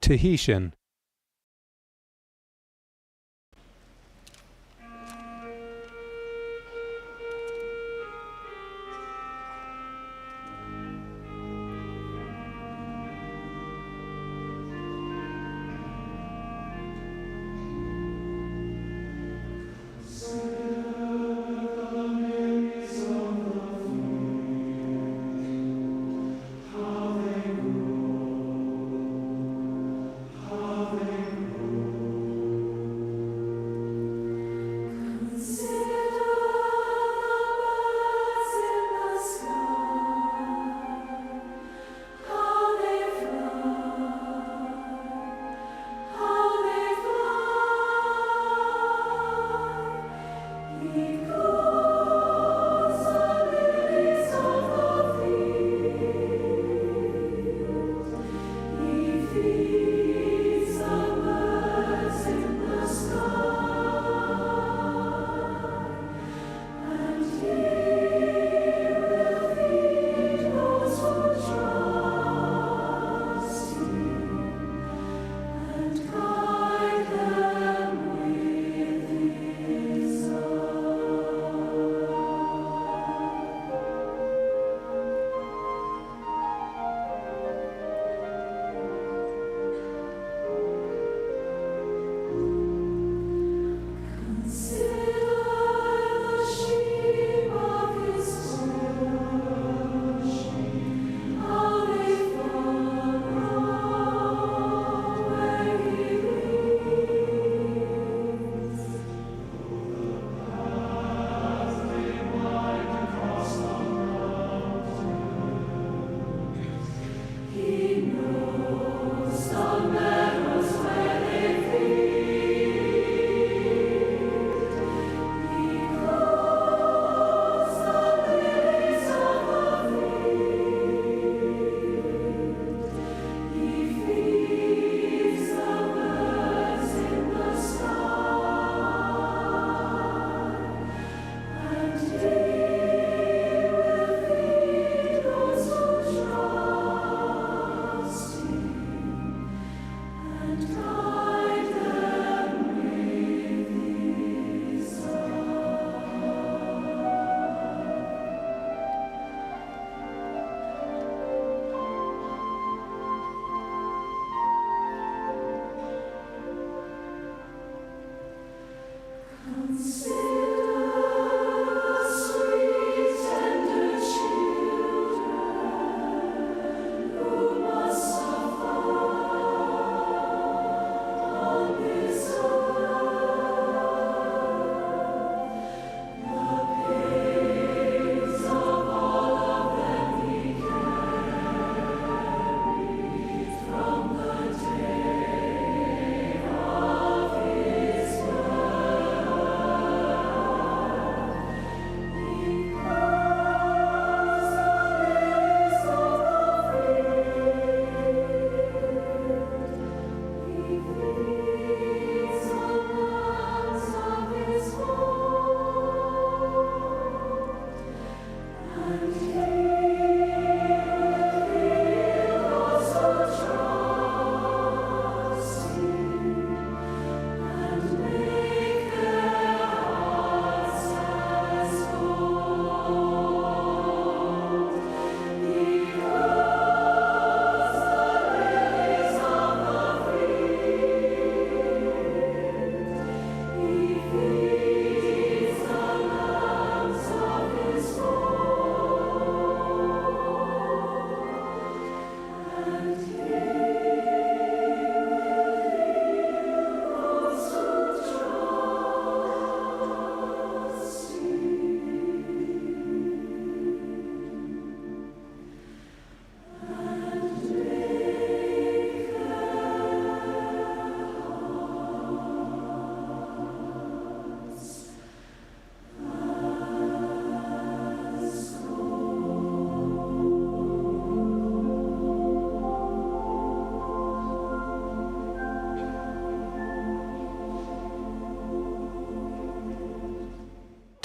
Tahitian.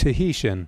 Tahitian.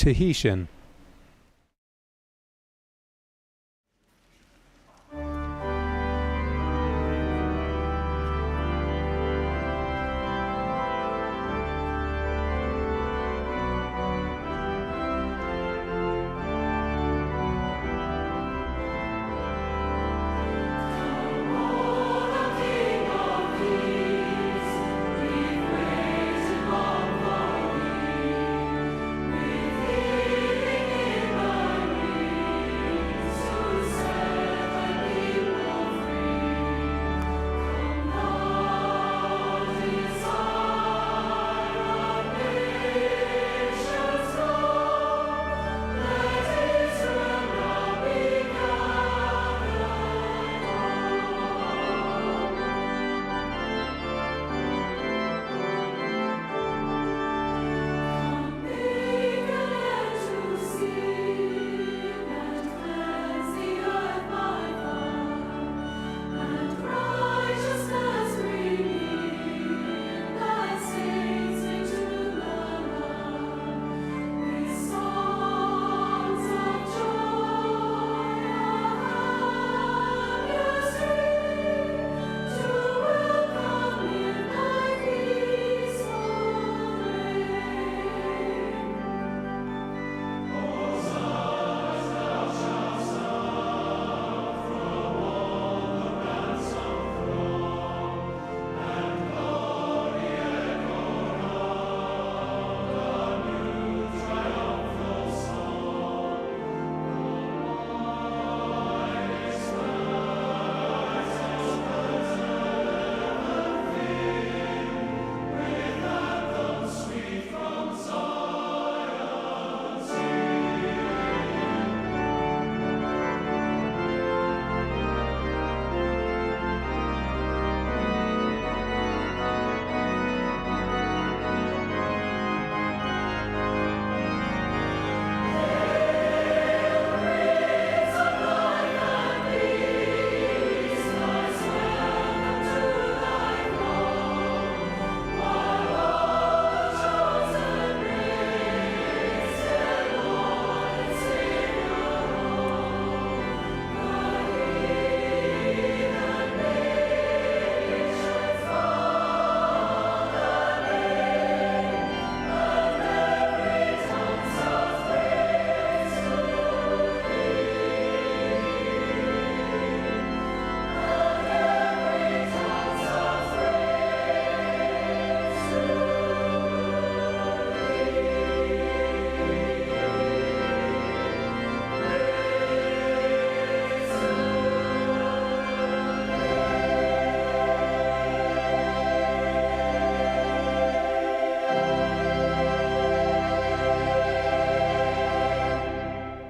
Tahitian.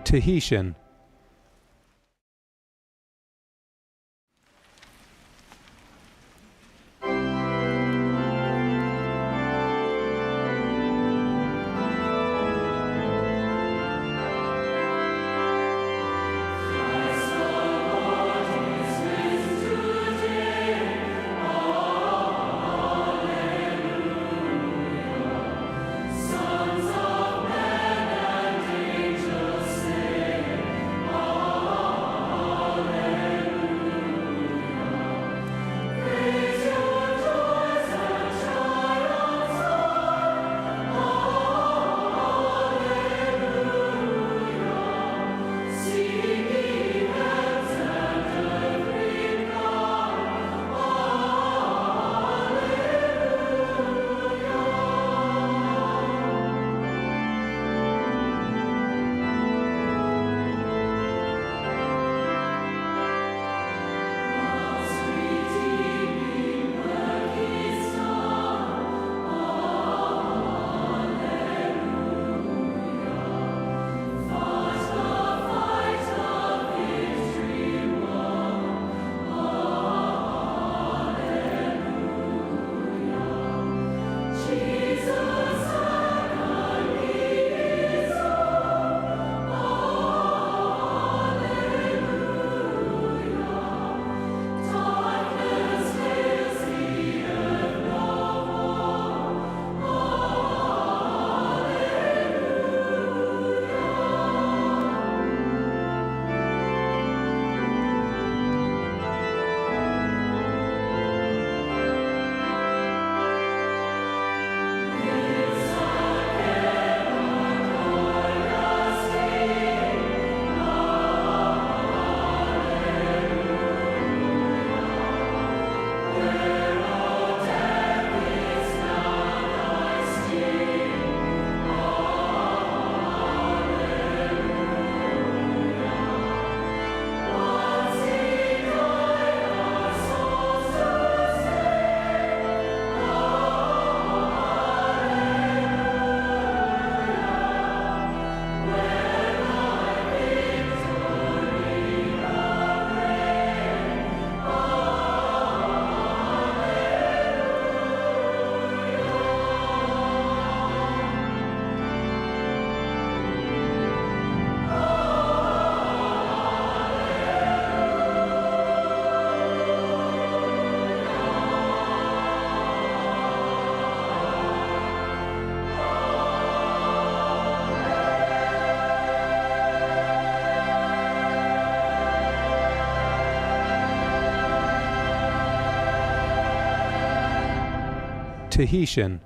Tahitian. Tahitian.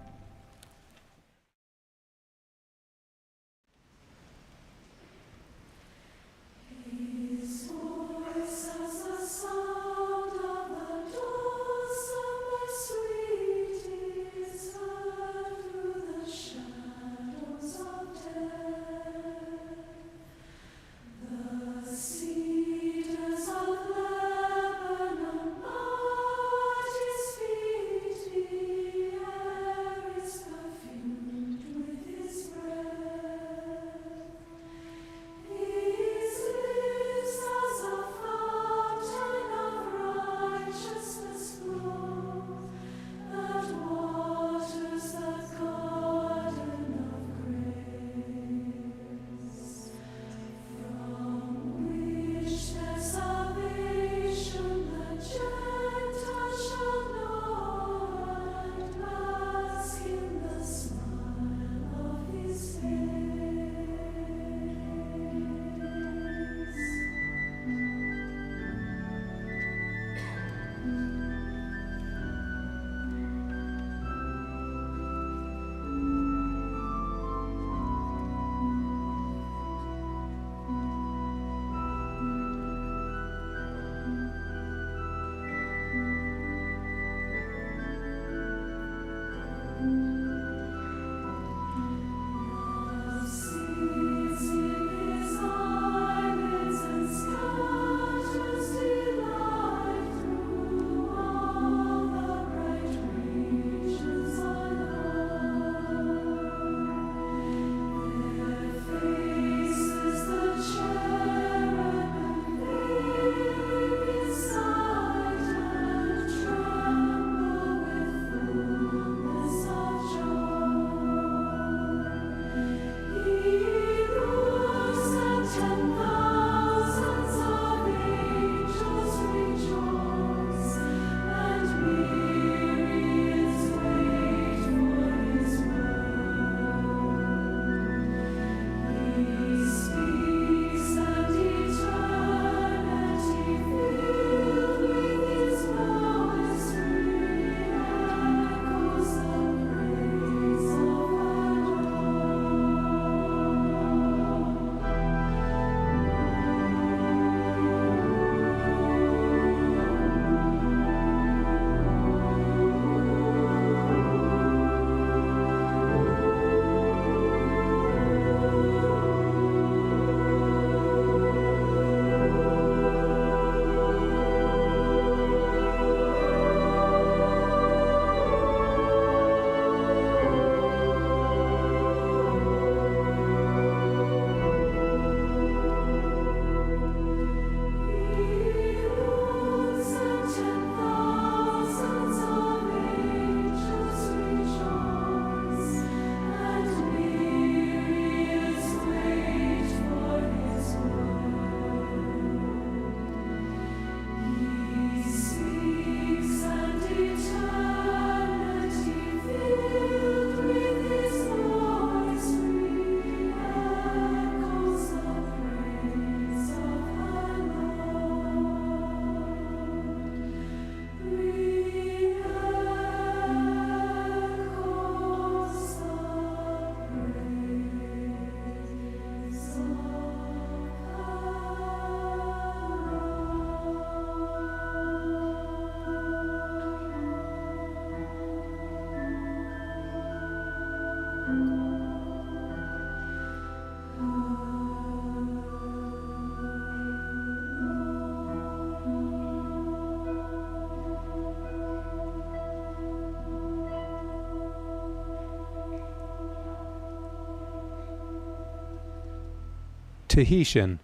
Tahitian.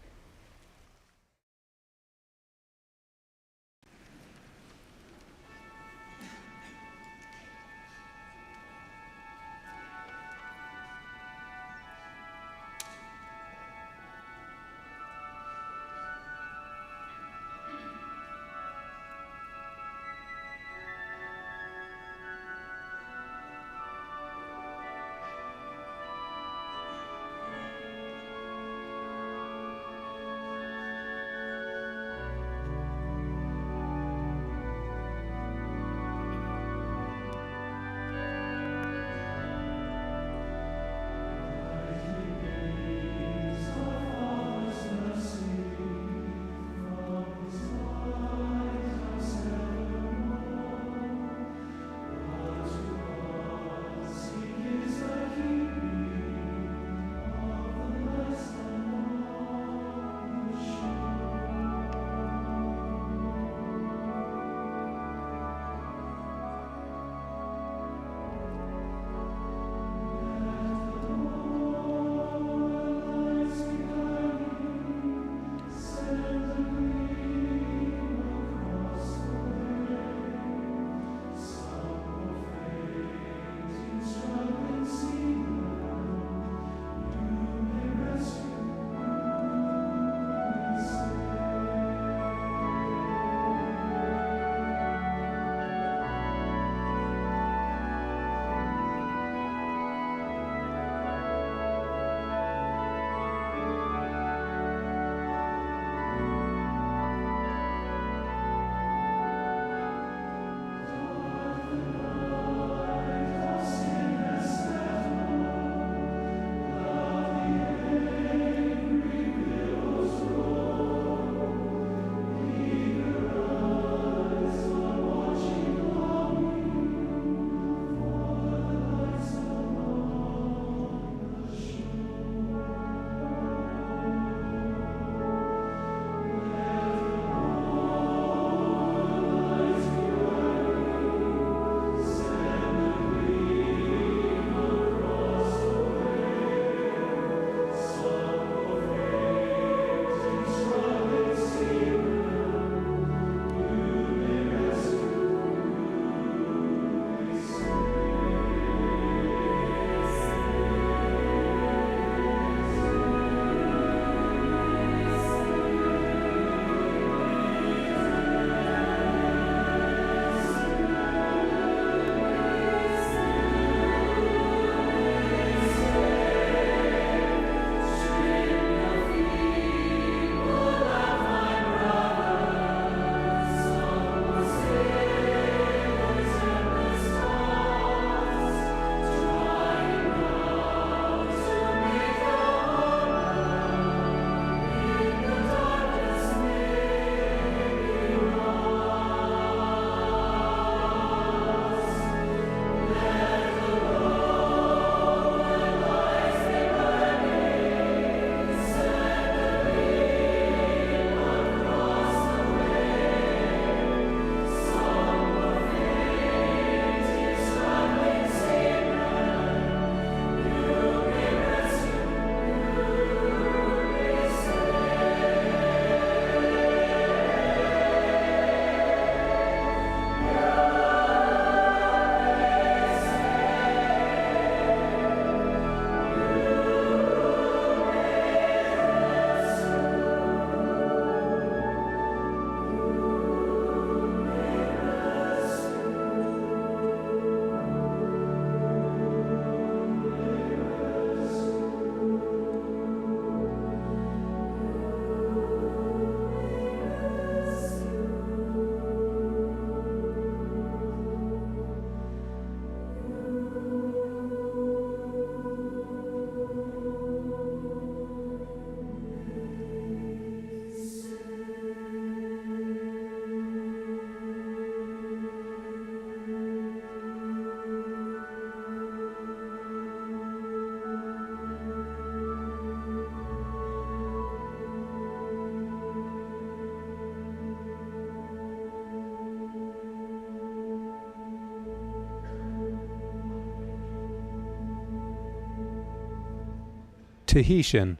Tahitian.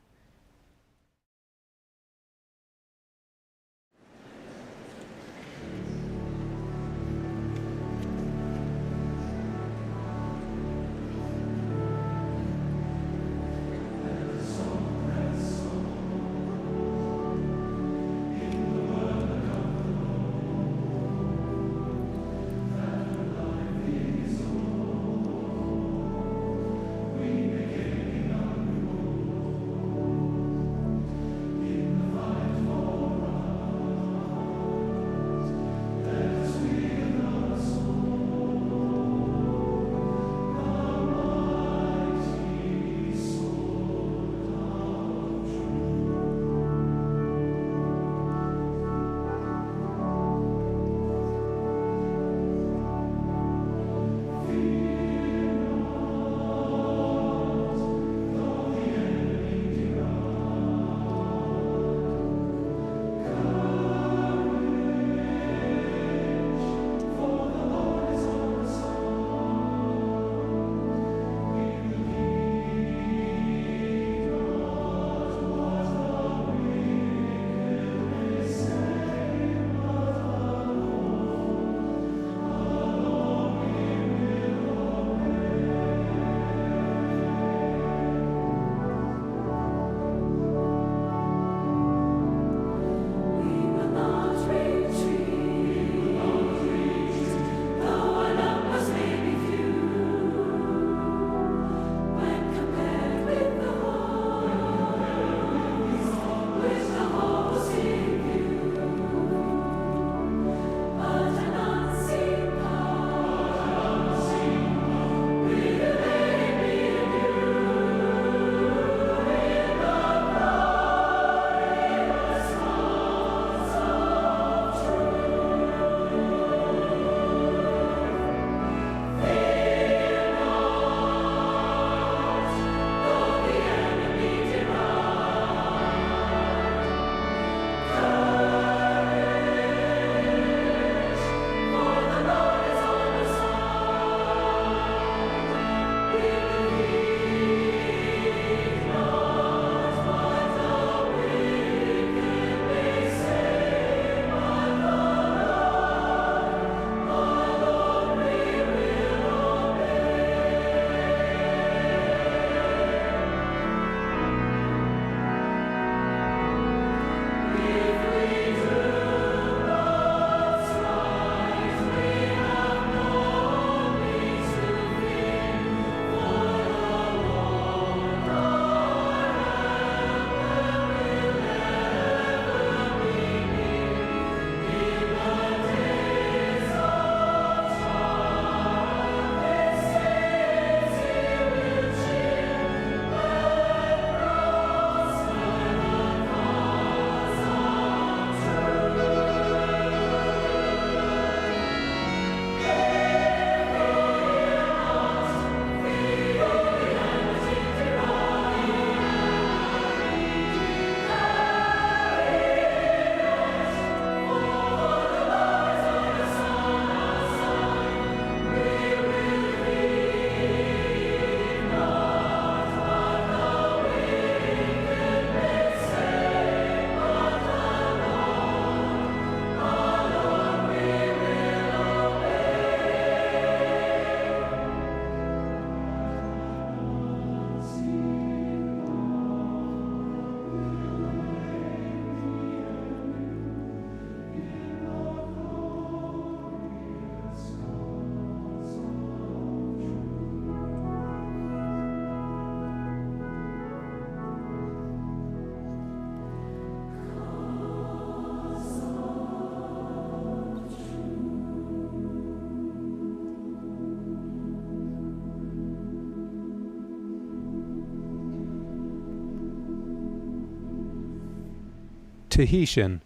Tahitian.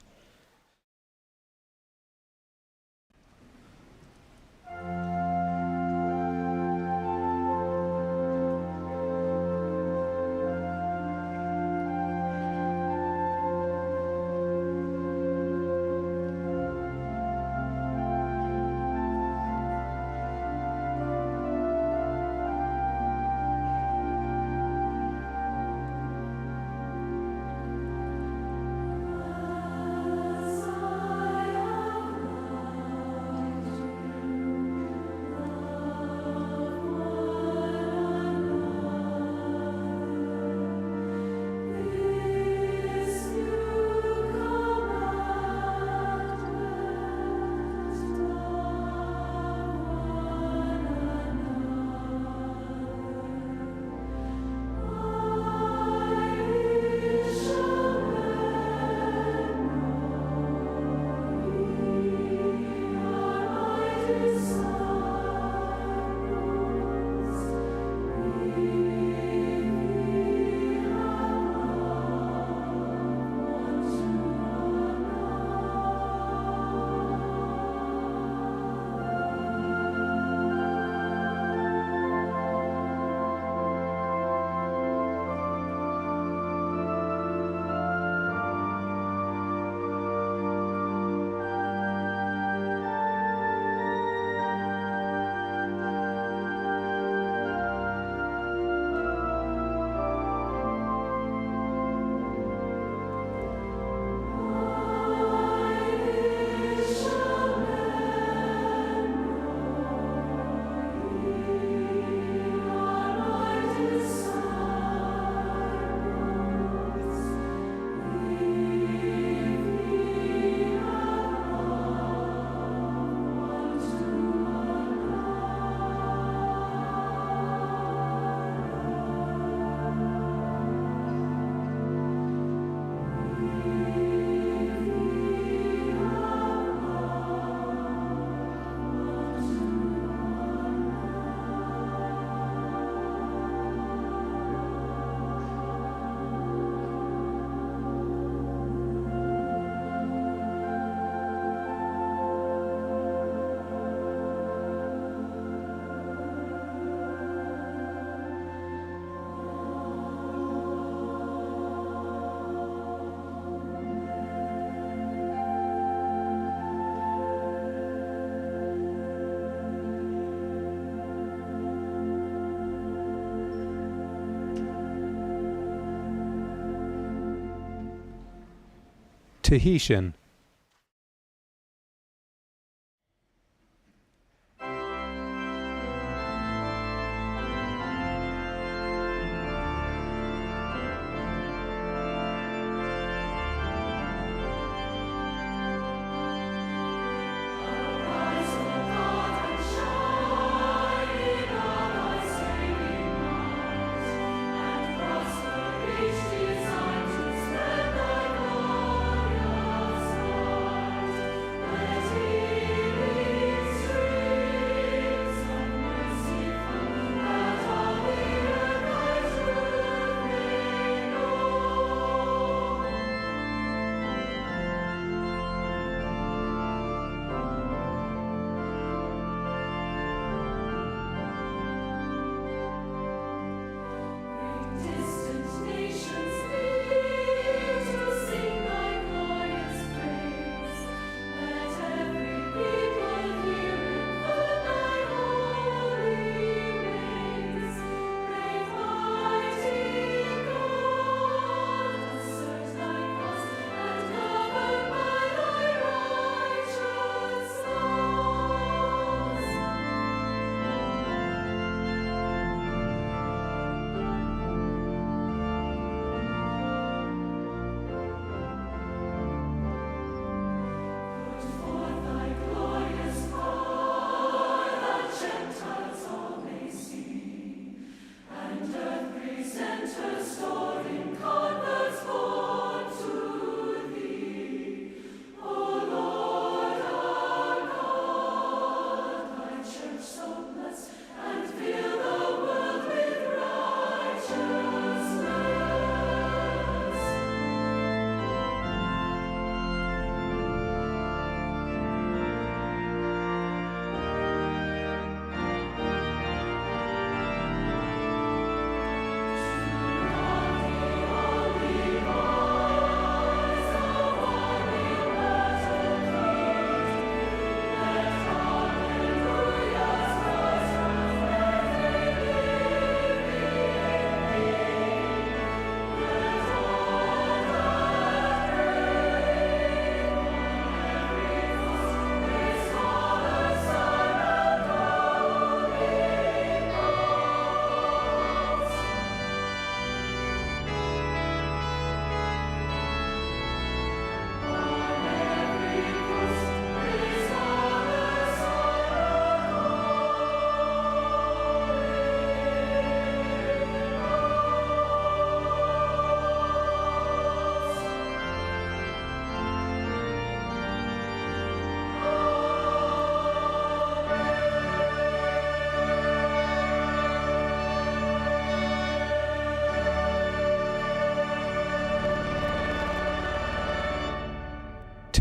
Tahitian.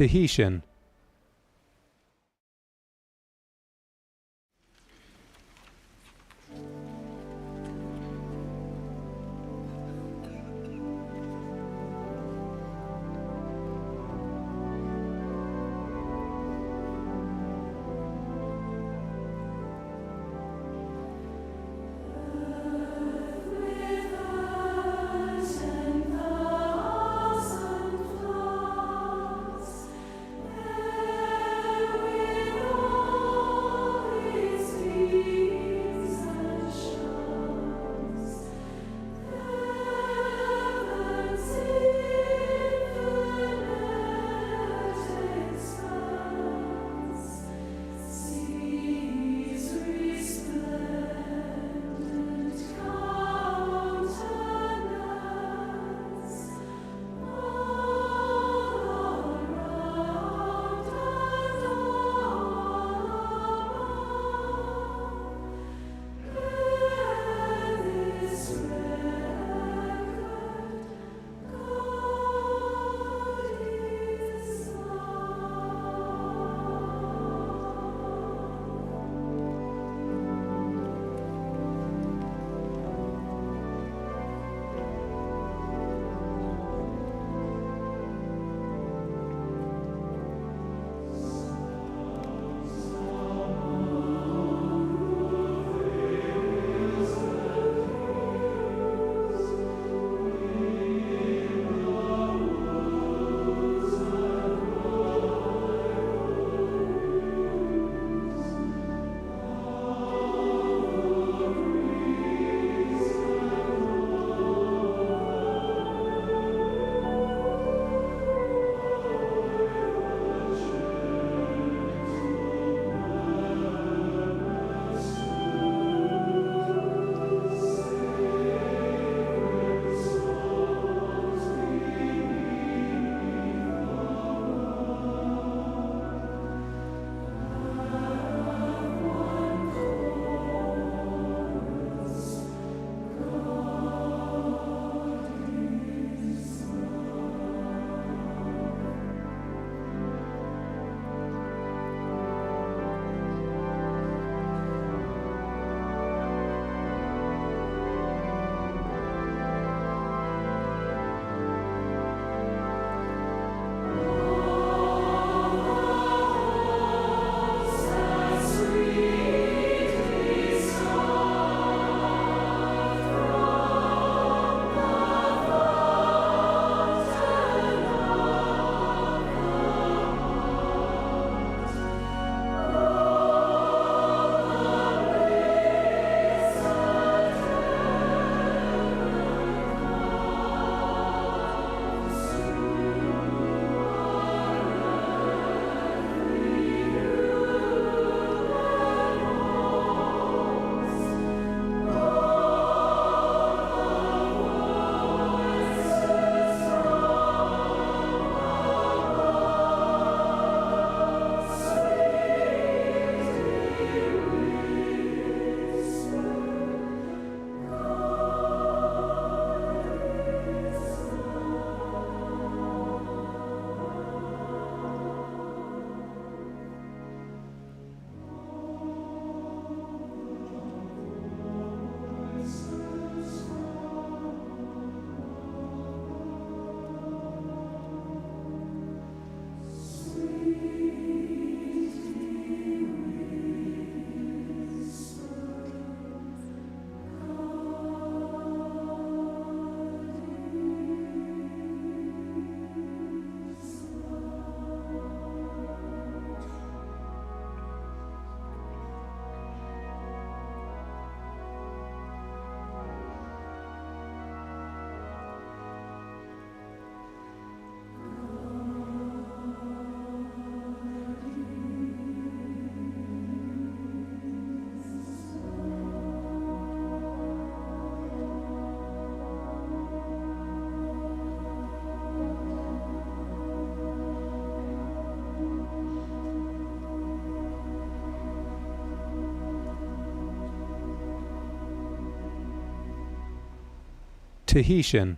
Tahitian. Ēperēra. Tahitian.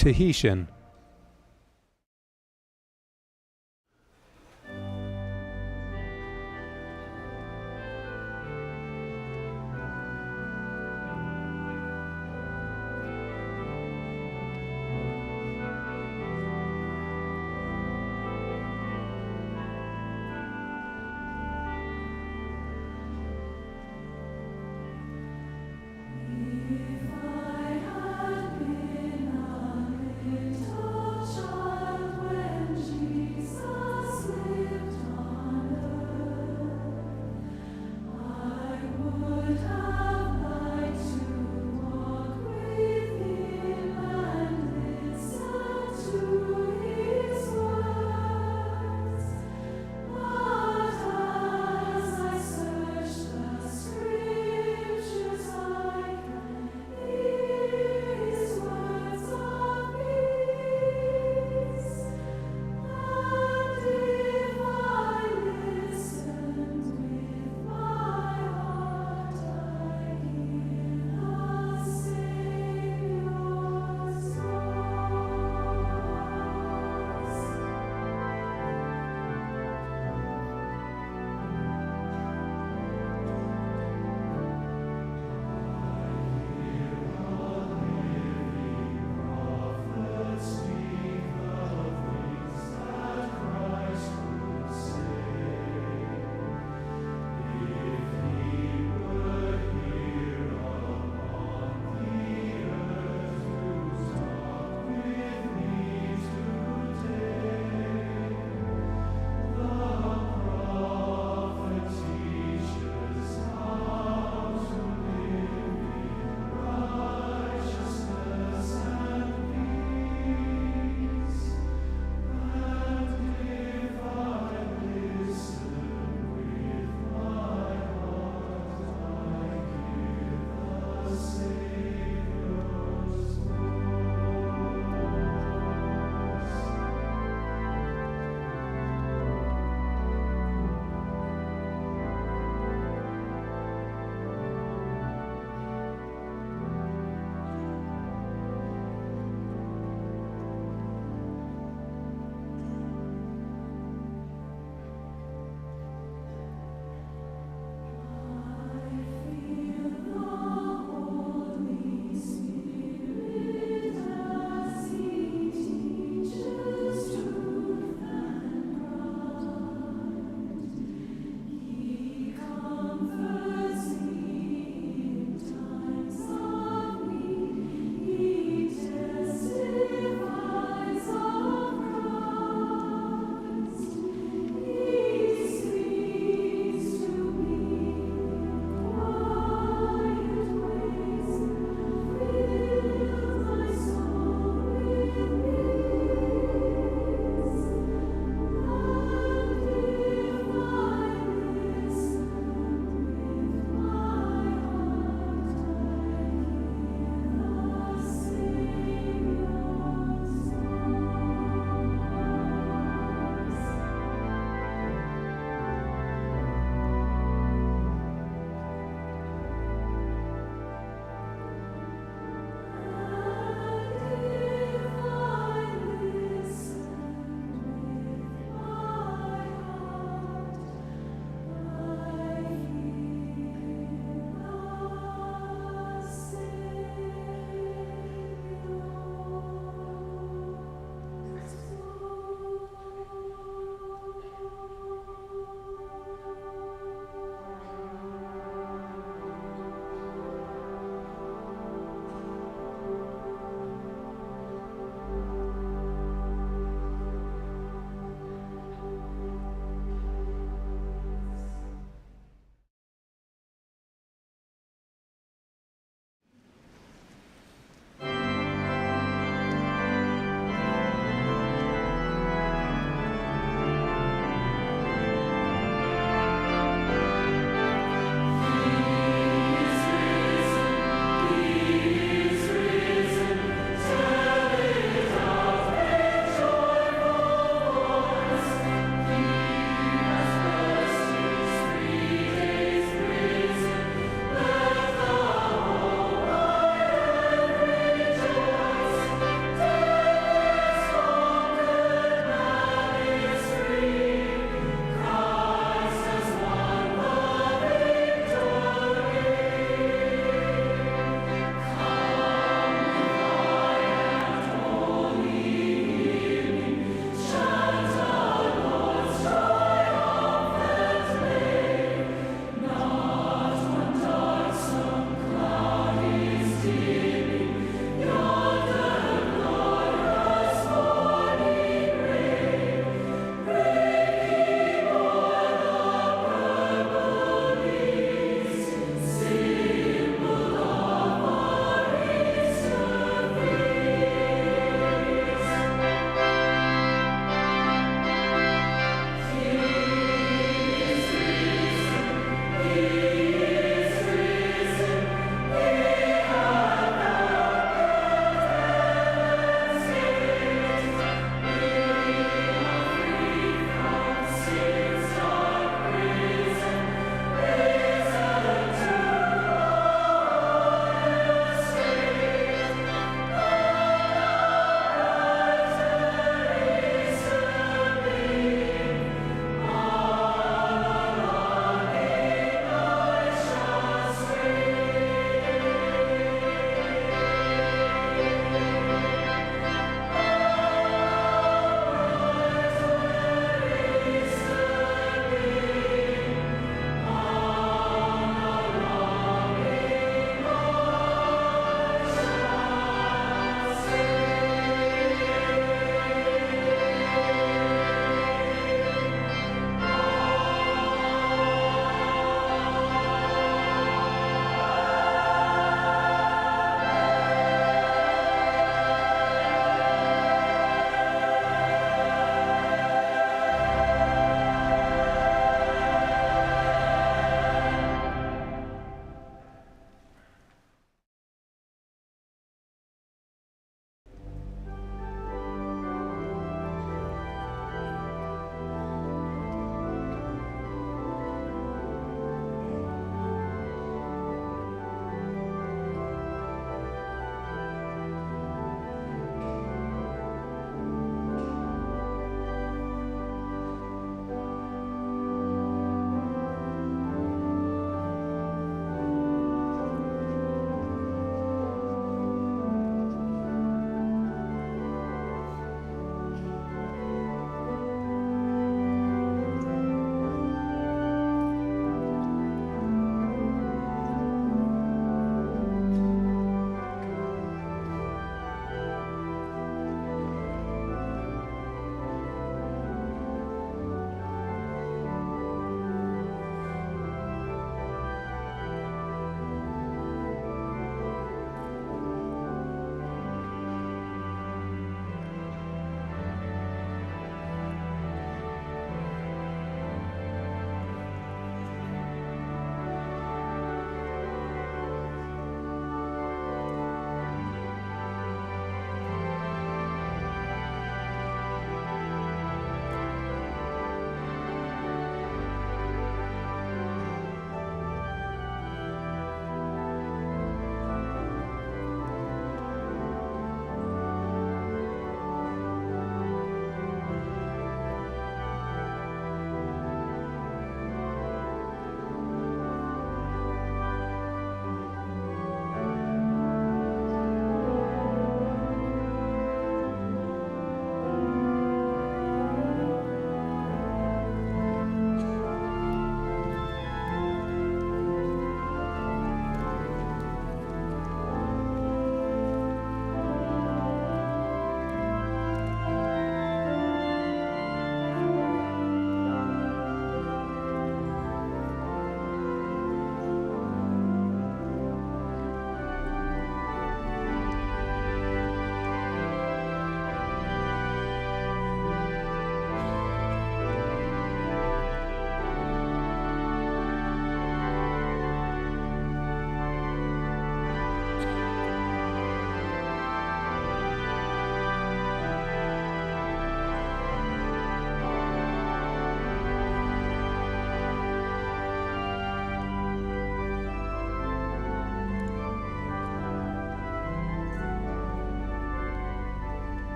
Tahitian. If I had been a little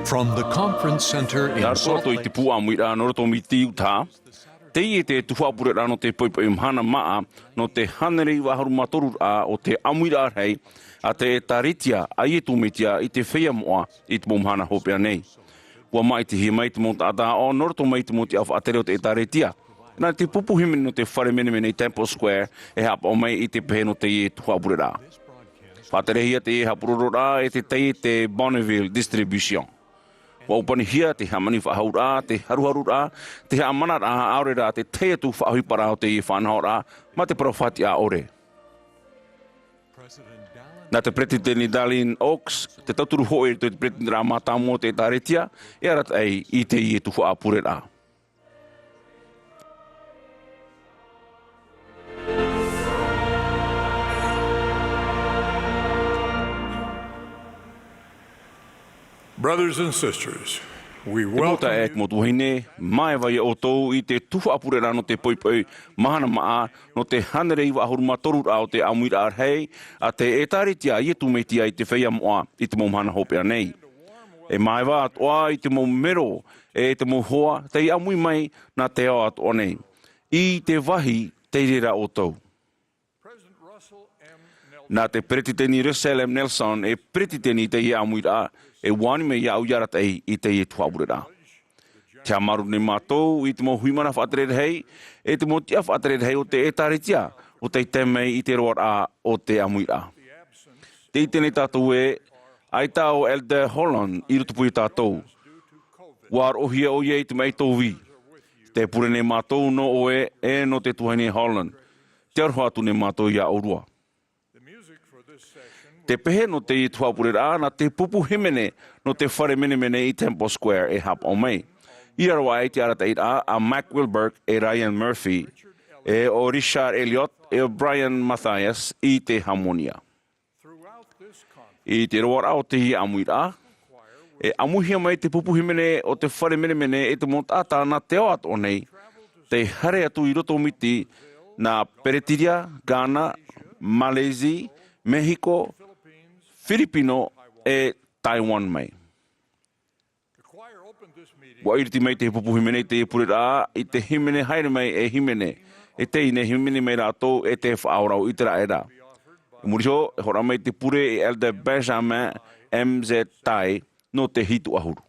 From the conference center in Nā Salt tō i Lake te pū Āmuiraa no roto mi te Tuha'a. Te i te Tuha'a Ēperēra no te poipoi Mahana Maa no te hanerei waharu matoru a o te Amuiraa rei a te taritia a i tūmitia i te whea moa i te Mahana hopea nei. Ua mai te hi mai te mo tātā o no roto mai te mo te awha atere o te taritia. Nā te pupu himeni no te whare mene i Temple Square e hapa o mai i te pehe no te i Tuha'a Ēperēra. Whaterehia te i hapurorora e te tei te Bonneville Distribution. Wa upani hia te hamani whahaura, te haruharura, te hamana rā aorera, te teia tu whahipara o te i whanahora, ma te profati a ore. Nā te Presidenti Darlene Oaks, te tauturu hoi te Presidenti rā mātāmo te tāretia, e arat ei i te i tu Ēperēra. Brothers and sisters, we Te mota e welcome te motu hine, mai vai o tōu i te Tuha'a Ēperēra no te poipoi Mahana Maa no te hanerei wahuru matoru o te Āmuiraa hei a te e tāritia i tu meitia i te whea moa i te Mahana hopea nei. E mai wā atoa i te mo mero e te mo hoa te i amui mai nā te ao atoa nei. I te wahi te rera o tōu. Nā te Presidenti Russell M. Nelson e Presidenti te i Āmuiraa e wani me iau iarat ei i te i Tuha'a Ēperēra. Te amaru ne mātou i te mo huimana whaatere hei, e te mo tia whaatere hei o te e tāritia o te temei i te roa o te Amuiraa. Te i tēnei tātou e, ai tāo Elder Holland i rutupu i tātou. War ohia o ie i te mei tōwi. Te pure ne mātou no oe e no te tuhane Holland. Te aroha atu ne mātou ia orua. Te pehe no te i Tuha'a Ēperēra na te pupu himene no te whare mene i Temple Square e hapa o mai. I arawa e te arata i a Mac Wilberg e Ryan Murphy, e o Richard Elliot e o Brian Matthias i te harmonia. I te roa o te hi Amuiraa, e amuhia mai te pupu himene o te whare mene e te motata na te o ato nei, te hare atu i roto miti na Peretiria, Ghana, Malaysia, Mexico, Filipino e Taiwan mai. Wa iriti mai te pupu himene te Ēperēra i te himene haere mai e himene. E te ine himene mai rātou e te whaaurau i te raera. Muriho, hora mai te pure e Elder Benjamin MZ Tai no te hitu ahuru.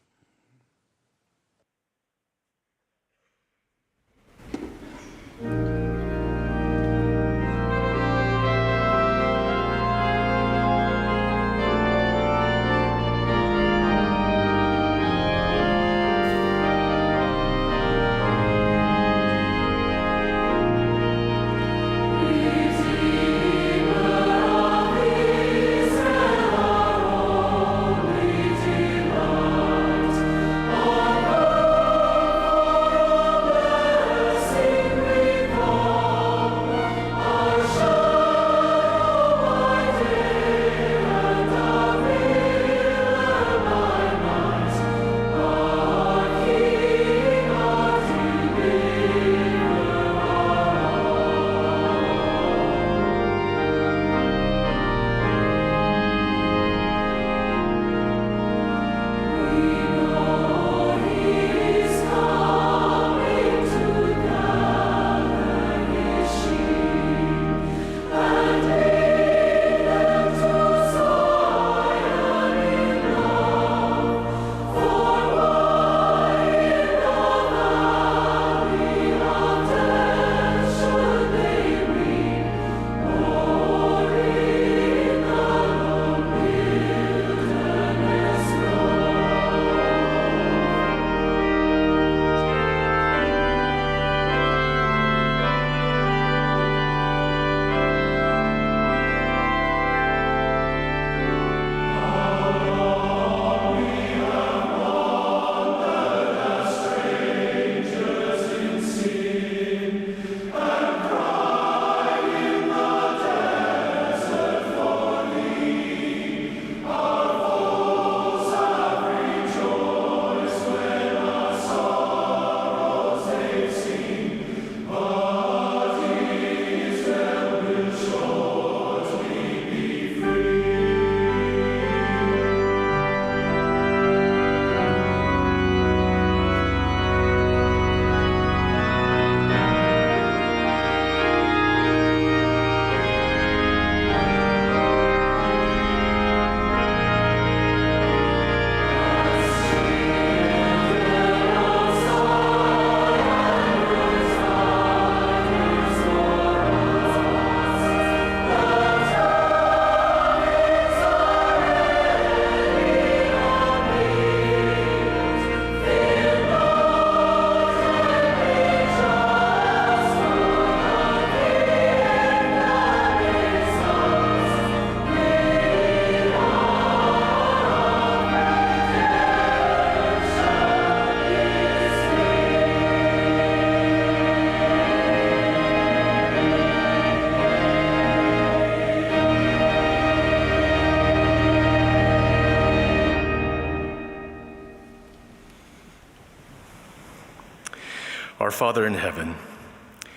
Our Father in heaven,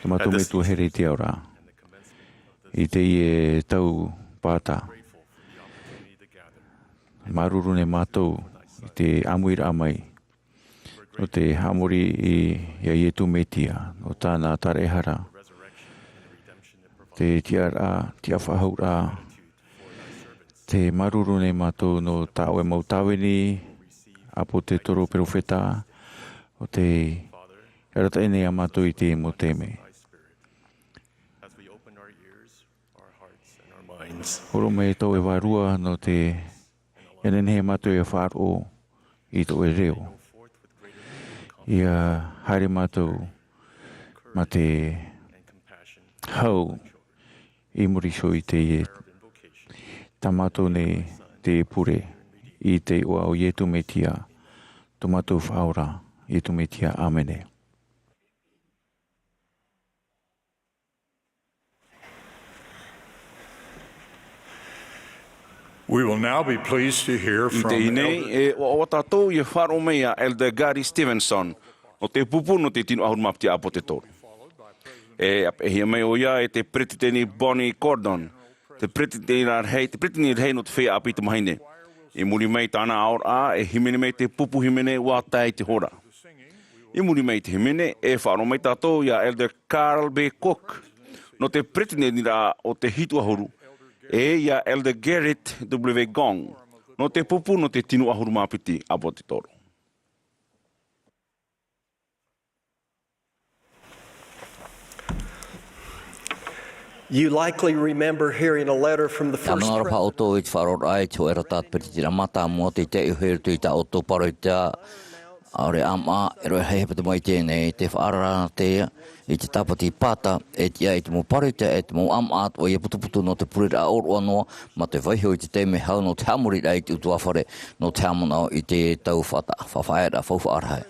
Tamato me tu here te ora. I te e tau pata. Maruru ne mātou i te Amuiraa mai. O te hamori i ietu metia. O tāna tarehara. Te tiara, tia whahaura. Te maruru ne mātou no tāwe mau tāweni. Apo te toro perofeta. O te erata ene a mātou i te mo teme. Horo me tau e warua no te enenhe mātou e whāro i tau e reo. Ia haere mātou ma te hau i moriso i te e ta mātou ne te pure i te oa o ietu metia to mātou whaora ietu metia amene. We will now be pleased to hear from Elder o tātou i wharo mea Elder Gary Stevenson o te pupu no te tino ahurumapti apo te tōru. Hia mai o ia e te pretiteni Bonnie Gordon, te pretiteni rei no te whea api te mahine. I muri mei tāna Āmuiraa e himene mei te pupu himene wā tai te hora. I muri mei te himene e wharo mei tātou ia Elder Carl B. Cook no te pretiteni rā o te hitu ahuru. Ia Elder Garrett W. Gong, no te pupu no te tinu ahurumapiti apo te toro. You likely remember hearing a letter from the first Amuiraa president. auto i wharor ai to era tat Eperera Mā'a mo te te uhere tu i ta auto paroita aore Mā'a ero hei te mai tēnei te whaarara te i te tapati pata e te ia i te mo paroita e te mo Mā'a o ia putuputu no te purira oroa noa ma te waiho i te teme hau no te Amuiraa i te utuawhare no te Amuiraa i te tau whawhaera whawhaarahai.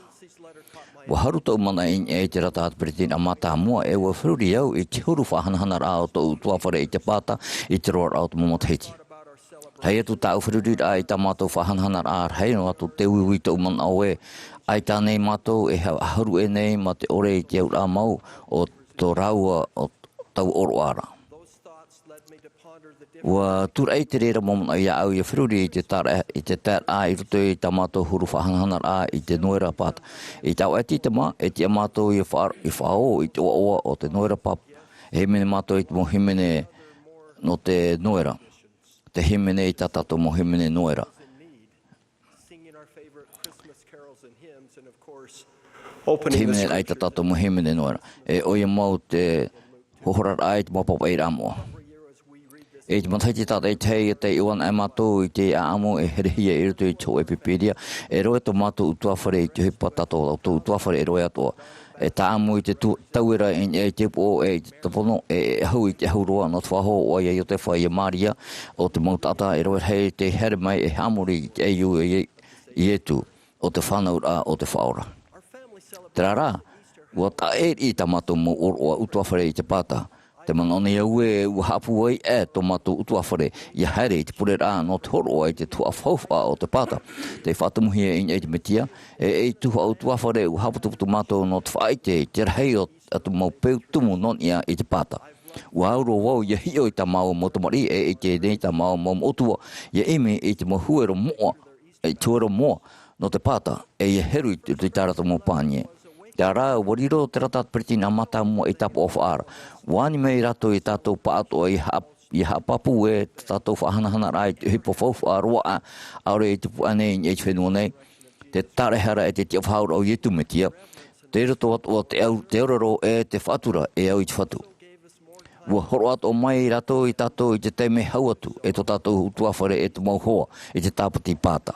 Wa haru tau mana e te rata Eperera Mā'a mua e wa whiruri au i te huru whahanahana rā o tau utuawhare i te pata i te roa rā o te momotheiti. Hei atu tau whiruri rā i ta mātou whahanahana rā hei no atu te uiwi tau mana au e ai tānei mātou e haru e nei ma te ore i te au rā mau o tō raua o tau oroara. Wa tur ei te reira momona ia au ia whiruri i te tara i ruto i ta mātou huru whahanahana rā i te noera pata. I tau eti te mā, e tia mātou i whao i te oa o te noera pap. He mene mātou i te mohimene no te noera. Te himene i tatato mohimene noera. Te himene ai tatato mohimene noera. E oia mau te hohorar ai te mopapa i ramoa. E te mataiti tata e tei e te iwan ai mātou i te aamu e herehia e ruto i tō Ēperēra. E roe tō mātou utuawhare i te hipa tato lau tō utuawhare e roe atoa. E tā amu i te tauera e te po e te tapono e hau i te hauroa no te whaho o ia i o te whai e Māria o te mautata e roe hei te here mai e hamuri i te eiu i etu o te whanaura o te whaora. Te rā, ua ta e i ta mātou mo oroa utuawhare i te pata. Te manone au e ua hapu ai e tō mātou utuawhare i haere i te purera no te horoa i te tua whauwha o te pata. Te whatamuhia i te metia e tuha utuawhare ua haputuputu mātou no te whaite te rahei o atu mau peu tumu non ia i te pata. Ua auro wau ia hio i ta mau motomari e te nei ta mau motua ia imi i te mohuero moa e tuero moa no te pata e ia heru i te tarata mo pānie. Te ara wariro te rata Eperera Mā'a mua i tapu o whaara. Wani mei rato i tātou paato i hapapu e tātou whahanahana rai te hipo whauwha roa aure i te puane i te whenua nei. Te tarehara e te tia whaura o ietu metia. Te roto atua te auraro e te whatura e au i te whatu. Ua horo ato mai rato i tātou i te teime hau atu e tō tātou utuawhare e te mauhoa i te tāpati pāta.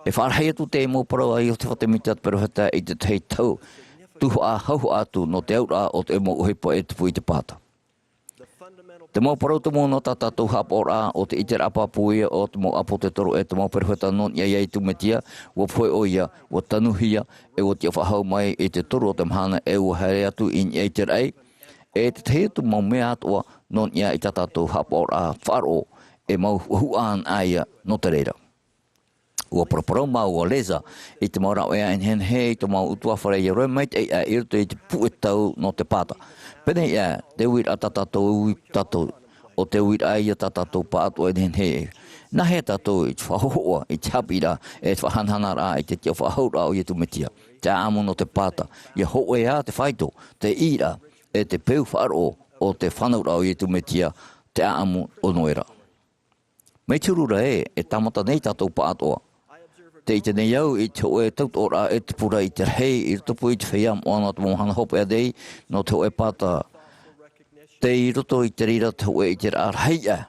E wharhei atu te mo parau ai o te whatemita te peroheta i te tei tau Tuha'a hauhu atu no te aura o te mo uhipa e te pui te pāta. Te mo parau te mo no tātou hapa ora o te iter apa puia o te mo apo te toro e te mo peroheta non ia iai tu metia ua poi o ia, ua tanuhia e ua tia whahau mai i te toro o te mahana e ua haere atu i iai te rei e te te tu mau mea atua non ia i tātou hapa ora wharo e mau huaan aia no te reira. ua proporo mau o leza I te maura o ea en hen hei to mau utua whare I roi mait e a irto I te pu e tau no te pata. Pene ia, te uir a tatatou ui tatou, o te uir ai a tatatou pātua en hen hei. Na he tatou I te whahoa, I te hapira, e te whahanhanara, I te tia whahaura o I tu metia. Te amo no te pata, I ho e a te whaito, te ira, e te peu wharo o te whanaura o I tu metia, te amo o noera. Mei turura e tamata nei tatou pātua. Te I te nei au I te oe tautora e te pura I te rei I tupu I te whiam o ana te mohana hope a dei no te oe pata. Te I roto I te rira te oe I te rāheia.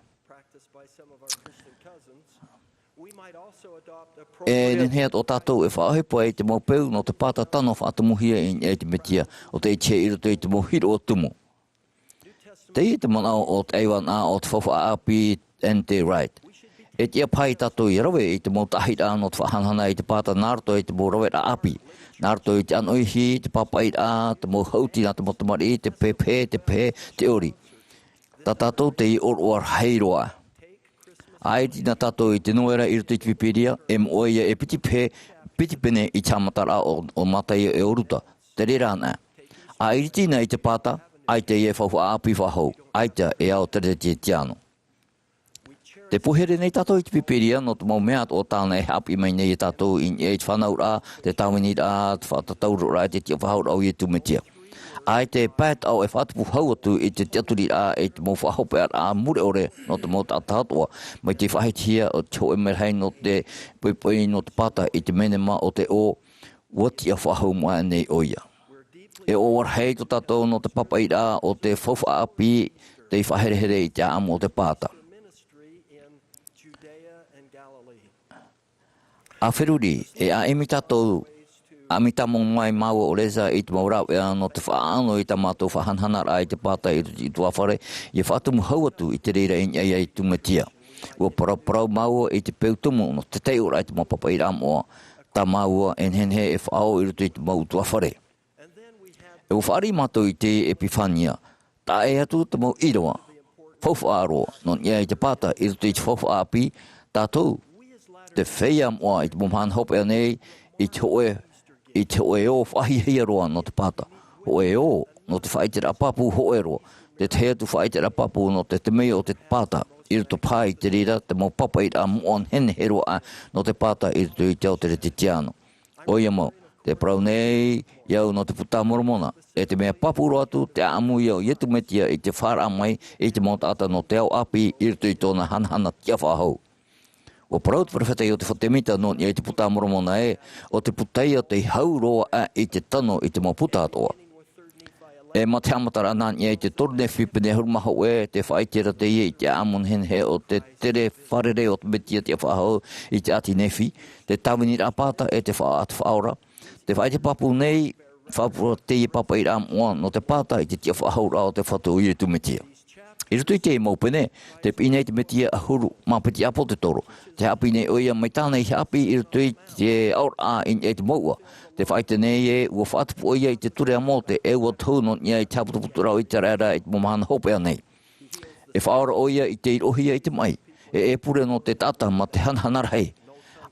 E nenhea o tātou e whaahepua e te maupeu no te pata tano whaatamuhia I te metia o te che I roto I te mohiro o tumu. Te I te manao o te eiwan a o te whawha api and te right. E tia pai tātou I rawe I te mautahira no te whahanhana I te pata nārto I te mo rawe ra api. Nārto I te anoihi, te papaira, te mo hauti nā te motamari, te pepe, te pe, te ori. Tā tātou te I oroar heiroa. Ai tina tātou I te noera I roto I te Eperēra, e moia e piti pene I tāmatara o matai e oruta. Te rera nā. Ai tina I te pata, ai te e whawha api whahau. Ai te e ao tere te tiano. Te puhere nei tātou I te Eperēra no te mau mea o tāna e hapi mai nei tātou I e te whanaura, te tawinira, te whatataurura, te tia whahaura au I tu metia. Ai te pat au e whatupu hau atu I te tiaturira e te mau whahope a mure ore no te mau tātātua. Mai te whahitia o te hoe merhei no te poipoi no te pata I te menema o te o watia whahau mua nei oia. E o warhei to tātou no te papaira o te whawha api te whaherehere I te amo o te pata. A whiruri, e a emi tātou, a mi tamong mai maua o reza I te maurau e no te whaano I te mātou whahanhanara I te pāta I tu awhare, I whaatumu hauatu I te reira I tu metia. Ua parau maua I te peutumu no te teura I te mapapa I ramoa, tā maua en henhe e whaao I rutu I te mau tu awhare. E ua whaari mātou I te epifania, tā e atu te mau iroa, whawhaaroa, non ia I te pāta I rutu I te whawha api, tātou. Te whea moa I te momhan hope anei I te hoe o whahihia roa no te pata. Hoe o no te whaitera papu hoe roa. Te hea tu whaitera papu no te mea o te pata. I ruto pai te rira te mau papa I a moan hene he roa no te pata I ruto I te aotere te tiano. Oia mau, te prau nei iau no te puta moromona. E te mea papu roa tu te Amuiraa o ietu metia I te whara mai I te mau tata no te au api I ruto I tōna hanhana tia whahau. O parau te parawhetei o te whatemita no I te puta moromona o te putai o te hauroa I te tano I te mau puta atoa. E ma te amatara nā I te torne whipene hurmaho te whaitera te I te amon henhe o te tere wharere o te metia te whahau I te ati nefi, te tawinira pata e te whaat whaora, te whaite papu nei, whapura te I papa I ramoa no te pata I te tia whahaura o te whatu I tu metia. I rutu I te maupene, te pinei te metia ahuru, mapiti apo te toro. Te hapi nei oia mai tāna I hapi I rutu I te aura I te maua. Te whaite nei ua whaatupu oia I te ture a mote, e ua tauno I te haputuputurau I te rara I te momahana hope anei. E whaora oia I te irohia I te mai, e pure no te tata ma te hanhanarhei.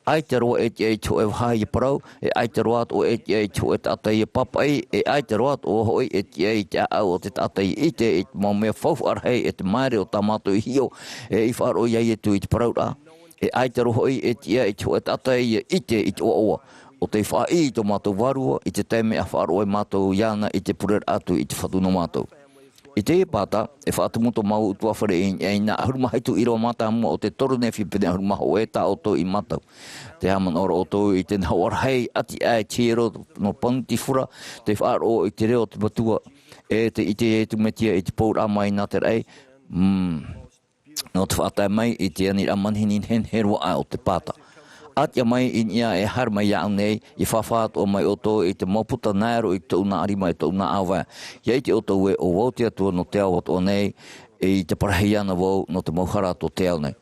Ai te roa e te cho e whai I parau, e ai te roa o e te cho e tata I papai, e ai te roa o hoi e te au o te tata I te mau mea whauwharhei e te maere o tamato I hio, e I wharo iai e tu I te parau rā. E ai te roa e te cho e tata I te oa. O te wha I to mātou warua, I te teme a wharo e mātou iana I te purer atu I te whatuno mātou. I te pata, e whaatumuto mau utua whare I nā hurumahaitu I roa mata mua o te toru ne whipene hurumaho e tā oto I matau. Te haman ora oto I te nawarhei ati ai tiero no panti fura, te whaaro I te reo te matua, e te ite e tu metia I te poura mai nā te rei, no te whaatai mai I te anira manhinin hen herua ai o te pata. Atia mai I ia e harma iau nei, I whawhaat o mai oto I te moputa naero I tauna arima I tauna awa. Iei te oto e o wauti atua no te awat o nei, I te parahiana wau no te mauhara to te au nei.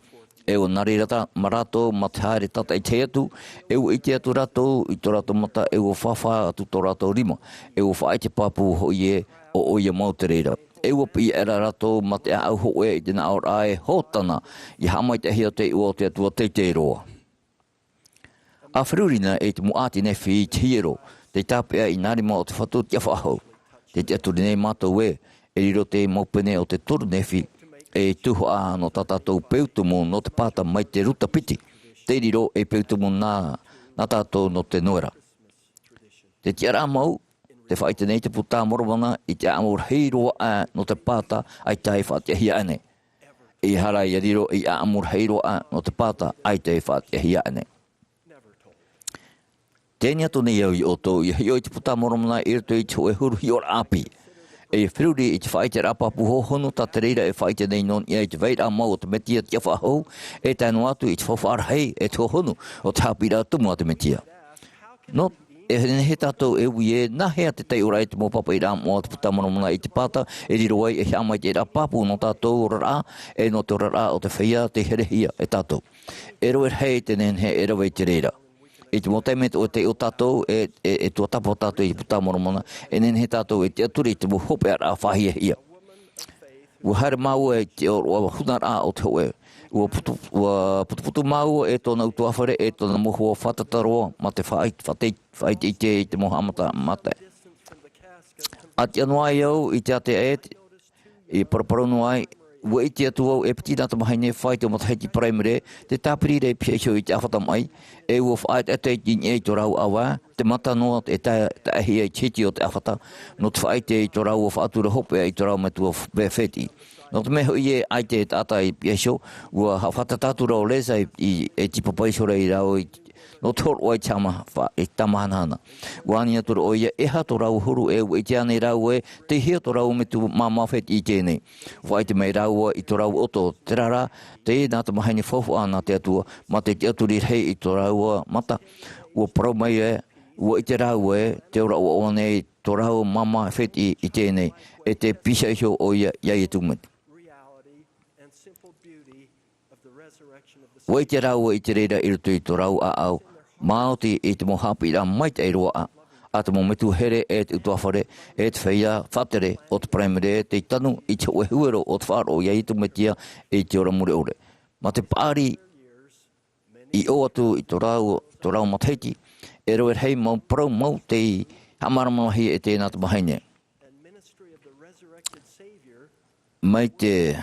E o nari rata marato ma te haere tata I te atu, e o I te atu rato I to rato mata, e o whawha atu to rato rima, e o whaai te papu hoi e o oia mautereira. E o pi era rato ma te au hoe I te naor ae hotana, I hamai te hia te ua te atua te roa. Afrurina e te muati ne fi tiro, te tapea I nari mo o te whatu tia whahau. Te te aturi nei mātou e riro te mopene o te toru nefi, e Tuha'a no tātou peutumu no te pāta mai te ruta piti. Te riro e peutumu nā tātou no te nuera. Te tiara mau, te whaite nei te puta moromana I te Āmuira'a no te pāta ai tai whaatehia ane. I hara I riro I Āmuira'a no te pāta ai tai whaatehia ane. Tēnia tōne iau I oto, I hio I te puta moromana I rito I te hoe huru hior api. E whiruri I te whaite rapapu ho honu tā te reira e whaite nei non I te veira mau o te metia tia whahau, e tānu atu I te whawharhei e te honu o te hapira tumu a te metia. No, e he tātou e ui e nahea te tei ora I te mōpapa I rā mo te puta moromana I te pāta, e riro ai e hea mai te rapapu no tātou rara, e no te rara o te whia te herehia e tātou. E roe hei te nen he e rawe te reira. E te motemet o te o tātou e tua tapo tātou I puta moromana, e nen he tātou e te aturi te mo hope ara whahia hia. Ua haere mau e te o hunar a o te hoe. Ua putu mau e tōna utuawhare e tōna moho whatataroa ma te whaite I te moha amata mate. Ati anua iau I te ate I paraparonu ai, ua I te atu au e piti nata mahaine whaite o mataheti primary, te tāpiri rei piesho I te awhata mai, e ua whaite ate I e I tō rau awa, te mata noa e ta ahi e chiti o te awhata, no te whaite I tō rau o whaatura hope I tō rau me tua bewheti. No te meho I e aite e tata I piesho, ua hawhata tātura o lesa e tipapaisora I rau no tōr oi tama e tamahana. Ua ani atura o ia eha tō rau huru e ua I te ane rau e te hia tō rau me tu mamawhet I tēnei. Whaite mei rau I tō rau oto te rara, te nā te mahaini whawhu ana te atua, ma te aturi hei I tō rau mata. Ua parau mai e, ua I te rau e, te ora o nei tō rau mamawhet I tēnei, e te pisa iho o ia iai e tūmati. Ua I te rau I te reira I rutu I tō rau a au, Māoti I te mohapi I mai te eiroa a te mo metu here e te utuawhare, e te whaia whatere o te primary, te tanu I te uehuero o te wharo ia I tu metia I te ora mure ore. Ma te pāri I o atu I tō rau matahiti, e roe hei mau parau mau te hamaramahi e tēnā te mahaine. Mai te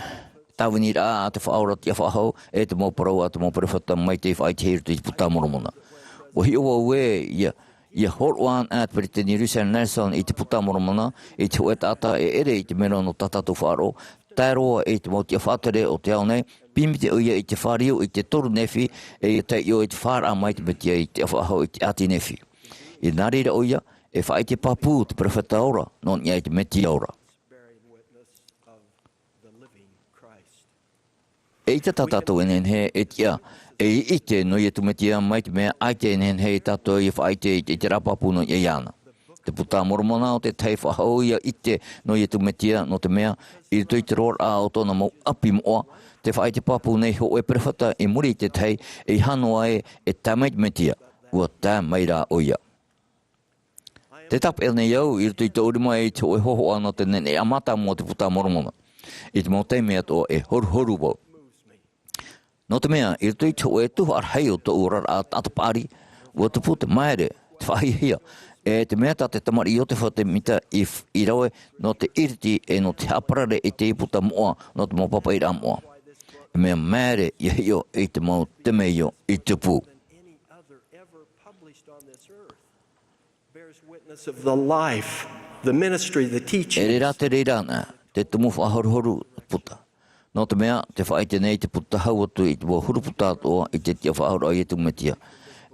Tawanira a te whaora tia whahau, e te mau parau a te mau parewhata mai te whaite hiru te puta moromona. O hi oa ue, ia horoan at pere te Nirusan Nelson I te puta moromona, I te hoe tata e ere I te mera no tatatu wharo, tairoa E te mau tia whatere o te ao nei, pimi te uia I te whario I te toru nefi, e te io I te whara mai te metia I te whahau I te ati nefi. I nārira uia, e whaite papu te parewhata ora, non ia I te metia ora. E te tātou enen he e tia, e I te no I tu metia mai te mea, ai te enen he tātou I whaite I te rapapu no I ana. Te puta moromona o te tei whahau ia I te no I tu metia no te mea, I tu I te roar a o tōna mau api moa, te whaite papu nei ho e perewhata I muri te tei, e hanoa e tamai te metia, ua tā mai rā oia. Te tap el nei au, I tu I te urima e te oe hoho ana te nene amata mo te puta moromona. I te mau te mea to e horu wau. No te mea, I tui tō e tuha arhei o tō ura a atapari, ua te pute maere, te whahihia, e te mea tā te tamari o te whate mita I rawe no te iriti e no te haparare e te iputa moa no te mopapa I rā moa. E mea maere I hio I te mau te meio I te pū. E re rā te reirana, te tumu whahoru puta. No te mea, te whaite nei te puta hau atu I te huru puta atoa I te tia whahora I tu metia.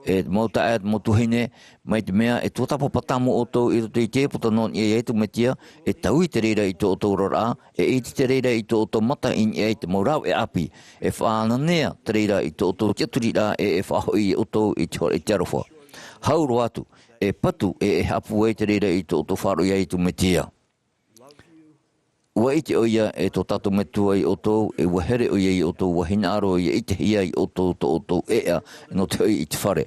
E mauta e motu hine, mai te mea, e tuatapo patamo o tō I roto I te puta non I tu metia, e tau I te reira I tō tō rora, e te reira I tō tō mata in e te maurau e api, e whaananea te reira I tō tō tiaturi rā e whahoi o tō I te arofa. Hauro atu, e patu e hapu e te reira I tō tō wharo I tu metia. Ua I te oia e tō tato metua I o tō, e ua here oia I o tō, ua hina aro I te hia I o tō ea, no te oi I te whare.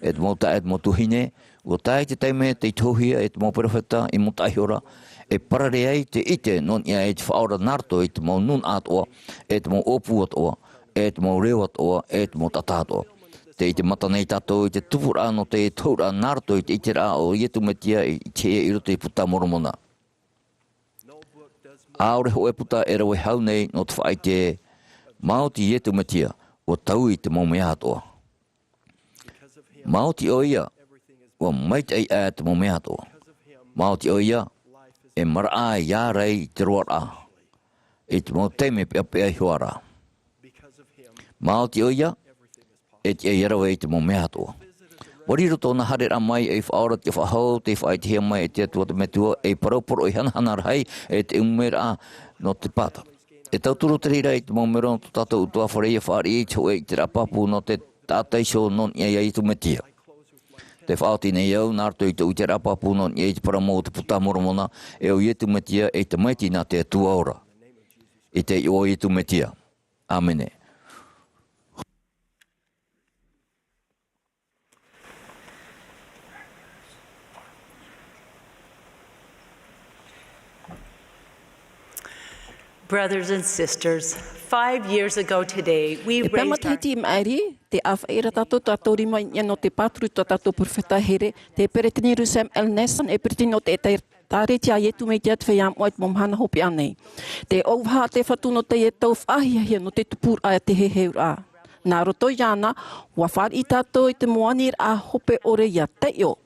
E te mauta e te motu hine, ua tae te teime te tohia e te mau perewheta I mo taihora, e parare ai te ite non ia e te whaora narto I te mau nun atoa, e te mau opu atoa, e te mau reo atoa, e te mau tata atoa. te I te mata nei tātou I te tupura no te taura nārato I te rā o ietu metia I te I roto I puta moromona. Aore ho e puta e rawe hau nei no te whaai te Māoti ietu metia o tau I te maumea hatoa. Māoti o ia o mait ai a te maumea hatoa. Māoti o ia e mara a ia rei te roara. E te mau teime pia pia hiwara. Māoti o ia e te e rawe I te maumea hatoa. Wariro tōna harera mai e whaora te whahau, te whaai te hea mai e te atua te metua, e parauporo I hana rahi e te Āmuiraa no te pata. E tauturu te rira I te maumero no tātou utua whareia whaari I te hoe I te rapapu no te tātai so non ia I tu metia. Te whaoti nei au, nārto I te ute rapapu non ia I te paramo te puta moromona, e o ietu metia e te maiti nā te atua ora. E te o ietu metia. Amene. Brothers and sisters, 5 years ago today, we E raised our... pēmata maeri, te Ēperēra tātou rima ia no te pāturu tātou profeta here, te Eperera Rusem El Nesan, e periti no te tāre tia ietu mei te atu whaiam oit mo Mahana hopi anei. Te auha te whatu no te e tau whaahia no te tupura a te heheura. Nā roto iana, wa whaari tātou I te moanir a hope ore ia teio.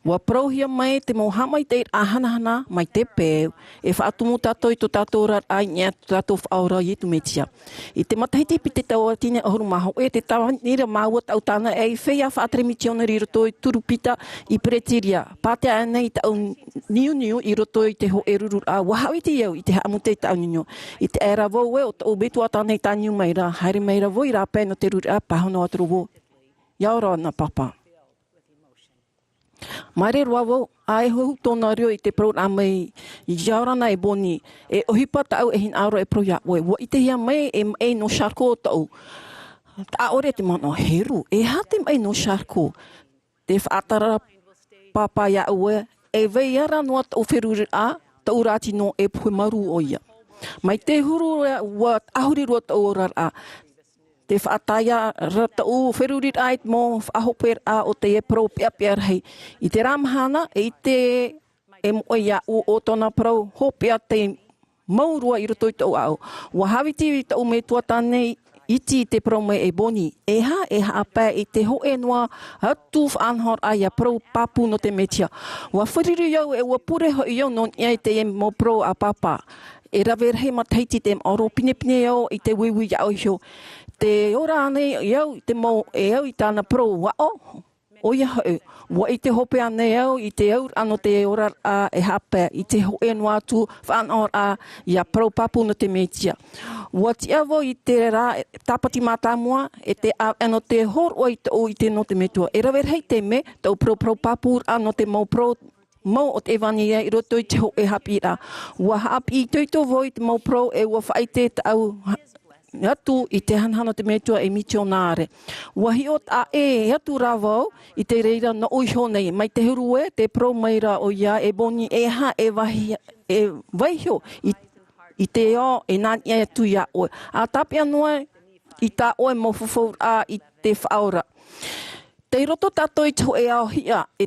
Wa prohia mai te mohamai te ahanahana mai te pēu, e whaatumu tātou I to tātou rar ai nia tātou whaora I tu metia. I te matahiti pi te tau atine ahuru maho, e te tawanira māua tau tāna e whea whaatremiti ona I roto I turupita Ēperēra. Pātea anei tau niu I roto I te ho e ruru a wahawi te iau I te haamute tau niu. I te era vau e o tau betu atanei tāniu mai rā, haere mai rā voi rā pēno te ruru a pahono aturu vau. Iaora ana papa. Maere roa wau, ai hohu tōna reo I te programa I Iaorana e boni, e ohipa tau e hin auro e pro ia oe. Wa I te hia mai e no sharko tau. Ta ore te mana heru, e hate mai no sharko. Te whaatara papa ia oe, e veiara noa tau wheruri a, tau rati no e puhe maru o ia. Mai te huru wa ahuri roa tau orar a. Te whaataya rata u wherurit ait mo whahoper a o te e pro pia pia rei. I te ramahana e I te e moia o tona pro hopea te maurua I roto I tau au. Wa hawiti I tau me tuatane iti te pro me e boni. E ha apea I te ho e noa hatu whanhor a ia pro papu no te metia. Wa whiriru iau e ua pure ho iau non ia I te e mo pro a papa. E rawe rei mataiti te oro pine iau I te wiwi iau hio. Te ora anei iau te mau e au I tāna pro wao. O ia hau. Wa I te hope anei au I te aur ano te ora a e hape. I te ho e noa tu whanor a ia pro papu no te metia. Wa ti avo I te rā tapati mātamua e te ano te hor o I te o I te no te metua. E rawe rei te me tau pro papu ano te mau pro mau o te evani I roto I te ho e hapi rā. Wa hapi I toito voi te mau pro e ua whaite te au atu I te hanhana te metua e miti o nāre. Wahi o ta e atu rāwau I te reira na oiho nei. Mai te huru e te pro meira o ia e boni e ha e waihio I te o e nani e atu ia oe. A tapi anua I ta oe mo fufau a I te whaora. Te roto tātou I tau e ao hia e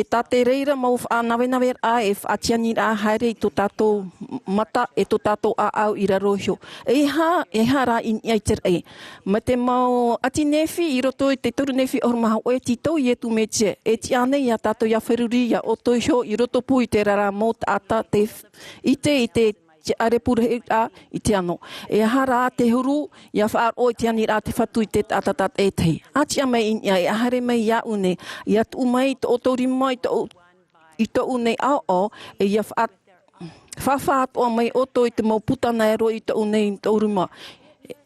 tā te reira mau nawe a e whaatiani a haere I tō tātou mata e tō tātou a au I raro hio. E ha rā I ai te rei. Ma te mau ati nefi I roto I te turu nefi o maha o e ti tau I e tu meche. E ti anei a tātou ia wheruri ia o tō hio I roto pui te rara mō tāta te I te are pure a I te ano. E hara te huru ia whaar o I te ani rā te whatu I te atatat e tei. Atia mai I ia e ahare mai ia une. Ia tu mai to otori mai I to une ao e ia whawhaat o mai oto I te mau putana e ro I to une I to uruma.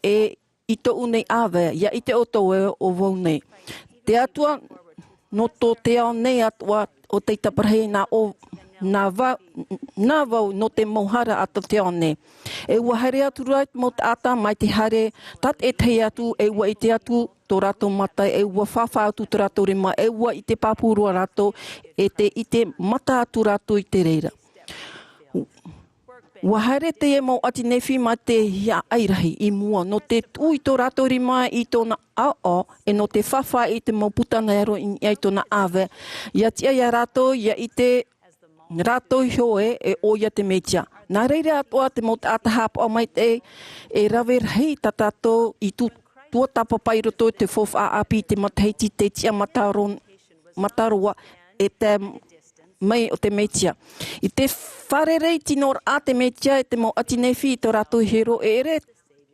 E I to une awe ia I te oto e o vau nei. Te atua no tō te ao nei atua o te taparehe na o nā vau no te mohara ata te one. E ua haere atu rait mo te ata mai te hare, tat e tei atu, e ua I te atu tō rato mata, e ua whawha atu tō rato rima, e ua I te papurua rato, I te mata atu rato I te reira. Wahare te e mau ati nefi ma te hia airahi I mua. No te ui tō rato rima I tōna ao e no te whawha I te mau putana ero I tōna awe. Ia tia ia rato ia I te rato hoe e o ia te metia. Nā reire atoa te mau te atahapa o mai te e rawe rahi tatato I tua tapapai roto te fofa api te mataiti te tia mataroa e te mai o te metia. I te wharerei tinor a te metia e te mau ati nefi I tō rato hero e ere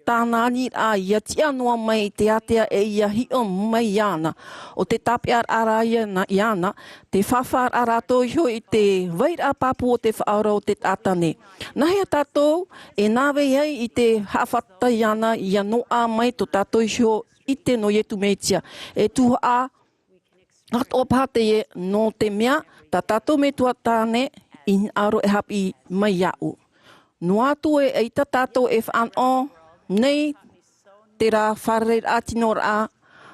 tāna ni a ia tia noa mai te atea e ia hio mai iana. O te tapi ar ara iana, te whawhar a rato hio I te vaira papu o te whaora o te tātane. Nahia tātou e nāwe iai I te hawhata iana ia noa mai tō tātou hio I te no ietu metia. E Tuha'a At opa te e no te mea, ta tato me tua tāne I aro e hapi mai iau. No atu e eita tato e whaano, nei te rā whareir atinor a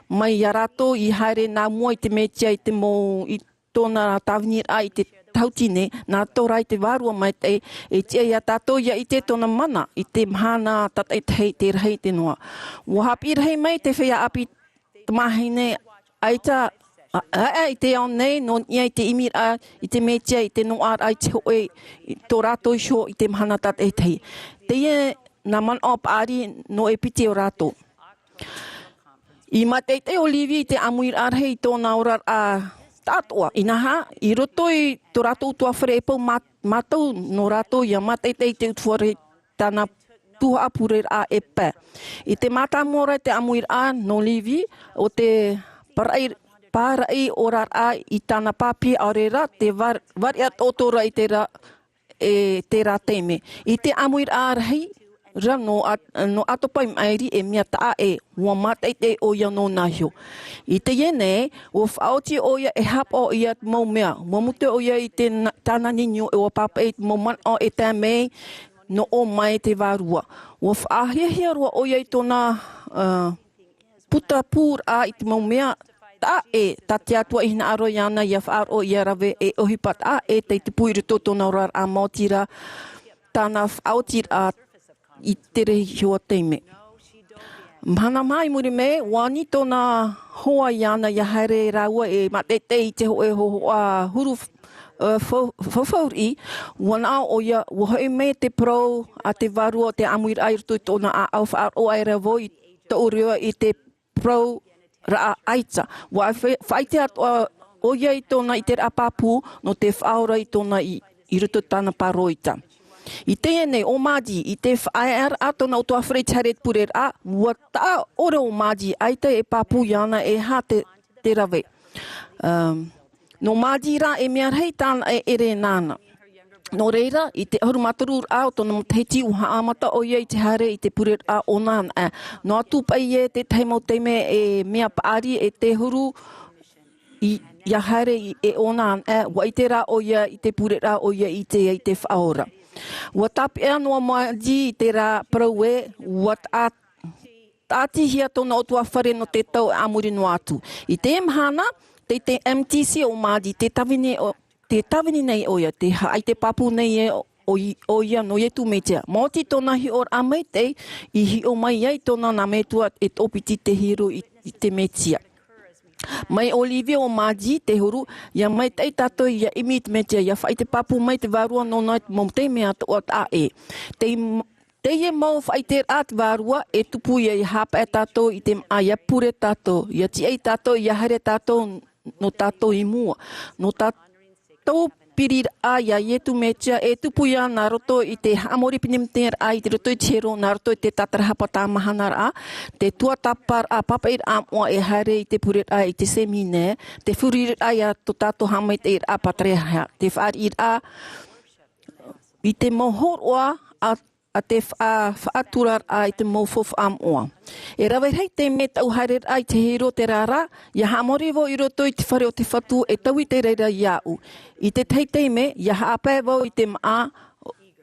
mai iarato I haere nā mua I te metia I te mo I tōna tawnir a I te tautine, nā tōra I te wārua mai te e tia ia tato ia I te tōna mana, I te mahana tatai te rahi te noa. Wa hapi rahi mai te whea api tamahine aita I te ao nei, no ia I te Āmuiraa, I te metia, I te noar ai te hoe, I tō rātou isho, I te mahana tat e tei. Te ia nā man o paari no e piti o rātou. I matei te olivi I te Amuiraa hei tōna orar a tātua. I naha, I roto I tō rātou tua whare e pau mātou no rātou ia matei te utuare tāna Tuha'a purer a Ēperēra. I te mata mora te Amuiraa no olivi o te Pārai orar a I tāna pāpi Ēperēra te variat otora I te rā teime. I te Āmuiraa rahi, no atopai mairi e mea taa e ua matai te o ia no nahio. I te iene, o whaoti o ia e hap o ia mau mea. Ua mute o ia I te tāna ninyo e o papa e mau man o e tā mei no o mai te wārua. Ua whaahia roa o ia I tōna puta pūr a I te mau mea ta e te atua I hina aro iana ia whaaro ia rawe e ohipat a e te puiri tōtona orar a Mā'tira tāna whaotira I te rehi hua teime. Mahana Maa I muri me, wani tōna hoa iana ia haere raua e matete I te hoe hoa huru whawhauri, wana o ia wahoe me te pro a te varua te Āmuiraa I roto tōna a au whaaro ai ravo I te orewa I te pro Ra'a aita. Wa whaite atoa o ia I tōna I te rapapu no te whaora I tōna I roto tāna paroita. I te ene o Mādi, I te whaear a tōna o toa whare taret purer a, wa tā ora o Mādi, aita e papu iana e ha te rawe. No Mādi rā e mea rei tāna e ere nāna. No reira, I te harumatarur a o tōna mtahiti uha amata o ia I te hare I te purer a o nāna a. No atu pai e te taimau teime e mea paari e te huru ia hare e o nāna a. Wa I te rā o ia I te purer a o ia I te whaora. Wa tapi ea noa Mādi I te rā praue, wa tātihia tōna o tua whare no te tau Āmuri no atu. I te Mahana, te MTC o Mādi, te tawini nei o ia, te ai te papu nei e o ia no ietu metia. Mōti tōna hi or a mei te, I hi o mai ai tōna nā metua e tōpiti te hiro I te metia. Mai Olivia o Mādi te huru, ia mai tei tato ia imi te metia, ia whai te papu mai te varua no nai mō te mea to at a e. Te ia mau whai te at varua e tupu ia I hapa e tato I te aia pure tato, ia ti ei tato ia hare tato no tato I mua. No tato pirir a ia ietu metia e tupu ia nā roto I te hamori pinimter a I te roto I te hero nā roto I te tatarahapa tā Mahana Maa, te tua tapar a papair a mua e haere I te purir a I te semine, te furir a ia to tato hamai te ir a patreha, te whaar ir a I te mohoroa a te whaaturar a I te maufof am oa. E rawe hei te me tau harer ai te hero te rara, ia hamorivo I roto I te whare o te whatu e tau I te reira iau. I te teime, ia haapevo I te Mā'a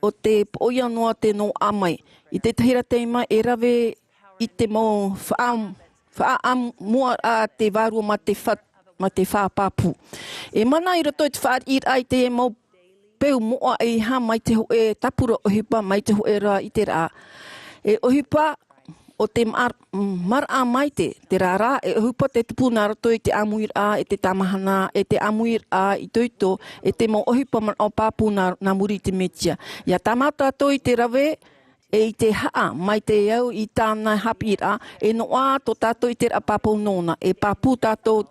o te oia noa te no amai. I te tahira teima e rawe I te mo whaam mua a te varua ma te whapapu. E mana I roto I te whaar ir ai te mo peu moa e ha mai te ho e tapura ohipa mai te ho e ra i te rā. E ohipa o te mara mai te rara, e ohipa te tupuna rato i te Āmuiraa, e te tamahana, e te Amuiraa i toito, e te mo ohipa man o pāpū na muri te metia. Ia tamata to i te rawe, e i te haa mai te iau i tāna hapira, e noa to tātou i te rapapau nona, e pāpū tātou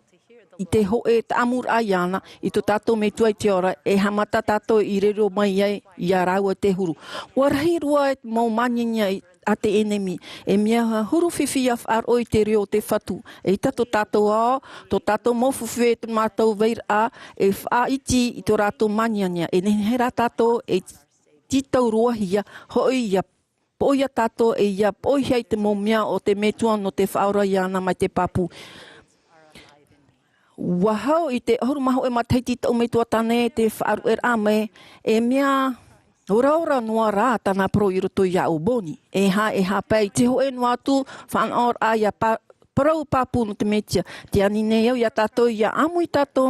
i te ho e te Āmuiraa iana, i to tātou me tuai te ora, e hamata tātou i rero mai ai, i a raua te huru. Warahi rua e mau maninia a te enemi, e mea huru whiwhi a whaar te reo te whatu. E i tato tātou ao, to tātou mawhuwhe te mātou veira, e wha iti i to rātou maniania, e nehera tātou e titau ruahia, hoi ia poia tātou e ia poihai te momia o te metua no te whaora iana mai te papu. Wahau i te horumaho e mataiti tau me tua tane te whaaru me e mea ora noa rā tana pro i roto i au boni. E ha pai te ho e noa tu whanor a ia parau papu no te metia. Te anine au ia tātou ia amui tātou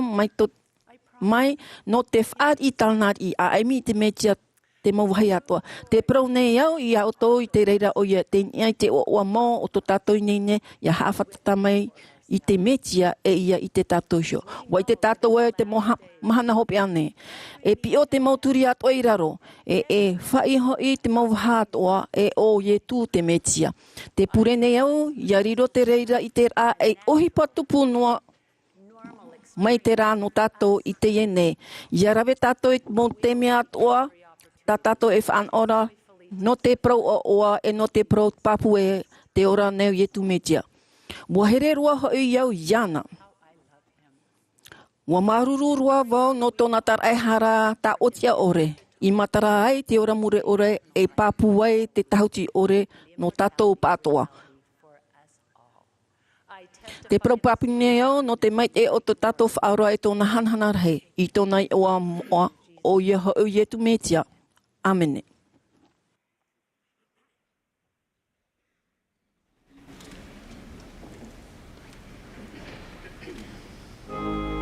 mai no te whaar i talnat i a emi te metia te mawahai atua. Te pro nei au i au tō i te reira o ia te niai te oa mō o tō tātou nei ne ia hawhatata mai i te metia e ia i te tātou sio. Wai te tātou e te mahana hopi ane. E pio te mauturi atua i raro. E whaiho i te mauwaha atua e o ye tū te metia. Te pure nei au, ia riro te reira i te rā e ohi patupu noa mai te rā no tātou i te iene. Ia rawe tātou i mō te mea atua, tā tātou e whaan ora no te prau o oa e no te prau papu e te ora neu ye tū metia. Wa here rua hoi iau iana. Wa maruru rua wau no tōna taraihara ta otia ore. I matara ai te ora mure ore e papu ai te tahuti ore no tātou pātoa. Te praupapine au no te maite o te tātou whaura e tōna hanhana rahi. I tōna i oa moa o ia hoi etu metia. Amene. Come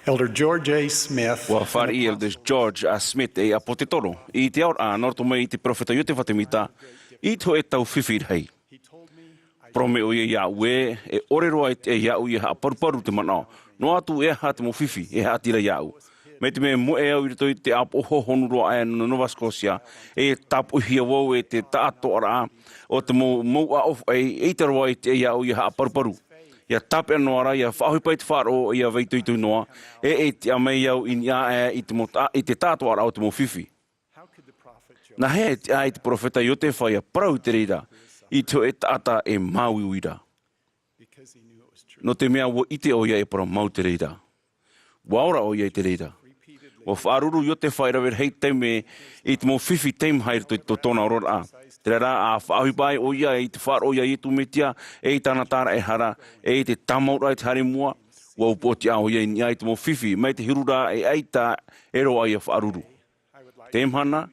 Elder George A. Smith. Wa whari Elder George A. Smith e a potetoro. I te aur a norto mai te profeta yote whatemita. I to e tau whiwhir hei. Prome o ia ue e orero ai e iau i ha paruparu te manao. No atu e ha te mo whiwhi e ha tira iau. Me te me mo e au i te ap oho honuro ai no Nova Scotia. E tapu hia wau e te taato ara o te mo a of e te roa i te iau i ha paruparu. Ia tape anoara, ia whahupai te wharo, ia veituitu noa, e te amei au inia i te tātua ara o te mo whiwhi. Na hea i te profeta i o te whaia parau te reira, i te e tata e maui uira. No te mea wo ite o ia e para mau te reira. Waora o ia i te reira. Wa whaaruru i o te whaira ver hei teime i te mo whiwhi teim haere to tona orora a. Te rā a whahupai o ia i te wharo ia i tu metia, e i tāna tāra e hara, e i te tamaura i te hare mua, wa upoti a o ia i te mo whiwhi, mai te hirura e eita e roa i a whaaruru. Te mhana,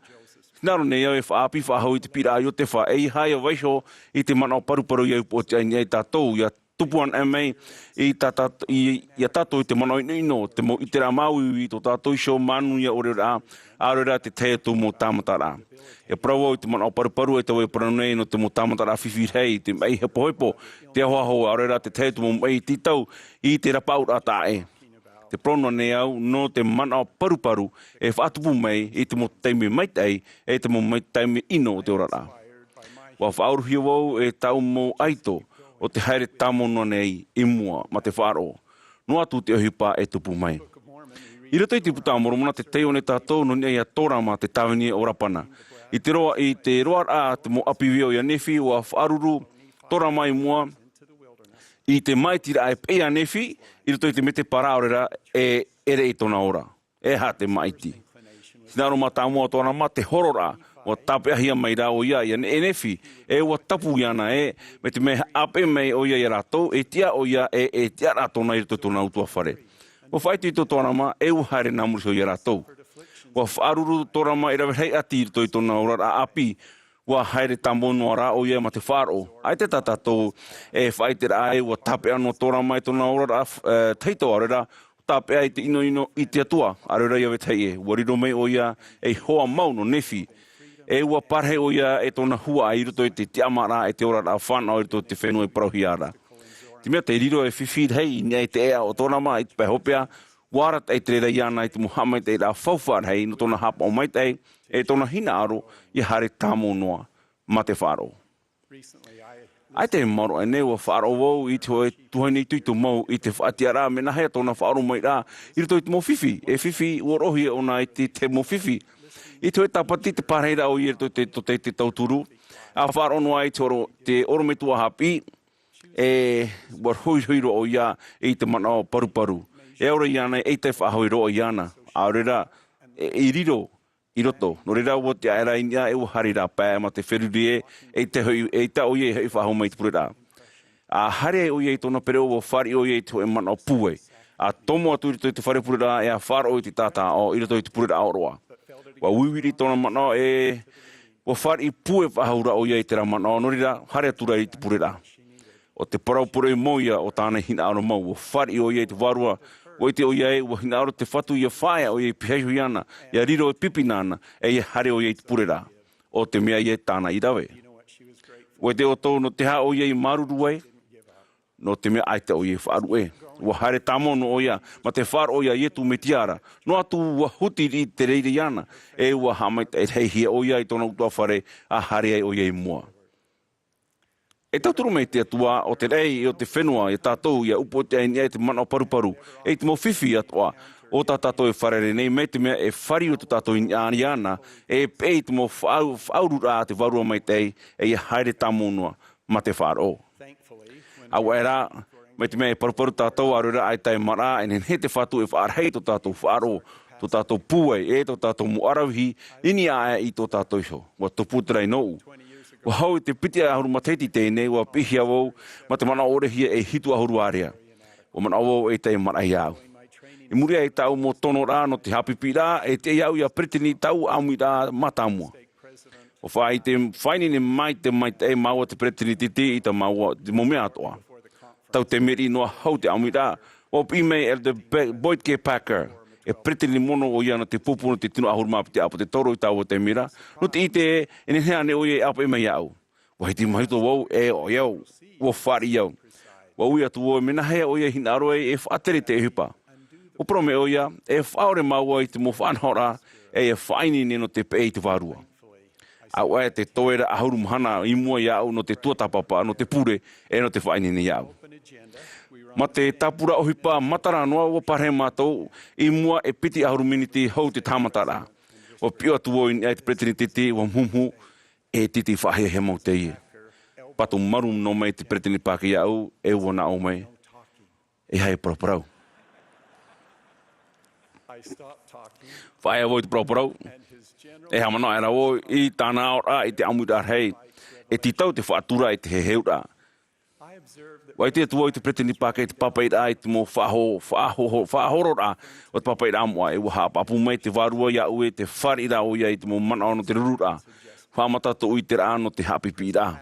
naro nei au e whaapi whahau i te pira i o te wha, e i hai a waisho i te manao paruparu i a upoti a i tātou, i a tupuan e mei i a tātou i te manao ino, te mo i te rā mau i tō tātou isho manu i a orera, aurera te te tu mo tamatara. E prawa i te manao paruparu e te wai paranei no te mo tamatara whiwhir hei, te mei hepo hepo, te ahoaho aurera te te tu mo mei titau i te rapaura tae. Te prono nei au no te manao paruparu e whaatupu mei i te mo teime maitei e te mo teime ino o te orara. Wa whauruhia wau e tau mo aito o te haere tamono nei i mua ma te wharo. No atu te ohipa e tupu mai. I rato i te puta moromona te teo ne tātou no nei a tōrama te tawini o rapana. I te roa a te mo apiwio i a nefi o a whaaruru tōrama i mua. I te maitira e pea nefi, i rato i te mete paraorera e ere i tona ora. E ha te maiti. Sinaro ma tā mua tōrama te horora o tape ahia mai rā o ia i a nefi. E o tapu iana e me te me ape mei o ia i rato, e tia o ia e tia ratona i rato tona utua whare. O whaiti i tō tōrama e u haere nā muriso i rato. Wa whaaruru tōrama i rawe hei ati i toi tōna ora a api, wa haere tamono ara o ia ma te wharo. Ai te tatatou e whaitera ai, wa tape ano tōrama i tōna ora a teito arera, tape ai te ino i te atua, arera i awe teie. Wariro mei o ia e hoa mau no nefi. E ua parhe o ia e tōna hua i ruto i te tiamara e te ora a whanau i ruto te whenua i parauhiara. Te mea te riro e whiwhir hei, nei te ea o tōrama i te pehopea, warat e te reira iana i te Muhammad e rā whauwhar hei no tōna hapa o maitei e tōna hina aro i hare tāmo noa ma te wharo. Ai te maro e neua wharo wau i te hoe tuhaini tuitu mau i te whaatiara me nahea tōna wharo mai rā i rito i te mo whiwhi. E whiwhi uorohi e ona i te mo whiwhi. I te hoe tapati te pareira o i rito te tauturu. A wharo noa i te orometua hapi e warhoihoiro o ia i te manao paruparu. E ora iana e te whahoiro o iana. Aurera i riro i roto. No reira o te aera inia e o harira pē ma te wherurie e te o ie hei whaho mai te purera. A hare o ie tōna pereo o whari o ie te manao pue. A tomo atu i rito i te whare purera e a wharo i te tata o i rito i te purera aoroa. Wa wiwiri tōna manao e o whari pue whahaura o ie te ra manao. No reira hare atura i te purera. O te paraupura i moia o tāna hina aro mau. O whari o ie te warua. O te o iei, o hina aro te whatu i a whaia o iei piheihu iana. Ia riro e pipinana e ia hare o iei te purera. O te mea iei tāna i rawe. O te o tō no te ha o iei maruru e. No te mea aita o iei whaaru e. O hare tamono o ia. Ma te whar o ia ietu me tiara. No atu ua huti i te reire iana. E ua hamaita e heihia o iei tōna utua whare a hare o iei mua. E tauturu mei te atua o te rei o te whenua i tātou i a upo te aini e te manao paruparu. E te mo whiwhi atua o tā tātou e wharere nei me te mea e whari o te tātou i ana e pei te mo whaurura te warua mai tei e i haere tamonua ma te wharo. Awa e rā, me te mea e paruparu tātou arura ai tai mara e he te whatu e whaarhei to tātou wharo, to tātou pue e to tātou muarawhi ini a e i to tātou iho. Wa tuputera i nou. Wa hau te piti a ahuru mateti tēnei, wa pihi awau, ma te mana orehia e hitu ahuru area. Wa mana awau e te marai au. I muria e tau mo tono rā no te hapipi rā, e te iau i a pretini tau Āmuiraa matamua. O whai te whaini ne mai te maua te pretini titi i ta maua te momea atoa. Tau te meri noa hau te Āmuiraa, O pime el de Boitke Packer. E pretini mono o ia na te pupu na te tino ahuruma te apo te toro I tau o te mira. No te ite e hea ne o ia apo e mai au. Wa hiti mahito wau e o iau. Wa whari iau. Wa ui atu o mena hea o ia hina aroe e whaatere te hipa. O prome o ia e whaore maua I te mo whanhora e whaini ne no te pei te wārua. Au e te toera ahuru mahana I mua iau no te tuatapapa no te pure e no te whaini ne iau. Ma te tapura o hipa matara noa o pare mātou I mua e piti ahuru miniti hau te tāmatara. O pio atu o I te pretini titi o mhumhu e titi whahea he mau te ie. Pato marum no mai te pretini pāki au e wana o mai e hai proporau. Whaia voi te proporau e hamana era o I tāna ora I te Amuiraa hei e titau te whaatura I te heheura. Wai te atua I te pretini pākei te papaira I te mo whahorora o te papaira amoa e waha papu mai te wārua ia ue te wharira o ia I te mo mana ono te rurura. Whamatato ui te rā no te hapipira.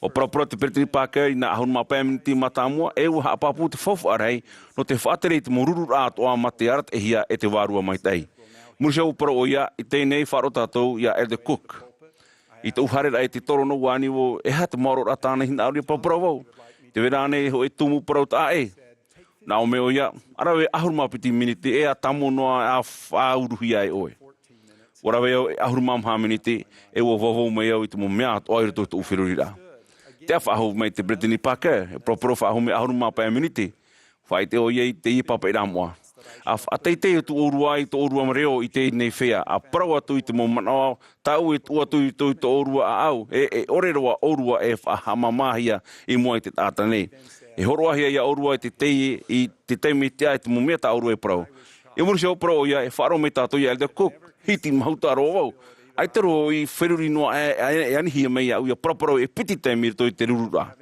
O propora te pretini pākei na ahun mā pēminiti mata amoa e waha papu te whawharei no te whaatere I te mo rurura atoa ma te arat e hia e te wārua mai tei. Murisha upara o ia I teinei wharotatou ia Elder Cook. I te uharera e te toro no wani o e ha te mauro ratana hina auri papura wau. Te verane ho e tumu parau ta e. Nā o meo ia, arawe ahuruma piti miniti e a tamo noa a whauruhi ai oe. Warawe au e ahuruma mha miniti e o wawau mai au I te mo mea to aere to te uwhirurira. Te a whahu mai te Brittany Parker, e proporo whahu me ahuruma pa miniti. Whai te o iei te ipapa I ramoa. A teitei tu orua I to orua mareo I te nei whea. A parau atu I te mo manawa, tau e tu atu I to orua a au. E oreroa orua e whahamamahia I mua I te tāta nei. E horoahia ia orua I te tei I te teimi tia I te mo mea ta orua e parau. E murusha o parau ia e wharo me tātou ia Elder Cook. Hiti mahauta aro wau. Ai te roho I wheruri noa e anihia mei au ia proparau e piti teimi I te rurura.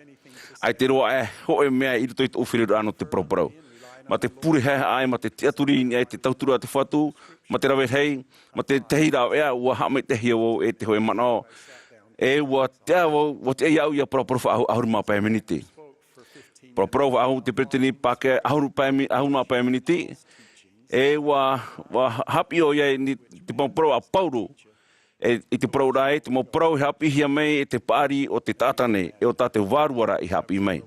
Ai te roa e hoe mea I te uwhirura ano te proparau. Ma te pure hea ai, ma te teaturi ai te tautura te whatu, ma te rawe hei, ma te tehira ea, ua hame te hia wau e te hoe manao. E ua tea wau, wa te iau ia proprofa ahuru mā pēminiti. Proprofa ahu te pretini pake ahuru mā pēminiti. E ua hapi o iai ni te pampro a pauru. I te prau rai, te mo prau hapi hia mei e te pāri o te tātane, e o tā te wāruara I hapi mei.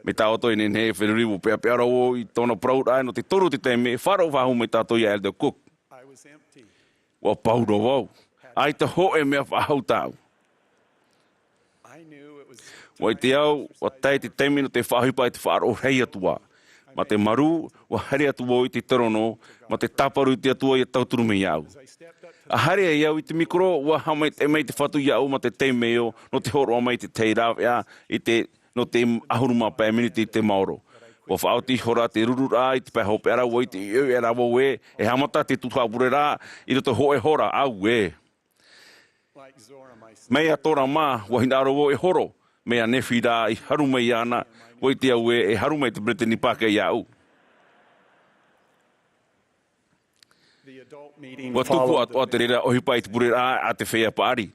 Me tā oto I nei whenurimu pēa pēara o I tōna prau rai no te toru te teime, wharo wahu me tātou ia Elder Cook. Wa pauro wau. Ai te hoe mea whahau tāu. Wa I te au, wa tai te teime no te whahupa I te wharo hei atua. Ma te maru, wa here atua I te terono, ma te taparu I te atua I tauturu me iau. A hare e iau I te mikro, wa hamai te mei te whatu iau ma te teime o, no te horo mai te teirāwea I te no te ahuruma pēminiti te maoro. Wa whaoti hora te rurura I te pēho pēra o I te iau e rawo e hamata te Tuha'a Ēperēra I roto hoe hora au e. Mea tora mā, wa hinaro o e horo, mea newhira I haruma I ana, o I te au e haruma I te Brittany Parker I au. Wa tuku atu a te rera o hipa I te Ēperēra a te whea paari.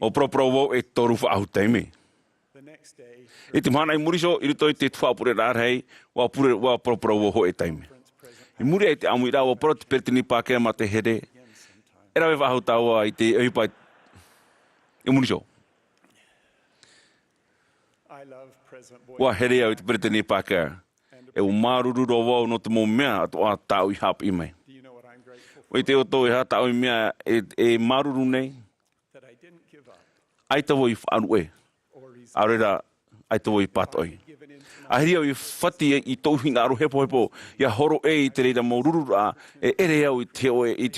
O propro o e toru whaahu teime. E te mana I muriso I rito I te Tuha'a Ēperēra hei, wa propro o ho e teime. I muri I te Amuiraa o pro te Brittany Parker ma te here. E rawe wahau taua I te hipa I muriso. Wa here au I te Brittany Parker. E o marururo wau no te mo mea ato a tau I hapi mai. Wai te oto I ha tau I mea e maruru nei. Ai tawo I whaanu e. Aurera, ai tawo I patoi. Ahiri au I whati I tauhinga aro hepo. Ia horo I te reira mo rurura. E ere au I te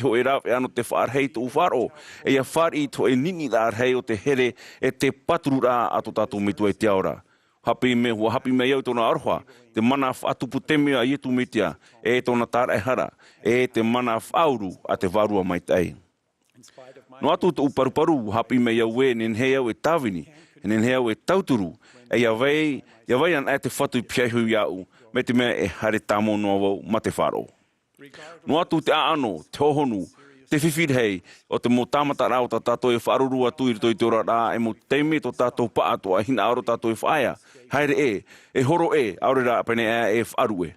hoe rawe ano te whaarhei tu wharo. E ia whari I to e nini da arhei o te here e te paturura ato tātou mitu e te aora. Hapi me iau tōna aroha. Te mana whatupu temea I etu mitia. E tōna tāra e hara. E te mana whauru a te varua mai tei. No atu te uparuparu hapi me iau e nenhei au e tāwini. Nenhei au e tauturu. E ia vai an e te whatu I piaihu iau. Me te mea e hare tāmo noa wau ma te wharo. No atu te aano, te ohonu, te whiwhiri hei, o te mo tāmata rao ta tātou e whaarurua tui rito i te ora rā, e mo teime to tātou paa toa hina auro tātou e whaia. Haere e horo Āmuiraa pene e whaarue.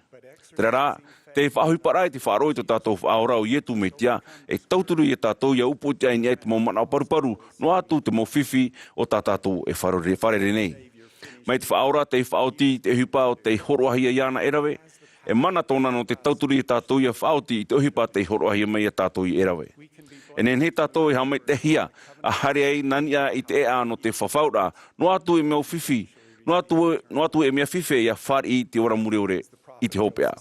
Te rā, te whaahui parai te whaaroi to tātou whaorau i etu me tia, e tauturu i tātou ia upo tia i te mo mana paru, no atu te mo whiwhi o tātou e wharere nei. Mai te whaora, te whaoti, te hipa o te horoahia iana erawe, e mana tōna no te tauturu i tātou ia whaoti i te hipa te horoahia mai a tātou i erawe. E nen he tātou e hamai te hia, a hare ei nania i te ea no te whawhaura, no atu e mea whiwhi, no atu e mea whiwhi i a whari i te ora mureore i te hopea.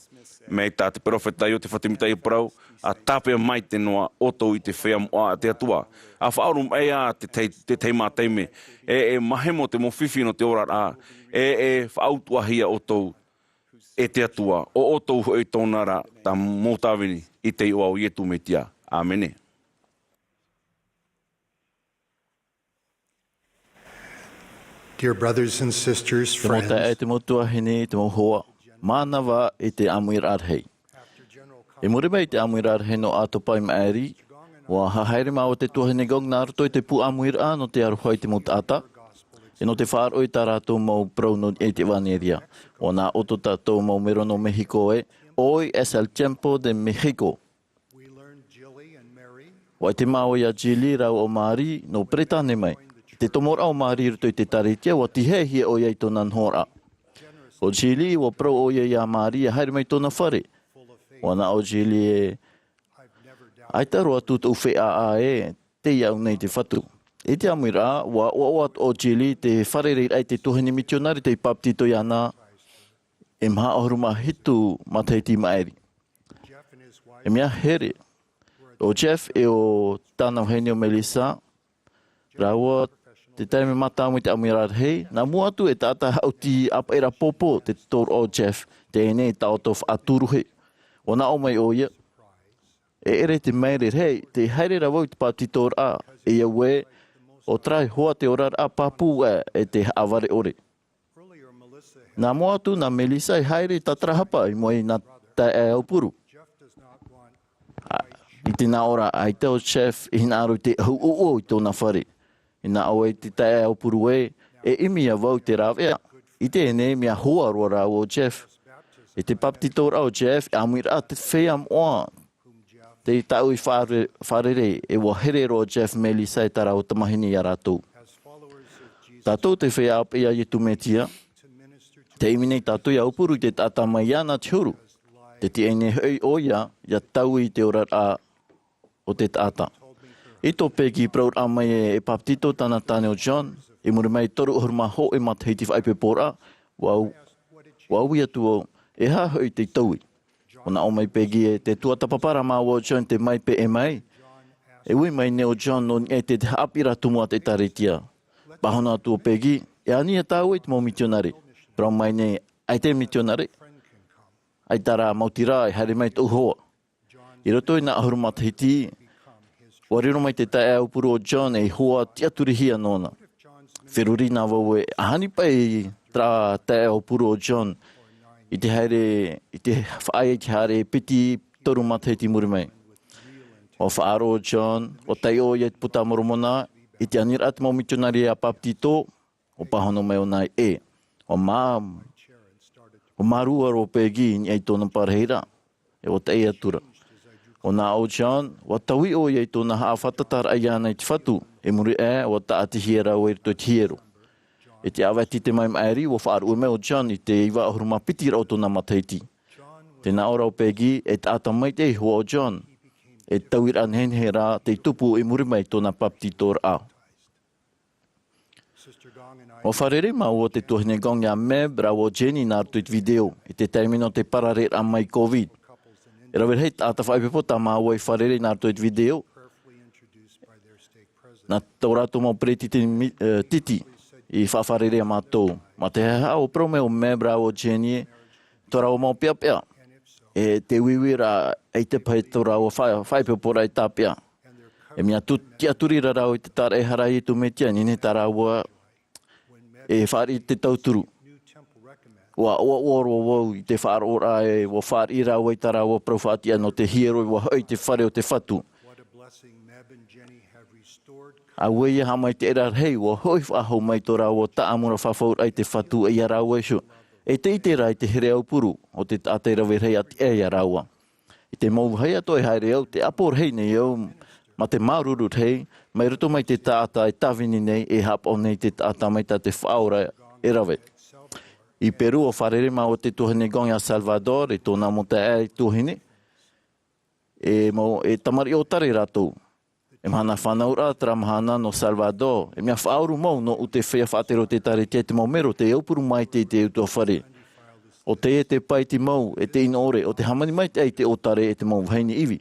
Mei tā te profeta i o te whatimita i parau, a tāpea mai te noa oto i te whea moa te atua. A whaorum ea te teima teime, e mahemo te mo whiwhi no te ora rā, e whaautuahia oto e te atua, o oto hoi tōna rā, tā mōtāwini i te iwa o ietu me tia. Āmene. Dear brothers and sisters, friends, te motua hini, te mohoa. Mahana Maa i te Amuiraa hei. E muri mai te Amuiraa hei no ato pai maeri, wa hahaere mao te tuhane gong nā roto i te pu Amuiraa no te aruhoi te mutata, e no te whaaroi tā rātou mau prau no e te waneria, o nā oto tātou mau mero no Mexico e, oi es el tiempo de Mexico. Wa te mao ia Jili rau o Mari no pretane mai, te tomora o Mari roto i te taritia, wa tihehi o iei tōna nhora. O Jili, o pro o ia Mari, a haere mai tōna whare. O na o Jili e... Aitaro atu tau whea a e, te iau nei te whatu. E te Amuiraa, o Jili, te whare rei ai te tuhani misionari, te paptito i ana, e maha ahuruma hitu mataiti maeri. E mea here. O Jeff e o tāna whaini o Melissa, raua te taime mata mo te Amuiraa hei, nā mua atu e tāta hauti Ēperēra popo te tōr o Jeff, te ene tau tof aturu hei. O nā o mai o ia, e ere te meire hei, te haere rawau te pāti tōr a, e ia we, o trai hoa te orar a papu e te aware ore. Nā mua atu nā Melissa e haere tatrahapa i moe nā tae au puru. I te nā ora, ai te o Jeff, i hina aru te hau o i tōna whare. I nā au e te tae au puru e imi a wau te rawea. I te ene mea hoa roa rau o Jeff. E te paptito rau Jeff, Amuiraa te whea moa. Te tau i wharere e wahere roa Jeff Melissa e tara o tamahini a rātou. Tātou te whea apea i tumetia. Te iminei tātou i aupuru i te tata mai ana te huru. Te ene hei oia ia tau i te ora a o te tata. I tō peki praur amai e paptito tana tāne o John, e muri mai toru hurma ho e mataiti whaipe pora, wau ia tuo, e hahoi te taui. O na o mai peki e te tuata papara mā o John te mai pe e mai, e ui mai ne o John no e te apira tumua te taritia. Pahona tuo peki, e ani e tau e te mau misionari, prau mai ne ai te misionari, ai tara mautira e haere mai tau hoa. I roto i nā ahuru mataiti, wariro mai te tae au puru o John e hoa tiaturihia nona. Whiruri nā wau e ahani pai tra tae au puru o John i te haere, i te whaai ki haere piti toru mataiti muri mai. O whaaro o John, o tai o i puta moromona, i te Amuiraa te mau misionari a paptito, o pahono mai o nai e. O marua ro pegi ni ai tōna paraheira, e o tai atura. O nā o John, wa taui o iei tōna haa whatatar ai ana i te whatu, e muri e wa ta ati hiera o erito i te hiero. E te awati te mai maeri, wa whaaru me o John i te iwa ahuruma piti rau tōna mataiti. Te nā ora o pegi, e tāta mai te hua o John, e tauira anhenhe rā te tupu e muri mai tōna paptito a. O wharere mau o te tuhine gong ia meb rau o Jenny nā rutu i te video, i te taimino te parare a mai COVID. E rawer hei tāta whaipepo tā māua i wharere nā rutu i te video. Nā tau rātou mau preti titi i whawharere a mātou. Ma te hea o prome o mebra o Jenny, tō rau mau pia pia. E te wiwira ei te pai tō rau whaipepo rai tā pia. E mea tia turira rau i te tāra e harai i tu metia, nini tā raua e whari te tauturu. Wa wau i te whaarora e wa whaari rau i tā raua prauwhatia no te hiero i wa hoi te whare o te whatu. Awe ia hamai te era hei wa hoi whaho mai tō rāua ta amura whafaur ai te whatu e ia rāua iso. E te ite rai te here au puru o te tātei rawe rei ati e ia rāua. I te mau hei ato e haere au te apor hei nei au ma te marurut hei mai roto mai te tāta e tawini nei e hapo nei te tāta mai ta te whaora e rawe. I Peru o wharerema o te tuhine gongi a Salvador e tōna mo te e tuhine e tamari o tare rātou. E Mahana whanaura tra Mahana no Salvador. E mea whauru mau no u te whea whaatero te tare te mau mero te aupuru mai te utua whare. O te e te pai te mau e te ina ore o te hamani mai te te o tare e te mau heini iwi.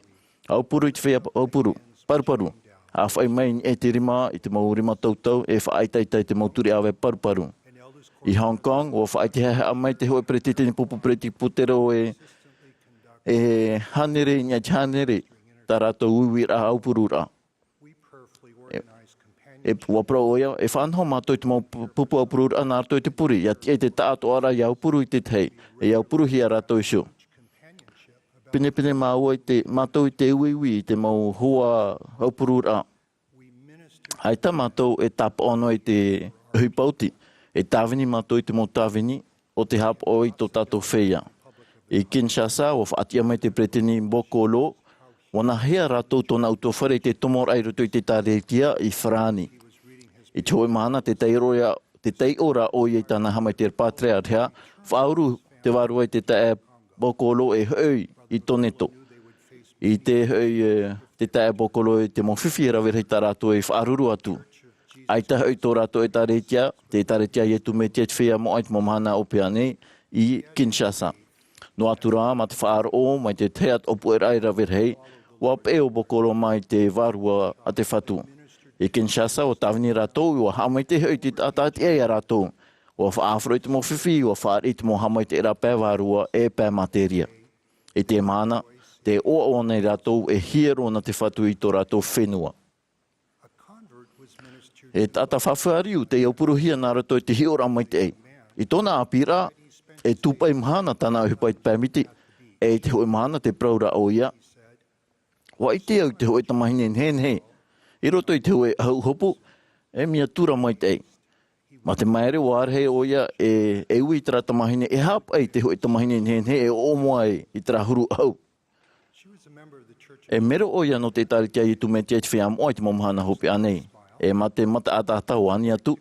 Aupuru i te whea aupuru, paruparu. A whai mai e te rima i te mau rima tautau e whaaitai te mau turi awe paruparu. I Hong Kong o whaai te hea mai te hoe preti te pupu preti putero e hanere nia hanere ta rātou uiwira aupurura. E wapra oia, e whanho mātou te mau pupu aupurur ana rātou te puri. Ia e te tāto ara i aupuru i te tei. E aupuru hi a rātou iso. Pene māua i te mātou i te uiwi i te mau hua aupurur a. Ai ta mātou e tapa ono i te huipauti. E tāwini mātou i te mau tāwini o te hap o i tō tātou whea. E Kinshasa o whaatia mai te preteni Mbokolo. Wana hea rātou tōna uto whare te tomor ai roto i te tāretia i Whrani. I te hoi mahana te tei ora o i tāna hamai te patriarhia, whauru te warua i te tae Bokolo e hoi i toneto. I te hoi te tae Bokolo i te mawhiwhi rawerhei tā rātou e whaaruru atu. Ai ta hoi tō rātou e tāretia, te tāretia i etu me te whea mo ait mo Mahana o Peane i Kinshasa. No atura ma te whaaro o mai te teat o puerai rawerhei, wa peo Bokolo mai te varua a te whatu. E Kinshasa o tawini rātou i wa hamai te hoi te tātāti e a rātou. Wa whaafro i te mo whiwhi wa whaar i te mo hamai te era pē varua e pē materia. E te mana, te oa nei rātou e hiero na te whatu i tō rātou whenua. E tata whawhariu te iaupuruhia nā rātou te hiora mai te ei. I tōna Āmuiraa, e tūpai Mahana tāna uhipai te pēmiti, e te hoi Mahana te praura o ia. Wa i te au te hoi tamahine nhenhe. I roto i te hoi hau hopu, e mia tura mai te ei. Ma te maere wārhei o ia e ui tera tamahine e hap ei te hoi tamahine nhenhe e o moa i tera huru au. E mero o ia no te taritia i tu me te whea moa i te Mahana hopi anei. E ma te mata atatau ani atu.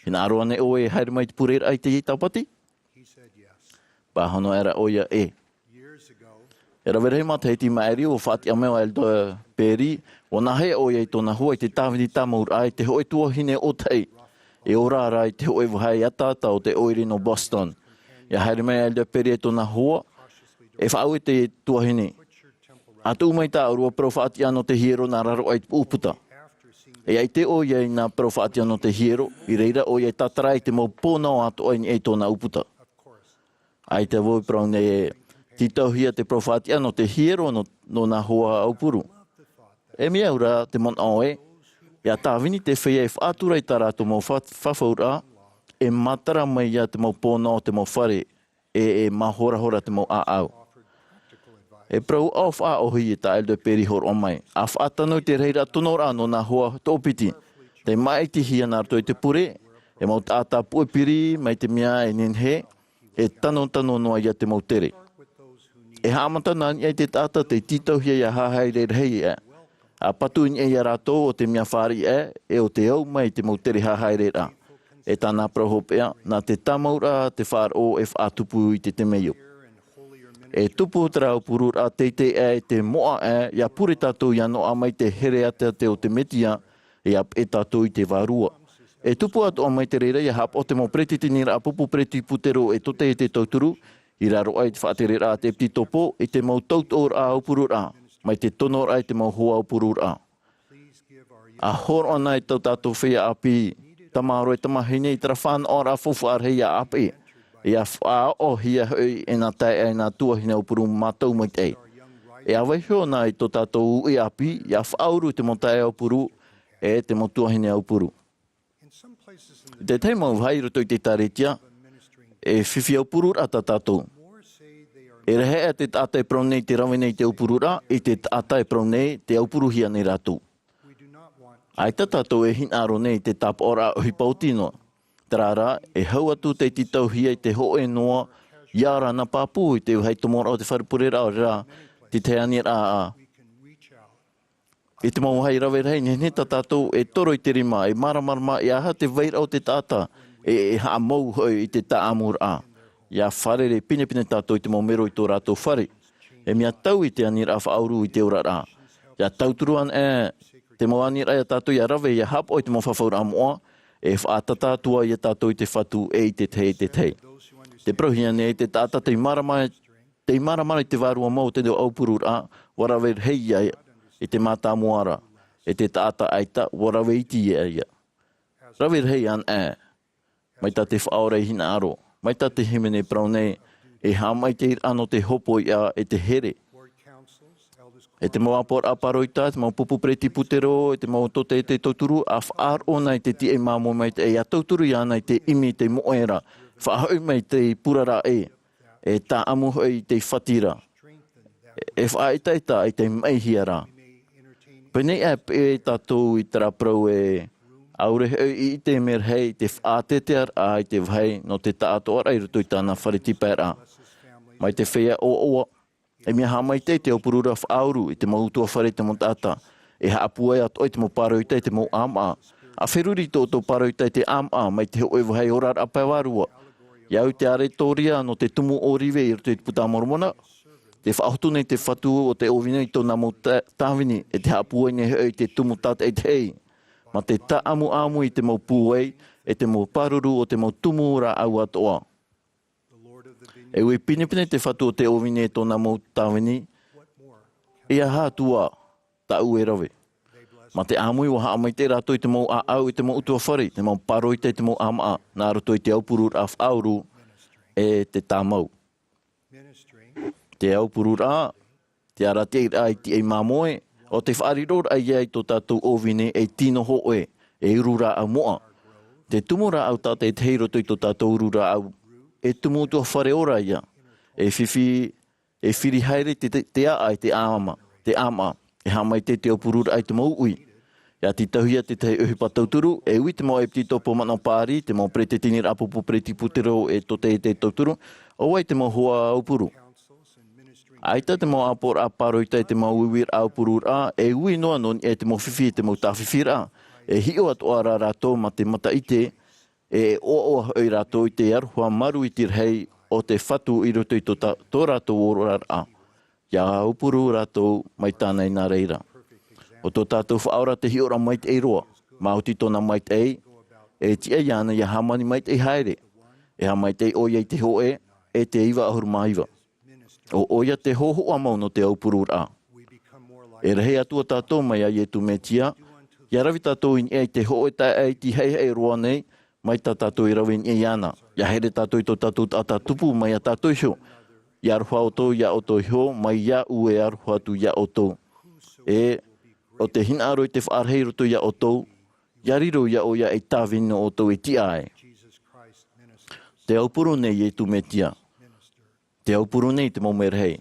Hina aro ane o e haere mai te purera ai te i tapati. Pāhono era o ia e. Era verhei mata hei ti maeri o whaati ameo eldo peri, o nahe o ia i tōna hua i te tāwini tāmaur ai te hoi tua hine o tei. E ora ara i te hoi wahai atata o te oiri no Boston. Ia haere mai eldo peri e tōna hua, e whaau i te tua hine. A tū mai tā urua pro whaati ano te hiero nā raro ai uputa. E ai te o ia i nā pro whaati ano te hiero, i reira o ia i tatarai te mau pōnao ato ai e tōna uputa. Ai te voi prau nei ti tauhia te profati ano te hiero no nā hoa aupuru. E mea ura te mon aoe, ia tāwini te whea e whātura i tā rātou mau whawhaura, e matara mai ia te mau pōnao te mau whare, e mahora te mau āau. E prau au wha ohi i tā eldo peri hor o mai. A whātanu te reira tonora no nā hoa tōpiti. Te mai ti hia nā rātou i te pure, e mau tātā puepiri mai te mea e nenhe, e tano noa ia te mautere. E haamata nani ai te tata te titauhia ia hahai rei e. A patu ni e ia rātou o te mea whāri e o te au mai te mautere hahai reira. E tāna prahopea, nā te tamaura te whāro e whātupu i te meio. E tupu trau purur a teite e te moa ia pure tātou ia no amai te here ata te o te metia ia e tātou i te varua. E tupu atu amai te reira ia hap o te mo preti tinira a pupu preti putero e tote e te tauturu, i raro ai te whaaterera a te pti topo i te mau tautor a aupurur a, mai te tonor ai te mau hoa aupurur a. A hor ana i tau tātou whea api, tamaro e tamahine i tera whan ora fofuar hei a api, i a wha o hia hoi e nā tai e nā tuahine aupuru mātou mai te. E awai hio nā i tō tātou i api, i a whauru te mo tai aupuru e te mo tuahine aupuru. Te teimau hai roto i te taretia, e whiwhi aupurur a tātou. E rehe te tata e prau nei te rawe nei te upurura, e te tata e prau nei te upuruhia nei ratu. Ai tātou e hinaro nei te tapa ora o hipautino. Trara, e hau atu te titau hia i te hoe noa, iara na papu i te uhei tomora o te wharepurera o rā, te te Āmuiraa. I te mau hai rawe rei, ne tātou e toro i te rima, e maramarama, e aha te veira o te tata, e haa mau hoi i te ta Āmuiraa. Ia wharere pine tātou i te mau mero i tō rātou whare. E mea tau i te Āmuiraa whauru i te ora rā. Ia tauturuan te mau Āmuiraa ia tātou ia rawe ia hapo i te mau whawhaura Amoa, e whaatata tua ia tātou i te whatu e i te te. Te prohia nei te tata te maramai i te varua mau te reo aupurura, warawe hei ia i te Mā'a Amuiraa, e te tata aita, warawe iti ia. Rawe hei an mai ta te whaore i hina aro, mai ta te himene prau nei, e hamai te ano te hopo ia e te here. E te mau apor aparoita, te mau pupu preti putero, e te mau tote e te tauturu, a whaar o nei te ti e māmo mai te e a tauturu ia nei te imi te moera, whahau mai te purara e tā amu hoi te whatira. E whaitaita i te maihiara. Pene e tātou i tera prau e aure i te merhei te whaatetear a i te vhei no te tātou arai rutu i tāna wharetipera. Mai te whea o e mea hamai te opurura whauru i te mautua whare te montata. E haapua e ato i te mo paroita i te mo Mā'a. A wheruri tō paroita i te Mā'a mai te hoe vhei orar a paiwarua. Iau te are tōria no te tumu o rive i rutu i te puta mormona. Te whaotu nei te whatu o te ovina i tōna mo tāwini e te haapua nei hei te tumu tata e te hei. Ma te ta amu i te mo pūei e te mo paruru o te mo tumu ora au atoa. E ui pine te whatu o te ovina i tōna mo tāwini. E a hātua ta ue rawe. Ma te āmui wa haa mai te rato i te mo a au i te mo utua whare, te mo paro i te mo Mā'a, nā rato i te aupurur a whauru e te tāmau. Te aupurur a, te arate ai ti e māmoe, o te whaariror ai ai tō tātou ovine e tino hoe, e urura au moa. Te tumura au tātai te heiro tui tō tātou urura au, e tumu tua whare ora ia, e whiri haere te a ai te Āma, e hamai te aupurur ai te mau ui. Ia ti tauhia te uhipa tauturu, e ui te mau e piti topo mana pāri, te mau prete tinir apupu preti putero e tote e te tauturu, o ai te mau hoa aupuru. Aita te mau apor a paroita e te mau uiwir aupurur a, e ui noa non e te mau whiwhi e te mau tāwhiwhir a. E hio atu ara rātou ma te mata ite, e o hoi rātou i te aruha maru i tirhei o te whatu i roto i tō rātou ororar a. Ia aupuru rātou mai tānei nā reira. O tō tātou whaora te hiora mai te roa, mauti tōna mai te e tia iana ia hamani mai te haere. E ha mai te oia i te hoe, e te iwa ahuru maiwa. O oia te hoho amau no te aupurur a. E rehe atua tātou mai ai e tu me tia, ia rawi tātou in e te hoe ta e ti hei roa nei, mai tā tātou i rawi in e iana. Ia here tātou i tō tātou tata tupu mai a tātou hio. Ia aruha o tō ia o tō hio, mai ia ue aruha tu ia o tō. E o te hina aro i te whaarhei roto ia o tō, ia riro ia o ia e tāwino o tō e tia e. Te aupuru nei e tu me tia. Te aupuru nei te mau merhei.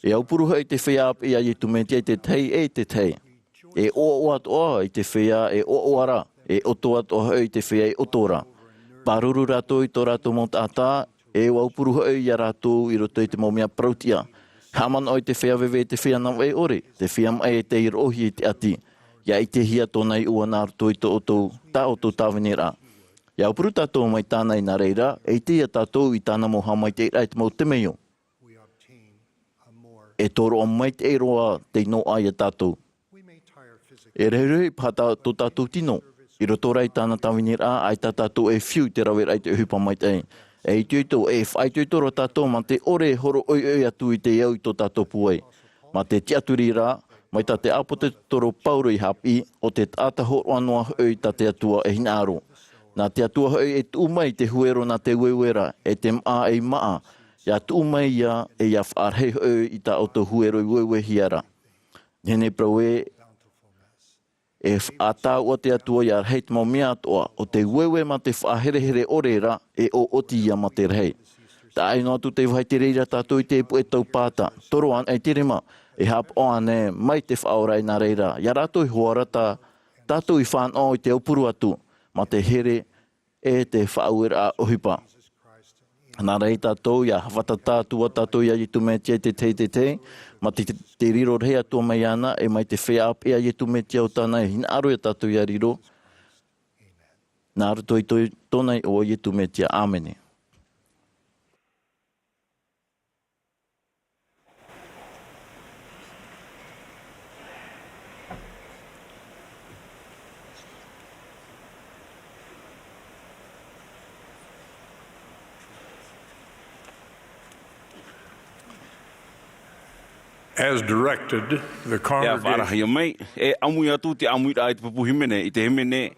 E aupuru hei te whea ap ia e tu me tia te tei e te tei. E o atoa i te whea e o ara, e oto atoa hei te whea e otora. Paruru rato i tō rato mont ata, e o aupuru hei ia rato i roto i te mau mea prautia. Haman oi te whea wewe te whea nau e ore, te whea mai e te irohi i te ati. Ia i te hia tōna i ua nā roto i tō oto tāwenera. Ia upuru tātou mai tānei nā reira, e te ia tātou i tāna moha mai te rai te mau te meo. E tōro o mai te roa te no ai a tātou. E reirei pata tō tātou tino. I roto rai tāna tāwenera, ai tātou e whiu te rawe rai te uhipa mai te. E i tuito e whai tuitoro tātou ma te ore horo oi atu i te iau i tō tātou puei. Ma te tiaturi rā, mai tā te apote toro pauro i hapi o te tāta horo anoa hoi tā te atua e hina aro. Nā te atua hoi e tu mai te huero nā te uewera e te Mā'a. Ia tu mai ia e ia whaarhei hoi i tā o tō huero i uewe hiara. Nene prau e whaatau o te atua ia rei te mau mea atoa o te uewe ma te whaaherehere orera e o oti ia ma te rei. Ta ai no tu te vai te reira tātou I te epu e tau pāta. Toro an, ei tirima, e hap o ane mai te whaorai nā reira. Ia rātou I hoara tātou I whan o I te upuru atu, ma te here e te Āmuiraa ohipa. Nā rei tātou ia hawhatata tua tātou ia I tu me tia te te, ma te riro rea tua mai ana e mai te whea ap ea I tu me tia o tāna e hina aro ia tātou ia riro. Nā aru toi tōnei o I tu me tia. Āmene. As directed, the congregation mai e amui atu te Amuiraa I te pupu himene I te himene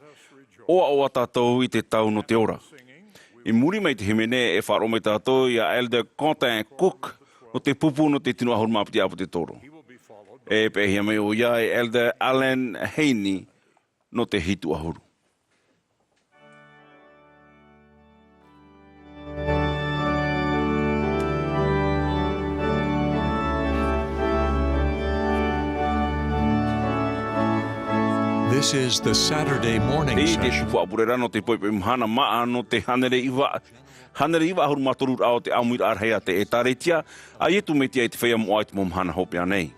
o tātou I te tau no te ora. I muri mai te himene e wharo mai tātou I a Elder Quentin Cook no te pupu no te tino ahuru mapiti apu te toro. E pehia mai o ia e Elder Alan Haney no te hitu ahuru. This is the Saturday morning Te session. Ēperēra no te poipo Mahana Maa no te hanere iwa ahuru matoru ao te Āmuiraa hea te Ēperēra a ietu me tia I te whea mo ai te mo Mahana hope anei.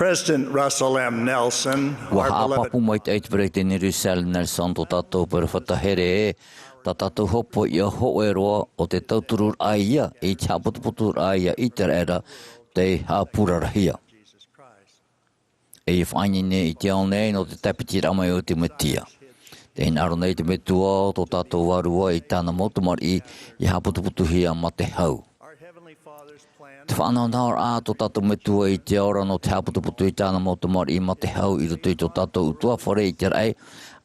President Russell M. Nelson, Wa our hapa beloved pu mai te President Russell Nelson to tatou per whatahere ta tatou hopo ia hoeroa o te tauturur aia I te haputuputur aia Ēperēra te hapura rahia. E whainine I te ao nei no te tapiti ramai o te metia. Te hinaro nei te metua o tō tātou warua I tāna motumari I haputuputuhia ma te hau. Te whanau nāor ā tō tātou metua I te ora no te haputuputu I tāna motumari ma te hau I roto I tō tātou utua whare I te rai.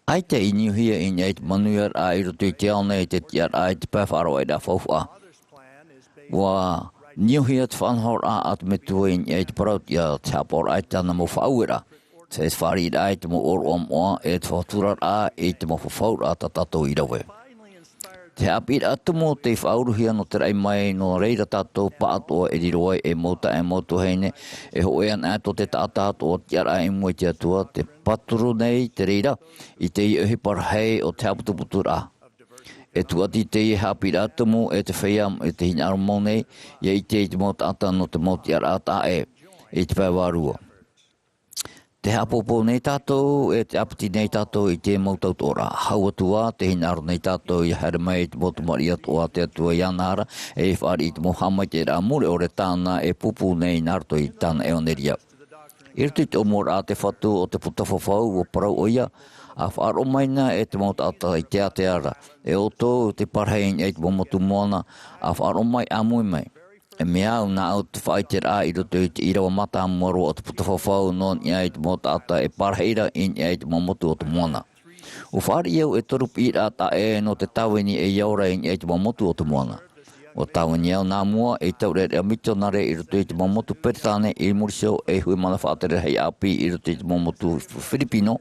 Ai te iniuhia I nei te manuia a I roto I te ao nei te tiar ai te pēwharo ai rā whauwha. Wa niuhia te whanau ā at metua I nei te parautia te hapor ai tāna mo Āmuiraa. Se es whari ai te mo oro moa e te whaturar a e te mo whawhaura ta tatou I rawe. Te hapir atu mo te whauruhia no te rei mai no reira tatou paatoa e riroai e motu heine e hoean ato te taatato o te ara e mui te atua te paturu nei te reira I te I parhei o te haputuputur a. E tuati te I hapir atu mo e te whaiam e te hinaro mo nei I te mo taata no te mo te ara ata e te whaiwarua. Te hapopo nei tātou e te apiti nei tātou I te mautautora. Hauatua te hinaro nei tātou I haere mai te motumari atua te atua Ianara e whari I te mohamai te rā mure o re tāna e pupu nei narto I tāna eoneria. Irtu te omora a te whatu o te putawhawhau o parau oia a whaaro maina e te mautata I te ateara. E o tō te parhein e te momotu moana a whaaro mai a mui mai. E mea au nā au te whaiter a I roto I te irawa mata moro o te putawhawhau non ia I te motata e parheira in ia I te mamotu o te moana. O whari au e torupi ira ta e no te taweni e iaura in ia I te mamotu o te moana. O taweni au nā mua e taure rea mitonare I roto I te mamotu peritane I murisio e hui mana whaatere hei api I roto I te mamotu Filipino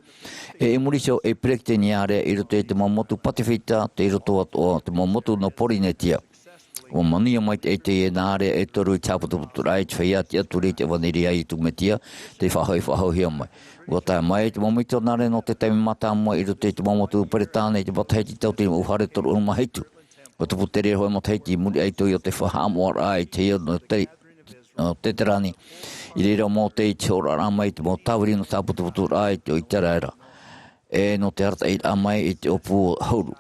e murisio e prekteniare I roto I te mamotu Patifita te roto o te mamotu no Polinetia. O mania mai te e nāre e toru I tāputuputurai te whaia te aturi te waniri ai I tumetia te whahau hia mai. O tae mai te momito nāre no te taimi mata mua I roto I te mamotu peritane te bataheiti tau te uhare toru unuma heitu. O te putere hoi mataheiti muri ai toi o te Amuiraa I te ia no te terani. I reira mō te te ora ramai te mō tawiri no tāputuputurai te o Ēperēra. E no te arta I ramai I te opu hauru.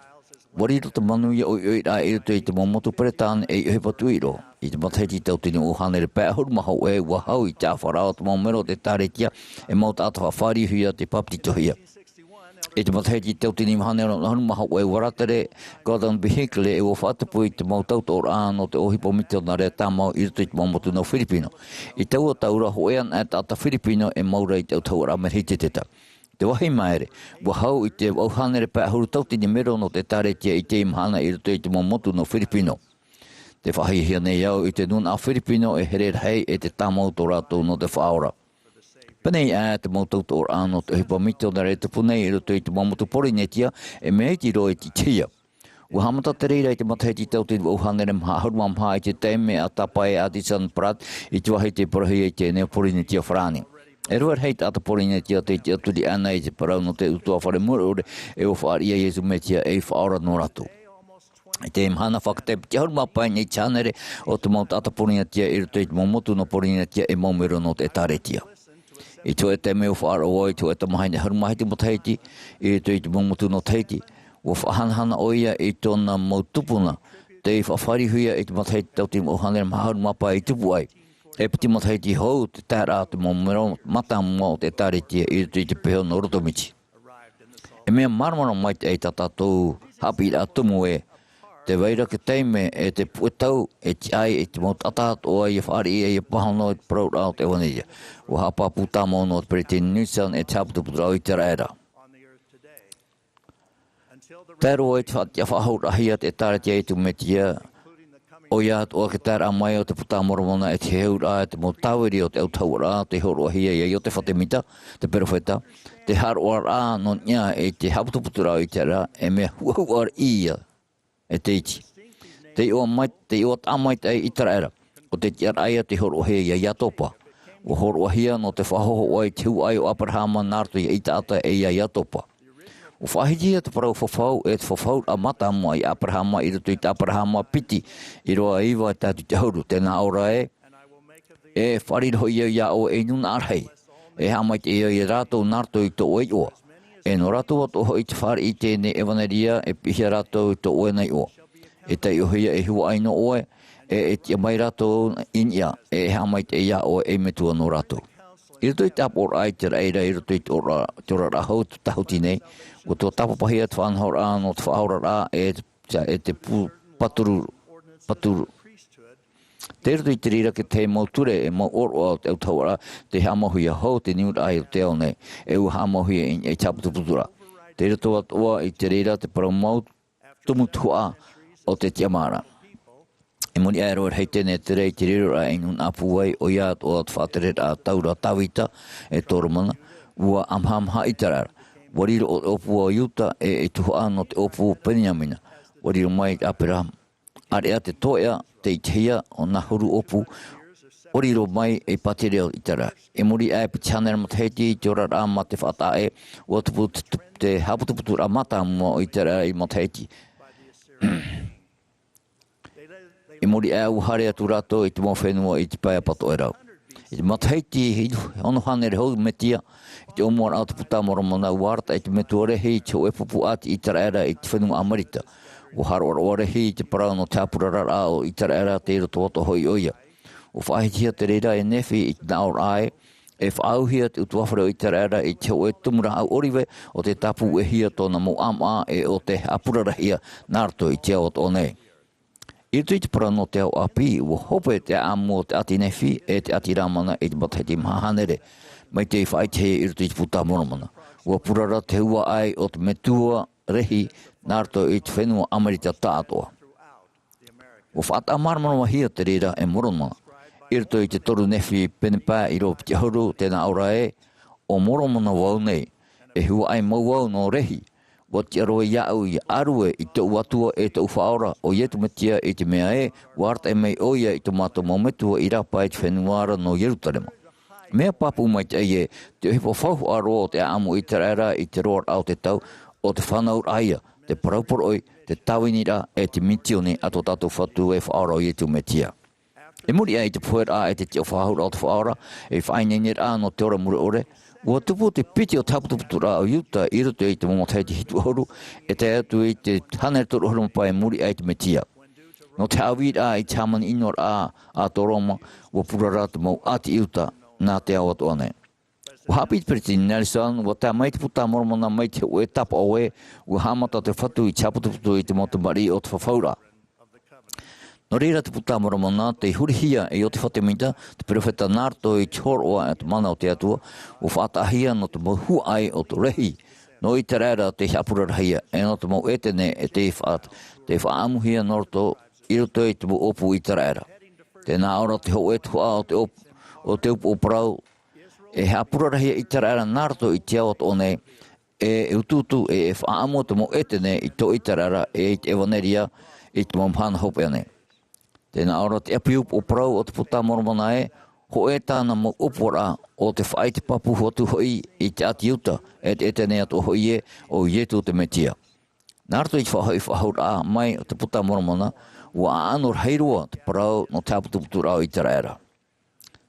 Wariro te manuia o Āmuiraa I roto I te mamotu peretane e I patuiro. I te mataheiti tau tini uhanere pēa huru mahau e wahau I te awharao te maumero te tāretia e mauta ata whawhari huia te paptitohia. I te mataheiti tau tini uhanere huru mahau e waratere Gordon Vehicle e o whatapu I te mautauto ora no te ohipo mitonare tāmau I roto I te mamotu no Filipino. I tau o taura hoean e tata Filipino e maura I te taura merhite teta. Te wahi maere, wahau I te auhanere pēa huru tautini mero no te tāretia I te imahana I roto I te mamotu no Filipino. Te whahi hia nei au I te nuna a Filipino e herer hei e te tāmau tō rātou no te whaora. Penei te mautauto ora no te hipa mito na re te punei I roto I te mamotu Polinetia e mei ti roe ti tia. Ua hamata te reira I te mataheiti tautini auhanere maha haruma maha I te teime a tapai a Disan Prat I te wahi te parahi I te neo Polinetia wharani. E ruar hei tata Polinetia te te aturi ana I te parau no te utua whare mure e o whaaria Jesu metia e whaora no rato. I te Mahana whakatepi te haruma pai nei chanere o te mau tata Polinetia I roto I te mamotu no Polinetia e maumero no te tāretia. I tō e te meo whaara oi tō e te mahaine haruma hei te motaheiti I roto I te mamotu no teiti. O whahanahana oia I tōna mautupuna te whawhari huia I te motaheiti tau te mohanere maharuma pai I tupu ai. E piti mataheiti hou te tērā te maumero mata mua o te tāretia I roto I te peho no rotomiti. E mea maramara mai te e tātou hapi I atumu e te waira ke teime e te puetau e ti ai e te mautataat o ai e whaari e e pahano e te parau rao te waneia. O hapa puta mo no te peritini Nisan e te haputuputu rao Ēperēra. Tēro e te whatia whahau rahia te tāretia I tu metia o ia o ke tērā mai o te puta moromona e te heura e te motawiri o te autaura te horo hia I o te whatemita, te perofeta, te haroara no nia e te haputuputura o Ēperēra e mea huahuar ia e te iti. Te o tamai te Ēperēra o te tiar aia te horo hia I atopa. O horo hia no te whahoho o te hu ai o Āperēra narto I ata e ia atopa. O whahitia te parau whawhau e te whawhau a mata mua I Āperēra I roto I te Āperēra piti I roa iwa tātu te hauru tēnā ora e whariroho ia ia o e nuna arhei e hamai te ia i rātou nārtou i tō oi oa. E no rātou ato hoi te whare i tēne Evaneria e pihia rātou i tō oi nei oa. E te iohia e hua aino oe, e tia mai rātou inia, e hamai te ia oe e metua no rātou. I rito i tāpor ai te reira, i rito i te ora rahau te tahuti nei, o tō tapapahia te whanhora no te whaora rā, e te paturu. Te rito i te rira ke te mauture, e mau oro au te autauara, te hamahuia hou, te niura ai o te au nei, e u hamahuia e taputuputura. Te rito atua i te rira, te paramau tumu Tuha'a o te tiamara. E moni aeroa hei tēne te rei te rira e nun apuai o ia o at whaterera a taura tawita e tōromana, ua amhamha Ēperēra. Wariro o opu o iuta e Tuha'a no te opu peniamina. Wariro mai Āmuiraa. Area te toea, te itehia o nahuru opu, oriro mai e patereo Ēperēra. E mori ae pe chanera ma te heiti, te ora rā ma te whatae, o te haputuputu a mata mua o Ēperēra i ma te heiti. E mori ae uhare atu rato i te mō whenua i te paia pato e rau. I te ma te heiti, ono hanere hou me tia, i te omuar au te puta moromona uarta, i te metuarehi, i te oepupu ati Ēperēra i te whenua Amuiraa. O harora orehi te parau no te apurara o Ēperēra te iro tōto hoi oia. O whahitia te reira e nefi i te naor ai, e whaauhia te utuawhare o Ēperēra i te oe tumura au oriwe o te tapu e hia tōna Mā'a Maa e o te apurara hia nārto i te ao o nei. I te parau no te au api, o hope te amu o te ati nefi e te ati ramana i te bataheti mahanere, mai te whaitehea i te puta moromana. O purara te hua ai o te metua rehi nārto i te whenua Amuiraa tātoa. O whaata marmana hia te rira e moromana. Irto i te toru nefi penepā i ro piti huru tēnā aura e, o moromana wau nei, e hua ai mau wau no rehi. Wa te aroa iau i arue i te uatua e te uwhaora o ietu metia i te mea e, warta e mei oia i te mato maumetua i rapa i te whenuara no Yerutarema. Mea papu mai te e, te hipo whauhu aroa o te amu Ēperēra i te roar au te tau, o te whanaur aia, te parauporoi, te tawinira e te mitioni ato tātou whatu e whaora o ietu metia. E muri ai te puera e te teo whahura o te whaora, e whainenir a no te ora mure ore, ua tupu te piti o taputuputura o iuta i roto i te momotai te hitu horu, e te atu i te hanere toru horu mpai muri ai te metia. No te awira i te hamani inor a toroma, ua purara te mau ati iuta nā te awa toane. Ua hapi te periti Nelson, ua tā mai te puta moromona mai te ue tapa oe, ua hamata te whatu i taputuputu i te motu mari o te whawhaura. No reira te puta moromona, te hurihia e o te whatemita, te profeta nārto i te horoa e te mana o te atua, o whaatahia no te mahu ai o te rehi, no Ēperēra te hapurarahia, e no te mau etene e te whaamuhia norto i roto i te mu opu Ēperēra. Tēnā ora te ho e Tuha'a o te upu o parau, e hapurarahia Ēperēra nārto i te awat o nei, e ututu e whaamu te mau etene i to Ēperēra e i te Evaneria i te mau Mahana Maa. Tēnā ora te apiup o parau o te puta moromona e, ho e tāna mo upora o te whai te papu hotu hoi i te ati uta e te etene ato hoi e o ietu te metia. Nārto i te whahoi whahaura mai o te puta moromona, ua anor heirua te parau no te aputuputura o Ēperēra.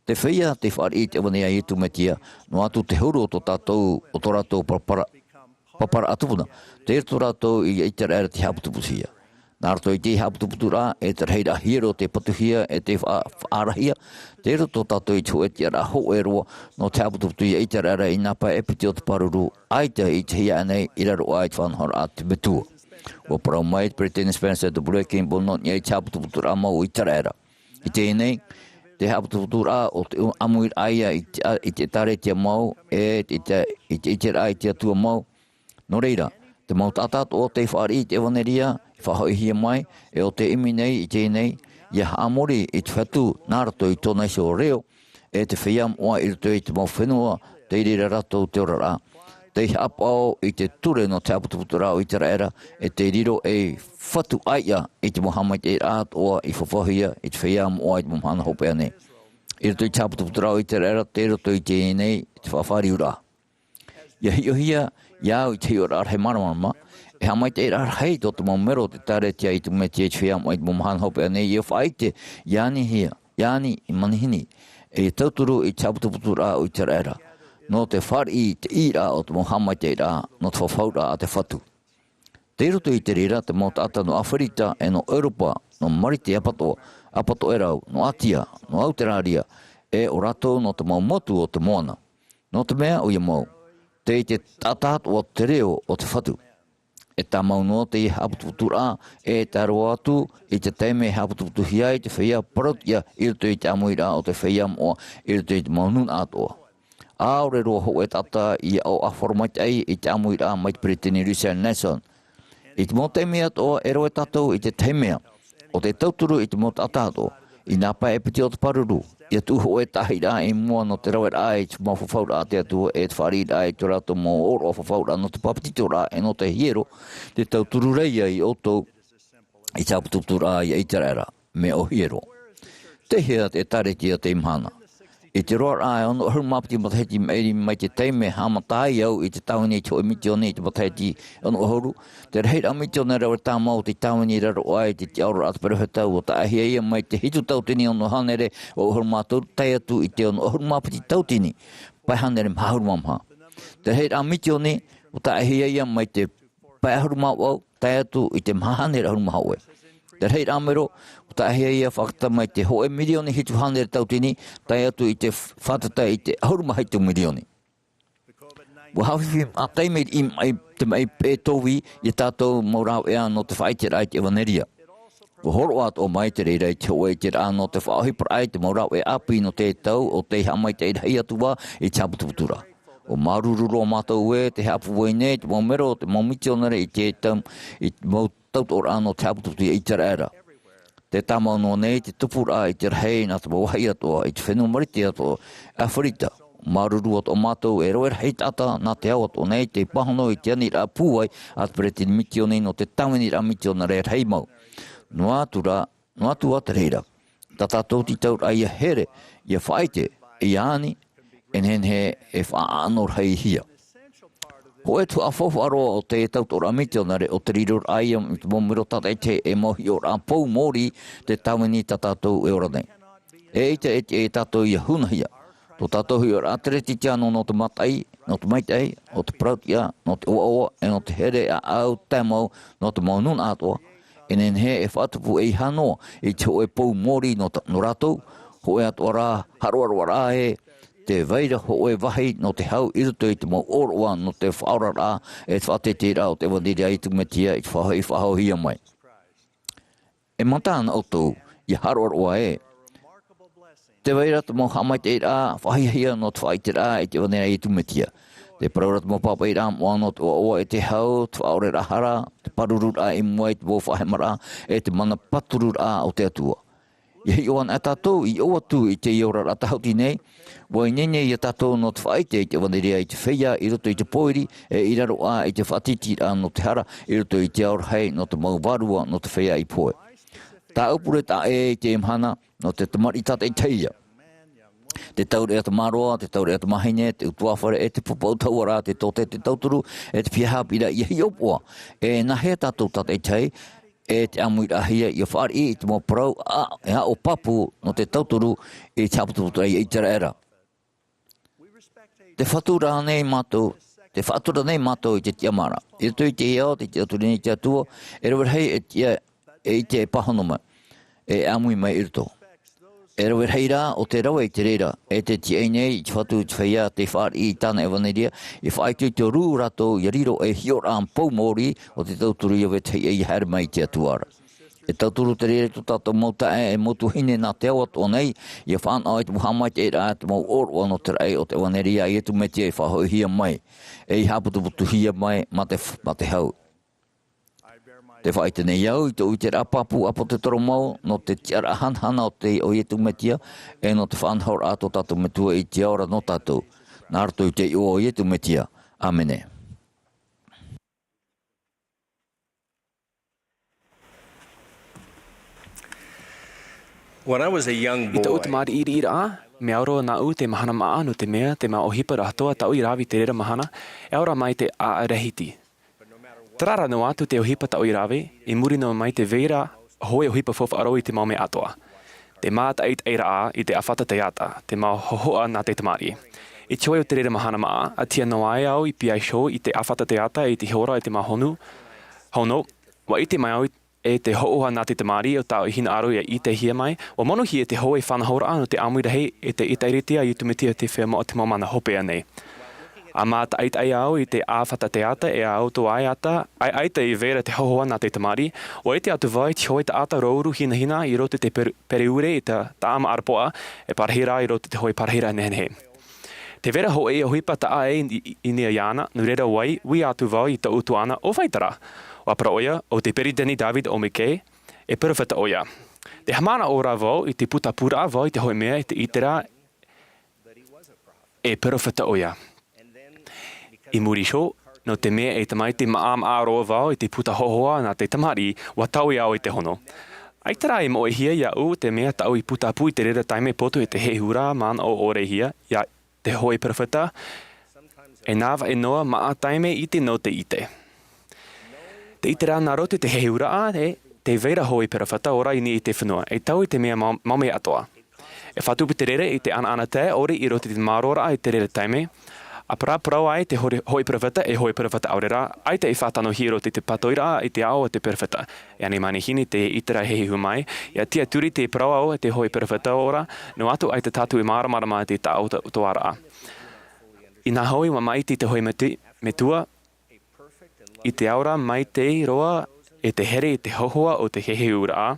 Te whia te whari i te ewanea ietu metia, no atu te huru o tō tātou o tō rātou papara atupuna, te erto rātou i Ēperēra te aputuputia. Nārto i te haputuputura e te reira hiro te patuhia e te whaarahia, te roto tātou i tō eti ara ho e roa no te haputuputu i Ēperēra i napa epiti o te paruru, aita i te hia anei i raro ai te whanhora a te metua. O parau mai te Britain Spencer te breaking bono ni e te haputuputura mau i Ēperēra. I te enei, te haputuputura o te Amuiraa i te tare tia mau e i te Ēperēra i te atua mau. No reira, te mau tātat o te whaari i te Evaneria, whahoihia mai, e o te imi nei i tēnei, ia haamori i te whatu nārato i tōna isi o reo, e te whiam oa i rito i te mau whenua, te irira rato te ora rā. Te hapao i te ture no te aputuputura o Ēperēra, e te riro e whatu aia i te mohamai te rāt oa i whawhahia i te whiam oa i te Mahana Hopea nei. I rito i te aputuputura o Ēperēra, te roto i tēnei, te whawhari ura. Ia hiohia, iau i te ora he maramarama, e hamai te ira hei tō te maumero te tare tia i te metia i te whiam o i te Mahana Hopea nei, i whaite, iani hia, iani i manihini, e tauturu i te aputuputura o Ēperēra. no te whari te ira o te mohama te ira no te whawhaura a te whatu. Te roto I te rira te mō tata no Awherita e no Europa no marite apato e rau, no Atia, no Auteraria e o rato no te mau motu o te moana. No te mea o ia mau, te tatat o te reo o te whatu. E tā mau no te haputuputura e tā roa atu I te teime haputuputuhia I te whaia parotia I roto I te Amuiraa o te whaia moa I roto I te maunun atoa. Aore roa ho e tata I au aformait ai I te Amuiraa mai te Pretini Lucian Nation. I te mō teime atoa e roa tatou I te teimea o te tauturu I te mō tatato I nā pai e piti o te paruru. Ia tu ho e tahira I mua no te rawera ai te mau whawhaura te atua e te wharira ai te rato mō oro o whawhaura no te papititora e no te hiero te tauturu reia I oto I te aputuputura I Ēperēra me o hiero. Te hea te taretia te imhana. I te roa ai ono hurumapiti mataheti meiri mai te teime hamatai au I te tauni I te oemitione I te mataheti ono ohuru. Te reheira amitione rau tā mau te tauni raro ai te te aura atu perohetau o ta ahia ia mai te hitu tautini ono hanere o hurumatu tai atu I te ono hurumapiti tautini pai hanere mahurumamha. Te reheira amitione o ta ahia ia mai te pai hurumau au tai atu I te mahanere hurumahau e. Te reheira amero o ta ahia ia whakata mai te hoe milioni hitu hanere tautini tai atu I te whatata I te hurumahaitu milioni. Wa hawhiwhi a teime I te mai e towi I tātou maurau ea no te whaitera I te Evaneria. Wa horo at o mai te reira I te hoe te rā no te whaohipara ai te maurau e api no te tau o te hamai te rei atua I te aputuputura. O marururo mātou e te hapu wene te maumero te maumitionare I te tau I te mau tautora no te aputuputura I Ēperēra. Te tamau no nei te tupura I te rei na te mawahai atoa I te whenumariti atoa Awherita. Maruru at o mātou e roer hei tata nā te au at o nei te pahono I te ani rā pūai at Pretini mitione no te tawini rā mitiona re rei mau. No atu at reira. Tata tōti taur ai a here I a whaite I ani en hen he e whaanor hei hia. Ho e tu a whawha aroa o te tautora mitiona re o te rirur ai I te momiro tata te e mohi o rā pou mori te tawini tata tau e ora nei. E ite e tatou I a hunahia. Tō tātou hui o rātereti tiano no te matai, no te maitai, no te prautia, no te oa e no te here a au tamau no te maunun atoa. E nen he e whatupu e hanoa I te hoe pou mori no rātou, hoe atoa rā, haroaroa rā e, te veira hoe wahi no te hau iruto I te mau oroa no te whaora rā e te whatete rā o te wadiria I te metia I te whahau hia mai. E matana o tō, I haroaroa e, te veira te mō hamai te rā, whahihia no te whaite rā I te wanera I tumetia. Te praura te mō papa I rā moa no te oa e te hau, te whaore rā hara, te paruru rā I mua I te mō whahemara, e te mana paturu rā o te atua. I hei oan a tātou I oa tu I te iora rā tahauti nei, wai nene I a tātou no te whaite I te wanera I te wheia, I roto I te poiri, e I raro a I te whatiti rā no te hara, I roto I te aurhei no te mau varua no te wheia I poe. Tā upure tā e te imhana no te tamari tata I teia. Te taure e te maroa, te taure e te mahine, te utuawhare e te pupautau rā, te tote te tauturu, e te whiahapira I hei opua. E na hea tātou tata I tei, e te Amuiraa hia I a whari I te mō parau, e a o papu no te tauturu I te aputuputura I Ēperēra. Te whatura nei mātou, te whatura nei mātou I te tiamara. I tu I te iao, te tiaturini I te atua, e rau hei e te pahanoma, e amui mai irto. E rau hei rā o te rawa I te reira, e te ti einei I te whatu te whaia te whari I tāna Evaneria, I whaitui te rū rato I riro e hio rā mpau mōri o te tauturu I awe tei e hara mai te atuara. E tauturu te reira tu tātou mauta e motu hine nā te awat o nei, I a whanau I te muhamai te rā te mau oro no te rei o te Evaneria I etu metia I whahau hia mai, e I haputuputu hia mai ma te hau. Te whaite nei au I te ui te rapapu apo te toro mau no te tiara hanhana o te o ietu metia e no te whanhaur ato tātou metua I te aura no tātou. Nā rato I te o ietu metia. Amene. When I was a young boy, I te o te māri iri a, me auro nā u te Mahana Maa no te mea te mā ohipa rahatoa tau I rāwi te rera mahana, e aura mai te āarehiti. Tarara no atu te ohipa tau I rawe, I muri no mai te veira hoe ohipa fofa aro I te maume atoa. Te māta eit eira a I te awhata te ata, te mā hohoa nā te tamari. I te oi o te rere Mahana Maa, a tia no ai au I pia show I te awhata te ata I te hora I te mahonu. Hono, wa I te mai au e te hoʻoha nā te tamari o tāo I hina aro I te hia mai. Wa mono hi e te hoe whanahora no te Āmuiraa e te itairitia I tumitia te whea mo o te mamana hope anei. A mā ta ait ai au I te āwhata te ata e a auto ai ata, ai te I vera te hohoa nā te tamari, o e te atu vai te hoe ta ata rouru hina I roto te periure I te taama arapoa e Ēperēra I roto te hoe Ēperēra nehe. Te vera ho e o hipa ta ae I nia iana, nu rera wai, wi atu vai I ta utu ana o waitara. O apara oia, o te peritani David o Mike, e perwhata oia. Te hamana ora vau I te puta pura vau I te hoe mea I te Ēperēra, e perwhata oia. I muri sho, no te mea e tamai te Mā'a roa vau I te puta hohoa nā te tamari, wa tau I au I te hono. Aitara I mo e hia ia u te mea tau I puta apu I te rera taime poto I te he hura man o ore hia, ia te hoi perwhata, e nāwa e noa Mā'a taime I te no te ite. Te Ēperēra nā roto te he hura te veira hoi perwhata ora I ni I te whenua, e tau I te mea maume atoa. E whatupu te rere I te ana te ore I roto te marora I te rere taime, a parau ai te hoi perwhata e hoi perwhata Āmuiraa, ai te I whātano hiro te patoira I te ao o te perwhata. E ane mani hini te Ēperēra hehi humai, ia tia turi te parau au te hoi perwhata ora, no atu ai te tātu I māramarama te tā o Tuha'a. I nā hoi wa mai te hoi metua, I te aura mai te roa e te here I te hohoa o te hehe ura,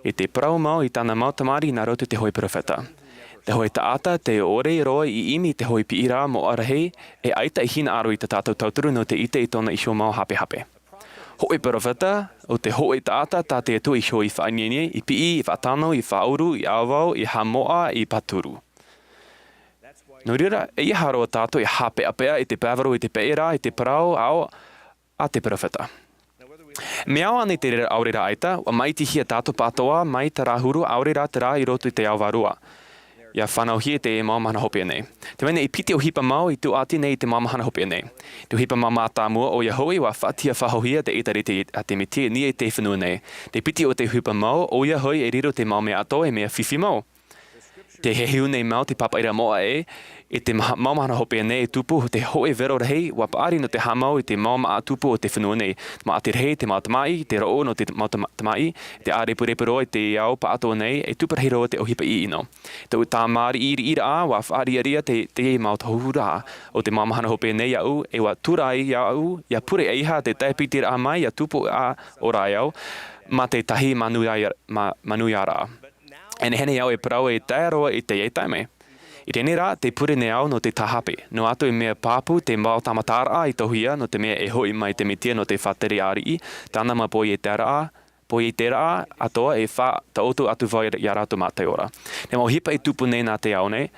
e te parau mau I tāna mau tamari nā roto te hoi perwhata. Te hoi taata te ore roa I imi te hoi piira mo arahi e aita I hina aro I te tātou tauturu no te ite I tona I sho mau hape hape. Hoi perwhata o te hoi taata tā te atua I sho I whaaniene, I pii, I whaatano, I whauru, I awau, I hamoa, I paturu. No rira, e iha roa tātou I hape apea I te pāwaro, I te Ēperēra, I te parau, ao, a te perwhata. Me au ane te rera Āmuiraa aita, wa mai te hia tātou pātoa, mai te rāhuru Āmuiraa te rā I roto I te auwarua. Ia whanau hia te māmahana hope nei. Te waine I piti o hipa mau I tu ati nei te māmahana hope nei. Te hipa mau mātāmua o ia hoi wa whatia whahohia te itarite a te mitia ni e te whenua nei. Te piti o te hipa mau o ia hoi e riro te mau mea ato e mea whiwhi mau. Te hehiu nei mau te papaira moa e te māmahana hope nei tupu o te hoe vero rehei wa paari no te hamau I te māma tupu o te whenua nei. Ma te rehei te mātamai, te roo no te mātamai, te ārepurepuroa I te iau pa ato nei e tuparahiroa te ohipa I ino. Te tā māri ira wa whaariaria te mau tahura o te māmahana hope nei au e wa turai au ia pure e iha te taipiti ra mai ia tupu a ora iau ma te tahi Āmuiraa. E hene au e parau e taiaroa I te taime. I tēnei rā, te pure ne au no te tahape. No ato I mea pāpu te mau tamatara I tohia no te mea e hoi mai te mitia no te whatere arii, tāna ma po Ēperēra atoa e wha ta otu atu vai I rātu mātai ora. Ne mau hipa I tupu nei nā te au nei,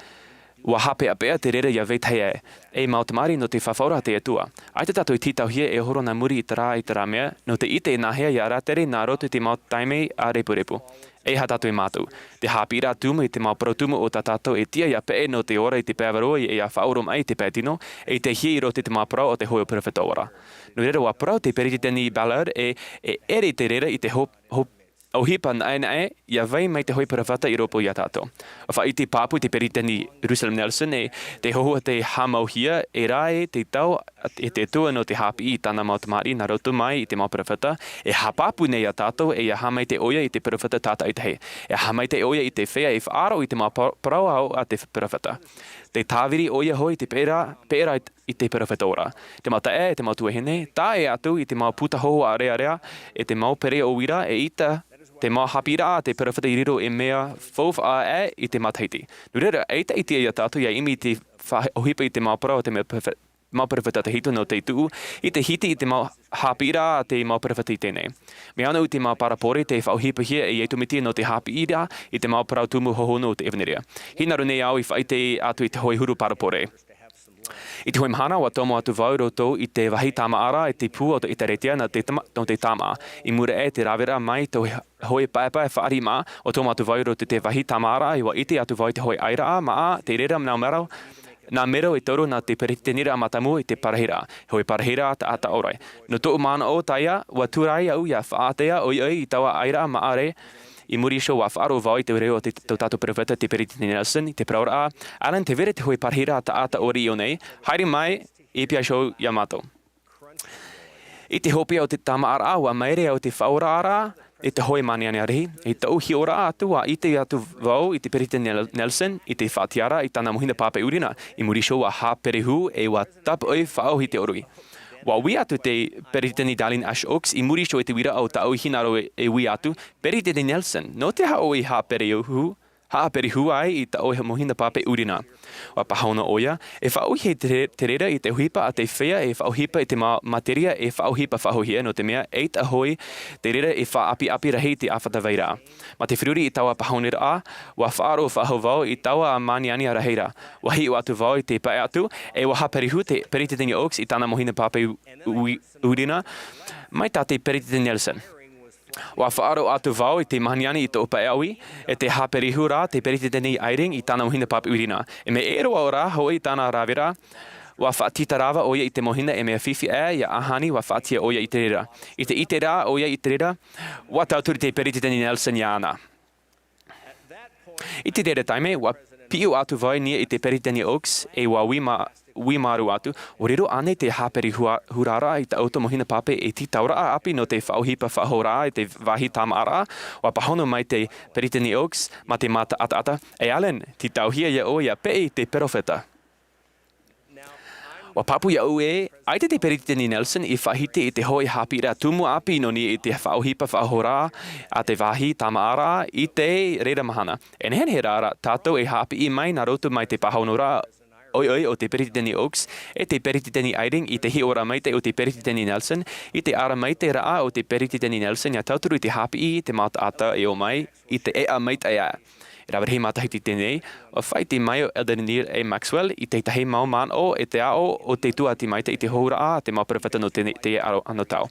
wa hape apea te rere ia veitai e mau tamari no te whawhaura te atua. Ai te tātou I titau hia e horo na muri I te rā mea, no te ite nā hea ia rātere nā roto te mau taime a repurepu. E ha tātou I mātou. Te hāpira tumu I te mau protumu o tā tātou e tia ia pē no te ora I te pēwaroi e ia whaurum ai te pētino e te hi I roto te mau prau o te hoi o perwhata ora. No rera wa prau te peritani ballad e ere te rera I te o hipa nae ia vai mai te hoi perwhata I ropo ia tātou. O wha I te pāpu te peritani Jerusalem Nelson e te hohua te hamau hia e rae te tau e te tua no te hapi I tāna mau tamari nā roto mai I te mau perwhata e hapāpu nei a tātou e ia hamai te oia I te perwhata tāta I te he. E hamai te oia I te whea e whaaro I te mau parau au a te perwhata. Te tāwiri oia hoi te Ēperēra I te perwhata ora. Te mau tae e te mau tuahine, tā e atu I te mau puta hoho a rea e te mau pere o wira e ita te mau hapira te perwhata I riro e mea fōwha I te mataiti. Nu rera, eita I te ia tātou ia imi te ohipa I te mau parau te mau perwhata te hito no te tuu, I te hiti I te mau hapira te mau perwhata I tēnei. Me ana U te mau parapore te whauhipa hia e etumitia no te hapira I te mau parau tumu hoho no te Ēperēra. Hinaru nei au I whaite atu I te hoi huru parapore. I te hoi mahana wa tomo atu vau roto I te wahi tāmaara I te pū o te itaretia no te tāmaa. I Āmuiraa te rawera mai te hoi paepae whaari maa o tomo atu vau roto te wahi tāmaara I wa ite atu vau te hoi Āmuiraa Mā'a te rera nā mero I toro nā te peretenira matamu I te Ēperēra. Hoi Ēperēra ta ata orai. No tō mana o taia wa turai au ia whaatea oi I taua Āmuiraa Mā'a I muri show wa whaaro wau I te reo te tato perewhita te Peritini Nelson, I te praura'a. Alan te vere te hoi parhira ta ata ori o nei. Haere mai, I pia show Yamato. I te hopi o te Mā'a wa maere o te whaora I te hoi mani ane arihi. I te uhi ora atu a I te atu wau I te Peritini Nelson, I te whaatiara, I tana mohina pāpe urina. I muri show wa hāperehu e wa tapu oi whao hi te orui. Wa wi atu te Peritini Darling Ash Oaks, I muri show e te wira au ta au hinaro e wi atu, Peritini Nelson, no te hao I hāperehu ai I ta o mohina pāpe urina. Wa pahauna oia, e whauhi te rera I te huipa a te whea, e whauhipa I te materia, e whauhipa whahohia no te mea, eit ahoi te rera e whaapi rahi te awhata veira. Ma te whiruri I taua Amuiraa, wa whaaro whahovau I taua a maniani a raheira. Wa hi o atu vau I te pae atu, e wa haperehu te Peritini Oaks I tana mohina pāpe urina, mai tā te Peritini Nelson. Wa whaaro atu vau I te mahaniani I te opa eawi, e te haperehu rā te Peritini Airing I tana mohina pāpe urina. E me ero au rā hoi I tana rāwera, wa whaatita rawa oia I te mohina e mea whiwhi ia ahani wa whaatia oia I te rera. I te ite rā oia I te rera, wa tauturi te Peritini Nelson iana. I te rera taime, wa piu atu vai nia I te Peritini Oaks e wa wimaru atu, o rero ane te haperi hurara I te auto mohina pape e ti tauraa api no te whauhipa whahora I te wahi Mā'a, wa pahono mai te Peritini Oaks ma te mata ata, e alen, ti tauhia ia o ia pe te perofeta. Wa papu ia ue, aite te Peritini Nelson I whahite I te hoi hapira tumu api no ni I te whauhipa whahora a te wahi Mā'a I te reira mahana. E nehen he rara, tātou e hapi I mai na roto mai te pahaunora oi o te Peritini Oaks, e te Peritini Airing I te hiora maite o te Peritini Nelson, I te ara maite raa o te Peritini Nelson, ia tauturu I te hapi I te mata ata e o mai, I te ea maite ea. E rawerehi matahiti tēnei, o whai te mai o Eldenir e Maxwell, I te tahi mau man o e te ao o te tuati maite I te houra te mau perewhita no te aro ano tau.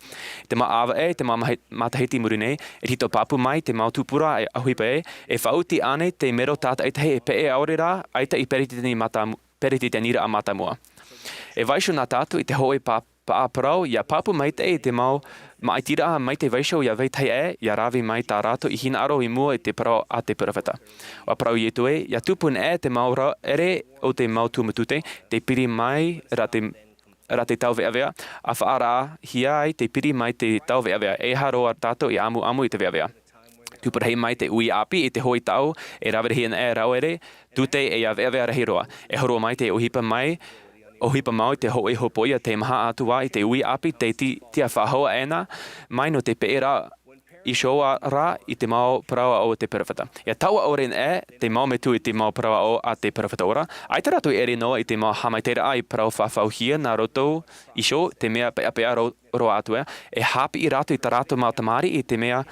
Te mau awa te mau matahiti muri nei, e tito papu mai te mau tupura e ahuipa e whauti ane te mero tata e tahi e pe e aorera, aita I Peritini Mā'a mua. E vaisho nā tātu I te hoi pāparau, ia papu maite e te mau maaitira mai te vaisho ia veitai ia rawi mai tā rātou I hina aro I mua I te parau a te perewhita. Wa parau I tu ia tupun te mau ere o te mau tūmatute, te piri mai ra te tau veavea, a whaara hia ai te piri mai te tau veavea, e haroa tātou I amu I te veavea. Tupurahei mai te ui api I te hoi tau, e rawerehi ana e rauere, tute e ia veavea rahi roa. E horoa mai te ohipa mau te hoi hopoia te maha atua I te ui api, te tia whahoa ena, mai no te Ēperera I shoa rā I te mau parawa o te perewhita. Ia taua oren te mau metu I te mau parawa o a te perewhita ora. Ai te ratu ere noa I te mau hamaitera ai parau whawhauhia nā roto I show, te mea pea roa atu e hapi I ratu I ta ratu mau tamari I te mea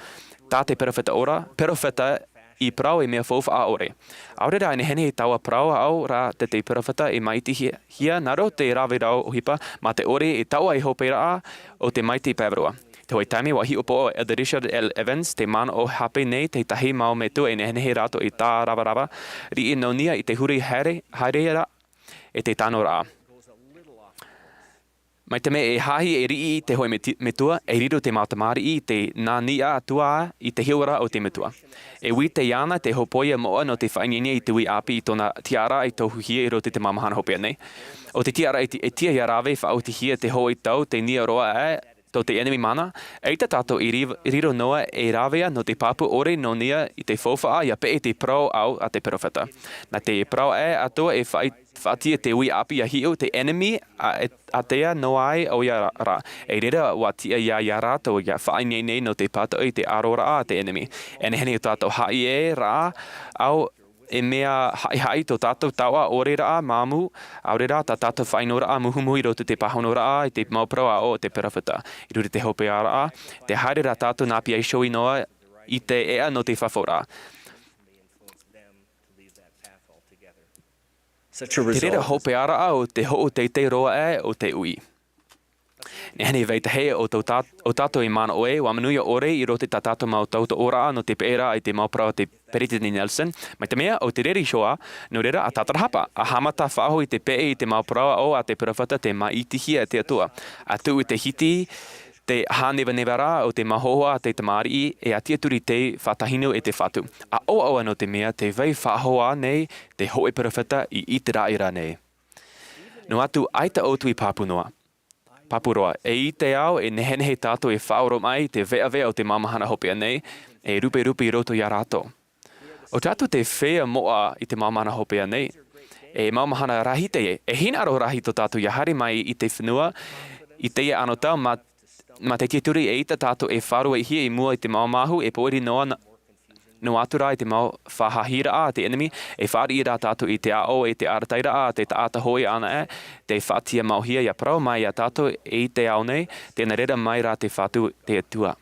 tā te perewhita ora, perewhita I parau e mea whauwha a ore. Aurera ane hene taua parau au rā te perewhita e maiti hia naro te rawe rau o hipa ma te ore e taua I Ēperēra o te maiti pēwaroa. Te hoi taime wa hi opo o Richard L. Evans, te mana o hape nei te tahi mau metu e nehene he rato I tā rawa ri I naunia I te huri haereira e te tano rā. Mai te me e hahi e rii te hoi metua, e riro te mātamari I te nā nia atua I te hiora o te metua. E wi te iana te hopoia moa no te whainginia I te wi api I tōna tiara I tō huhia I rote te mamahana hopea nei. O te tiara e tia ia rawe whautihia te hoi tau te nia roa tō te enemy mana, e ta tātou I riro noa e rawea no te papu ore no nia I te whauwhaa ia pe e te prau au a te perewhita. Na te prau atua e whaatia te ui api a hiu te enemy a tea no ai o ia rā. E rera wa tia ia rātou ia whainei nei no te pātou I te arora a te enemy. E nehene o tātou hai rā au e mea hai tō tātou taua ore raa māmu, aure rā tā tātou whainora a muhumu I roto te pahonora a I te mauprawa o te perewhita. I ruri te hopeara a, te haere rā tātou nā pia I show I noa I te ea no te whawhora. Te rera hopeara a o te ho o te roa o te ui. Nehene veitahe o tātou I mana oe, wa manuia ore I rote tā tātou mau tauta ora no te Ēperēra I te mauprawa te Peritini Nelson. Mai te mea o te reri shoa, no rera a tātarahapa, a hamata whaaho I te pe I te mauprawa o a te perewhita te maitihia te atua. A tu I te hiti te hānewa o te mahoa te tamari e atia turi te whatahino e te whatu. A oa no te mea te vei whahoa nei te hoe perewhita I Ēperēra nei. No atu aita otu I Papunoa. Papuroa, e I te ao e nehenehe tātou e whaoro mai te vea o te mamahana hopea nei e rupe I roto I a rātou. O tātou te whea moa I te mamahana hopea nei e mamahana rahi te e hina aro rahi to tātou ia hari mai I te whenua I te ia anota ma te tituri e ita tātou e wharua I hia I mua I te maumahu e poeri noa no atura I te mau whahahira te enemy e whari I rā tātou I te ao e te arataira te taata hoi ana te whatia mauhia ia prau mai a tātou e te ao nei tēnā rera mai rā te whatu te atua.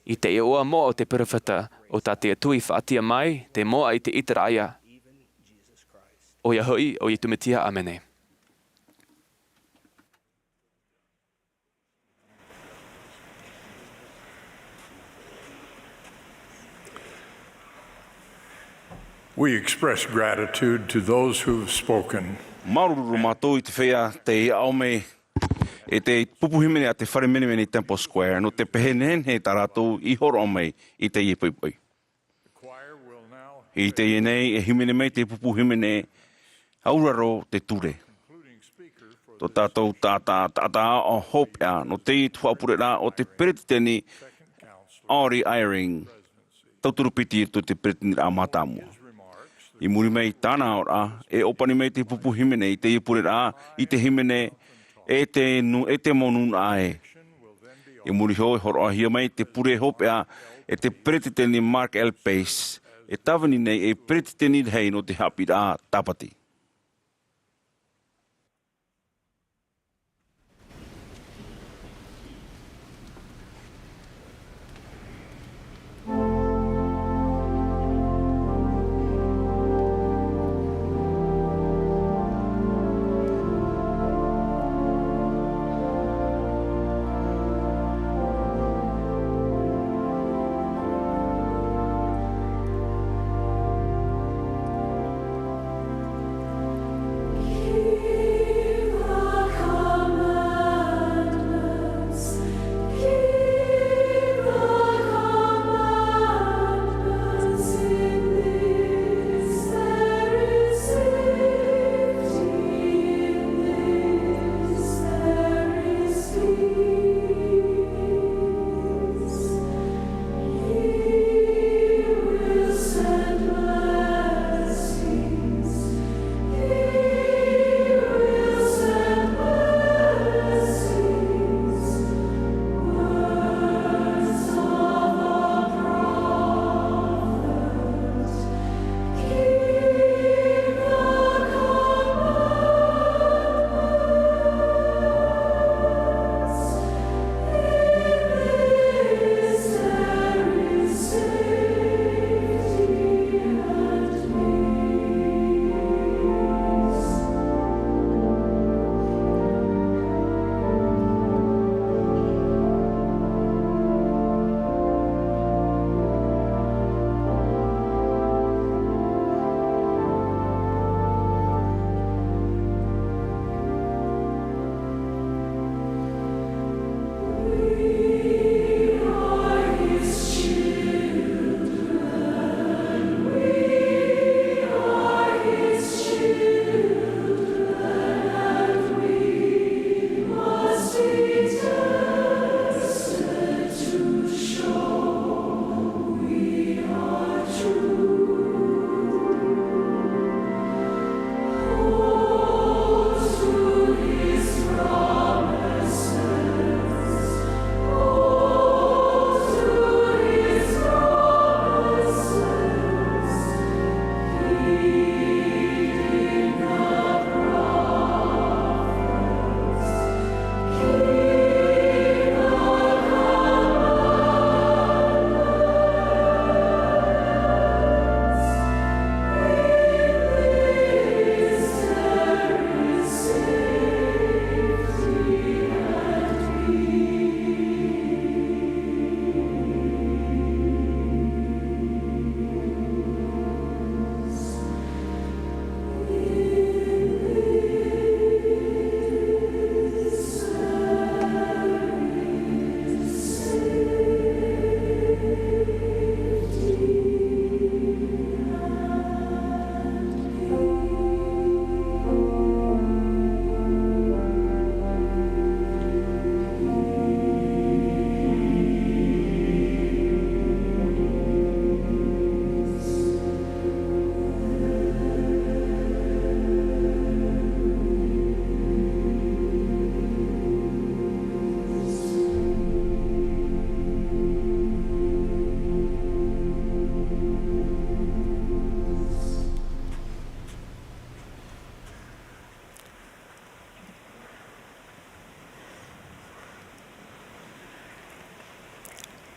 I te oa moa o te perewhita o tā te atui whatia mai te moa I te Ēperēra o ia hui o I tumitia amene. We express gratitude to those who have spoken. Maruru mātou I te whea te aume e te pupuhimene a te wharemenemene Temple Square no te pehenene tā rātou I horo mai I te iepoipoi. I te ienei e himene mai te pupuhimene auraro te ture. Tō tātou tātā o hopea no te Tuha'a o te peretiteni Auri Airing tauturupiti to te peretiteni a Mātamua. I muri mei tāna ora, e opani mei te pupu himene I te Ēperēra, I te himene e te monun ae. I muri hoi horo ahia mei te pure hopea e te peretiteni Mark L. Pace, e tawani nei e peretiteni hei no te hapira tapati.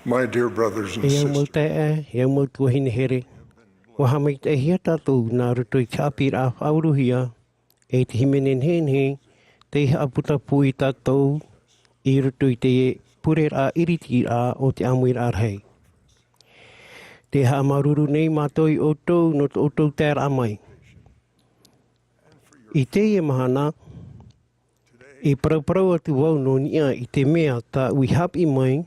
My dear brothers and Yang mau sisters, te yang mau tuhin here. Wa mai te hia tatu na ruto I Āpira auruhia e te himenen he te aputa pui tatu I ruto I te Ēperera iritira o te Amuiraa hei. Te haamaruru nei mātoi outou no te outou tēra mai. I te mahana, I parau atu wau no nia I te mea ta ui hapi mai,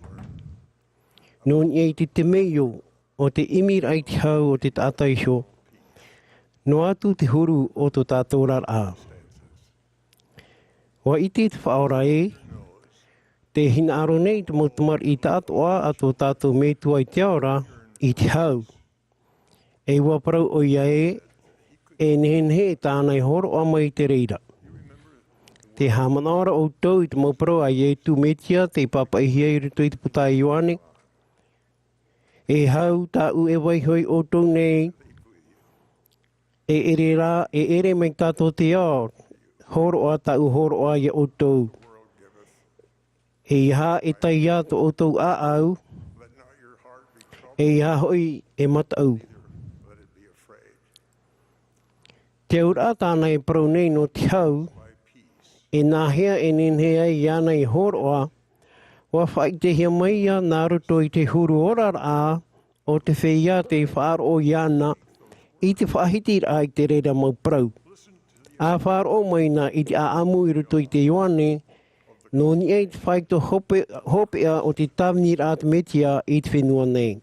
no nia I te meio o te imir ai te hau o te tātai sho, no atu te huru o to tātou rara. Wa I te whaora te hina aro nei te mautamar I tātoa a tō tātou mētua I te aora I te hau. E waparau o ia e nehenhe tānei horo a mai te reira. Te hamanara o tau I te mauparau a tu metia te papaihia I ruto I te putai Ioane. E hau tā u e waihoi o tau nei Ēperēra e ere mai tātou te ao. Horo a tā u horo a ia o tau. E iha e tai ia to o tau a au. E iha hoi e matau. Te ura tāna e parau nei no te hau, e nāhea e nenhea I ana I horoa, wa whai te hia mai ia nā ruto I te huru orara o te whia te whaaro I ana I te whahitira I te reira mau parau. A whaaro mai na I te aamu I ruto I te Ioane, no ni e te whai to hopea o te tamnira te metia I te whenua nei.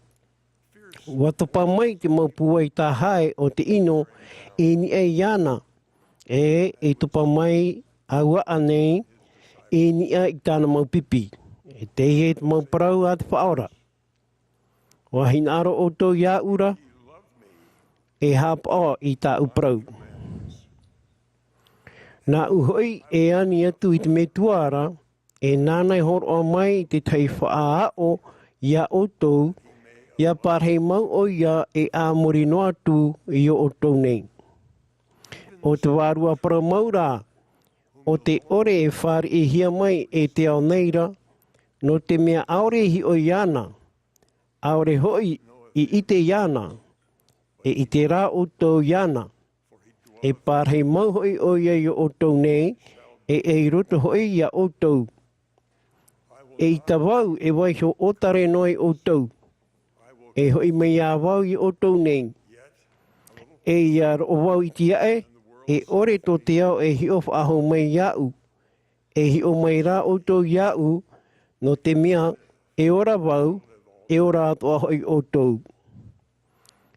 Watopa mai te maupua I tā hae o te ino I ni e iana. E topa mai aua anei I ni a I tāna maupipi. E te he te mauparau a te whaora. Wahina aro o tō ia ura. E hapa I tā uparau. Nā uhoi e ani atu I te metuara. E nānai horo mai I te tei whaa o ia o tō. Ia parhei mau o ia e āmori no atu I o tau nei. O te wārua para maura, o te ore e whāri e hia mai e te ao neira, no te mea aore hi o iana, aore hoi I ite iana, e I te rā o tau iana, e parhei mau hoi o ia I o tau nei, e roto hoi ia o tau. E I tawau e waiho otare noi o tau. E hoi mai a wau I o tau nei. E ia o wau I ti ae, e ore tō te ao e hi of aho mai iau. E hi o mai rā o tau iau, no te mea e ora wau, e ora atoa hoi o tau.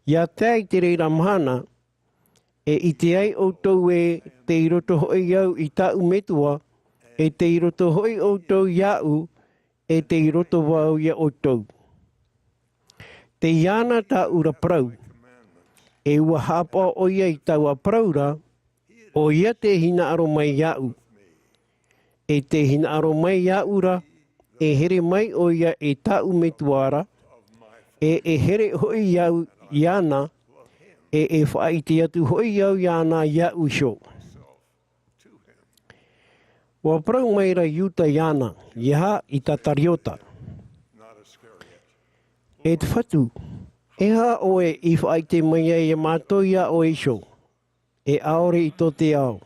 Ia te ai te reira mahana, e I te ai o tau e te iroto hoi iau I tau metua, e te iroto hoi o tau iau, e te iroto wau ia o tau. Te iana tā ura prau, e ua hapa o ia I taua praura, o ia te hina aro mai iau. E te hina aro mai iaura, e here mai o ia e tau metuara, e here hoi iau iana, e whaiti atu hoi iau iana iau sho. Wa prau mai ra iuta iana, iha I tatariota. E te whatu, e ha oe I whaite mai e mātou ia o isho, e aore I tō te ao.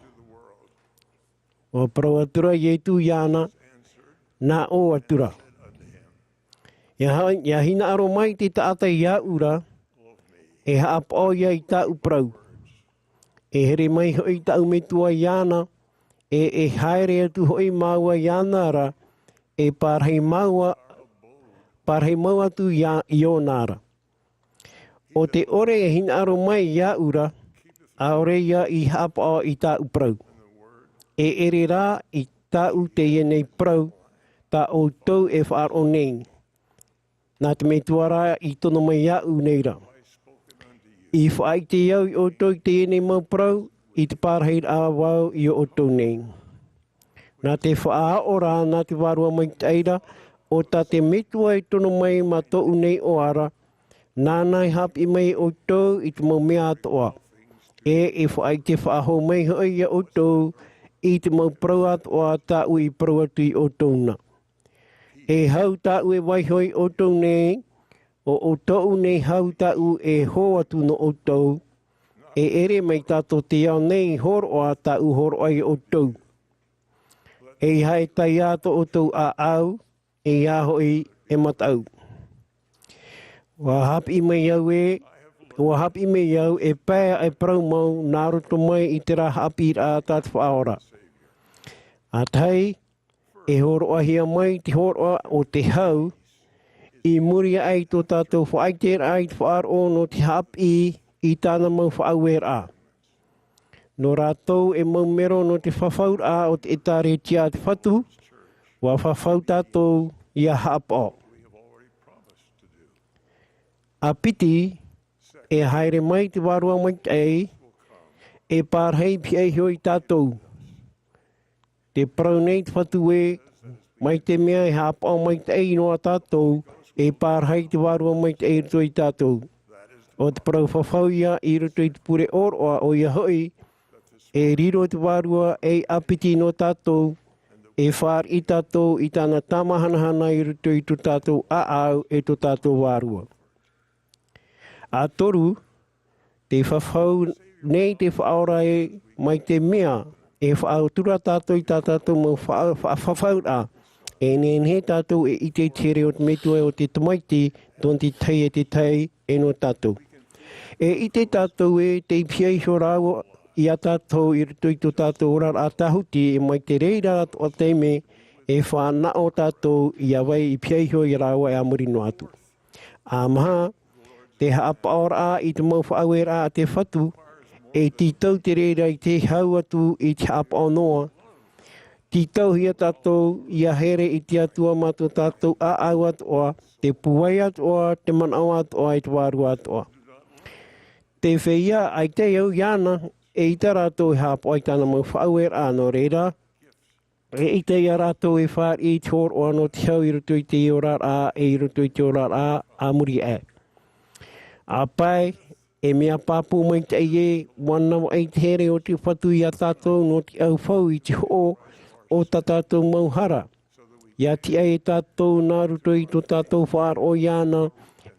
Wa prau atura I tu iana, nā o atura. Ia hina aro mai te taata ia ura, e haapa o ia I tau prau. E here mai hoi tau metua iana, e haere atu hoi maua iana ara, e parhei maua tu ionara. O te ore e hina aro mai ia ura, a ore ia I hapa o I tau prau. E Ēperēra I tau te ienei prau, ta o tau e whaaro nei. Nā te metuara I tono mai iau neira. I whaai te iau I o tau te ienei mau prau, I te pārhei a wau I o tau nei. Nā te whaa ora, nā te wārua mai teira, o ta te metua I tono mai ma tau nei o ara, nānai hapi mai o tau I te mau mea atoa. E whaai te whaaho mai hoi I o tau, I te mau prau atoa ta ui prau atu I o tauna. E hau tāu e waihoi o tau nei, o tau nei hau tāu e hoa tu no o tau, e ere mai tātou te ao nei horo a tāu horo ai o tau. E hae tai ato o tau a au, e ahoi e matau. Wa hapi mai au e pēa e praumau nā roto mai i te rā hapi rā tātu whaora. A tai, e horo ahia mai te horo o te hau, i muri ai tō tātou whaiter ai te whaaro no te hapi i tāna mau whaauera. No rātou e mau mero no te whawhau a o te etare tia te whatu, wa whawhau tātou i a hapa. A piti, e haere mai te warua mai ei, e pārhei pi ei hoi tātou. Te prau nei te whatu e, mai te mea e hapa mai te ei noa tātou, e pārhei te warua mai te ei roto i tātou. O te prau whawhau ia i roto i te pure oroa o ia hoi, e riro te warua e apiti no tātou, e whār i tātou i tāna tamahanahana i roto i tō tātou a au e tō tātou warua. A toru, te whawhau nei te whaora e mai te mea, e whaautura tātou i tātou mau whawhau a, e ne tātou e i te tere o te metua o te tamaiti, don te tei e te tei e no tātou. E i te tātou e te piei horau i a tātou i ruto i tō tātou orar a tahuti e mai te reira o teime e whāna o tātou i awai i piei ho i rawa e Āmuiraa atu. Āmaha, te haapaora i te mau whaauera a te whatu, e titau te reira i te hau atu i te haapaonoa. Titau hia tātou i a here i te atua mātou tātou a au atoa, te puai atoa, te manau atoa i te waru atoa. Te whia ai te au iana, e i tā rātou i haapo ai tāna mau whaauera no reira, e i te ia rātou e whār i te horo no te hau i roto i te orar a, e i roto i te orar a, Āmuiraa. A pai, e mea pāpū mai te ie, wana ai te here o te whatu i a tātou no te au whau i te ho o tā tātou mauhara. Ia ti ai e tātou nā ruto i tō tātou whār o iana,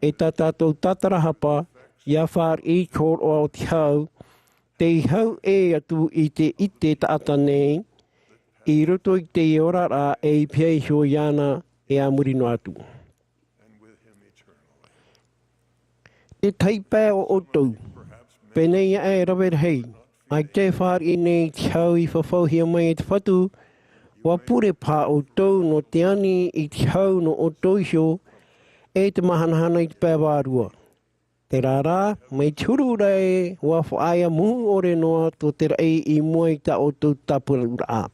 e tā tātou tatarahapa, ia whār i kōr o te hau, te hau e atu i te ite taata nei, i roto i te orara e i piei hio iana e Āmuiraa atu. Te taipē o otou, penei e rawera hei, ai te whār i nei te hau i whawhauhia mai e te whatu, wa pure pā otou no te ani i te hau no otou hio, e te mahanahana i te pēwārua. Te rārā, mai turu rei, wa whaaya muhu ore noa tō te rei i mua i ta otou tapura.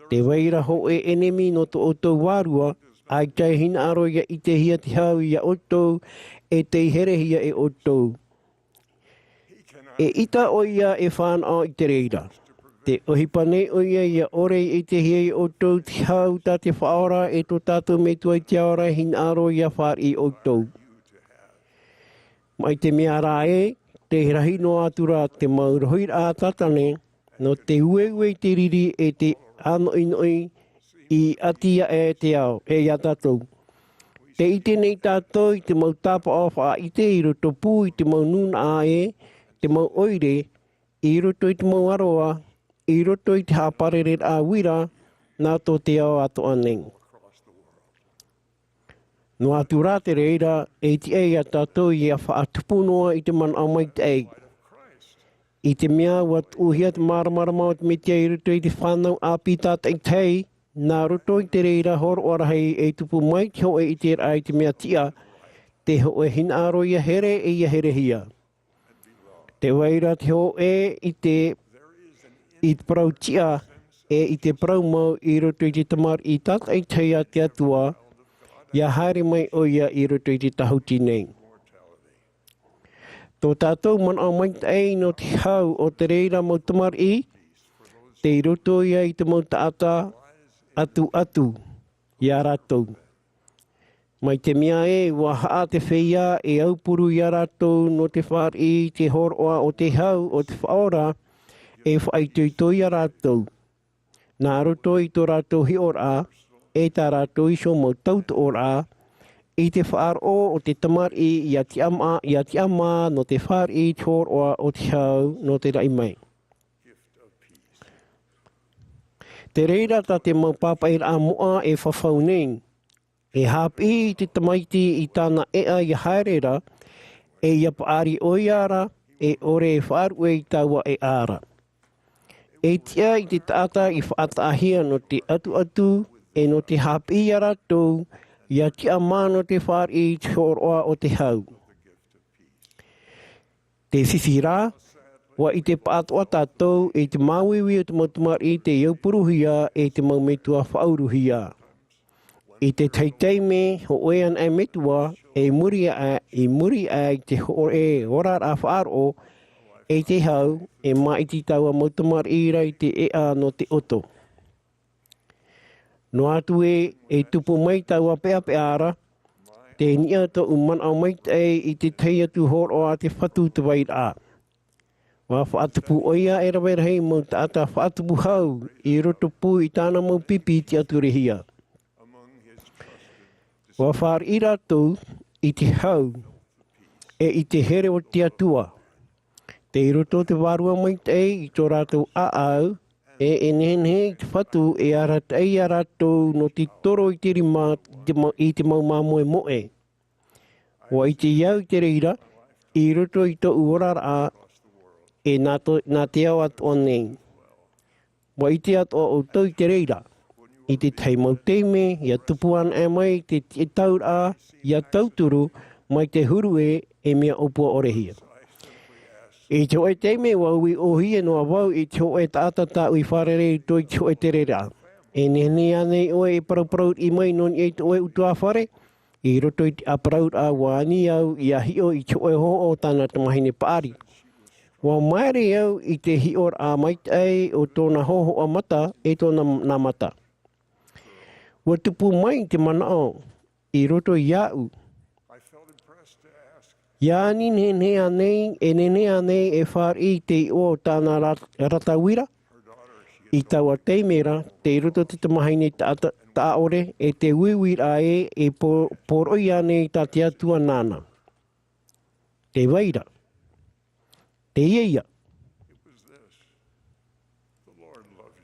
Te weira ho e enemi no tō otou wārua, ai tai hina aroia i te hia te hau i a otou, e te herehia e otou. E ita o ia e whānau i te reira. Te ohipane o ia i a ore i te hia i otou te hau ta te whaora e tō tātou me tua i te aora hina aro i a whār i otou. Mai te mea rā e, te rahi no atura te maurohir a tatane, no te ueue te riri e te anoinoi i atia e te ao, e ia tātou. Te ite nei tātou i te mau tāpa awha i te i roto pū i te mau nuna a e, te mau oire, i roto i te mau aroa, i roto i te haparere a wira, nā tō te ao ato aneng. No atu rā te reira, e te ei a tātou i a whaatupunoa i te man au mai te ei. I te mea wat uhia te maramarama o te metia i roto i te whanau api tātai tei, nā roto i te reira horo arahei e tupu mai te hoe i te rai te mea tia, te hoe hina aro i a here e i a here hia. Te waira te hoe i te prau tia e i te prau mau i roto i te tamar i tātai tei a te atua, ia haere mai o ia i roto i te tahuti nei. Tō tātou man au mai ei no te hau o te reira mau tamar i, te i roto ia i te mau taata atu, ia rātou. Mai te mea e, wa haa te whia e aupuru ia rātou no te whār i te horoa o te hau o te whaora e whaituitoi ia rātou. Nā roto i tō rātou hi ora, e tā rātou iso mo tautu ora i te whaaro o te tamari i a ti ama no te whaari tōr o te hau no te rai mai. Te reira tā te maupapa Āmuiraa e whawhau nei. E hapi te tamaiti i tāna ea i Ēperēra e ia paari oiara e ore e whaarue i taua e ara. E tia i te taata i whaatahia no te atu e no te hapi i ratou ia tia mano te whaari tōroa o te hau. Te whiwhira, wa i te pātoa tātou e te māwiwi o te matumari te iaupuruhia e te maumetua whauruhia. I te teiteime ho oean e metua e muri a i te horar a whaaro e te hau e maiti taua matumari ira i te ea no te oto. No atu e tupu mai taua Ēperēra, te nia to uman au mai i te teiatu horo a te whatu te waira. Wa whaatupu oia e rawerhei mo tāta whaatupu hau i roto pu i tāna mau pipi te aturehia. Wa whaar i ratou i te hau e i te here o te atua. Te i roto te warua mai i tō rātou aau e enene i te whatu e aratai a ratou no te toro i te rima i te maumamo e moe. Wa i te iau te reira i roto i tō Āmuiraa e nā te au atoa nei. Wa i te atoa o tau te reira. I te teimau teime, ia tupuan e mai te taura, ia tauturu, mai te hurue e mea opua orehia. I te oe teime wau i ohia noa wau i te oe tātata ui wharere i toi te oe te rera. E nene anei oe e parauparau i mai non i te oe utua whare, i roto i te aparau a wani au i a hio i te oe ho o tāna tamahine paari. Wa maere au i te hior a maitai o tōna hoho a mata e tōna nā mata. Wa tupu mai te manao i roto i au. Ia ni nene anei e whar i te o tāna ratawira. I taua teimera te roto te tamahaine ta ore e te wiwira e poroi ane ta te atua nana. Te waira. Te iaia.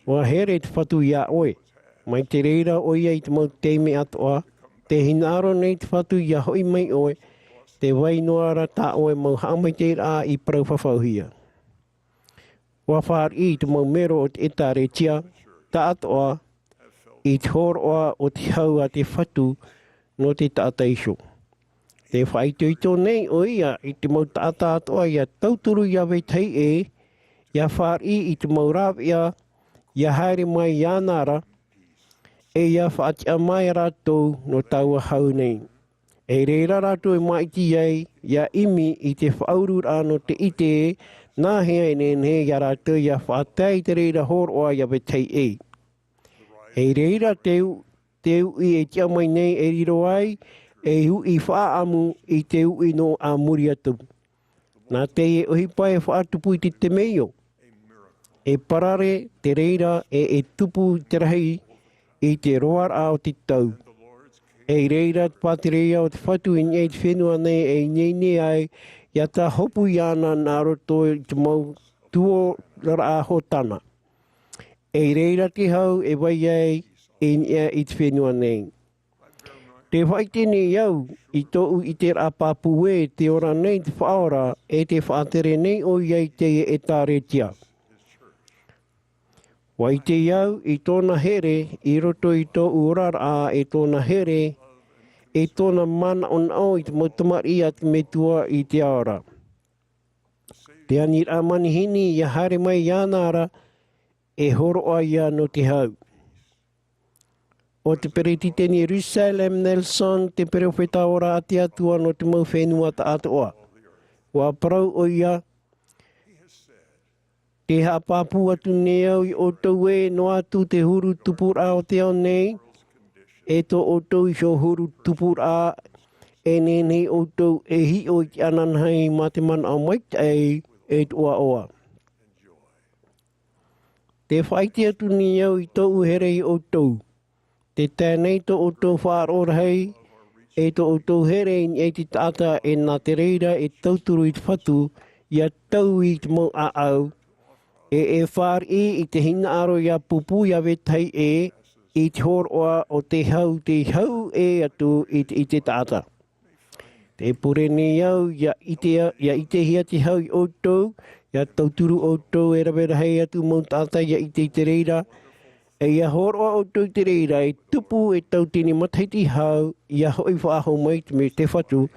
Wa here te whatu ia oe. Mai te reira oia i te mau teime atoa, te hinaro nei te whatu ia hoi mai oe, te wainoara tā oe mau haamai te rā i parau whawhauhia. Wa whaar i te mau mero o te etaretia, tā atoa, i te horoa o te hau a te whatu no te tātaiso. Te whaitoito nei oia i te mau tāta atoa ia tauturu ia wetei ia whaar i te mau rāwia, ia haere mai ia nara, e ia whaatia mai rātou no taua hau nei. E reira rātou e maiti iei, ia imi i te whaurura no te ite nā hea e nene ia rātou ia whaatai te reira horoa ia wetei E reira teu i e tia mai nei e riro ai, e hu i whaamu i te ui no Āmuiraa tu. Nā te e ohipa e whaatupu i te meio. E parare te reira e tupu te rahi i te roara o te tau. E reira pātereia o te whatu i nei te whenua nei e nei ai ia tā hopu i ana nā roto i te mau tuo lara a hotana. E reira te hau e wai ai e nia i te whenua nei. Te whaitene iau i tōu i te rapapu e te ora nei te whaora e te whaatere nei o iei te e tāretia. Wai te iau i tōna here i roto i tō Āmuiraa e tōna here e tōna mana on au i te mautamari a te metua i te aora. Te Āmuiraa manihini i a hare mai i anara e horoa ia no te hau. O te peretiteni Jerusalem Nelson te perewheta ora a te atua no te mau whenua ta atoa. Wa parau o ia te hapapu atu neau i o tau e no atu te huru tupura o te au nei, e tō o tau i so huru tupura e nenei o tau e hi o i ananhai ma te mana o maitai e tua oa. Te whaiti atu neau i tau here i o tau, Te tēnei tō o tō whāora hei, e tō o tō here e te tata e nā te reira e tauturu i te whatu, ia tau i te mo a au. E whār i te hina aro ia pupu ia wetai i te horoa o te hau e atu i te tata. Te pure ni au, ia ite hia te hau i o tō, ia tauturu o tō e rawera hei atu mo tata ia i te reira. E ia horoa o tō te reira e tupu e tautini mataiti hau, ia hoi whaaho mai me te whatu,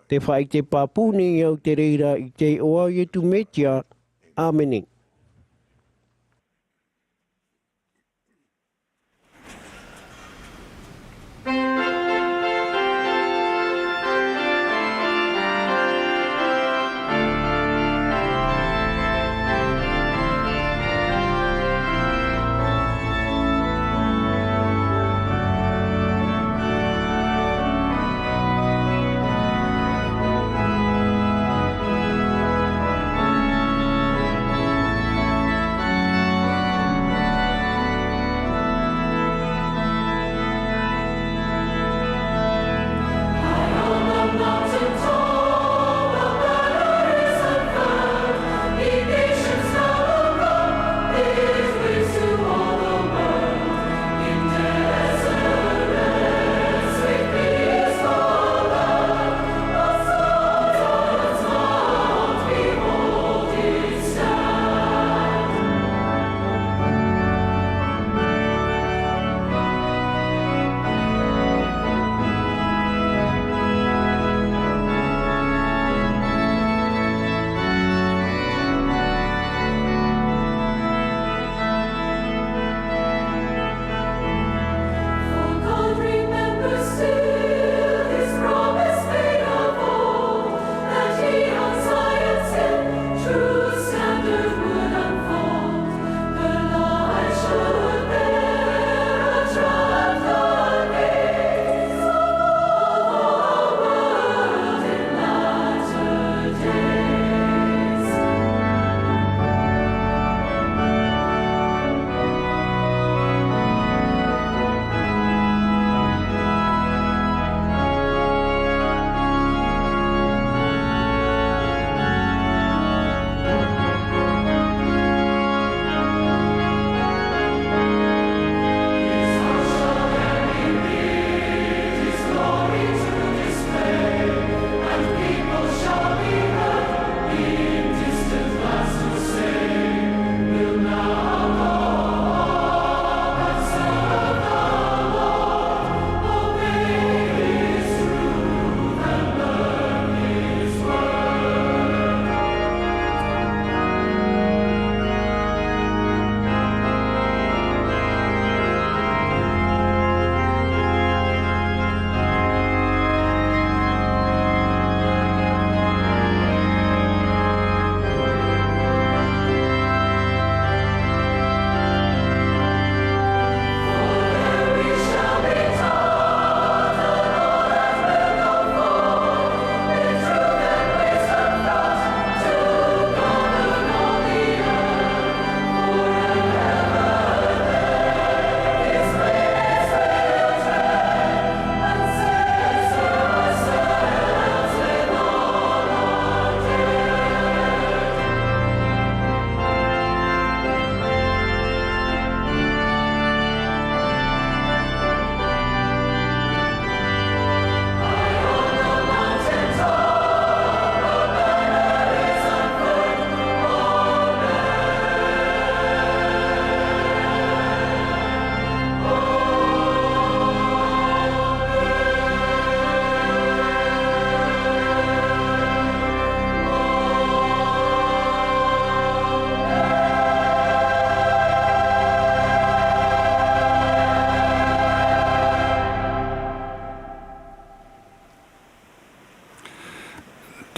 te whai te pāpuni au te reira i te oa i tu metia. Āmeni.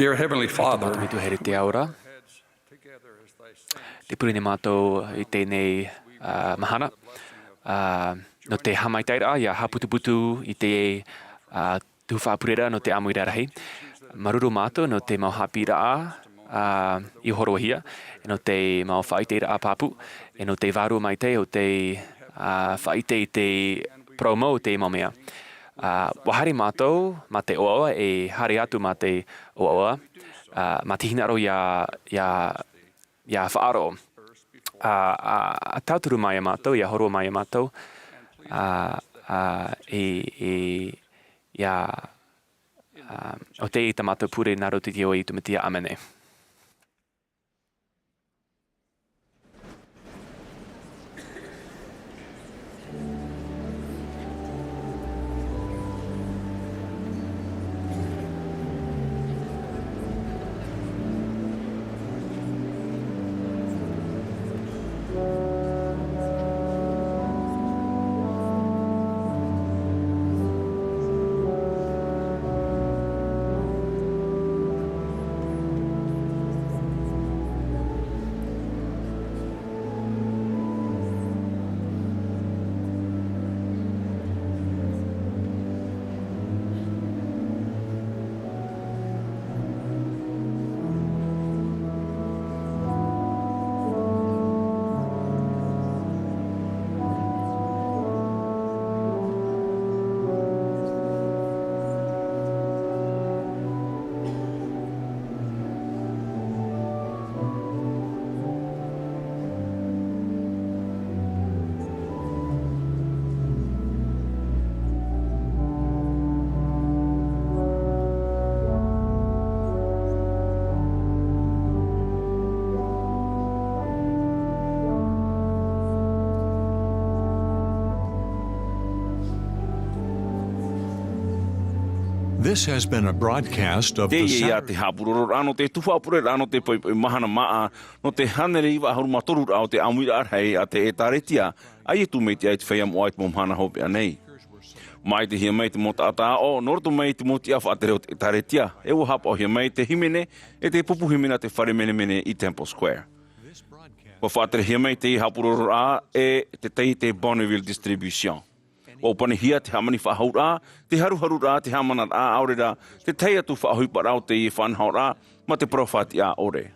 Dear Heavenly Father, te aura. Te puri ni mātou I tēnei mahana. No te hamaitaira ia haputuputu I te Tuha'a Ēperēra no te Āmuiraa rahi. Maruru mātou no te Āmuiraa I horohia, no te whaiteira pāpu, no te waru mai te o te whaite I te promo te mamea. Wahari mātou, ma te oaoa, e hari atu ma te oaoa, ma tihina aro ia whaaro. Tauturu mai a mātou, ia horua mai a mātou, o te i ta mātou pure nā rauti te o i tumatia amene. This has been a broadcast of the Te ia Saturday. te hapuroro ano te Tuha'a purera ano te Mahana Maa no te hanere iwa haru matoru o te Amuiraa hei a te Ēperēra ai tu mei te ai te whea mo ai te Mahana hope anei. Mai te hia mei te mota ata o norto mei te moti afa atere o te Ēperēra e wo hapa o hia mei te himene e te pupu himena te whare mene mene i Temple Square. Wa whaatere hia mei te hapuroro a e te tei te Bonneville Distribution. O pane hia te hamani whahaura, te haruharu rā, te hamana rā aore rā, te tei atu whahuipa rau te i whanhau rā, ma te profati a ore.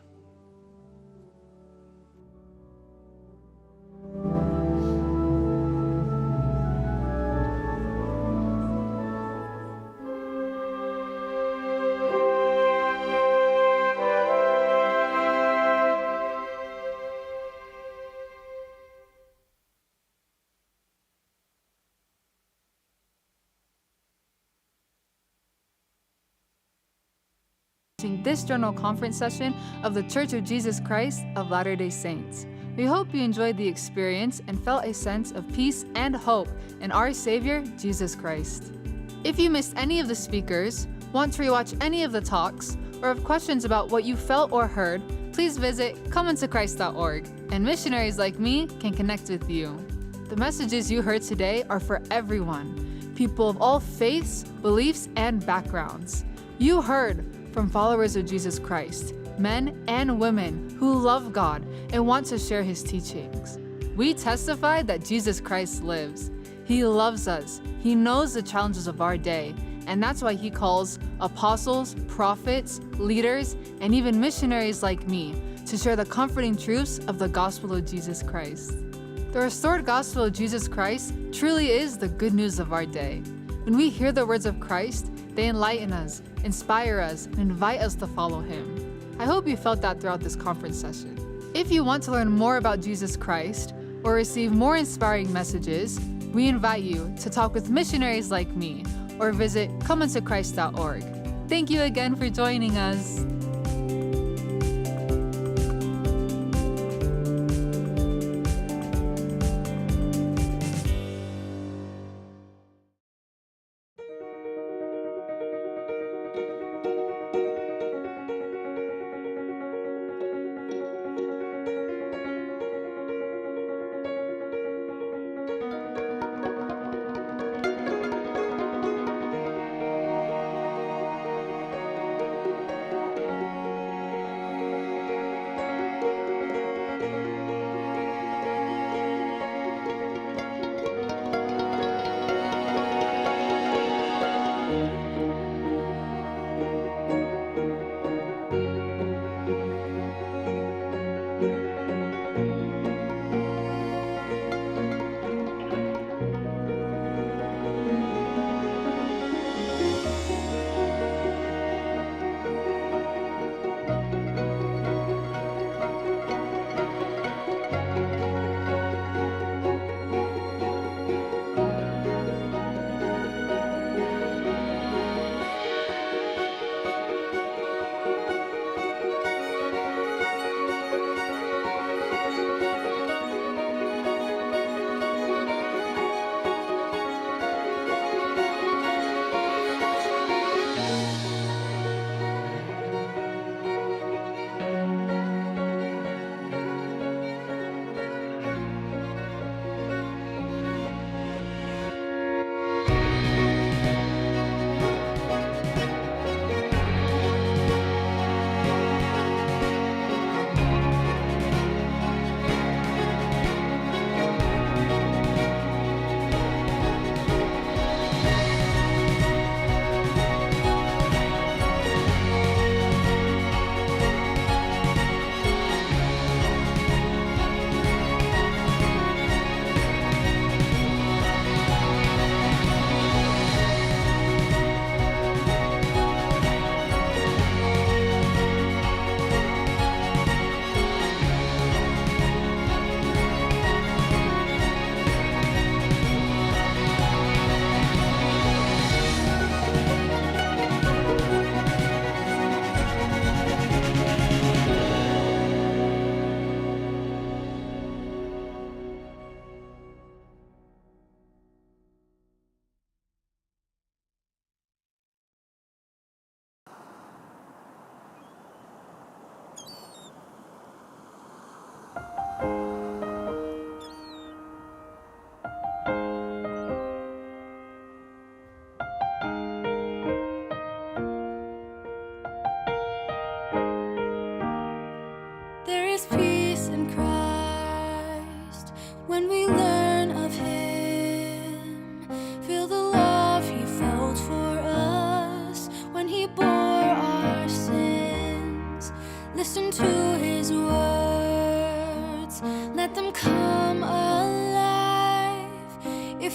This General Conference session of the Church of Jesus Christ of Latter-day Saints. We hope you enjoyed the experience and felt a sense of peace and hope in our Savior, Jesus Christ. If you missed any of the speakers, want to rewatch any of the talks, or have questions about what you felt or heard, please visit comeintochrist.org, and missionaries like me can connect with you. The messages you heard today are for everyone, people of all faiths, beliefs, and backgrounds. You heard from followers of Jesus Christ, men and women who love God and want to share his teachings. We testify that Jesus Christ lives. He loves us. He knows the challenges of our day, and that's why he calls apostles, prophets, leaders, and even missionaries like me to share the comforting truths of the gospel of Jesus Christ. The restored gospel of Jesus Christ truly is the good news of our day. When we hear the words of Christ, they enlighten us, inspire us, and invite us to follow him. I hope you felt that throughout this conference session. If you want to learn more about Jesus Christ or receive more inspiring messages, we invite you to talk with missionaries like me or visit comeintochrist.org. Thank you again for joining us.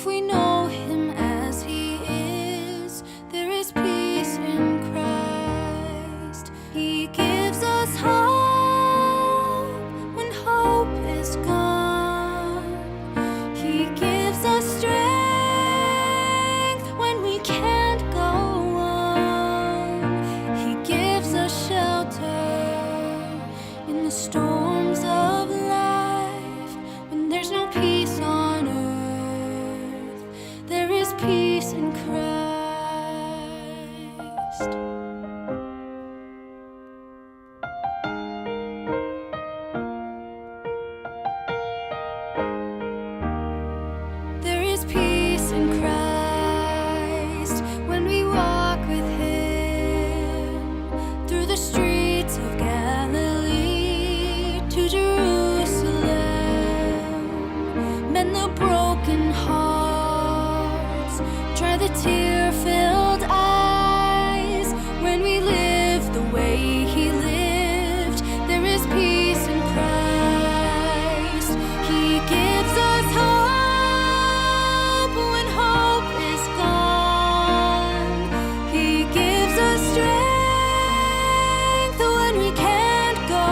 If we know him as he is, there is peace in Christ. He gives us hope when hope is gone. He gives us strength when we can't go on. He gives us shelter in the storms of life. When there's no peace on earth, there is peace in Christ. There is peace in Christ when we walk with him through the streets of Galilee to Jerusalem. Mend the broken hearts, dry the tear-filled eyes. When we live the way he lived, there is peace in Christ. He gives us hope when hope is gone. He gives us strength when we can't go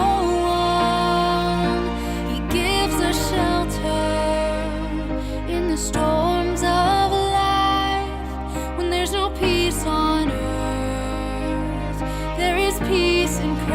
on. He gives us shelter in the storms of life. When there's no peace on earth, there is peace in Christ.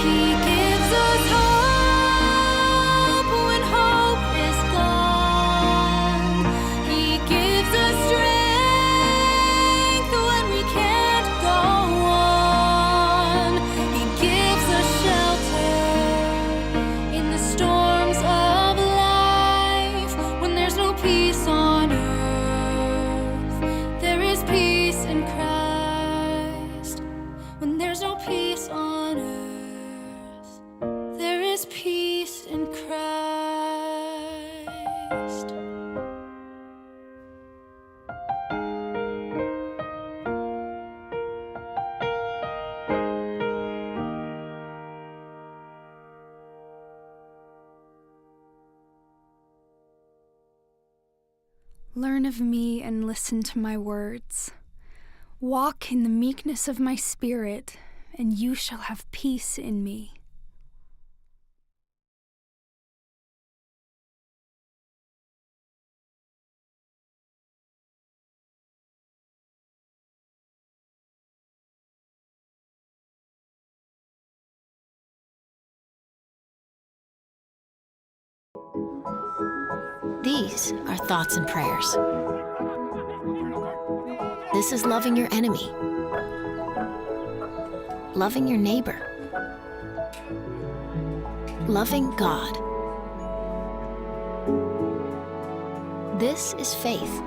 He gives us hope when hope is gone. He gives us strength when we can't go on. He gives us shelter in the storms of life. When there's no peace on earth, there is peace in Christ. When there's no peace on earth, there is peace in Christ. Learn of me and listen to my words. Walk in the meekness of my spirit, and you shall have peace in me. These are thoughts and prayers. This is loving your enemy, loving your neighbor, loving God. This is faith.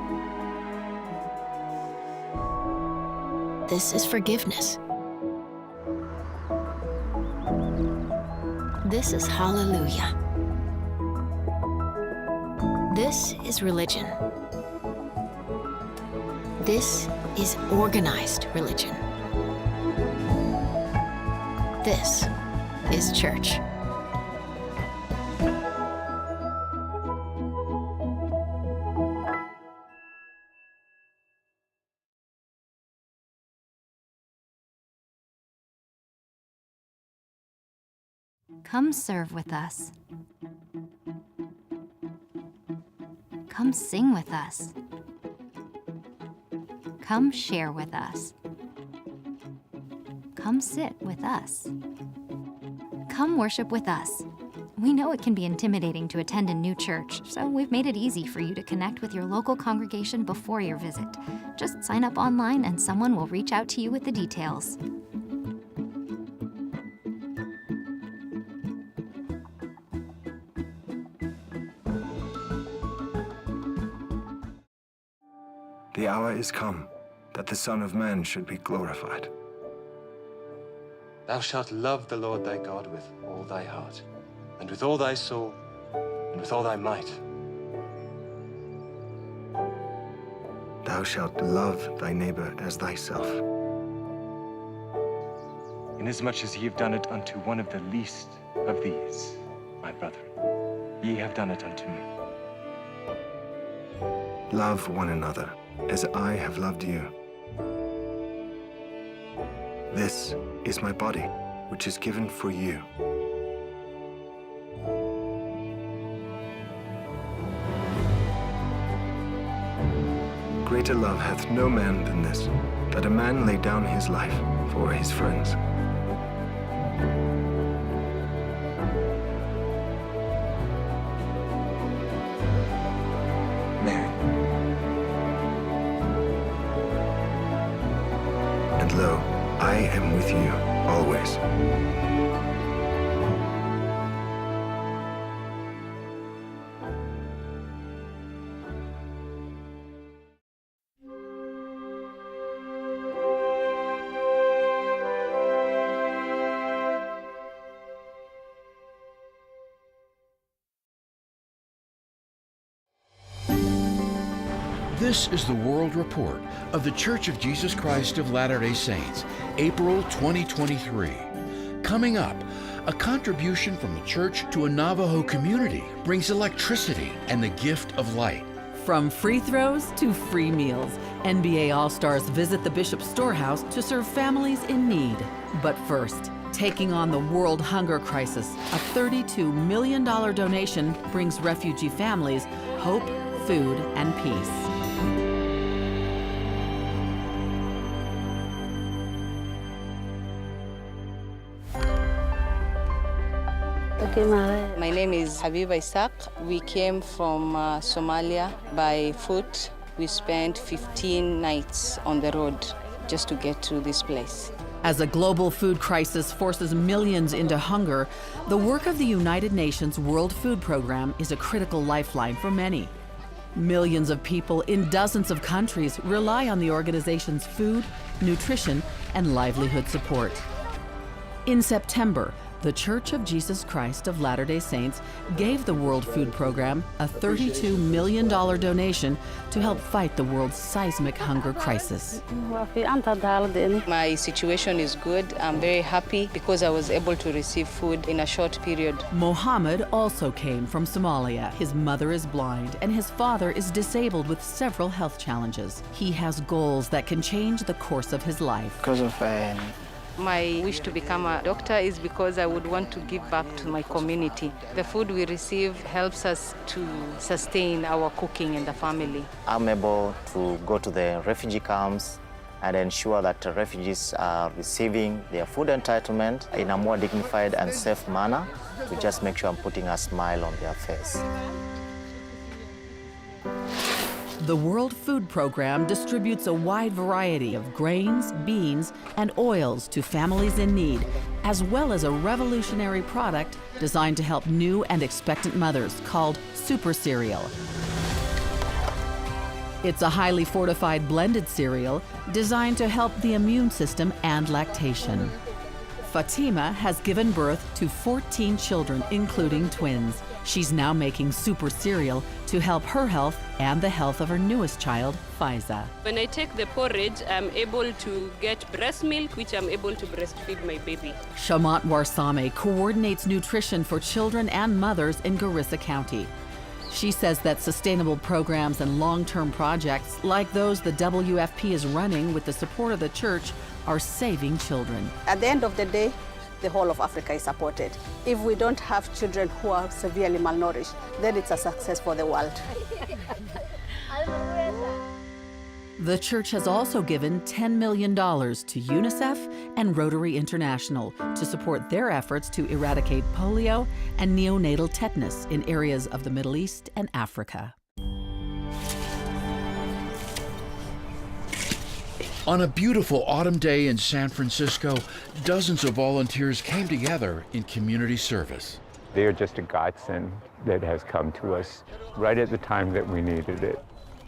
This is forgiveness. This is hallelujah. This is religion. This is organized religion. This is church. Come serve with us. Come sing with us. Come share with us. Come sit with us. Come worship with us. We know it can be intimidating to attend a new church, so we've made it easy for you to connect with your local congregation before your visit. Just sign up online and someone will reach out to you with the details. The hour is come that the Son of Man should be glorified. Thou shalt love the Lord thy God with all thy heart, and with all thy soul, and with all thy might. Thou shalt love thy neighbor as thyself. Inasmuch as ye have done it unto one of the least of these, my brethren, ye have done it unto me. Love one another as I have loved you. This is my body, which is given for you. Greater love hath no man than this, that a man lay down his life for his friends. Mary. And lo, I am with you always. This is the World Report of the Church of Jesus Christ of Latter-day Saints, April 2023. Coming up, a contribution from the church to a Navajo community brings electricity and the gift of light. From free throws to free meals, NBA All-Stars visit the Bishop's Storehouse to serve families in need. But first, taking on the world hunger crisis, a $32 million donation brings refugee families hope, food, and peace. My name is Habiba Isaac. We came from Somalia by foot. We spent 15 nights on the road just to get to this place. As a global food crisis forces millions into hunger, the work of the United Nations World Food Program is a critical lifeline for many. Millions of people in dozens of countries rely on the organization's food, nutrition, and livelihood support. In September, the Church of Jesus Christ of Latter-day Saints gave the World Food Program a $32 million donation to help fight the world's seismic hunger crisis. My situation is good. I'm very happy because I was able to receive food in a short period. Mohammed also came from Somalia. His mother is blind and his father is disabled with several health challenges. He has goals that can change the course of his life. Because of my wish to become a doctor is because I would want to give back to my community. The food we receive helps us to sustain our cooking and the family. I'm able to go to the refugee camps and ensure that the refugees are receiving their food entitlement in a more dignified and safe manner to just make sure I'm putting a smile on their face. The World Food Program distributes a wide variety of grains, beans, and oils to families in need, as well as a revolutionary product designed to help new and expectant mothers called Super Cereal. It's a highly fortified blended cereal designed to help the immune system and lactation. Fatima has given birth to 14 children, including twins. She's now making Super Cereal to help her health and the health of her newest child, Faiza. When I take the porridge, I'm able to get breast milk, which I'm able to breastfeed my baby. Shamat Warsame coordinates nutrition for children and mothers in Garissa County. She says that sustainable programs and long-term projects like those the WFP is running with the support of the church are saving children. At the end of the day, the whole of Africa is supported. If we don't have children who are severely malnourished, then it's a success for the world. The church has also given $10 million to UNICEF and Rotary International to support their efforts to eradicate polio and neonatal tetanus in areas of the Middle East and Africa. On a beautiful autumn day in San Francisco, dozens of volunteers came together in community service. They are just a godsend that has come to us right at the time that we needed it.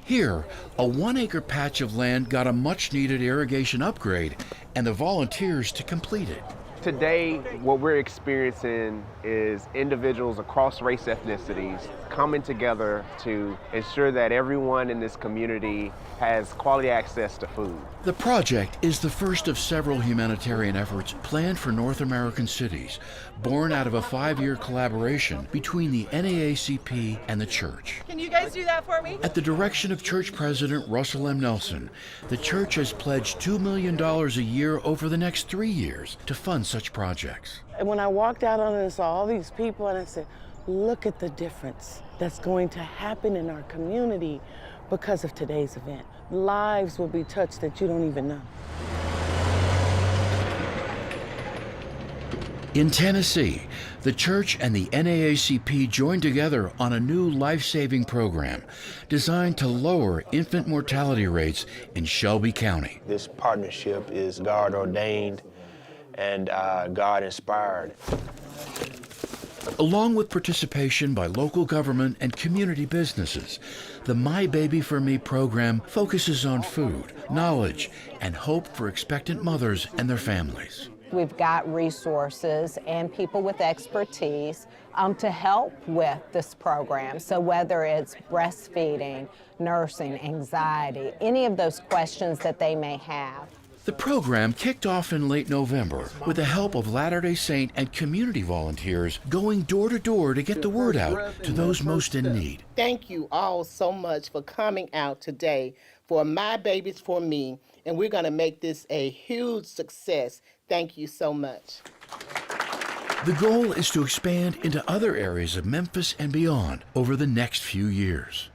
Here, a 1-acre patch of land got a much-needed irrigation upgrade and the volunteers to complete it. Today, what we're experiencing is individuals across race ethnicities coming together to ensure that everyone in this community has quality access to food. The project is the first of several humanitarian efforts planned for North American cities, born out of a 5-year collaboration between the NAACP and the church. Can you guys do that for me? At the direction of Church President Russell M. Nelson, the church has pledged $2 million a year over the next 3 years to fund such projects. And when I walked out on it and saw all these people, and I said, look at the difference that's going to happen in our community because of today's event. Lives will be touched that you don't even know. In Tennessee, the church and the NAACP joined together on a new life-saving program designed to lower infant mortality rates in Shelby County. This partnership is God-ordained and God-inspired. Along with participation by local government and community businesses, the My Baby for Me program focuses on food, knowledge, and hope for expectant mothers and their families. We've got resources and people with expertise to help with this program. So whether it's breastfeeding, nursing, anxiety, any of those questions that they may have. The program kicked off in late November with the help of Latter-day Saint and community volunteers going door to door to get the word out to those most in need. Thank you all so much for coming out today for My Babies for Me, and we're going to make this a huge success. Thank you so much. The goal is to expand into other areas of Memphis and beyond over the next few years.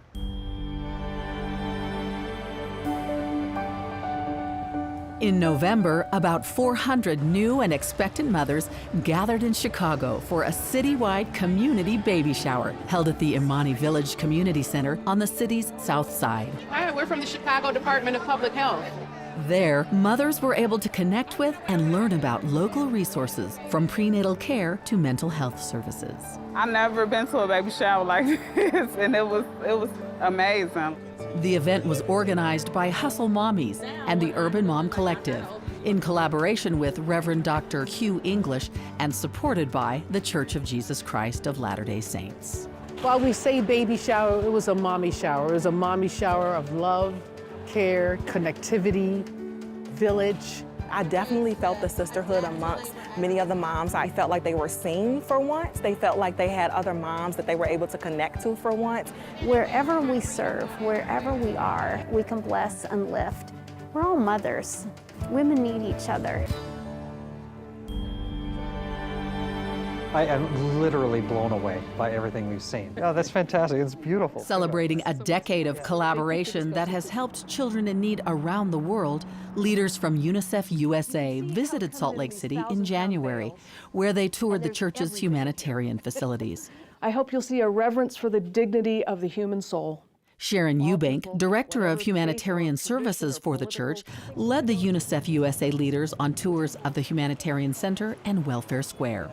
In November, about 400 new and expectant mothers gathered in Chicago for a citywide community baby shower held at the Imani Village Community Center on the city's south side. Hi, we're from the Chicago Department of Public Health. There, mothers were able to connect with and learn about local resources from prenatal care to mental health services. I've never been to a baby shower like this, and it was amazing. The event was organized by Hustle Mommies and the Urban Mom Collective in collaboration with Reverend Dr. Hugh English and supported by the Church of Jesus Christ of Latter-day Saints. While we say baby shower, it was a mommy shower. It was a mommy shower of love, care, connectivity, village. I definitely felt the sisterhood amongst many of the moms. I felt like they were seen for once. They felt like they had other moms that they were able to connect to for once. Wherever we serve, wherever we are, we can bless and lift. We're all mothers. Women need each other. I am literally blown away by everything we've seen. Oh, that's fantastic. It's beautiful. Celebrating a decade of collaboration that has helped children in need around the world, leaders from UNICEF USA visited Salt Lake City in January, where they toured the church's humanitarian facilities. I hope you'll see a reverence for the dignity of the human soul. Sharon Eubank, Director of Humanitarian Services for the church, led the UNICEF USA leaders on tours of the Humanitarian Center and Welfare Square.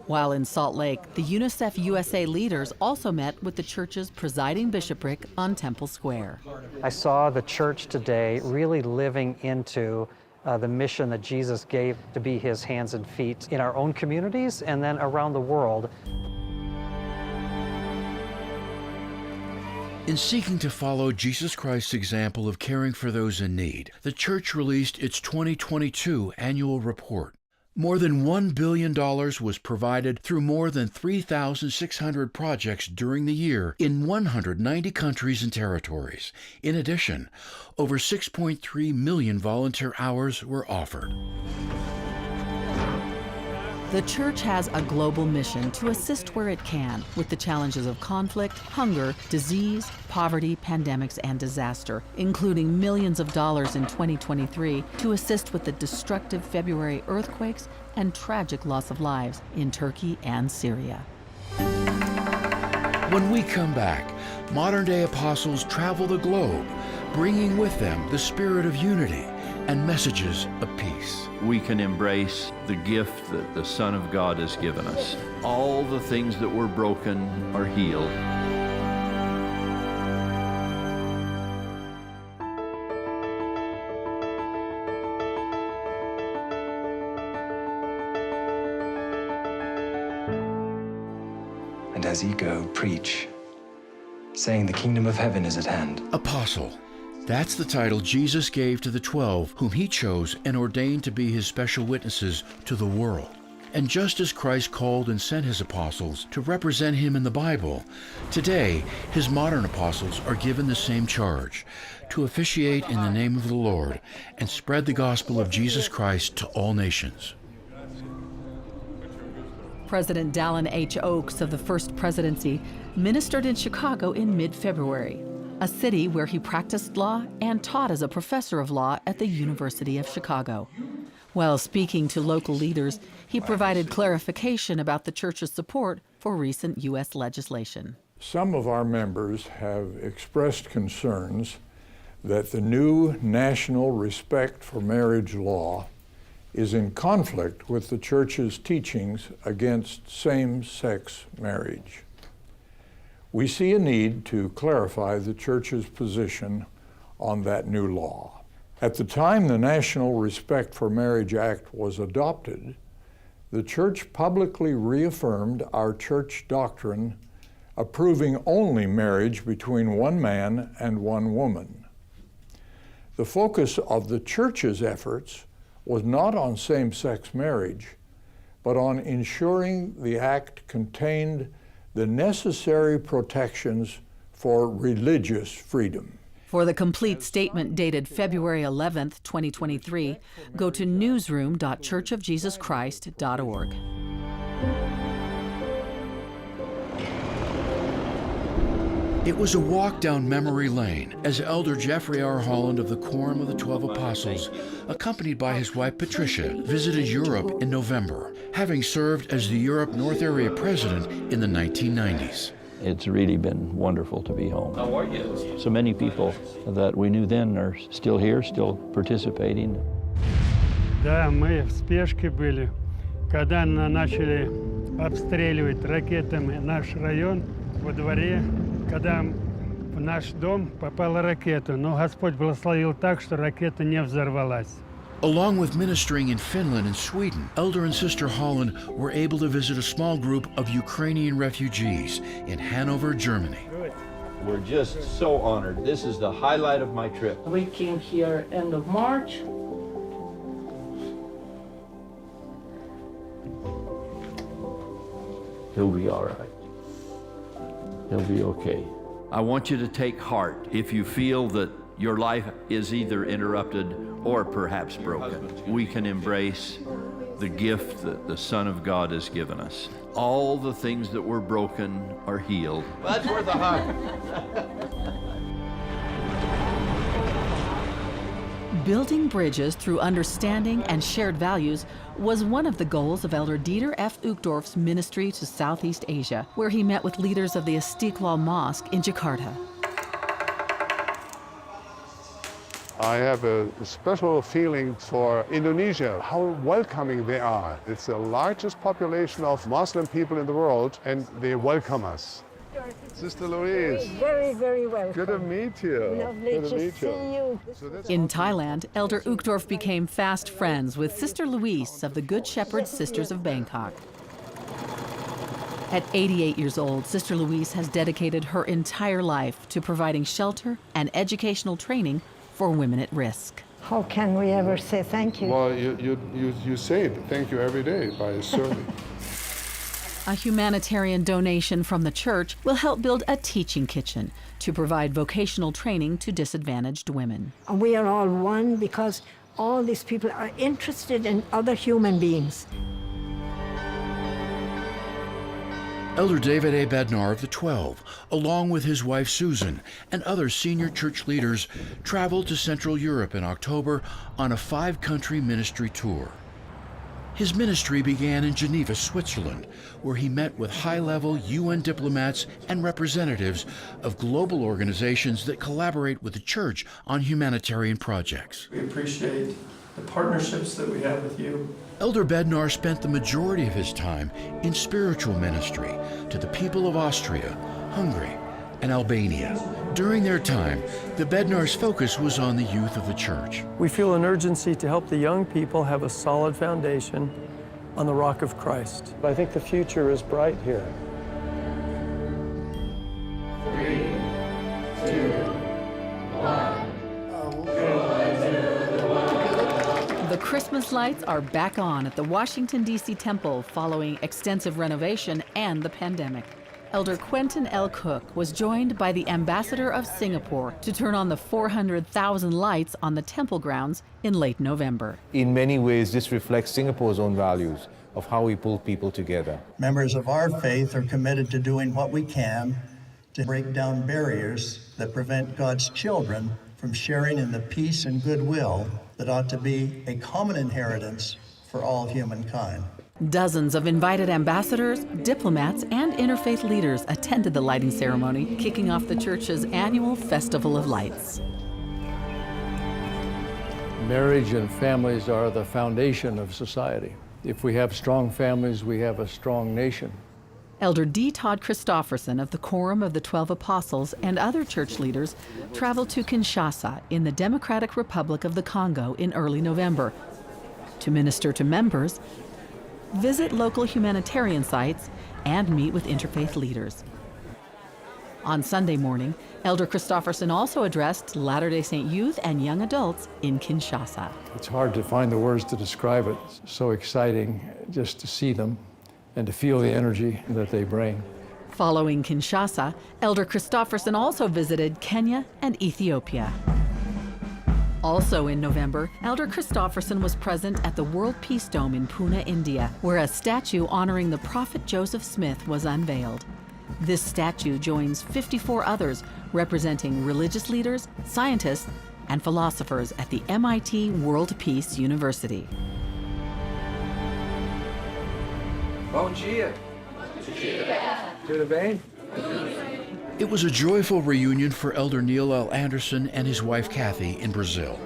While in Salt Lake, the UNICEF USA leaders also met with the church's presiding bishopric on Temple Square. I saw the church today really living into the mission that Jesus gave to be his hands and feet in our own communities and then around the world. In seeking to follow Jesus Christ's example of caring for those in need, the church released its 2022 annual report. More than $1 billion was provided through more than 3,600 projects during the year in 190 countries and territories. In addition, over 6.3 million volunteer hours were offered. The church has a global mission to assist where it can with the challenges of conflict, hunger, disease, poverty, pandemics, and disaster, including millions of dollars in 2023 to assist with the destructive February earthquakes and tragic loss of lives in Turkey and Syria. When we come back, modern-day apostles travel the globe, bringing with them the spirit of unity and messages of peace. We can embrace the gift that the Son of God has given us. All the things that were broken are healed. And as ye go, preach, saying the kingdom of heaven is at hand. Apostle. That's the title Jesus gave to the 12, whom he chose and ordained to be his special witnesses to the world. And just as Christ called and sent his apostles to represent him in the Bible, today his modern apostles are given the same charge, to officiate in the name of the Lord and spread the gospel of Jesus Christ to all nations. President Dallin H. Oaks of the First Presidency ministered in Chicago in mid-February, a city where he practiced law and taught as a professor of law at the University of Chicago. While speaking to local leaders, he provided clarification about the church's support for recent U.S. legislation. Some of our members have expressed concerns that the new national respect for marriage law is in conflict with the church's teachings against same-sex marriage. We see a need to clarify the church's position on that new law. At the time the National Respect for Marriage Act was adopted, the church publicly reaffirmed our church doctrine approving only marriage between one man and one woman. The focus of the church's efforts was not on same-sex marriage, but on ensuring the act contained the necessary protections for religious freedom. For the complete statement dated February 11th, 2023, go to newsroom.churchofjesuschrist.org. It was a walk down memory lane as Elder Jeffrey R. Holland of the Quorum of the 12 Apostles, accompanied by his wife Patricia, visited Europe in November, having served as the Europe North Area President in the 1990s. It's really been wonderful to be home. How are you? So many people that we knew then are still here, still participating. Да, мы в спешке были, когда начали обстреливать ракетами наш район во дворе, когда в наш дом попала ракета, но Господь благословил так, что ракета не взорвалась. Along with ministering in Finland and Sweden, Elder and Sister Holland were able to visit a small group of Ukrainian refugees in Hanover, Germany. We're just so honored. This is the highlight of my trip. We came here end of March. He'll be all right. He'll be okay. I want you to take heart if you feel that your life is either interrupted or perhaps broken. We can embrace the gift that the Son of God has given us. All the things that were broken are healed. Well, that's worth a hug. Building bridges through understanding and shared values was one of the goals of Elder Dieter F. Uchtdorf's ministry to Southeast Asia, where he met with leaders of the Istiqlal Mosque in Jakarta. I have a special feeling for Indonesia, how welcoming they are. It's the largest population of Muslim people in the world, and they welcome us. Sister Louise. Very, very welcome. Good to meet you. Lovely Good to meet see you. In Thailand, Elder Uchtdorf became fast friends with Sister Louise of the Good Shepherd Sisters of Bangkok. At 88 years old, Sister Louise has dedicated her entire life to providing shelter and educational training for women at risk. How can we ever say thank you? Well, you say thank you every day by serving. A humanitarian donation from the church will help build a teaching kitchen to provide vocational training to disadvantaged women. We are all one because all these people are interested in other human beings. Elder David A. Bednar of the 12, along with his wife Susan and other senior church leaders, traveled to Central Europe in October on a 5-country ministry tour. His ministry began in Geneva, Switzerland, where he met with high-level UN diplomats and representatives of global organizations that collaborate with the church on humanitarian projects. We appreciate the partnerships that we have with you. Elder Bednar spent the majority of his time in spiritual ministry to the people of Austria, Hungary, and Albania. During their time, the Bednar's focus was on the youth of the church. We feel an urgency to help the young people have a solid foundation on the rock of Christ. I think the future is bright here. Christmas lights are back on at the Washington, D.C. temple following extensive renovation and the pandemic. Elder Quentin L. Cook was joined by the ambassador of Singapore to turn on the 400,000 lights on the temple grounds in late November. In many ways, this reflects Singapore's own values of how we pull people together. Members of our faith are committed to doing what we can to break down barriers that prevent God's children from sharing in the peace and goodwill that ought to be a common inheritance for all humankind. Dozens of invited ambassadors, diplomats, and interfaith leaders attended the lighting ceremony, kicking off the church's annual Festival of Lights. Marriage and families are the foundation of society. If we have strong families, we have a strong nation. Elder D. Todd Christofferson of the Quorum of the 12 Apostles and other church leaders traveled to Kinshasa in the Democratic Republic of the Congo in early November to minister to members, visit local humanitarian sites, and meet with interfaith leaders. On Sunday morning, Elder Christofferson also addressed Latter-day Saint youth and young adults in Kinshasa. It's hard to find the words to describe it. It's so exciting just to see them and to feel the energy that they bring. Following Kinshasa, Elder Christofferson also visited Kenya and Ethiopia. Also in November, Elder Christofferson was present at the World Peace Dome in Pune, India, where a statue honoring the prophet Joseph Smith was unveiled. This statue joins 54 others representing religious leaders, scientists, and philosophers at the MIT World Peace University. Bom dia. Tudo bem? It was a joyful reunion for Elder Neil L. Anderson and his wife Kathy in Brazil.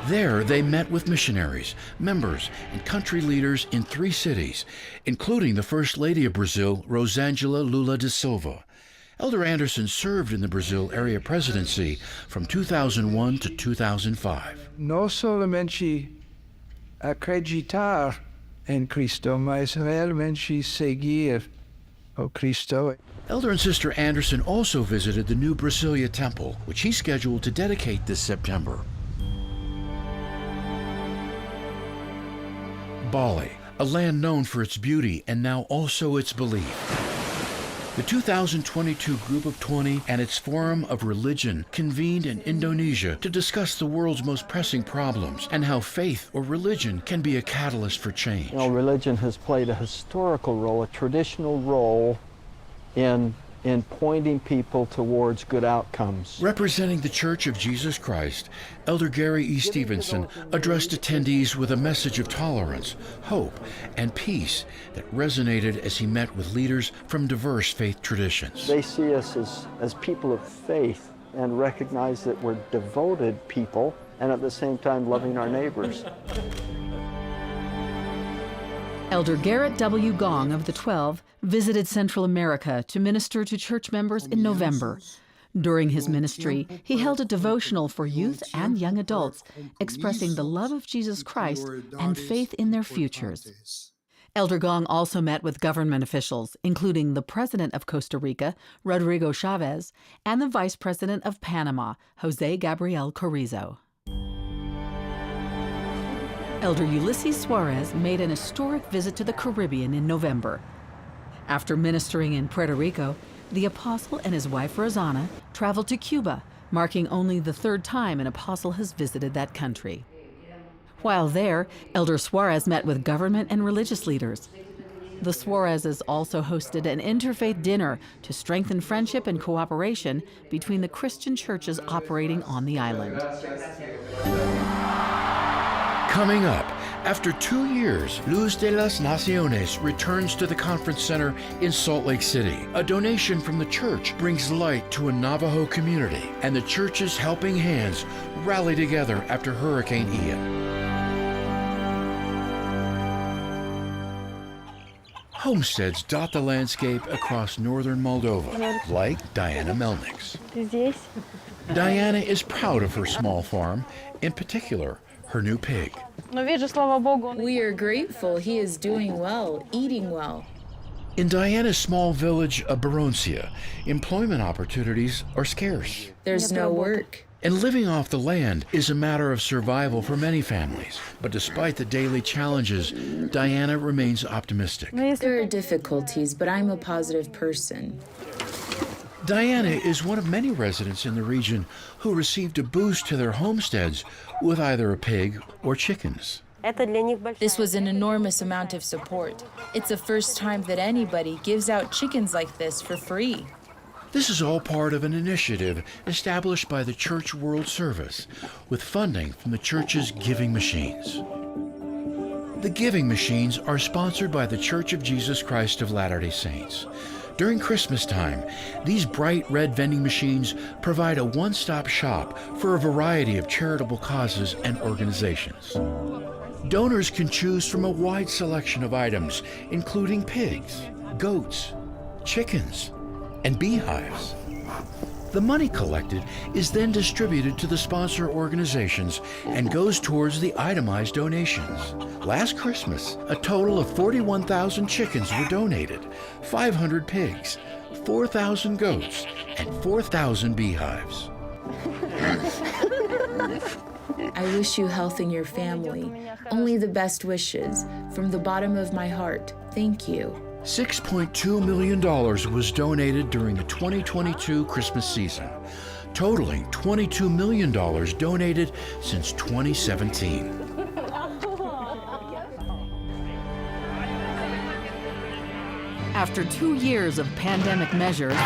There, they met with missionaries, members, and country leaders in 3 cities, including the First Lady of Brazil, Rosângela Lula da Silva. Elder Anderson served in the Brazil area presidency from 2001 to 2005. Não somente acreditar em Cristo, mas realmente seguir o Cristo. Elder and Sister Anderson also visited the new Brasilia Temple, which he scheduled to dedicate this September. Bali, a land known for its beauty and now also its belief. The 2022 Group of 20 and its Forum of Religion convened in Indonesia to discuss the world's most pressing problems and how faith or religion can be a catalyst for change. You know, religion has played a historical role, a traditional role in pointing people towards good outcomes. Representing the Church of Jesus Christ, Elder Gary E. Stevenson addressed attendees with a message of tolerance, hope, and peace that resonated as he met with leaders from diverse faith traditions. They see us as people of faith and recognize that we're devoted people and at the same time loving our neighbors. Elder Garrett W. Gong of the 12 visited Central America to minister to church members in November. During his ministry, he held a devotional for youth and young adults, expressing the love of Jesus Christ and faith in their futures. Elder Gong also met with government officials, including the President of Costa Rica, Rodrigo Chavez, and the Vice President of Panama, Jose Gabriel Carrizo. Elder Ulysses Suarez made an historic visit to the Caribbean in November. After ministering in Puerto Rico, the apostle and his wife Rosanna traveled to Cuba, marking only the 3rd time an apostle has visited that country. While there, Elder Suarez met with government and religious leaders. The Suarezes also hosted an interfaith dinner to strengthen friendship and cooperation between the Christian churches operating on the island. Coming up, after 2 years, Luz de las Naciones returns to the conference center in Salt Lake City. A donation from the church brings light to a Navajo community, and the church's helping hands rally together after Hurricane Ian. Homesteads dot the landscape across northern Moldova, like Diana Melnick's. Diana is proud of her small farm, in particular, her new pig. We are grateful he is doing well, eating well. In Diana's small village of Baroncia, employment opportunities are scarce. There's no work. And living off the land is a matter of survival for many families. But despite the daily challenges, Diana remains optimistic. There are difficulties, but I'm a positive person. Diana is one of many residents in the region who received a boost to their homesteads with either a pig or chickens. This was an enormous amount of support. It's the first time that anybody gives out chickens like this for free. This is all part of an initiative established by the Church World Service with funding from the church's giving machines. The giving machines are sponsored by the Church of Jesus Christ of Latter-day Saints. During Christmas time, these bright red vending machines provide a one-stop shop for a variety of charitable causes and organizations. Donors can choose from a wide selection of items, including pigs, goats, chickens, and beehives. The money collected is then distributed to the sponsor organizations and goes towards the itemized donations. Last Christmas, a total of 41,000 chickens were donated, 500 pigs, 4,000 goats, and 4,000 beehives. I wish you health in your family. Only the best wishes. From the bottom of my heart, thank you. $6.2 million was donated during the 2022 Christmas season, totaling $22 million donated since 2017. After 2 years of pandemic measures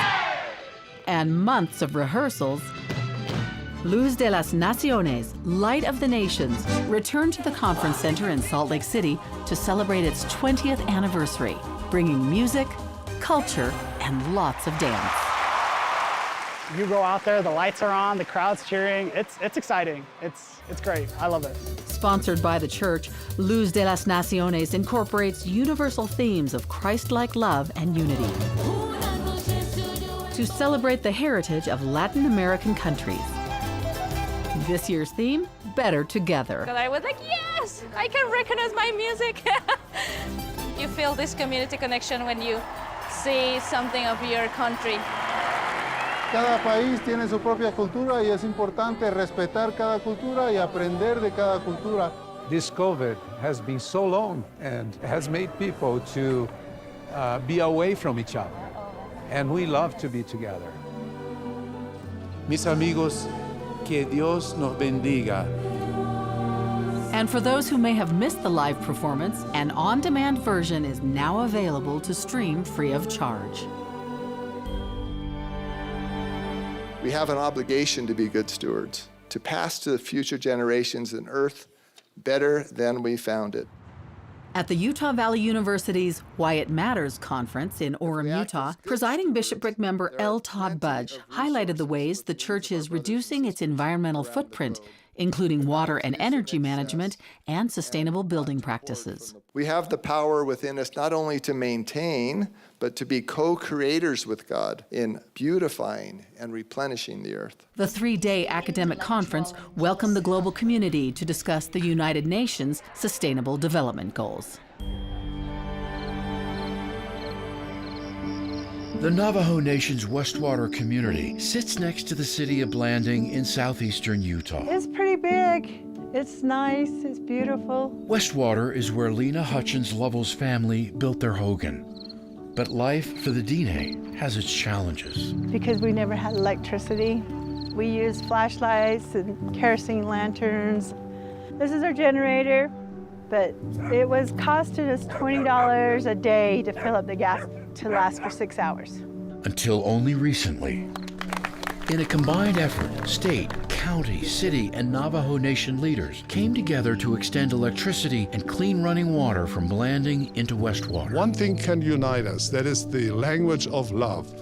and months of rehearsals, Luz de las Naciones, Light of the Nations, returned to the conference center in Salt Lake City to celebrate its 20th anniversary, bringing music, culture, and lots of dance. You go out there, the lights are on, the crowd's cheering. It's exciting. It's great. I love it. Sponsored by the church, Luz de las Naciones incorporates universal themes of Christ-like love and unity to celebrate the heritage of Latin American countries. This year's theme, Better Together. I was like, yes, I can recognize my music. You feel this community connection when you see something of your country. Cada país tiene su propia cultura y es importante respetar cada cultura y aprender de cada cultura. This COVID has been so long and has made people to be away from each other. And we love to be together. Mis amigos, que Dios nos bendiga. And for those who may have missed the live performance, an on-demand version is now available to stream free of charge. We have an obligation to be good stewards, to pass to the future generations an earth better than we found it. At the Utah Valley University's Why It Matters conference in Orem, Utah, presiding bishopric member L. Todd Budge highlighted the ways the church is reducing its environmental footprint, including water and energy management and sustainable building practices. We have the power within us not only to maintain, but to be co-creators with God in beautifying and replenishing the earth. The 3-day academic conference welcomed the global community to discuss the United Nations Sustainable Development Goals. The Navajo Nation's Westwater community sits next to the city of Blanding in southeastern Utah. It's pretty big. It's nice. It's beautiful. Westwater is where Lena Hutchins Lovell's family built their hogan. But life for the Dine has its challenges. Because we never had electricity, we used flashlights and kerosene lanterns. This is our generator, but it was costing us $20 a day to fill up the gas to last for 6 hours. Until only recently. In a combined effort, state, county, city, and Navajo Nation leaders came together to extend electricity and clean running water from Blanding into Westwater. One thing can unite us, that is the language of love.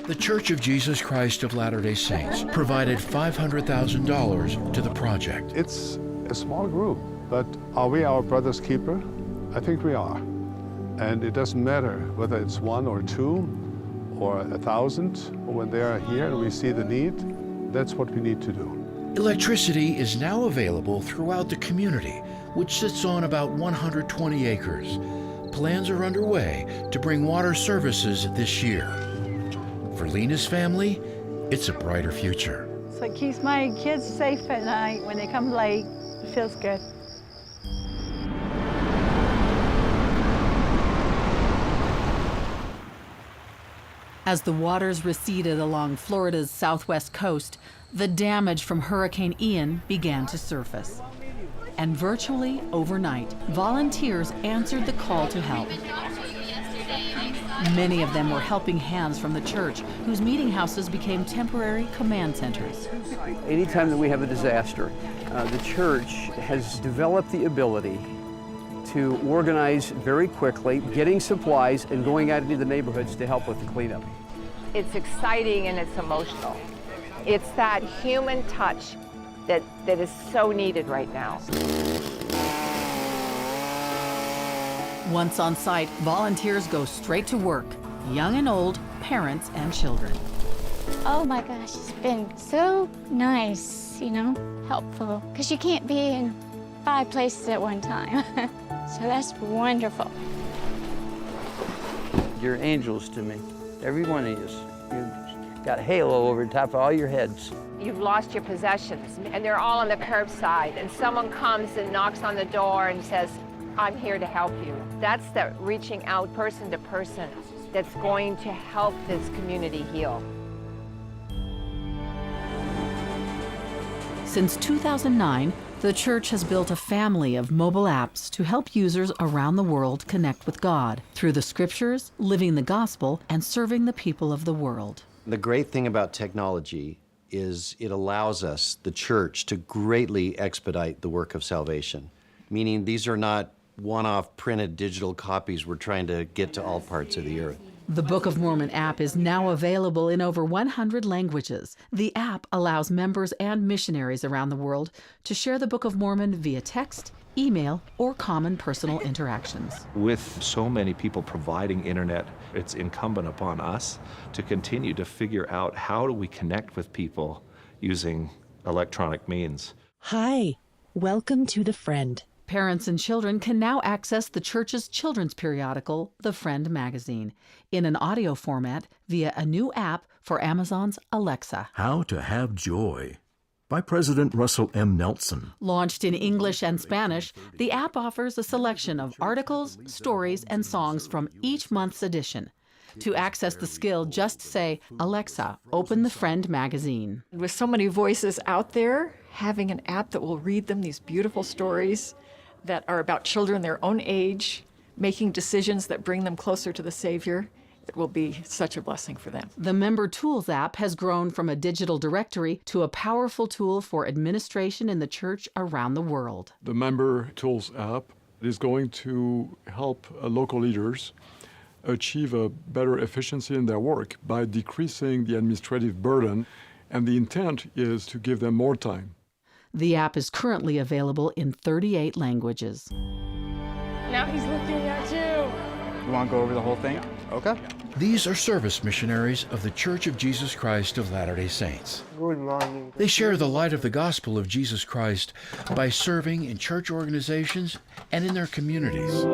The Church of Jesus Christ of Latter-day Saints provided $500,000 to the project. It's a small group, but are we our brother's keeper? I think we are. And it doesn't matter whether it's 1 or 2 or 1,000, when they are here and we see the need, that's what we need to do. Electricity is now available throughout the community, which sits on about 120 acres. plans are underway to bring water services this year. For Lena's family, it's a brighter future. So it keeps my kids safe at night when they come late. It feels good. As the waters receded along Florida's southwest coast, the damage from Hurricane Ian began to surface. And virtually overnight, volunteers answered the call to help. Many of them were helping hands from the church, whose meeting houses became temporary command centers. Anytime that we have a disaster, the church has developed the ability to organize very quickly, getting supplies and going out into the neighborhoods to help with the cleanup. It's exciting and it's emotional. It's that human touch that is so needed right now. Once on site, volunteers go straight to work, young and old, parents and children. Oh my gosh, it's been so nice, you know, helpful, because you can't be in 5 places at one time. So that's wonderful. You're angels to me, every one of you. You've got a halo over the top of all your heads. You've lost your possessions and they're all on the curbside and someone comes and knocks on the door and says, I'm here to help you. That's the reaching out person to person that's going to help this community heal. Since 2009, the church has built a family of mobile apps to help users around the world connect with God through the scriptures, living the gospel, and serving the people of the world. The great thing about technology is it allows us, the church, to greatly expedite the work of salvation. Meaning these are not one-off printed digital copies we're trying to get to all parts of the earth. The Book of Mormon app is now available in over 100 languages. The app allows members and missionaries around the world to share the Book of Mormon via text, email, or common personal interactions. With so many people providing internet, it's incumbent upon us to continue to figure out how do we connect with people using electronic means. Hi, welcome to The Friend. Parents and children can now access the church's children's periodical, The Friend magazine, in an audio format via a new app for Amazon's Alexa. How to Have Joy by President Russell M. Nelson. Launched in English and Spanish, the app offers a selection of articles, stories, and songs from each month's edition. To access the skill, just say, Alexa, open The Friend magazine. With so many voices out there, having an app that will read them these beautiful stories that are about children their own age, making decisions that bring them closer to the Savior, it will be such a blessing for them. The Member Tools app has grown from a digital directory to a powerful tool for administration in the church around the world. The Member Tools app is going to help local leaders achieve a better efficiency in their work by decreasing the administrative burden, and the intent is to give them more time. The app is currently available in 38 languages. Now he's looking at you. You want to go over the whole thing? Okay. These are service missionaries of the Church of Jesus Christ of Latter-day Saints. Good morning. They share the light of the gospel of Jesus Christ by serving in church organizations and in their communities.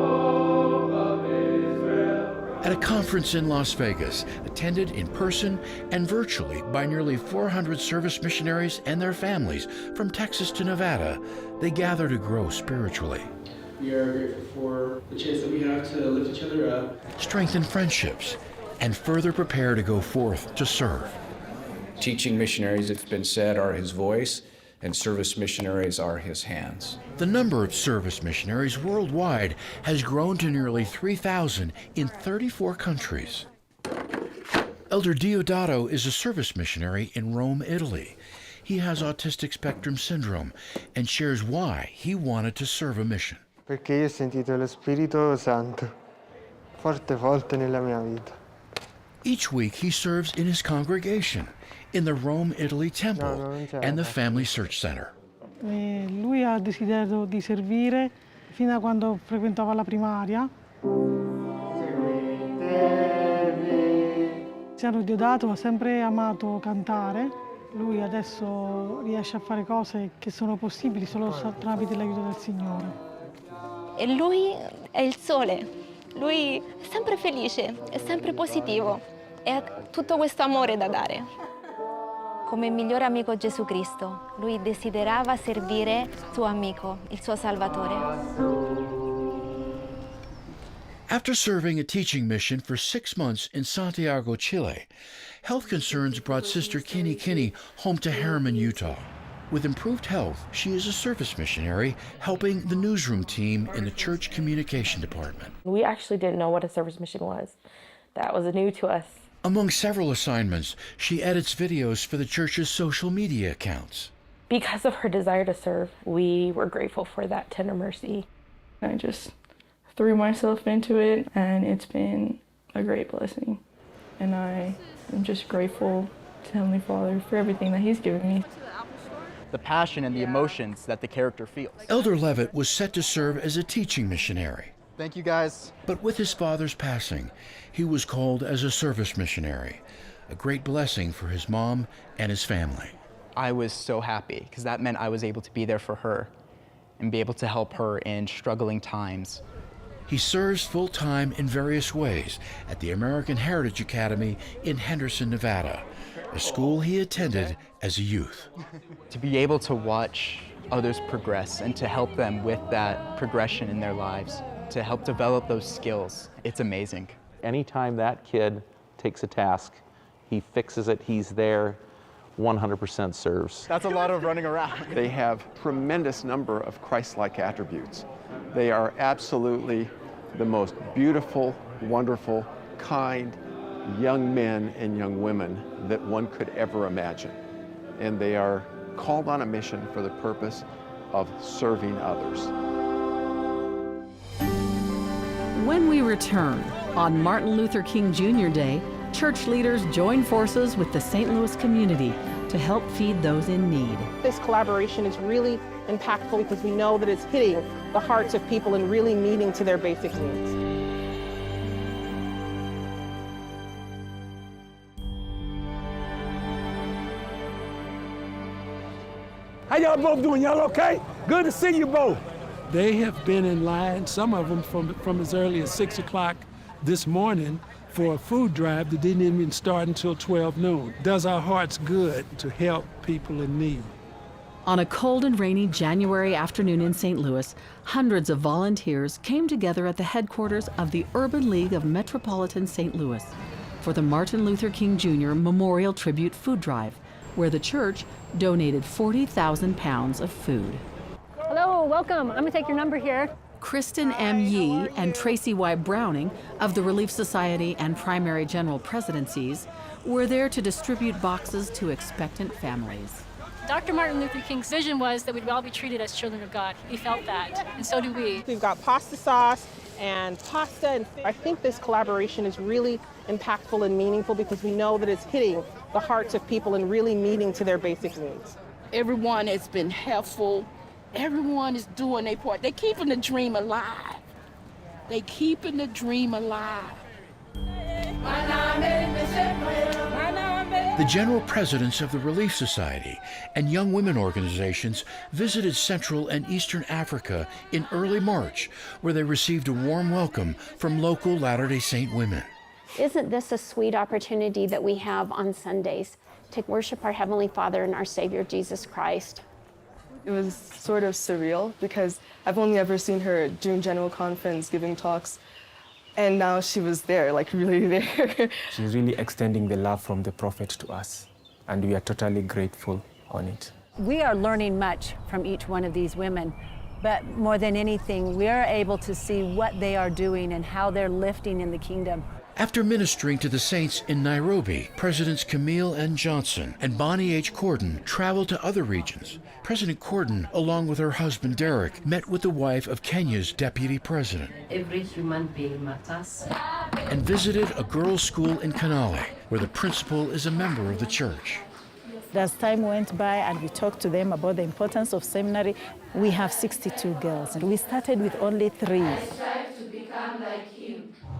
At a conference in Las Vegas, attended in person and virtually by nearly 400 service missionaries and their families from Texas to Nevada, they gather to grow spiritually. We are grateful for the chance that we have to lift each other up, strengthen friendships, and further prepare to go forth to serve. Teaching missionaries, it's been said, are his voice, and service missionaries are his hands. The number of service missionaries worldwide has grown to nearly 3,000 in 34 countries. Elder Diodato is a service missionary in Rome, Italy. He has autistic spectrum syndrome and shares why he wanted to serve a mission. Perché io ho sentito lo Spirito Santo forte nella mia vita. Each week he serves in his congregation, in the Rome, Italy Temple and the Family Search Center. Lui ha desiderio di servire fino a quando frequentava la primaria. Signor Diodato ha sempre amato cantare. Lui adesso riesce a fare cose che sono possibili solo tramite l'aiuto del Signore. E lui è il sole Lui è sempre felice, è sempre positivo e ha tutto questo amore da dare. Come migliore amico Gesù-Cristo, lui desiderava servire suo amico, il suo Salvatore. After serving a teaching mission for 6 months in Santiago, Chile, health concerns brought Sister Kinney home to Harriman, Utah. With improved health, she is a service missionary helping the newsroom team in the church communication department. We actually didn't know what a service mission was. That was new to us. Among several assignments, she edits videos for the church's social media accounts. Because of her desire to serve, we were grateful for that tender mercy. I just threw myself into it, and it's been a great blessing. And I am just grateful to Heavenly Father for everything that He's given me. The passion and the emotions that the character feels. Elder Levitt was set to serve as a teaching missionary. Thank you, guys. But with his father's passing, he was called as a service missionary, a great blessing for his mom and his family. I was so happy because that meant I was able to be there for her and be able to help her in struggling times. He serves full-time in various ways at the American Heritage Academy in Henderson, Nevada, a school he attended as a youth. To be able to watch others progress and to help them with that progression in their lives, to help develop those skills, it's amazing. Anytime that kid takes a task, he fixes it, he's there, 100% serves. That's a lot of running around. They have tremendous number of Christ-like attributes. They are absolutely the most beautiful, wonderful, kind young men and young women that one could ever imagine. And they are called on a mission for the purpose of serving others. When we return, on Martin Luther King Jr. Day, church leaders join forces with the St. Louis community to help feed those in need. This collaboration is really impactful because we know that it's hitting the hearts of people and really meeting to their basic needs. How y'all both doing? Y'all okay? Good to see you both. They have been in line, some of them from as early as 6 o'clock this morning for a food drive that didn't even start until 12 noon. Does our hearts good to help people in need. On a cold and rainy January afternoon in St. Louis, hundreds of volunteers came together at the headquarters of the Urban League of Metropolitan St. Louis for the Martin Luther King Jr. Memorial Tribute Food Drive, where the church donated 40,000 pounds of food. Hello, welcome. I'm gonna take your number here. Kristen M. Yee and Tracy Y. Browning of the Relief Society and Primary General Presidencies were there to distribute boxes to expectant families. Dr. Martin Luther King's vision was that we'd all be treated as children of God. He felt that, and so do we. We've got pasta sauce and pasta, and I think this collaboration is really impactful and meaningful because we know that it's hitting the hearts of people and really meeting to their basic needs. Everyone has been helpful. Everyone is doing their part. They're keeping the dream alive. They're keeping the dream alive. The general presidents of the Relief Society and young women organizations visited Central and Eastern Africa in early March, where they received a warm welcome from local Latter-day Saint women. Isn't this a sweet opportunity that we have on Sundays to worship our Heavenly Father and our Savior, Jesus Christ? It was sort of surreal because I've only ever seen her at June General Conference giving talks, and now she was there, like really there. She's really extending the love from the prophet to us, and we are totally grateful on it. We are learning much from each one of these women, but more than anything, we are able to see what they are doing and how they're lifting in the kingdom. After ministering to the saints in Nairobi, Presidents Camille N. Johnson and Bonnie H. Cordon traveled to other regions. President Cordon, along with her husband Derek, met with the wife of Kenya's deputy president. Every human being matters. And visited a girls' school in Canale, where the principal is a member of the church. As time went by and we talked to them about the importance of seminary, we have 62 girls, and we started with only 3.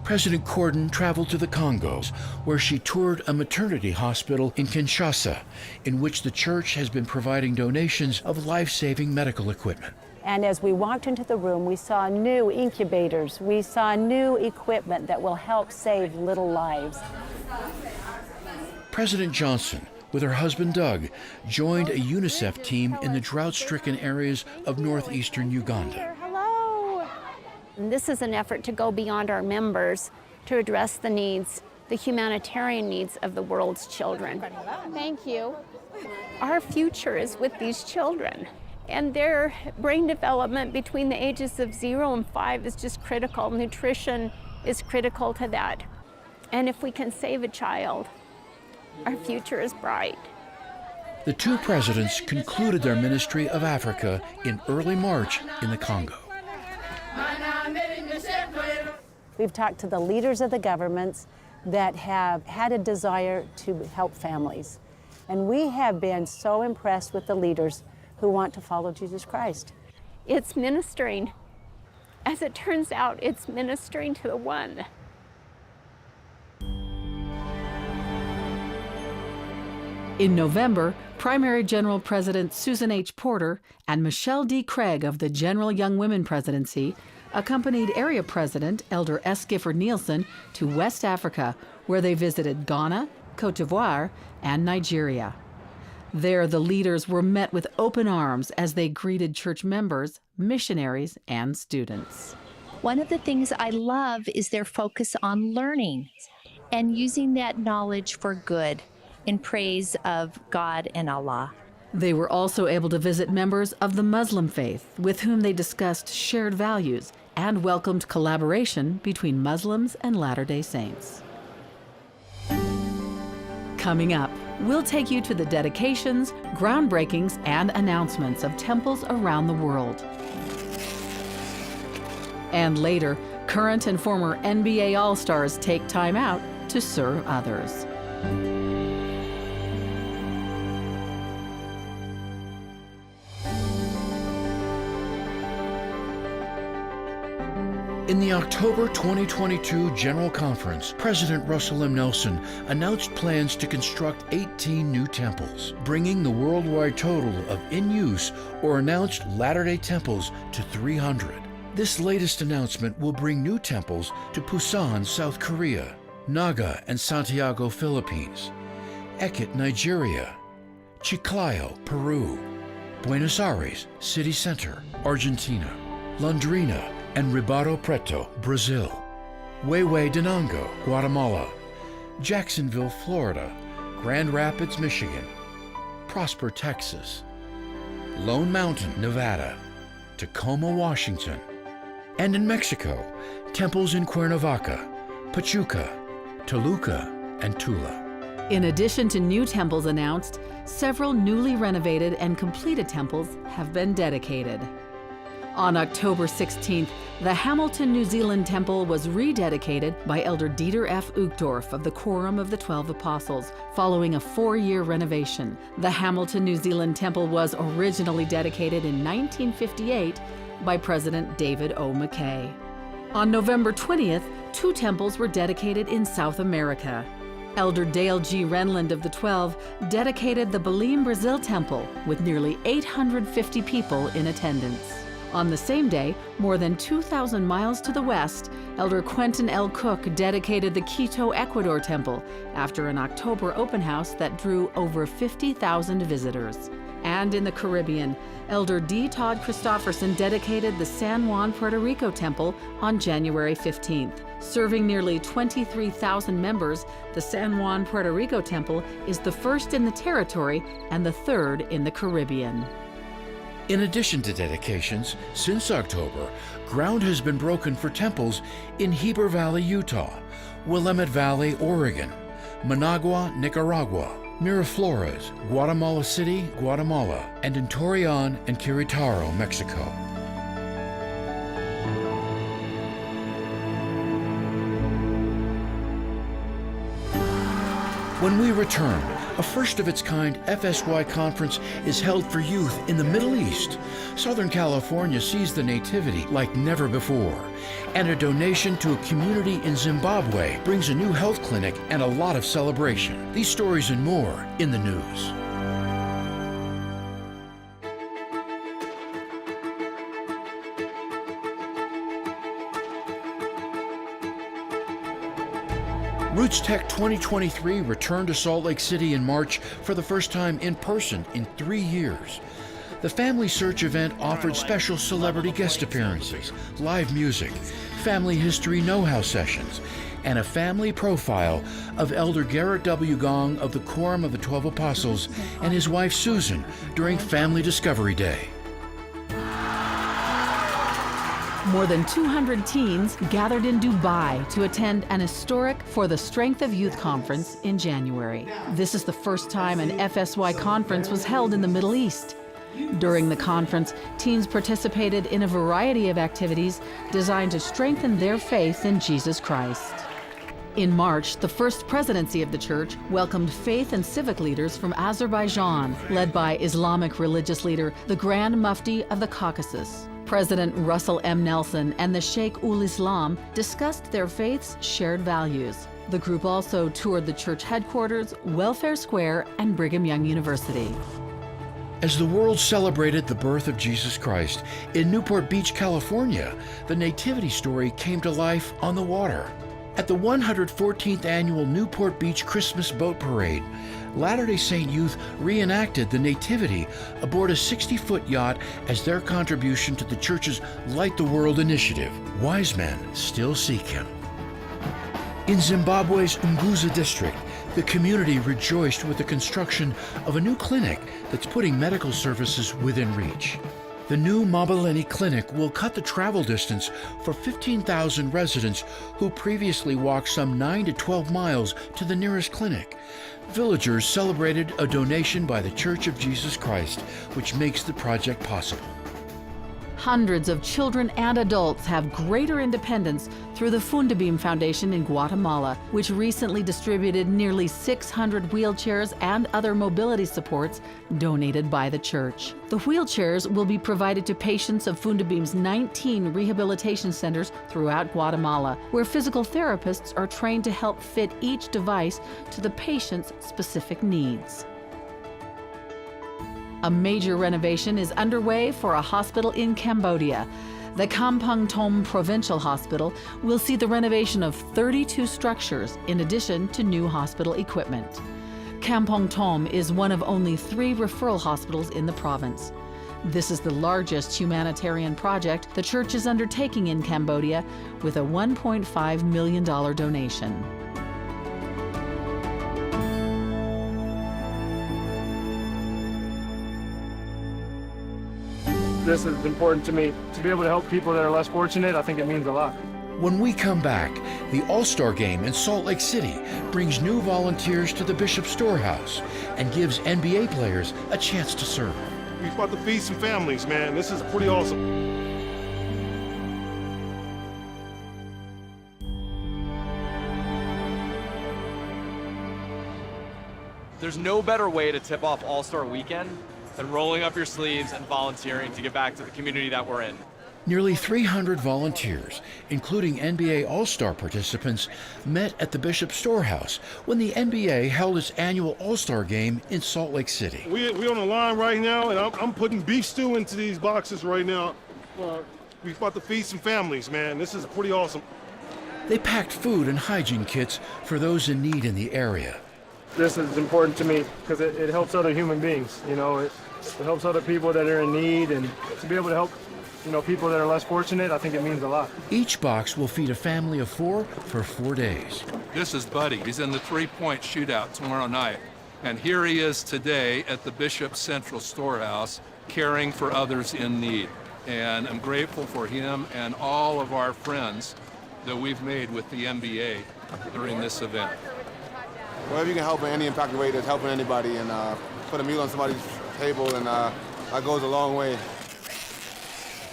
President Cordon traveled to the Congos, where she toured a maternity hospital in Kinshasa, in which the church has been providing donations of life-saving medical equipment. And as we walked into the room, we saw new incubators. We saw new equipment that will help save little lives. President Johnson, with her husband Doug, joined a UNICEF team in the drought-stricken areas of northeastern Uganda. Hello. And this is an effort to go beyond our members to address the needs, the humanitarian needs of the world's children. Thank you. Our future is with these children, and their brain development between the ages of 0 and 5 is just critical. Nutrition is critical to that. And if we can save a child, our future is bright. The two presidents concluded their ministry of Africa in early March in the Congo. We've talked to the leaders of the governments that have had a desire to help families. And we have been so impressed with the leaders who want to follow Jesus Christ. It's ministering. As it turns out, it's ministering to the one. In November, Primary General President Susan H. Porter and Michelle D. Craig of the General Young Women Presidency accompanied Area President Elder S. Gifford Nielsen to West Africa, where they visited Ghana, Cote d'Ivoire, and Nigeria. There, the leaders were met with open arms as they greeted church members, missionaries, and students. One of the things I love is their focus on learning and using that knowledge for good in praise of God and Allah. They were also able to visit members of the Muslim faith with whom they discussed shared values and welcomed collaboration between Muslims and Latter-day Saints. Coming up, we'll take you to the dedications, groundbreakings, and announcements of temples around the world. And later, current and former NBA All-Stars take time out to serve others. In the October 2022 General Conference, President Russell M. Nelson announced plans to construct 18 new temples, bringing the worldwide total of in-use or announced Latter-day temples to 300. This latest announcement will bring new temples to Busan, South Korea, Naga and Santiago, Philippines, Ekit, Nigeria, Chiclayo, Peru, Buenos Aires City Center, Argentina, Londrina, and Ribeirão Preto, Brazil, Huehuetenango, Guatemala, Jacksonville, Florida, Grand Rapids, Michigan, Prosper, Texas, Lone Mountain, Nevada, Tacoma, Washington, and in Mexico, temples in Cuernavaca, Pachuca, Toluca, and Tula. In addition to new temples announced, several newly renovated and completed temples have been dedicated. On October 16th, the Hamilton, New Zealand Temple was rededicated by Elder Dieter F. Uchtdorf of the Quorum of the 12 Apostles, following a 4-year renovation. The Hamilton, New Zealand Temple was originally dedicated in 1958 by President David O. McKay. On November 20th, 2 temples were dedicated in South America. Elder Dale G. Renland of the 12 dedicated the Belém, Brazil Temple with nearly 850 people in attendance. On the same day, more than 2,000 miles to the west, Elder Quentin L. Cook dedicated the Quito, Ecuador Temple after an October open house that drew over 50,000 visitors. And in the Caribbean, Elder D. Todd Christofferson dedicated the San Juan, Puerto Rico Temple on January 15th. Serving nearly 23,000 members, the San Juan, Puerto Rico Temple is the first in the territory and the third in the Caribbean. In addition to dedications, since October, ground has been broken for temples in Heber Valley, Utah, Willamette Valley, Oregon, Managua, Nicaragua, Miraflores, Guatemala City, Guatemala, and in Torreon and Querétaro, Mexico. When we return, a first-of-its-kind FSY conference is held for youth in the Middle East. Southern California sees the nativity like never before. And a donation to a community in Zimbabwe brings a new health clinic and a lot of celebration. These stories and more in the news. Roots Tech 2023 returned to Salt Lake City in March for the first time in person in 3 years. The Family Search event offered special celebrity guest appearances, live music, family history know-how sessions, and a family profile of Elder Garrett W. Gong of the Quorum of the 12 Apostles and his wife Susan during Family Discovery Day. More than 200 teens gathered in Dubai to attend an historic For the Strength of Youth conference in January. This is the first time an FSY conference was held in the Middle East. During the conference, teens participated in a variety of activities designed to strengthen their faith in Jesus Christ. In March, the First Presidency of the Church welcomed faith and civic leaders from Azerbaijan, led by Islamic religious leader, the Grand Mufti of the Caucasus. President Russell M. Nelson and the Sheikh ul Islam discussed their faith's shared values. The group also toured the church headquarters, Welfare Square, and Brigham Young University. As the world celebrated the birth of Jesus Christ, in Newport Beach, California, the Nativity story came to life on the water. At the 114th annual Newport Beach Christmas Boat Parade, Latter-day Saint youth reenacted the Nativity aboard a 60-foot yacht as their contribution to the church's Light the World initiative. Wise men still seek him. In Zimbabwe's Nguza district, the community rejoiced with the construction of a new clinic that's putting medical services within reach. The new Mabaleni Clinic will cut the travel distance for 15,000 residents who previously walked some 9 to 12 miles to the nearest clinic. Villagers celebrated a donation by the Church of Jesus Christ, which makes the project possible. Hundreds of children and adults have greater independence through the Fundabim Foundation in Guatemala, which recently distributed nearly 600 wheelchairs and other mobility supports donated by the church. The wheelchairs will be provided to patients of Fundabim's 19 rehabilitation centers throughout Guatemala, where physical therapists are trained to help fit each device to the patient's specific needs. A major renovation is underway for a hospital in Cambodia. The Kampong Thom Provincial Hospital will see the renovation of 32 structures in addition to new hospital equipment. Kampong Thom is one of only 3 referral hospitals in the province. This is the largest humanitarian project the church is undertaking in Cambodia with a $1.5 million donation. This is important to me. To be able to help people that are less fortunate, I think it means a lot. When we come back, the All-Star Game in Salt Lake City brings new volunteers to the Bishop Storehouse and gives NBA players a chance to serve. We're about to feed some families, man. This is pretty awesome. There's no better way to tip off All-Star Weekend than rolling up your sleeves and volunteering to give back to the community that we're in. Nearly 300 volunteers, including NBA All-Star participants, met at the Bishop Storehouse when the NBA held its annual All-Star Game in Salt Lake City. We're on the line right now, and I'm putting beef stew into these boxes right now. We're about to feed some families, man. This is pretty awesome. They packed food and hygiene kits for those in need in the area. This is important to me because it helps other human beings. You know, it helps other people that are in need, and to be able to help, you know, people that are less fortunate, I think it means a lot. Each box will feed a family of 4 for 4 days. This is Buddy. He's in the 3-point shootout tomorrow night. And here he is today at the Bishop Central Storehouse, caring for others in need. And I'm grateful for him and all of our friends that we've made with the NBA during this event. Well, if you can help in any impactful way that's helping anybody and put a meal on somebody's table, and that goes a long way.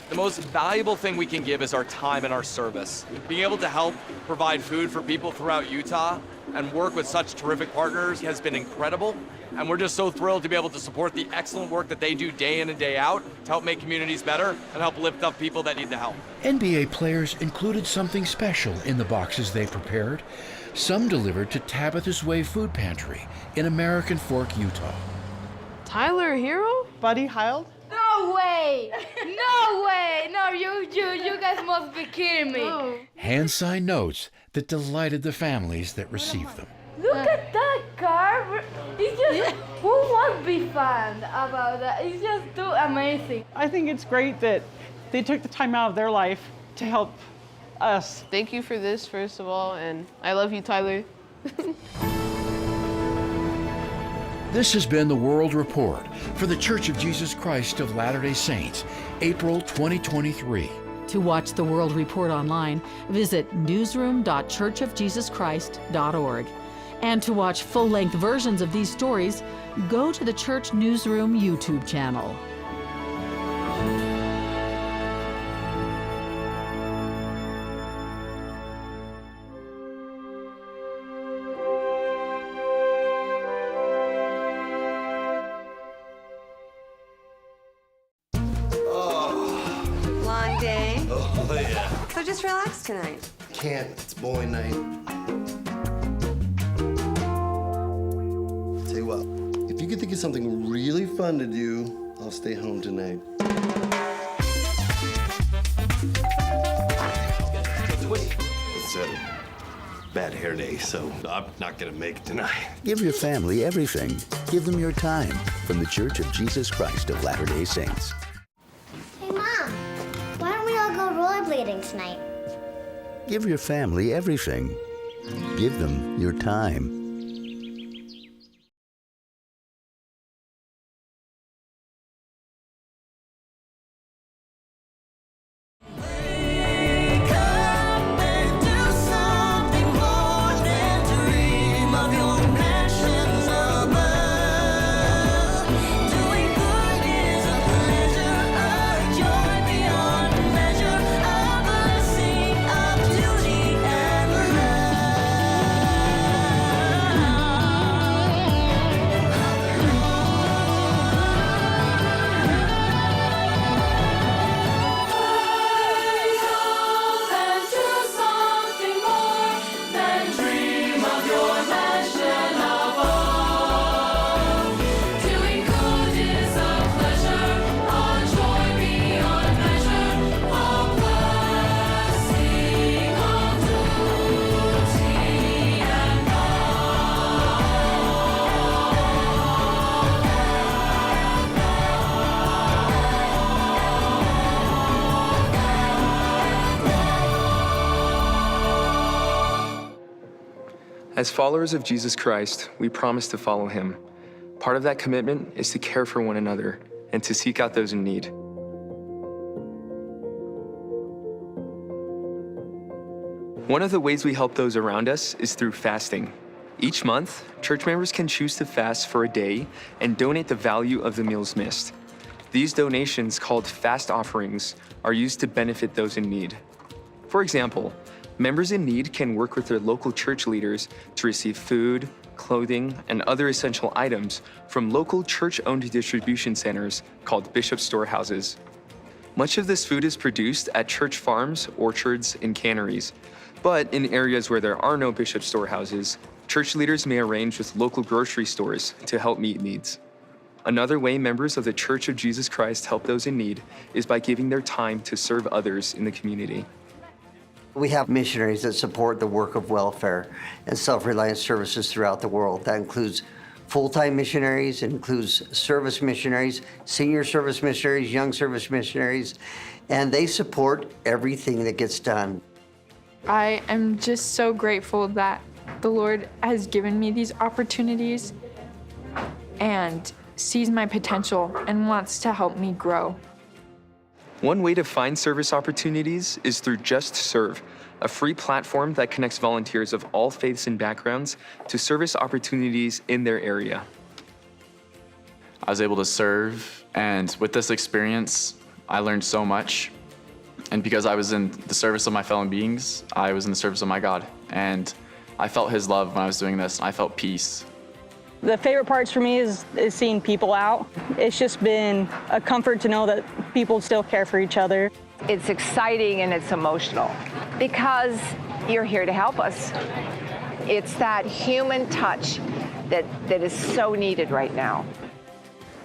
The most valuable thing we can give is our time and our service. Being able to help provide food for people throughout Utah and work with such terrific partners has been incredible. And we're just so thrilled to be able to support the excellent work that they do day in and day out to help make communities better and help lift up people that need the help. NBA players included something special in the boxes they prepared. Some delivered to Tabitha's Way Food Pantry in American Fork, Utah. Tyler Hero? Buddy Hild? No! No way! No way! No, you guys must be kidding me. Hand-signed notes that delighted the families that received them. Look at that car. It's just, who won't be fun about that? It's just too amazing. I think it's great that they took the time out of their life to help us. Thank you for this, first of all, and I love you, Tyler. This has been the World Report for the Church of Jesus Christ of Latter-day Saints, April 2023. To watch the World Report online, visit newsroom.churchofjesuschrist.org. And to watch full-length versions of these stories, go to the Church Newsroom YouTube channel. Long day? Oh, yeah. So just relax tonight. Can't. It's bowling night. Tell you what, if you could think of something really fun to do, I'll stay home tonight. It's a bad hair day, so I'm not gonna make it tonight. Give your family everything. Give them your time. From the Church of Jesus Christ of Latter-day Saints. Hey, Mom, why don't we all go rollerblading tonight? Give your family everything. Give them your time. As followers of Jesus Christ, we promise to follow him. Part of that commitment is to care for one another and to seek out those in need. One of the ways we help those around us is through fasting. Each month, church members can choose to fast for a day and donate the value of the meals missed. These donations, called fast offerings, are used to benefit those in need. For example, members in need can work with their local church leaders to receive food, clothing, and other essential items from local church-owned distribution centers called bishop storehouses. Much of this food is produced at church farms, orchards, and canneries. But in areas where there are no bishop storehouses, church leaders may arrange with local grocery stores to help meet needs. Another way members of the Church of Jesus Christ help those in need is by giving their time to serve others in the community. We have missionaries that support the work of welfare and self-reliance services throughout the world. That includes full-time missionaries, it includes service missionaries, senior service missionaries, young service missionaries, and they support everything that gets done. I am just so grateful that the Lord has given me these opportunities and sees my potential and wants to help me grow. One way to find service opportunities is through Just Serve, a free platform that connects volunteers of all faiths and backgrounds to service opportunities in their area. I was able to serve, and with this experience, I learned so much. And because I was in the service of my fellow beings, I was in the service of my God. And I felt his love when I was doing this, and I felt peace. The favorite parts for me is seeing people out. It's just been a comfort to know that people still care for each other. It's exciting and it's emotional because you're here to help us. It's that human touch that is so needed right now.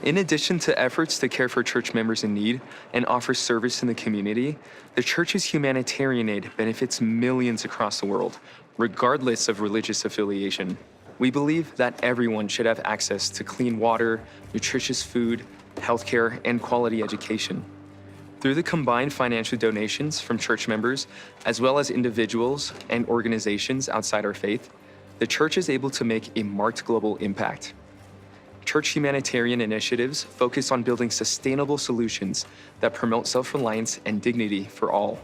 In addition to efforts to care for church members in need and offer service in the community, the church's humanitarian aid benefits millions across the world, regardless of religious affiliation. We believe that everyone should have access to clean water, nutritious food, healthcare, and quality education. Through the combined financial donations from church members, as well as individuals and organizations outside our faith, the church is able to make a marked global impact. Church humanitarian initiatives focus on building sustainable solutions that promote self-reliance and dignity for all.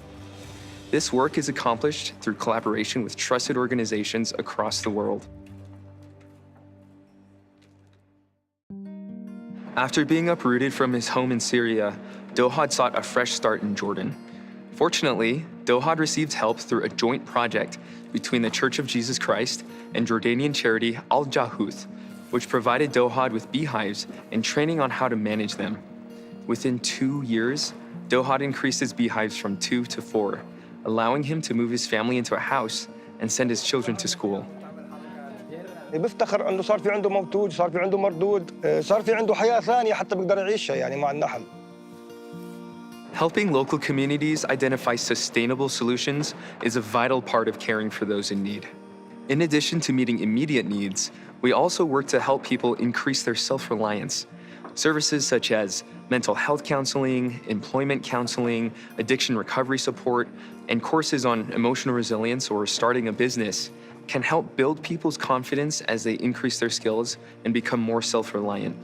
This work is accomplished through collaboration with trusted organizations across the world. After being uprooted from his home in Syria, Dohad sought a fresh start in Jordan. Fortunately, Dohad received help through a joint project between the Church of Jesus Christ and Jordanian charity Al-Jahuth, which provided Dohad with beehives and training on how to manage them. Within 2 years, Dohad increased his beehives from 2 to 4, allowing him to move his family into a house and send his children to school. بفتخر انه صار في عنده موجود، صار في عنده مردود، صار في عنده حياة ثانية حتى بيقدر يعيشها يعني مع النحل. Helping local communities identify sustainable solutions is a vital part of caring for those in need. In addition to meeting immediate needs, we also work to help people increase their self-reliance. Services such as mental health counseling, employment counseling, addiction recovery support, and courses on emotional resilience or starting a business can help build people's confidence as they increase their skills and become more self-reliant.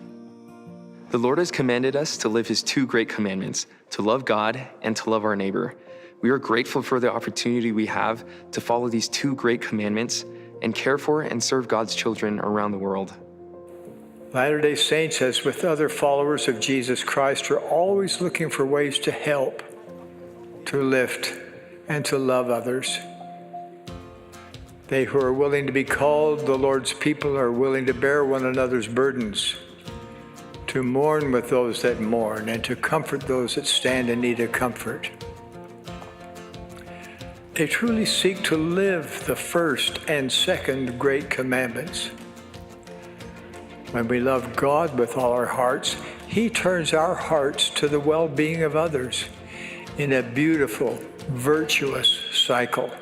The Lord has commanded us to live His 2 great commandments, to love God and to love our neighbor. We are grateful for the opportunity we have to follow these 2 great commandments and care for and serve God's children around the world. Latter-day Saints, as with other followers of Jesus Christ, are always looking for ways to help, to lift, and to love others. They who are willing to be called the Lord's people are willing to bear one another's burdens, to mourn with those that mourn, and to comfort those that stand in need of comfort. They truly seek to live the first and second great commandments. When we love God with all our hearts, He turns our hearts to the well-being of others in a beautiful, virtuous cycle.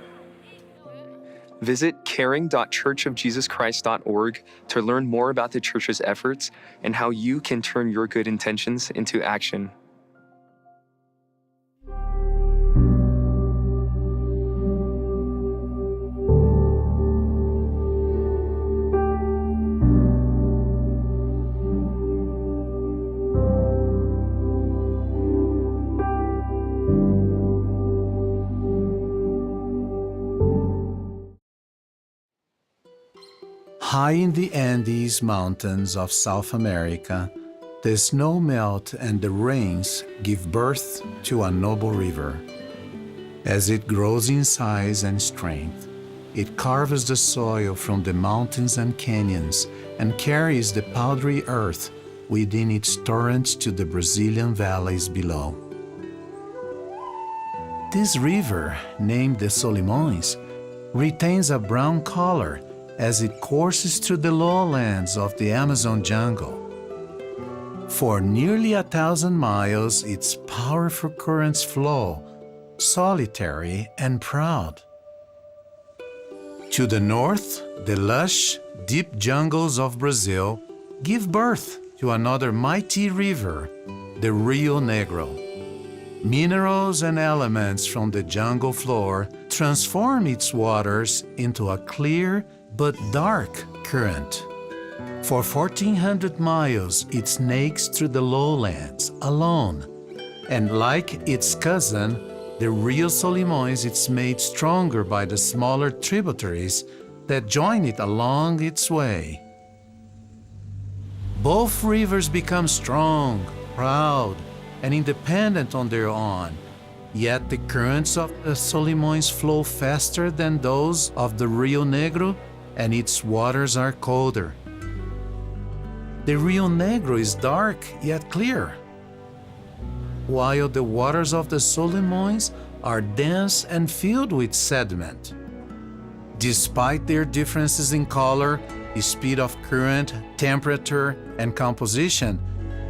Visit caring.churchofjesuschrist.org to learn more about the church's efforts and how you can turn your good intentions into action. High in the Andes Mountains of South America, the snow melt and the rains give birth to a noble river. As it grows in size and strength, it carves the soil from the mountains and canyons and carries the powdery earth within its torrents to the Brazilian valleys below. This river, named the Solimões, retains a brown color as it courses through the lowlands of the Amazon jungle. For nearly 1,000 miles, its powerful currents flow, solitary and proud. To the north, the lush, deep jungles of Brazil give birth to another mighty river, the Rio Negro. Minerals and elements from the jungle floor transform its waters into a clear but dark current. For 1,400 miles, it snakes through the lowlands alone, and like its cousin, the Rio Solimões, it's made stronger by the smaller tributaries that join it along its way. Both rivers become strong, proud, and independent on their own, yet the currents of the Solimões flow faster than those of the Rio Negro, and its waters are colder. The Rio Negro is dark yet clear, while the waters of the Solimões are dense and filled with sediment. Despite their differences in color, speed of current, temperature, and composition,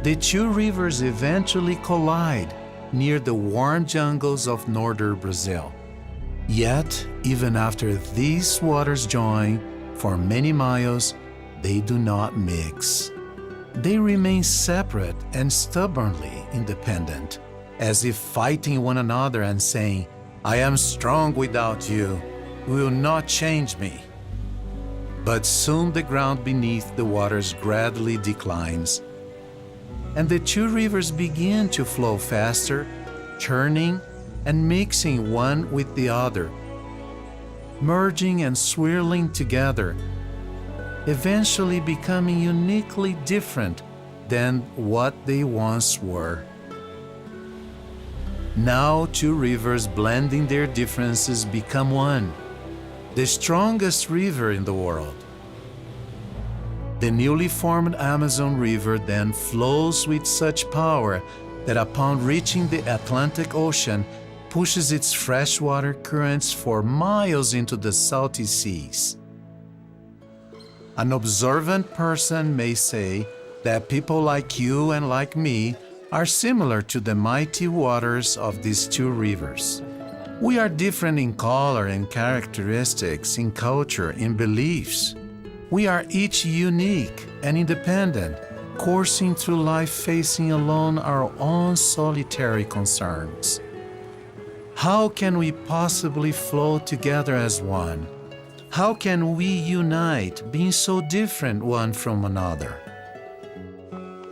The two rivers eventually collide near the warm jungles of northern Brazil. Yet, even after these waters join for many miles, they do not mix. They remain separate and stubbornly independent, as if fighting one another and saying, "I am strong without you, you will not change me." But soon the ground beneath the waters gradually declines, and the two rivers begin to flow faster, turning and mixing one with the other, merging and swirling together, eventually becoming uniquely different than what they once were. Now two rivers blending their differences become one, the strongest river in the world. The newly formed Amazon River then flows with such power that upon reaching the Atlantic Ocean, pushes its freshwater currents for miles into the salty seas. An observant person may say that people like you and like me are similar to the mighty waters of these two rivers. We are different in color and characteristics, in culture, in beliefs. We are each unique and independent, coursing through life facing alone our own solitary concerns. How can we possibly flow together as one? How can we unite, being so different one from another?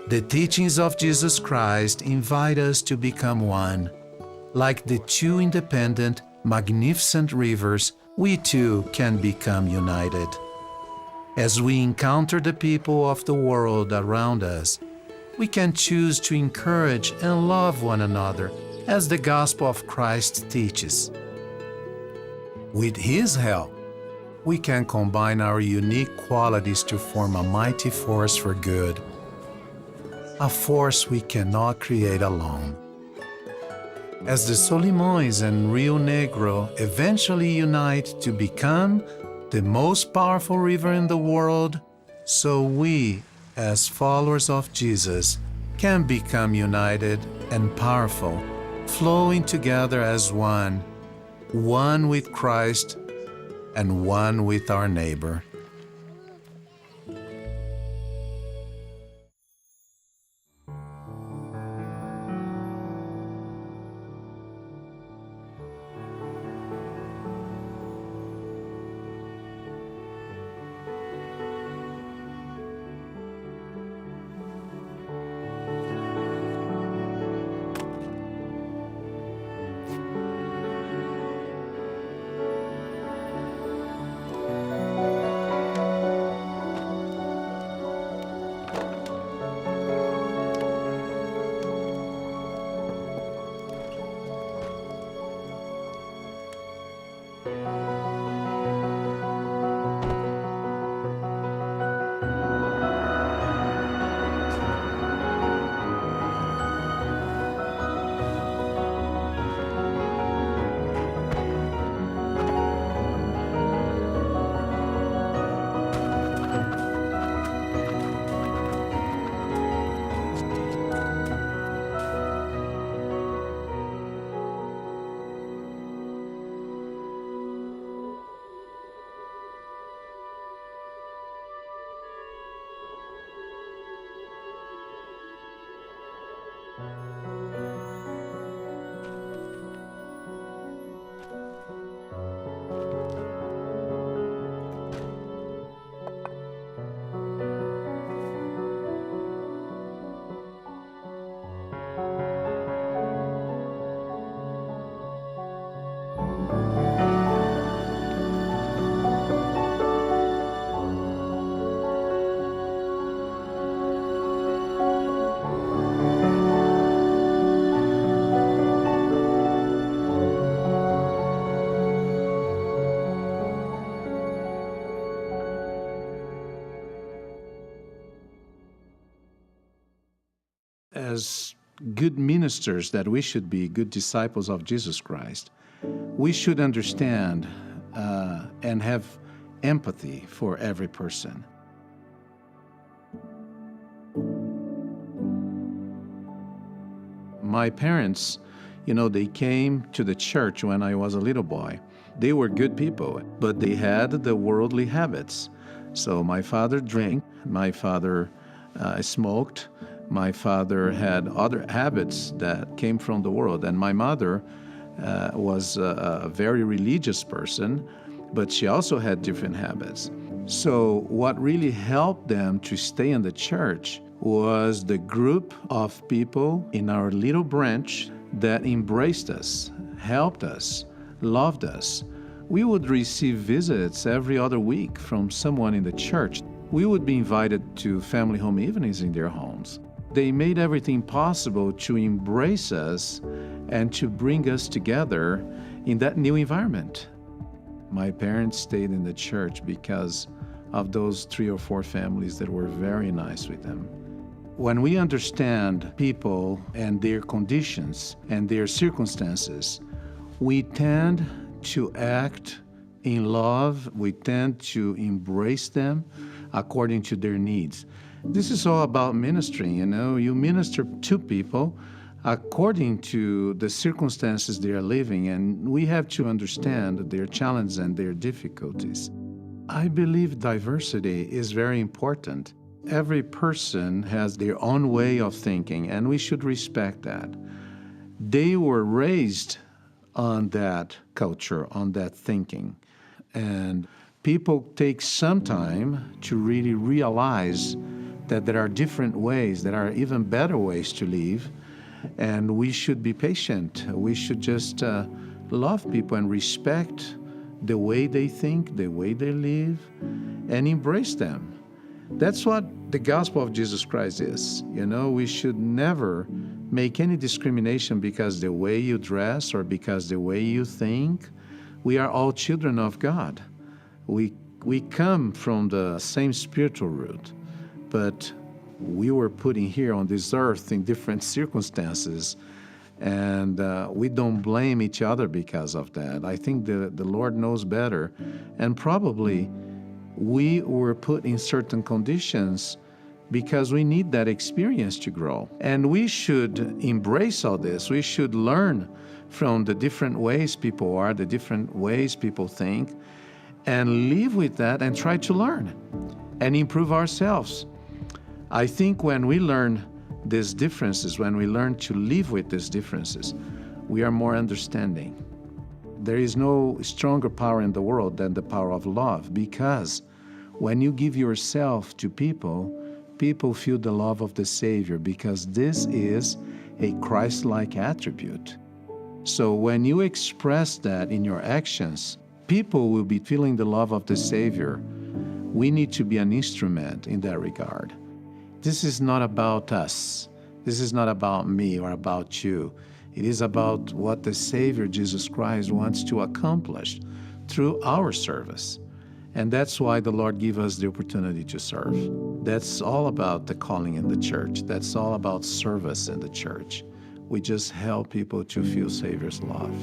The teachings of Jesus Christ invite us to become one. Like the two independent, magnificent rivers, we too can become united. As we encounter the people of the world around us, we can choose to encourage and love one another as the gospel of Christ teaches. With His help, we can combine our unique qualities to form a mighty force for good, a force we cannot create alone. As the Solimões and Rio Negro eventually unite to become the most powerful river in the world, so we, as followers of Jesus, can become united and powerful, flowing together as one, one with Christ and one with our neighbor. As good ministers that we should be, good disciples of Jesus Christ, we should understand and have empathy for every person. My parents, they came to the church when I was a little boy. They were good people, but they had the worldly habits. So my father drank, my father smoked, my father had other habits that came from the world, and my mother was a very religious person, but she also had different habits. So what really helped them to stay in the church was the group of people in our little branch that embraced us, helped us, loved us. We would receive visits every other week from someone in the church. We would be invited to family home evenings in their homes. They made everything possible to embrace us and to bring us together in that new environment. My parents stayed in the church because of those 3 or 4 families that were very nice with them. When we understand people and their conditions and their circumstances, we tend to act in love, we tend to embrace them according to their needs. This is all about ministering, you minister to people according to the circumstances they are living, and we have to understand their challenges and their difficulties. I believe diversity is very important. Every person has their own way of thinking, and we should respect that. They were raised on that culture, on that thinking. And people take some time to really realize that there are different ways, there are even better ways to live, and we should be patient. We should just love people and respect the way they think, the way they live, and embrace them. That's what the gospel of Jesus Christ is. We should never make any discrimination because the way you dress or because the way you think. We are all children of God. We come from the same spiritual root, but we were put in here on this earth in different circumstances, and we don't blame each other because of that. I think the Lord knows better, and probably we were put in certain conditions because we need that experience to grow. And we should embrace all this. We should learn from the different ways people are, the different ways people think, and live with that and try to learn and improve ourselves. I think when we learn these differences, when we learn to live with these differences, we are more understanding. There is no stronger power in the world than the power of love, because when you give yourself to people, people feel the love of the Savior, because this is a Christ-like attribute. So when you express that in your actions, people will be feeling the love of the Savior. We need to be an instrument in that regard. This is not about us. This is not about me or about you. It is about what the Savior, Jesus Christ, wants to accomplish through our service. And that's why the Lord gave us the opportunity to serve. That's all about the calling in the church. That's all about service in the church. We just help people to feel Savior's love.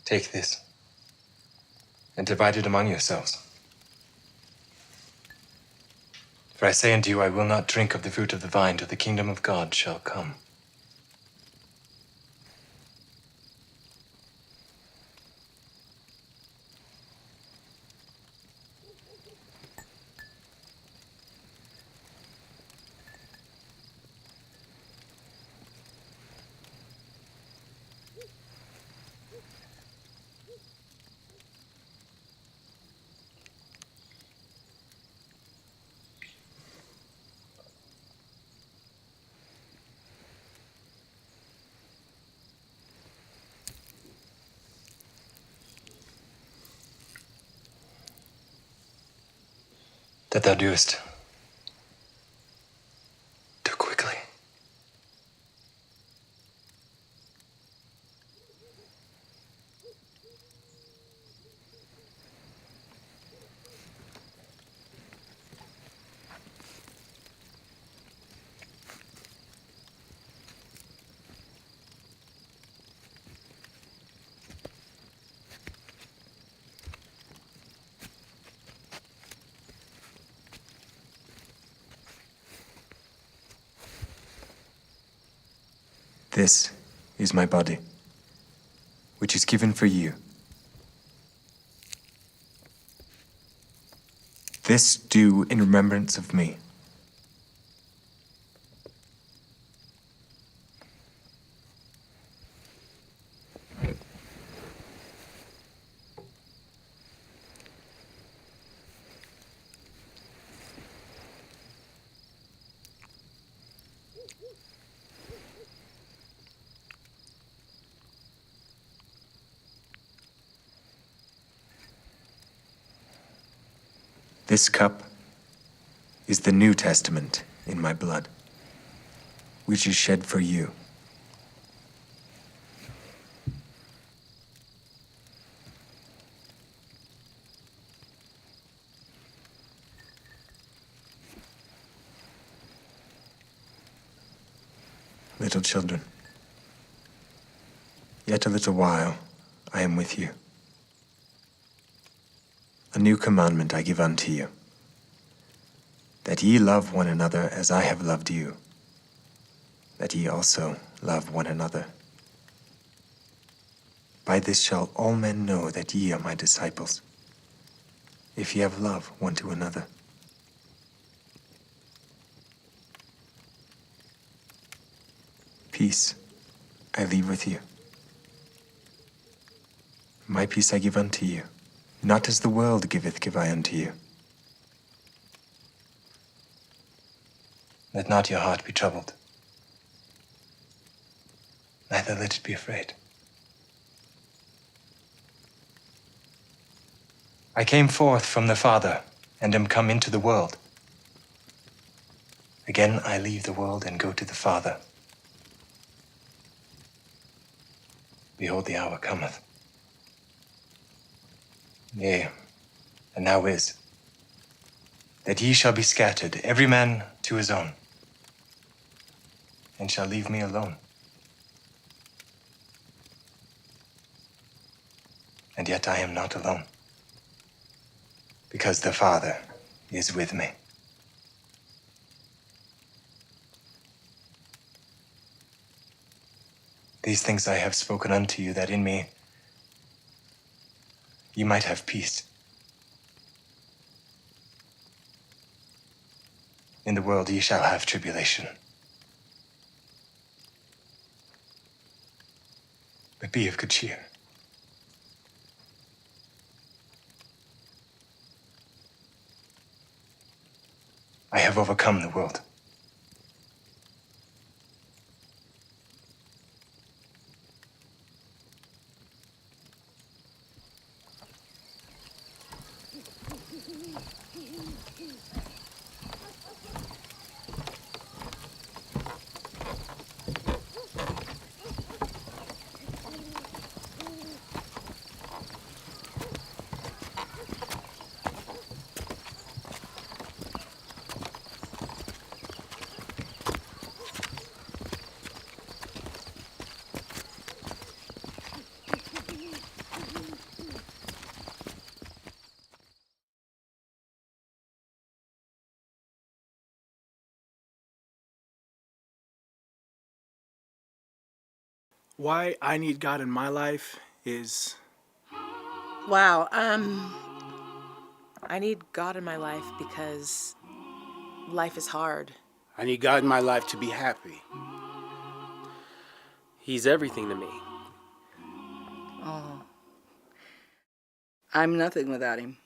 Take this and divide it among yourselves. For I say unto you, I will not drink of the fruit of the vine till the kingdom of God shall come. that thou doest too quickly. This is my body, which is given for you. This do in remembrance of me. This cup is the New Testament in my blood, which is shed for you. Little children, yet a little while I am with you. A new commandment I give unto you, that ye love one another as I have loved you, that ye also love one another. By this shall all men know that ye are my disciples, if ye have love one to another. Peace I leave with you. My peace I give unto you. Not as the world giveth, give I unto you. Let not your heart be troubled, neither let it be afraid. I came forth from the Father, and am come into the world. Again I leave the world and go to the Father. Behold, the hour cometh. Yea, and now is, that ye shall be scattered, every man to his own, and shall leave me alone. And yet I am not alone, because the Father is with me. These things I have spoken unto you, that in me ye might have peace. In the world ye shall have tribulation. But be of good cheer. I have overcome the world. Why I need God in my life is... Wow, I need God in my life because life is hard. I need God in my life to be happy. He's everything to me. Oh. I'm nothing without him.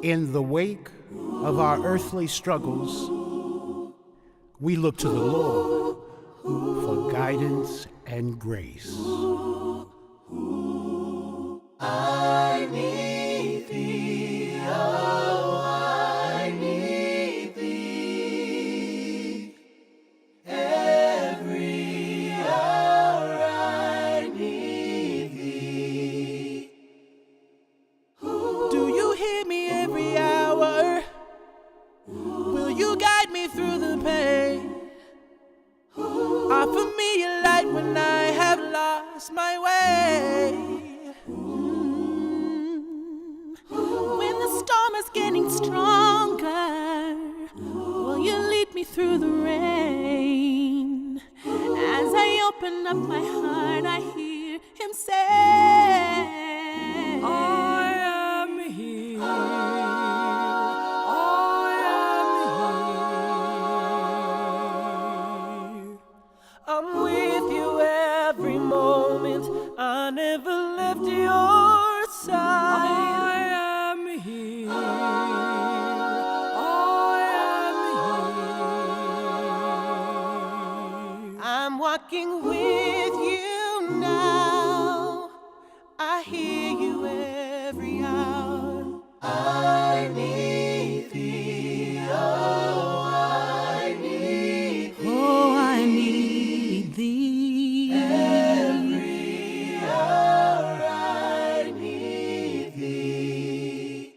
In the wake of our earthly struggles, we look to the Lord for guidance and grace. I need thee. up my heart, I hear him say, I am here. I am here. I'm with you every moment. I never left your side. I am here. I'm walking with you now. I hear you every hour. I need thee, oh, I need thee. Oh, I need thee. Every hour I need thee.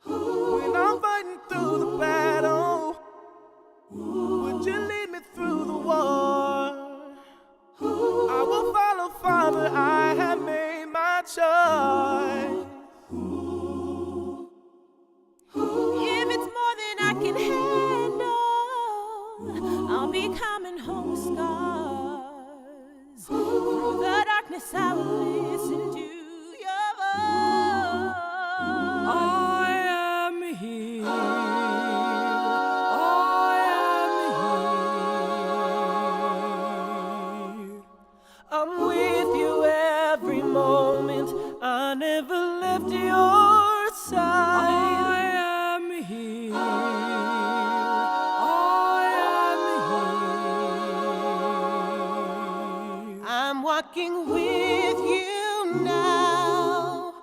When I'm fighting through the battle, would you lead me through the war? I will follow, Father, I have made my choice. If it's more than I can handle, I'll be coming home with scars. Through the darkness I will listen to your voice. I am here. I'm with you every moment. I never left your side. I am here. I am here. I'm walking with you now.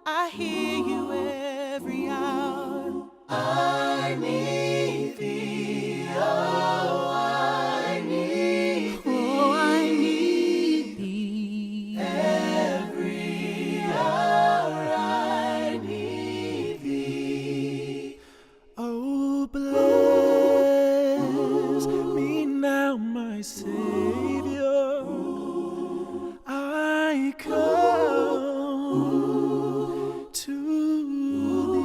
I hear you every hour. I need thee. Oh, I need thee. Oh, I need thee. Every hour I need thee. Oh, bless me now, my Savior. I come to thee.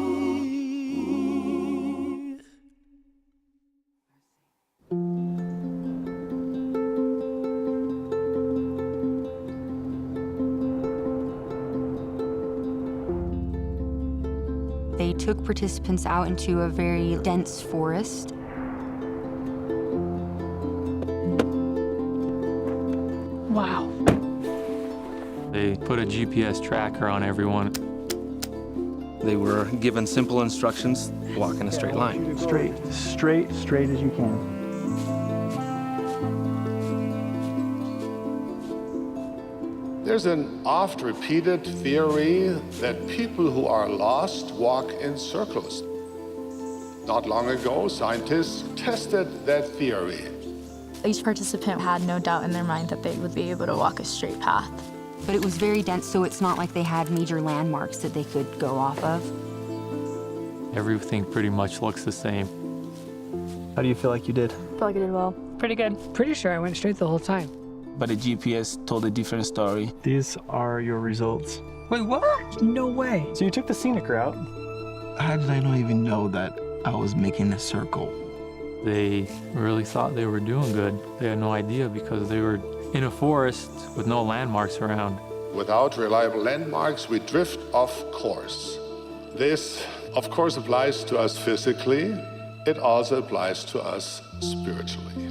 They took participants out into a very dense forest. Wow. They put a GPS tracker on everyone. They were given simple instructions, walk in a straight line. Straight as you can. There's an oft-repeated theory that people who are lost walk in circles. Not long ago, scientists tested that theory. Each participant had no doubt in their mind that they would be able to walk a straight path. But it was very dense, so it's not like they had major landmarks that they could go off of. Everything pretty much looks the same. How do you feel like you did? I feel like I did well. Pretty good. Pretty sure I went straight the whole time. But the GPS told a different story. These are your results. Wait, what? No way. So you took the scenic route. How did I not even know that I was making a circle? They really thought they were doing good. They had no idea because they were in a forest with no landmarks around. Without reliable landmarks, we drift off course. This, of course, applies to us physically. It also applies to us spiritually.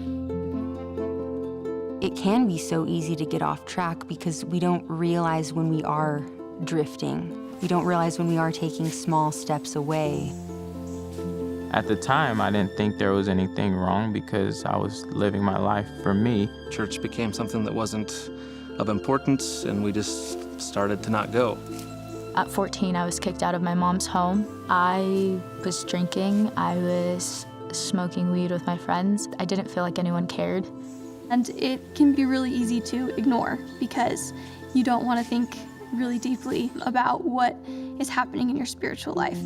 It can be so easy to get off track because we don't realize when we are drifting. We don't realize when we are taking small steps away. At the time, I didn't think there was anything wrong because I was living my life for me. Church became something that wasn't of importance, and we just started to not go. At 14, I was kicked out of my mom's home. I was drinking. I was smoking weed with my friends. I didn't feel like anyone cared. And it can be really easy to ignore because you don't want to think really deeply about what is happening in your spiritual life.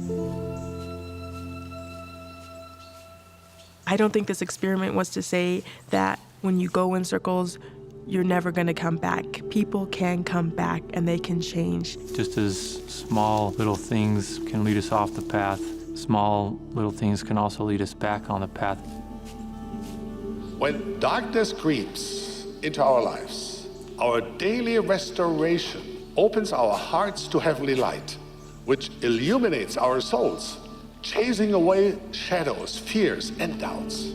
I don't think this experiment was to say that when you go in circles, you're never going to come back. People can come back and they can change. Just as small little things can lead us off the path, small little things can also lead us back on the path. When darkness creeps into our lives. Our daily restoration opens our hearts to heavenly light, which illuminates our souls, chasing away shadows, fears, and doubts.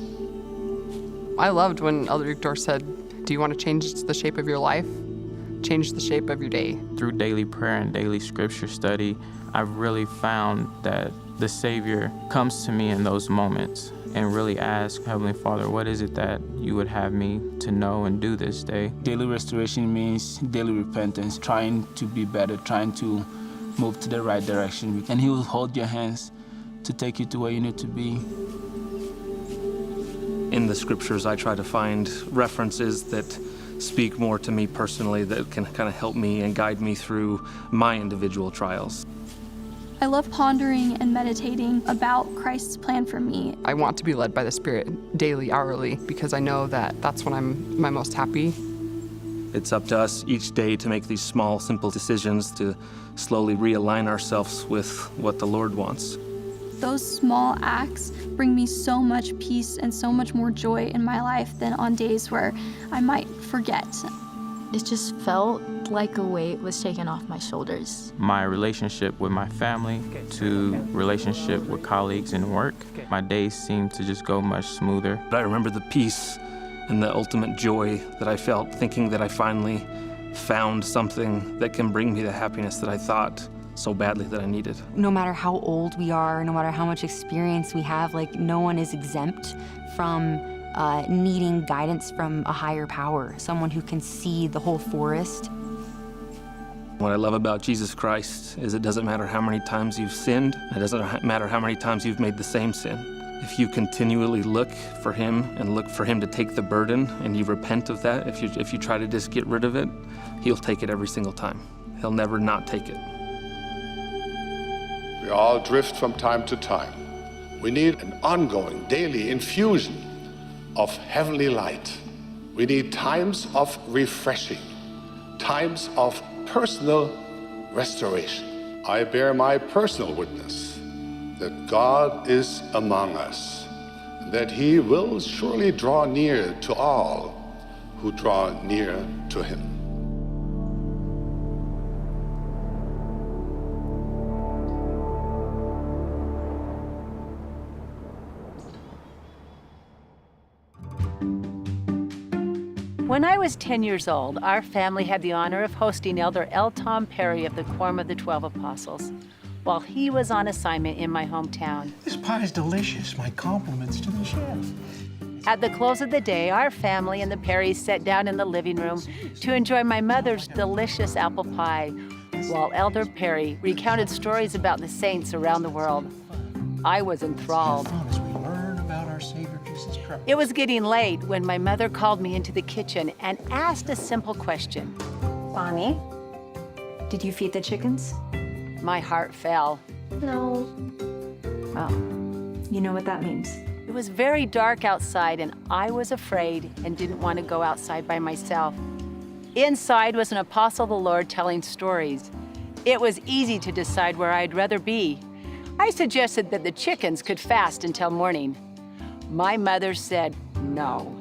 I loved when Elder Victor said, "Do you want to change the shape of your life? Change the shape of your day." Through daily prayer and daily scripture study, I've really found that the Savior comes to me in those moments and really asks, Heavenly Father, what is it that you would have me to know and do this day? Daily restoration means daily repentance, trying to be better, trying to move to the right direction. And He will hold your hands to take you to where you need to be. In the scriptures, I try to find references that speak more to me personally, that can kind of help me and guide me through my individual trials. I love pondering and meditating about Christ's plan for me. I want to be led by the Spirit daily, hourly, because I know that that's when I'm my most happy. It's up to us each day to make these small, simple decisions to slowly realign ourselves with what the Lord wants. Those small acts bring me so much peace and so much more joy in my life than on days where I might forget. It just felt like a weight was taken off my shoulders. My relationship with my family to relationship with colleagues in work, my days seem to just go much smoother. But I remember the peace and the ultimate joy that I felt, thinking that I finally found something that can bring me the happiness that I thought so badly that I needed. No matter how old we are, no matter how much experience we have, like, no one is exempt from needing guidance from a higher power, someone who can see the whole forest. What I love about Jesus Christ is it doesn't matter how many times you've sinned, it doesn't matter how many times you've made the same sin. If you continually look for Him and look for Him to take the burden and you repent of that, if you try to just get rid of it, He'll take it every single time. He'll never not take it. We all drift from time to time. We need an ongoing, daily infusion of heavenly light. We need times of refreshing, times of personal restoration. I bear my personal witness that God is among us, and that He will surely draw near to all who draw near to Him. When I was 10 years old, our family had the honor of hosting Elder L. Tom Perry of the Quorum of the 12 Apostles while he was on assignment in my hometown. This pie is delicious. My compliments to the chef. At the close of the day, our family and the Perrys sat down in the living room to enjoy my mother's delicious apple pie while Elder Perry recounted stories about the saints around the world. I was enthralled. It was getting late when my mother called me into the kitchen and asked a simple question. Bonnie, did you feed the chickens? My heart fell. No. Well, you know what that means. It was very dark outside and I was afraid and didn't want to go outside by myself. Inside was an apostle of the Lord telling stories. It was easy to decide where I'd rather be. I suggested that the chickens could fast until morning. My mother said no.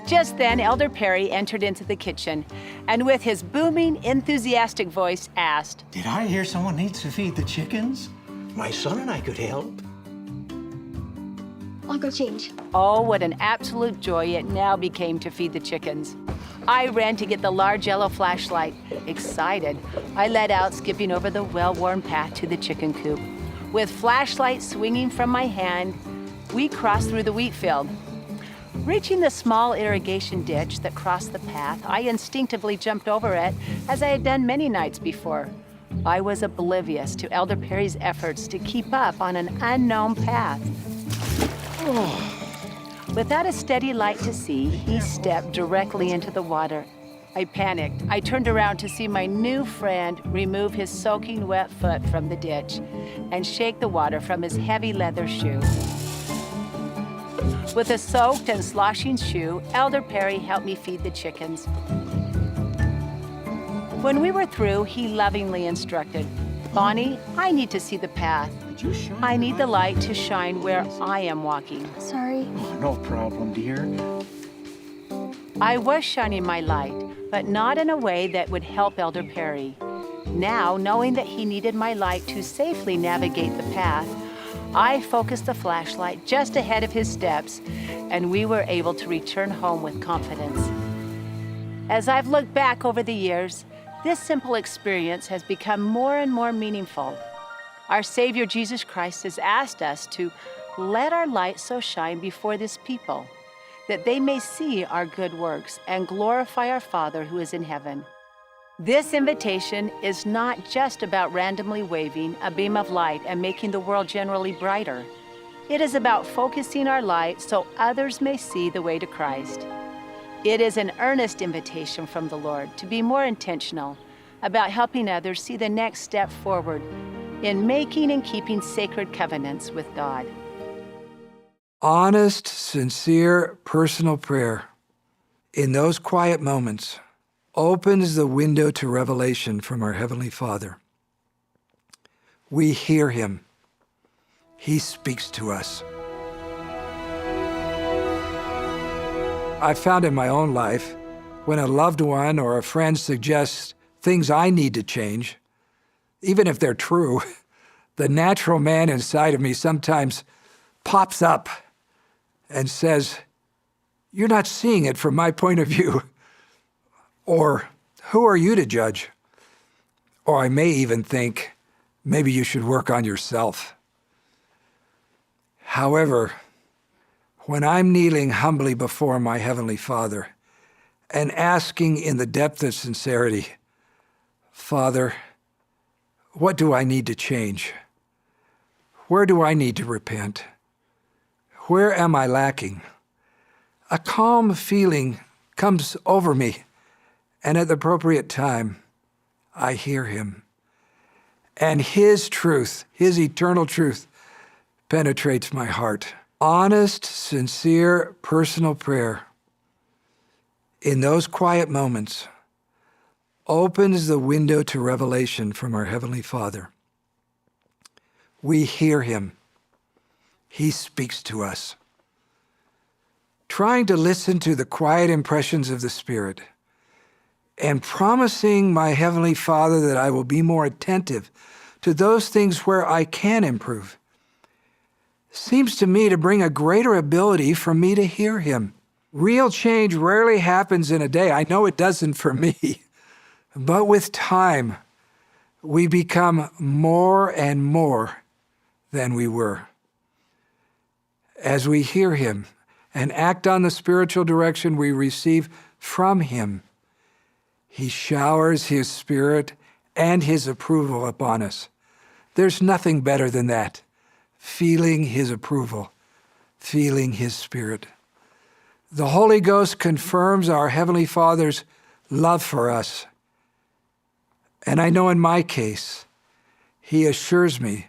Just then, Elder Perry entered into the kitchen and with his booming, enthusiastic voice asked, Did I hear someone needs to feed the chickens? My son and I could help. I'll go change. Oh, what an absolute joy it now became to feed the chickens. I ran to get the large yellow flashlight. Excited, I led out, skipping over the well-worn path to the chicken coop. With flashlight swinging from my hand, we crossed through the wheat field. Reaching the small irrigation ditch that crossed the path, I instinctively jumped over it, as I had done many nights before. I was oblivious to Elder Perry's efforts to keep up on an unknown path. Without a steady light to see, he stepped directly into the water. I panicked. I turned around to see my new friend remove his soaking wet foot from the ditch and shake the water from his heavy leather shoe. With a soaked and sloshing shoe, Elder Perry helped me feed the chickens. When we were through, he lovingly instructed, Bonnie, I need to see the path. I need the light to shine where I am walking. Sorry. Oh, no problem, dear. I was shining my light, but not in a way that would help Elder Perry. Now, knowing that he needed my light to safely navigate the path, I focused the flashlight just ahead of his steps, and we were able to return home with confidence. As I've looked back over the years, this simple experience has become more and more meaningful. Our Savior Jesus Christ has asked us to let our light so shine before this people, that they may see our good works and glorify our Father who is in heaven. This invitation is not just about randomly waving a beam of light and making the world generally brighter. It is about focusing our light so others may see the way to Christ. It is an earnest invitation from the Lord to be more intentional about helping others see the next step forward in making and keeping sacred covenants with God. Honest, sincere, personal prayer in those quiet moments opens the window to revelation from our Heavenly Father. We hear Him. He speaks to us. I found in my own life, when a loved one or a friend suggests things I need to change, even if they're true, the natural man inside of me sometimes pops up and says, "You're not seeing it from my point of view." Or, "Who are you to judge?" Or I may even think, maybe you should work on yourself. However, when I'm kneeling humbly before my Heavenly Father and asking in the depth of sincerity, "Father, what do I need to change? Where do I need to repent? Where am I lacking?" a calm feeling comes over me, and at the appropriate time, I hear Him. And His truth, His eternal truth, penetrates my heart. Honest, sincere, personal prayer in those quiet moments opens the window to revelation from our Heavenly Father. We hear Him. He speaks to us. Trying to listen to the quiet impressions of the Spirit and promising my Heavenly Father that I will be more attentive to those things where I can improve seems to me to bring a greater ability for me to hear Him. Real change rarely happens in a day. I know it doesn't for me. But with time, we become more and more than we were. As we hear Him and act on the spiritual direction we receive from Him, He showers His Spirit and His approval upon us. There's nothing better than that. Feeling His approval, feeling His Spirit. The Holy Ghost confirms our Heavenly Father's love for us. And I know in my case, He assures me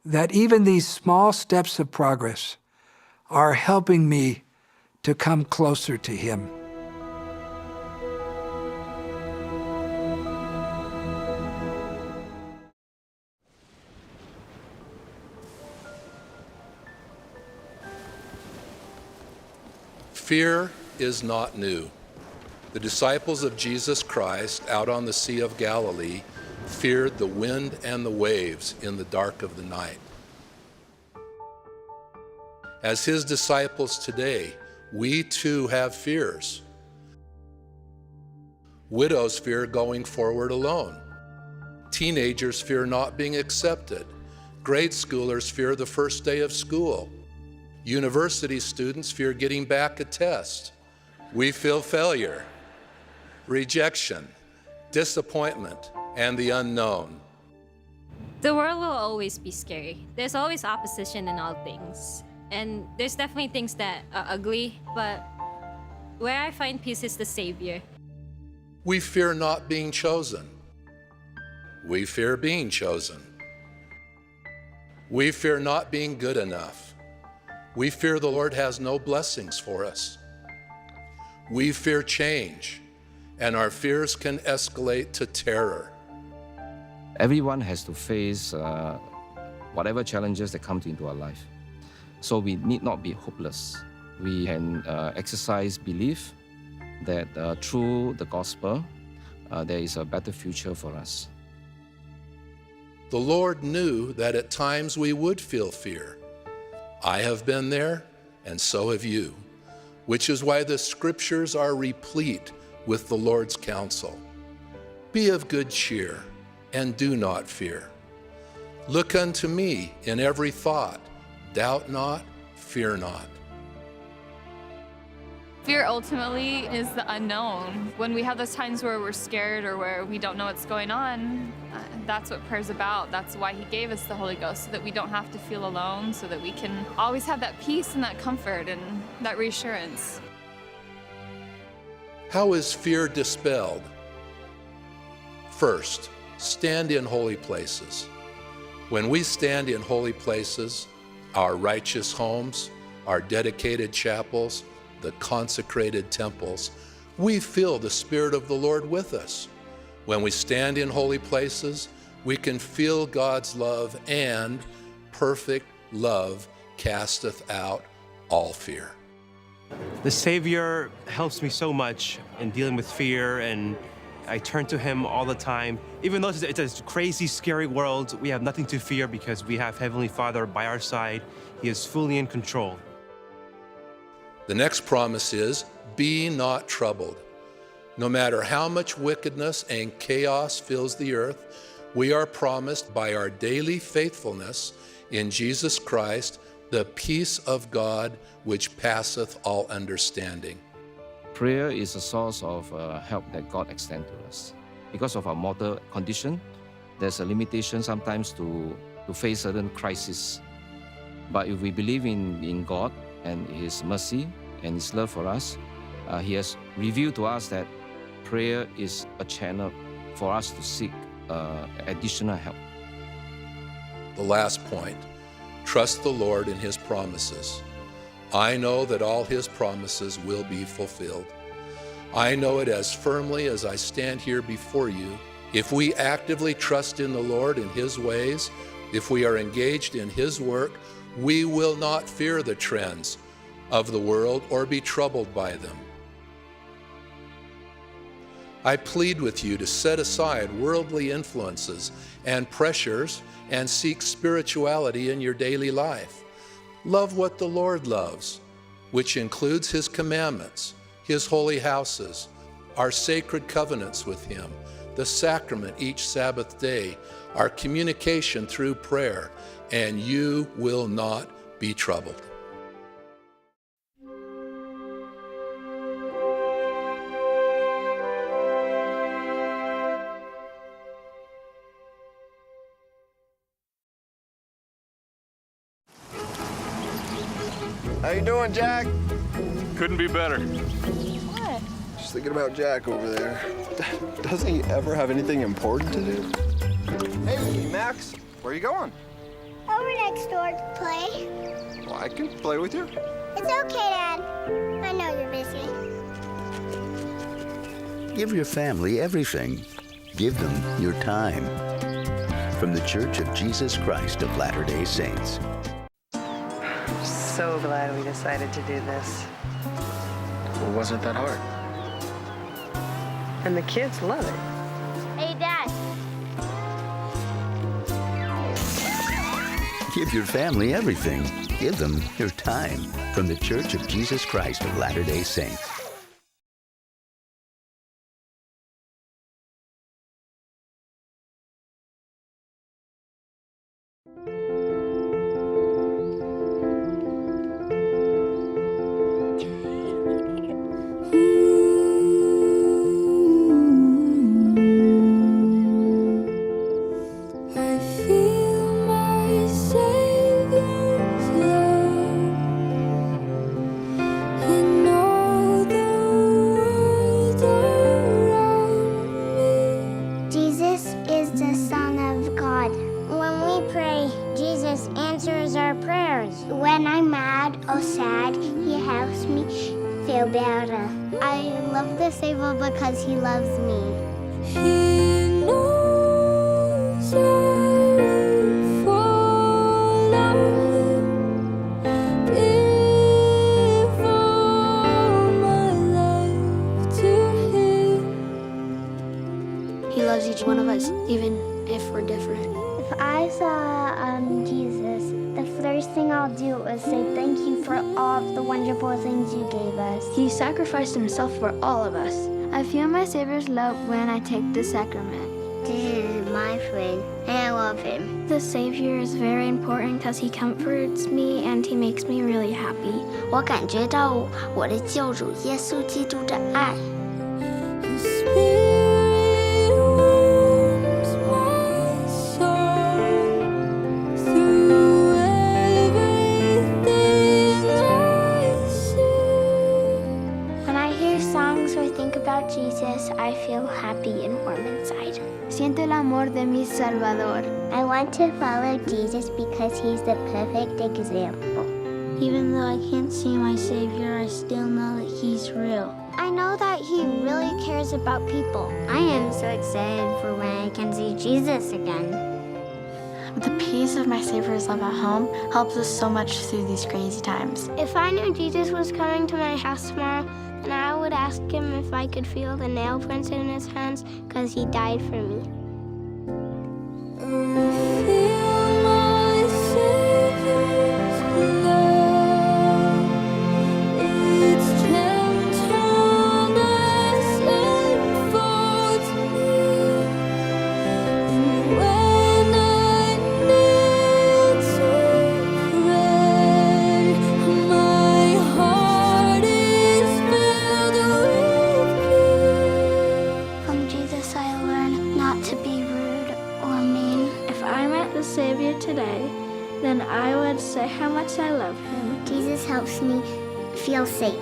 that even these small steps of progress are helping me to come closer to Him. Fear is not new. The disciples of Jesus Christ out on the Sea of Galilee feared the wind and the waves in the dark of the night. As His disciples today, we too have fears. Widows fear going forward alone. Teenagers fear not being accepted. Grade schoolers fear the first day of school. University students fear getting back a test. We feel failure, rejection, disappointment, and the unknown. The world will always be scary. There's always opposition in all things. And there's definitely things that are ugly, but where I find peace is the Savior. We fear not being chosen. We fear being chosen. We fear not being good enough. We fear the Lord has no blessings for us. We fear change, and our fears can escalate to terror. Everyone has to face whatever challenges that come into our life. So we need not be hopeless. We can exercise belief, that through the gospel, there is a better future for us. The Lord knew that at times we would feel fear. I have been there, and so have you, which is why the scriptures are replete with the Lord's counsel. Be of good cheer, and do not fear. Look unto me in every thought. Doubt not, fear not. Fear ultimately is the unknown. When we have those times where we're scared or where we don't know what's going on, that's what prayer's about. That's why he gave us the Holy Ghost, so that we don't have to feel alone, so that we can always have that peace and that comfort and that reassurance. How is fear dispelled? First, stand in holy places. When we stand in holy places, our righteous homes, our dedicated chapels, the consecrated temples, we feel the Spirit of the Lord with us. When we stand in holy places, we can feel God's love, and perfect love casteth out all fear. The Savior helps me so much in dealing with fear, and I turn to him all the time. Even though it's a crazy, scary world, we have nothing to fear because we have Heavenly Father by our side. He is fully in control. The next promise is, be not troubled. No matter how much wickedness and chaos fills the earth, we are promised by our daily faithfulness in Jesus Christ the peace of God which passeth all understanding. Prayer is a source of help that God extends to us. Because of our mortal condition, there's a limitation sometimes to face certain crises. But if we believe in God and His mercy and His love for us, He has revealed to us that prayer is a channel for us to seek additional help. The last point, trust the Lord in His promises. I know that all His promises will be fulfilled. I know it as firmly as I stand here before you. If we actively trust in the Lord and His ways, if we are engaged in His work, we will not fear the trends of the world or be troubled by them. I plead with you to set aside worldly influences and pressures and seek spirituality in your daily life. Love what the Lord loves, which includes His commandments, His holy houses, our sacred covenants with Him, the sacrament each Sabbath day, our communication through prayer, and you will not be troubled. How you doing, Jack? Couldn't be better. What? Just thinking about Jack over there. Doesn't he ever have anything important to do? Hey, Max, where are you going? Over next door to play. Well, I can play with you. It's okay, Dad. I know you're busy. Give your family everything. Give them your time. From the Church of Jesus Christ of Latter-day Saints. So glad we decided to do this. Well, wasn't that hard? And the kids love it. Hey, Dad. Give your family everything. Give them your time. From the Church of Jesus Christ of Latter-day Saints. When I'm mad or sad, He helps me feel better. I love the Savior because He loves me. He knows I will follow Him. Give all my life to one of us, even if we're different. If I saw Jesus, the first thing I'll do is say thank you for all of the wonderful things you gave us. He sacrificed himself for all of us. I feel my Savior's love when I take the sacrament. This is my friend, and I love him. The Savior is very important because he comforts me and he makes me really happy. 我感觉到我的救主耶稣基督的爱。When I hear songs or think about Jesus, I feel happy and warm inside. Siento el amor de mi Salvador. I want to follow Jesus because he's the perfect example. Even though I can't see my Savior, I still know that he's real. I know that he really cares about people. I am so excited for when I can see Jesus again. The peace of my Savior's love at home helps us so much through these crazy times. If I knew Jesus was coming to my house tomorrow, then I would ask him if I could feel the nail prints in his hands because he died for me. Then I would say how much I love him. Jesus helps me feel safe.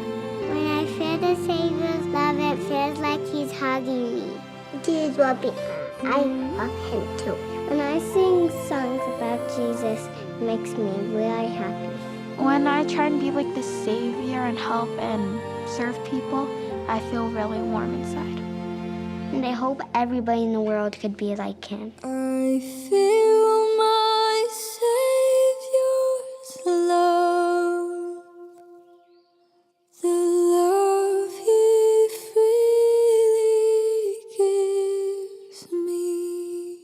When I feel the Savior's love, it feels like he's hugging me. Jesus will be. I love him too. When I sing songs about Jesus, it makes me really happy. When I try and be like the Savior and help and serve people, I feel really warm inside. And I hope everybody in the world could be like him. I feel my Savior's love, the love he freely gives me.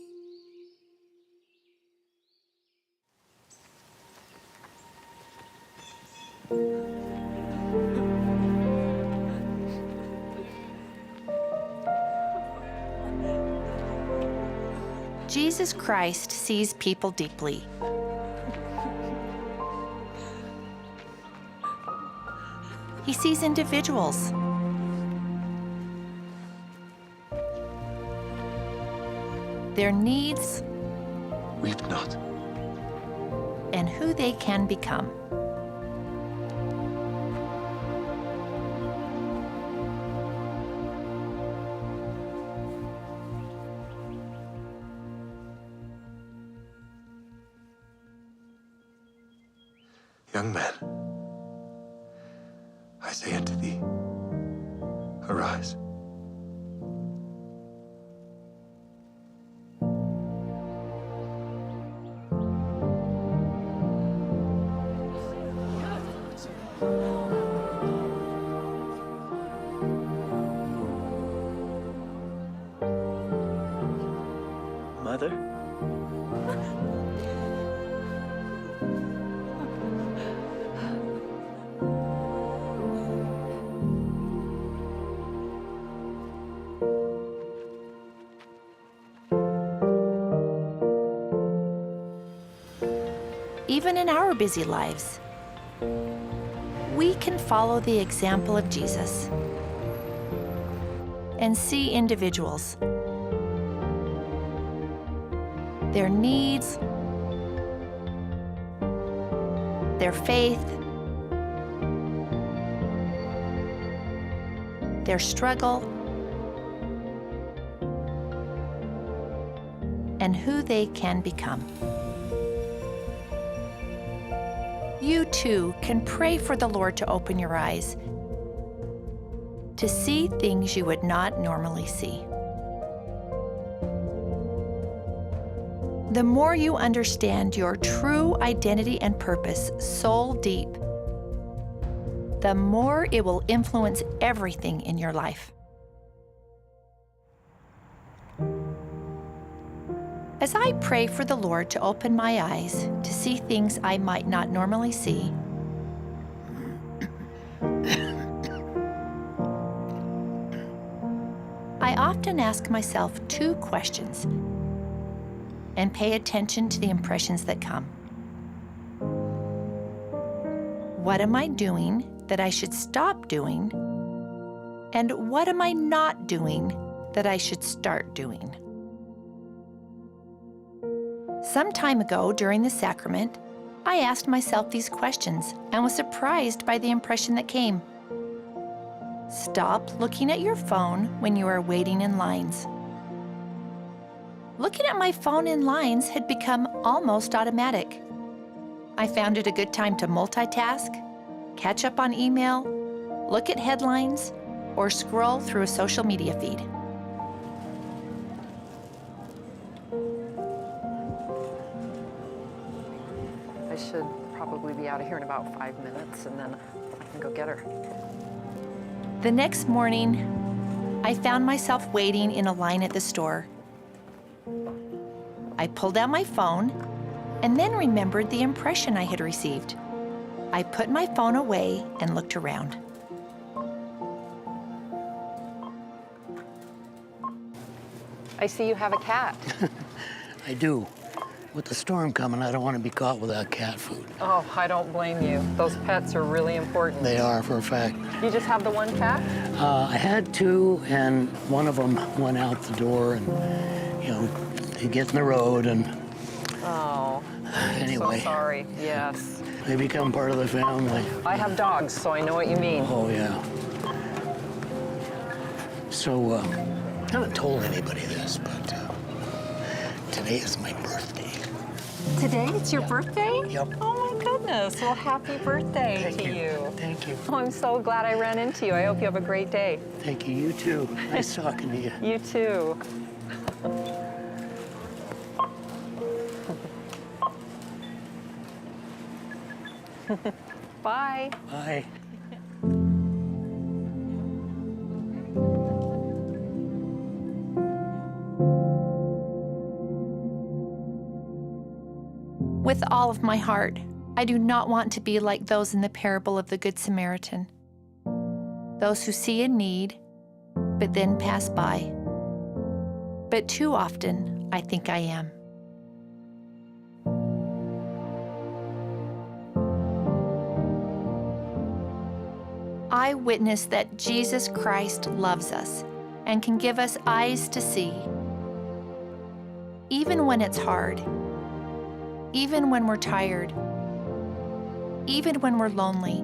Jesus Christ sees people deeply. He sees individuals. Their needs. Weep not. And who they can become. Young man, I say unto thee, arise. Mother? Even in our busy lives, we can follow the example of Jesus and see individuals, their needs, their faith, their struggle, and who they can become. You too can pray for the Lord to open your eyes to see things you would not normally see. The more you understand your true identity and purpose soul deep, the more it will influence everything in your life. As I pray for the Lord to open my eyes to see things I might not normally see, I often ask myself 2 questions and pay attention to the impressions that come. What am I doing that I should stop doing? And what am I not doing that I should start doing? Some time ago during the sacrament, I asked myself these questions and was surprised by the impression that came. Stop looking at your phone when you are waiting in lines. Looking at my phone in lines had become almost automatic. I found it a good time to multitask, catch up on email, look at headlines, or scroll through a social media feed. I should probably be out of here in about 5 minutes, and then I can go get her. The next morning, I found myself waiting in a line at the store. I pulled out my phone and then remembered the impression I had received. I put my phone away and looked around. I see you have a cat. I do. With the storm coming, I don't want to be caught without cat food. Oh, I don't blame you. Those pets are really important. They are, for a fact. You just have the one cat? I had 2, and one of them went out the door, and, you know, he gets in the road, and... Oh, anyway. So sorry, yes. They become part of the family. I have dogs, so I know what you mean. Oh, yeah. So, I haven't told anybody this, but today is my birthday. Today? It's your birthday? Yep. Oh, my goodness. Well, happy birthday to you. Thank you. Oh, I'm so glad I ran into you. I hope you have a great day. Thank you. You too. Nice talking to you. You too. Bye. Bye. With all of my heart, I do not want to be like those in the parable of the Good Samaritan. Those who see a need, but then pass by. But too often, I think I am. I witness that Jesus Christ loves us and can give us eyes to see. Even when it's hard, even when we're tired, even when we're lonely,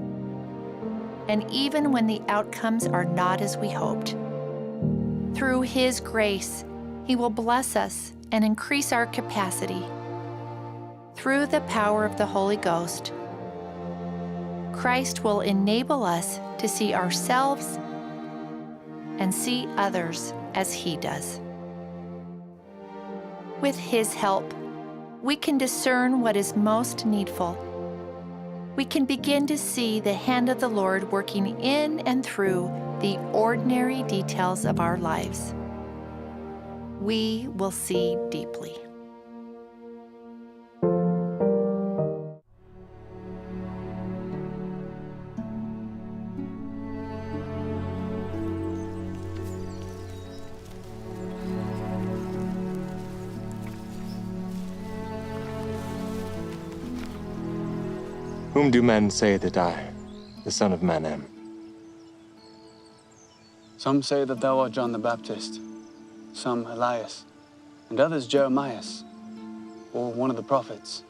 and even when the outcomes are not as we hoped. Through His grace, He will bless us and increase our capacity. Through the power of the Holy Ghost, Christ will enable us to see ourselves and see others as He does. With His help, we can discern what is most needful. We can begin to see the hand of the Lord working in and through the ordinary details of our lives. We will see deeply. Whom do men say that I, the Son of Man, am? Some say that thou art John the Baptist, some Elias, and others Jeremias, or one of the prophets.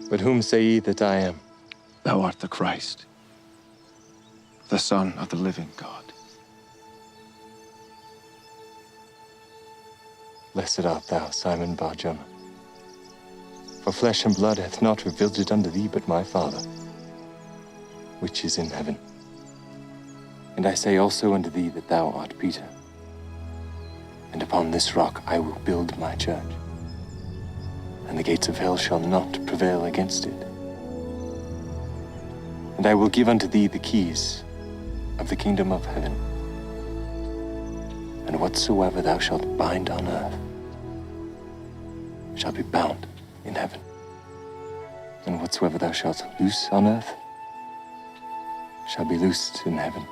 But whom say ye that I am? Thou art the Christ, the Son of the living God. Blessed art thou, Simon Bar-Jonah. For flesh and blood hath not revealed it unto thee, but my Father, which is in heaven. And I say also unto thee that thou art Peter, and upon this rock I will build my church, and the gates of hell shall not prevail against it. And I will give unto thee the keys of the kingdom of heaven. And whatsoever thou shalt bind on earth shall be bound in heaven. And whatsoever thou shalt loose on earth shall be loosed in heaven.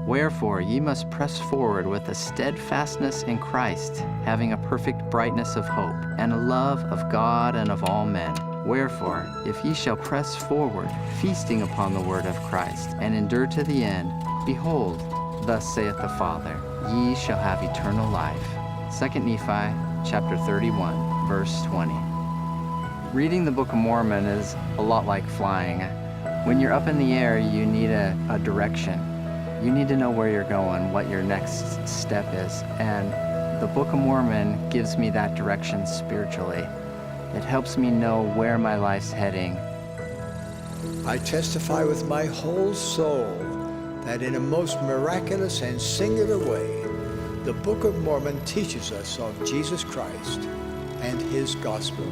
Wherefore ye must press forward with a steadfastness in Christ, having a perfect brightness of hope, and a love of God and of all men. Wherefore, if ye shall press forward, feasting upon the word of Christ, and endure to the end, behold, thus saith the Father, ye shall have eternal life. 2 Nephi chapter 31, verse 20. Reading the Book of Mormon is a lot like flying. When you're up in the air, you need a direction. You need to know where you're going, what your next step is. And the Book of Mormon gives me that direction spiritually. It helps me know where my life's heading. I testify with my whole soul that in a most miraculous and singular way, the Book of Mormon teaches us of Jesus Christ and his gospel.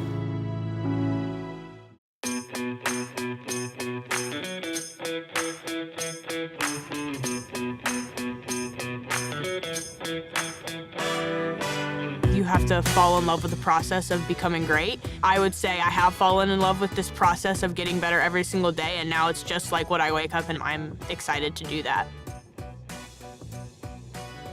You have to fall in love with the process of becoming great. I would say I have fallen in love with this process of getting better every single day, and now it's just like when I wake up and I'm excited to do that.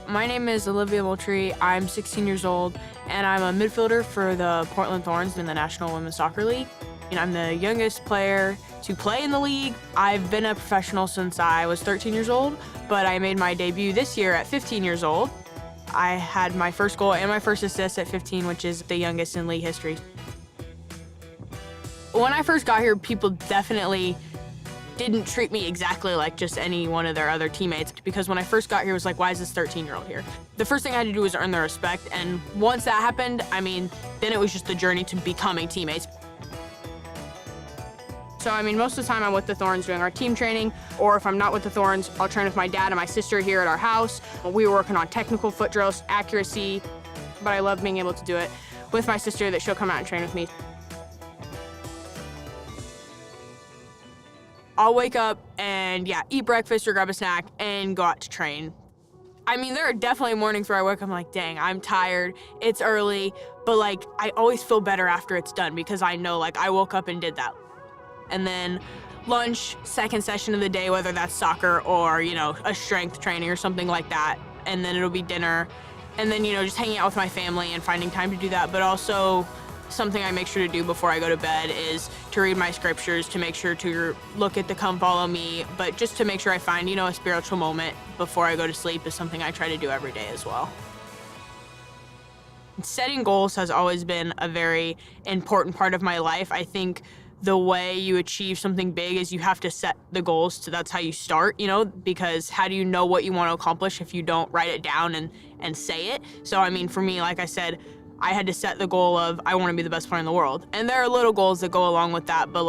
My name is Olivia Moultrie. I'm 16 years old, and I'm a midfielder for the Portland Thorns in the National Women's Soccer League. And I'm the youngest player to play in the league. I've been a professional since I was 13 years old, but I made my debut this year at 15 years old. I had my first goal and my first assist at 15, which is the youngest in league history. When I first got here, people definitely didn't treat me exactly like just any one of their other teammates, because when I first got here, it was like, why is this 13-year-old here? The first thing I had to do was earn their respect, and once that happened, then it was just the journey to becoming teammates. So, most of the time I'm with the Thorns doing our team training, or if I'm not with the Thorns, I'll train with my dad and my sister here at our house. We were working on technical foot drills, accuracy, but I love being able to do it with my sister, that she'll come out and train with me. I'll wake up and, eat breakfast or grab a snack and go out to train. There are definitely mornings where I wake up, I'm like, dang, I'm tired, it's early, but I always feel better after it's done, because I know I woke up and did that. And then lunch, second session of the day, whether that's soccer or, a strength training or something like that. And then it'll be dinner. And then, just hanging out with my family and finding time to do that. But also something I make sure to do before I go to bed is to read my scriptures, to make sure to look at the Come Follow Me, but just to make sure I find, a spiritual moment before I go to sleep is something I try to do every day as well. Setting goals has always been a very important part of my life. I think the way you achieve something big is you have to set the goals, so that's how you start, because how do you know what you want to accomplish if you don't write it down and say it? So, for me, like I said, I had to set the goal of, I want to be the best player in the world. And there are little goals that go along with that, but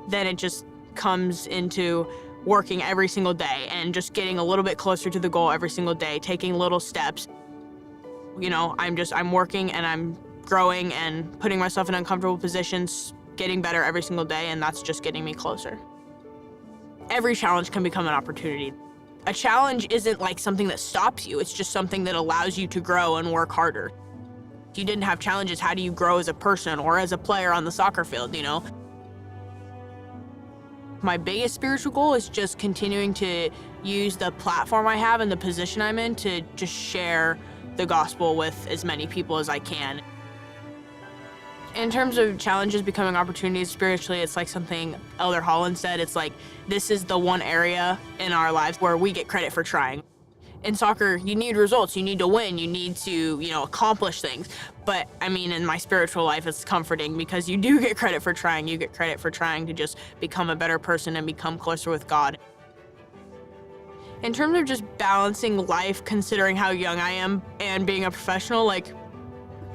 then it just comes into working every single day and just getting a little bit closer to the goal every single day, taking little steps. I'm working and I'm growing and putting myself in uncomfortable positions, getting better every single day, and that's just getting me closer. Every challenge can become an opportunity. A challenge isn't something that stops you, it's just something that allows you to grow and work harder. If you didn't have challenges, how do you grow as a person or as a player on the soccer field, My biggest spiritual goal is just continuing to use the platform I have and the position I'm in to just share the gospel with as many people as I can. In terms of challenges becoming opportunities spiritually, it's something Elder Holland said. It's this is the one area in our lives where we get credit for trying. In soccer, you need results, you need to win, you need to, accomplish things. But in my spiritual life, it's comforting because you do get credit for trying. You get credit for trying to just become a better person and become closer with God. In terms of just balancing life, considering how young I am and being a professional,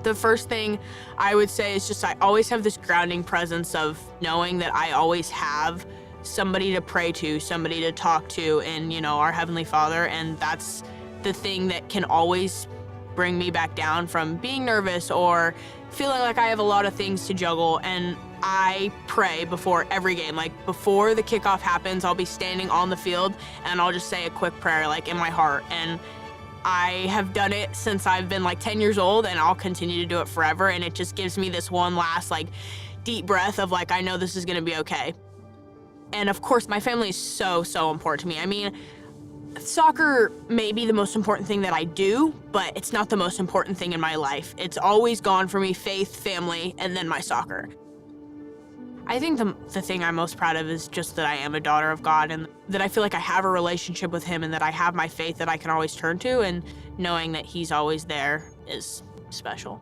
the first thing I would say is just I always have this grounding presence of knowing that I always have somebody to pray to, somebody to talk to in, our Heavenly Father, and that's the thing that can always bring me back down from being nervous or, feeling like I have a lot of things to juggle, and I pray before every game. Like before the kickoff happens, I'll be standing on the field and I'll just say a quick prayer like in my heart. And I have done it since I've been like 10 years old, and I'll continue to do it forever. And it just gives me this one last like deep breath of like, I know this is gonna be okay. And of course, my family is so, so important to me. I mean, soccer may be the most important thing that I do, but it's not the most important thing in my life. It's always gone for me, faith, family, and then my soccer. I think the thing I'm most proud of is just that I am a daughter of God, and that I feel like I have a relationship with him, and that I have my faith that I can always turn to, and knowing that he's always there is special.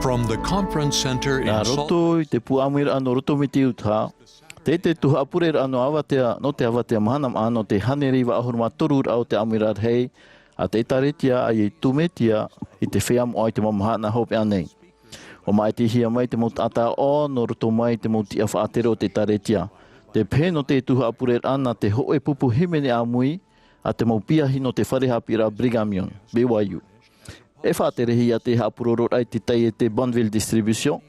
From the conference center in Salt roto I te pu Āmuiraa no roto me te Tuha'a. Te Tuha'a Ēperera no awatea no te awatea Mahana Maa no te haneriwa ahuruma torur au te Āmuiraa hei a te taretia a i tumetia I te wheamu ai te mamahana hope anei. O mai te hia mai te mot ata o no roto mai te mot ia whaatero te taretia. Te pē no te Tuha'a Ēperera na te hoe pupu himene Āmui a te maupiahi no te wharehapira Brigamion, BYU. E whaaterehi a te hapuroro ai te tai e te Bonneville Distribution,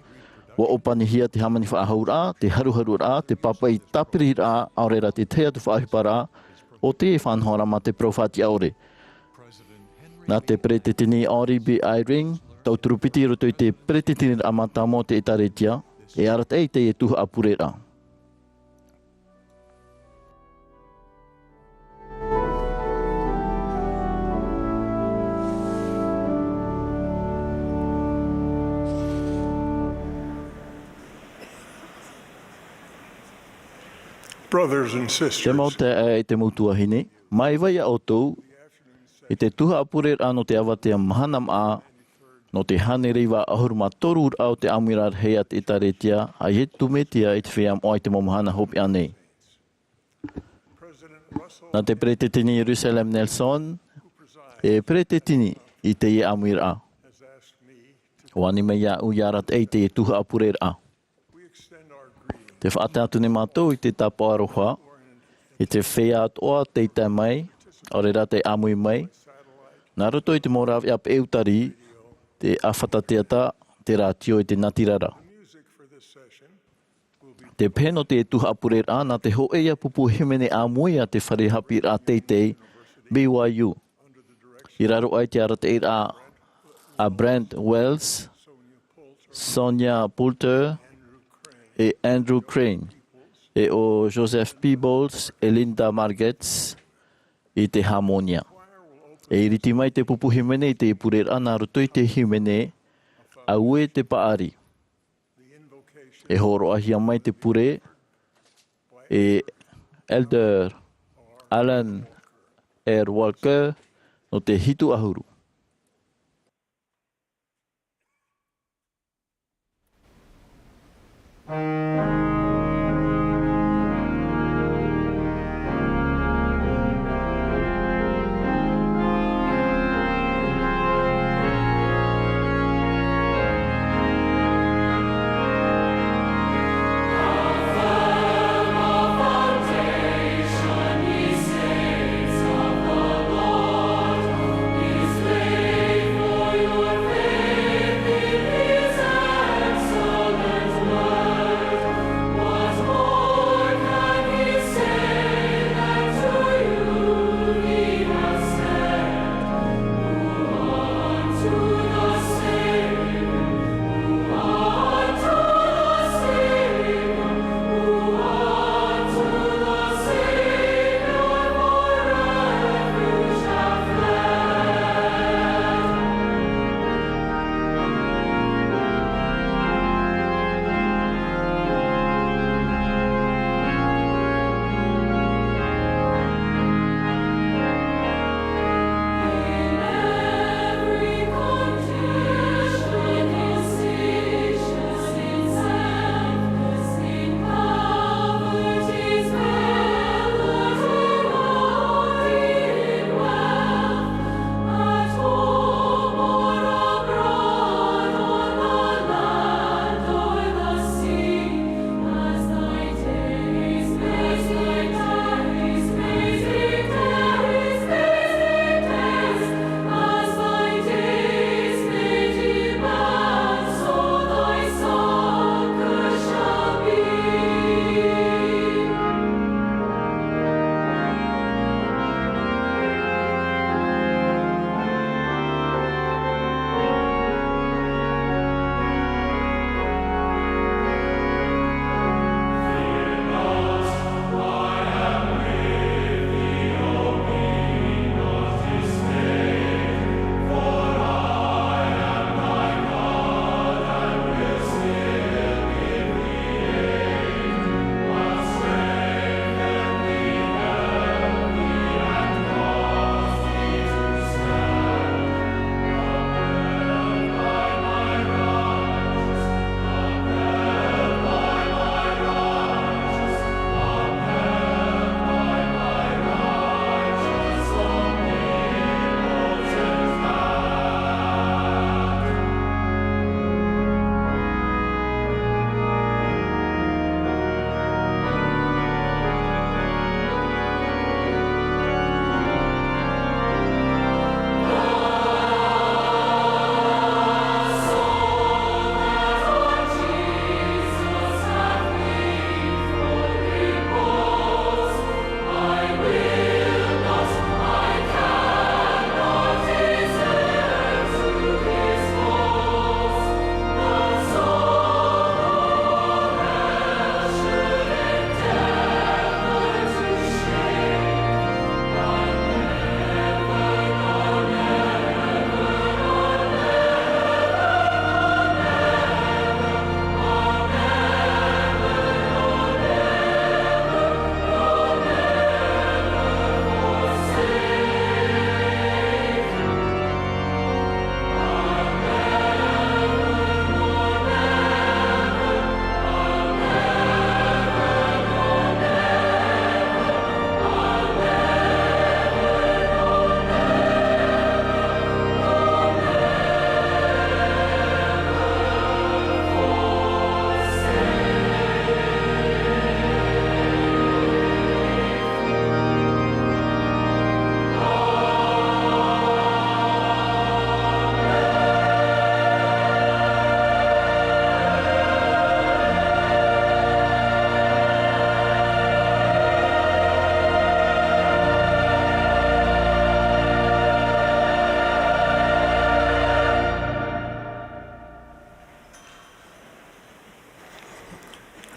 wa opanihi te hamani whaahauraa, te haruharura, te papai tapirira aurera te tea tu whaahipara, o te whanhora ma te profati aure. Nā te pretetini auri bi airing, tau turupiti roto I te pretetini amata mo te etaretia, e arat ei te e Tuha'a Ēperera. brothers and sisters. Te mau te e te mutuahine, mai vai a o tau, I te Tuha'a Ēperera no te awatea Mahana Maa, no te haneriwa ahuruma torur au te Āmuiraa hei at etaretia, a he tumetia I te wheam o ai te mamahana hopi anei. Nā te pretetini Jerusalem Nelson, e pretetini I te e Āmuiraa. O ani mea u iarat ei te e Tuha'a Ēperera. Te whaatatu ne mātou I te tapa aroha, I te whea atoa teitai mai, orera te amui mai. Nā roto I te morawi ap eutari, te awhatateata, te rātio I te natirara. Te pēno te Tuha'a Ēperera nā te hoeia pupu himene Āmui a te wharehapi rā teitei BYU. I raro ai te ara te ira a Brent Wells, Sonia Poulter, e Andrew Crane, e o Joseph Peebles, e Linda Margetts, I te Harmonia. E iriti mai te pupu himene i te Ēperera nā roto i te himene au e te paari. E horo ahia mai te pure e Elder Alan R. Walker no te hitu ahuru.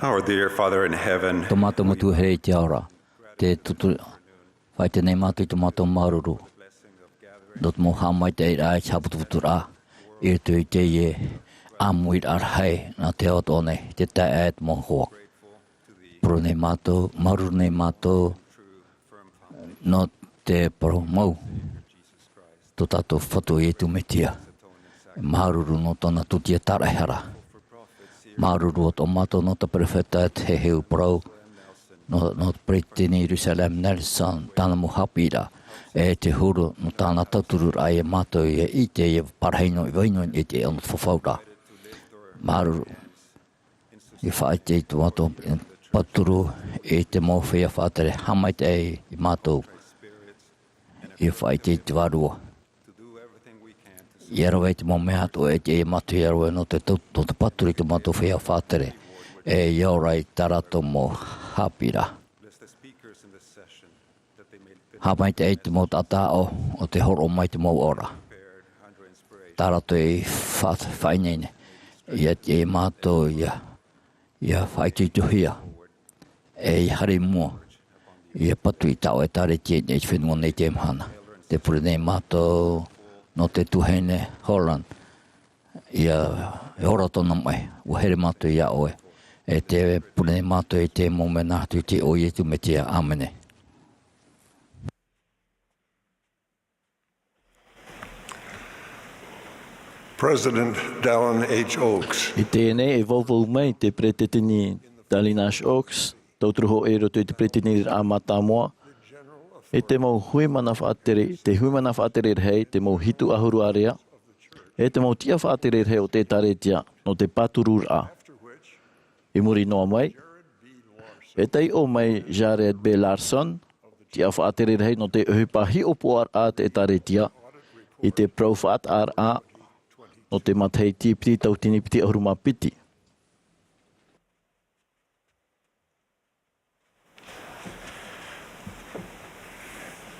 Our dear Father in heaven, Tomato motu hei te aura, te tutu, whai te nei mātu i tomato maruru. Dot Muhammad ai chabutura. Itu te ye Amuiraa hai na te otone te taet mo ho. Prone mato marune mato no te promo. Totato foto e tu metia. Maruru no tona tutia tarahara. Maruru o tomato no te profeta te heu pro. No pretini Jerusalem Nelson tana muhapira. E te huru no tāna tauturu ai mato e ite e parheino i vaino e te on fofaura. Maruru i whaite i tuato paturu e te mawhia whaatere hamaite e i mato i whaite i te warua. I arawe te mea ato e te e matu i arawe no te paturu i te mato whea whaatere e iaurai tarato mo hapira. Hamai te eit mo tata o te horo mai te mo ora. Tarato e whainene. Ia te e mato ia whaiti tuhia. E hari mua. Ia patu i tau e tare tie nei whenua nei te mhana. Te pure nei mato no te tuhene Holland. Ia ora tona mai. Uhere mato ia oe. E te pure nei mato e te mo mena tu te oie tu me te amene. President Dallin H. Oaks. I tēnei e vauvau mai te pretetini Dallin H. Oaks, tautruho e roto i te pretetini Mā'a Moa. E te mau huimana whaatere, te huimana whaatere hei, te mau hitu ahuru area. E te mau tia whaatere hei o te taretia no te Ēperēra. I muri noa mai. E tei o mai Jared B. Larson, tia whaatere hei no te uhipahi o poar a te taretia. I te Prophet R.A. no te mathei tipiti tau tinipiti ahuruma piti.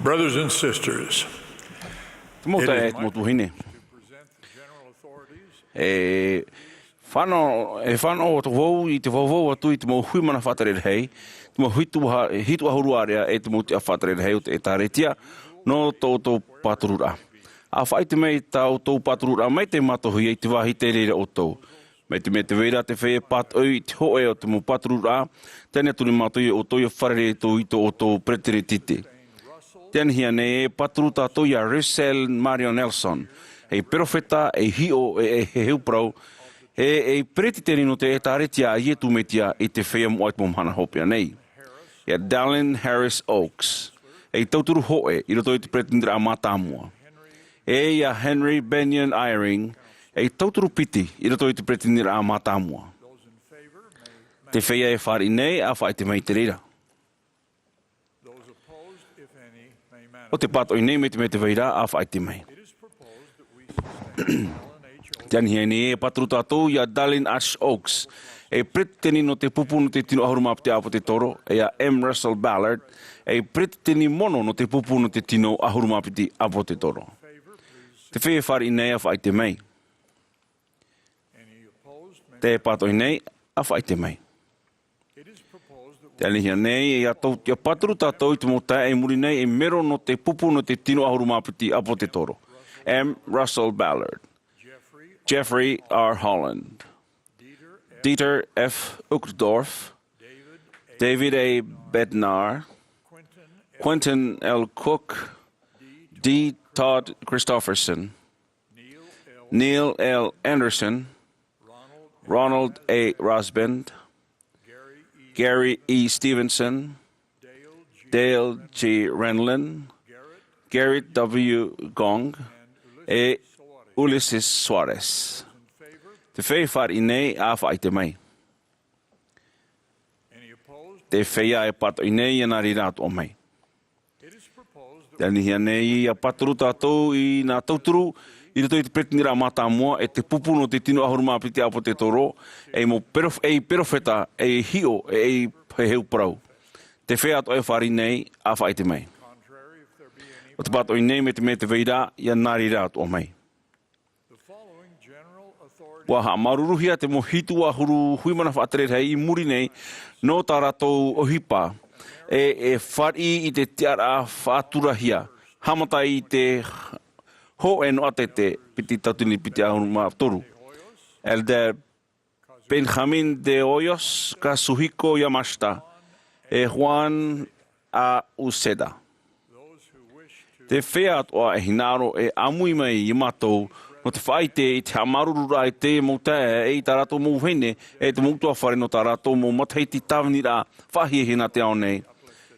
Brothers and sisters, Tumota e motuhine. Whano o te wau i te wau atu i te mau hui mana whatarere hei. Te mau hitu ahuru area e te mau te whatarere hei o te taretia no tō Paturura. A whaite mei tau tō Paturura mai te matohui e te wahi te reira o tō. Mei te me te weira te whee pat au i te hoe o te mau Paturura. Tēnei tuni matoi o tō i wharere tō i tō o tō pretere tite. Tēnei hia ne e paturu tātou i a Russell Mario Nelson. E profeta, e hio, e heuprau. E pretiteri no te e tāretia a ietu metia i te whea mo ait momhana hopea nei. E Dallin Harris Oaks. E tauturu hoe i roto i te pretendera a Mā'a Moa. E ia Henry Benyon Eyring. E tauturu piti i roto i te pretendera a Mā'a Moa. Te whea e whari nei a whaite mei te reira. O te pato i nei me te weira a whaite mei. Tiani hei ni e patru tātou i a Dallin H. Oaks. E pretiteni no te pupu no te tino ahuruma te apo te toro. E a M. Russell Ballard. E pretiteni mono no te pupu no te tino ahuruma te apo te toro. Te whee whare i nei a whaite mei. Te pato i nei a whaite mei. Tiani hei nei e a patru tātou i te mota e muri nei e mero no te pupu no te tino ahuruma te apo te toro. M. Russell Ballard. Jeffrey R. Holland. Dieter F. Uchtdorf. David A. Bednar. Quentin L. Cook. D. Todd Christofferson. Neil L. Anderson. Ronald A. Rosband. Gary E. Stevenson. Dale G. Renlin. Garrett W. Gong. E Ulysses Suarez. Te whee whare i nei a whaite mai. Te whea e pato i nei ana rirato o mai. Te anihia nei a paturu tātou i nā tauturu i rato i te pretinira Mā'a Moa e te pupu no te tino ahuruma piti apo te toro e perofeta e hio e heu parau. Te whea ato e whare i nei a whaite mai. O te pato i nei me te weira i a nāri rātu o mai. Waha maruruhia te mohitu a huru huimana whaatere hei i muri nei no tā rātou o hipa. E whari i te tiara whaaturahia. Hamata i te ho e no ate te piti tautuni piti ahuru maa toru. Elder Benjamin de Hoyos Kasuhiko Yamashita e Juan a Uceda. Te whea atoa e hinaro e amui mai i matou no te whaite i te amarurura e te mō tae e i tā rato mō hene e te mōtua whare no tā rato mō mataiti tāwani rā whahi e hina te ao nei.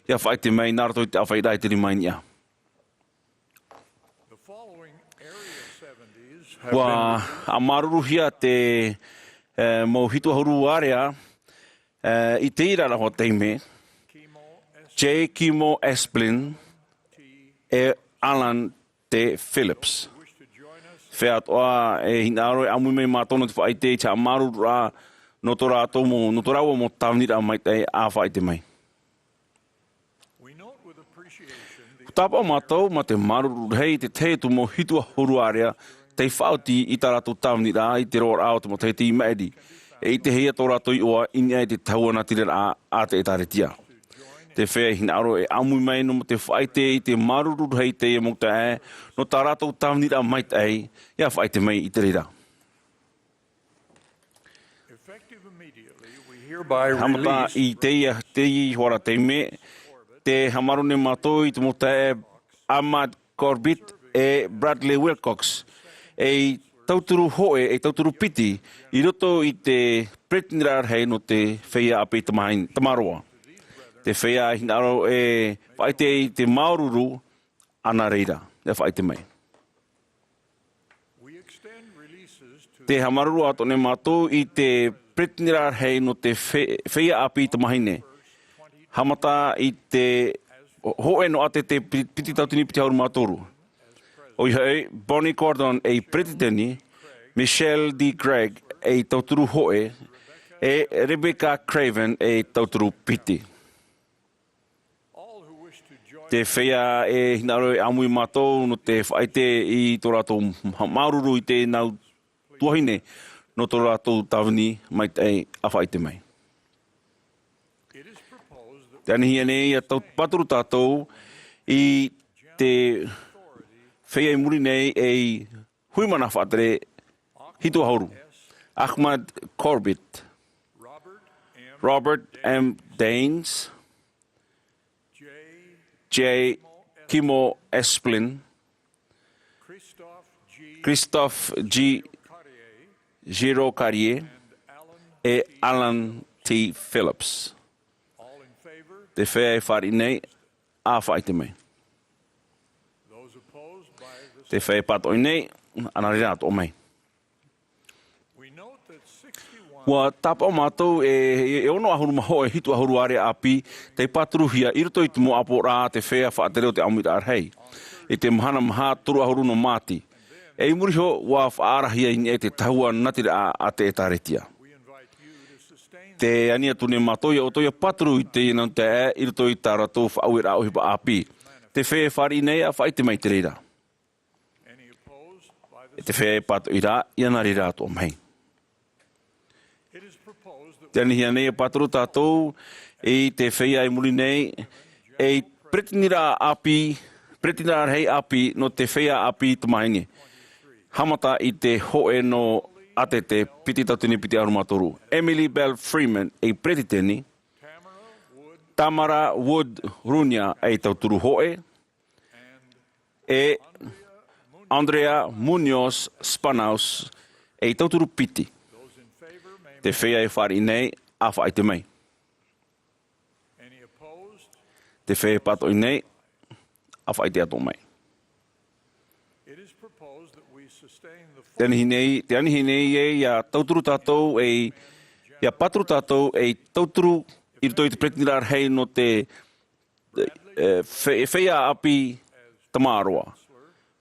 Ia whaite mai nā rato i te awhairai te rimainia. Wa amaruruhia te mō hitu ahuru area i te irara ho teime J. Kimo Esplin e Alan T. Phillips. Whea toa e hinaro e amui mei mātono te whaite i te amarurura no tō rātou no tō raua mō tāwnira mai te a whaite mai. Tāpa o mātou ma te maruru hei te teitu mō hitu ahuru area te whauti i tā rātou tāwnira i te roar ao te mō teiti i maedi. E i te heia tō rātou i oa inia i te tauana tirera a te etaretia. Te whea hinaro e amui mai no te whaite i te maruru hei te e mō te e no tā rātou tāwnira mai te e ia whaite mai i te reira. Hamata i te i hora te me te hamarone mātou i te mō te e Ahmad Corbett e Bradley Wilcox e tauturu hoe e tauturu piti i roto i te pretinirar hei no te whea api tamaroa. Te whea hinaro e whaite i te maururu ana reira. E whaite mai. Te hamaruru ato ne mātou i te pretinirar hei no te whea api tamahine. Hamata i te hoe no ate te piti tautini piti hauru mātoru. O hei, Bonnie Gordon e pretiteni, Michelle D. Gregg e tauturu hoe, e Rebecca Craven e tauturu piti. Te whea e hinaro e amui mātou no te whaite i tō rātou maururu i te nau tuahine no tō rātou tāwini mai te a whaite mai. Te anihi ane i a paturu tātou i te whea i muri nei e huimana whaatere hitu hauru. Ahmad Corbett, Robert M. Daines, J. Kimo Esplin, Christophe G. Giro Carrier, e Alan T. Phillips. Te whea e whari nei, a whaite mai. Te whea pato i nei, anarira ato mai. Wa tapa o mātou e ono ahuru maho e hitu ahuru are api te paturuhia i roto i te mo apo rā te whea whaatereo te Āmuiraa hei. E te Mahana Maa turu ahuru no māti. E i muriho wa whaarahia i e te tahua natira a te etaretia. Te ania tune mātoia o toia paturu i te inau te e i roto i tā rato whaauira o hipa api. Te whea whari nei a whaite mai te reira. E te whea pato i rā i anarira ato mai. Te anihi nei e paturu tātou e te whea e muri nei e pretinira hei api no te whea api tumahingi. Hamata i te hoe no ate te piti tautini piti arumatoru. Emily Bell Freeman e pretiteni. Tamara Wood Runia e tauturu hoe. E Andrea Munoz Spanaus e tauturu piti. Te whea e whari nei, a whaite mai. Te whea pato i nei, a whaite ato mai. Te anihi nei e ia tauturu tātou e ia patru tātou e tauturu i rito i te pretinirar hei no te whea api tamaroa.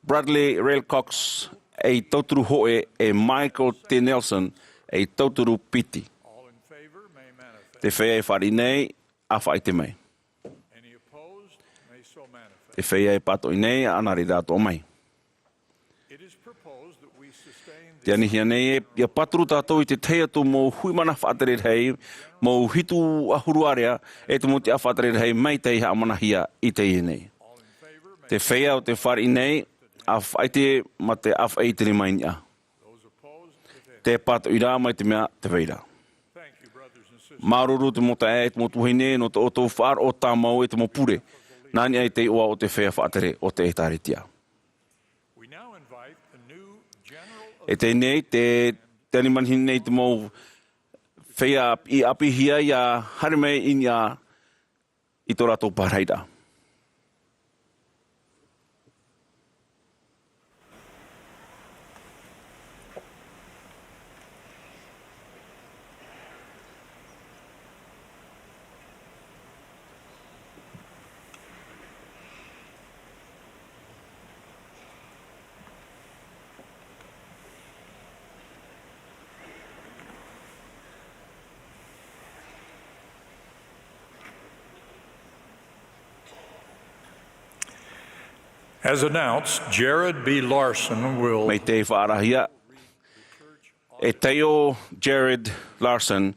Bradley Railcox e tauturu hoe e Michael T. Nelson e tauturu piti. Te whea e whari nei, a whaite mai. Te whea e pato i nei, a anari rātou mai. Te anihia nei, ia paturu tātou i te teatu mō huimana whaatere hei, mō hitu ahuruarea, e te mō te awhaatere hei mai te iha amanahia i te i nei. Te whea o te whari nei, af aite ma te af aiteri mai nia. Te pato ira mai te mea te veira. Maruru te mo te e te mo tuhine no te o tau whaar o tā mau e te mo pure. Nani ai te ua o te whea whaatere o te etaretia. E te nei te animanhin nei te mo whea i apihia i a harime in i tō rato paraira. As announced, Jared B. Larson will... Mei te whaarahia. E teio Jared Larson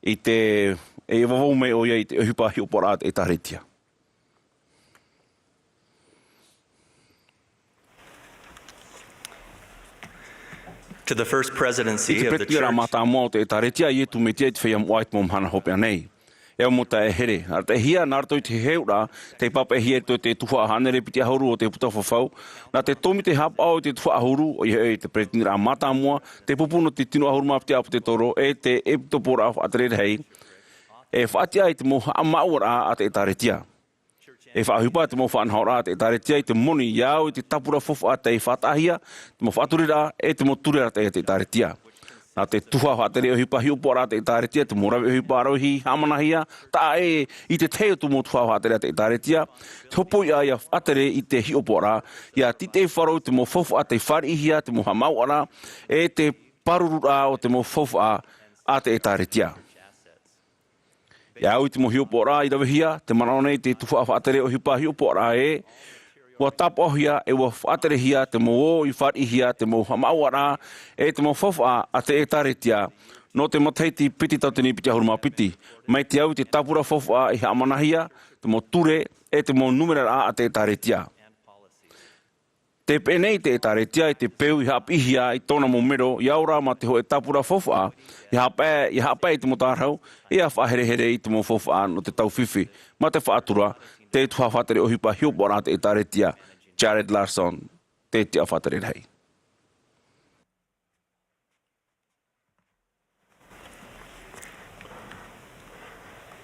i te... E wawau mei o ia i te uhupa hiuporat e taretia. To the first presidency of the church. I te pretira mata mo te taretia i tu me te whea mwait mo mhana hopea nei. E mo ta e here. Ar te hia narto i te heura, te papa e hia te Tuha'a hanere piti ahuru o te puta whawhau. Nā te tomi te hap au te Tuha'a ahuru o i te pretinira mata mua, te pupuno te tino ahuru maa piti apu te toro, e te epitopora au Ēperēra hei. E whaatia i te mo Āmuiraa a te Ētaretia. E whaahupa te mo whaanhaora a te Ētaretia i te moni iau i te tapura fofu a te whaatahia, te mo whaaturira e te mo turera te Ētaretia. Nā te Tuha'a whaatere o hipa hiupora te Ētaretia, te morawe o hipa arohi hamanahia, tā e i te teo tu mo Tuha'a whaatere te Ētaretia, te hopo ia ia whaatere i te hiupora, ia tite wharo te mo fofu a te wharihia, te mo Hamauara, e te parurura o te mo fofu a te Ētaretia. Ia au i te mo hiupora i rawehia, te manaone te Tuha'a whaatere o hipa hiupora e, ua tapohia e ua whaaterehia te mo o i wharihia, te mo Hamauara, e te mo whawha a te Ētaretia, no te mataiti piti tautini piti ahuruma piti. Mai te au te tapura whawha i hamanahia, te mo ture, e te mo Āmuiraa a te Ētaretia. Te penei te Ētaretia i te peu i hapihia i tōna mo mero, i aura ma te ho e tapura whawha, i hapai te mo tārhau, i a whaherehere i te mo whawha no te tauwhiwhi, ma te whaatura, te Tuha'a whaatere o hipa hiupora te Ētaretia, Jared Larson, te tia whaatere rei.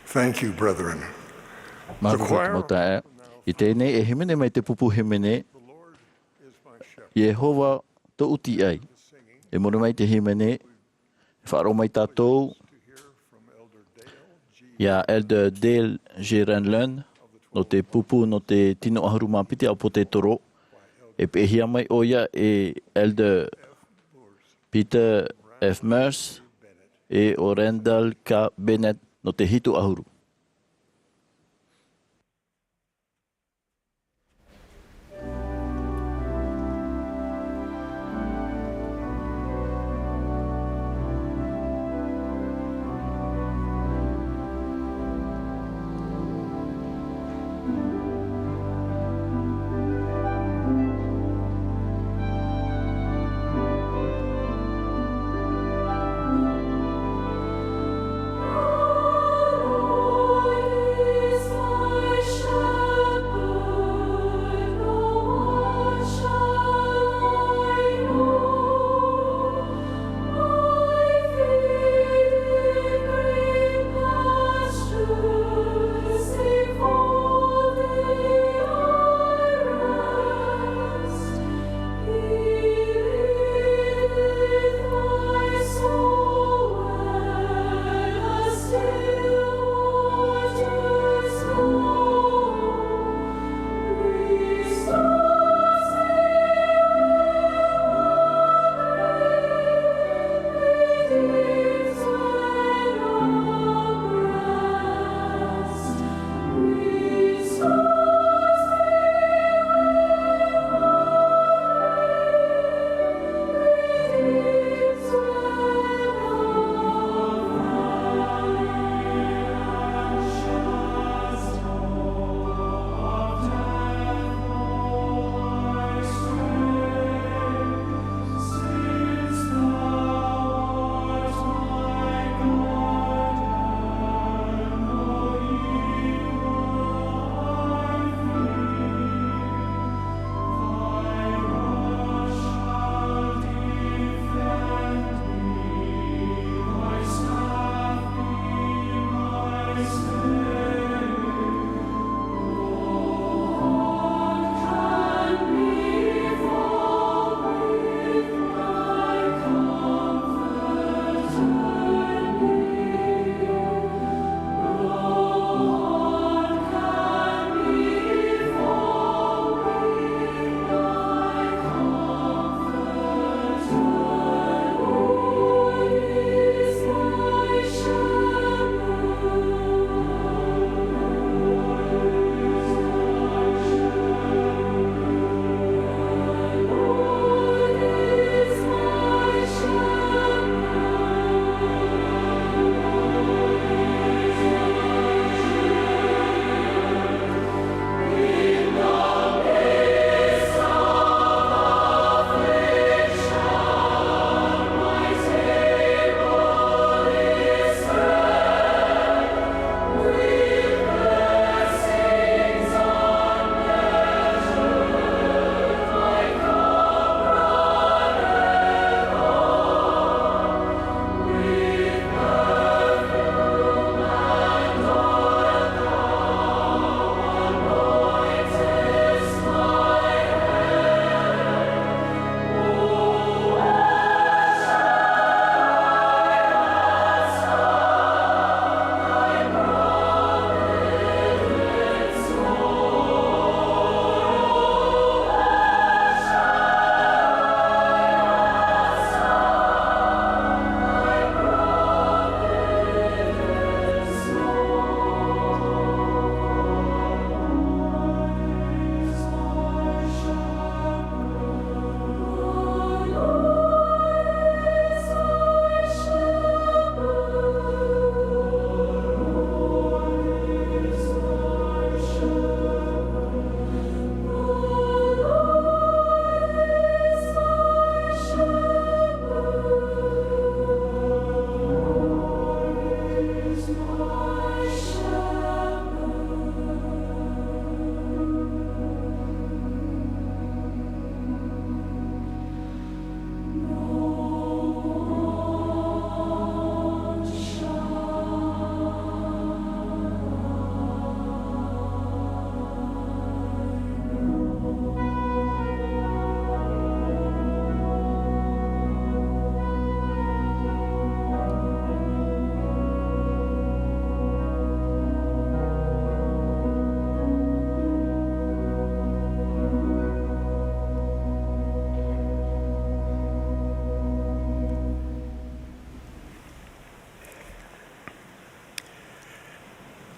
Thank you, brethren. The choir... I tēnei e himene mai te pupu himene, Yehova to uti ai. E mora mai te himene, whaaro mai tātou, ia Elder Dale Geranlun, no te pupu no te tino ahuru mapiti au po te toro. E pehia mai oia e Elder Peter F. Merce e o Randall K. Bennett no te hitu ahuru.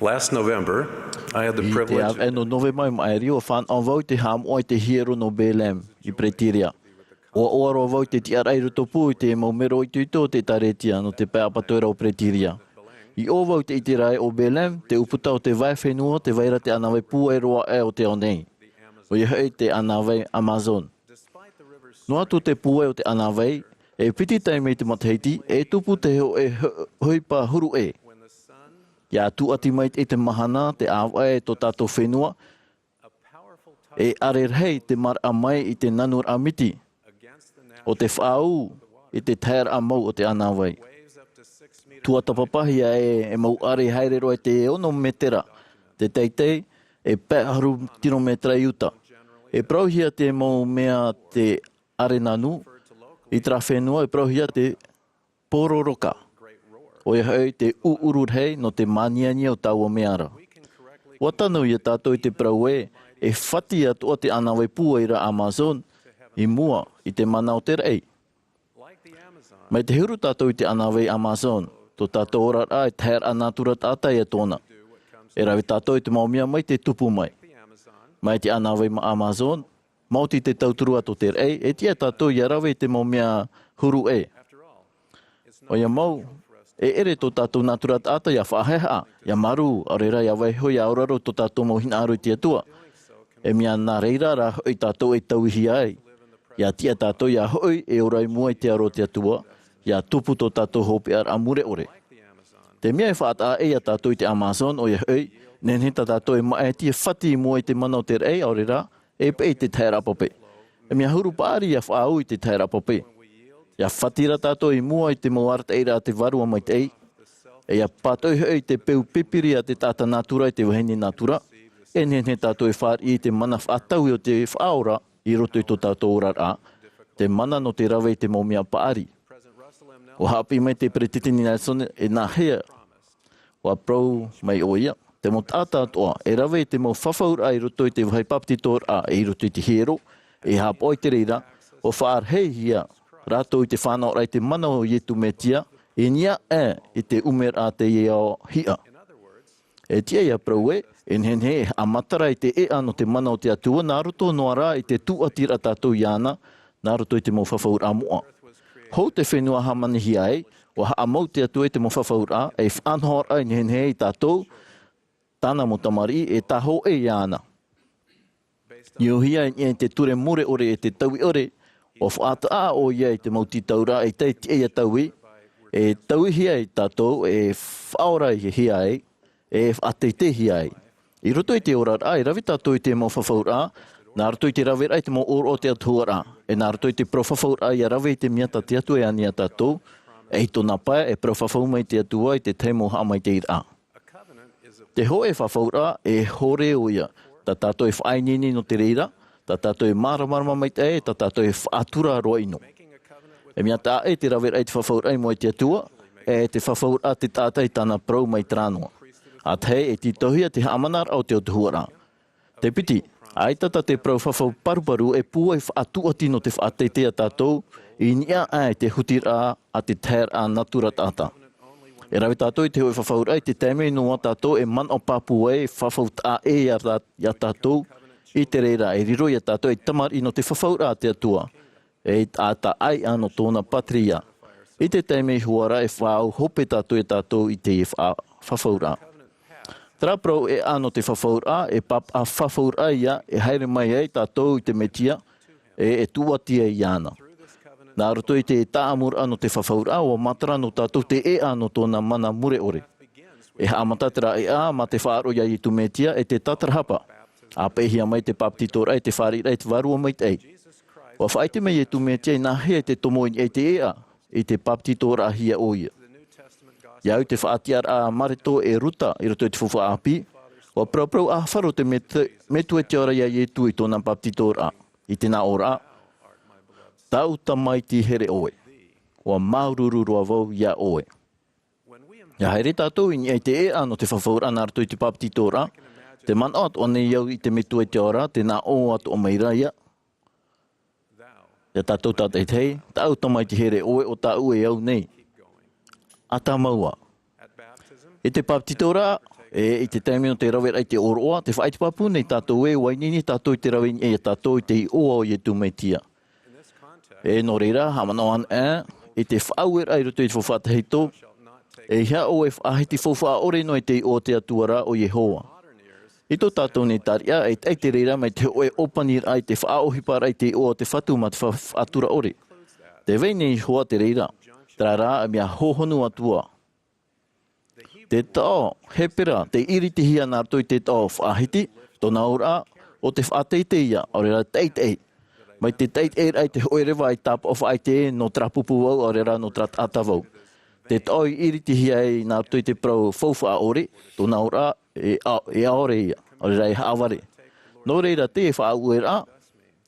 Last November, I had the privilege. No November mai rio fan on vau te ham o te hero no Belem Ēperēra. O oro vau te tiarai ruto pu te mo mero i tuito te taretia no te pēapatoira o Ēperēra. I o vau te itirai o Belem te uputa o te vai whenua te vaira te anawai pu e roa e o te onei. O i hei te anawai Amazon. No atu te pu e o te anawai e piti taimei te matheiti e tupu te heo e hoipa huru e. Ia tu ati mai e te mahana te awa e to tato whenua e arerhei te mar amai i te nanur amiti o te whaau i te tair amau o te anawai. Tua tapapahia e mau are haerero e te ono metera te teitei e pēharu kilometra iuta. E prauhia te mau mea te arenanu i tra whenua e prauhia te pororoka. O e hei te uururhei no te maniania o tau o meara. Watanu i tātou i te praue e whati atu o te anawai puaira Amazon i mua i te mana o te rei. Mai te huru tātou i te anawai Amazon, to tātou orara e tair anatura tātai e tōna. E rawi tātou i te maumia mai te tupu mai. Mai te anawai ma Amazon, mauti te tauturua to te rei, e tia tātou i arawe te maumia huru e. O ia mau, e ere tō tātou natura tātai a whaheha, ia maru, arera ia waihoi a oraro tō tātou mohina aru i tia tua. E mea nā reira ra hoi tātou e tauhi ai. Ia tia tātou ia hoi e orai mua i te aro tia tua, ia tupu tō tātou hope ar amure ore. Te mea e whaata e a tātou i te Amazon o ia hoi, nenheta tātou e mae tia whati mua i te mana o te rei aurera, e pe i te taira pope. E mea huru pāri ia whaau i te taira pope. Ia whatira tātou i mua i te moarata eira a te varua mai te ei. E ia pātou hei te peu pipiri a te tāta natura i te waheni natura. E nene tātou e whāri i te mana whātau i o te whaora i roto i tō tātou orara. Te mana no te rawe i te momia pāri. O hapi mai te pretitini Nelson e nā hea. O a prau mai o ia. Te mo tāta atoa e rawe i te mo whawhaura i roto i te waipapti tōra i roto i te hero. E hapo i te reira. O whaar hei hia. Rato i te whanau rai te mana o ietu me tia, e nia i te Āmuiraa te iao hia. E tia ia praue, e nhenhe a matara i te no te mana o te atua, nā roto noa rā i te tuatira tātou iana, nā roto i te mo whawhaura moa. Hou te whenua hamanihi ai, o ha amau te atua i te mo whawhaura, e whanhor ai nhenhe i tātou, tāna mo tamari e taho e iana. Iohia i te ture mure ore e te taui ore, o whaata a o ia i te mauti taura e teiti e taui, e taui hia i tātou, e whaora i hia e whaatei hia ai. I roto i te orara, i rawi tātou i te mo whawhaura, nā roto i te rawera i te mo oro o te atuara, e nā roto i te profawhaura i a rawe i te miata te atu e ani a tātou, e hito nā pae e profawhauma i te atua i te teimo hama i te ira. Te ho e whawhaura e hore o ia, tā tātou e whainini no te reira, tā tātou e māramarama mai te tā tātou e whaatura roa ino. E mea tā e te rawera i te whawhaura i mo i te atua, e te whawhaura te tātai tāna prau mai trānoa. A te e ti tohia te hamanar au te otuhura. Te piti, ai tata te prau whawhau paruparu e pua i whaatuati no te whaateitea tātou, i nia ai te hutira a te tair a natura tāta. E rawe tātou i te hoi whawhaura i te tēmei noa tātou e man o papua e whawhau tā e a tātou, Ēperēra e riro i a tātou e tamari no te whawhaura te atua, e ata ai ano tōna patria. I te teimei huara e whāu hope tātou e tātou i te whawhaura. Traprau e ano te whawhaura e pap a whawhaura ia e haere mai ei tātou i te metia e tuatia i ana. Nā roto i te Āmuiraa no te whawhaura o matara no tātou te ano tōna mana mure ore. E haamatatra e ma te whaaro ia i tu metia e te tatarahapa. A pehia mai te paptitora e te wharira e te varua mai te ei. Wa whaite mai e tu mea tia i nā hea te tomoin e te i te paptitora hia o ia. Iau te whaatiar a marito e ruta i roto i te fufa api, wa prau a wharo te metu e te ora ia i tu i tōna paptitora i te nā ora. Tau tamai ti here oe, wa maururu roa vau ia oe. Ia haere tātou i ni te no te whawhaura nā roto i te paptitora, te man at o nei iau i te metu e te ora, te nā o atu o Āmuiraa. Ia tātou tātai tei, tau tamai te here oe o tā ue au nei. A tā maua. E te paptitora, I te taimi no te rawe ai te oroa, te whaiti papu nei tātou e wainini tātou te rawe e tātou i te i oa o i tu meitia. No reira, hamanoan i te whauer ai roto i te whawhataheito, hea o e whahiti whawha ore no i te i o te atuara o Yehoa. I tō tātou nei taria, e te reira mai te oe opanir ai te whaohipar ai te i o te whatu ma te whaatura ore. Te veine i hoa te reira, tra rā mea hohonu atua. Te tao, Ēperēra, te iriti hia nā rto i te tao whaahiti, tōna ora o te whaateiteia, o reira teitei. Mai te teitei ai te oerewa i tap of ai te no trapupu au, o reira no trat atavau. Te tao i iriti hia i nā rto i te prau whauwha ore, tōna ora e aore ia, o reira e haaware. No reira te e whaauera,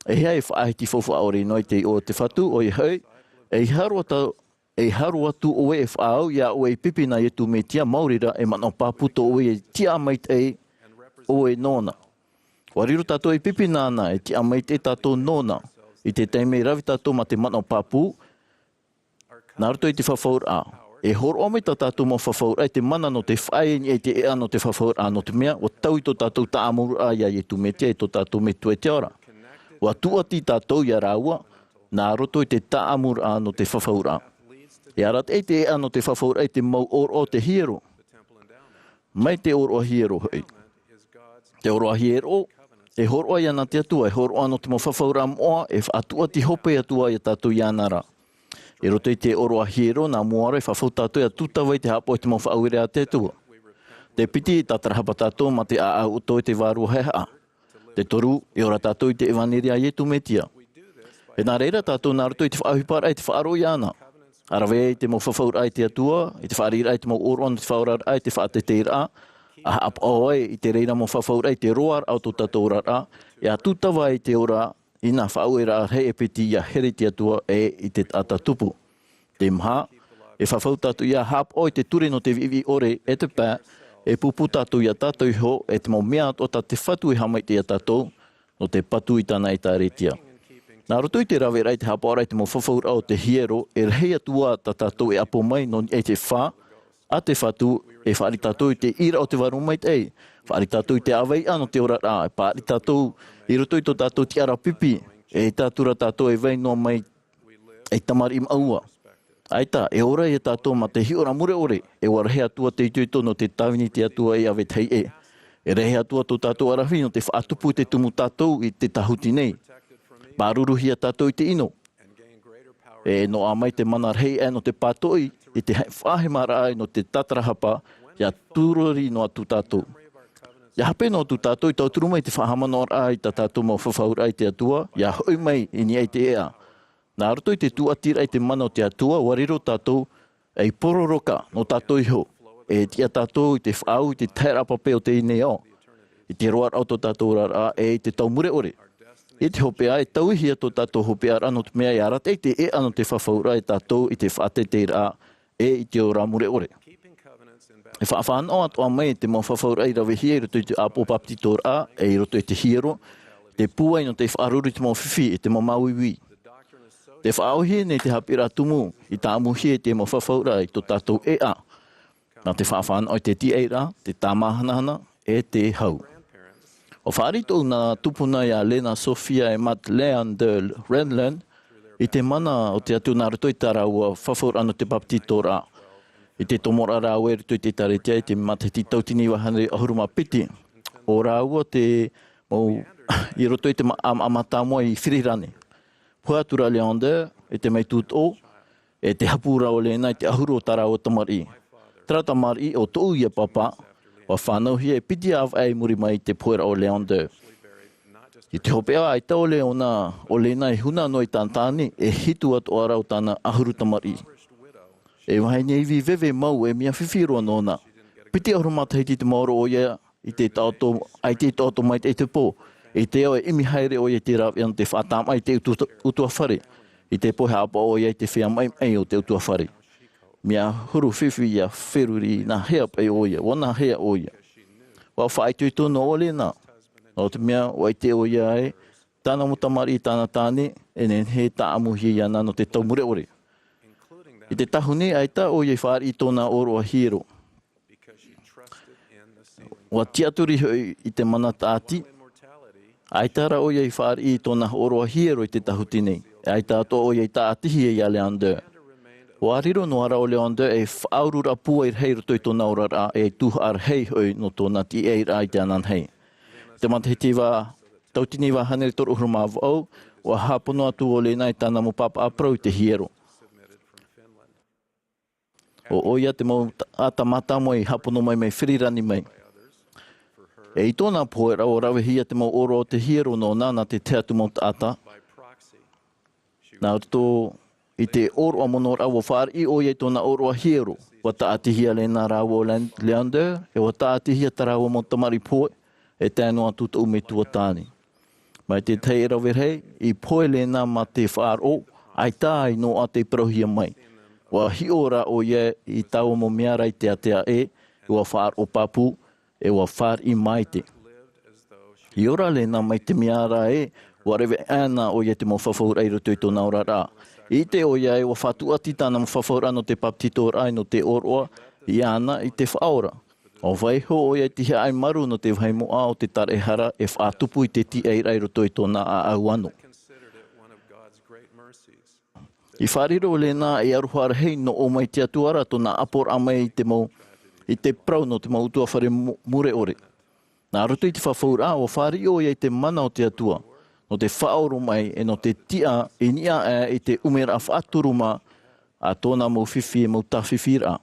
e hea e whaahiti whauwha ore no i te o te whatu o i hei, e haru atu o e whaau ia o e pipina i tu me tia maurira e mano paputo o e tia mait e o e nona. Wariru tato e pipina ana e tia mait e tato nona. I te teime ravi tato ma te mano papu, naruto i te whafaur a. E hor ome tato mo whafaur a te mana no te whae ni e te ea no te whafaur a no te mea, o tau i to tato ta Amuiraa ia i tu me tia e to tato me tu e te ora. Wa tuati tato ia raua, nā roto i te ta Amuiraa no te whafaur a. E arat e te ea no te whafaur e te mau or o te hiero. Mai te or o hiero hei. Te or o hiero, e hor o iana te atua, e hor o ano te mo whafaur a moa, e atua ti hope atua i tātou ianara. E roto i te or o hiero, nā moara e whafau tātou i a tutawa i te hapo i te mo whauirea te atua. Te piti i tātarahapa tātou ma te a uto i te vāru heha. Te toru, e ora tātou i te evaneria i tu metia. E nā reira tātou nā roto i te whaauhipara i te whaaro iana. Arawe i te mo whafaur ai te atua, i te whaarira ai te mo oron, te whaurar ai te whaateteira, a ap oe i te reira mo whafaur ai te roar au tō tataurara, e a tutawa i te ora i nā whaauera hei e peti ia here te atua e i te tata tupu. Te mha, e whafau tatu ia hap oe te ture no te vivi ore e te pā, e pupu tatu ia tatu iho e te mo mea o ta te whatu i hamai te tatou, no te patu i tana i tā retia. Nā roto i te rawe rai te hapa orai te mo whafaur au te hiero, e rei atua ta tātou e apo mai no e te wha, a te whatu, e whaari tātou i te ira o te waru mai te ei. Whaari tātou i te awei ano te ora rā, e pāri tātou i roto i tō tātou ti ara pipi, e tātura tātou e vei no mai e tamari im aua. Aita, e ora i tātou ma te hiora mure ore, e wa rehe atua te ituito no te tawini te atua e awe tei e. E rehe atua tō tātou arahi no te whaatupu te tumu tātou i te tahuti nei. Pāruruhia tātou i te ino. E no amai te mana rei e no te pātoi, i te whahe mara ai no te tatarahapa, ia tūrori no atu tātou. Ia hape no atu tātou i tau turumai te whahamanor ai ta tātou mo whafaur ai te atua, ia hoi mai i ni ai te ea. Nā roto i te tuatira ai te mana o te atua, wariro tātou ei pororoka no tātou iho. E tia tātou i te whaau i te tairapa o te ineo. I te roar au tō tātou rara e i te taumure ore. I te hopea e tauhia tō tātou hopea rano te mea i arat e te e ano te whafaura e tātou i te whaateteira e i te ora mure ore. E whaafano atoa mai te mo whafaura i rawe hia i roto i te apo paptitora e i roto i te hiero, te pua i no te whaaruru i te mo whiwhi i te mo mauiwi. Te whaauhie nei te hapira tumu i tā amuhie te mo whafaura i tō tātou e a. Nā te whaafano i te tieira, te tāmahanahana e te hau. O whaarito nā tupuna i a Lena Sofia e Matt Leander Renland i te mana o te atu nā roto i tā raua whafaur ano te paptitora. I te tomora rāua e rito i te taretia i te mateti tautini wahane ahuruma piti. O rāua te i roto i te amatamua i whirirane. Puatura Leander e te mei tūto e te hapura o lena i te ahuru o tā raua tamari. Tra tamari o tōu ia papa, wa whanau hia e piti av ai muri mai te puera o Leander. I te hopea ai tau leona o lena i huna no i tāntani e hitu atu ara o tāna ahuru tamari. E wahai nei vi veve mau e mia whiwhiroa nona. Piti ahurumata hiti te maoro o ia i te tauto, ai te tauto mai te pō. I te o e imi haere o ia te rau ian te whaatama i te utua whare. I te pohe apa o ia te whia mai o te utua whare. Mia huru whiwhi ia wheruri nā hea pai o ia, wana hea o ia. Wa whaitui tōna o lena. O te mea, o te o ia e, tāna mutamari i tāna tāne, e nen he tā amuhi ia nā no te taumure ore. I te tahune ai tā o ia whaari i tōna oro a hiero. Wa tiaturi I te mana tāti. Ai tara o iei whaar I tōna oroa hiero I te tahuti nei. Ai tātou o iei tātihi e ia Leander. O ariro no ara o Leander e whaurura pua I rei roto I tōna orara e Tuha'a rei hoi no tōna ti Ēperēra I te anan hei. Te matahiti wā tautini wā haneri toru huruma au, wa hapono atu o le nai tāna mo papa aprau I te hiero. O oia te mau atamata mo I hapono mai mai whirirani mai. E I tōna poera o rawe hia te mau oro o te hiero no nana te te atu mo ata. Nā tō I te oro a mono rau o whaar I oia I tōna oro a hiero. Wa taatihia le nā rau o Leander, e wa taatihia ta rau o mo tamari poe, e tēno atu ta ume tua tāni. Mai te tei rawe rei, I poe le nā ma te whaar o, ai tāi no a te prohia mai. Wa hi ora o ia I tau mo meara I te atea e wa whaar o papu, e wa whaar I maite. I ora le nā mai te meara e, wa rewe ana o ia te mo whawhaura I roto I tōna orara. I te o ia e wa whatua ti tāna mo whawhaura no te paptito rai no te oroa, I ana I te whaora. O waiho o ia tihe ai maru no te Mā'a o te tarehara e whaatupu I te ti ei rai roto I tōna a au anu. I whariro le nā e aruhara hei no o mai te atuara tōna apor a mai I te prau no te mautua whare mure ore. Nā roto I te whawhaura o whari o ia I te mana o te atua. No te whaoro mai e no te tia I nia I te Āmuiraa whaaturuma a tōna mau whiwhi e mau tawhiwhira.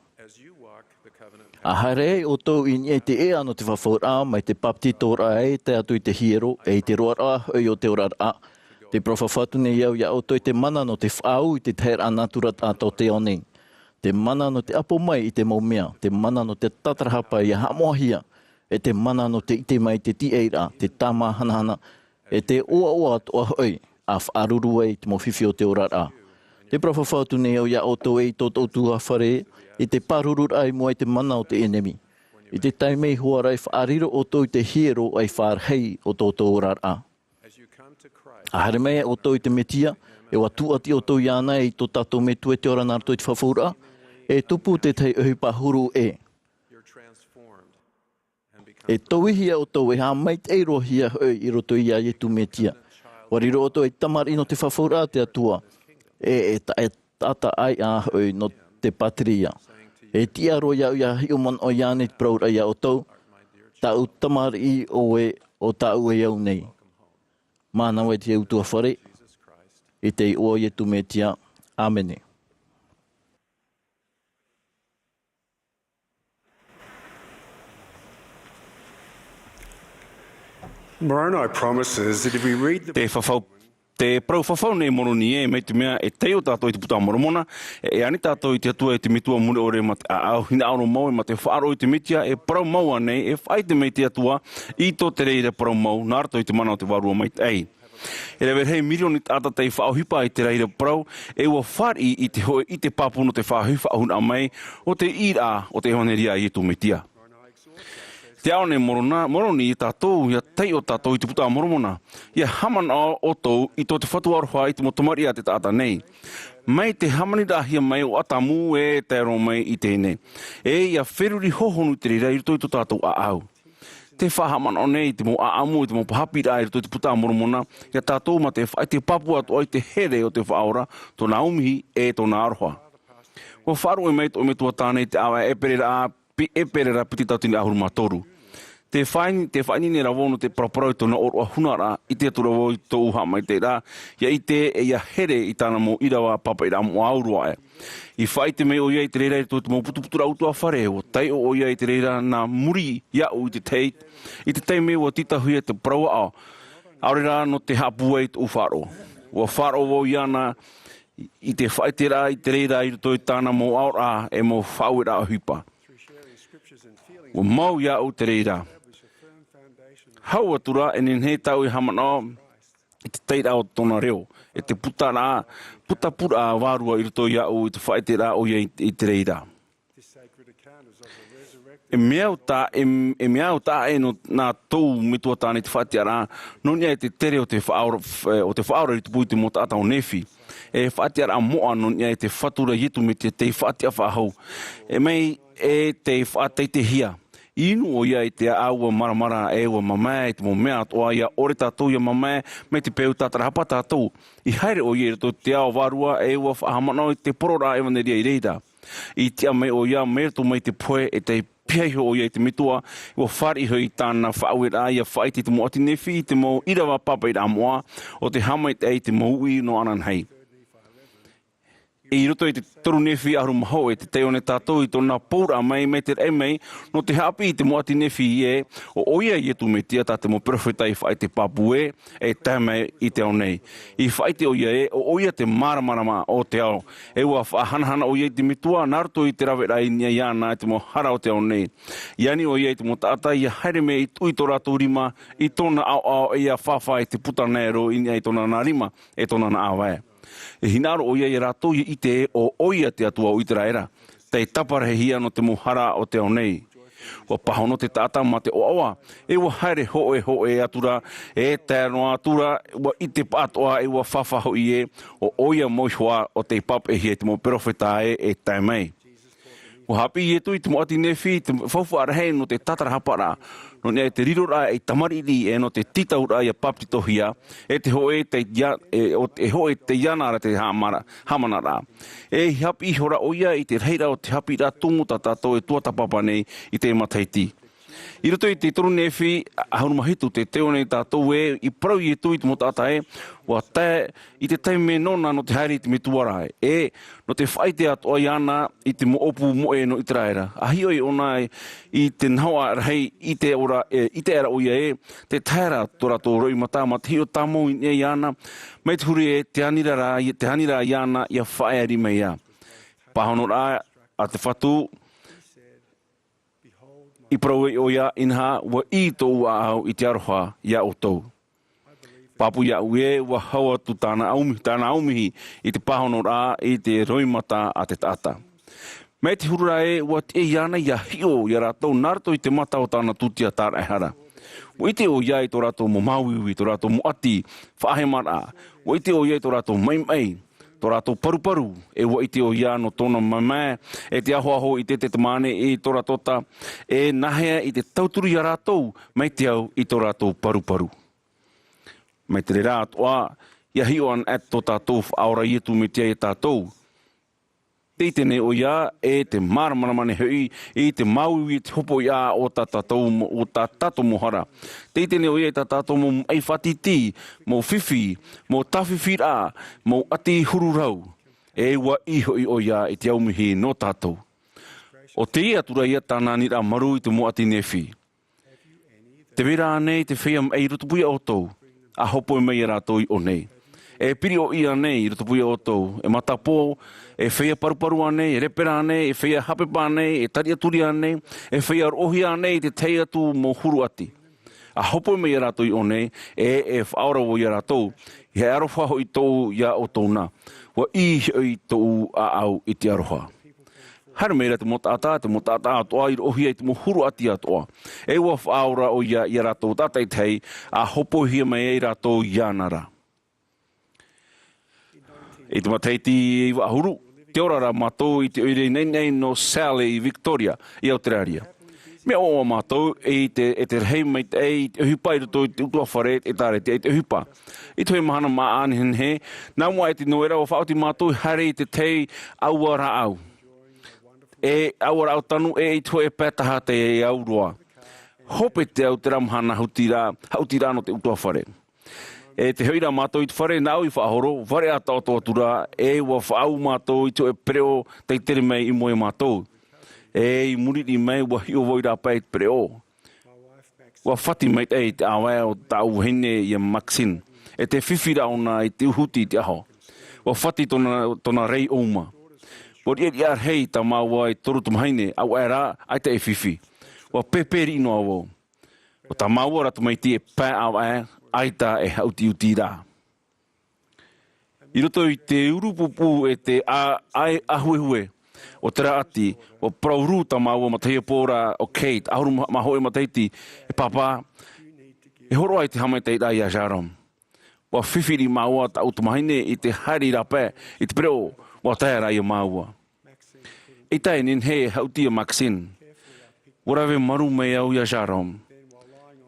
A haere o tau I nia te ea no te whawhaura mai te paptito rai te atu I te hiero e I te roara hoi o te orara. Te profawhatu ne iau ia o toi te mana no te whaau I te teher anaturat a tau te onei. Te mana no te apo mai I te maumea, te mana no te tatarahapa I a hamoahia, e te mana no te ite mai te ti eira, te tama hanahana, e te oa toa hoi, a whaaruru e te mawhiwhi o te orara. Te profawhatu ne iau ia o tau e tō tautua whare, I te parurur ai mua I te mana o te enemi. I te taimei huarai whaariro o tau te hiero ai whaarhei o tō tō orara. A hare mea o tau I te metia, e wa tuati o tau iana I tō tātou me tue te ora nār tō I te whawhaura, e tupu te tei uhi pahuru e. E tauihia o tau e hā mai te eirohia hoi I roto I a tu metia. Wariro o tau e tamari no te whawhaura te atua, e tata ai a hoi no te patria. E tiaro iau ia hiuman o iane te praura ia o tau, tau tamari o tau e au nei. Māna wai te utua whare, I te ua I tu metia. Āmene. Moroni promises that if we read the te prau nei moroni e mei te mea e teo tātou I te puta moromona e ani tātou I te atua e te mitua mure ore ma te au hina auro mau e ma te whaaro I te mitia e prau maua nei e whai te mei te atua I tō te reire prau mau nā rato I te mana o te warua mai te ei. E rewe hei milioni tāta tei whaohipa I te reire prau e ua whari I te hoe I te papu no te whaohipa ahuna mai o te ira o te honeria I tō mitia. Te aone moroni I tātou, ia tei o tātou I te puta moromona. Ia hamana o tau I tō te whatuaroha I te motomari a te tāta nei. Mai te hamani rahia mai o atamu e te aro mai I tēne. E ia wheruri hohonu te reira I tō I tō tātou a au. Te whahamana o nei, te mo a amu, te mo pahapira I tō te puta moromona, ia tātou ma te whai te papu atu ai te here o te whaora, tō nā umihi e tō nā aroha. Ko wharu e mei tō me tua tānei te awa Ēperera Ēperēra piti tautini ahuru matoru. Te whaini ne rawono te paraparau tōna oroa hunara I te aturawo I tō uha mai te rā, ia I te e ia here I tāna mō irawa papa I rā mō aurua e. I whai te mei o ia I te reira I tō te mō putuputura utua whare, o tai o ia I te reira nā muri iau I te tei mei o titahui e te paraua ao. Aore rā no te hapua I tō wharo. O wharo o iana I te whai te rā I te reira I tō tāna mō aura e mō whau e rā hipa. O mau iau te reira. Hau atura e nen hei tau I hamana I te teira o tōna reo. E te puta pura wārua I roto iau I te whai te rā o ia I te reira. E meau tā e no nā tau me tua tāne te whai te rā, no nia te tere o te whaora I te pui te mo tāta o nefi. E whai te rā moa no nia te whatura yetu me te whai te whahau. E mei e te whai te hia. Inu o ia I te aua maramara e ua mamai I te mo mea toa ia ore tātou ia mamai me te peu tātara hapa tātou. I haere o ia to te ao varua e ua whahamanao I te porora e waneria I reira. I te ame o ia merto mai te poe e te piaiho o ia I te mitua ua whari hoi tāna Āmuiraa ia whaiti te mo ati nefi I te mo irawa papa I Āmuiraa o te hamait e te mo ui no anan hei. I roto I te toru nefi aru maho e te teone tātou I tōna pōra mai me te emei no te hapi I te moati nefi I o oia I tu me tia tā te mo profeta I whai te papue e tāmei I te au nei. I whai te oia o oia te Mā'a o te ao. E ua whahanahana oia I te mitua naruto I te rawera I nia iana I te mo hara o te au nei. Iani oia I te mo tāta I haere me I tui tō rātou rima I tōna au e ia whawhai te putanero I nia I tōna nā rima e tōna nā awae. E hinaro o ia I rātou I te o oia te atua o Ēperēra. Tei taparehia no te mohara o te au nei. Wa pahono te tata ma te oawa. E wa haere hoe atura. E tēno atura. Wa I te patoa e wa whawhaho I o oia moihua o te pap e hie te mo profeta e taimei. Wa hapi I tu I te mo ati nefi te whawhara hei no te tatara hapara. No nea te rirora e tamariri e no te titaura I a paptitohia e te hoe te hoe te ianara te hamanara. E hapi hora oia I te reira o te hapi rā tungu tātou e tuatapapa nei I te mataiti. I roto I te toru nefi ahaunumahitu te teo nei tātou e I prau I tu I te motata e wa tae I te taime nona no te haere I te mituara e no te whaite atoa I ana I te mo opu mo e no Ēperēra. Ahioi ona I te naua rahi I te ora I te era oia e te taera tora tō roi mata ma te hio tamo I ana mai te huri e te hanira I ana I a whaeari mei a. Pahono rā a te whatu I prau e oia inha wa I tō ua au I te aroha ia o tau. Papu ia ue wa haua tu tāna aumihi I te pahono rā I te roimata a te tata. Me te hurura e wa te iana ia hio ia rātou narato I te mata o tāna tutia tāra e hara. Wa I te o ia I tō rātou mo mauiwi, tō rātou mo ati, whaahemara. Wa I te o ia I tō rātou maimai. Tō rātou paruparu, e wa I te o ia no tōna mamai, e te ahoaho I te mane I tō rātota, e nahea I te tauturu ia rātou, mai te au I tō rātou paruparu. Mai te rā atoa, ia hioan at tō tātou aora ietu me tia I tātou. Te tene o ia e te māramanamane hui I te mauiwi te hopo ia o tā tātou mohara. Te tene o ia I tā tātou mo ei whatiti, mo whiwhi, mo tawhiwhi rā, mo ati hururau. E wa iho I o ia I te aumihi no tātou. O te ia tura ia tāna ni rā maru I te mo ati nefi. Te wera nei te whiam ei rutupuia o tau, a hopo I mei rātou I o nei. E piri o ia nei I rutupuia o tau, e matapo, e whaia paruparu anei, e repera anei, e whaia hapepa anei, e taria turi anei, e whaia rohi anei, te tei atu mo huru ati. A hopo me I rātou I o nei, e whaora o I rātou, he aroha I tōu ia o tōna, wa I tōu a au I te aroha. Hara meira te motata atoa I rohi I te mo huru ati atoa. E wa whaora o ia I rātou tātai tei, a hopo hia mai I rātou ianara. E te mataiti I wahuru, te orara mātou I te oire nei no Sale I Victoria, I Auteraria. Mea oa mātou e te rei mai te hupa I roto I te utua whare e tārete e te hupa. I toi Mahana Maa anihen he, nā mua e te noera o whaoti mātou hare I te tei Āmuiraa au. E Āmuiraa au tanu I toi e pētaha te e auroa. Hope te Autera Mahana hautira no te utua whare. E te hoira mātou I te whare nāu I whaahoro, whare a tātou atura, e wa whaau mātou I te Ēperēra te tere mei I moe mātou. E I muriri mei wa hio voira pai te Ēperēra. Wa whati mei te āwea o tāu hene I a Maxine. E te whiwhira ona I te uhuti te aho. Wa whati tona rei ouma. Wa ri ar hei ta māua I toru tumahaine, au era ai te e whiwhi. Wa peperi ino awo. O ta māua ratu mei te e pā āwea, aita e hauti uti rā. I roto I te urupupu e te ahuehue o te raati o prauru ta maua matahia pōra o Kate, ahuru mahoe mataiti e papa, e horo ai te hamai tei rai a Jaram. Wa whiwhiri maua ta utumahine I te haere rapē, I te preo wa tae rai a maua. E tae nin he hauti a Maxine. Warawe maru me au ya sharam.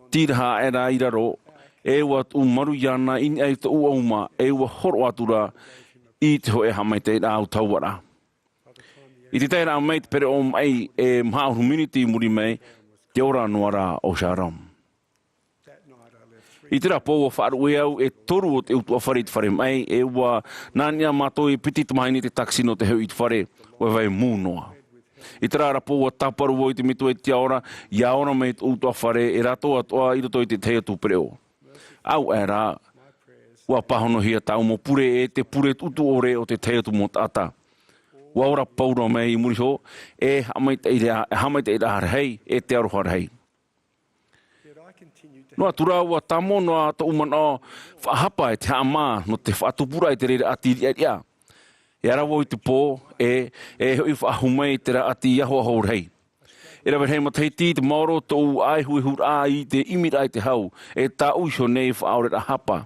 Tirha era iraro. E wat maru yana in ai to uma e wa hor atura I te hoe hamaite au tauara. I te teira mate pere o mai e Mā'a community muri mai te ora noara o sharam. I te rapo o wharu e au e toru o te utua whare te whare mai e wa nania mato I piti te maini te taksi no te heu I te whare o vai mūnoa. I te rapo o taparu o I te mitu e te ora ia ora mai te utua whare e rato atoa I roto I te teia tūpereo. Au e rā Wa pahono hia tau mo pure e te pure tutu ore o te teatu mo tata. Wa ora pauro me I muri ho e hamai te ira hei e te aroha hei. Noa tura wa tamo noa to umana whahapa e te Āmuiraa no te whaatupura I te rere ati ria. E arawo I te pō e hoi whahumei te ra ati yahoa hou hei. E rawe hei matahiti te maoro tō ai hui hura I te Ēperēra I te hau e tā uisho nei whaore a hapa.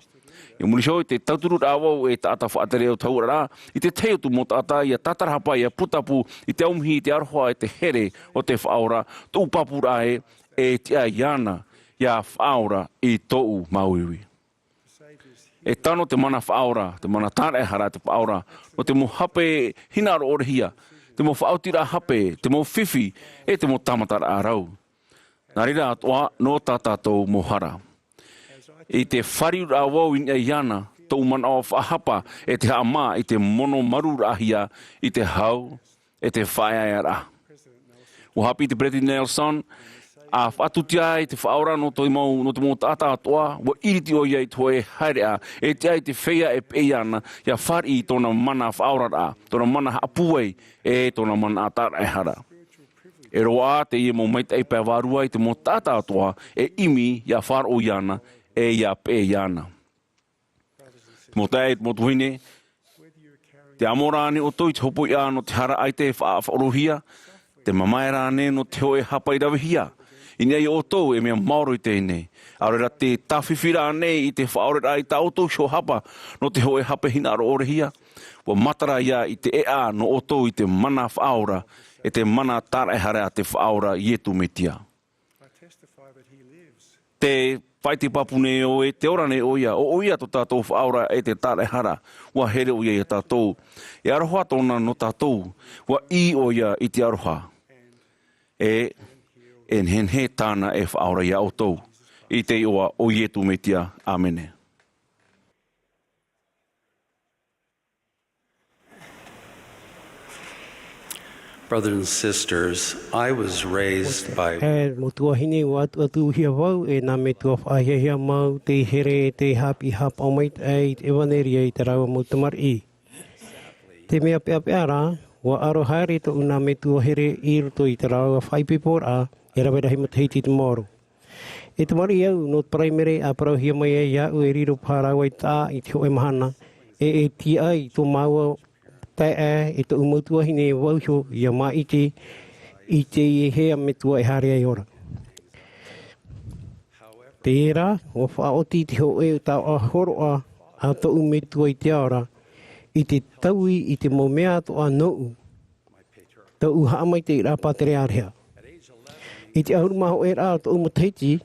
I muri shoi te tauturu rāwau e tāta whaatere o taurara, I te teotu mo tāta I a tatarahapa I a putapu I te aumhi I te aroha e te here o te whaora, tō papura e te aiana I a whaora I tōu mauiwi. E tano te mana whaora, te mana tāre hara te whaora, o te mo hape hinaro orehia, te mo whaotira hape, te mo whiwhi e te mo tamatara ārau. Nā rira atoa no tātātou mo hara. I te whariu rā wau I iana, tō mana o whahapa e te Āmuiraa I te mono maru rahia I te hau e te whaiara. O hapi te Breti Nelson, a whatutia I te whaora no te mo tata atoa, wa iriti o iei toe hairea, e te ai te whea e peiana, ia whari I tōna mana whaora rā, tōna mana hapuei e tōna mana atara e hara. E roa te I mo maita e pēr warua I te mo tata atoa, e imi ia whar o iana, e ia pe iana. Mo tae, mo tuhine, te Āmuiraa o toi te hopo I no te hara ai te whaorohia, te mamaera ane no te hoe hapa I rawihia. I nei o tau e mea maoro I tēnei. Aurera te tawhiwhira ane I te whaorera I ta otou sho hapa no te hoe hapa hinaro orehia. Wa matara ia I te ea no o tau I te mana whaora e te mana tāre hara te whaora I etu metia. Te whai te papune o e te orane o ia to tātou whaora e te tāre hara, wa here o ia I tātou. E aroha tōna no tātou, wa I o ia I te aroha. E henhe tāna e whaora ia o tau, I te oa o ietu metia. Āmene. Brothers and sisters, I was raised by Motua hine o atu hia wau e nā me tua whaahia mau te here te hapi hap o mait ai te ewaneria I te rawa mo tamari. Te mea peapeara, wa aro haere to una me tua here I roto I te rawa whaipipora e rawe rahi matahiti te moro. E tamari au no primary a parauhia mai e iau e riro pārawai tā I te hoe mahana e ti ai to maua tae e to umutua hine wauho I a mā I te hea me tua e hare ai ora. Te era, o whaoti te hoe o tau a horoa a to me tua I te ora, I te taui I te momea to a nou, to uha mai te ira patere area. I te ahurumaho e rā to umutaiti,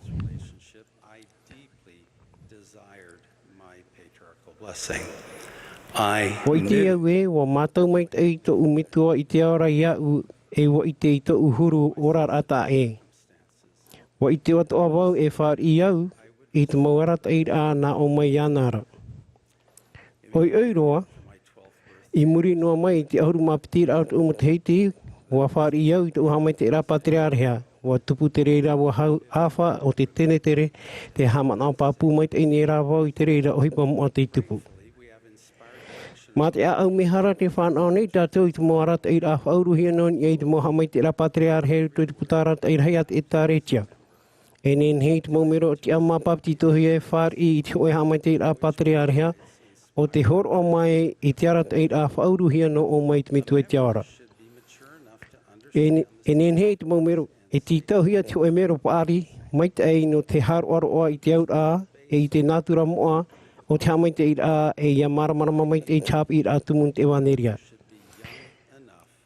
blessing. Wa I te au e, wa mātou mai te to umitua I te ora iau e wa I te to uhuru ora rata e. Wa I te watoa wau e whar I au I te mauarata I rā nā o mai anara. Oi roa, I muri noa mai I te ahuru mapitira au te umutaiti, wa whar I au I te uha mai te rā patriarhea, wa tupu te reira wa hau awha o te tene tere, te hamana o papu mai te ine rā wau I te reira o hipa mua te tupu. Mā te au mehara te whanau nei tātou I te moarata I rā whauruhia non I te moha mai te rā patriarhea to te putarata I rhai at Ēperēra. E nen hei te maumero te amma papti tohi e whar I te hoe hamai te rā patriarhea o te horo o mai I te arata I rā whauruhia no o mai te mitu e te ara. E nen hei te maumero e ti tauhia te hoe mero paari mai te ei no te haro aroa I te aura e I te nātura moa o te hamai te ira e ia maramarama mai te chap I rā tumun te waneria.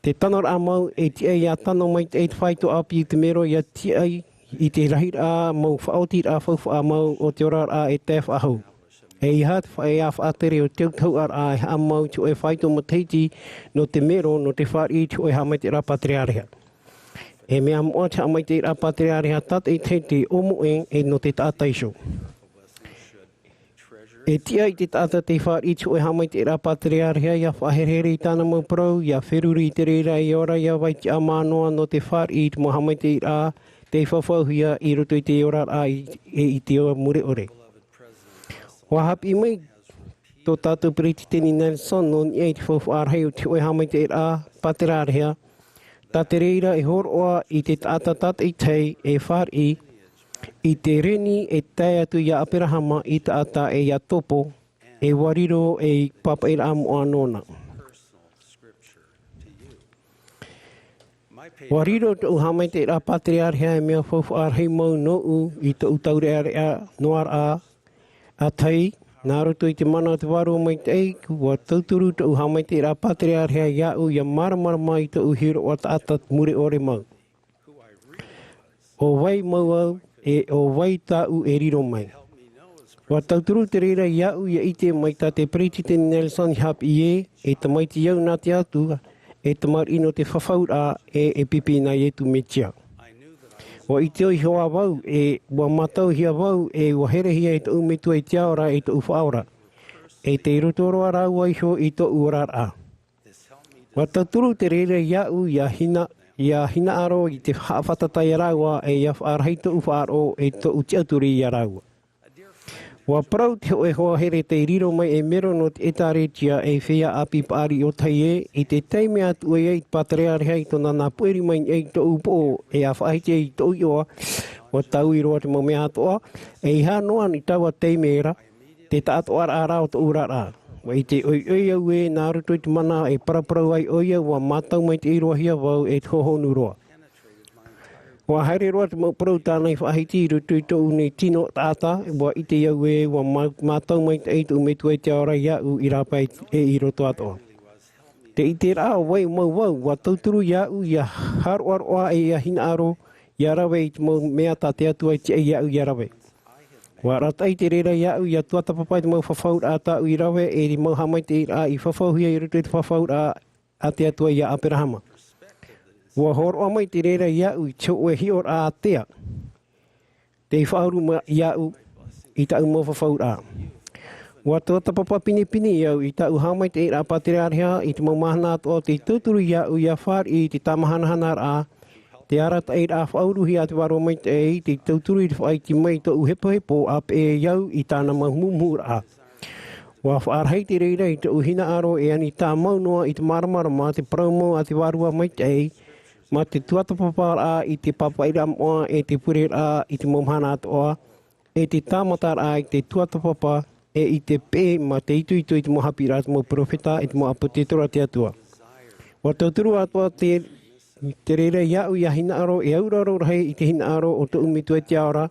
Te tano rā mau e ti ai a tano mai te whaito api te mero ia ti ai i te rahir a mau whaoti rā whauwha mau o te ora a e te whahau. E iha te whae a whaatere o teu tau ar a e ha mau tu e whaito mo teiti no te mero no te whaari tu e ha mai te rā patriareha. E mea moa te ha mai te rā patriareha tat e te omo e no te tātaiso. E tia i te tata te whaari tu e ha mai te rā patriareha ia whaherere i tāna mau prau ia wheruri i te reira i ora ia vai te amanoa no te whaari tu mo ha mai te rā te whawhauhia i roto i te ora a i te o mure ore. Wahapi mai tō tātou Periti Teni Nelson no ni e te whawhaarhei o te oe hamai te rā paterārhea. Tā te reira e horoa i te tātatat i tei e whāri i te reni e tai atu ia Āperehama i te ata e ia topo e wariro e papa i rā moa nōna. Wariro te uhamai te rā paterārhea e mea whawhaarhei mau no u i te utaurea noar a tai, nā roto i te mana te waro mai te ei, kua tauturu te uha mai te rā patriarhea iau ia maramara mai te uhiro o ta ata muri ore mau. O wai mau au, e o wai tāu e riro mai. Wa tauturu te reira iau ia ite mai ta te Periti Teni Nelson hap i e te mai te iau nā te atu, e te mar ino te whawhaura e pipi nā ietu me tia. Wa i te oi hoa wau, e wa matau hia wau, e wa here hia e te umetua i te aora e te uwhaora. E te irotoroa rau aiho i te uorara. Wa tauturu te reira iau ia hina aro i te whawhatatai raua e ia whaarhei te uwhaaro e te utiaturi i raua. Wa parau te hoe hoa here te riro mai e mero no te etaretia e whea api paari o tai i te teime atu e i patriarhea i tōna nā pueri mai e i tō upo e a whaite i tō ioa o tau i roa te mau mea atoa e i hanoan i taua teimeera te tātoa ara o tō urara. Wa i te oi au e nā ruto i te mana e paraparau ai oi au wa mātau mai te iroa hia wau e te hohonu roa. Wa haere roa te mau parau tānei whahiti i rutu i tō unei tino tāta, wa i te iau e wa mātau mai te eitu umetua i te aora iau i rāpai e i roto atoa. Te i te rā wai mau wau, wa tauturu iau ia haroaroa e ia hina aro ia rawe i te mau mea tā te atua i te iau ia rawe. Wa rata i te reira iau ia tuata papai te mau whawhaur a tāu i rawe e i mau hamai te rā i whawhauhia i rutu i te whawhaur a te atua ia Āperehama. Wa horoa mai te reira iau i te oe hior a tea. Te whauru ma iau i ta umau whawhaur a. Wa tuata papa pini iau i ta uhamai te rā patriarhea i te mau mahana atoa te tuturu iau ia whar i te tamahana a. Te arata e rā whauru hi a te waro mai te ei te tuturu i te whaiti mai to uhepo a pe iau i tāna mahumumur a. Wa whaarhei te reira i te uhina aro e ani tā maunoa i te maramarama te promo a te warua mai te ei. Ma te tuata papara i te papaira moa e te pure a i te momhana atoa, e te tāmatar a i te tuata papa e i te pē ma te itu i te mohapi rā te mo profeta i te mo apotetora te atua. Wa tauturu atoa te reira iau ia hina aro e auraro rahi i te hina aro o te umitua te aora,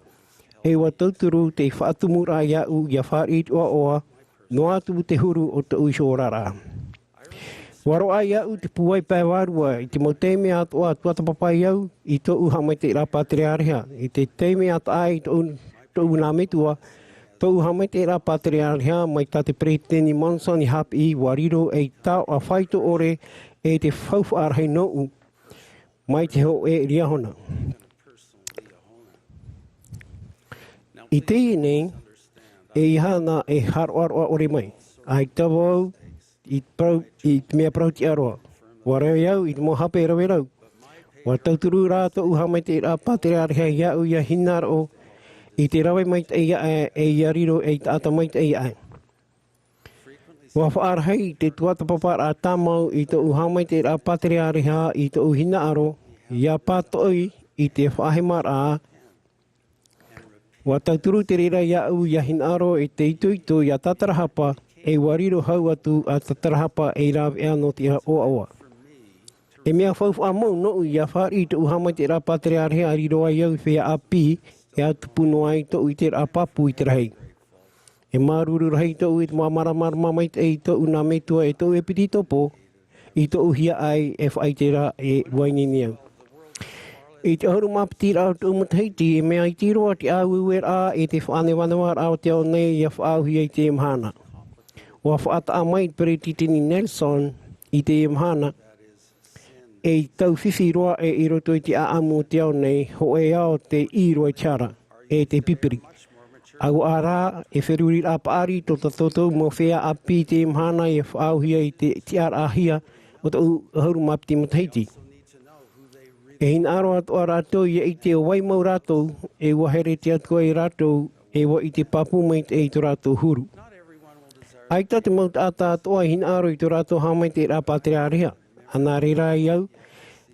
e wa tauturu te whaatumura iau ia whaari tua oa, no atu te huru o te uiso orara. Waro ai au te puai pai warua i te mau teime atoa tuata papai au i tō uha mai te rā patriarhea. I te teime ata ai tō una metua, tō uha mai te rā patriarhea mai tā te Periti Teni Nelson i hap i wariro e tau a whaito ore e te whauwhaarhei no u mai te ho e riahona. I te nei e ihana e haroaroa ore mai. Ai tawau i te mea prauti aroa. Wa reo iau i te mo hape rawe rau. Wa tauturu rā tō uha mai te rā patriarhea iau ia hinaro i te rawe mai te ia e ia riro e te ata mai te ia e. Wa whaarhei te tuata papara a tāmau i tō uha mai te rā patriarhea i tō uhina aro ia pātoi i te whahemara. Wa tauturu te reira iau ia hinaro i te ito ia tatarahapa e wariro hau atu a tatarahapa e rāwea no te oa. E mea whauwha mau no i a whari i te uhamai te rā patriarhea riro ai au whea api e atu puno ai to i te rā papu i te rahi. E maruru rahi to i te maramara mai te ei to una metua e to e piti topo I to uhia ai e whaitera e waininiau. I te horu mapatira au te umataiti e mea i tiroa te Āmuiraa e te whaane wanawar au te au nei i a whaauhia i te Mahana. Wa whaata amai pere titini Nelson i te Mahana e tau whiwhiroa e i roto i te aamu te au nei ho e ao te iroa tiara e te pipiri. Au ara e wheruri a paari to tatotou mo whea api te Mahana i a whaauhia i te tiara ahia o te horu mapati mataiti. E hin aro atu a rātou i te wai mau rātou e wahere te atua i rātou e wa i te papu mai te i tō rātou huru. Ai ta te mau ata atua hin aro i tō rātou hamai te rāpātere area. Ana rera i au,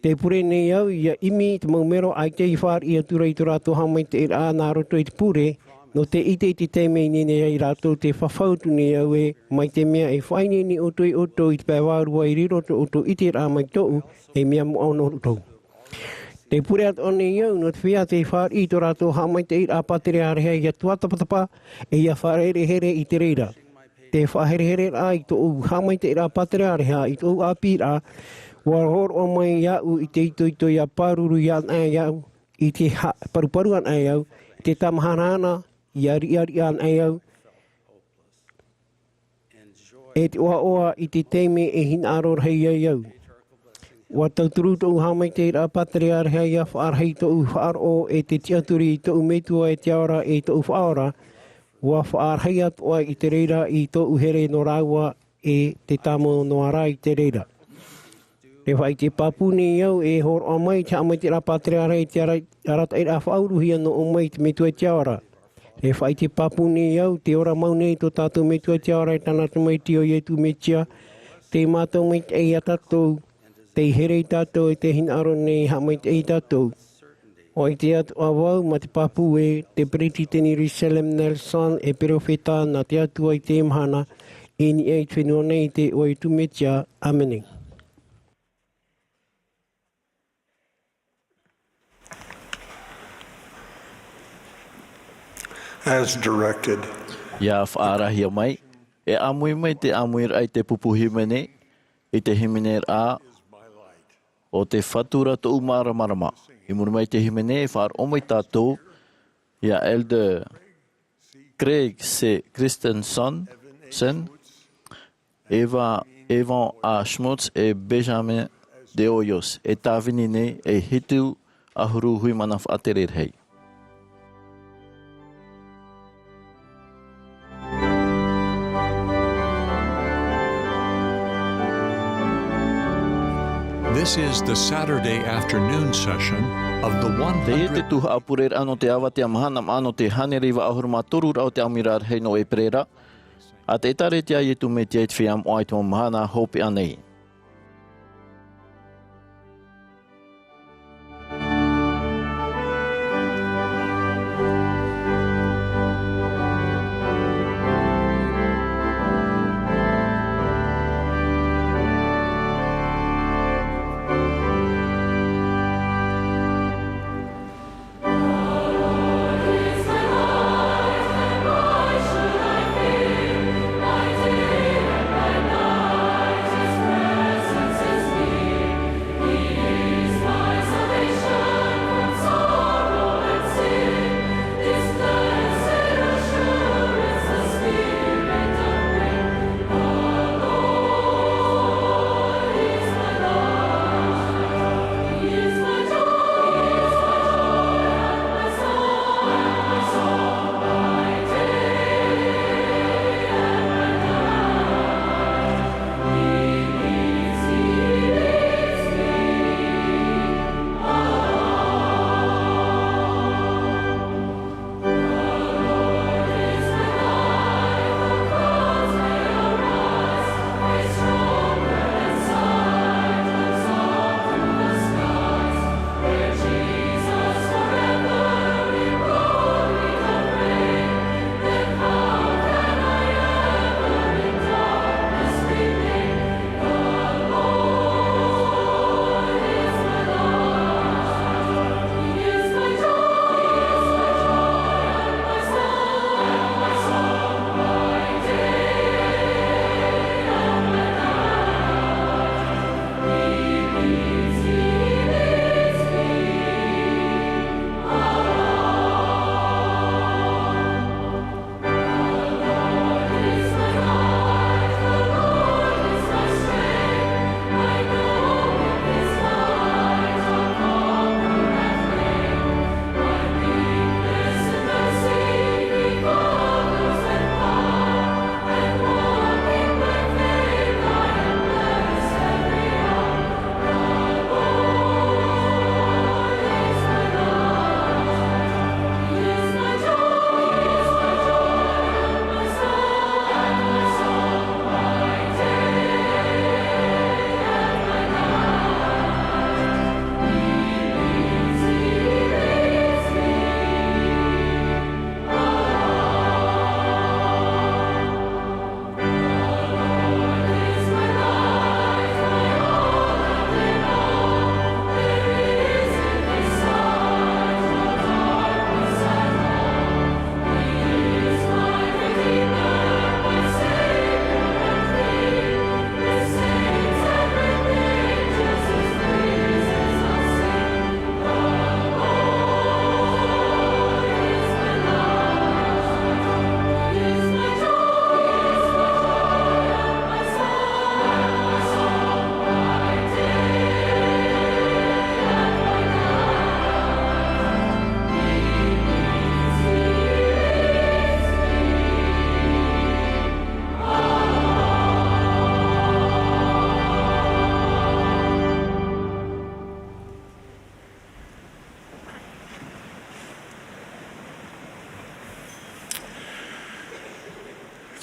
te pure nei au i a imi te mau mero ai te i whār i atura i tō rātou hamai te rā nā roto i te pure, no te ite i te teimei nene i rātou te whawhautu nei au e mai te mea e whaine ni oto i te pēwārua i riro to oto i te rā mai tou e mea mo ono tou. Te pure at one iau, no te whia te whaar i tō rātou hamai te ira patere arehea i a tuatapatapa e i a wharehere i te reira. Te whaherehere a i tō hamai te ira patere arehea i tō apira, wa hor o mai iau i te ito i a paruru i an ai iau, i te paruparu an ai iau, i te tamahanana i a ri an ai iau, e te oa i te teime e hin aror hei iau. Wa tauturu tō hamai te ira patere arehea i a whaarhei tō whaaro e te tiaturi i tō metua e te aora e tō whaora, wa whaarhei atua i te reira i tō uhere no rāua e te tamo no ara i te reira. Te whai te papune iau e hor o mai te amai te ira patere arehea i te arata ira whauruhia no o mai te metua e te aora. Te whai te papune iau te ora maune i tō tātou metua e te aora e tāna tu mai tio i e tu metia, te mātou mai te ei atatou, te here i tātou e te hin aro nei hamai te ei tātou. O i te atu awau ma te papu e te preti teni Jerusalem Nelson e perofeta na te atua i te Mahana e ni e whenua nei te o i tumetia. Amening. As directed. Ia whaarahia mai, e amui mai te Amuiraa i te pupuhi mene, i te Ēperēra, o te whatura tō umara marama. I muri mai te himene e whaar o mai tātou, ia Elder Craig C. Christensen, Evan A. Schmutz e Benjamin De Hoyos, e tāwini nei e hitu ahuru hui mana whaaterer hei. This is the Saturday afternoon session of the 100... Te te Tuha'a Āpurera ano te awa te Mahana Maa ano te Haneriwa Ahuru Maa Torura o te Āmuiraa hei no Ēperēra. A te etaretia i tu me te eit whiam o aito Mahana hope anei. Praise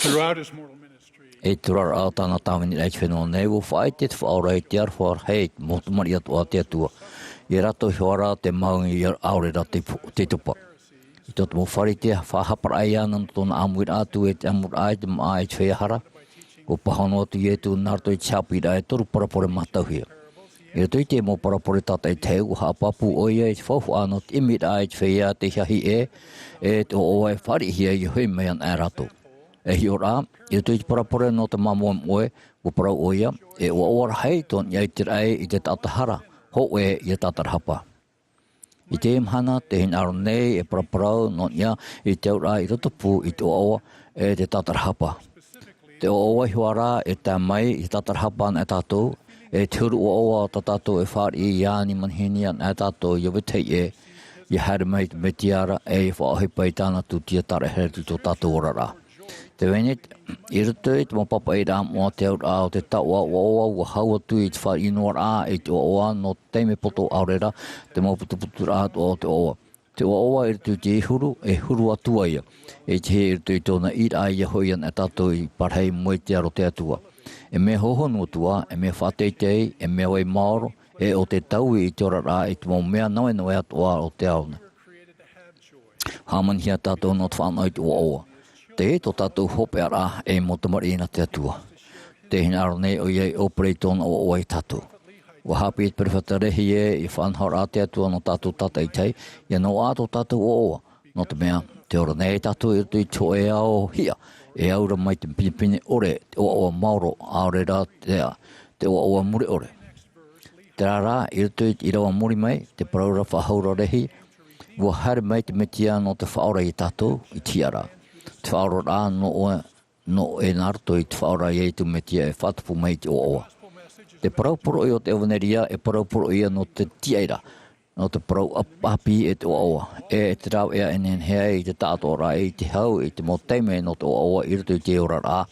throughout his mortal ministry, e turar au tana tamini lai whenua nei wo whai te whaora e te arwhar hei motumari atu a te atua. I rato hiwara te maungi i aurera te tupa. I toto mo whare te whahapar ai ana tona Āmuiraa atu e te Āmuiraa te Mā'a e te whehara. Ko pahano atu i e tu narto i chapira e toru parapore matauhia. I rato i te mo parapore tata i te u hapapu o ia e te whaufu ano te Āmuiraa e te whehia te hiahi e te o e whare hia i hui mea an e rato. E hi ora, i rato i te parapore no te mamoe moe o parau o ia e o awar hei ton i te rai i te tatahara ho e i te tatarhapa. I te imhana te hin aro nei e paraparau no ia i te ura i rotopu i te oa e te tatarhapa. Te oa hiwara e te mai i tatarhapa na e tātou e te huru o oa ta tātou e whari i iani manhini an e tātou i wetei i haere mai me tiara e i whaohipa i tāna tu tia tara here tu tātou orara. Te wenet, i rutu i te mapapa i rā mua te ura o te taua oa ua haua tu i te whari inuar a i te oa no teime poto aurera te mauputuputu rā o te oa. Te oa i rutu te huru e huru atua ia. E te he i rutu i tōna i rā i hoian e tātou i parhei moe te aro te atua. E me hohonu atua, e me whateitei, e me wai maoro, e o te tau i te ora rā i te mau mea nawe nawe atua o te auna. Hamanhia tātou no te whanau i te oa. Te e tō tātou hope ara e motamari ina te atua. Te hinaro nei o iei operei tōna o oa i tātou. Wa hapi i te periwhatarehi e i whanhara te atua no tātou tata i tei, ia no ato tātou o oa. No te mea, te ora nei tātou i rutu i tō e ao hia, e aura mai te pinipini ore, te o oa mauro, aurera te o oa muri ore. Te rara i rutu i rawa muri mai, te paraura whahaura rehi, wa haere mai te metia no te whaora i tātou i tiara. Te whaora rā no e narto i te whaora i tu metia e whatupu mai te o oa. Te paraupuro i o te ewaneria e paraupuro i no te tiaira, no te parau apapi e te o oa. E te rau ea enen hea i te tātou rā e te hau i te moteime no te o oa i rutu i te ora rā.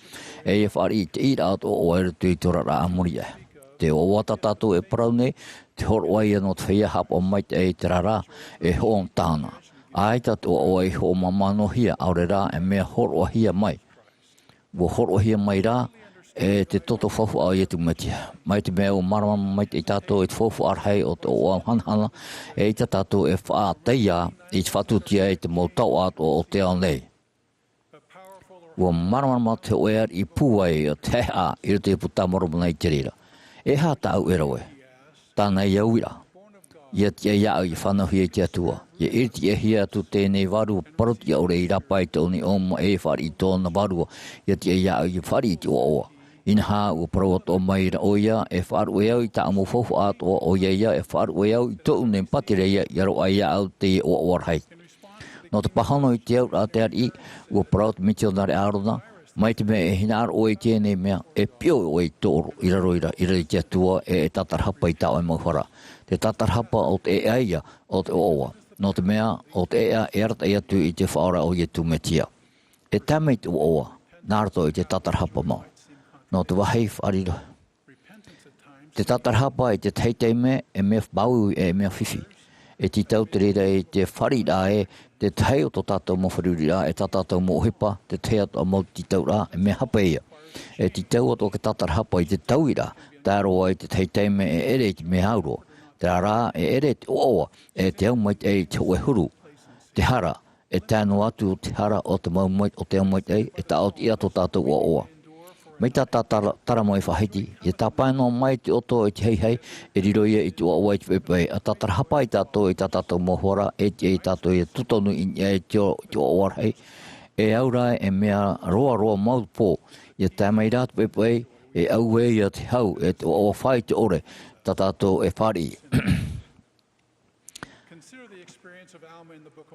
E whaari i te ira o te o oa i rutu i te ora rā Amuiraa. Te o oa tātou e parau nei, te horo ai no te whia hapa mai te e te rara e hoon tāna. Ai tatu o ai ho mamano hia aurera e mea horo hia mai. Wo horo hia mai rā e te toto whawhu au i tu metia. Mai te mea o maramama mai te tātou e te whawhu arhei o te oa hanhana e te tātou e wha teia i te whatutia e te mau tau ato o te ao nei. Wo maramama te oear i pūai o te a i te putamoromana i te rira. E hā tāu e rawe. Tāna i Āmuiraa. Ia te iau i whanahui e te atua. Ia irti e hia atu tēnei waru paroti au rei rapa i tōni oma e whari i tōna waru. Ia te iau i whari i te oa. Ina hā ua parawat o maira o ia e wharu e au i ta amu whawhu ato o ia e wharu e au i tōu nei patireia i aro a iau te o warhai. No te pahano i te au rā te ari ua parawat mitionare arona. Mai te mea e hina aro o i tēnei mea e pio o i tōro i raro i te atua e tatarhapa i tau e mauwhara. Te tatarhapa o te e aia o te oa. No te mea o te ea e arata i atu i te whaora o i tu metia. E tamei te oa, nārato i te tatarhapa mau. No te wahei wharira. Te tatarhapa i te teitei me e mea bau e mea whiwhi. E ti tau te reira e te wharira e te tei o to tātou mo wharurira e tātou mo hipa, te tei ato mo ti tau rā e mea hapa ia. E ti tau ato ke tatarhapa i te tauira, tāroa i te teitei me e ere i te mea auro. Te rā e ere te oa e te au mai e te oe huru. Te hara e tāno atu o te hara o te mau mai o te au mai e ta o te ia to tātou o oa. Mai tā tara mai whahiti, e tā paino mai te oto i te hei e riro ia i te oa i te pepe, a tā tarahapa i tātou i tā tātou mohora e te i tātou i tutonu i te oa hei. E aura e mea roa mau pō, i tā mai rā te pepe e au e i te hau e te oa whai te ore, tā tātou e whari.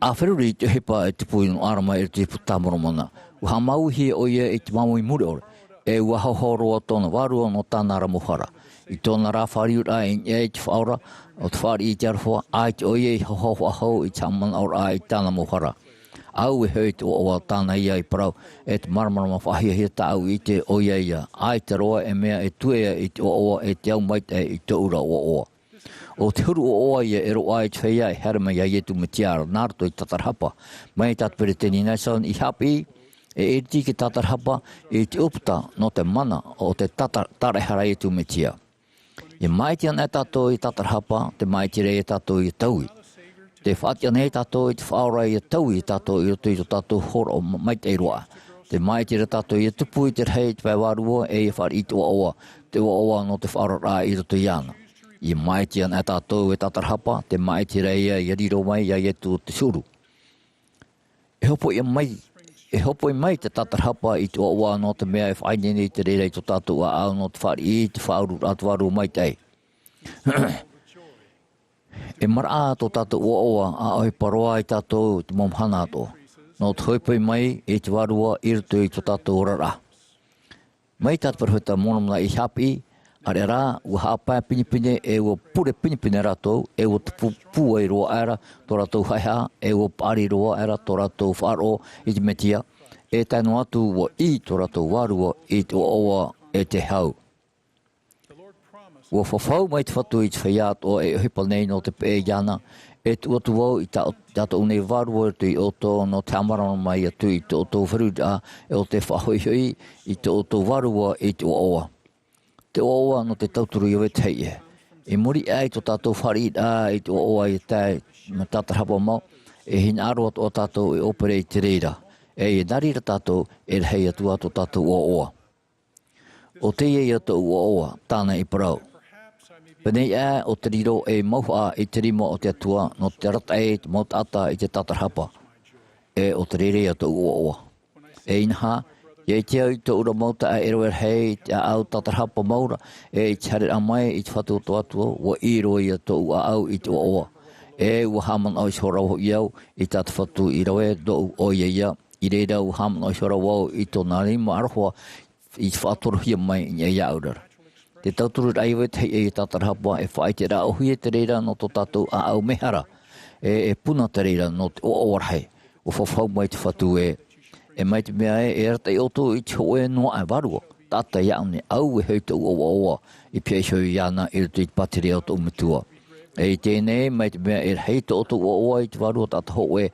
A wheruri te hepa e te puino arama e te putamoromana, uha mauhi o ia i te maui muri ore. E wahahoroa tōna warua no tāna ramuhara. I tōna rā whariura i e te whaora, o te whari i te arwha, ai te oie i hoho i te amana ora i tāna muhara. Au e hei te oa tāna ia i parau, e te maramarama whahia hia tāu i te oia ia. Ai te roa e mea e tuea i te oa e te au maite i te ura o oa. O te huru o oa ia e roa i te whaia e herama ia ietu me tiara, nārto i tatarhapa. Mai tātpere tēni nei saun i hapi, E tiki tatarhapa e te upta no te mana o te tarehara e tumetia. E maitian e tato i tatarhapa, te maitire e tato i taui. Te whatian e tato i te whaora i taui i tato i to tato horo o maiteiroa. Te maitire tato i tupu i te rei te waiwarua e i whar i te oa, te oa no te whaora rā i roto iana. I maitian e tato i tatarhapa, te maitire i riro mai i etu te suru. E hopo i mai te tatarhapa i te oa no te mea e whainene i te rere i to tato a au no te whar i te whauru atuaru mai tei. E mara to tato oa a oi paroa i tato te momhana ato. No te hoipai mai e te warua i rutu i to tato orara. Mai tatparhuta monamna i hapi, are rā ua hapa pinipine e ua pure pinipine rato e ua tupu e roa era to rato haiha e ua pari roa era to rato wharo i te metia e tanu atu ua i to rato warua i te oa e te hau. Ua whawhau mai te whatu i te whaiat o e hipa nei no te pe iana e tu atu wau i tato unei warua e tu i oto no te amarana mai atu i te oto wharuda e o te whahoihui i te oto warua i te oa. Te oa no te tauturu i te heie. E muri ai to tātou whari i te oa i te tatarhapa mau, e hina aroa o tātou e opere i te reira. E narira tātou e rehei atua to tātou oa. O te iei ato oa, tāna i parau. Penei o te riro e mauha i te rimo o te atua no te rata e te mautata i te tatarhapa. E o te rere ato oa. E inaha, e te au te ura mauta a eroer hei te au tatarhapa maura e i te hare amai i te whatu o atua wa i roi ato ua au i te oa. E ua haman au ishorau i au i tata whatu i roe do o ia i reira ua haman au ishorau au i tō nārima arhoa i te whaturuhia mai i ia aurara. Te tauturu raiwe te hei e tatarhapa e whai te rā ohi e te reira no tō tātou a au mehara e puna te reira no te oarhei o whawhau mai te whatu e mai te mea e rata i oto i te hoe noa e warua. Tata iaune au e hei te oa i pia shau i ana i rutu i te patiri o te umitua. E i tēnei mai te mea e hei te oto oa i te warua tata hoe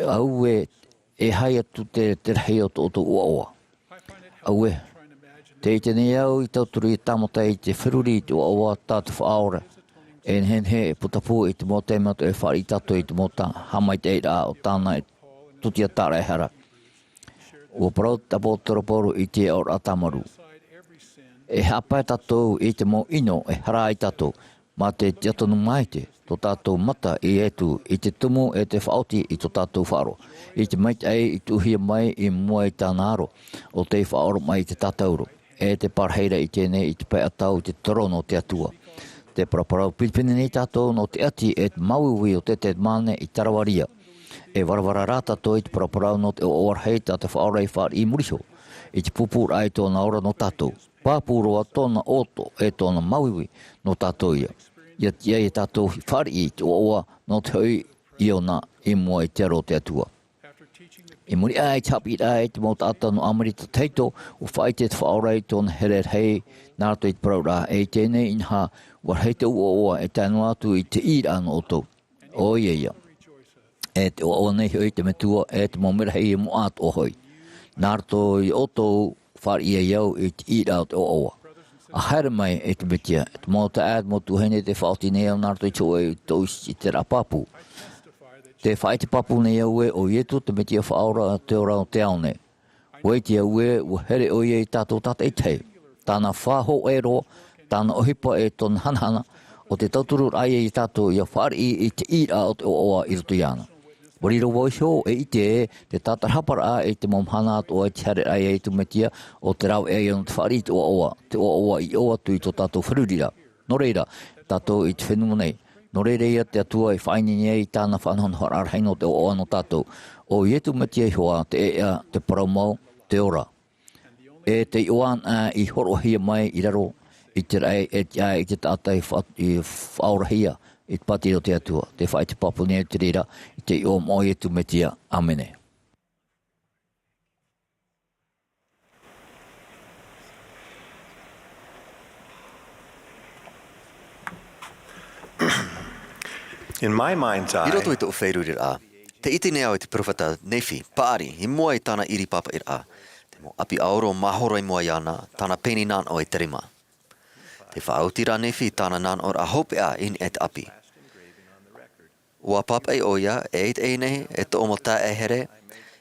au e hai atu te hei o te oto oa. Au te i tēnei au i tauturu i tamata i te whiruri i te oa tata whaora. E nhenhe e putapu i te mota e mato e whari tato i te mota hamai te eira o tāna i tutia tāra e hara. Ua parau tapo toroporu i te aur atamaru. E hapai tatou i te mo ino e hara i tatou, ma te tiatonu mai te, to tatou mata i etu, i te tumu e te whaoti i to tatou wharo. I te maite ei i tuhia mai i mua i tāna aro, o te whaoro mai i te tatauro. E te parheira i tēnei i te pai atau i te torono te atua. Te paraparau pilipini nei tatou no te ati e te mauiwi o te mane i tarawaria. E warawara rata to i te paraparau no te oarhei ta te whaorei whar i muriho. I te pupur ai tōna ora no tātou. Pāpuroa tōna oto e tōna mauiwi no tātou ia. Ia tia i tātou whar i te oa no te hui i ona i mua i te aro te atua. I muri ai tapi ai te mautata no Amuiraa teito o whai te whaorei tōna herer hei nārato i te paraura e tēnei inha warhei te oa e tānu atu i te ira no oto. O ia. E te oa nei hoi te metua e te maumira hei e moat o hoi. Nārto i oto whar ia iau i te ira o te oa. A haere mai e te metia, e te mauta ad motu hene te whaoti nei au nārto i tō e tōs i te rapapu. Te whai te papu nei au e o ietu te metia whaora te ora o te aone. Wei te au e u here o i tātou tata i tei. Tāna whaho e ro, tāna ohipa e tōna hanahana, o te tauturu ai i tātou i a whari i te ira o te oa i roto iana. Wariro woisho e i te tatarhapara e te momhana o e te hare ai e tu metia o te rau e i te whari te oa i oa tu i tō tātou wharurira. No reira, tātou i te whenua nei. No reira ia te atua i whainini e i tāna whanhon hararheino te oa no tātou. O i tu metia i hoa te ea te paraumau te ora. E te oan i horohia mai i raro i te rei e te tātai i whaurahia i te pati o te atua. Te whai te papu nei te reira i te o moi e tu metia. Amene. In my mind's eye, I roto i tō whairuri rā, Te iti nea o te profeta Nefi, paari, I mua I tāna iri papa ira. Te mo api aoro mahoro I mua iana, tāna peni nān o e terima. Te whaautira Nefi tāna nān o a hope a in et api. Ua papa e oia, e it e nei, e to omo ta e here,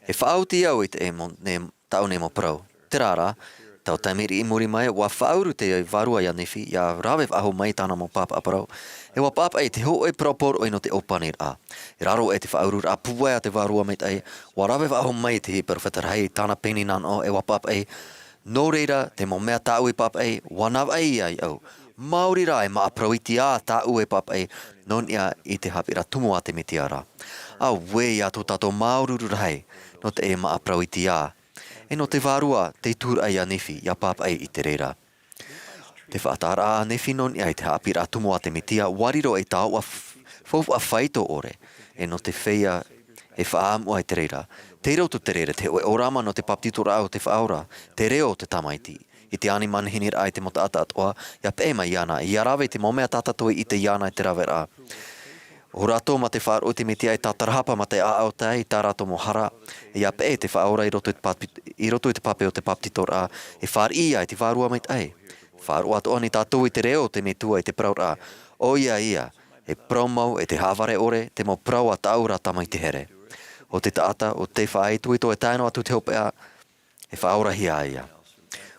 e whaauti au it e mo ne tau ne mo prau. Te rara, tau taimiri I muri mai, ua whauru te varua ia Nefi, ia rawew aho mai tāna mo papa aparau. E wa papa e te ho e propor o ino te opanir a. E raro e te whaurur a puwea te varua meit ai, wa rawew aho mai te perfeta rei tāna peni nan o e wa papa e, no reira te mo mea tāu e papa e, wanaw ai ai au. Maori ra e maa proiti a tāu e papa e, non ia I te hapira tumu a te mitiara. A we ia tō tātou maururu rei, no te e maa proiti a. E no te varua, te tur ai a Nefi, ia papa e Ēperēra. Te whaatara a Nefi non ia te hapira tumu a te mitia, wariro e tau a fofu a whaito ore, e no te whea e whaamu a Ēperēra. Te reo tu te rere, te oe orama no te paptitura au te whaora, te reo te tamaiti. I te ani manhinir ai te mota ata atoa, ia pēma iana, I arawe te momea tatatoi I te iana I te rawera. O rato ma te whaaro te mitia I tātarahapa ma te aao tai, tā rato mo hara, ia pē te whaora I roto I te pape o te paptitora, e whaar ia I te wharua meit ai. Whaaro ato ani tātou I te reo te metua I te praura. O ia, e praumau e te haware ore, te mo prau a taura tamai te here. O te taata, o te whaetu I to e taino atu te hopea, e whaora hia ia.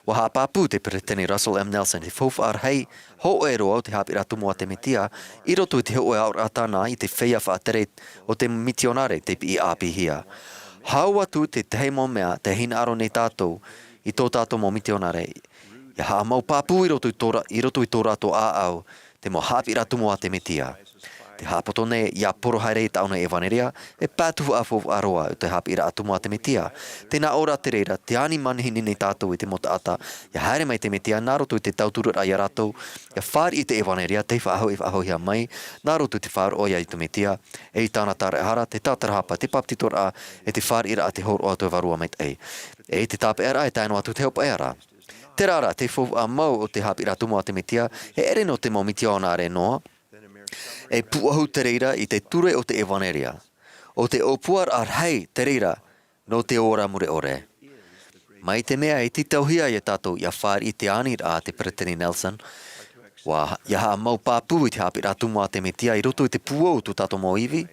Wa hapāpū te preteni Russell M. Nelson, te whauwhaar hei, ho e roa o te hapira tumu a te mitia, I roto I te ho e aura atana I te whea whaatere o te mitionare te I api hia. Hau atu te teimo mea, te hina aro nei tātou, I tō tātou mo mitionare, ia haa mau pāpū I roto I tō rato āau, te mo hapira tumu a te mitia. Te hapoto nei, ia porohaere I tauna Evaneria, e pātuhu a fofu aroa o te hapira atumu a te mitia. Tēnā ora te reira, te ani manhini nei tātou I te mota ata, ia haere mai te mitia, nā roto I te tauturu a ia ratou, ia whāri I te Evaneria, te whaaho I whaaho hia mai, nā roto te whāro oia I te mitia, e I tāna tāre hara, te tātarahapa, te paptitora, e te whāri ira a te horo o te varua meit ei. E te tāpe era, e taino atu te hopa era. Te rara, te fofu a mau o te hapira tumu a te mitia, e ere no te mo mitia o nāre noa, e puahu te reira I te ture o te Evaneria. O te opuar ar hei te reira no te ora mure ore. Mai te mea e titauhia I tātou ia whāri I te Āmuiraa a te Preteni Nelson, wa ia haa mau pāpū I te hapira tumu a te mitia I roto I te puau tu tātou mo iwi,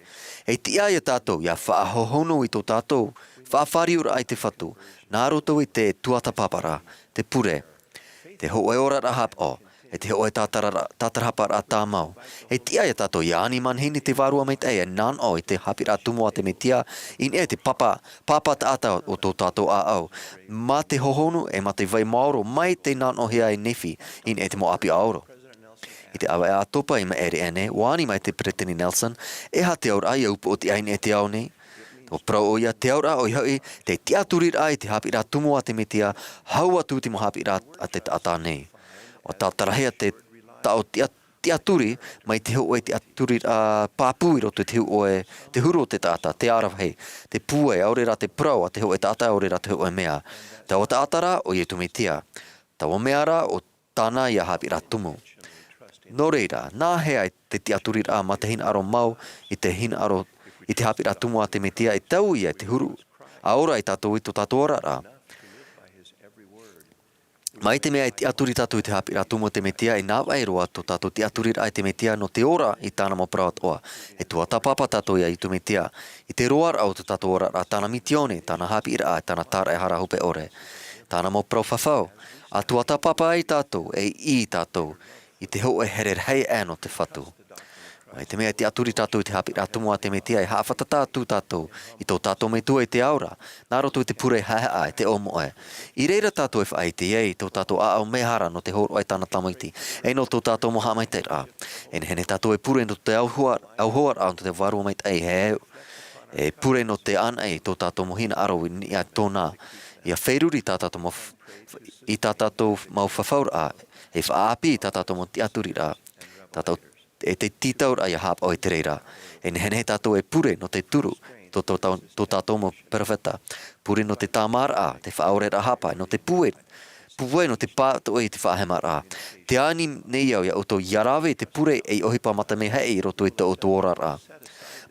e tia ia tātou ia whaahohono I tō tātou, whaawhariura ai te whatu, nā roto I te tuata papara, te pure, te hoe ora rahap o, e te hoe tātarahapa a tā mau. E tia ia tātou ia ani manhini te varua meit ei, e nan o I te hapira tumu a te mitia, in e te papa tāta o tō tātou a au. Ma te hohonu e ma te vai maoro, mai te nan o hea I Nefi, in e te mo api aoro. I te awa e a topa I ma ere ene, wani mai te Preteni Nelson, e ha te aura ai upo o te aine e te au nei. O prau o ia te aura o iau I, te tiaturir ai te hapira tumu a te mitia, hau atu te mo hapira a te taata nei. O tātarahea te tau tiaturi, mai te hoi te aturi pāpū I roto te hoi te huru o te tāta, te arawhei, te pūe, aurera te prau, a te hoi tāta, aurera te hoi mea. Tau o tātara o I tumitia, tau o meara o tāna ia hapira tumu. No reira, nā hea I te tiaturi ma te hina aro mau, I te hina aro, I te hapira tumu a te mitia, I tau ia te huru, aora I tātou I tō tātou ora. Mai te mea I te aturi tātou I te hapira tumu te metia I nā wairoa tō tātou te aturi ai te metia no te ora I tāna mo prawat oa. E tuata papa tātou ia I tu metia. I te roar au tō tātou ora a tāna mitione, tāna hapira ai, tāna tāra e hara hupe ore. Tāna mo praw whawhau. A tuata papa ai tātou, e I tātou, I te ho e herer hei ēno te whatu. Mai te mea te aturi tātou I te hapira tumu a te metia I hawhata tātou tātou, I tō tātou me tua I te aura, nā roto I te pure hae ai, te omo e. I reira tātou e whaai te iei, tō tātou a au mehara no te horo ai tāna tamaiti, e no tō tātou moha mai te rā. E hene tātou e pure no te auhoar au no te varua mai te heo. E pure no te an ei, tō tātou mohina aro I a tōnā. Ia whairuri tātou mo, I tātou mau whawhaura, e whaapi tātou mo te aturi rā. Tātou e te titaur ai a hap o Ēperēra. E hene tātou e pure no te turu, tō tātou mo perfeta. Pure no te tāmara, te whaorera hapa, no te pue no te pāto e te whahemara. Te ani nei au ia o tō iarawe te pure e ohipa mata me hei roto I tō ora rā.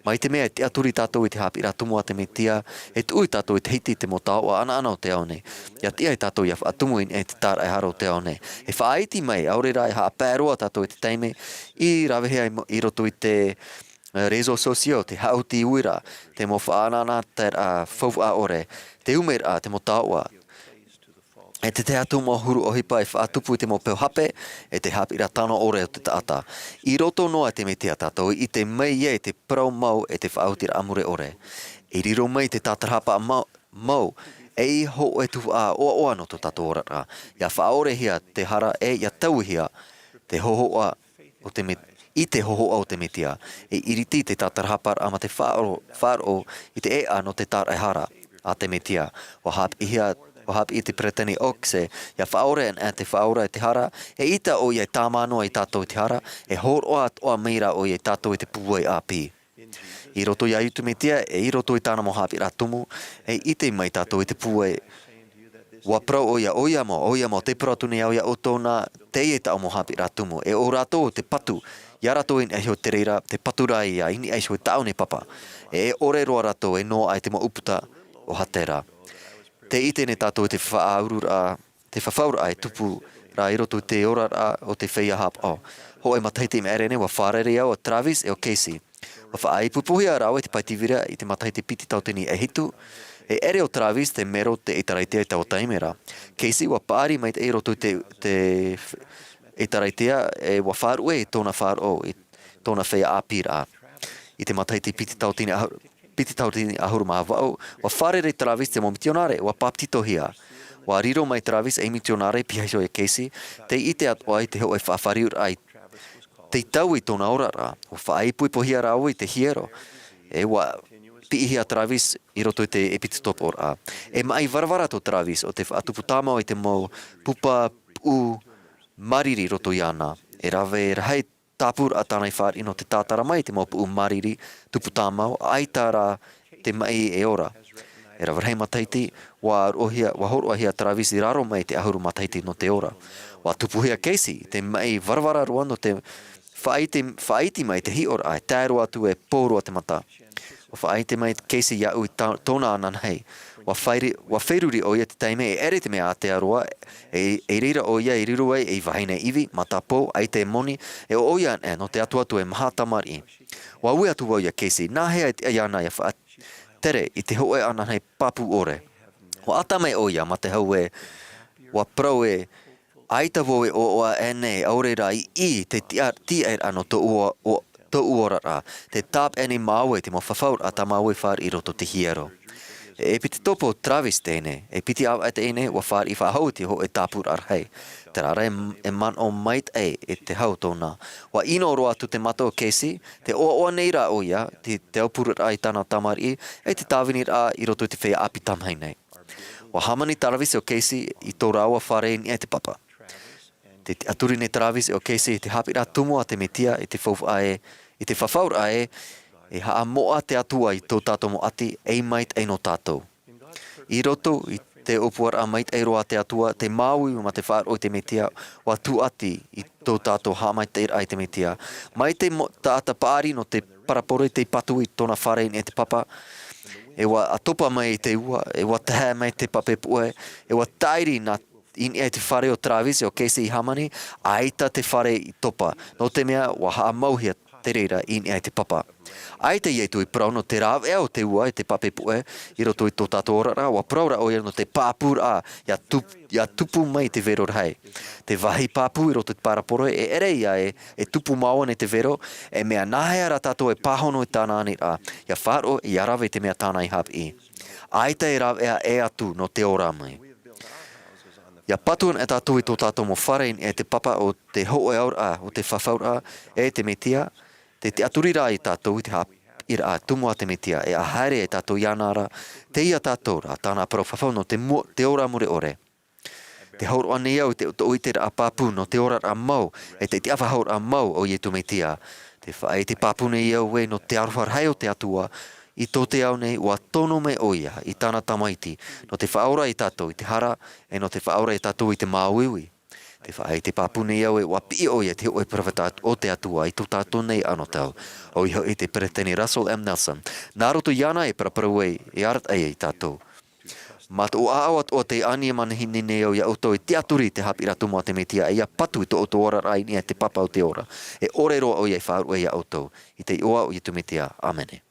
Mai te mea te aturi tātou I te hapira tumu a te metia, e tui tātou I te hiti te mo tāua ana ana o te aone. Ia tia I tātou ia whaatumu e te tāra e haro o te aone. E whaaiti mai, Āmuiraa e haa pēroa tātou I te teime, I rawehea I roto I te rezo sosio, te hauti uira, te mo whaanana te whauwa ore, te umera te mo tāua. E te atu mo huru o hipa e whaatupu I te mo peuhape, e te hapira tano ore o te taata. I roto noa te metia tātou, I te mei e te prau mau e te whautira amure ore. I riro mai te tātarhapa mau, e I ho e Tuha'a oa no to tātou orara. Ia whaore hia te hara e ia tau hia te hohoa o te metia. I te hohoa o te metia, e iriti te tātarhapar ama te wharo I te ea no te tāra e hara a te metia. Wahap I te preteni okse, ia whaore e te whaora e te hara, e ita o ia tāmanoa I tātou I te hara, e horoa o Āmuiraa o ia tātou I te puai api. I roto ia itu metia, e I roto I tāna mo hapira tumu, e ite mai tātou I te puai. Wa prau o ia mo, te pratune au ia o tōna, te e tau mo hapira tumu, e o rato te patu, ia rato in Ēperēra, te paturai ia, ini aiso e taone papa. E ore roa rato e no ai te mo uputa o hatera. Te ite ne tātou te whaaurura, te whawhaura e tupu rā I roto te orara o te whaia hap o. Ho e mataiti me arene wa wharere au o Travis e o Casey. Wa whaai pupuhia rau e te paitivira I te mataiti piti tautini e hitu. E ere o Travis te mero te itaraitea I tau taimera. Casey wa pāri mai te roto te itaraitea e wa wharue I tōna wharo I tōna whaia āpira. I te mataiti piti tautini ahuru mahavau, wa wharere Travis te mo misionare, wa paptito hia. Wa riro mai Travis e misionare pihaiso e Casey, te ite atua I te ho e whawhariur ai. Te tau I tōna orara, wa whaipui pohia rau I te hiero. E wa piihia Travis I roto I te epitstop ora. E mai varavarato Travis o te whaatupu tāmau I te mau pupa u mariri roto iana. E rave rahai tāpura tānai whār ino te tātara mai te mau pu mariri tupu tāmau, ai tāra te mai e ora. E rave rahai mataiti, wa horoa hia Travis I raro mai te ahuru mataiti no te ora. Wa tupuhia Casey, te mai varavara roa no te whaiti mai te hi ora ai, tāro atu e pōrua te mata. Wa whaite mai Casey ia ui tōna anan hei. Wa whairuri o ia te taime e ere te mea Aotearoa, e reira o ia I riru ai e wahine iwi, matapo, ai te moni, e o ia no te atu e maha tamari. Wa ui atu o ia Casey, nā hea I iana ia wha tere I te hoe anan hei papu ore. Wa atame o ia ma te hau e, wa prau e, aita voe o oa ene Āmuiraa I te tia ano to uorara, te tāp ene māue te mo whawhaur a ta māue whār I roto te hiero. E piti topo Travis tēne, e piti au ate ene wa whār I whahau te ho e tāpur arhei. Te rara e man o mait e te hau tōna. Wa ino roa tu te mata o Casey, te oa neira o ia, te aupurut ai tāna tamari e te tāwinir a I roto te whea api tamhei nei. Wa hamani Travis o Casey I tō rawa whare ni e te papa. Te aturi ne Travis o Casey te hapira tumu a te metia I te whawhaur ae, e haa moa te atua I tō tātou mo ati, ei mait ei no tātou. I roto, I te opuar a mait ei roa te atua, te māui ma te whaar o te metia, wa tu ati I tō tātou haa mait te ai te metia. Mai te tāta pāri no te parapore te patu I tōna wharein e te papa, e wa atopa mai te ua, e wa taha mai te pape pue, e wa tairi na in e te whare o Travis o Casey I hamani, aita te whare I topa, no te mea wa haa mauhia te reira in e te papa. Ai te iei tui prau no te rāwe au te ua e te pape pue, I roto I tō tātou orara, wa praura o ia no te pāpura ia tupu mai te vero rhai. Te wahi pāpu I roto te paraporo e ere ia e tupu maua ne te vero, e mea nahea ra tātou e pāhono I tāna Āmuiraa, ia whāro I arawe te mea tāna I hap I. Ai te e rawe e atu no te ora mai. Ia patuan e tātou I tō tātou mo wharein e te papa o te hoe aura o te whawhaura e te metia, te aturira I tātou I te Āmuiraa tumu a te metia e a haere e tātou ianara, te ia tātou ra tāna parau whawhau no te ora mure ore. Te hauro ane au te oitera a pāpū no te ora a mau, e te awhahaur a mau o I tu metia. Te whae te pāpūne I au e no te aruhar hei o te atua, I tō te au nei ua tono me oia I tāna tamaiti, no te whaora I tātou I te hara, e no te whaora I tātou I te māuiwi. Te whaai te papune au e wapi o ia te o e profeta o te atua i tu tātou nei ano tau. O iho i te pereteni Russell M. Nelson. Nā roto iana e paraparau e arat ai tātou. Mata o aawat o te ania manahini nei au ia auto i te aturi te hapi ratu mua te metia e ia patu i to auto ora rai ni te papa o te ora. E ore roa o ia i whaaru e ia auto. I te oa o ia tu metia. Amene.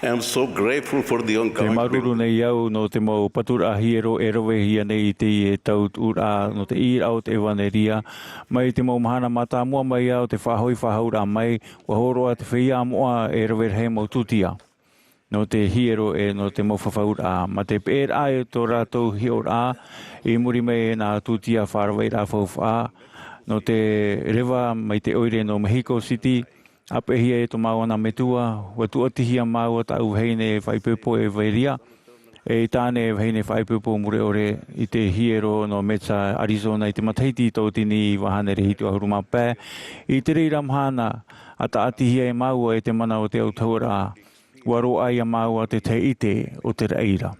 I'm so grateful for the Te ongoing maruru nei au no te mau patura hiero e rowe hia nei te e tau ura no te ira o te evaneria. Mai te mau Mahana Maa tā mua mai au te whahoi whahaura mai. Wa horoa te whia moa e rowe hei mau tutia. No te hiero e no te mau whahaura. Ma te Ēperēra e tō rātou hiora e muri mai e nā tutia wharaweira whauwha. No te rewa mai te oire no Mexico City. Ape hia e to mawana metua, wa tu atihia maua tau heine whaipepo e vairia. E tāne heine whaipepo mure ore i te hiero no Mesa, Arizona, i te mataiti tau tini i wahanere hitu ahuruma pē. I te reira Mahana, ata atihia e maua e te mana o te autaura, waro ai a maua te te ite o te reira.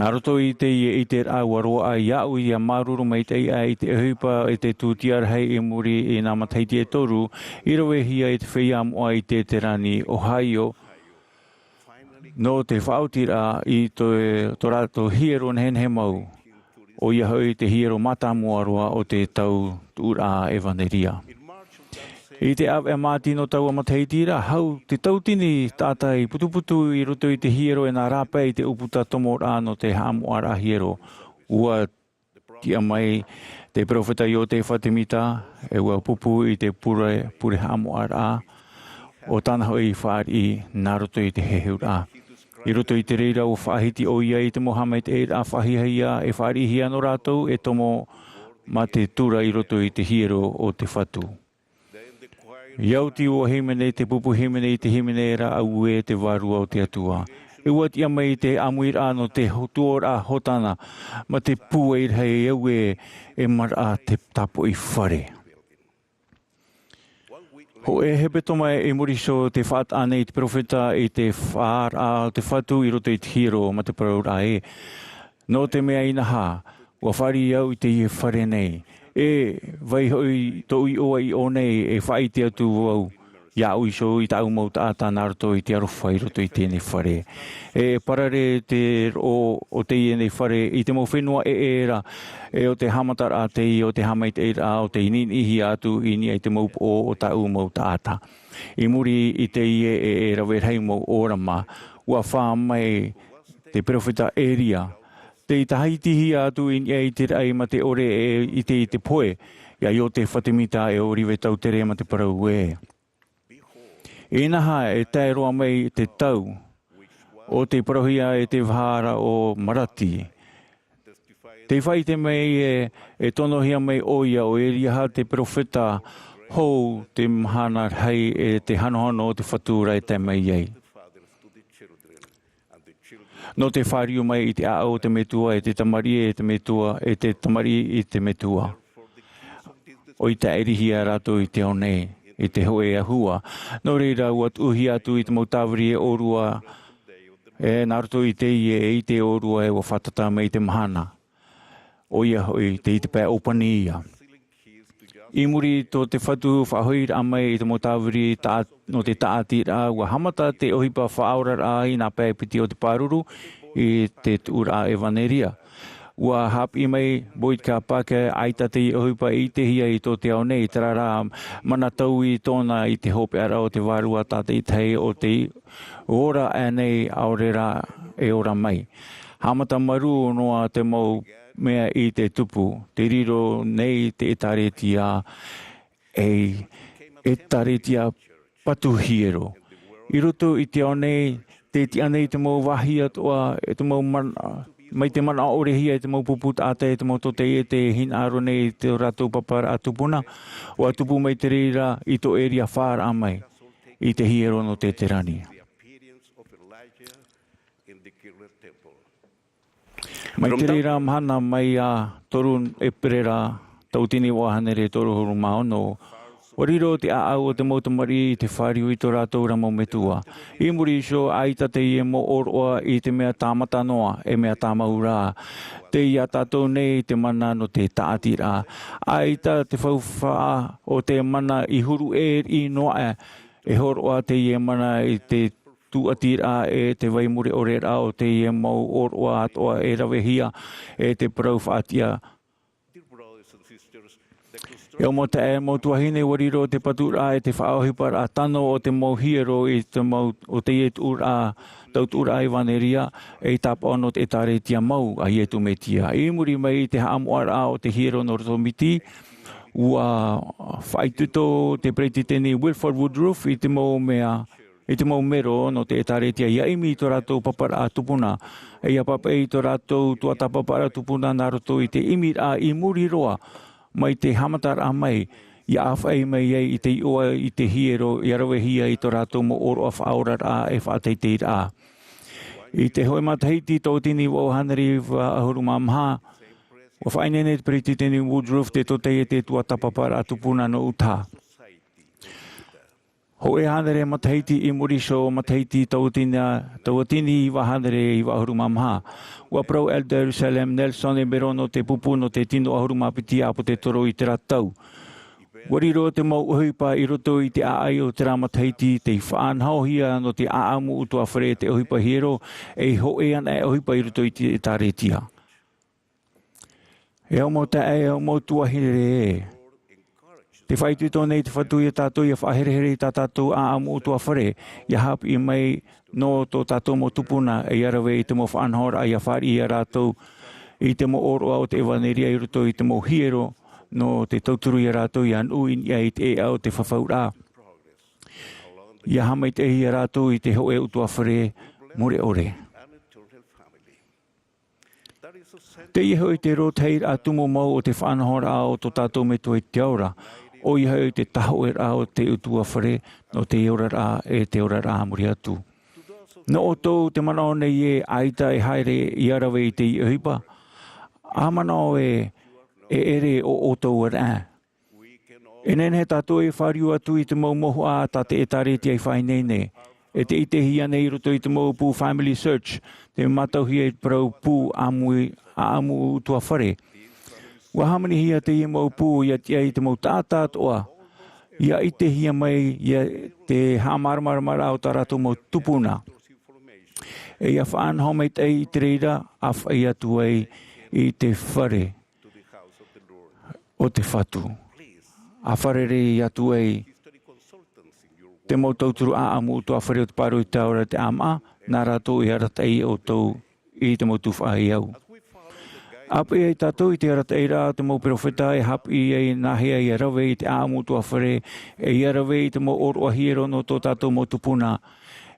Nā roto i te i te rā waroa ai au i a maruru mai te i te huipa i te tūtiar hei i muri i nā mataiti e toru, i rowe hia i te whia moa i te rani Ohio. No te whautira i tō rātou hiero nhen he mau, o ia hoi te hiero mata moaroa o te tau tūra evaneria. I te awe māti no tau amataitira, hau te tautini tātai putuputu i roto i te hiero e nā rāpea i te uputa tomo rā no te Āmuiraa hiero. Ua tia mai te profeta i o te whatemita, e ua pupu i te pure Āmuiraa, o tāna hoi whaari nā roto i te heheura. I roto i te reira o whaahiti o ia i te Mohamed Ēperēra whahihia e whaari hia no rātou e tomo ma te tura i roto i te hiero o te whatu. Iauti o himene te pupu himene i te himene era au e te varua o te atua. E wat ia mai te Amuiraa no te tuora hotana, ma te pua i rei au e mara te tapo i whare. Ho e hepeto mai e moriso te whaat ane i te profeta i te whaara te whatu i roto i te hiro ma te paraura e. No te mea inaha, ua whari au i te i whare nei. E vai hoi to i oa i o nei e whai te atu au ia uiso i ta umau tāta nārto i te arofa i roto i tēnei whare. E parare te o te ienei whare i te mau whenua Ēperēra e o te hamatara te i o te hamait eira o te inihi atu i ni ai te mau o ta umau tāta. I muri i te ie Ēperēra verhei mau orama ua wha mai te profeta Eria. Te i tahitihi atu i te rai ma te ore i te poe, ia i o te whatemita e oriwe tau tere ma te parau e. E naha e tae roa mai te tau, o te parohia e te vahara o Marati. Te whai te mei e tonohia mai oia o eriaha te profeta hou te Mahana hei e te hanohano o te whatura e te mei ei. No te whāriu mai i te ao te metua, e te tamari e te metua, e te tamari i te metua. O i te erihia rātou i te onei, i te hoe ahua. No reira uat uhi atu i te mautawari e orua, e nārto i te i te orua e wa whatata mai te Mahana. O ia hoi te i te pē opania. I muri tō te whatu whahoira amai i te motawiri no te taatira ua hamata te ohipa whaorara i nā pēpiti o te pāruru i te ura evaneria. Ua hapi mai boit ka pake aita te ohipa i te hia i tō te au nei tarara mana tau i tōna i te hope ara o te varua tāte i tei o te ora anei aurera e ora mai. Hamata maru noa te mau mea i te tupu, te riro nei te etaretia etaretia patuhiero. I roto i te au nei, te anei te mau wahi atoa, e te mau mai te mana orehia e te mau puput ate, e te mau tote e te hin aro nei te ratou papara atupuna, o atupu mai te reira i to eria whāra amai, i te hiero no te terani. Mai te reira Mahana mai a toru Ēperēra tautini wahanere toru huru maono Wariro te aau o te mautamari te whariu I tō rātou ramo metua. I muri so aita te ie mo oroa I te mea tāmata noa e mea tāmaurā. Te ia tātou nei te mana no te tātira. Aita te whauwhaa o te mana I huru I noa e horoa te ie mana I te tuatira e te waimure o rera o te ie mau oroa atoa e rawehia e te parauwhaatia. E o mota e mo tuahine wariro te patura e te whaohipara tano o te mauhiero I te mau o te ura tautura I waneria e tapa ono te taretia mau a ietu metia. I muri mai te Āmuiraa o te hiero no rotomiti ua whaituto te preititeni Wilford Woodruff I te mau mea I te mau mero no te taretia ia imi tō rātou papara tupuna. E ia papa I tō rātou tuata papara tupuna nā roto I te imira I muri roa. Mai te hamatara mai, ia awhai mai ei I te ioa I te hiero, I arawehia I tō rātou mo oro a whaorara e whaateiteira. I te hoe matahiti tō tini o hanari wa ahuru Mā'a, wa whainene te periti tini Woodruff te tōtei e te tuatapapara tupuna no uta. Ho e hanare matahiti I muriso matahiti tō tini I wa hanare I wa ahuru Mā'a. Wa prau Elder Jerusalem Nelson e merono te pupu no te tino ahuru mapiti apo te toro I te ratau. Wariro te mau uhipa I roto I te aai o te ramatahiti te whaanhauhia no te aamu utua whare te uhipa hiero e ho e ana e uhipa I roto I te taretia. E o mo ta e o mo tuahire e. Te whaituto nei te whatu I tātou I a whaherehere I tātou aamu utua whare I hapi I mai no tō tātou mo tupuna e arawe I te mo whaanhora I a whari I a rātou I te mo oroa o te ewaneria I roto I te mo hiero no te tauturu I a rātou I anu I te e au te whawhaura. I a hamai te I a rātou I te hoe utua whare more ore. Te iho I te roteir a tumo mau o te whaanhora o tō tātou me toi te aura. O iho I te taho e rā o te utua whare no te orara e te orara muri atu. No o tō te manao nei e aita e haere I arawe I te ihipa. A manao e ere o tō ora. E nene tātou e whariu atu I te mau mohu a tā te e tareti ai whainene. E te ite hia nei roto I te mau pū family search. Te matauhi e parau pū aamu tua whare. Wa hamani hia te I mau pū ia I te mau tātātoa. Ia ite hia mai ia te hamarmarmara o tā rātou mau tupuna. E ia whaanhau mai te I te reira awha I atu ai I te whare o te whatu. A wharere I atu ai te mau tauturu aamu tua whare o te paro I taura te Āmuiraa, nā rātou I aratai o tau I te mau tuwha ai au. Api ai tātou I te arateira te mau profeta e hapi ai nahea I arawe I te aamu tua whare e I arawe I te mau oroa hiero no tō tātou mau tupuna.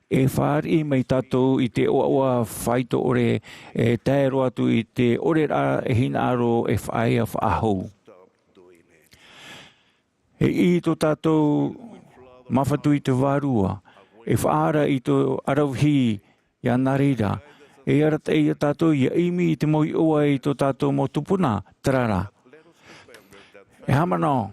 E whāri mai tātou I te oa whaito ore e taero atu I te ore rā e hina aro e whae a whaahou. E I tō tātou mawhatu I te wārua, e whaara I tō arauhi I a narira, e arata I a tātou I a imi I te moi oa I tō tātou mo tupuna, tarara. E hamanao,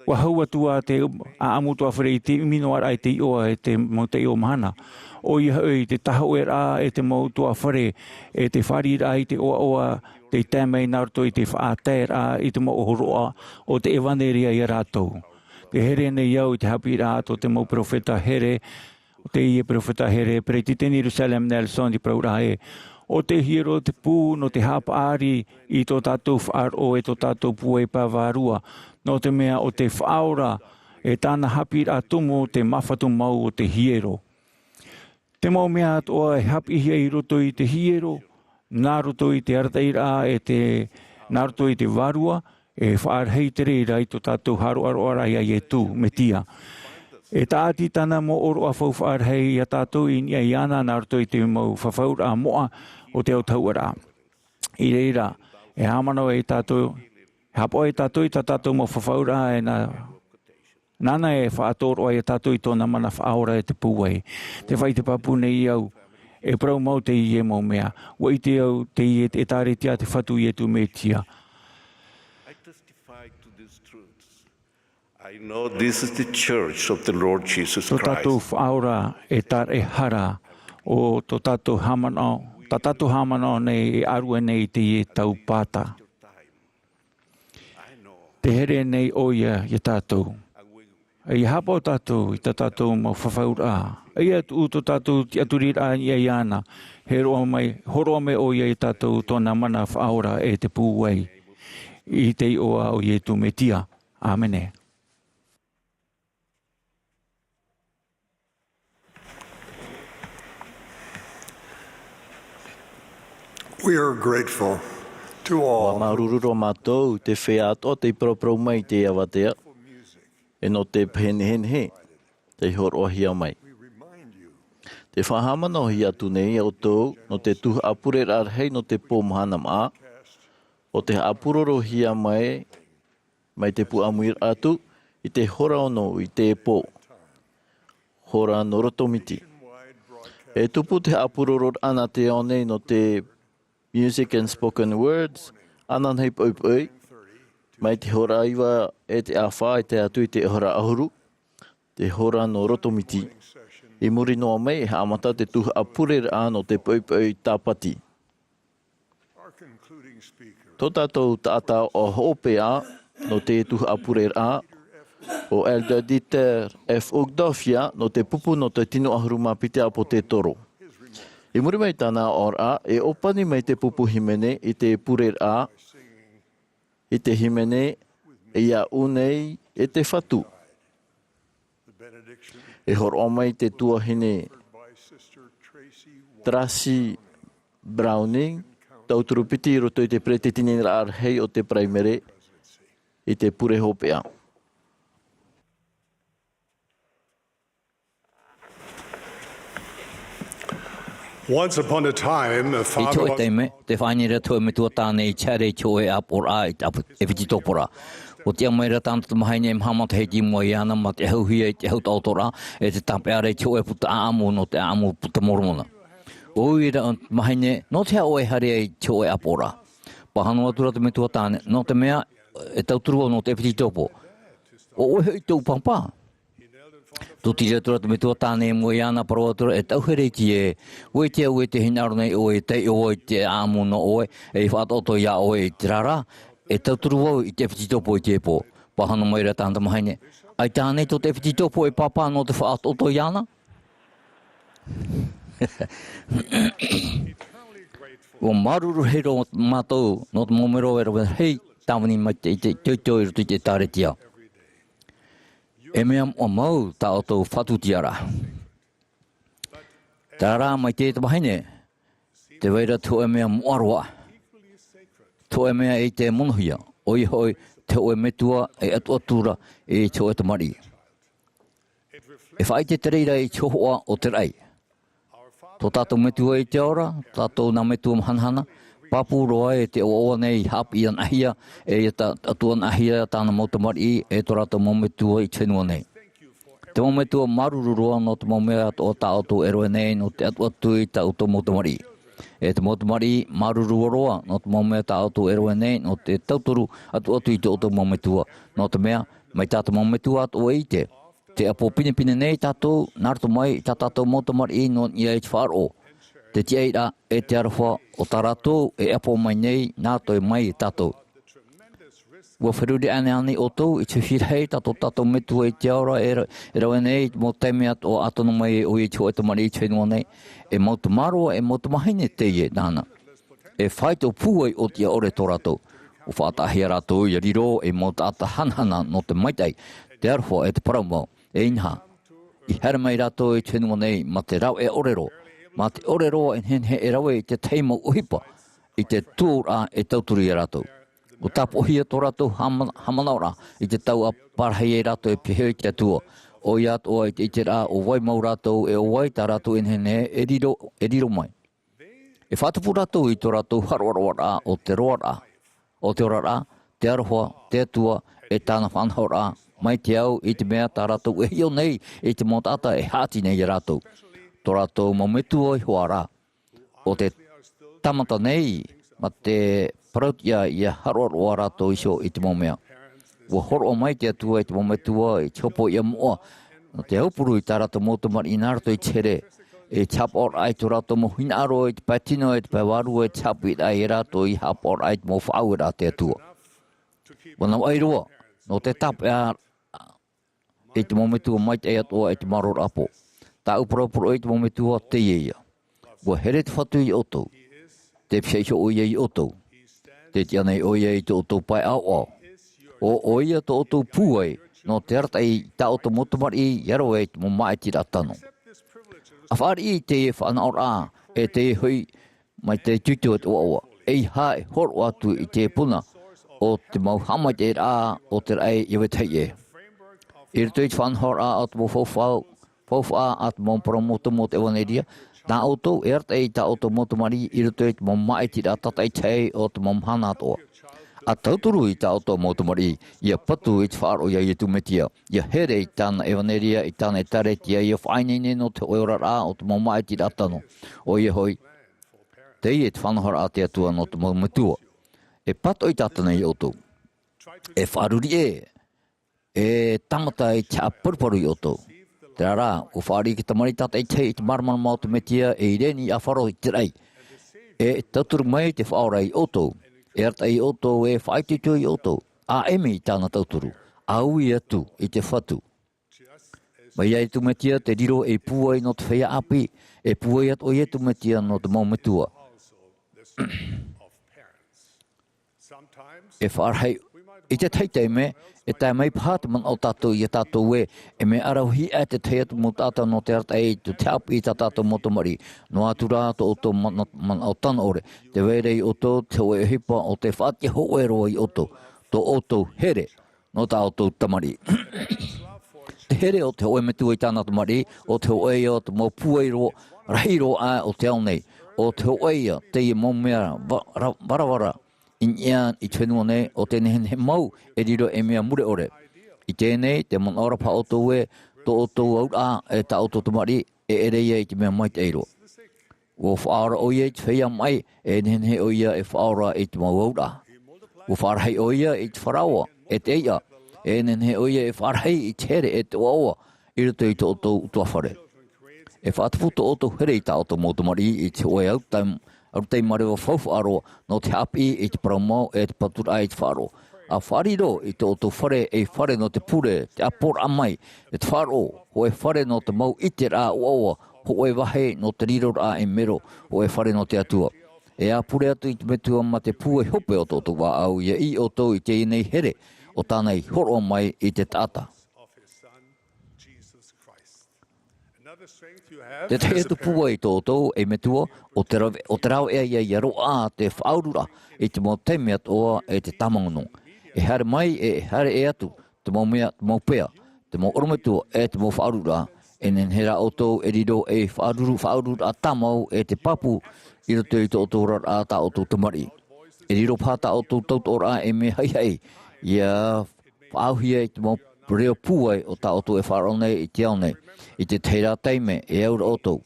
wa hau atua te aamu tua whare I te imino ara I te ioa e te mo te io mahana. O I hau I te taho e rā e te mo tua whare e te whari rā I te oa te tēmei nārto I te whaatai rā I te mo ohoroa o te ewaneria I a rātou. Te here nei au I te hapi rā to te mo profeta here, o te ie profeta here, Ēperēra teni Jerusalem Nelson I praura e. O te hiero te pū no te hapaari I tō tātou whaaro e tō tātou pū e pāwārua. No te mea o te whaora e tāna hapi rā tumo te mawhatu mau o te hiero. Te mau mea atoa e hapi hia I roto I te hiero, nā roto I te arateira e te nā roto I te wārua, e whaarhei te reira I tō tātou haro aroara ia I e tū, me tia. E tāti tāna mo oro a whau whaarhei I a tātou I nia I ana nā roto I te mau whawhaura Mā'a o te Tuha'a. I reira, e hamano e tātou, hapo e tātou I tātou mo whawhaura e nana e whaatoro ai tātou I tōna mana whaora e te pūwai. Te whai te papu nei au, e prau mau te I e mau mea. Wa I te au te I e tāretia te whatu I e tu me tia. I know this is the church of the Lord Jesus Tō Christ. tātou whaora e tar e hara o tō tātou hamano. Tā tātou hamano nei e arue nei te i tau pāta. Te here nei oia i tātou. E hapa o tātou i tā tātou mo whawhaura. E atu tō tātou ti aturira i ai ana. He roa mai, horoa me oia i tātou tōna mana whaora e te pūwei. I te oa o Ietu me tia. Āmene. We are grateful to all. Wa marururo mātou te whea ato te proprau mai te awatea. E no te phenhe te horohia mai. Te whahamana hi atu nei au tō no te Tuha'a Ēperēra hei no te pō Mahana Maa. O te apuroro hia mai te pu Amuiraa atu i te hora ono i te pō. Hora no rotomiti. E tupu te apuroro ana te one no te music and spoken words, anan hei poipoi, mai te hora iwa e te awha e te atu i te hora ahuru, te hora no rotomiti. I muri noa mai he amata te Tuha'a Ēperēra no te poipoi tāpati. Tō tātou tātā o hopea no te Tuha'a Ēperēra, o Elder Dieter F. Ogdofia no te pupu no te tino ahuru mapite apo te toro. I muri mai tāna ora, e opani mai te pupu himene i te Ēperēra, i te himene e ia unei e te whatu. E horo mai te tuahine Tracy Browning, tauturupiti i roto i te pretetinera arhei o te praimere i te pure hopea. Once upon a time, a father was... te whainera tue me tua tāne i chare choe Āmuiraa e whiti tōpora. O te Āmuiraa tānta mahaine mhamata hei ti mua i ana ma te hauhia i te hau tautora e te tapeare choe puta aamu no te aamu puta moromona. O ira mahaine no te hao e harea i choe Āmuiraa. Pahano atura te me tua tāne no te mea e tauturua no te whiti tōpo. O oe hei tau pampa. Tu tira tura te me tua tāne mua i ana paroa tura e tauhere ki e ue te hinaro nei oe te oe te aamu no oe e whaatoto ia oe i te rara e tauturu wau i te whititopo i te po. Pahano maira tānta mahaine. Ai tāne to te whititopo e papa no te whaatoto i ana? O maruru hero mātou no te momero e rawa hei tāwani mai te teutoi rutu i te tāretia. E mea o mau tā o tau whatutiara. Tā rā mai te mahaine, te weira tō e mea moaroa. Tō e mea e te monohia, oi hoi te oe metua e atu-atura e tō e tamari. E whai te tereira e tōhoa o te rei. Tō tātou metua e te ora, tātou nā metua mahanahana, papu roa e te oa nei hapi an ahia, e atu an ahia tāna mautamari e tō rātou maumetua i tēnua nei. Te maumetua maruru roa no te maumea o tā atu e roe nei no te atu i tā uto mautamari. E te mautamari maruru roa no te maumea tā atu e roe nei no te tauturu atu i te uto maumetua. No te mea, mai tātou maumetua atu e i te. Te apo pine nei tātou, nārtu mai tā tātou mautamari no ia e te whāro. Te tieira e te arawha o tā rātou e apo mai nei nātou e mai tātou. Wa whiruri ane ani o tau i te whirhei tātou metua i te aura e rawe nei mō teimea o atono mai o i tō e tamari i tēnua nei. E mautu maroa e mautu mahine te ie nāna. E whai tō pūai o tia ore tō rātou. O whaatahia rātou i riro e mautu ata hanhana no te maitai. Te arawha e te paramau e inha. I hera mai rātou i tēnua nei ma te rau e orero. Ma te orero e henhe e rawe i te teima uhipa i te tūra e tauturi e rātou. O tapo hia tō rātou hamanaura i te tau a parahei e rātou e piheo i te tua. O i atua i te rā o wai mau rātou e o wai tā rātou e henhe e riro mai. E whātupu rātou i tō rātou haroara o te roara. O te ora rā, te aroha, te atua e tāna whanhaura mai te au i te mea tā rātou e hio nei i te motata e hāti nei e rātou. Tō rātou maumetua i hoara. O te tamata nei, ma te parautia i a haroa rātou iso i te momea. Wa horo mai te tua te mometua e chopo ia moa. No te haupuru I tarato motomar inarto I tere. E chap or ai to rato mo hinaro e te patino e te pawaru e chap I ai rato I hap or ai mo whauera te tua. Wana wai roa, no te tap e te mometua mai te atoa e te maror apo. Ta uproporo e te mometua te ia. Wa here te whatu I oto. Te pseisho o ia I oto. Te tianei o ia I te oto pai au. O ia te oto puai, no te arta I ta oto motomar I yaro e te mo mai tira tano. A whari I te e whanaora e te hui mai te tutu at oa. E hae horo atu I te puna o te mau hama te rā o te rei I wetei e. I rito I te whanhora at mo fawha at mo promoto mo te waneria. Nā auto e arta I ta auto motomari I rito I te mo mai tira tatai tei o te mo mhana atoa. A tauturu I ta auto motomari ia patu I te wharo ia I tumetia. Ia here I tāna ewaneria I tāna e taretia ia whainene no te oira rā o te mo mai tira tano. O ia hoi, te I te whanahara a te atua no te mo metua. E pato I tātana I auto. E wharuri e tangata I te apurparu I auto. Te rā, o whari ki tamari tātai te I te maramana mau te metia e ireni a wharo I te rei. E tauturu mai te whaora I auto. E arta I auto e whaititu I auto. A eme I tāna tauturu. A ui atu I te whatu. Mai ai tu metia te riro e puai no te whea api. E puai at o ie tu metia no te mau metua. E wharhei. I te teitei me, e tai mai pātaman o tātou I tātou e me arauhi e te teatu mo tātou no te arta e tu te api I tātou motomari. No atu rātou o tō man au tana ore. Te weirei o tō te oe hipa o te whātia hoe roa I oto. Tō oto here no tā o tō tamari. Te here o te oe metua I tāna tamari, o te oe o te mo pueiro, rahi roa o te au nei. O te oe te I mo mea warawara. In ian I twenua nei o tēnei he mau e riro e mea mure ore. I tēnei te mon ora pa oto e tō oto au a e ta oto tamari e reia I te mea mai te eiro. O whaara o ia I te whea mai e nene o ia e whaara I te mau au a. O wharahei o ia I te wharaua e te eia e nene o ia e wharahei I te here e te oaua I rito I te oto utuawhare. E whaataputo oto here I ta oto motomari I te oe au taim Arutei marewa whauwhaaro no te api I te paramo e te patura I te whaaro. A whariro I te oto whare e whare no te pure, te apor amai, e te whaaro, ho e whare no te mau I te rā uaua, ho e wahe no te riro rā e mero, ho e whare no te atua. E a pure atu I te metua ma te pue hope o toto wā au, ia I oto I te inei here, o tānei horo mai I te tata. Te te tu pua I tōtou e metua o te rau ea ia roa te whaurura I te mo teme atoa e te tamangono. E hare mai e hare e atu te mo mea, te mo pea, te mo orometua e te mo whaurura e nenhera oto e riro e whaurura tamau e te papu I roto I tōtou rara ta oto tamari. E riro pāta oto tautora e me hei ia whaauhia I te mo reo puai o ta oto e wharonei I te au nei. I te teira teime e aura oto.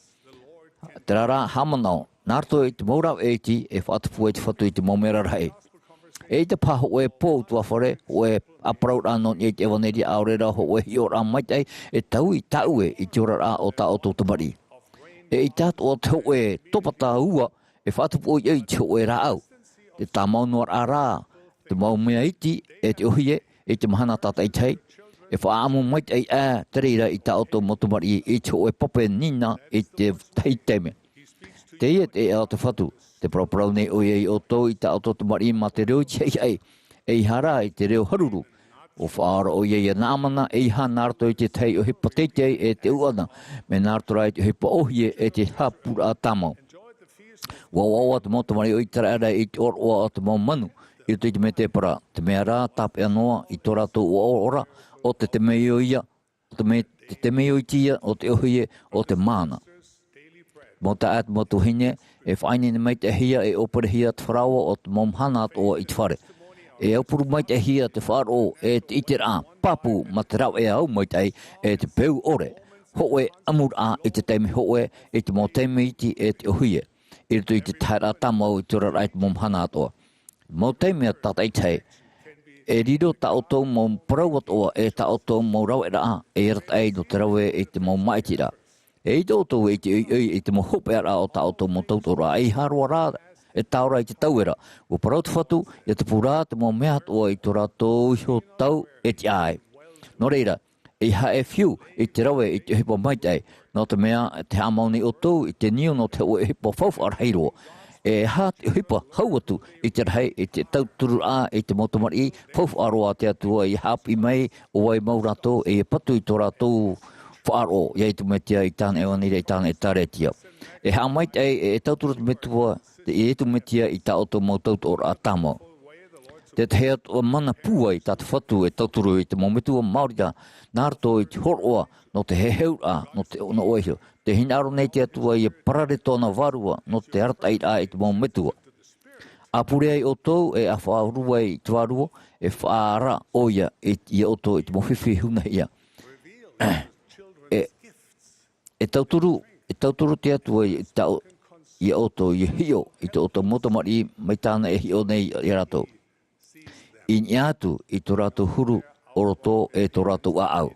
Te rara hamanao, nārto I te maurau e ti e whaatapu e te whatu I te maumera rahe. E te paho o e pō tua whare, o e apraura non I te ewaneri aurera ho o e hiora maitai e tau I tau e I te ora o ta oto tamari. E I tātu o te ho e topata ua e whaatapu I te ho e rāau. Te tā maunuar a rā, te maumea iti e te ohie e te mahana tātai tei. E whaamu mai te te reira I ta auto motomari I te o e pope nina I te teiteme. Te ia te ea te whatu, te praprau nei o iei o tō I ta auto tomari ma te reo tei ei. E hara I te reo haruru. O whaara o iei a nāmana e ha nārto I te tei o hipa teitei e te uana. Me nārto rai te hipa ohie e te hapura a tamau. Wawawa te motomari o I taraera I te oroa a te mau manu. I te me te para, te mea rā tape anoa I tō rātou ora. O te te meo ia, o te meo itia, o te ohie, o te Mā'a. Mo te at mo tu hine, e whainene mai te hia e opere hia te wharaua o te momhana o I te whare. E aupuru mai te hia te wharo e te ite rā, papu ma te rau e au mai te e te peu ore. Hoe Amuiraa I te teime hoe e te mo teime iti e te ohie. I rito I te taira tamau I te ora rai te momhana atoa. Mo teime a tatai tei, E riro ta oto mo prawat o e ta oto mo rau era e rat ai do trawe e te mo maitira. E to to e te mo hope era o ta oto mo tautora ai harwara e taura i te tauera. O parot fatu e te pura te mo mea o i tora tō hio tau e te ai. No reira, e ha e fiu i te rawe i te hipo maitai, no te mea te hamauni o tō i te nio no te o e hipo whawhara heiro. E ha te hipa hau atu i te rhai i te tauturu a i te motomari whawharoa te atua i hapi mai o ai maurato e patu i tō rātou whaaro i eitu metia i tāna ewanire i tāna e tāretia. E ha mait e tauturu te metua te i eitu metia i tā oto mau tautor a tāmo. Te te hea o mana pua i tāta whatu e tauturu i te mometua maurita nārto i te horoa no te heheu a no te ona oihio. Te hinaro nei te atua i e parare tōna varua no te artai a i te mometua. A pureai o tōu e a whaarua i te varua e whaara oia i o tō i te mowhiwhi huna ia. E tauturu te atua i tau i o tō i hio i te oto motomari mai tāna e hio nei i rato. I ni atu i tō rato huru oroto e tō rato aau.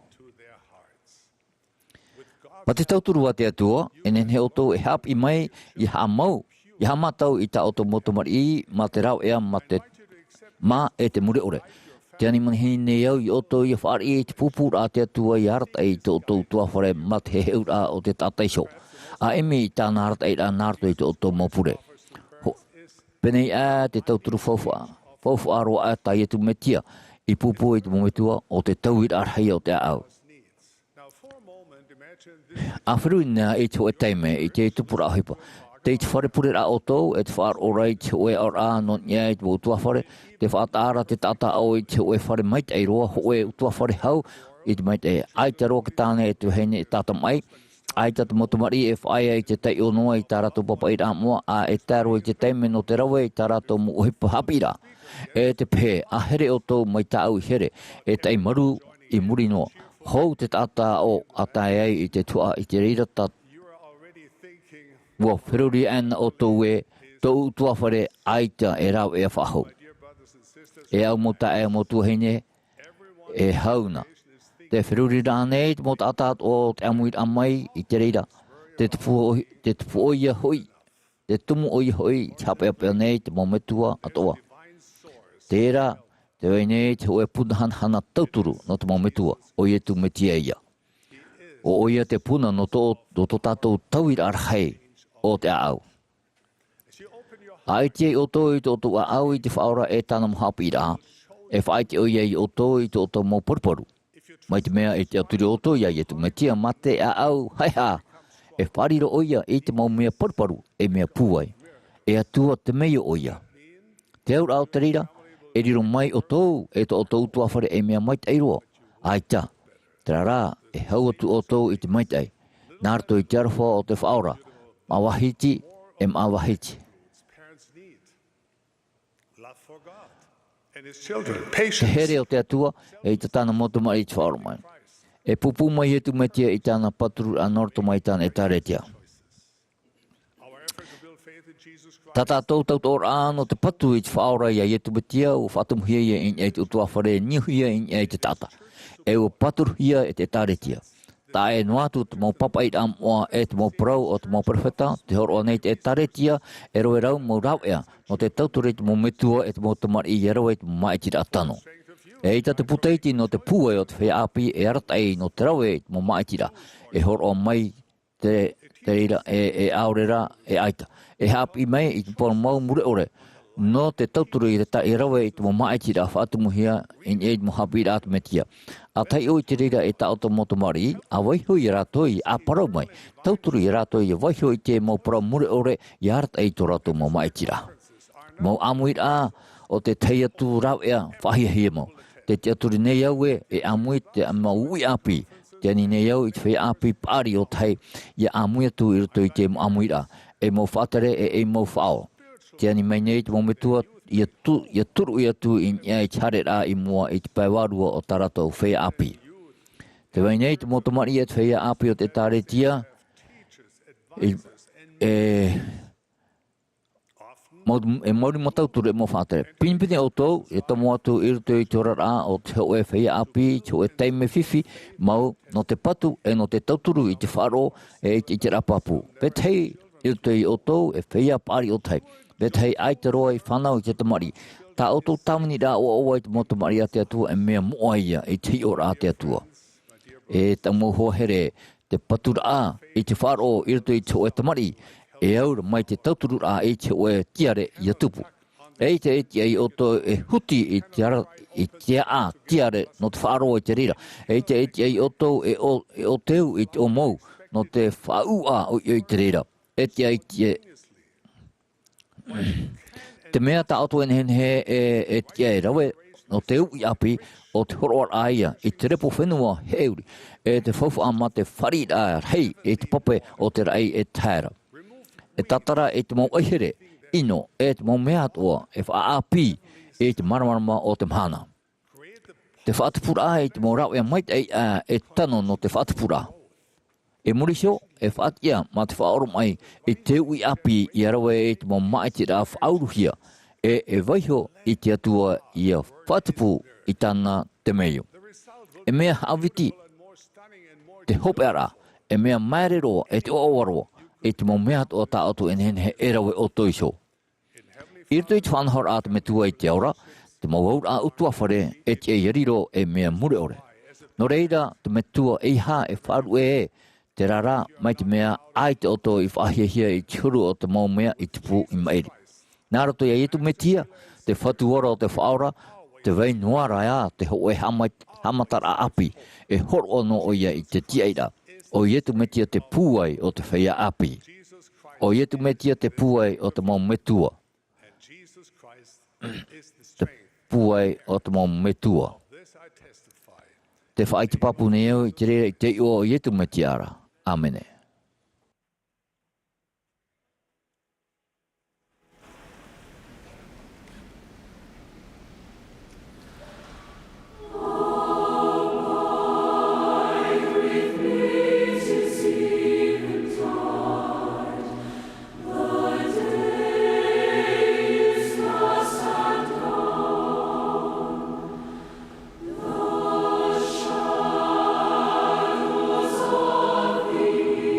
Ma te tauturu wa te atua, e nen he oto e hapi mai i ha mau, i ha matau i ta oto motomari ma te rau ea ma te ma e te mure ore. Te ani manhi ne au i oto i whaari i te pupura a te atua i harata i te oto tua whare ma te heura o te tātaisho. A emi i tāna harata i rā nārto i te oto mopure. Penei a te tauturu whawha a tai etu metia i pupu i te mometua o te tauir arhei o te au. A whiru nea e te oe teime i te tupura ahipa. Te i te whare pure a o tau e te whaar orai te oe ara no nia i te utua whare. Te whaatara te tata au i te oe whare maita i roa ho oe utua whare hau i te maita e. Ai te roa ki tāne e tu hene e tata mai. Ai tata motomari e whaia i te tei o noa i tā rato papa i rā mua a e tāro i te teime no te rawe i tā rato mu ohipa hapira. E te phe a here o tau mai tā au i here e tei maru i muri noa. Hou te tata o atai ai i te Tuha'a i te reira ta ua whiruri ana o tau e tau tua whare aita e rau e whahau. E au mo ta e mo tuahine e hauna. Te whiruri rānei mo ta atat o te Amuiraa mai i te reira. Te tupu oia hoi. Te tumu oia hoi te hape nei te mometua atoa. Tērā te weinei te oe punahan hana tauturu no te mometua o i tu metia ia. O oia te puna no to tātou tauira arhei o te au. Ai te o tō i tō tō au i te whaora e tāna mohapi rā. E whai te oia i o tō i tō tō mō porporu. Mai te mea e te aturi o tō ia i tu metia mate a au haiha. E whariro oia i te mō mea porporu e mea puai. E atua te mea oia. Te aur au te rira. E riro mai o tōu, e tō o tōu tua whare e mea maita i roa. Aita, te rā, e hau atu o tōu i te maita i. Nārto i te arawha o te whaora. Ma wahiti e ma wahiti. Te here o te atua e i te tāna motomari i te whaora mai. E pupu mai e tu metia i tāna paturu a norto mai tāna e tāretia. Tata tau tau ano te patu i te whaora ia i tu betia o whatumuhia ia in e te utua whare niuhia in e te tata. E o paturuhia e te tāretia. Tā e noatu te mau papa i Āmuiraa e te mau parau o te mau perfeta, te horo nei te tāretia e roe rau mau rau ea no te tauture te mau metua e te mau tamari i erawe te mau maitira atano. E ita te puteiti no te pua o te whea api e aratai no te rawe te mau maitira e horo mai te reira e Āmuiraa e aita. E hapi mai i te pora mau mure ore. No te tauturu i te rawe i te mo maitira whaatumuhia in e mo hapi rātu metia. A tai o i te reira e ta auto motomari, a waiho i rātoi a parau mai. Tauturu i rātoi i waiho i te mo pora mure ore i harta i tō rātu mo maitira. Mo Amuiraa o te teiatu rau ea whahia mo. Te aturi nei au e Amuiraa te maui api. Te ani nei au i te whea api pāri o tai i Amuiraa tu i roto i te mo Amuiraa. E mo whaatare e mo whao. Te ani mai nei te mometua i turu i atu i ia i tare rā i mua i te paiwarua o tarato whea api. Te wai nei te motomari e te whea api o te tāretia e mauri mo tau turu e mo whātere. Pinipini o tau, e tomo atu i ruto i Tōrara o te o e whaia api, te o e teime whiwhi, mau no te patu e no te tauturu i te wharo e i te rapapu. Petei i ruto i o tau e whaia pāri o tei. Petei ai te roa i whanau i te tamari. Tā o tau tamini rā o awa i te mo tamari a te atua e mea moa ia i te o rā te atua. E tamu hoa here te patura a i te wharo i ruto i te o e tamari. E aura mai te tauturu a e te oe tiare i a tupu. E te eti ai o to e huti i te a tiare no te whaaro i te rira. E te eti ai o to e o teu i te o mou no te whaau a o i te rira. E te ai te mea ta auto en he e te ai rawe no te ui api o te horoar aia i te repo whenua heuri. E te whauwha ama te wharit a hei e te pape o te rai e taira. E tatara e te mau aihere, ino e te mau mea atoa e whaapi e te maramarama o te Mahana. Te whaatupura e te mau rau e maita e tano no te whaatupura. E murisio e whaatia ma te whaoro mai e te ui api i arawe e te mau maiti rā whauruhia e waiho i te atua i a whaatupu i tana te meio. E mea hawiti, te Ēperēra, e mea maerero e te oawaroa. E te mau mea o tā atu en he erawe o toiso. I rito i te whanahor a te metua i te aura, te mau aura a utua whare e te eiriro e mea mure ore. No reira, te metua e ha e wharu te rara mai te mea ai te oto i whahiahia i te huru o te mau mea i te pū i maeri. Nā rato ia i tu metia, te whatuora o te whaora, te wei nuara ea te ho e hamatara api e horo no o ia i te tiaira. O ietu metia te pūai o te whaia api. O ietu metia te pūai o te mau metua. Te pūai o te mau metua. Te whaai te papu neo i te rere i te o ietu metiara. Amene. Shadows of thee.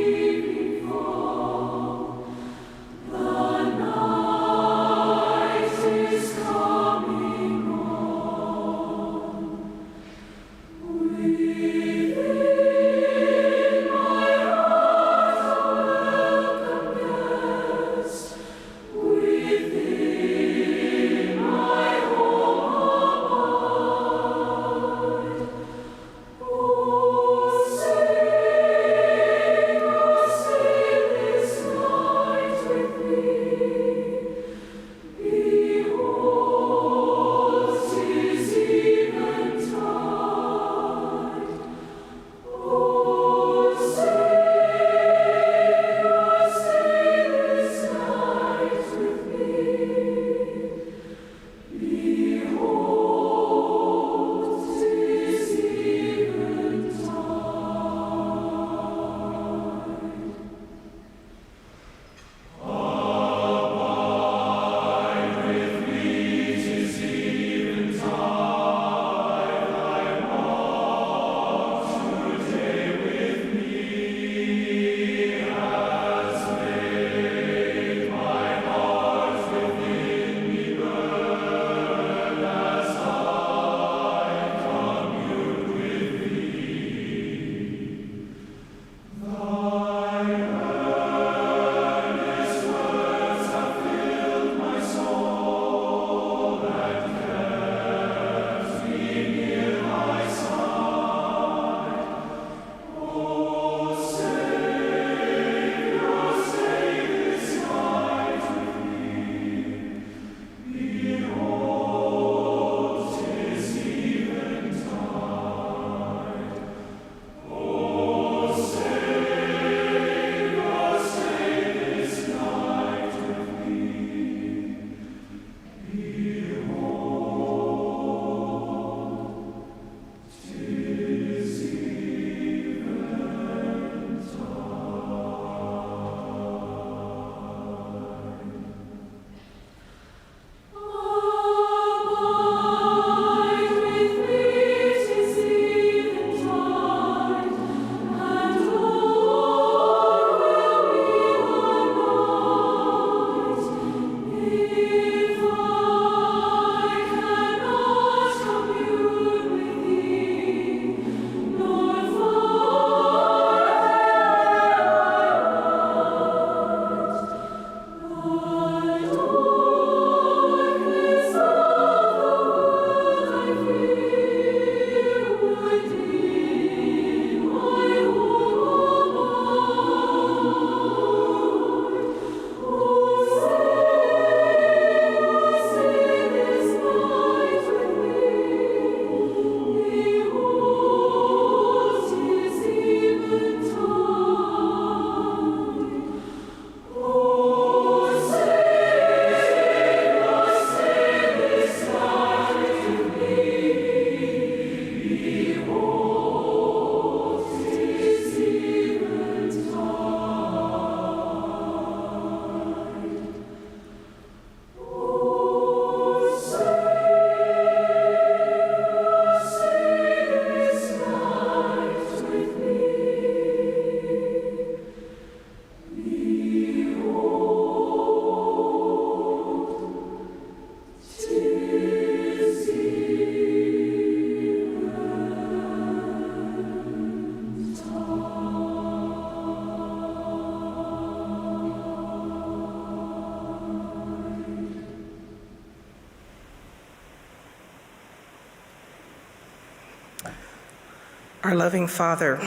Our loving Father, no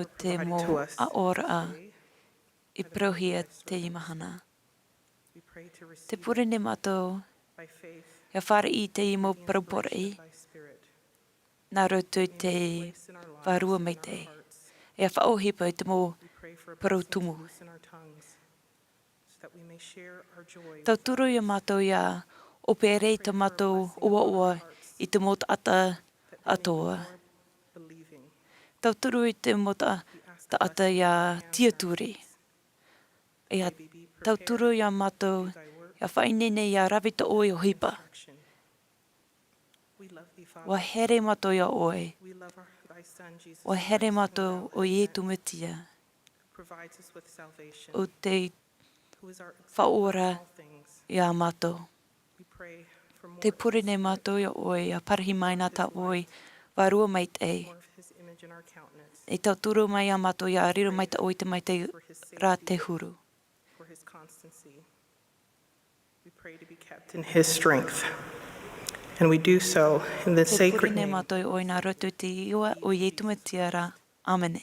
te mo Āmuiraa I prohia te Mahana. Te pure ne mātou, ia whare I te I mo paraporei, nā roto te wharua mei te, ia whaohipa I te mo parautumu. Tau turu ia mātou ia Ēperēra te mātou ua I te mo ata atoa. Tau turu I te mo ata ia tiaturi. Ia tau turu ia mātou ia whainene ia rawita oi o hipa. Wa here mātou ia oi. Wa here mātou o I tumitia. O te whaora ia mātou. Te pure nei mātou ia oi, ia parahi mai nā tā oi, warua mai te. E tau turu mai ia mātou ia riro mai ta oi te mai te rā te huru. we pray to be kept in His strength. And we do so in the sacred name. Amen.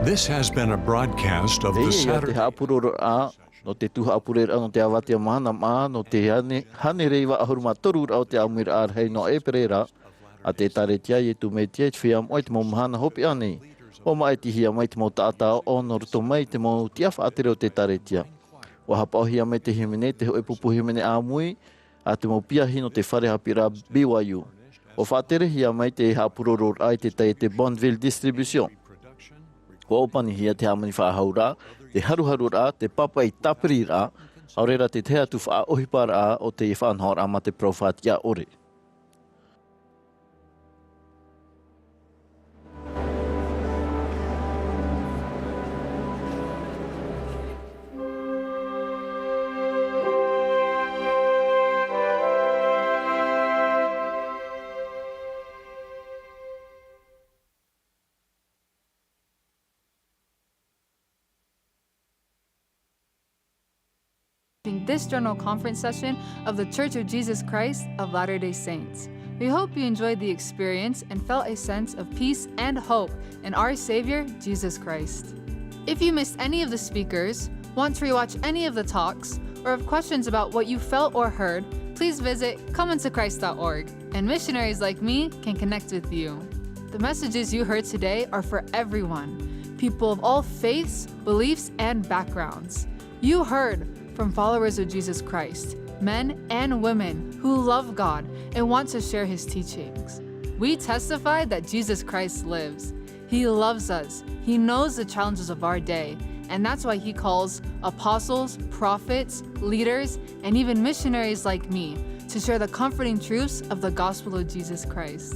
This has been a broadcast of the Saturday. No te Tuha'a no te awatea Mahana Maa no te hane reiwa ahuruma torur au te Amuiraa hei no Ēperēra a te taretia I tu metia te whiam oi te mo mahana hopi ane. O mai tihia mai te mo taata o no ruto mai te mo tiafa atere o te taretia. O hapa ohia mai te himene te hoe pupu himene Āmui a te mo piahi no te whare hapira BYU. O whaatere hia mai te hapuroror ai te tai te Bonneville Distribution. Ko opani hia te amani whahaura, te haruharu rā, te papa I tapiri rā, aurera te tea tu wha ohipa rā o te whanhor ama te profat ia ore. This General Conference session of the Church of Jesus Christ of Latter-day Saints. We hope you enjoyed the experience and felt a sense of peace and hope in our Savior, Jesus Christ. If you missed any of the speakers, want to rewatch any of the talks, or have questions about what you felt or heard, please visit comeintochrist.org, and missionaries like me can connect with you. The messages you heard today are for everyone, people of all faiths, beliefs, and backgrounds. You heard from followers of Jesus Christ, men and women who love God and want to share his teachings. We testify that Jesus Christ lives. He loves us. He knows the challenges of our day, and that's why he calls apostles, prophets, leaders, and even missionaries like me to share the comforting truths of the gospel of Jesus Christ.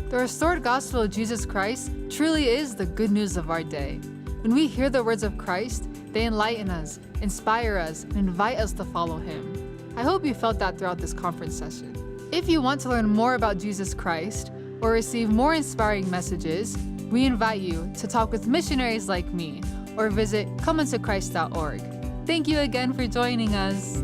The restored gospel of Jesus Christ truly is the good news of our day. When we hear the words of Christ, they enlighten us, inspire us, and invite us to follow him. I hope you felt that throughout this conference session. If you want to learn more about Jesus Christ or receive more inspiring messages, we invite you to talk with missionaries like me or visit comeintochrist.org. Thank you again for joining us.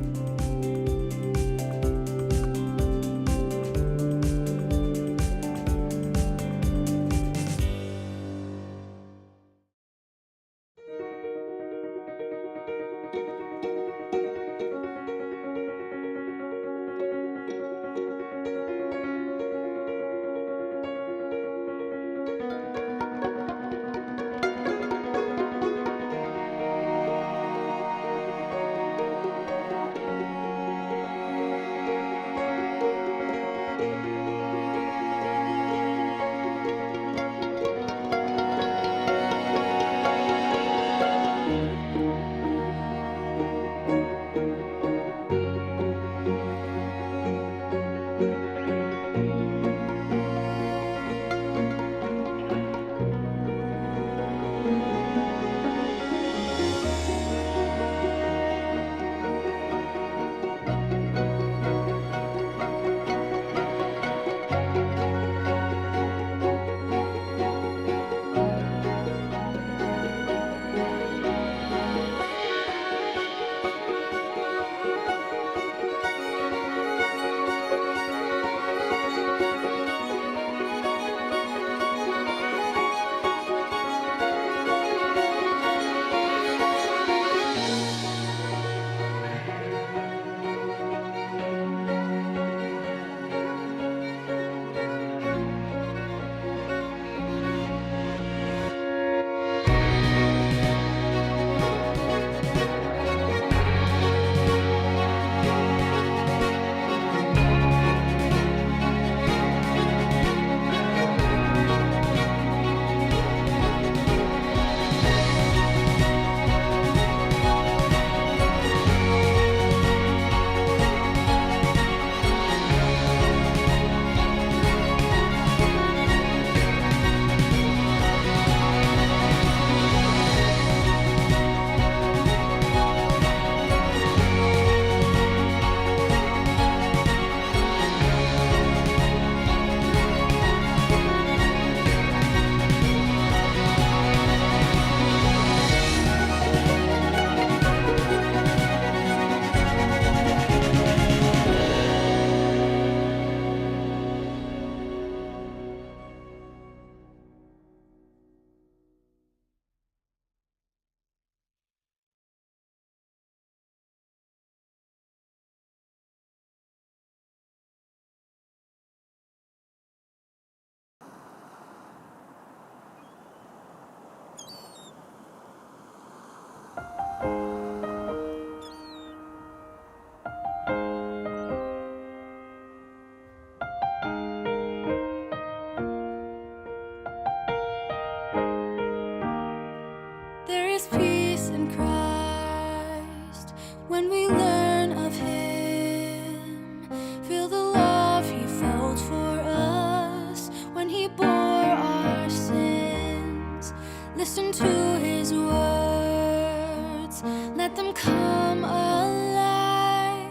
Listen to his words, let them come alive.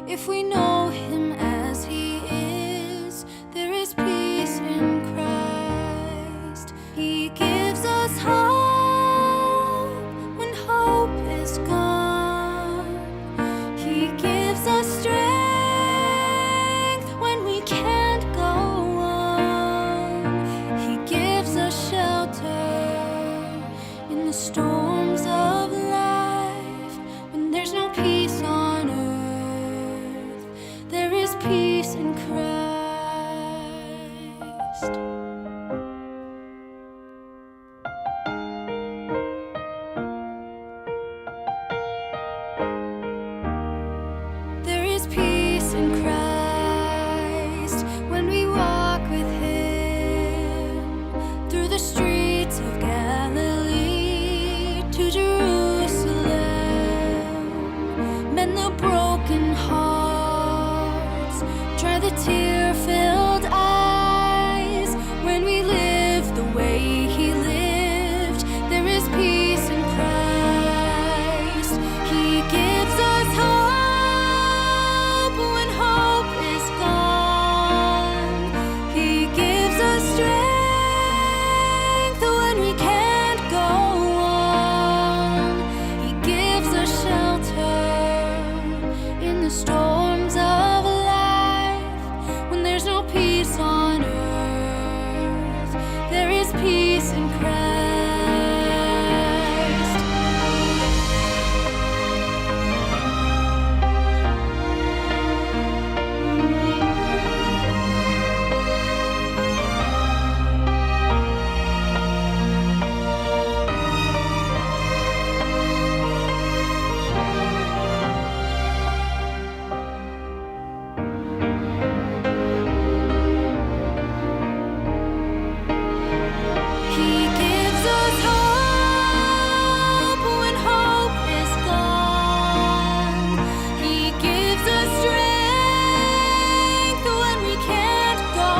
If we know him as he is, there is peace in Christ. He gives us hope when hope is gone. He gives us strength when we can't go on. He gives us shelter the streets of Galilee, to Jerusalem. Mend the broken hearts, dry the tear-filled eyes. When we live the way he lived, there is peace in Christ. He gives us hope when hope is gone. He gives us strength when we can't go on. He gives us shelter in the storms of life. When there's no peace on earth, there is peace in Christ. He gives us hope when hope is gone. He gives us strength when we can't go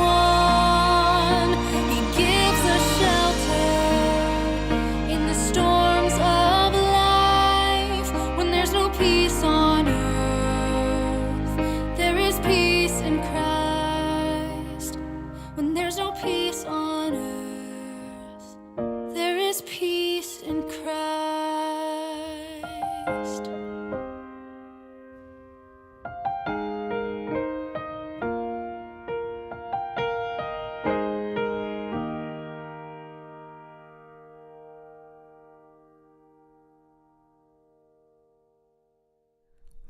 on. He gives us shelter in the storms of life. When there's no peace on earth, there is peace in Christ. When there's no peace on earth, there is peace in Christ.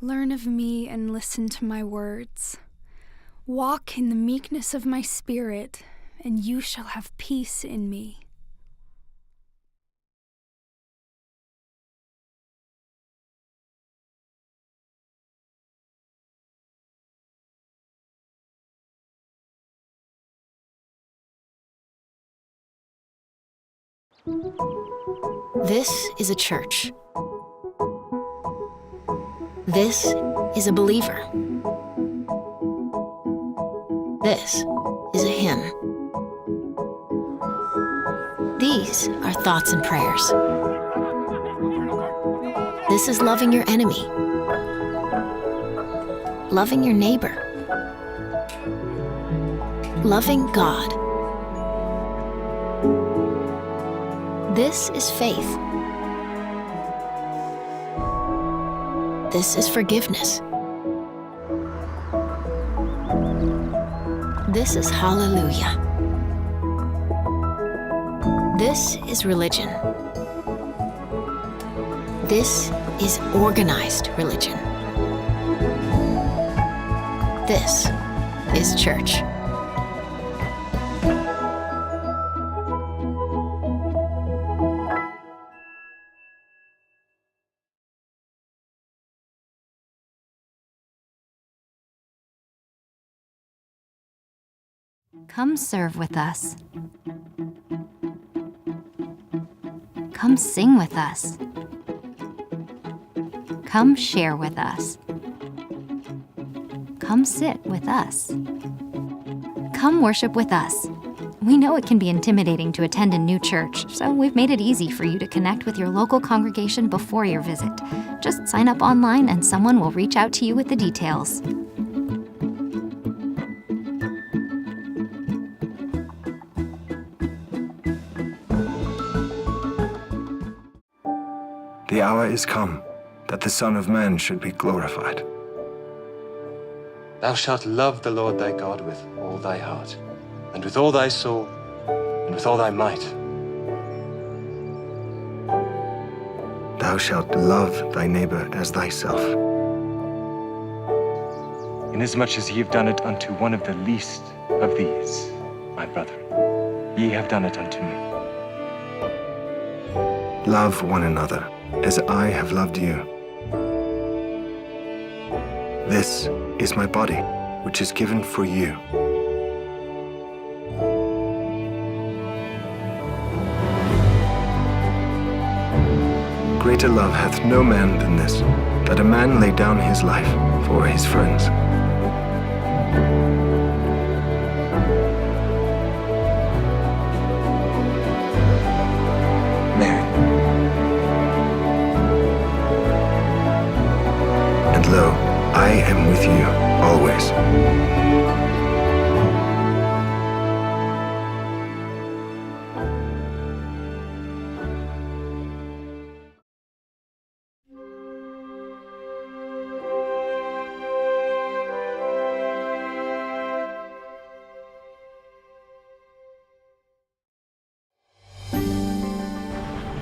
Learn of me and listen to my words. Walk in the meekness of my spirit, and you shall have peace in me. This is a church. This is a believer. This is a hymn. These are thoughts and prayers. This is loving your enemy, loving your neighbor, loving God. This is faith. This is forgiveness. This is hallelujah. This is religion. This is organized religion. This is church. Come serve with us. Come sing with us. Come share with us. Come sit with us. Come worship with us. We know it can be intimidating to attend a new church, so we've made it easy for you to connect with your local congregation before your visit. Just sign up online and someone will reach out to you with the details. The hour is come that the Son of Man should be glorified. Thou shalt love the Lord thy God with all thy heart, and with all thy soul, and with all thy might. Thou shalt love thy neighbor as thyself. Inasmuch as ye have done it unto one of the least of these, my brethren, ye have done it unto me. Love one another as I have loved you. This is my body, which is given for you. greater love hath no man than this, that a man lay down his life for his friends. Mary. And lo, I am with you always.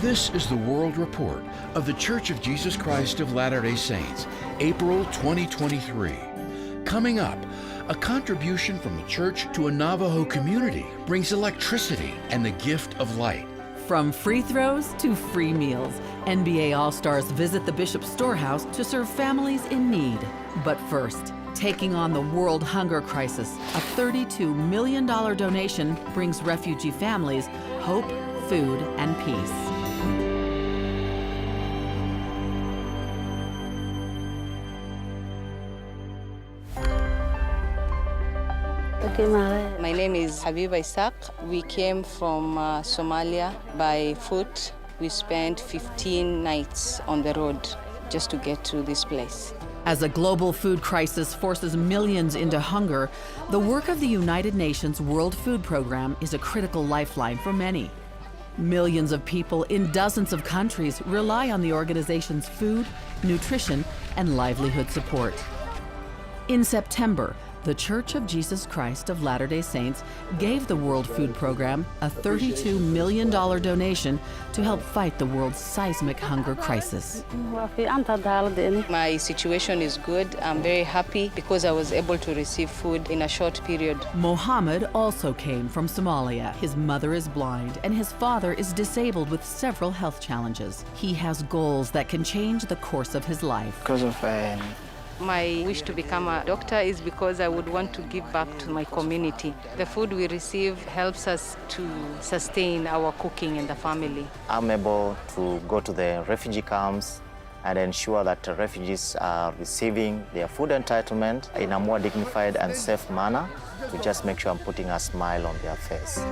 This is the World Report of the Church of Jesus Christ of Latter-day Saints, April 2023. Coming up, a contribution from the church to a Navajo community brings electricity and the gift of light. From free throws to free meals, NBA All-Stars visit the Bishop's Storehouse to serve families in need. But first, taking on the world hunger crisis, a $32 million donation brings refugee families hope, food, and peace. My name is Habiba Isaac. We came from Somalia by foot. We spent 15 nights on the road just to get to this place. As a global food crisis forces millions into hunger, the work of the United Nations World Food Program is a critical lifeline for many. Millions of people in dozens of countries rely on the organization's food, nutrition, and livelihood support. In September, the Church of Jesus Christ of Latter-day Saints gave the World Food Program a $32 million donation to help fight the world's seismic hunger crisis. My situation is good. I'm very happy because I was able to receive food in a short period. Mohammed also came from Somalia. His mother is blind and his father is disabled with several health challenges. He has goals that can change the course of his life. Because of my wish to become a doctor is because I would want to give back to my community. The food we receive helps us to sustain our cooking in the family. I'm able to go to the refugee camps and ensure that the refugees are receiving their food entitlement in a more dignified and safe manner to just make sure I'm putting a smile on their face.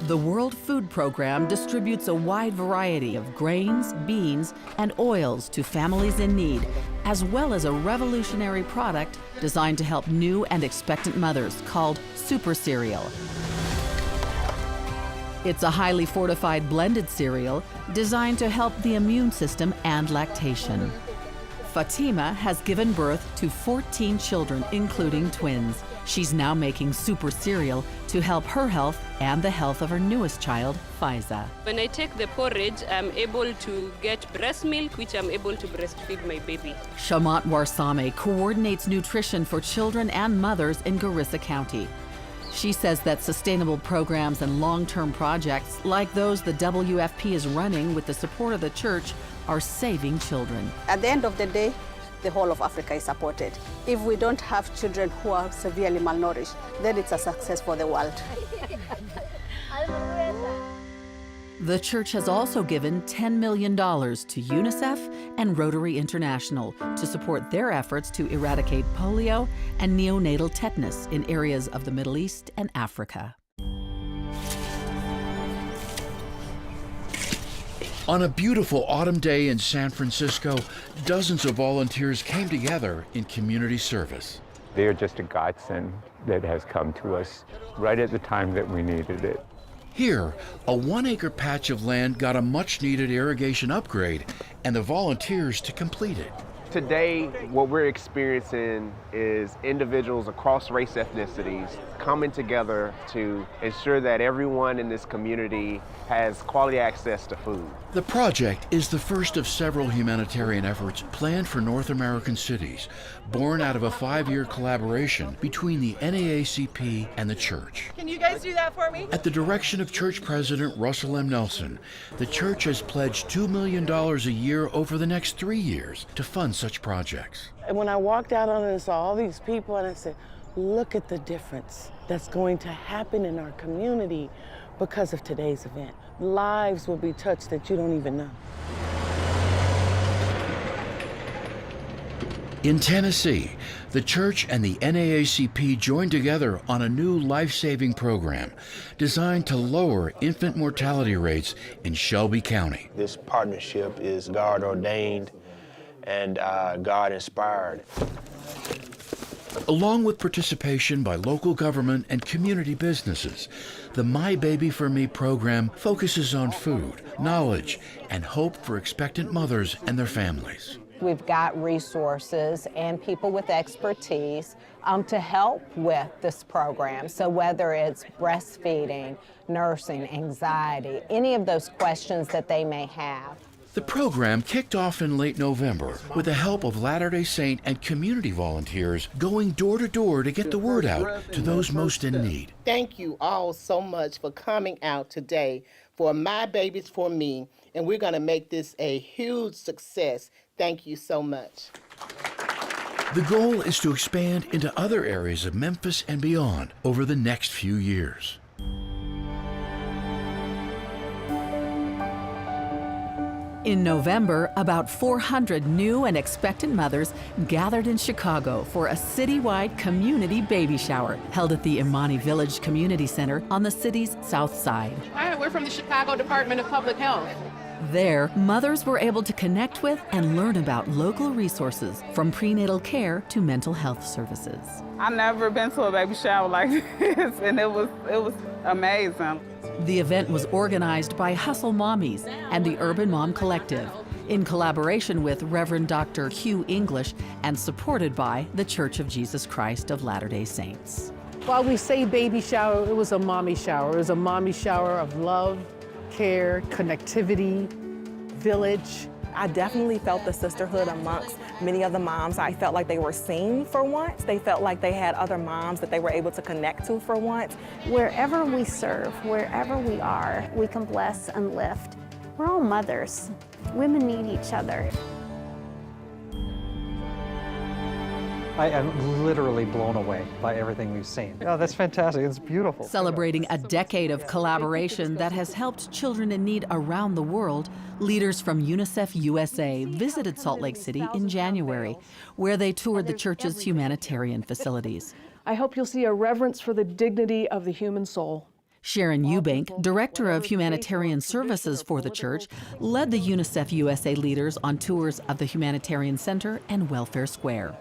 The World Food Program distributes a wide variety of grains, beans, and oils to families in need, as well as a revolutionary product designed to help new and expectant mothers called Super Cereal. It's a highly fortified blended cereal designed to help the immune system and lactation. Fatima has given birth to 14 children, including twins. She's now making Super Cereal to help her health and the health of her newest child, Faiza. When I take the porridge, I'm able to get breast milk, which I'm able to breastfeed my baby. Shamat Warsame coordinates nutrition for children and mothers in Garissa County. She says that sustainable programs and long-term projects like those the WFP is running with the support of the church are saving children. At the end of the day, the whole of Africa is supported. If we don't have children who are severely malnourished, then it's a success for the world. The church has also given $10 million to UNICEF and Rotary International to support their efforts to eradicate polio and neonatal tetanus in areas of the Middle East and Africa. On a beautiful autumn day in San Francisco, dozens of volunteers came together in community service. They are just a godsend that has come to us right at the time that we needed it. Here, a 1-acre patch of land got a much-needed irrigation upgrade, and the volunteers to complete it. Today, what we're experiencing is individuals across race ethnicities coming together to ensure that everyone in this community has quality access to food. The project is the first of several humanitarian efforts planned for North American cities, born out of a 5-year collaboration between the NAACP and the church. Can you guys do that for me? At the direction of Church President Russell M. Nelson, the church has pledged $2 million a year over the next 3 years to fund such projects. And when I walked out on it and saw all these people, and I said, look at the difference. that's going to happen in our community because of today's event. Lives will be touched that you don't even know. In Tennessee, the church and the NAACP joined together on a new life-saving program designed to lower infant mortality rates in Shelby County. This partnership is God-ordained and God-inspired. Along with participation by local government and community businesses, the My Baby for Me program focuses on food, knowledge, and hope for expectant mothers and their families. We've got resources and people with expertise to help with this program. So whether it's breastfeeding, nursing, anxiety, any of those questions that they may have. The program kicked off in late November with the help of Latter-day Saint and community volunteers going door to door to get the word out to those most in need. Thank you all so much for coming out today for My Babies for Me, and we're going to make this a huge success. Thank you so much. The goal is to expand into other areas of Memphis and beyond over the next few years. In November, about 400 new and expectant mothers gathered in Chicago for a citywide community baby shower held at the Imani Village Community Center on the city's south side. Hi, we're from the Chicago Department of Public Health. There, mothers were able to connect with and learn about local resources from prenatal care to mental health services. I've never been to a baby shower like this, and it was amazing. The event was organized by Hustle Mommies and the Urban Mom Collective in collaboration with Reverend Dr. Hugh English and supported by the Church of Jesus Christ of Latter-day Saints. While we say baby shower, it was a mommy shower. It was a mommy shower of love, care, connectivity, village. I definitely felt the sisterhood amongst many of the moms. I felt like they were seen for once. They felt like they had other moms that they were able to connect to for once. Wherever we serve, wherever we are, we can bless and lift. We're all mothers. Women need each other. I am literally blown away by everything we've seen. Oh, that's fantastic. It's beautiful. Celebrating a decade of collaboration that has helped children in need around the world, leaders from UNICEF USA visited Salt Lake City in January, where they toured the church's humanitarian facilities. I hope you'll see a reverence for the dignity of the human soul. Sharon Eubank, Director of Humanitarian Services for the church, led the UNICEF USA leaders on tours of the Humanitarian Center and Welfare Square.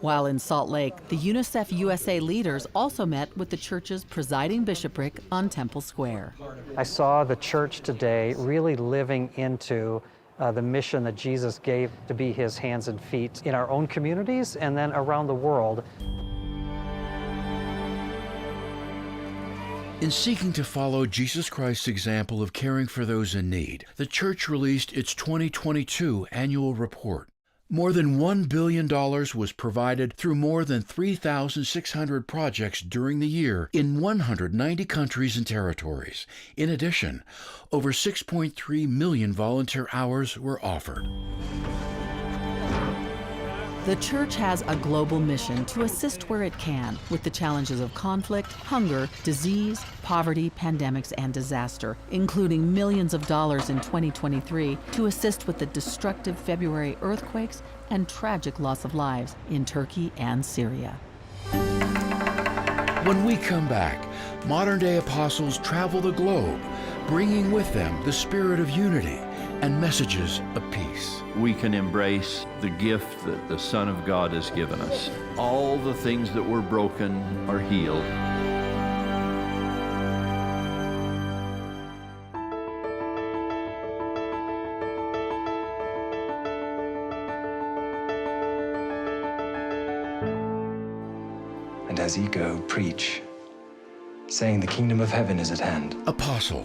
While in Salt Lake, the UNICEF USA leaders also met with the church's presiding bishopric on Temple Square. I saw the church today really living into the mission that Jesus gave to be his hands and feet in our own communities and then around the world. In seeking to follow Jesus Christ's example of caring for those in need, the church released its 2022 annual report. More than $1 billion was provided through more than 3,600 projects during the year in 190 countries and territories. In addition, over 6.3 million volunteer hours were offered. The church has a global mission to assist where it can with the challenges of conflict, hunger, disease, poverty, pandemics, and disaster, including millions of dollars in 2023 to assist with the destructive February earthquakes and tragic loss of lives in Turkey and Syria. When we come back, modern-day apostles travel the globe, bringing with them the spirit of unity and messages of peace. We can embrace the gift that the Son of God has given us. All the things that were broken are healed. And as ye go, preach, saying the kingdom of heaven is at hand. Apostle.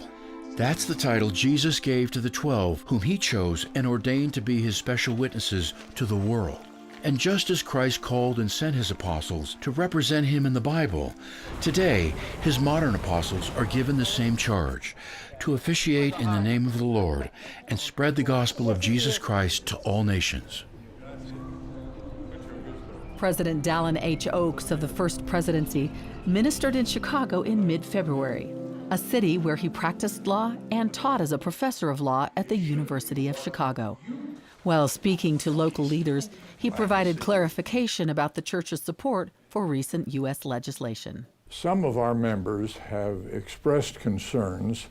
That's the title Jesus gave to the 12 whom he chose and ordained to be his special witnesses to the world. And just as Christ called and sent his apostles to represent him in the Bible, today his modern apostles are given the same charge, to officiate in the name of the Lord and spread the gospel of Jesus Christ to all nations. President Dallin H. Oaks of the First Presidency ministered in Chicago in mid-February, a city where he practiced law and taught as a professor of law at the University of Chicago. While speaking to local leaders, he provided clarification about the church's support for recent U.S. legislation. Some of our members have expressed concerns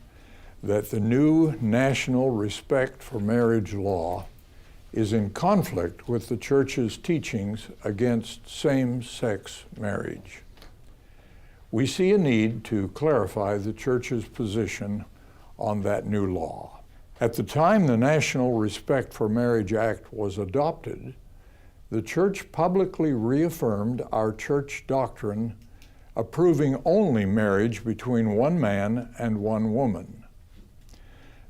that the new national respect for marriage law is in conflict with the church's teachings against same-sex marriage. We see a need to clarify the church's position on that new law. At the time the National Respect for Marriage Act was adopted, the church publicly reaffirmed our church doctrine approving only marriage between one man and one woman.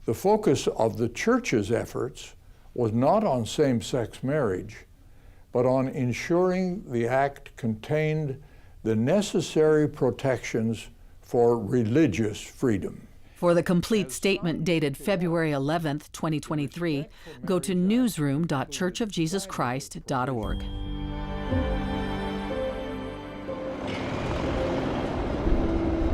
The focus of the church's efforts was not on same-sex marriage, but on ensuring the act contained the necessary protections for religious freedom. For the complete statement dated February 11th, 2023, go to newsroom.churchofjesuschrist.org.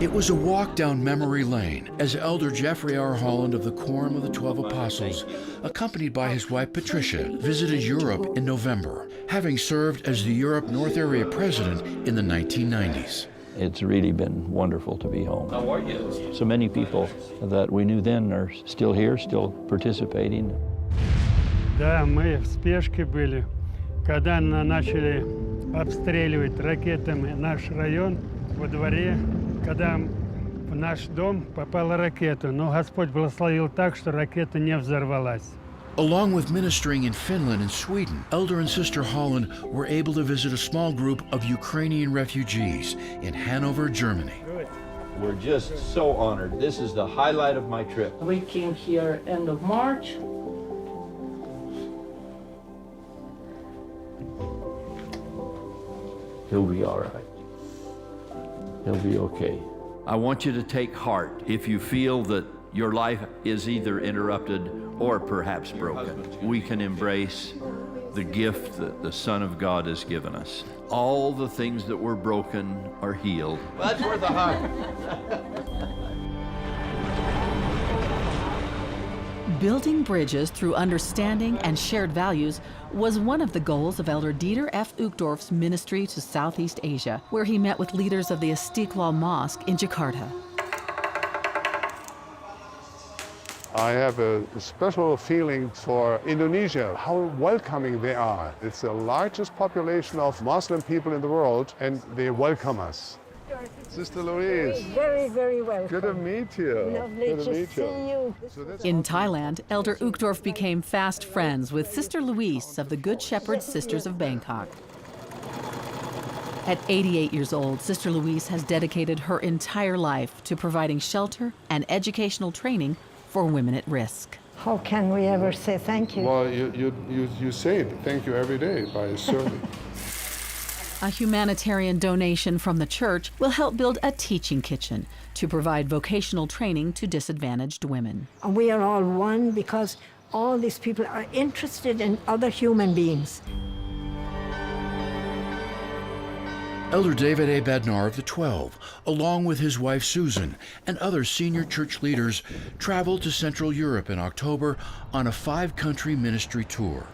It was a walk down memory lane as Elder Jeffrey R. Holland of the Quorum of the 12 Apostles, accompanied by his wife Patricia, visited Europe in November, having served as the Europe North Area President in the 1990s. It's really been wonderful to be home. How are you? So many people that we knew then are still here, still participating. Да, мы в спешке были, когда начали обстреливать ракетами наш район во дворе, когда в наш дом попала ракета, но Господь благословил так, что ракета не взорвалась. Along with ministering in Finland and Sweden, Elder and Sister Holland were able to visit a small group of Ukrainian refugees in Hanover, Germany. We're just so honored. This is the highlight of my trip. We came here end of March. He'll be all right. He'll be okay. I want you to take heart if you feel that your life is either interrupted or perhaps broken. We can embrace the gift that the Son of God has given us. All the things that were broken are healed. Well, that's worth a hug. Building bridges through understanding and shared values was one of the goals of Elder Dieter F. Uchtdorf's ministry to Southeast Asia, where he met with leaders of the Istiqlal Mosque in Jakarta. I have a special feeling for Indonesia, how welcoming they are. It's the largest population of Muslim people in the world, and they welcome us. Sister Louise. Very, very welcome. Good to meet you. Lovely Good to meet see you. In Thailand, Elder Uchtdorf became fast friends with Sister Louise of the Good Shepherd Sisters of Bangkok. At 88 years old, Sister Louise has dedicated her entire life to providing shelter and educational training for women at risk. How can we ever say thank you? Well, you say thank you every day by serving. A humanitarian donation from the church will help build a teaching kitchen to provide vocational training to disadvantaged women. And we are all one because all these people are interested in other human beings. Elder David A. Bednar of the 12, along with his wife Susan and other senior church leaders, traveled to Central Europe in October on a 5-country ministry tour.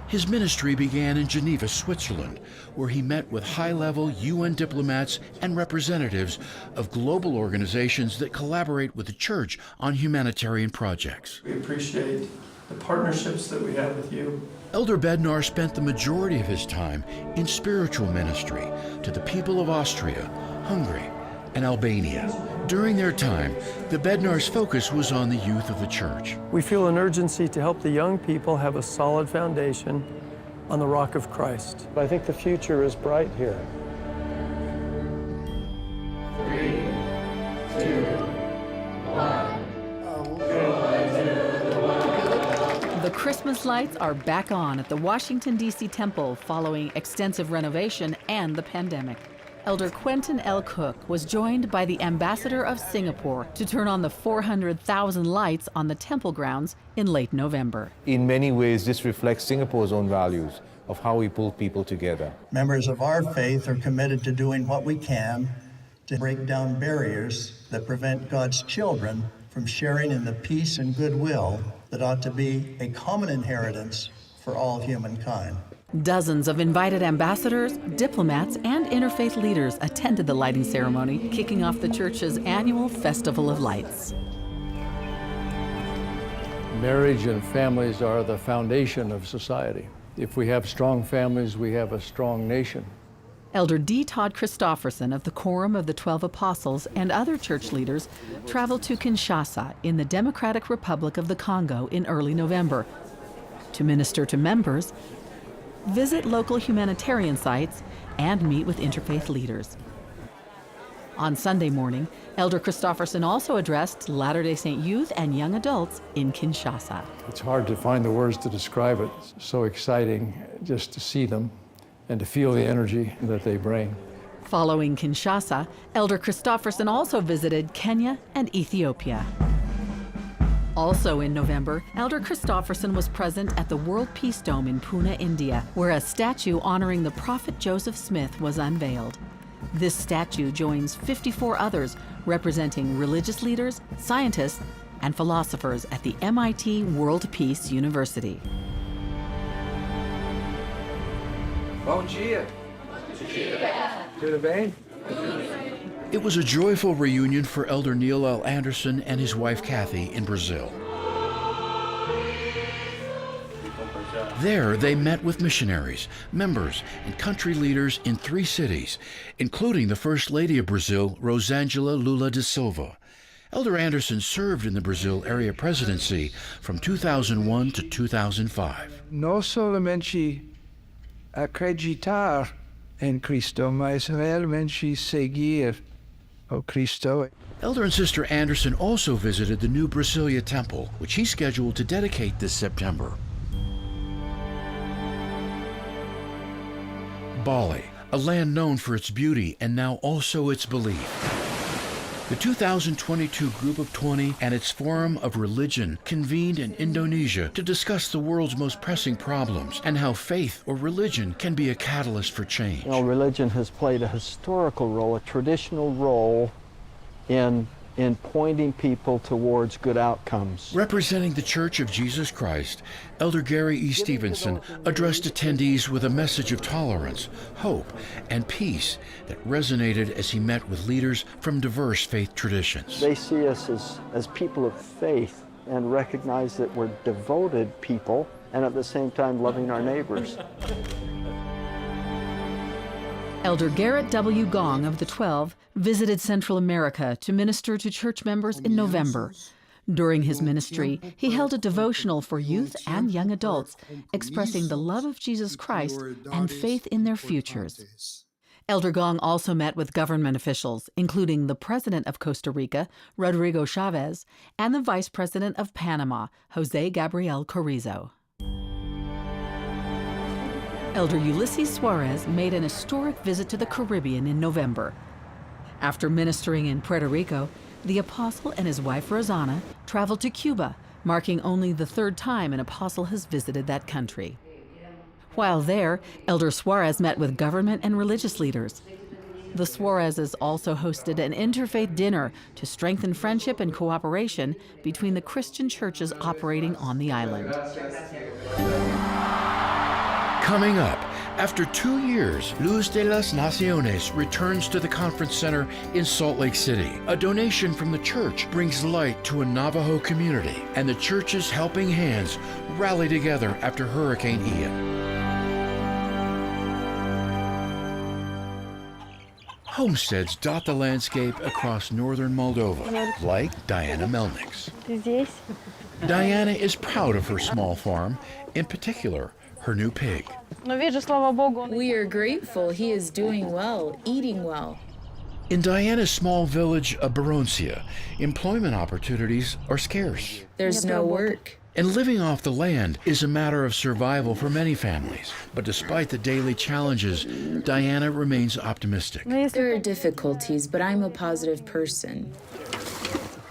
His ministry began in Geneva, Switzerland, where he met with high-level UN diplomats and representatives of global organizations that collaborate with the church on humanitarian projects. We appreciate the partnerships that we have with you. Elder Bednar spent the majority of his time in spiritual ministry to the people of Austria, Hungary, and Albania. During their time, the Bednar's focus was on the youth of the church. We feel an urgency to help the young people have a solid foundation on the rock of Christ. I think the future is bright here. 3, 2, 1. The Christmas lights are back on at the Washington, D.C. temple following extensive renovation and the pandemic. Elder Quentin L. Cook was joined by the ambassador of Singapore to turn on the 400,000 lights on the temple grounds in late November. In many ways, this reflects Singapore's own values. of how we pull people together. Members of our faith are committed to doing what we can to break down barriers that prevent God's children from sharing in the peace and goodwill that ought to be a common inheritance for all humankind. Dozens of invited ambassadors, diplomats, and interfaith leaders attended the lighting ceremony, kicking off the church's annual Festival of Lights. Marriage and families are the foundation of society. If we have strong families, we have a strong nation. Elder D. Todd Christofferson of the Quorum of the 12 Apostles and other church leaders traveled to Kinshasa in the Democratic Republic of the Congo in early November to minister to members, visit local humanitarian sites, and meet with interfaith leaders. On Sunday morning, Elder Christofferson also addressed Latter-day Saint youth and young adults in Kinshasa. It's hard to find the words to describe it. It's so exciting just to see them and to feel the energy that they bring. Following Kinshasa, Elder Christofferson also visited Kenya and Ethiopia. Also in November, Elder Christofferson was present at the World Peace Dome in Pune, India, where a statue honoring the prophet Joseph Smith was unveiled. This statue joins 54 others representing religious leaders, scientists, and philosophers at the MIT World Peace University. Bom dia. Tudo bem? It was a joyful reunion for Elder Neil L. Anderson and his wife Kathy in Brazil. There, they met with missionaries, members, and country leaders in 3 cities, including the First Lady of Brazil, Rosângela Lula da Silva. Elder Anderson served in the Brazil area presidency from 2001 to 2005. Não somente acreditar em Cristo, mas realmente seguir o Cristo. Elder and Sister Anderson also visited the new Brasilia Temple, which he's scheduled to dedicate this September. Bali, a land known for its beauty and now also its belief. The 2022 Group of 20 and its Forum of Religion convened in Indonesia to discuss the world's most pressing problems and how faith or religion can be a catalyst for change. You know, religion has played a historical role, a traditional role in pointing people towards good outcomes. Representing the Church of Jesus Christ, Elder Gary E. Stevenson addressed attendees with a message of tolerance, hope, and peace that resonated as he met with leaders from diverse faith traditions. They see us as people of faith and recognize that we're devoted people and at the same time loving our neighbors. Elder Garrett W. Gong of the 12 visited Central America to minister to church members in November. During his ministry, he held a devotional for youth and young adults, expressing the love of Jesus Christ and faith in their futures. Elder Gong also met with government officials, including the President of Costa Rica, Rodrigo Chavez, and the Vice President of Panama, Jose Gabriel Carrizo. Elder Ulysses Suarez made an historic visit to the Caribbean in November. After ministering in Puerto Rico, the apostle and his wife Rosanna traveled to Cuba, marking only the 3rd time an apostle has visited that country. While there, Elder Suarez met with government and religious leaders. The Suarezes also hosted an interfaith dinner to strengthen friendship and cooperation between the Christian churches operating on the island. Coming up, after 2 years, Luz de las Naciones returns to the conference center in Salt Lake City. A donation from the church brings light to a Navajo community, and the church's helping hands rally together after Hurricane Ian. Homesteads dot the landscape across northern Moldova, like Diana Melnick's. Diana is proud of her small farm, in particular, her new pig. We are grateful he is doing well, eating well. In Diana's small village of Baroncia, employment opportunities are scarce. There's no work. And living off the land is a matter of survival for many families. But despite the daily challenges, Diana remains optimistic. There are difficulties, but I'm a positive person.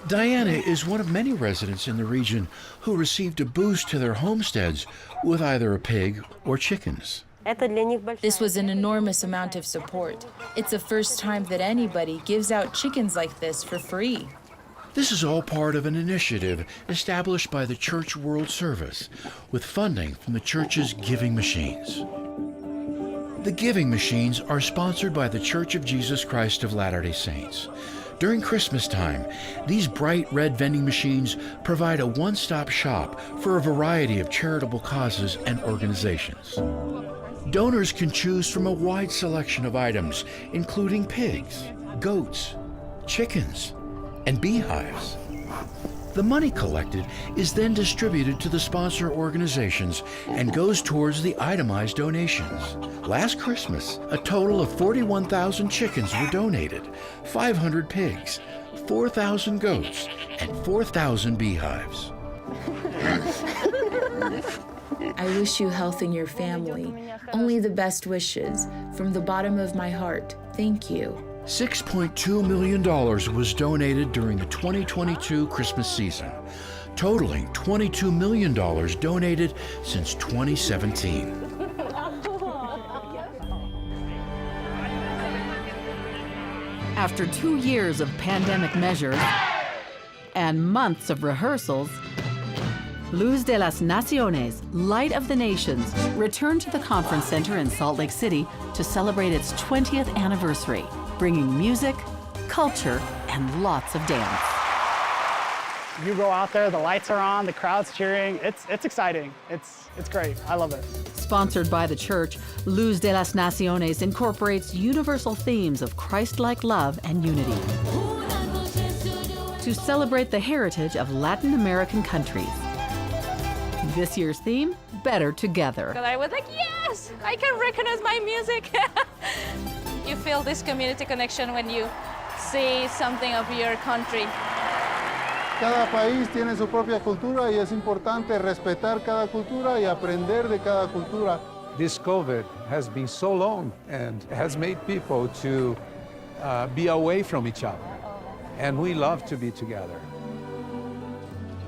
Diana is one of many residents in the region who received a boost to their homesteads with either a pig or chickens. This was an enormous amount of support. It's the first time that anybody gives out chickens like this for free. This is all part of an initiative established by the Church World Service with funding from the church's giving machines. The giving machines are sponsored by the Church of Jesus Christ of Latter-day Saints. During Christmas time, these bright red vending machines provide a one-stop shop for a variety of charitable causes and organizations. Donors can choose from a wide selection of items, including pigs, goats, chickens, and beehives. The money collected is then distributed to the sponsor organizations and goes towards the itemized donations. Last Christmas, a total of 41,000 chickens were donated, 500 pigs, 4,000 goats, and 4,000 beehives. I wish you health in your family. Only the best wishes. From the bottom of my heart, thank you. $6.2 million was donated during the 2022 Christmas season, totaling $22 million donated since 2017. After 2 years of pandemic measures and months of rehearsals, Luz de las Naciones, Light of the Nations, returned to the conference center in Salt Lake City to celebrate its 20th anniversary, bringing music, culture, and lots of dance. You go out there, the lights are on, the crowd's cheering. It's exciting. It's great. I love it. Sponsored by the church, Luz de las Naciones incorporates universal themes of Christ-like love and unity to celebrate the heritage of Latin American countries. This year's theme, Better Together. I was like, yes, I can recognize my music. You feel this community connection when you see something of your country. Cada país tiene su propia cultura y es importante respetar cada cultura y aprender de cada cultura. This COVID has been so long and has made people to be away from each other. And we love to be together.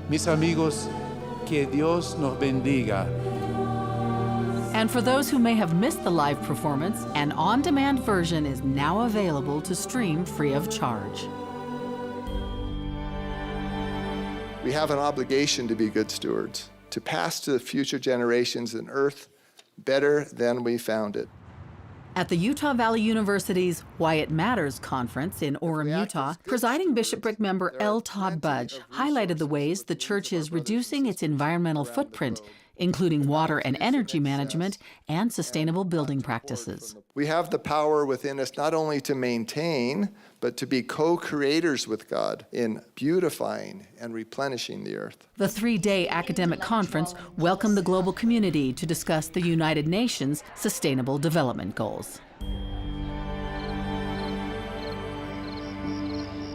Mis amigos, que Dios nos bendiga. And for those who may have missed the live performance, an on-demand version is now available to stream free of charge. We have an obligation to be good stewards, to pass to the future generations an earth better than we found it. At the Utah Valley University's Why It Matters conference in Orem, Utah, presiding bishopric member L. Todd Budge highlighted the ways the church is reducing its environmental footprint, including water and energy management and sustainable building practices. We have the power within us not only to maintain, but to be co-creators with God in beautifying and replenishing the earth. The 3-day academic conference welcomed the global community to discuss the United Nations Sustainable Development Goals.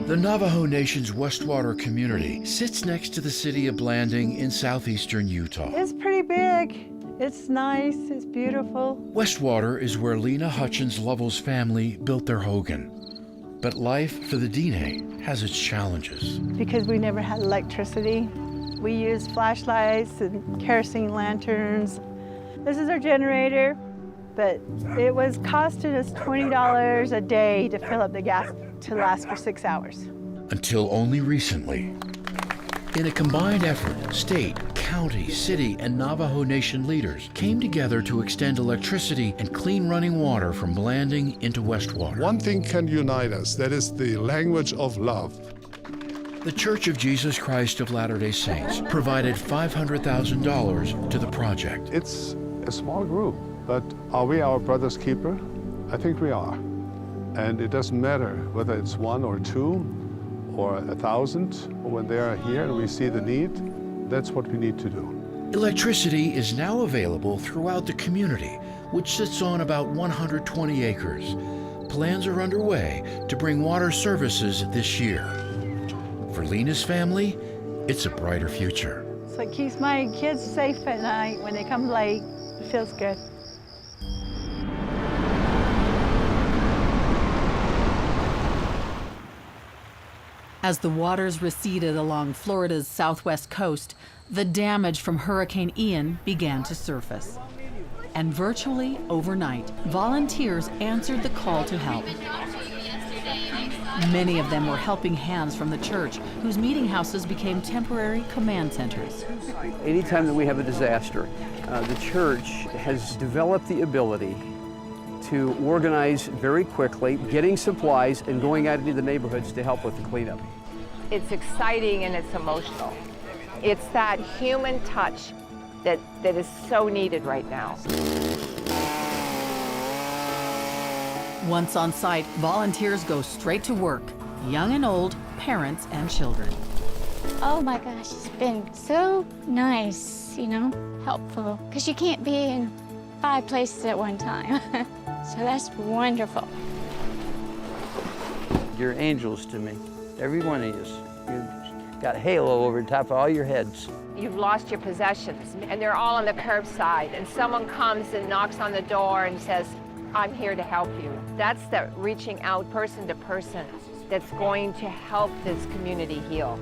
The Navajo Nation's Westwater community sits next to the city of Blanding in southeastern Utah. It's pretty big. It's nice. It's beautiful. Westwater is where Lena Hutchins Lovell's family built their hogan. But life for the Dine has its challenges. Because we never had electricity, we used flashlights and kerosene lanterns. This is our generator, but it was costing us $20 a day to fill up the gas to last for 6 hours. Until only recently. In a combined effort, state, county, city, and Navajo Nation leaders came together to extend electricity and clean running water from Blanding into Westwater. One thing can unite us, that is the language of love. The Church of Jesus Christ of Latter-day Saints provided $500,000 to the project. It's a small group, but are we our brother's keeper? I think we are. And it doesn't matter whether it's 1 or 2 or 1,000, when they are here and we see the need, that's what we need to do. Electricity is now available throughout the community, which sits on about 120 acres. Plans are underway to bring water services this year. For Lena's family, it's a brighter future. So it keeps my kids safe at night when they come late. It feels good. As the waters receded along Florida's southwest coast, the damage from Hurricane Ian began to surface. And virtually overnight, volunteers answered the call to help. Many of them were helping hands from the church, whose meeting houses became temporary command centers. Anytime that we have a disaster, the church has developed the ability to organize very quickly, getting supplies and going out into the neighborhoods to help with the cleanup. It's exciting and it's emotional. It's that human touch that is so needed right now. Once on site, volunteers go straight to work, young and old, parents and children. Oh my gosh, it's been so nice, you know, helpful, because you can't be in 5 places at one time. So that's wonderful. You're angels to me, every one of you. You've got a halo over the top of all your heads. You've lost your possessions and they're all on the curbside and someone comes and knocks on the door and says, I'm here to help you. That's the reaching out person to person that's going to help this community heal.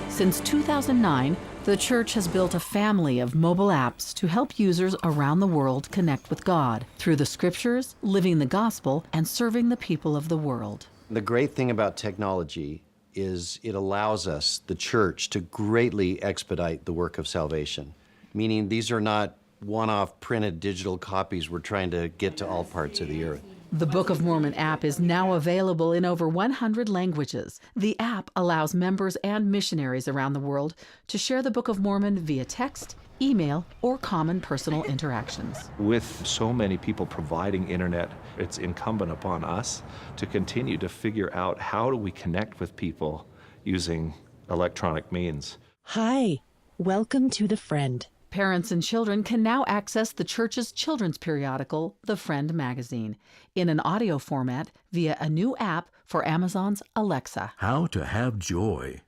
Since 2009, the church has built a family of mobile apps to help users around the world connect with God through the scriptures, living the gospel, and serving the people of the world. The great thing about technology is it allows us, the church, to greatly expedite the work of salvation. Meaning these are not one-off printed digital copies we're trying to get to all parts of the earth. The Book of Mormon app is now available in over 100 languages. The app allows members and missionaries around the world to share the Book of Mormon via text, email, or common personal interactions. With so many people providing internet, it's incumbent upon us to continue to figure out how do we connect with people using electronic means. Hi, welcome to The Friend. Parents and children can now access the church's children's periodical, The Friend magazine, in an audio format via a new app for Amazon's Alexa. How to Have Joy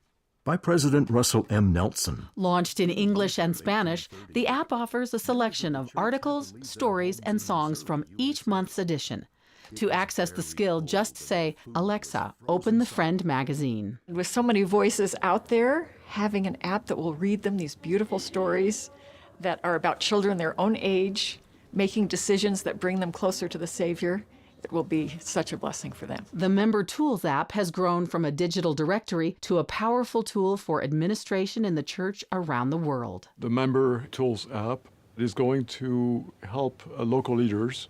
by President Russell M. Nelson. Launched in English and Spanish, the app offers a selection of articles, stories, and songs from each month's edition. To access the skill, just say, Alexa, open The Friend magazine. With so many voices out there, having an app that will read them these beautiful stories that are about children their own age, making decisions that bring them closer to the Savior, it will be such a blessing for them. The Member Tools app has grown from a digital directory to a powerful tool for administration in the church around the world. The Member Tools app is going to help local leaders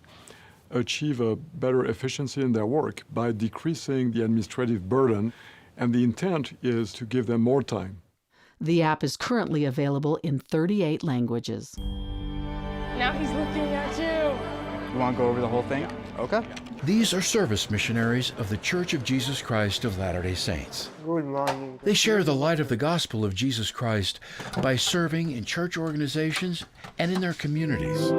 achieve a better efficiency in their work by decreasing the administrative burden, and the intent is to give them more time. The app is currently available in 38 languages. Now he's looking at you. You want to go over the whole thing? Okay. These are service missionaries of the Church of Jesus Christ of Latter-day Saints. Good morning. They share the light of the gospel of Jesus Christ by serving in church organizations and in their communities.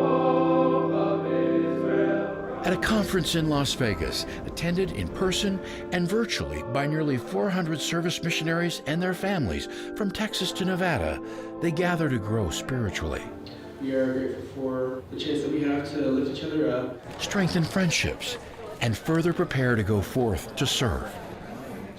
At a conference in Las Vegas, attended in person and virtually by nearly 400 service missionaries and their families from Texas to Nevada, they gather to grow spiritually. We are grateful for the chance that we have to lift each other up, strengthen friendships, and further prepare to go forth to serve.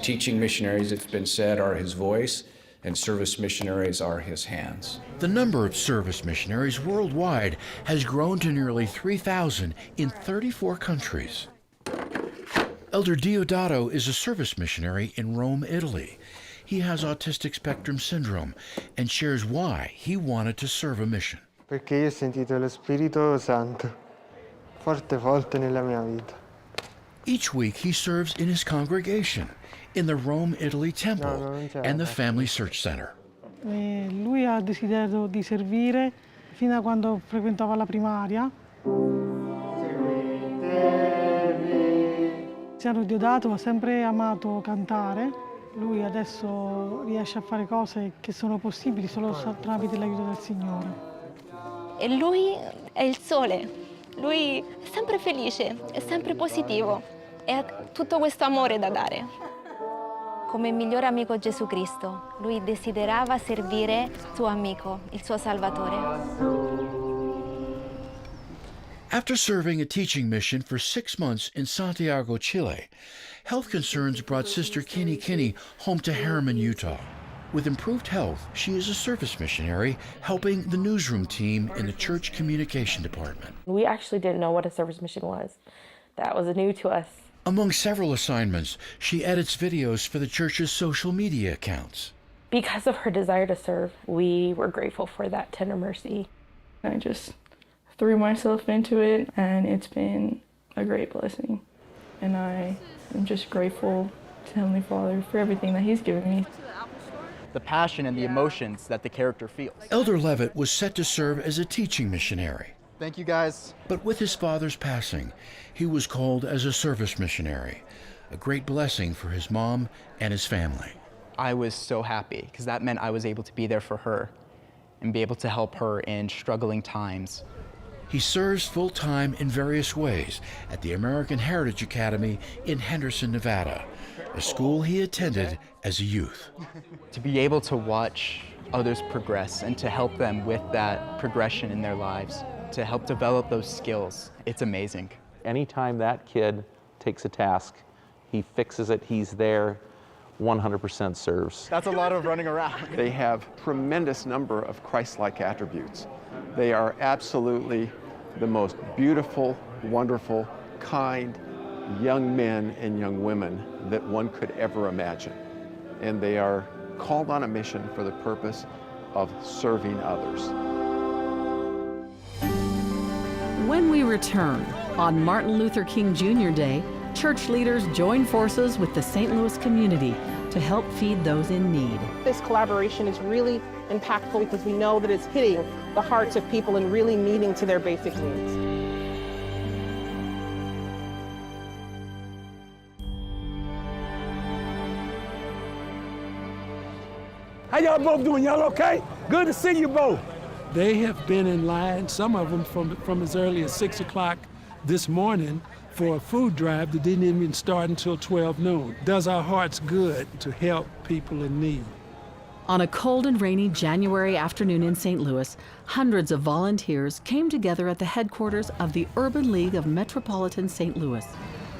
Teaching missionaries, it's been said, are his voice, and service missionaries are his hands. The number of service missionaries worldwide has grown to nearly 3,000 in 34 countries. Elder Diodato is a service missionary in Rome, Italy. He has autistic spectrum syndrome and shares why he wanted to serve a mission. Perché io ho sentito lo Spirito Santo forte nella mia vita. Each week he serves in his congregation, in the Rome, Italy Temple and the Family Search Center. Lui ha desiderio di servire fino a quando frequentava la primaria. Signor Diodato ha sempre amato cantare. Lui adesso riesce a fare cose che sono possibili solo tramite l'aiuto del Signore. E lui è il sole. Lui è sempre felice, è sempre positivo e ha tutto questo amore da dare. Come migliore amico Gesù-Cristo, lui desiderava servire il suo amico, il suo Salvatore. After serving a teaching mission for 6 months in Santiago, Chile, health concerns brought Sister Kinney home to Harriman, Utah. With improved health, she is a service missionary helping the newsroom team in the church communication department. We actually didn't know what a service mission was. That was new to us. Among several assignments, she edits videos for the church's social media accounts. Because of her desire to serve, we were grateful for that tender mercy. I just threw myself into it, and it's been a great blessing. And I am just grateful to Heavenly Father for everything that He's given me. The passion and the emotions that the character feels. Elder Levitt was set to serve as a teaching missionary. Thank you, guys. But with his father's passing, he was called as a service missionary, a great blessing for his mom and his family. I was so happy because that meant I was able to be there for her and be able to help her in struggling times. He serves full-time in various ways at the American Heritage Academy in Henderson, Nevada, a school he attended as a youth. To be able to watch others progress and to help them with that progression in their lives, to help develop those skills, it's amazing. Anytime that kid takes a task, he fixes it, he's there, 100% serves. That's a lot of running around. They have tremendous number of Christ-like attributes. They are absolutely the most beautiful, wonderful, kind young men and young women that one could ever imagine. And they are called on a mission for the purpose of serving others. When we return on Martin Luther King Jr. Day, church leaders join forces with the St. Louis community to help feed those in need. This collaboration is really impactful because we know that it's hitting the hearts of people and really meeting to their basic needs. How y'all both doing? Y'all okay? Good to see you both. They have been in line, some of them from as early as 6 o'clock this morning for a food drive that didn't even start until 12 noon. Does our hearts good to help people in need. On a cold and rainy January afternoon in St. Louis, hundreds of volunteers came together at the headquarters of the Urban League of Metropolitan St. Louis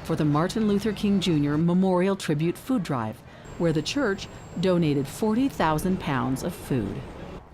for the Martin Luther King Jr. Memorial Tribute Food Drive, where the church donated 40,000 pounds of food.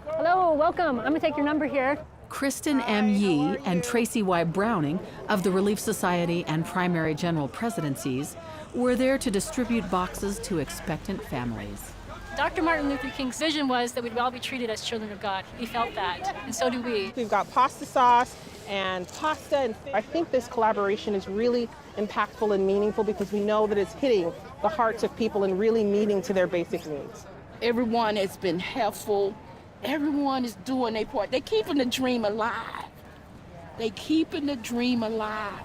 Hello, welcome. I'm gonna take your number here. Kristen M. Yee and Tracy Y. Browning of the Relief Society and Primary General Presidencies were there to distribute boxes to expectant families. Dr. Martin Luther King's vision was that we'd all be treated as children of God. He felt that, and so do we. We've got pasta sauce and pasta, and I think this collaboration is really impactful and meaningful because we know that it's hitting the hearts of people and really meeting to their basic needs. Everyone has been helpful. Everyone is doing their part. They're keeping the dream alive. They're keeping the dream alive.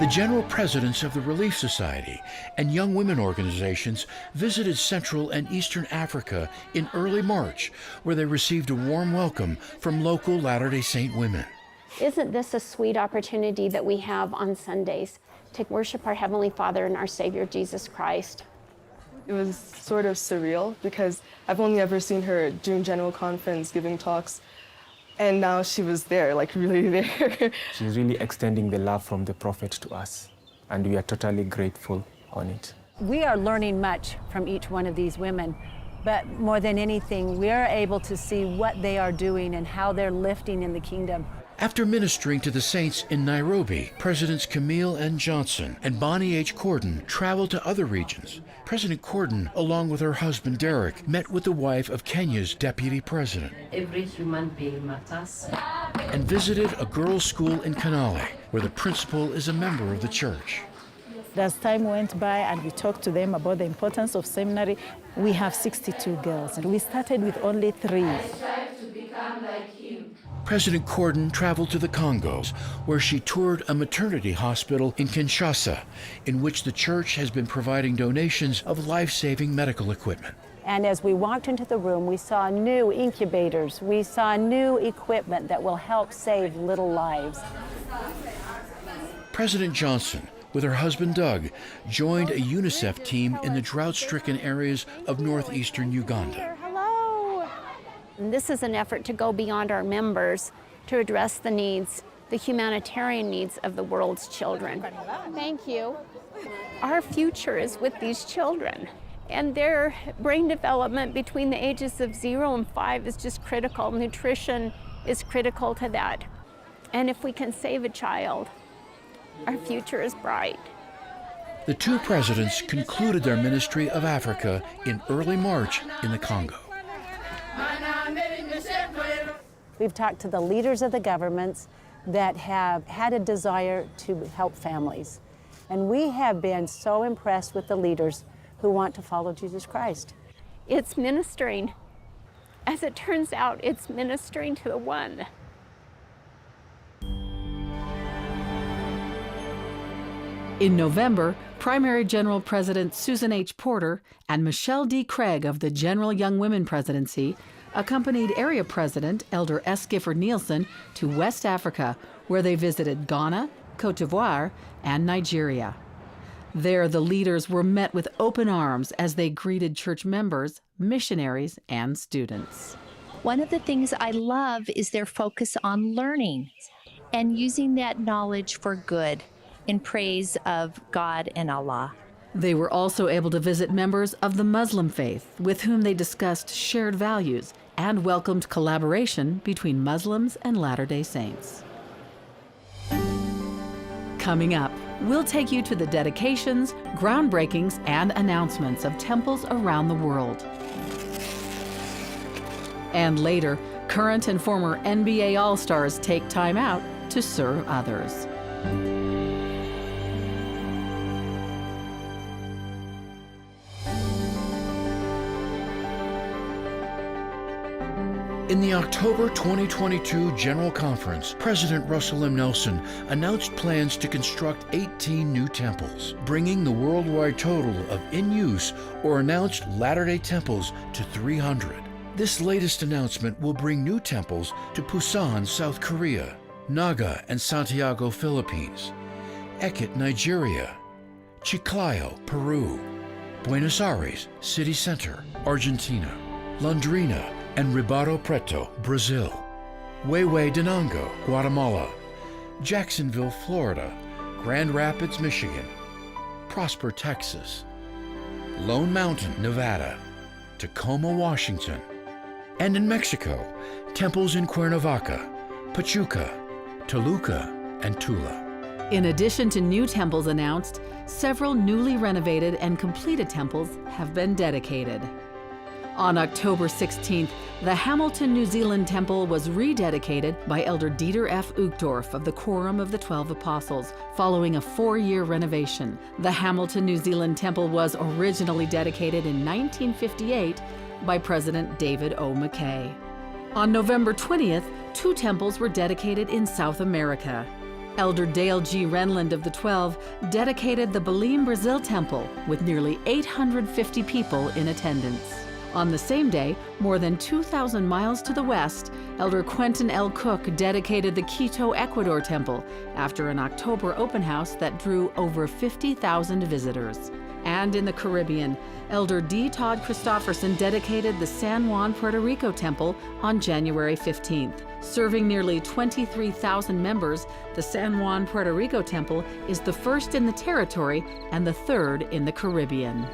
The general presidents of the Relief Society and young women organizations visited Central and Eastern Africa in early March, where they received a warm welcome from local Latter-day Saint women. Isn't this a sweet opportunity that we have on Sundays to worship our Heavenly Father and our Savior, Jesus Christ? It was sort of surreal because I've only ever seen her during General Conference giving talks, and now she was there, like really there. She's really extending the love from the prophet to us, and we are totally grateful on it. We are learning much from each one of these women, but more than anything, we are able to see what they are doing and how they're lifting in the kingdom. After ministering to the saints in Nairobi, Presidents Camille N. Johnson and Bonnie H. Cordon traveled to other regions. President Cordon, along with her husband Derek, met with the wife of Kenya's deputy president. Every human being matters. And visited a girls' school in Canale, where the principal is a member of the church. As time went by and we talked to them about the importance of seminary, we have 62 girls, and we started with only 3. President Cordon traveled to the Congos, where she toured a maternity hospital in Kinshasa, in which the church has been providing donations of life-saving medical equipment. And as we walked into the room, we saw new incubators, we saw new equipment that will help save little lives. President Johnson, with her husband Doug, joined a UNICEF team in the drought-stricken areas of northeastern Uganda. Hello. And this is an effort to go beyond our members to address the needs, the humanitarian needs of the world's children. Thank you. Our future is with these children, and their brain development between the ages of 0 and 5 is just critical. Nutrition is critical to that. And if we can save a child, our future is bright. The two presidents concluded their ministry of Africa in early March in the Congo. We've talked to the leaders of the governments that have had a desire to help families. And we have been so impressed with the leaders who want to follow Jesus Christ. It's ministering. As it turns out, it's ministering to the one. In November, Primary General President Susan H. Porter and Michelle D. Craig of the General Young Women Presidency accompanied Area President Elder S. Gifford Nielsen to West Africa, where they visited Ghana, Cote d'Ivoire, and Nigeria. There, the leaders were met with open arms as they greeted church members, missionaries, and students. One of the things I love is their focus on learning and using that knowledge for good in praise of God and Allah. They were also able to visit members of the Muslim faith with whom they discussed shared values and welcomed collaboration between Muslims and Latter-day Saints. Coming up, we'll take you to the dedications, groundbreakings, and announcements of temples around the world. And later, current and former NBA All-Stars take time out to serve others. In the October 2022 General Conference, President Russell M. Nelson announced plans to construct 18 new temples, bringing the worldwide total of in-use or announced Latter-day temples to 300. This latest announcement will bring new temples to Busan, South Korea, Naga and Santiago, Philippines, Ekit, Nigeria, Chiclayo, Peru, Buenos Aires City Center, Argentina, Londrina, and Ribeirão Preto, Brazil, Huehuetenango, Guatemala, Jacksonville, Florida, Grand Rapids, Michigan, Prosper, Texas, Lone Mountain, Nevada, Tacoma, Washington, and in Mexico, temples in Cuernavaca, Pachuca, Toluca, and Tula. In addition to new temples announced, several newly renovated and completed temples have been dedicated. On October 16th, the Hamilton, New Zealand Temple was rededicated by Elder Dieter F. Uchtdorf of the Quorum of the 12 Apostles, following a 4-year renovation. The Hamilton, New Zealand Temple was originally dedicated in 1958 by President David O. McKay. On November 20th, 2 temples were dedicated in South America. Elder Dale G. Renland of the 12 dedicated the Belém, Brazil Temple with nearly 850 people in attendance. On the same day, more than 2,000 miles to the west, Elder Quentin L. Cook dedicated the Quito, Ecuador Temple after an October open house that drew over 50,000 visitors. And in the Caribbean, Elder D. Todd Christofferson dedicated the San Juan, Puerto Rico Temple on January 15th. Serving nearly 23,000 members, the San Juan, Puerto Rico Temple is the first in the territory and the third in the Caribbean.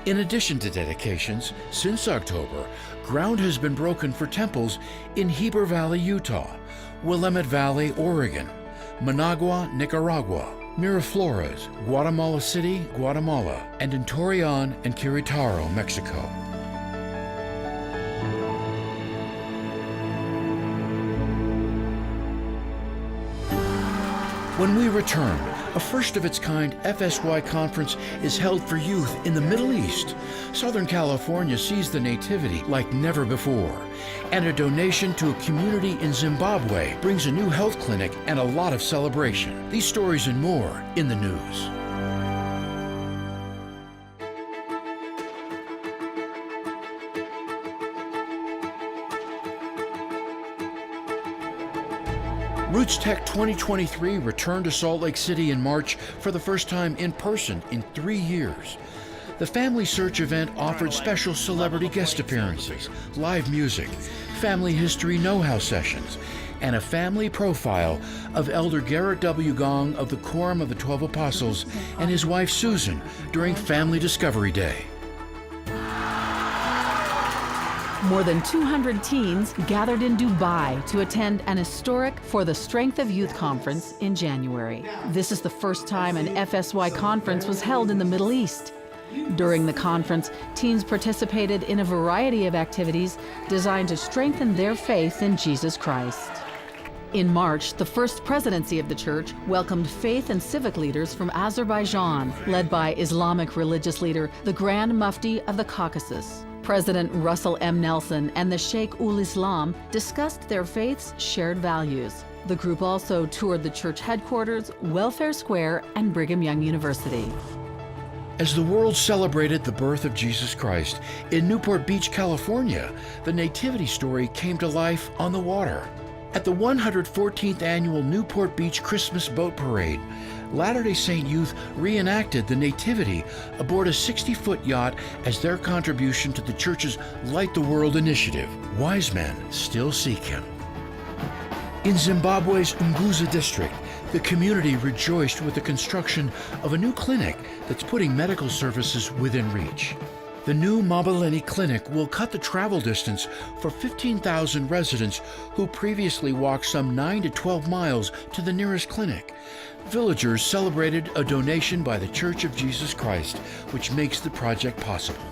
In addition to dedications, since October, ground has been broken for temples in Heber Valley, Utah, Willamette Valley, Oregon, Managua, Nicaragua, Miraflores, Guatemala City, Guatemala, and in Torreon and Querétaro, Mexico. When we return, a first-of-its-kind FSY conference is held for youth in the Middle East. Southern California sees the nativity like never before. And a donation to a community in Zimbabwe brings a new health clinic and a lot of celebration. These stories and more in the news. Roots Tech 2023 returned to Salt Lake City in March for the first time in person in 3 years. The Family Search event offered special celebrity guest appearances, live music, family history know-how sessions, and a family profile of Elder Garrett W. Gong of the Quorum of the 12 Apostles and his wife Susan during Family Discovery Day. More than 200 teens gathered in Dubai to attend an historic For the Strength of Youth conference in January. This is the first time an FSY conference was held in the Middle East. During the conference, teens participated in a variety of activities designed to strengthen their faith in Jesus Christ. In March, the First Presidency of the Church welcomed faith and civic leaders from Azerbaijan, led by Islamic religious leader, the Grand Mufti of the Caucasus. President Russell M. Nelson and the Sheikh ul Islam discussed their faith's shared values. The group also toured the church headquarters, Welfare Square, and Brigham Young University. As the world celebrated the birth of Jesus Christ in Newport Beach, California, the Nativity story came to life on the water. At the 114th annual Newport Beach Christmas Boat Parade, Latter-day Saint youth reenacted the Nativity aboard a 60-foot yacht as their contribution to the church's Light the World initiative. Wise men still seek him. In Zimbabwe's Nguza district, the community rejoiced with the construction of a new clinic that's putting medical services within reach. The new Mabaleni Clinic will cut the travel distance for 15,000 residents who previously walked some 9 to 12 miles to the nearest clinic. Villagers celebrated a donation by the Church of Jesus Christ, which makes the project possible.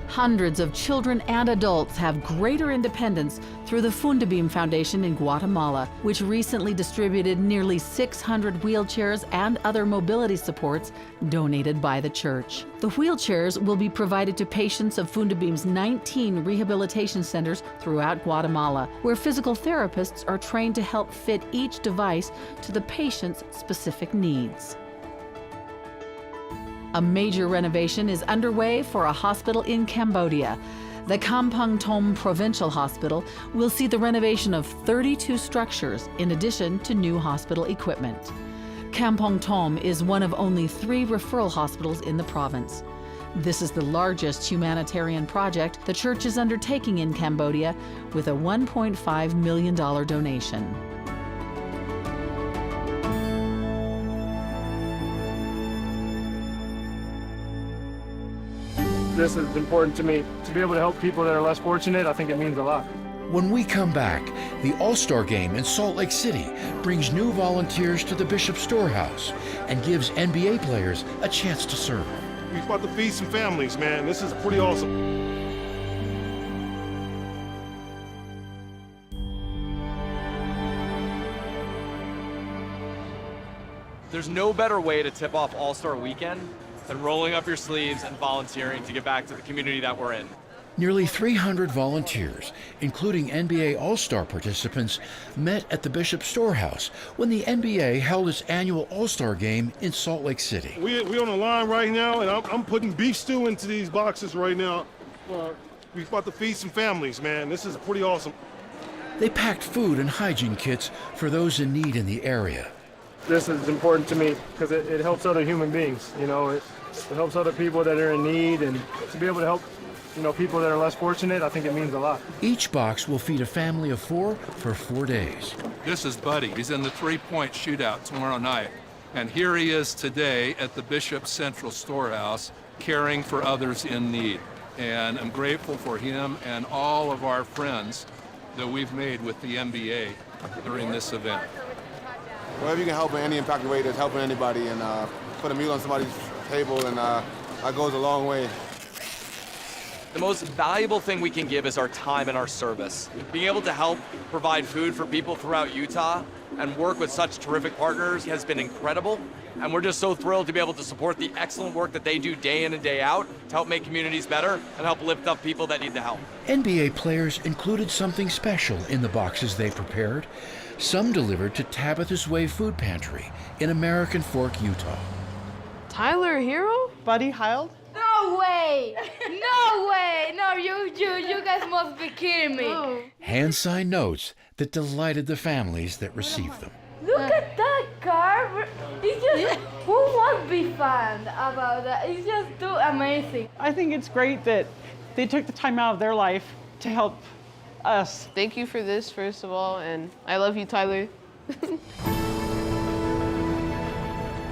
Hundreds of children and adults have greater independence through the Fundabim Foundation in Guatemala, which recently distributed nearly 600 wheelchairs and other mobility supports donated by the church. The wheelchairs will be provided to patients of Fundabim's 19 rehabilitation centers throughout Guatemala, where physical therapists are trained to help fit each device to the patient's specific needs. A major renovation is underway for a hospital in Cambodia. The Kampong Thom Provincial Hospital will see the renovation of 32 structures in addition to new hospital equipment. Kampong Thom is one of only 3 referral hospitals in the province. This is the largest humanitarian project the church is undertaking in Cambodia with a $1.5 million donation. This is important to me. To be able to help people that are less fortunate, I think it means a lot. When we come back, the All-Star Game in Salt Lake City brings new volunteers to the Bishop Storehouse and gives NBA players a chance to serve. We're about to feed some families, man. This is pretty awesome. There's no better way to tip off All-Star Weekend than rolling up your sleeves and volunteering to give back to the community that we're in. Nearly 300 volunteers, including NBA All-Star participants, met at the Bishop Storehouse when the NBA held its annual All-Star Game in Salt Lake City. We're on the line right now, and I'm putting beef stew into these boxes right now. We're about to feed some families, man. This is pretty awesome. They packed food and hygiene kits for those in need in the area. This is important to me because it helps other human beings. You know, it helps other people that are in need, and to be able to help, people that are less fortunate, I think it means a lot. Each box will feed a family of 4 for 4 days. This is Buddy. He's in the three-point shootout tomorrow night. And here he is today at the Bishop Central Storehouse, caring for others in need. And I'm grateful for him and all of our friends that we've made with the NBA during this event. Well, if you can help in any impactful way that's helping anybody and put a meal on somebody's table, and that goes a long way. The most valuable thing we can give is our time and our service. Being able to help provide food for people throughout Utah and work with such terrific partners has been incredible. And we're just so thrilled to be able to support the excellent work that they do day in and day out to help make communities better and help lift up people that need the help. NBA players included something special in the boxes they prepared. Some delivered to Tabitha's Way Food Pantry in American Fork, Utah. Tyler Hero? Buddy Hild? No way! No way! No, you guys must be kidding me. Hand-signed notes that delighted the families that received them. Look at that car. It's just, who won't be fun about that? It's just too amazing. I think it's great that they took the time out of their life to help us. Thank you for this, first of all, and I love you, Tyler.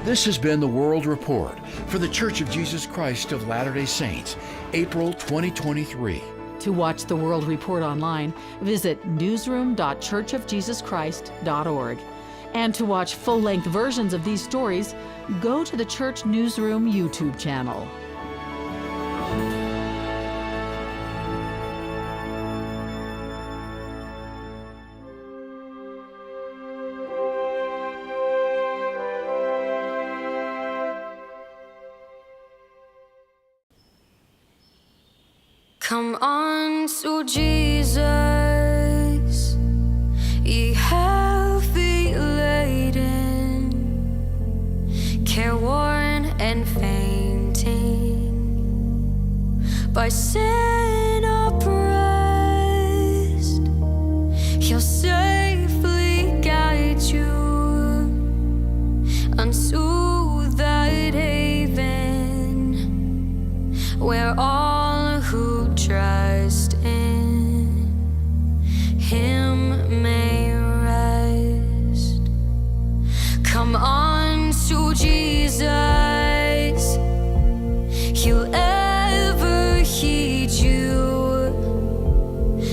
This has been the World Report for the Church of Jesus Christ of Latter-day Saints, April 2023. To watch the World Report online, visit newsroom.churchofjesuschrist.org. And to watch full-length versions of these stories, go to the Church Newsroom YouTube channel. Come on to Jesus, ye heavy laden, careworn and fainting, by sin oppressed. He'll safely guide you unto that haven where all who trust in Him may rest. Come on to Jesus, He'll ever heed you,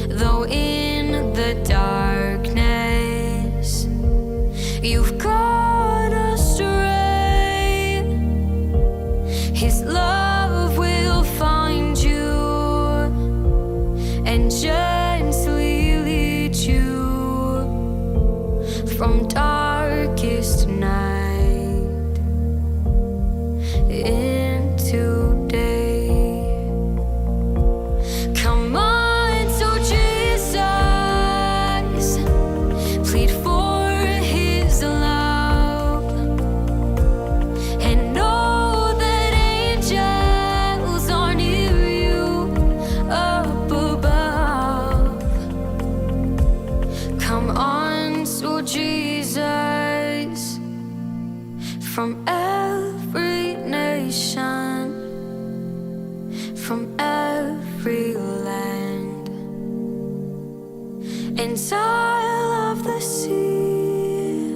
though in the darkness you've gone astray. His love will find you and gently lead you from darkest night into day. Come on to Jesus, plead for His love, and know that angels are near you up above. Come on to Jesus from every nation, from every land and isle of the sea,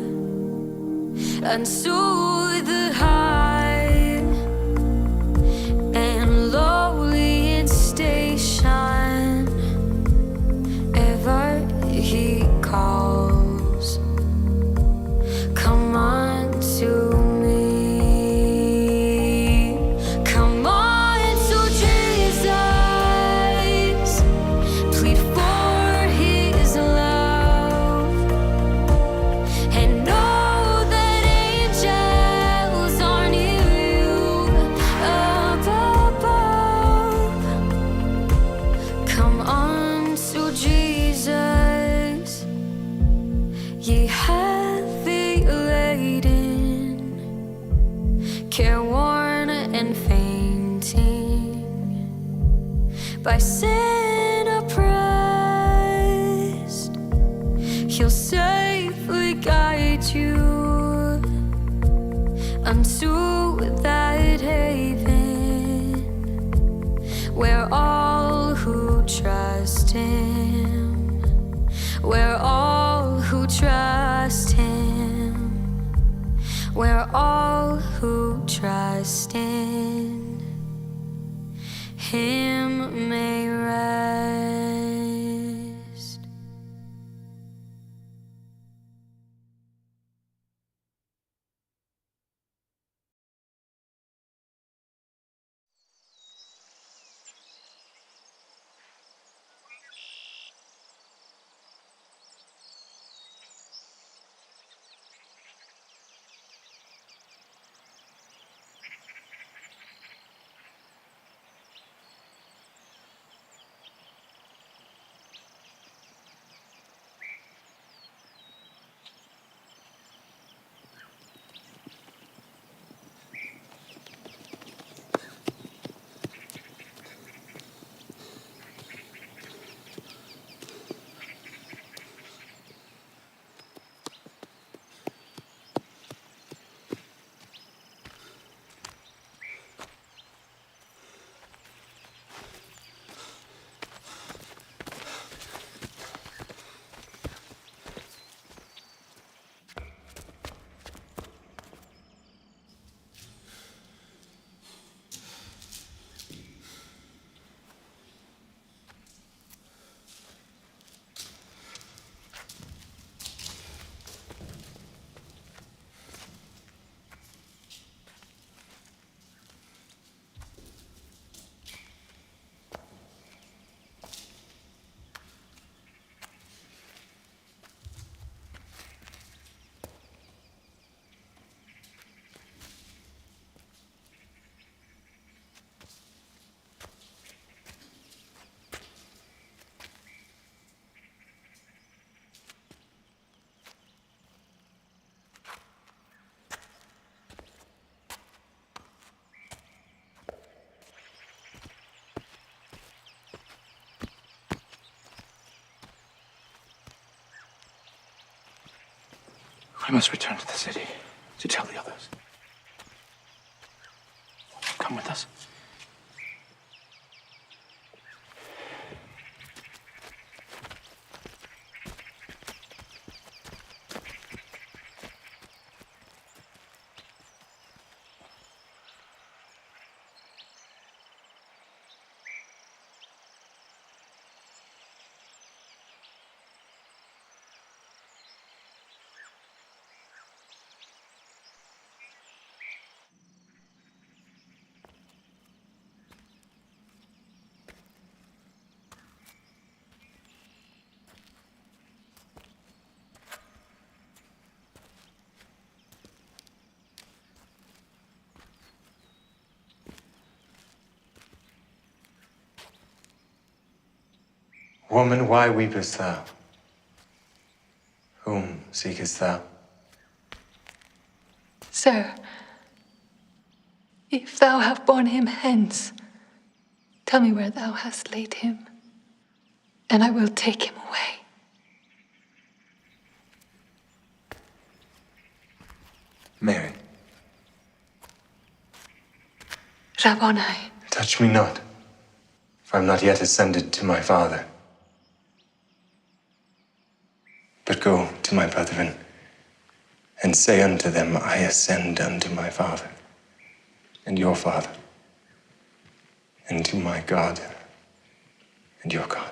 unto the high and lowly in station, ever He calls. Come on to me. Come on to Jesus, plead for His love, and know that angels are near you up above. Come on to Jesus, ye heavy laden, careworn and fainting, by sin oppressed. He'll safely guide you unto that haven where all who trust Him, where all who trust Him, where all who trust in Him may rest. I must return to the city to tell the others. Come with us. Woman, why weepest thou? Whom seekest thou? Sir, if thou have borne him hence, tell me where thou hast laid him, and I will take him away. Mary, Rabboni, touch me not, for I am not yet ascended to my Father. But go to my brethren, and say unto them, I ascend unto my Father, and your Father, and to my God, and your God.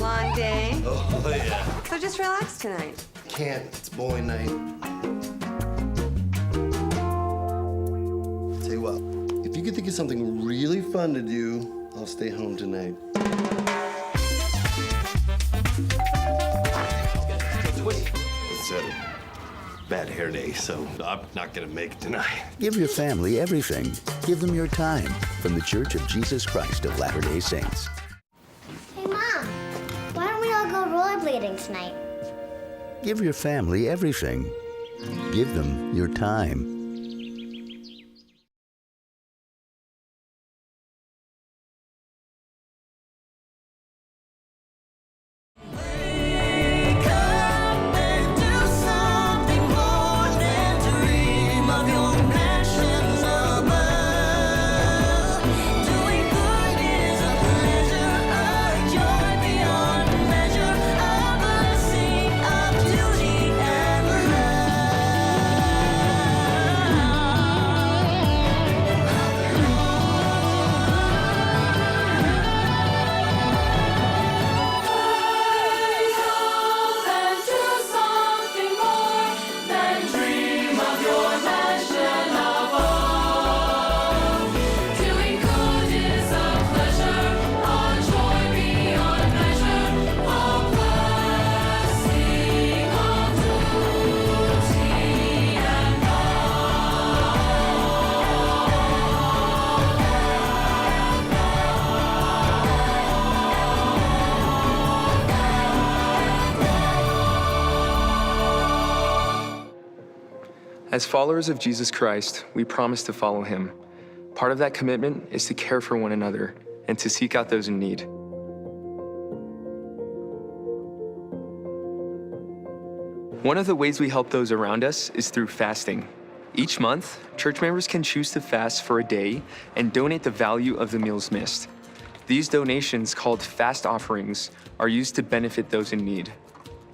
Long day? Oh, yeah. So just relax tonight. Can't. It's bowling night. Tell you what, if you could think of something really fun to do, I'll stay home tonight. It's a bad hair day, so I'm not gonna make it tonight. Give your family everything. Give them your time. From the Church of Jesus Christ of Latter-day Saints. Hey, Mom, why don't we all go rollerblading tonight? Give your family everything. Give them your time. As followers of Jesus Christ, we promise to follow him. Part of that commitment is to care for one another and to seek out those in need. One of the ways we help those around us is through fasting. Each month, church members can choose to fast for a day and donate the value of the meals missed. These donations, called fast offerings, are used to benefit those in need.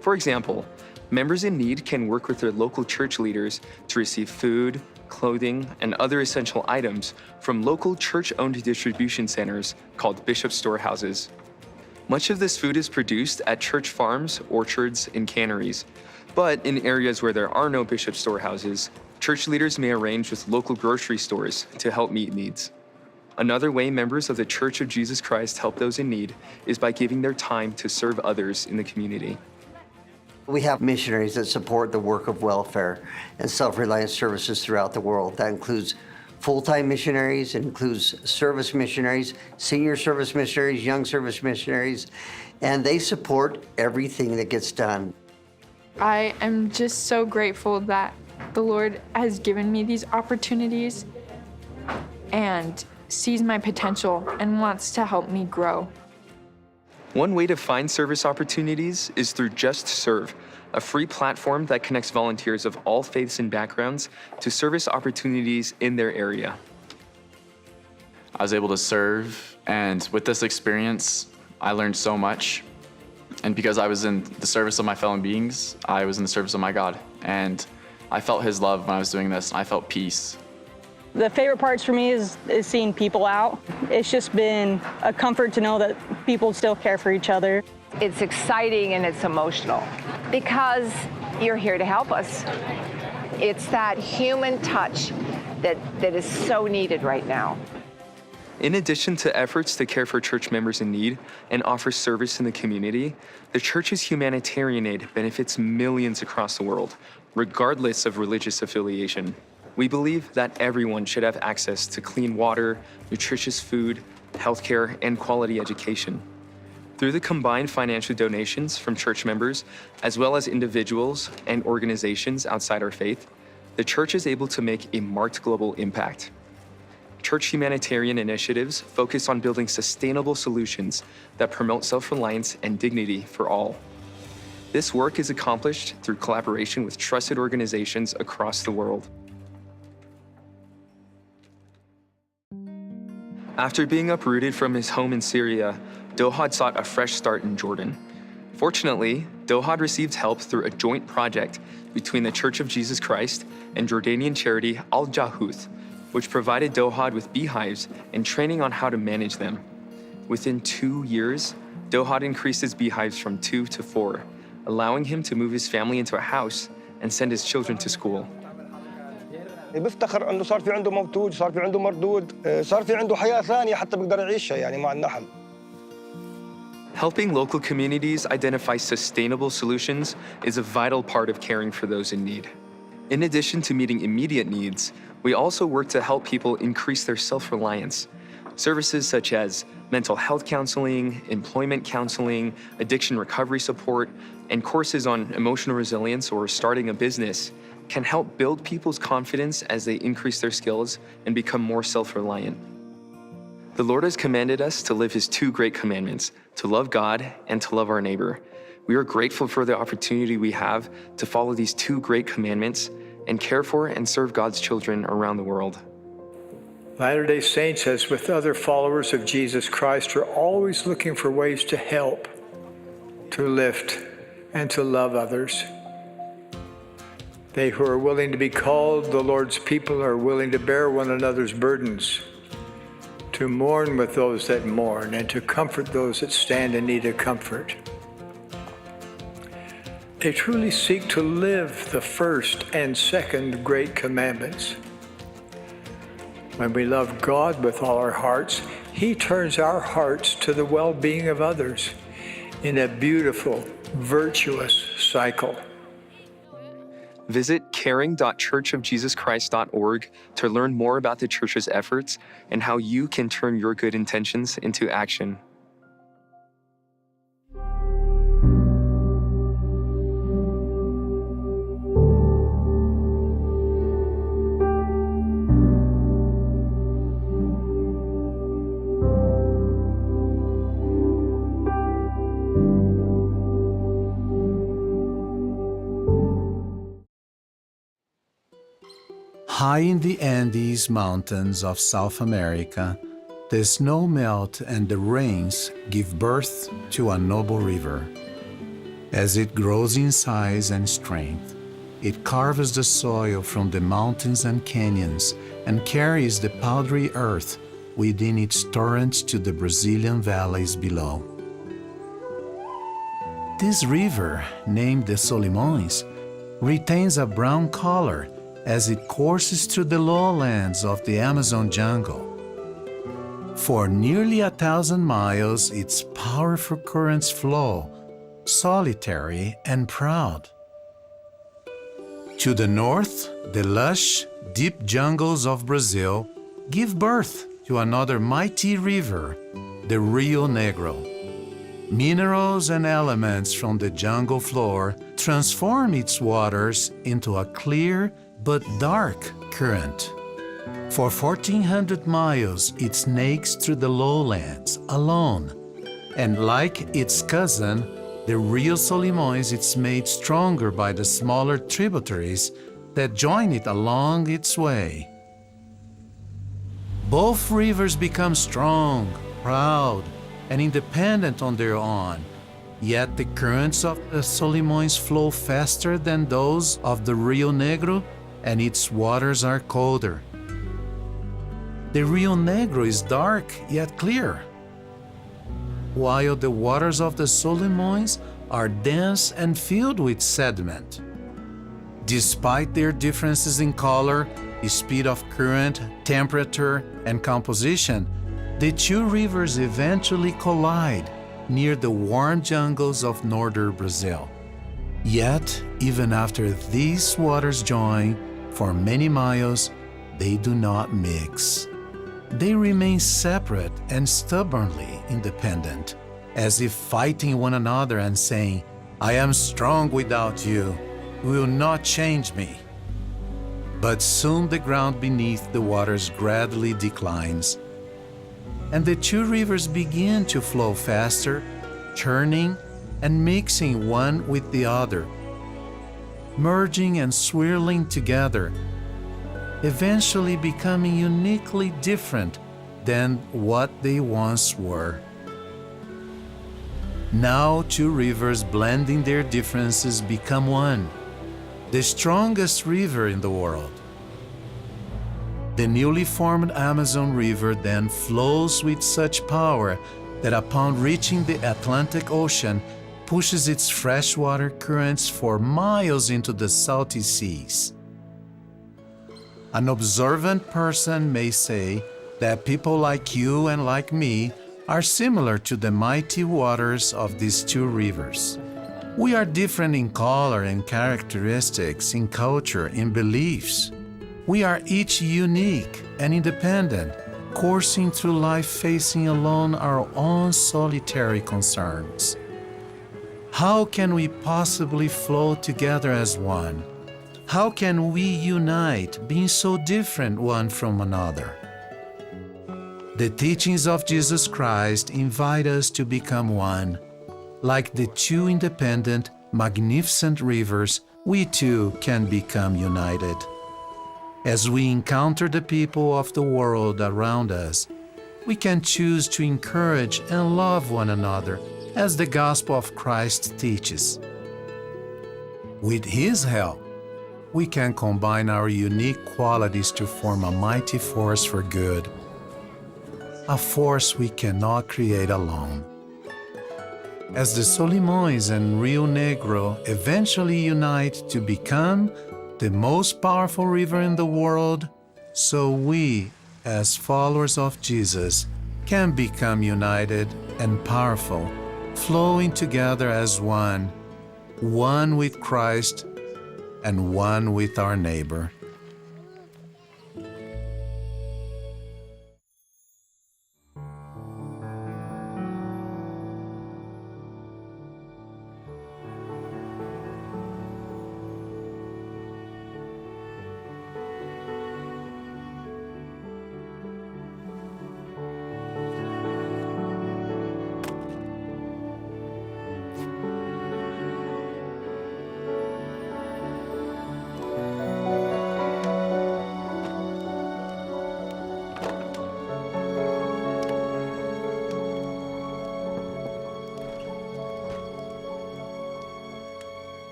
For example, members in need can work with their local church leaders to receive food, clothing, and other essential items from local church-owned distribution centers called bishop storehouses. Much of this food is produced at church farms, orchards, and canneries. But in areas where there are no bishop storehouses, church leaders may arrange with local grocery stores to help meet needs. Another way members of the Church of Jesus Christ help those in need is by giving their time to serve others in the community. We have missionaries that support the work of welfare and self-reliance services throughout the world. That includes full-time missionaries, it includes service missionaries, senior service missionaries, young service missionaries, and they support everything that gets done. I am just so grateful that the Lord has given me these opportunities and sees my potential and wants to help me grow. One way to find service opportunities is through Just Serve, a free platform that connects volunteers of all faiths and backgrounds to service opportunities in their area. I was able to serve, and with this experience, I learned so much. And because I was in the service of my fellow beings, I was in the service of my God. And I felt His love when I was doing this. I felt peace. The favorite parts for me is seeing people out. It's just been a comfort to know that people still care for each other. It's exciting and it's emotional because you're here to help us. It's that human touch that is so needed right now. In addition to efforts to care for church members in need and offer service in the community, the church's humanitarian aid benefits millions across the world, regardless of religious affiliation. We believe that everyone should have access to clean water, nutritious food, healthcare, and quality education. Through the combined financial donations from church members, as well as individuals and organizations outside our faith, the church is able to make a marked global impact. Church humanitarian initiatives focus on building sustainable solutions that promote self-reliance and dignity for all. This work is accomplished through collaboration with trusted organizations across the world. After being uprooted from his home in Syria, Dohad sought a fresh start in Jordan. Fortunately, Dohad received help through a joint project between the Church of Jesus Christ and Jordanian charity Al-Jahuth, which provided Dohad with beehives and training on how to manage them. Within 2 years, Dohad increased his beehives from 2 to 4, allowing him to move his family into a house and send his children to school. بيفتخر انه صار في عنده موجود، صار في عنده مردود، صار في عنده حياة ثانية حتى بيقدر يعيشها يعني مع النحل. Helping local communities identify sustainable solutions is a vital part of caring for those in need. In addition to meeting immediate needs, we also work to help people increase their self-reliance. Services such as mental health counseling, employment counseling, addiction recovery support, and courses on emotional resilience or starting a business can help build people's confidence as they increase their skills and become more self-reliant. The Lord has commanded us to live His 2 great commandments, to love God and to love our neighbor. We are grateful for the opportunity we have to follow these 2 great commandments and care for and serve God's children around the world. Latter-day Saints, as with other followers of Jesus Christ, are always looking for ways to help, to lift, and to love others. They who are willing to be called the Lord's people are willing to bear one another's burdens, to mourn with those that mourn, and to comfort those that stand in need of comfort. They truly seek to live the first and second great commandments. When we love God with all our hearts, He turns our hearts to the well-being of others in a beautiful, virtuous cycle. Visit caring.churchofjesuschrist.org to learn more about the church's efforts and how you can turn your good intentions into action. High in the Andes Mountains of South America, the snow melt and the rains give birth to a noble river. As it grows in size and strength, it carves the soil from the mountains and canyons and carries the powdery earth within its torrents to the Brazilian valleys below. This river, named the Solimões, retains a brown color as it courses through the lowlands of the Amazon jungle. For nearly 1,000 miles, its powerful currents flow, solitary and proud. To the north, the lush, deep jungles of Brazil give birth to another mighty river, the Rio Negro. Minerals and elements from the jungle floor transform its waters into a clear but dark current. For 1,400 miles, it snakes through the lowlands alone, and like its cousin, the Rio Solimões, it's made stronger by the smaller tributaries that join it along its way. Both rivers become strong, proud, and independent on their own, yet the currents of the Solimões flow faster than those of the Rio Negro, and its waters are colder. The Rio Negro is dark yet clear, while the waters of the Solimões are dense and filled with sediment. Despite their differences in color, speed of current, temperature, and composition, the two rivers eventually collide near the warm jungles of northern Brazil. Yet, even after these waters join for many miles, they do not mix. They remain separate and stubbornly independent, as if fighting one another and saying, "I am strong without you, you will not change me." But soon the ground beneath the waters gradually declines, and the two rivers begin to flow faster, turning and mixing one with the other, merging and swirling together, eventually becoming uniquely different than what they once were. Now two rivers blending their differences become one, the strongest river in the world. The newly formed Amazon River then flows with such power that upon reaching the Atlantic Ocean, pushes its freshwater currents for miles into the salty seas. An observant person may say that people like you and like me are similar to the mighty waters of these two rivers. We are different in color and characteristics, in culture, in beliefs. We are each unique and independent, coursing through life facing alone our own solitary concerns. How can we possibly flow together as one? How can we unite, being so different one from another? The teachings of Jesus Christ invite us to become one. Like the two independent, magnificent rivers, we too can become united. As we encounter the people of the world around us, we can choose to encourage and love one another as the gospel of Christ teaches. With His help, we can combine our unique qualities to form a mighty force for good, a force we cannot create alone. As the Solimões and Rio Negro eventually unite to become the most powerful river in the world, so we, as followers of Jesus, can become united and powerful, flowing together as one, one with Christ and one with our neighbor.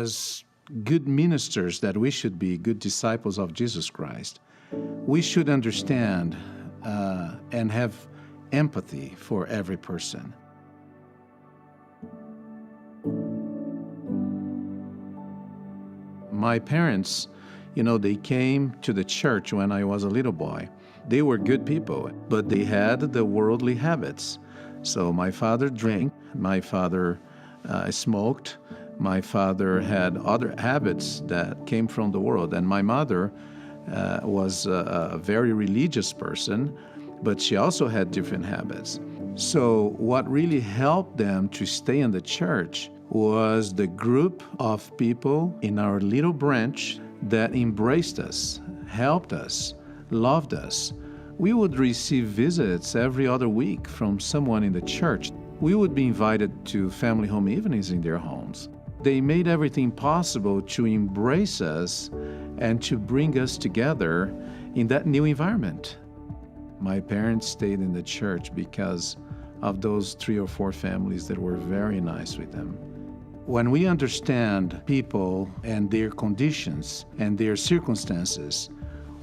as good ministers that we should be, good disciples of Jesus Christ, we should understand and have empathy for every person. My parents, they came to the church when I was a little boy. They were good people, but they had the worldly habits. So my father drank, my father smoked, my father had other habits that came from the world, and my mother was a very religious person, but she also had different habits. So what really helped them to stay in the church was the group of people in our little branch that embraced us, helped us, loved us. We would receive visits every other week from someone in the church. We would be invited to family home evenings in their homes. They made everything possible to embrace us and to bring us together in that new environment. My parents stayed in the church because of those 3 or 4 families that were very nice with them. When we understand people and their conditions and their circumstances,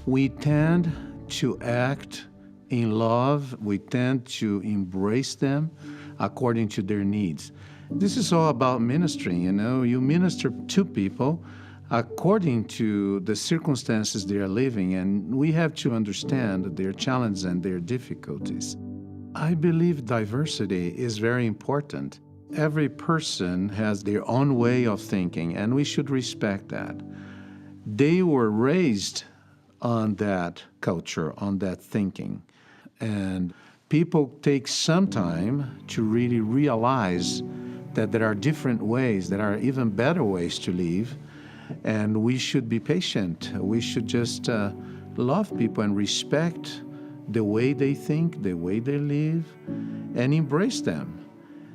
we tend to act in love, we tend to embrace them according to their needs. This is all about ministering, you minister to people according to the circumstances they are living, and we have to understand their challenges and their difficulties. I believe diversity is very important. Every person has their own way of thinking, and we should respect that. They were raised on that culture, on that thinking. And people take some time to really realize that there are different ways, there are even better ways to live, and we should be patient. We should just love people and respect the way they think, the way they live, and embrace them.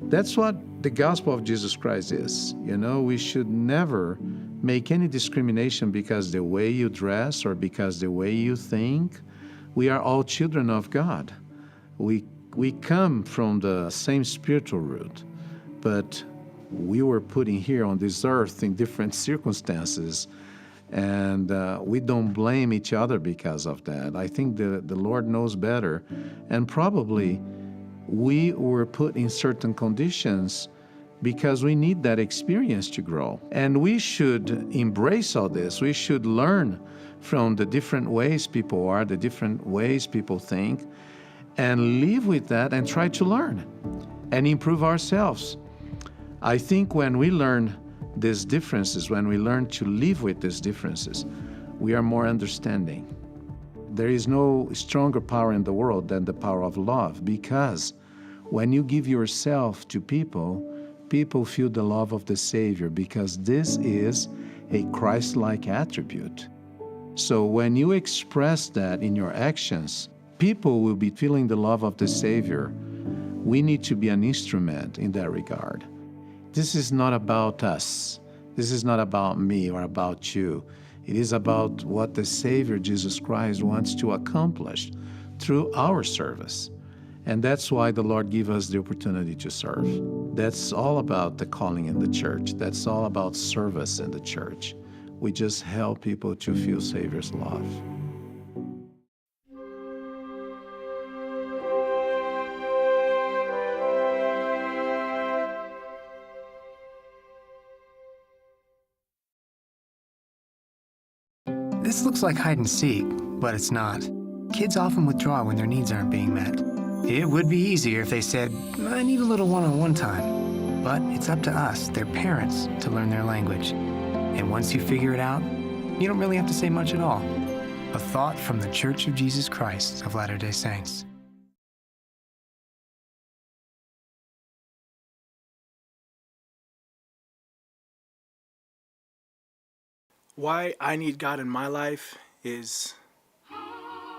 That's what the gospel of Jesus Christ is. We should never make any discrimination because the way you dress or because the way you think. We are all children of God. We come from the same spiritual root, but we were put in here on this earth in different circumstances, and we don't blame each other because of that. I think the Lord knows better, and probably we were put in certain conditions because we need that experience to grow. And we should embrace all this. We should learn from the different ways people are, the different ways people think, and live with that and try to learn and improve ourselves. I think when we learn these differences, when we learn to live with these differences, we are more understanding. There is no stronger power in the world than the power of love, because when you give yourself to people, people feel the love of the Savior, because this is a Christ-like attribute. So when you express that in your actions, people will be feeling the love of the Savior. We need to be an instrument in that regard. This is not about us. This is not about me or about you. It is about what the Savior, Jesus Christ, wants to accomplish through our service. And that's why the Lord gave us the opportunity to serve. That's all about the calling in the church. That's all about service in the church. We just help people to feel Savior's love. This looks like hide and seek, but it's not. Kids often withdraw when their needs aren't being met. It would be easier if they said, I need a little one-on-one time. But it's up to us, their parents, to learn their language. And once you figure it out, you don't really have to say much at all. A thought from the Church of Jesus Christ of Latter-day Saints. Why I need God in my life is...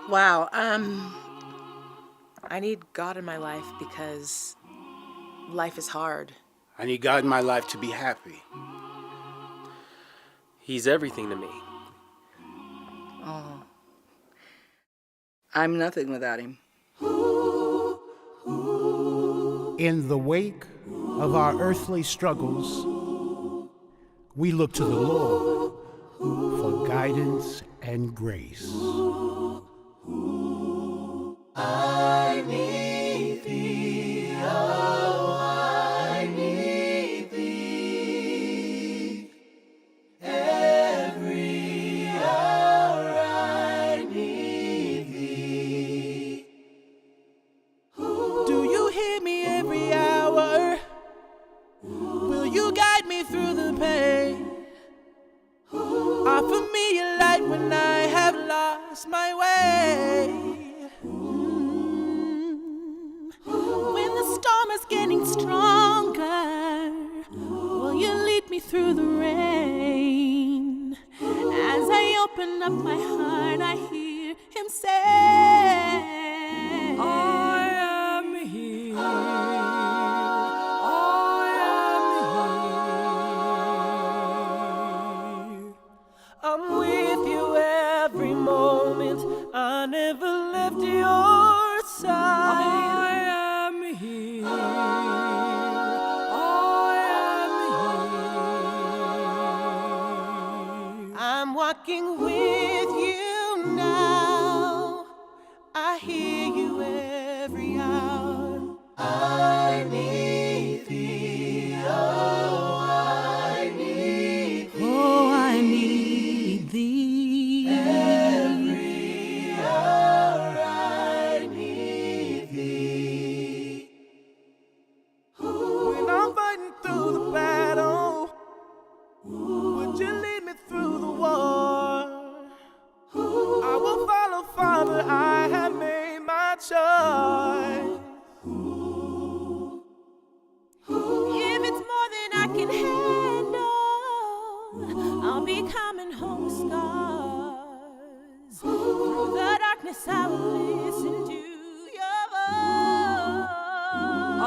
Wow, I need God in my life because life is hard. I need God in my life to be happy. He's everything to me. Oh. I'm nothing without him. In the wake of our earthly struggles, we look to the Lord for guidance and grace. I need thee, oh, I need thee. Every hour I need thee. Do you hear me every hour? Will you guide me through the pain? Offer me a light when I have lost my way. When the storm is getting stronger, will you lead me through the rain? As I open up my heart, I hear him say, I am here. I'm with you every moment. I never left your side. I am here. I am here. I'm walking with you now. I hear you every hour. I need thee. Oh, I need thee. Oh, I need thee. Every hour I need thee. When I'm fighting through the battle, would you lead me through the war? I will follow, Father, I have made my choice. If it's more than I can handle, I'll be coming home with scars. Through the darkness I will listen to your voice. I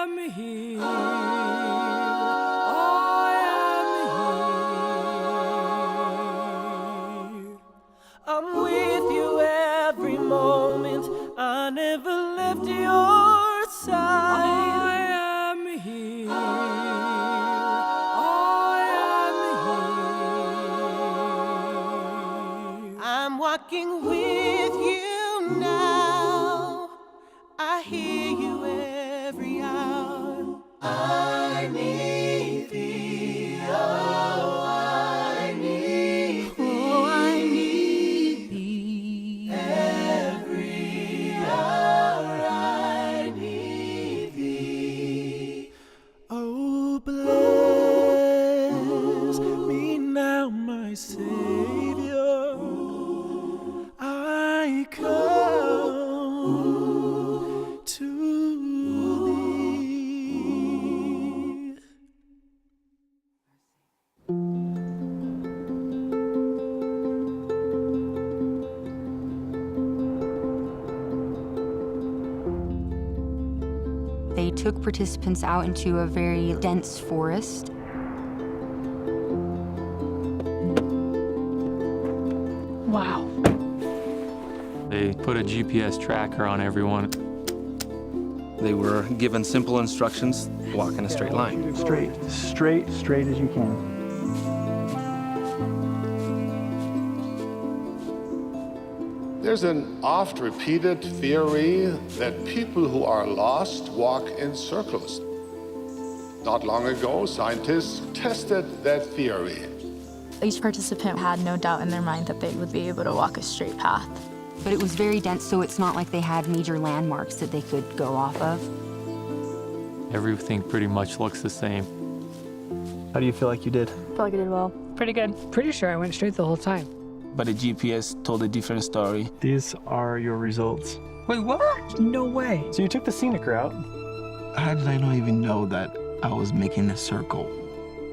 am here. I am here. I'm with you every moment. I never left your side. I am here. I am here. I'm walking with you now. I hear you every hour. I need thee. Oh, I need thee. Oh, I need thee. Every hour I need thee. Oh, bless me now, my Savior. I come to thee. They took participants out into a very dense forest. Wow. They put a GPS tracker on everyone. They were given simple instructions, walk in a straight line. Straight as you can. There's an oft-repeated theory that people who are lost walk in circles. Not long ago, scientists tested that theory. Each participant had no doubt in their mind that they would be able to walk a straight path. But it was very dense, so it's not like they had major landmarks that they could go off of. Everything pretty much looks the same. How do you feel like you did? I feel like I did well. Pretty good. Pretty sure I went straight the whole time. But the GPS told a different story. These are your results. Wait, what? No way. So you took the scenic route. How did I not even know that I was making a circle?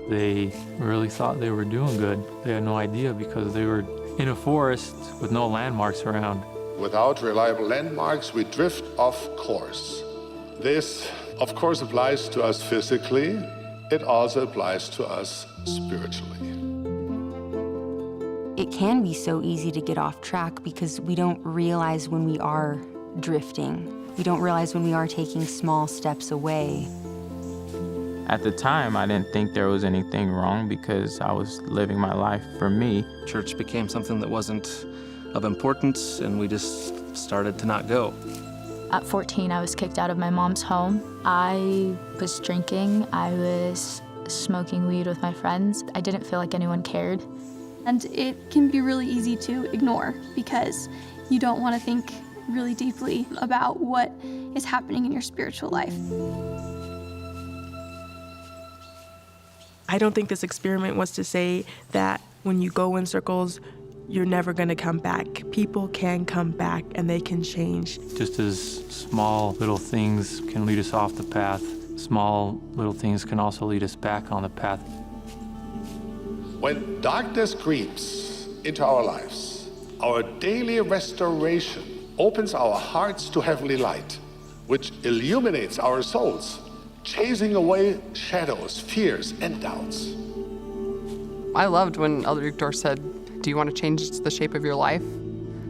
They really thought they were doing good. They had no idea because they were in a forest with no landmarks around. Without reliable landmarks, we drift off course. This, of course, applies to us physically. It also applies to us spiritually. It can be so easy to get off track because we don't realize when we are drifting. We don't realize when we are taking small steps away. At the time, I didn't think there was anything wrong because I was living my life for me. Church became something that wasn't of importance, and we just started to not go. At 14, I was kicked out of my mom's home. I was drinking. I was smoking weed with my friends. I didn't feel like anyone cared. And it can be really easy to ignore because you don't want to think really deeply about what is happening in your spiritual life. I don't think this experiment was to say that when you go in circles, you're never going to come back. People can come back and they can change. Just as small little things can lead us off the path, small little things can also lead us back on the path. When darkness creeps into our lives, our daily restoration opens our hearts to heavenly light, which illuminates our souls, chasing away shadows, fears, and doubts. I loved when Elder Victor said, do you want to change the shape of your life?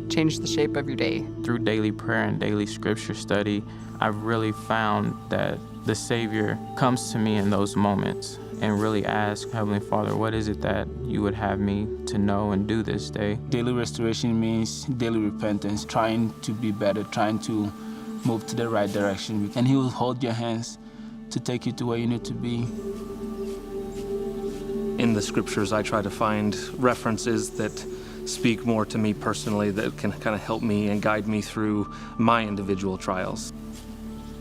Change the shape of your day. Through daily prayer and daily scripture study, I've really found that the Savior comes to me in those moments and really asks, Heavenly Father, what is it that you would have me to know and do this day? Daily restoration means daily repentance, trying to be better, trying to move to the right direction. And He will hold your hands to take you to where you need to be. In the scriptures, I try to find references that speak more to me personally, that can kind of help me and guide me through my individual trials.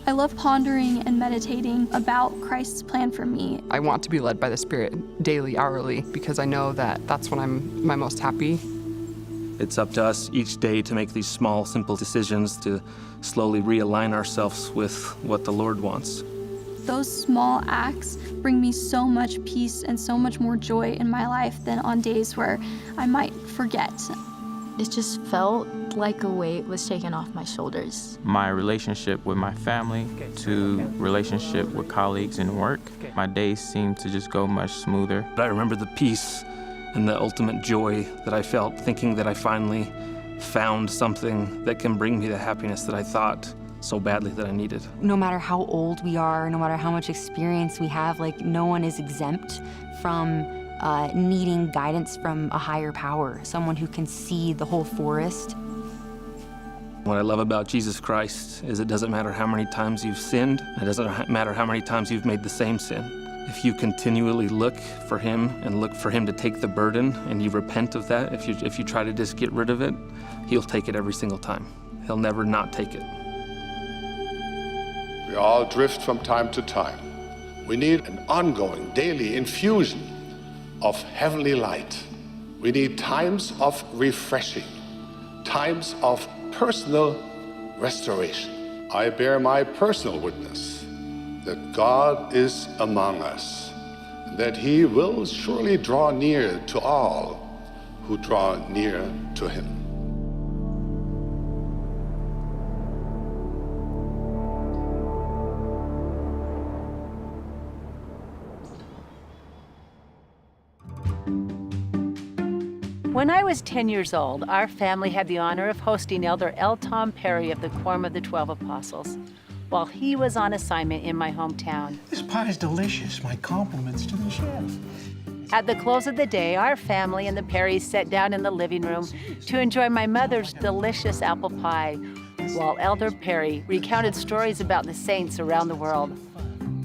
I love pondering and meditating about Christ's plan for me. I want to be led by the Spirit daily, hourly, because I know that that's when I'm my most happy. It's up to us each day to make these small, simple decisions to slowly realign ourselves with what the Lord wants. Those small acts bring me so much peace and so much more joy in my life than on days where I might forget. It just felt like a weight was taken off my shoulders. My relationship with my family to relationship with colleagues in work, my days seemed to just go much smoother. I remember the peace and the ultimate joy that I felt, thinking that I finally found something that can bring me the happiness that I thought so badly that I needed. No matter how old we are, no matter how much experience we have, like, no one is exempt from needing guidance from a higher power, someone who can see the whole forest. What I love about Jesus Christ is it doesn't matter how many times you've sinned, it doesn't matter how many times you've made the same sin. If you continually look for Him and look for Him to take the burden and you repent of that, if you try to just get rid of it, He'll take it every single time. He'll never not take it. We all drift from time to time. We need an ongoing, daily infusion of heavenly light. We need times of refreshing, times of personal restoration. I bear my personal witness that God is among us, and that He will surely draw near to all who draw near to Him. When I was 10 years old, our family had the honor of hosting Elder L. Tom Perry of the Quorum of the 12 Apostles while he was on assignment in my hometown. This pie is delicious. My compliments to the chef. At the close of the day, our family and the Perrys sat down in the living room to enjoy my mother's delicious apple pie while Elder Perry recounted stories about the saints around the world.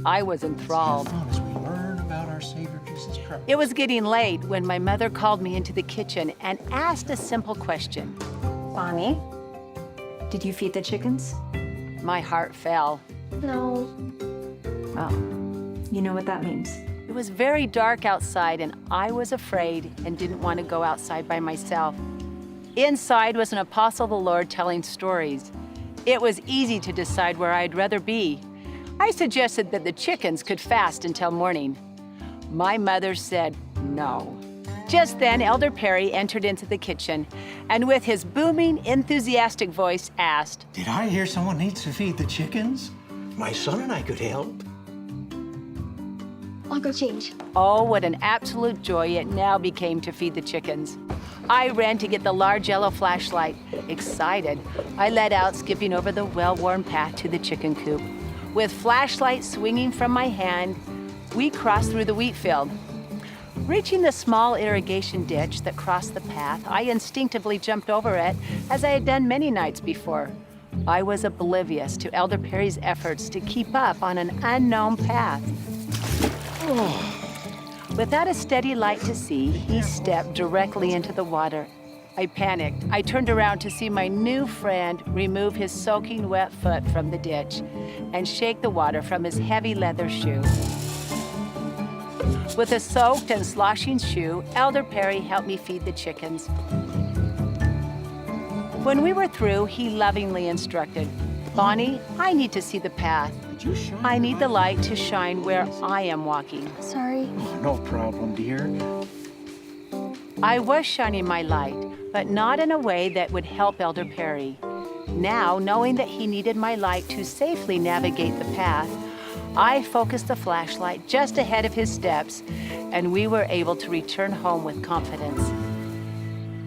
I was enthralled. As we learn about our Savior Jesus Christ. It was getting late when my mother called me into the kitchen and asked a simple question. Bonnie, did you feed the chickens? My heart fell. No. Well, you know what that means. It was very dark outside and I was afraid and didn't want to go outside by myself. Inside was an apostle of the Lord telling stories. It was easy to decide where I'd rather be. I suggested that the chickens could fast until morning. My mother said no. Just then, Elder Perry entered into the kitchen and with his booming, enthusiastic voice asked, Did I hear someone needs to feed the chickens? My son and I could help. I'll go change. Oh, what an absolute joy it now became to feed the chickens. I ran to get the large yellow flashlight. Excited, I led out, skipping over the well-worn path to the chicken coop. With flashlight swinging from my hand, we crossed through the wheat field. Reaching the small irrigation ditch that crossed the path, I instinctively jumped over it, as I had done many nights before. I was oblivious to Elder Perry's efforts to keep up on an unknown path. Without a steady light to see, he stepped directly into the water. I panicked. I turned around to see my new friend remove his soaking wet foot from the ditch and shake the water from his heavy leather shoe. With a soaked and sloshing shoe, Elder Perry helped me feed the chickens. When we were through, he lovingly instructed, "Bonnie, I need to see the path. I need the light to shine where I am walking." Sorry. No problem, dear. I was shining my light, but not in a way that would help Elder Perry. Now, knowing that he needed my light to safely navigate the path, I focused the flashlight just ahead of his steps, and we were able to return home with confidence.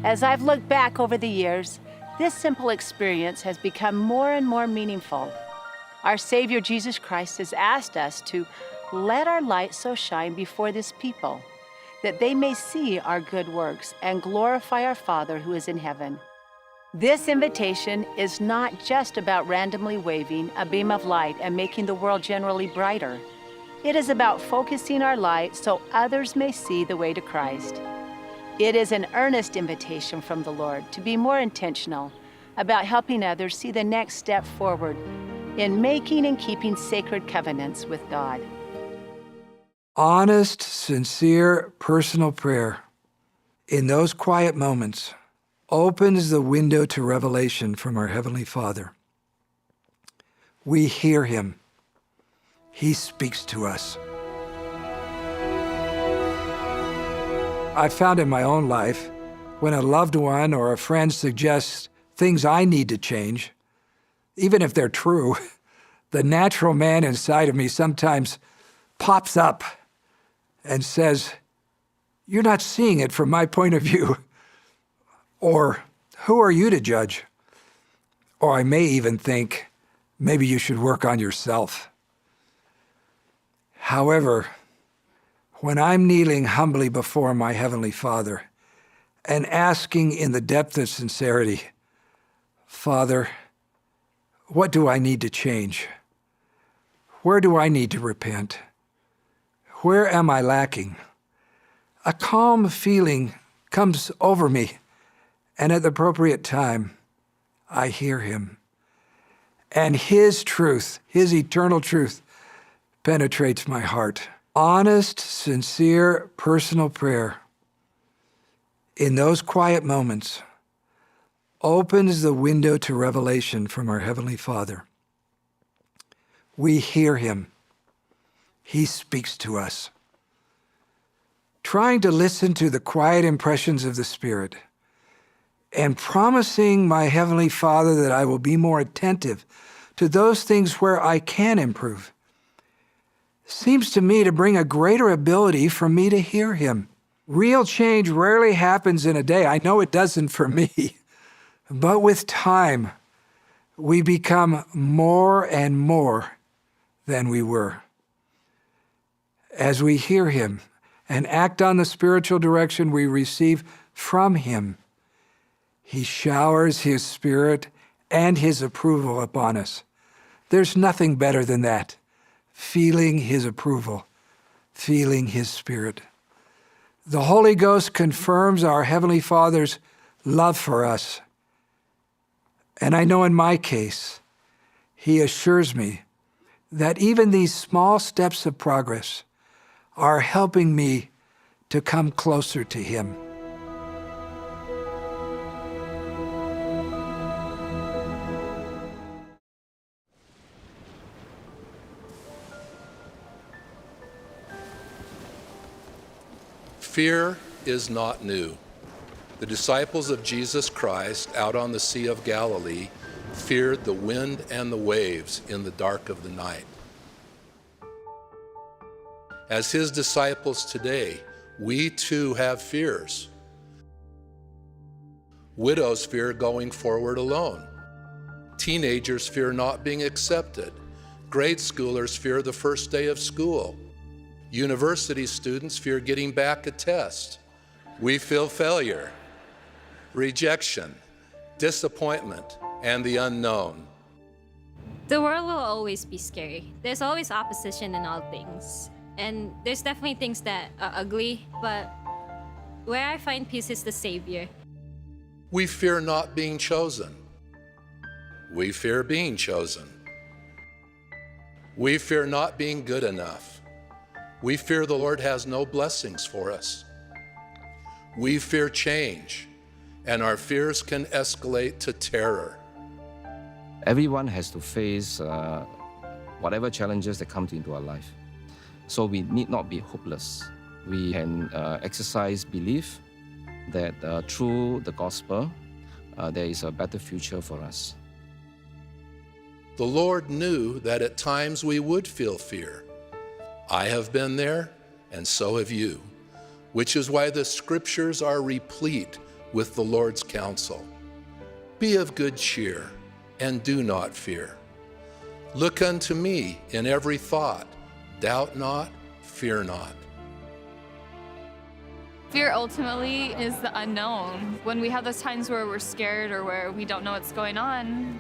As I've looked back over the years, this simple experience has become more and more meaningful. Our Savior Jesus Christ has asked us to let our light so shine before this people, that they may see our good works and glorify our Father who is in heaven. This invitation is not just about randomly waving a beam of light and making the world generally brighter. It is about focusing our light so others may see the way to Christ. It is an earnest invitation from the Lord to be more intentional about helping others see the next step forward in making and keeping sacred covenants with God. Honest, sincere, personal prayer in those quiet moments opens the window to revelation from our Heavenly Father. We hear Him. He speaks to us. I found in my own life, when a loved one or a friend suggests things I need to change, even if they're true, the natural man inside of me sometimes pops up and says, "You're not seeing it from my point of view." Or, "Who are you to judge?" Or I may even think, maybe you should work on yourself. However, when I'm kneeling humbly before my Heavenly Father and asking in the depth of sincerity, "Father, what do I need to change? Where do I need to repent? Where am I lacking?" a calm feeling comes over me, and at the appropriate time, I hear Him. And His truth, His eternal truth, penetrates my heart. Honest, sincere, personal prayer in those quiet moments opens the window to revelation from our Heavenly Father. We hear Him. He speaks to us. Trying to listen to the quiet impressions of the Spirit and promising my Heavenly Father that I will be more attentive to those things where I can improve seems to me to bring a greater ability for me to hear Him. Real change rarely happens in a day. I know it doesn't for me. But with time, we become more and more than we were. As we hear Him and act on the spiritual direction we receive from Him, He showers His Spirit and His approval upon us. There's nothing better than that. Feeling His approval, feeling His Spirit. The Holy Ghost confirms our Heavenly Father's love for us. And I know in my case, He assures me that even these small steps of progress are helping me to come closer to Him. Fear is not new. The disciples of Jesus Christ out on the Sea of Galilee feared the wind and the waves in the dark of the night. As His disciples today, we too have fears. Widows fear going forward alone. Teenagers fear not being accepted. Grade schoolers fear the first day of school. University students fear getting back a test. We feel failure, rejection, disappointment, and the unknown. The world will always be scary. There's always opposition in all things. And there's definitely things that are ugly, but where I find peace is the Savior. We fear not being chosen. We fear being chosen. We fear not being good enough. We fear the Lord has no blessings for us. We fear change, and our fears can escalate to terror. Everyone has to face whatever challenges that come into our life. So we need not be hopeless. We can exercise belief that through the gospel, there is a better future for us. The Lord knew that at times we would feel fear. I have been there, and so have you, which is why the scriptures are replete with the Lord's counsel. Be of good cheer, and do not fear. Look unto me in every thought. Doubt not, fear not. Fear ultimately is the unknown. When we have those times where we're scared or where we don't know what's going on,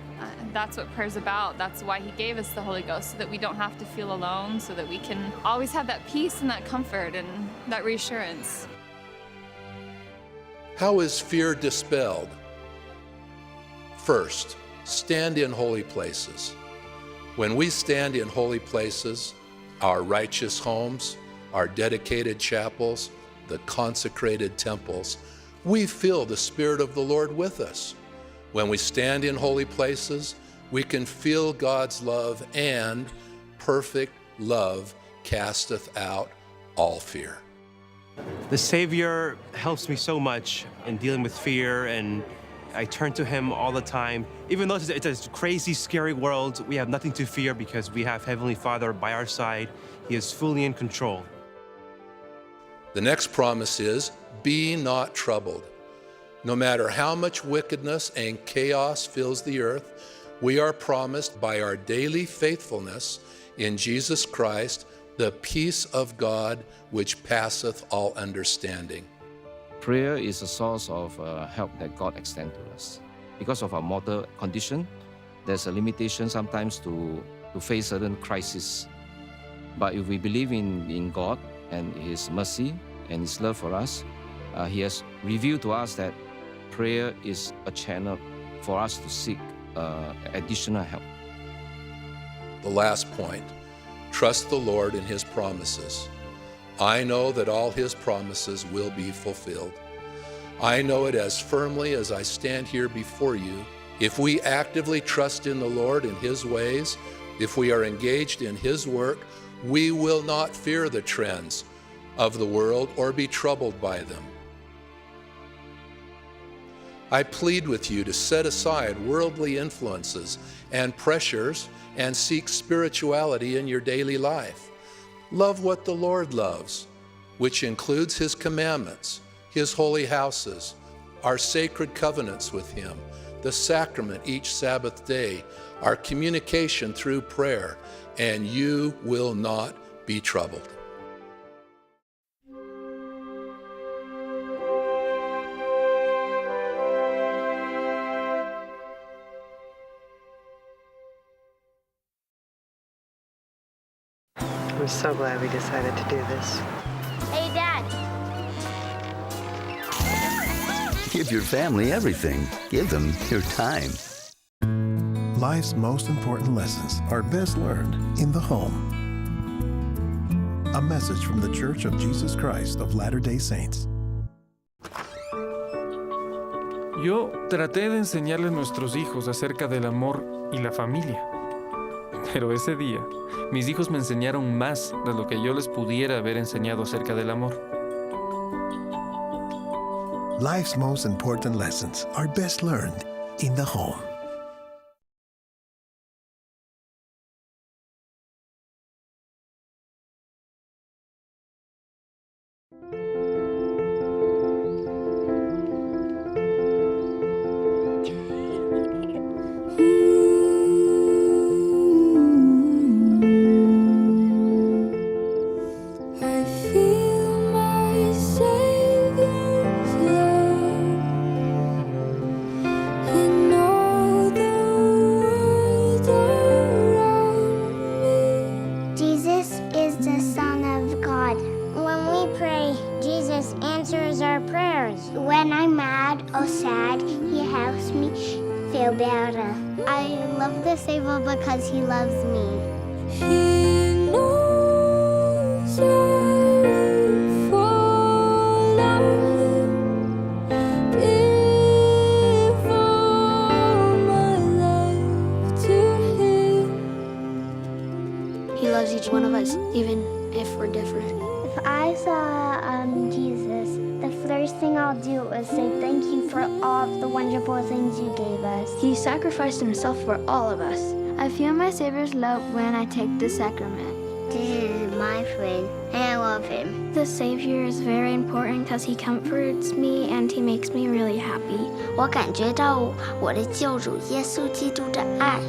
that's what prayer's about. That's why he gave us the Holy Ghost, so that we don't have to feel alone, so that we can always have that peace and that comfort and that reassurance. How is fear dispelled? First, stand in holy places. When we stand in holy places, our righteous homes, our dedicated chapels, the consecrated temples, we feel the Spirit of the Lord with us. When we stand in holy places, we can feel God's love, and perfect love casteth out all fear. The Savior helps me so much in dealing with fear, and I turn to him all the time. Even though it's a crazy, scary world, we have nothing to fear because we have Heavenly Father by our side. He is fully in control. The next promise is, be not troubled. No matter how much wickedness and chaos fills the earth, we are promised by our daily faithfulness in Jesus Christ the peace of God which passeth all understanding. Prayer is a source of help that God extends to us. Because of our mortal condition, there's a limitation sometimes to face certain crises. But if we believe in God and his mercy and his love for us, he has revealed to us that prayer is a channel for us to seek additional help. The last point, trust the Lord in his promises. I know that all his promises will be fulfilled. I know it as firmly as I stand here before you. If we actively trust in the Lord and his ways, if we are engaged in his work, we will not fear the trends of the world or be troubled by them. I plead with you to set aside worldly influences and pressures and seek spirituality in your daily life. Love what the Lord loves, which includes his commandments, his holy houses, our sacred covenants with him, the sacrament each Sabbath day, our communication through prayer, and you will not be troubled. I'm so glad we decided to do this. Hey, Dad. Give your family everything. Give them your time. Life's most important lessons are best learned in the home. A message from the Church of Jesus Christ of Latter-day Saints. Yo traté de enseñarle a nuestros hijos acerca del amor y la familia. Pero ese día, mis hijos me enseñaron más de lo que yo les pudiera haber enseñado acerca del amor. Life's most important lessons are best learned in the home. I love the Savior because he loves me. He knows I follow him, give all my life to him. He loves each one of us, even if we're different. If I saw Jesus, the first thing I'll do is say thank you for all of the wonderful things you gave us. He sacrificed himself for all of us. I feel my Savior's love when I take the sacrament. Jesus is my friend, and I love him. The Savior is very important because he comforts me and he makes me really happy. 我感觉到我的救主耶稣基督的爱。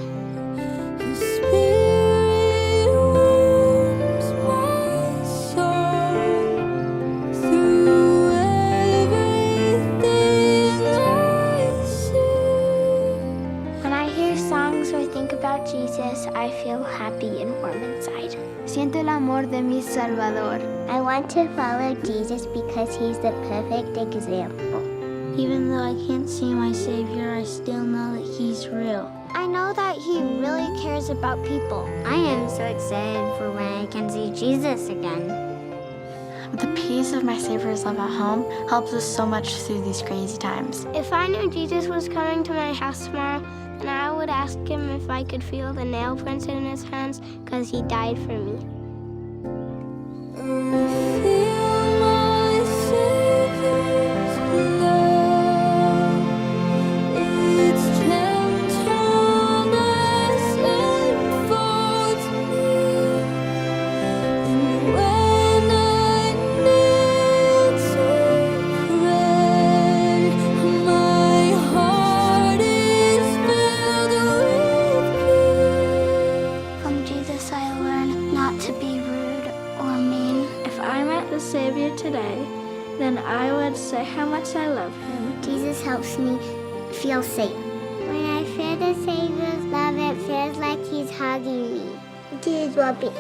Jesus, I feel happy and warm inside. Siento el amor de mi Salvador. I want to follow Jesus because he's the perfect example. Even though I can't see my Savior, I still know that he's real. I know that he really cares about people. I am so excited for when I can see Jesus again. The peace of my Savior's love at home helps us so much through these crazy times. If I knew Jesus was coming to my house tomorrow, then I would ask him if I could feel the nail prints in his hands because he died for me. Then I would say how much I love him. Jesus helps me feel safe. When I feel the Savior's love, it feels like he's hugging me. Jesus will be.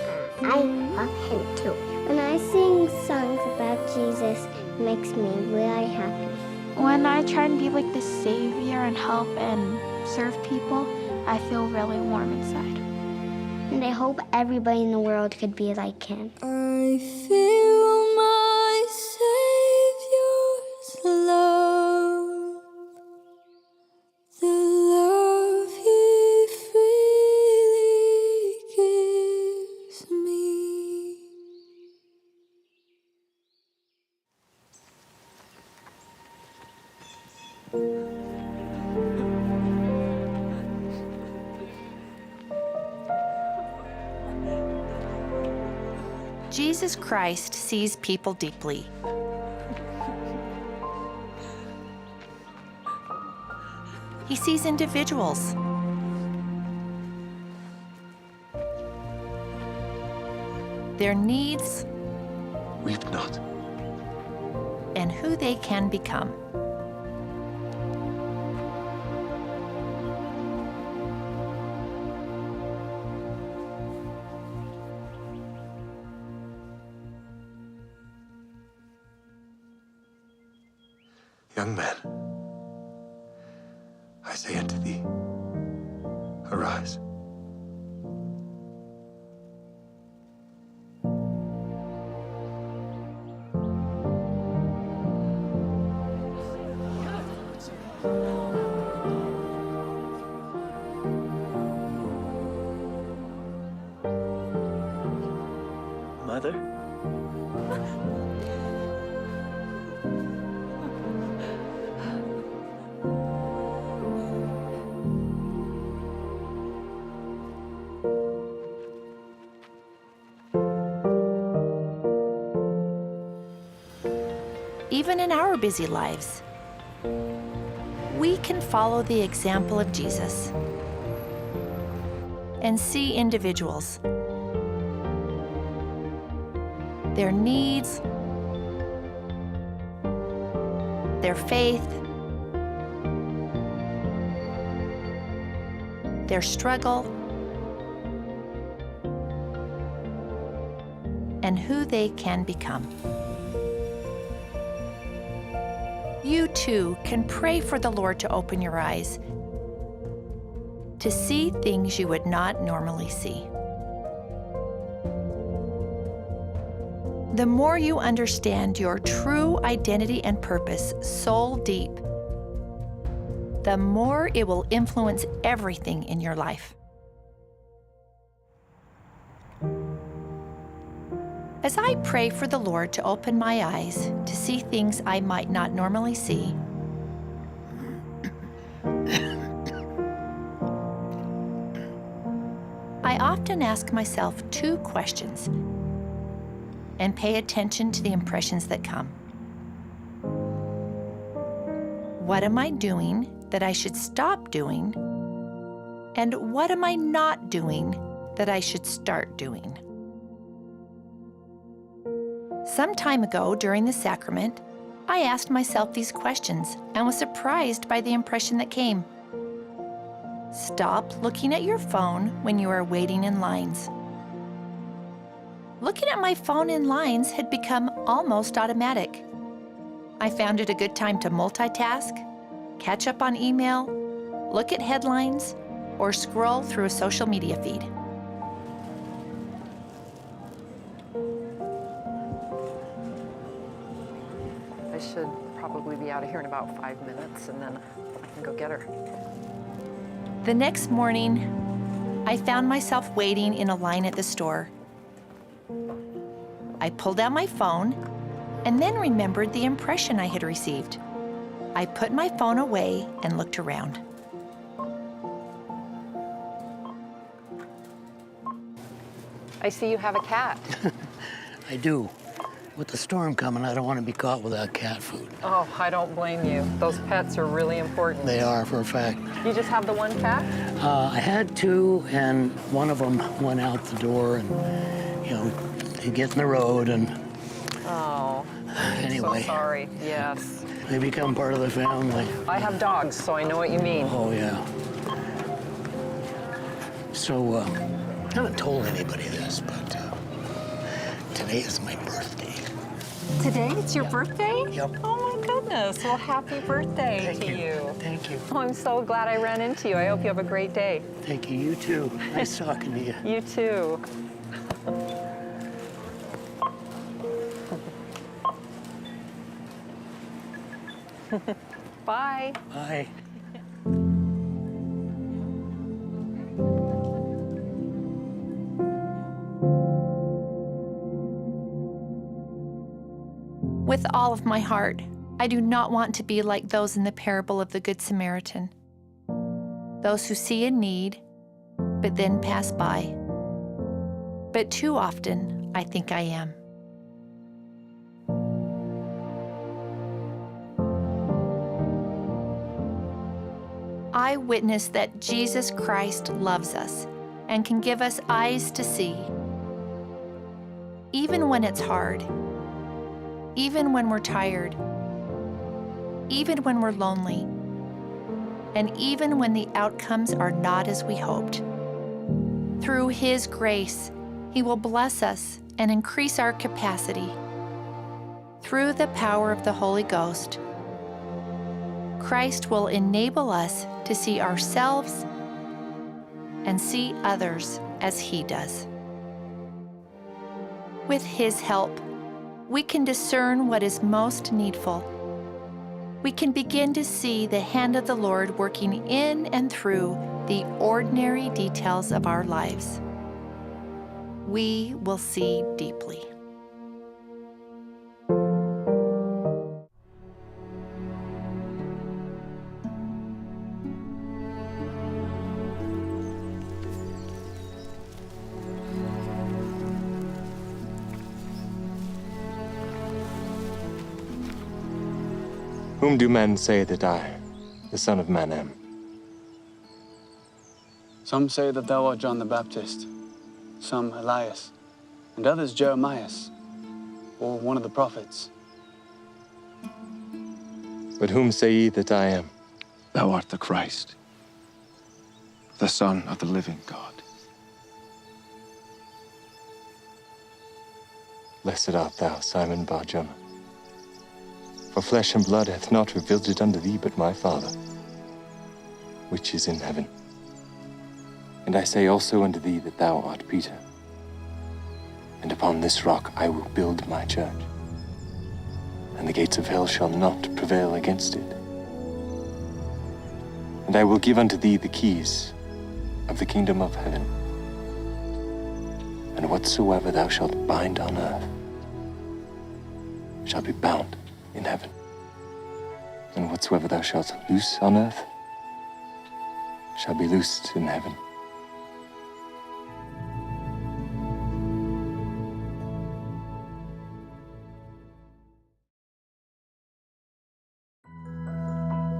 I love him too. When I sing songs about Jesus, it makes me really happy. When I try and be like the Savior and help and serve people, I feel really warm inside. And I hope everybody in the world could be like him. I feel my Savior's love, the love he freely gives me. Jesus Christ sees people deeply. He sees individuals. Their needs. Weep not. And who they can become. Young man, I say unto thee, arise. Mother? Even in our busy lives, we can follow the example of Jesus and see individuals, their needs, their faith, their struggle, and who they can become. You too can pray for the Lord to open your eyes to see things you would not normally see. The more you understand your true identity and purpose soul deep, the more it will influence everything in your life. As I pray for the Lord to open my eyes to see things I might not normally see, I often ask myself two questions and pay attention to the impressions that come. What am I doing that I should stop doing? And what am I not doing that I should start doing? Some time ago during the sacrament, I asked myself these questions and was surprised by the impression that came. Stop looking at your phone when you are waiting in lines. Looking at my phone in lines had become almost automatic. I found it a good time to multitask, catch up on email, look at headlines, or scroll through a social media feed. I should probably be out of here in about 5 minutes, and then I can go get her. The next morning, I found myself waiting in a line at the store. I pulled out my phone and then remembered the impression I had received. I put my phone away and looked around. I see you have a cat. I do. With the storm coming, I don't want to be caught without cat food. Oh, I don't blame you. Those pets are really important. They are, for a fact. You just have the one cat? I had two, and one of them went out the door, and, you know, he get in the road, and... Oh, anyway. So sorry, yes. They become part of the family. I have dogs, so I know what you mean. Oh, yeah. So, I haven't told anybody this, but today is my birthday. Today? It's your birthday? Yep. Oh, my goodness. Well, happy birthday to you. Thank you. Oh, I'm so glad I ran into you. I hope you have a great day. Thank you. You too. Nice talking to you. You too. Bye. Bye. With all of my heart, I do not want to be like those in the parable of the Good Samaritan. Those who see a need, but then pass by. But too often, I think I am. I witness that Jesus Christ loves us and can give us eyes to see. Even when it's hard, even when we're tired, even when we're lonely, and even when the outcomes are not as we hoped. Through His grace, He will bless us and increase our capacity. Through the power of the Holy Ghost, Christ will enable us to see ourselves and see others as He does. With His help, we can discern what is most needful. We can begin to see the hand of the Lord working in and through the ordinary details of our lives. We will see deeply. Whom do men say that I, the Son of Man, am? Some say that thou art John the Baptist, some Elias, and others Jeremias, or one of the prophets. But whom say ye that I am? Thou art the Christ, the Son of the living God. Blessed art thou, Simon Bar-Jonah. For flesh and blood hath not revealed it unto thee, but my Father, which is in heaven. And I say also unto thee that thou art Peter, and upon this rock I will build my church, and the gates of hell shall not prevail against it. And I will give unto thee the keys of the kingdom of heaven. And whatsoever thou shalt bind on earth shall be bound in heaven. And whatsoever thou shalt loose on earth shall be loosed in heaven.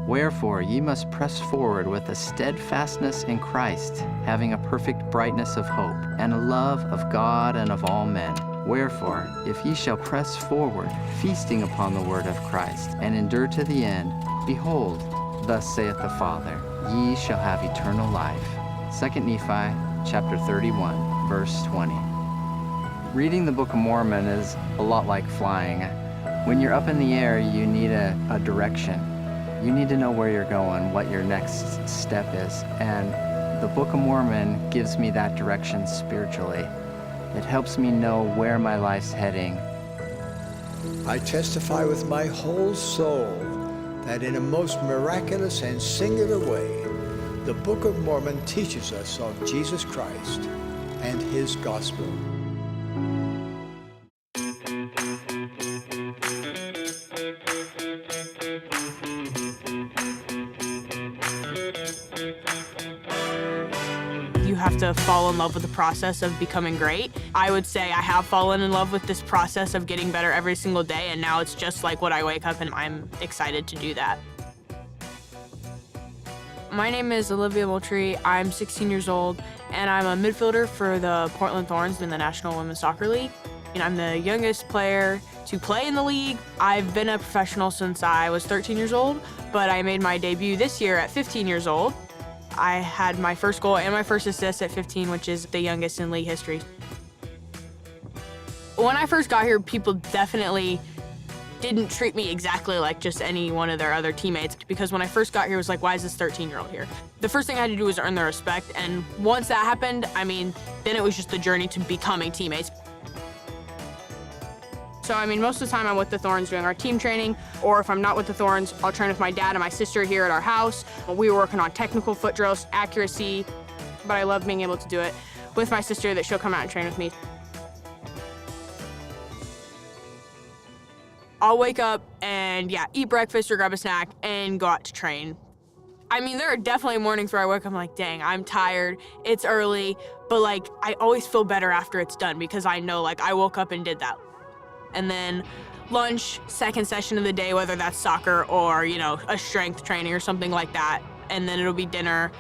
Wherefore ye must press forward with a steadfastness in Christ, having a perfect brightness of hope, and a love of God and of all men. Wherefore, if ye shall press forward, feasting upon the word of Christ, and endure to the end, behold, thus saith the Father, ye shall have eternal life. 2 Nephi chapter 31, verse 20. Reading the Book of Mormon is a lot like flying. When you're up in the air, you need a direction. You need to know where you're going, what your next step is. And the Book of Mormon gives me that direction spiritually. It helps me know where my life's heading. I testify with my whole soul that in a most miraculous and singular way, the Book of Mormon teaches us of Jesus Christ and his gospel. You have to fall in love with the process of becoming great. I would say I have fallen in love with this process of getting better every single day, and now it's just like when I wake up and I'm excited to do that. My name is Olivia Moultrie. I'm 16 years old, and I'm a midfielder for the Portland Thorns in the National Women's Soccer League. And I'm the youngest player to play in the league. I've been a professional since I was 13 years old, but I made my debut this year at 15 years old. I had my first goal and my first assist at 15, which is the youngest in league history. When I first got here, people definitely didn't treat me exactly like just any one of their other teammates, because when I first got here, it was like, why is this 13-year-old here? The first thing I had to do was earn their respect, and once that happened, then it was just the journey to becoming teammates. So, most of the time I'm with the Thorns doing our team training, or if I'm not with the Thorns, I'll train with my dad and my sister here at our house. We were working on technical foot drills, accuracy, but I love being able to do it with my sister, that she'll come out and train with me. I'll wake up and, eat breakfast or grab a snack and go out to train. There are definitely mornings where I wake up, I'm like, dang, I'm tired, it's early, but I always feel better after it's done, because I know I woke up and did that. And then lunch, second session of the day, whether that's soccer or, a strength training or something like that. And then it'll be dinner.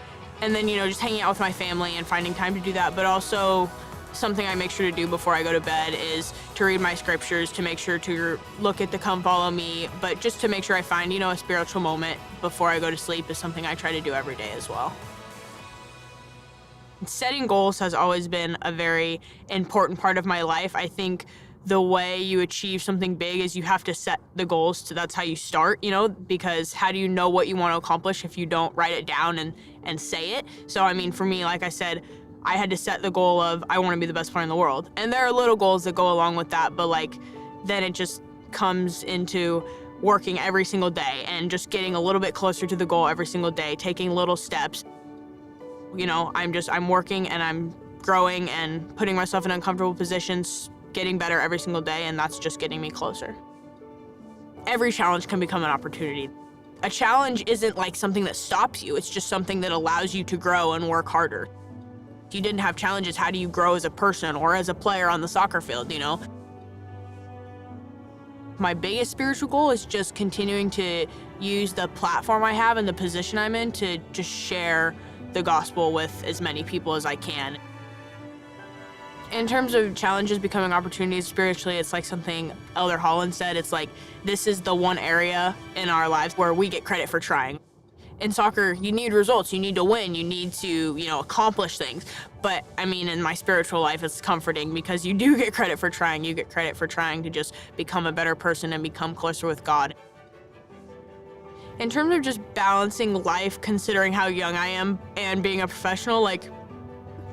And then, just hanging out with my family and finding time to do that. But also something I make sure to do before I go to bed is to read my scriptures, to make sure to look at the Come Follow Me. But just to make sure I find, a spiritual moment before I go to sleep is something I try to do every day as well. Setting goals has always been a very important part of my life. I think the way you achieve something big is you have to set the goals, so that's how you start, because how do you know what you want to accomplish if you don't write it down and say it? So, for me, like I said, I had to set the goal of, I want to be the best player in the world. And there are little goals that go along with that, but then it just comes into working every single day and just getting a little bit closer to the goal every single day, taking little steps. I'm working and I'm growing and putting myself in uncomfortable positions, getting better every single day, and that's just getting me closer. Every challenge can become an opportunity. A challenge isn't something that stops you, it's just something that allows you to grow and work harder. If you didn't have challenges, how do you grow as a person or as a player on the soccer field, My biggest spiritual goal is just continuing to use the platform I have and the position I'm in to just share the gospel with as many people as I can. In terms of challenges becoming opportunities spiritually, it's something Elder Holland said. It's this is the one area in our lives where we get credit for trying. In soccer, you need results, you need to win, you need to, accomplish things. But, in my spiritual life, it's comforting because you do get credit for trying. You get credit for trying to just become a better person and become closer with God. In terms of just balancing life, considering how young I am and being a professional,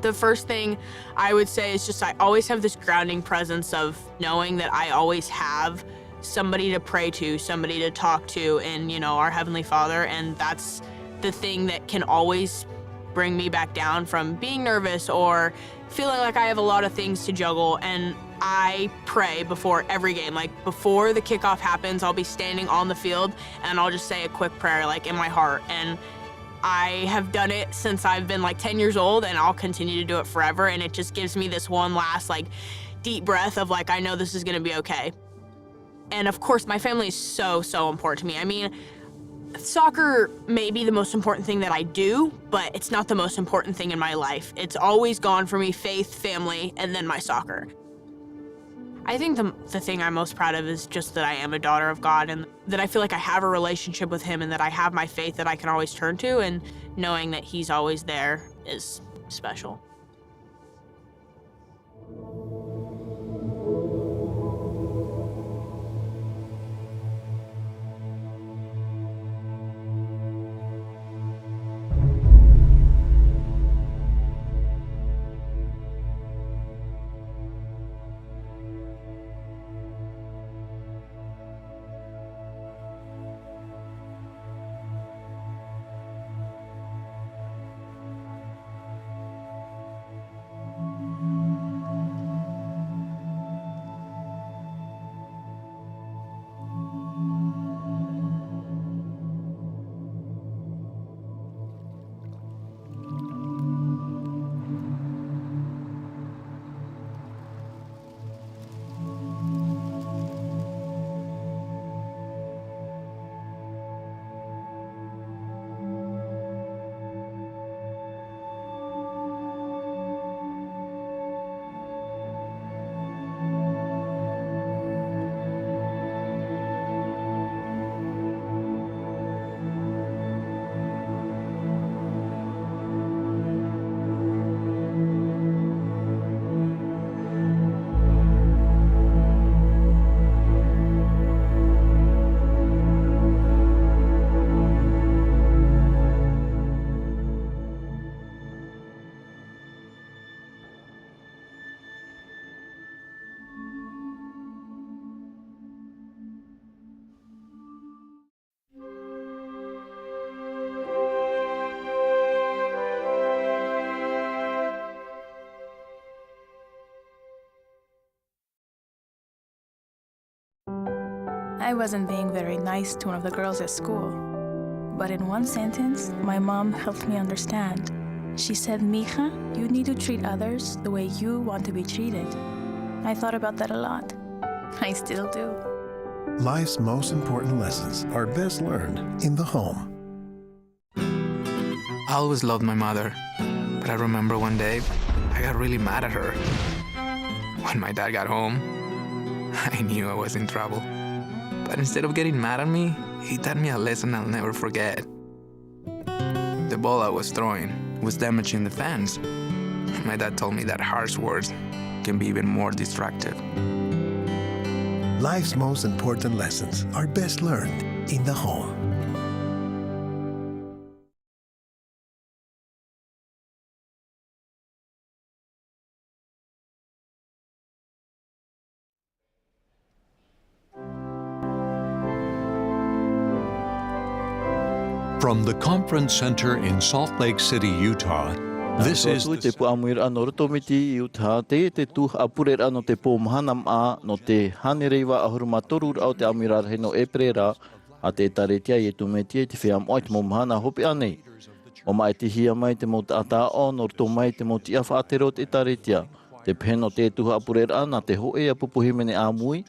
The first thing I would say is just I always have this grounding presence of knowing that I always have somebody to pray to, somebody to talk to in, our Heavenly Father, and that's the thing that can always bring me back down from being nervous or feeling like I have a lot of things to juggle. And I pray before every game. Like before the kickoff happens, I'll be standing on the field and I'll just say a quick prayer like in my heart. And I have done it since I've been like 10 years old, and I'll continue to do it forever. And it just gives me this one last like deep breath of like, I know this is gonna be okay. And of course, my family is so, so important to me. I mean, soccer may be the most important thing that I do, but it's not the most important thing in my life. It's always gone for me: faith, family, and then my soccer. I think the thing I'm most proud of is just that I am a daughter of God, and that I feel like I have a relationship with Him, and that I have my faith that I can always turn to, and knowing that He's always there is special. I wasn't being very nice to one of the girls at school, but in one sentence, my mom helped me understand. She said, "Mija, you need to treat others the way you want to be treated." I thought about that a lot. I still do. Life's most important lessons are best learned in the home. I always loved my mother, but I remember one day I got really mad at her. When my dad got home, I knew I was in trouble. But instead of getting mad at me, he taught me a lesson I'll never forget. The ball I was throwing was damaging the fence. My dad told me that harsh words can be even more destructive. Life's most important lessons are best learned in the home. From the Conference Center in Salt Lake City, Utah, this is te po Amuiraa no rotomiti Utah te Ēperēra no te po Mahana Maa no te hanereiwa ahurumatoru au te Āmuiraa he no Ēperēra a te taretia I tu metia te whea moai te mo Mahana hopi anei. O mai te hia mai te mo te atao no roto mai te mo te ia whaatero te taretia. Te peno te Tuha'a na te hoe a pupuhi mene Āmui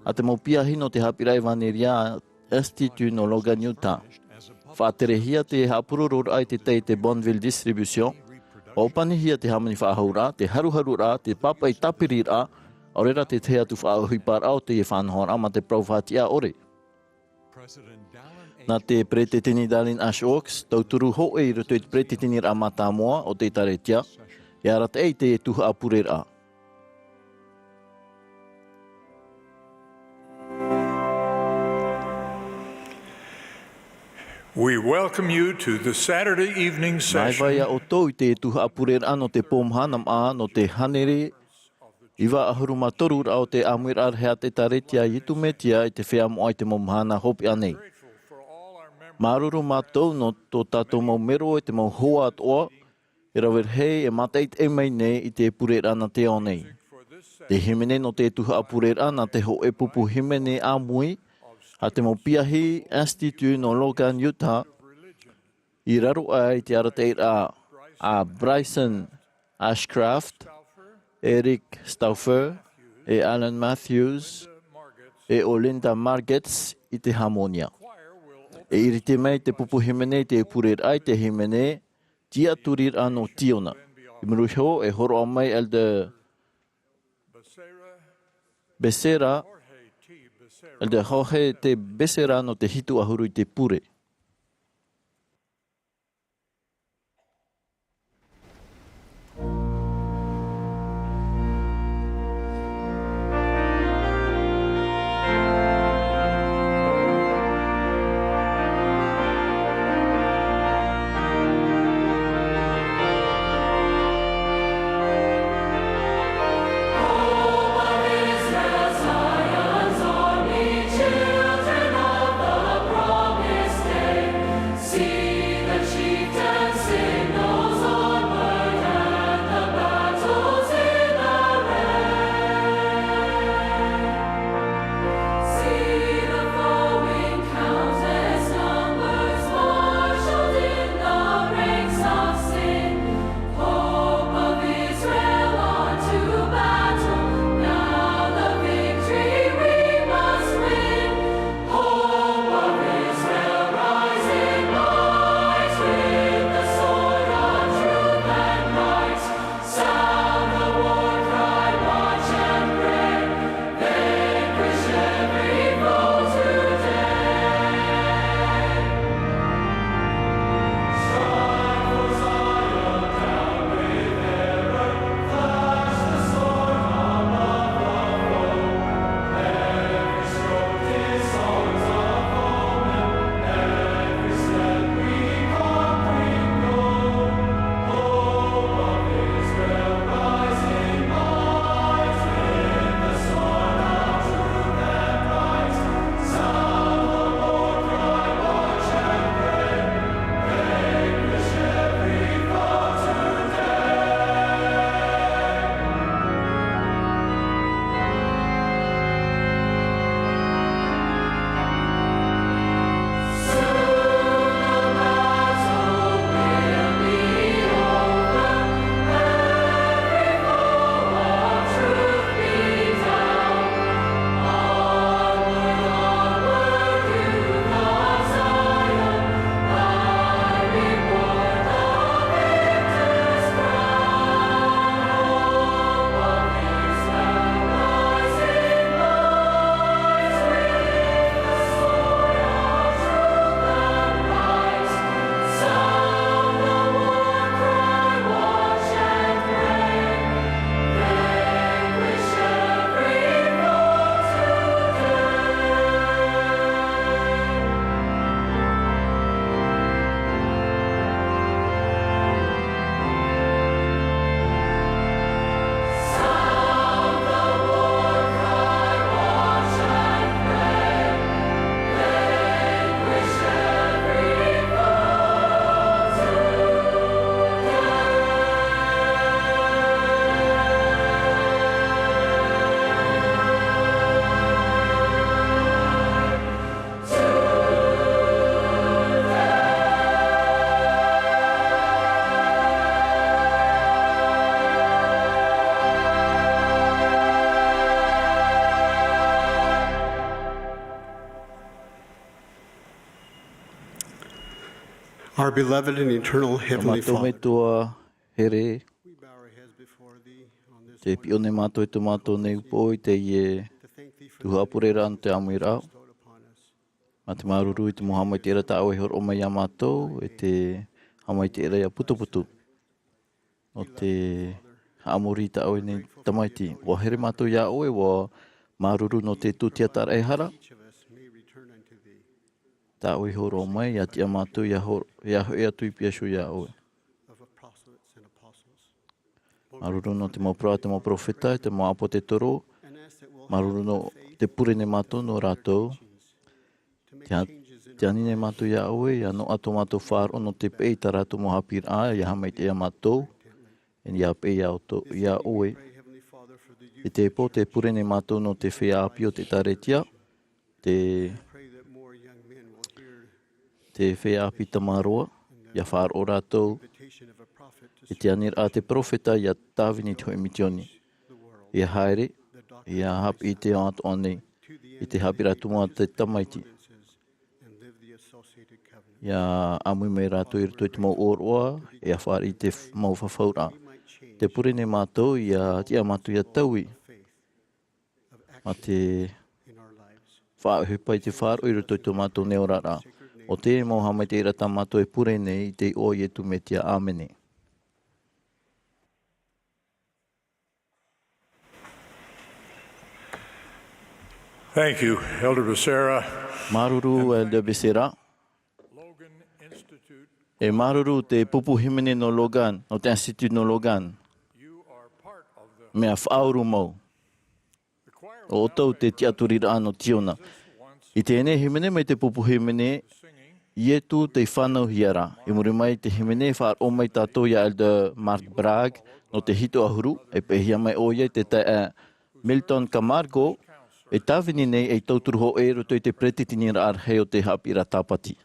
a te mo piahi no te hapirai vaneria Institute no Logan, Utah. Whaaterehia te hapururur ai te tei te Bonneville Distribution. O panihia te hamani whaahura, te haruharura, te papai tapirira, o rera te tea tu whaahuipar au te whanhora ma te provatia ore. Nā te pretetini Darlin Ash Oaks, tauturu hoe I roto I te pretetini Ramata Moa o te taretia, e arat ei te Tuha'a Ēperēra. We welcome you to the Saturday evening Mai session vai o tō I te tuha Ēperēra no te pō Mahana Maa no te hanere iwa ahuru matoru rao te Āmuiraa hea te taretia I tu metia I te whea moai te mo Mahana hopi anei. Maruru mātou no tō tātou mau mero e te mau hoa atoa e rawer hei e mateit e mai nei I te Ēperēra na te o nei. Te himene no te tuha Ēperēra na te ho e pupu himene Āmui a te mau piahi Institute no Logan, Utah I raro ai te arateira a Bryson Ashcraft, Eric Stauffer, e Alan Matthews, e Olinda Margets I te Harmonia. E iri te mei te pupu himene te Ēperēra ai te himene tia turir ano tiona. I muruho e horo mai Elder Besera, Elder Jorge te Besera no te hitu ahuru I te pure. Our beloved and eternal Heavenly Father, here, te pione mātou e tu mātou nei upo I te ie Tuha'a Ēperēra no te Āmuiraa. Ma te maruru I te mohama I te era tāu e horo o mai a mātou e te hama I te era ia putuputu. O te haamori tāu e nei tamaiti. Wa here mātou ia oe wa maruru no te tūtia tara e hara. Ta ui horo mai ya tia matu ya hoi atu I piasu ya oe. Maruru no te mo proa te mo profeta, te mo apo te toro. Maruru no te purene matu no rātou. Te anine matu ya oe, ya no ato matu whāro no te pei ta rātou mo Āmuiraa, ya hamai te ia matou. En ya pei ya oe. E te po te purene matu no te whea api o te taretia. Te whea api tamaroa, ya whāro rātou. E te anira te profeta ia tāwini te hoi mitioni. Ia haere, ia hapi I te ato anei. I te hapi rātu mua te tamaiti. Ia amui mai rātou I rito I te mau oroa, ia whāri I te mau whawhaura. Te purene mātou ia tia mātou ia taui. Ma te whaahupa I te whāro I rito I te mātou neorara. O te mau hamai te ira tā mātou e purene I te o I e tu metia. Āmene. Thank you, Elder Becerra. Maruru, Elder Becerra. E maruru te pupu himene no Logan, no te Institute no Logan. Mea whauru mau. O tau te tiaturira ano tiona. I te ene himene mai te pupu himene, ietu te whanau hiara. I muri mai te himene whaar o mai tātou ia Elder Mark Bragg, no te hito ahuru, e pehia mai oia te Milton Camargo, e tāwini nei e tauturu ho e roto I te pretitinira arhei o te hapira tāpati.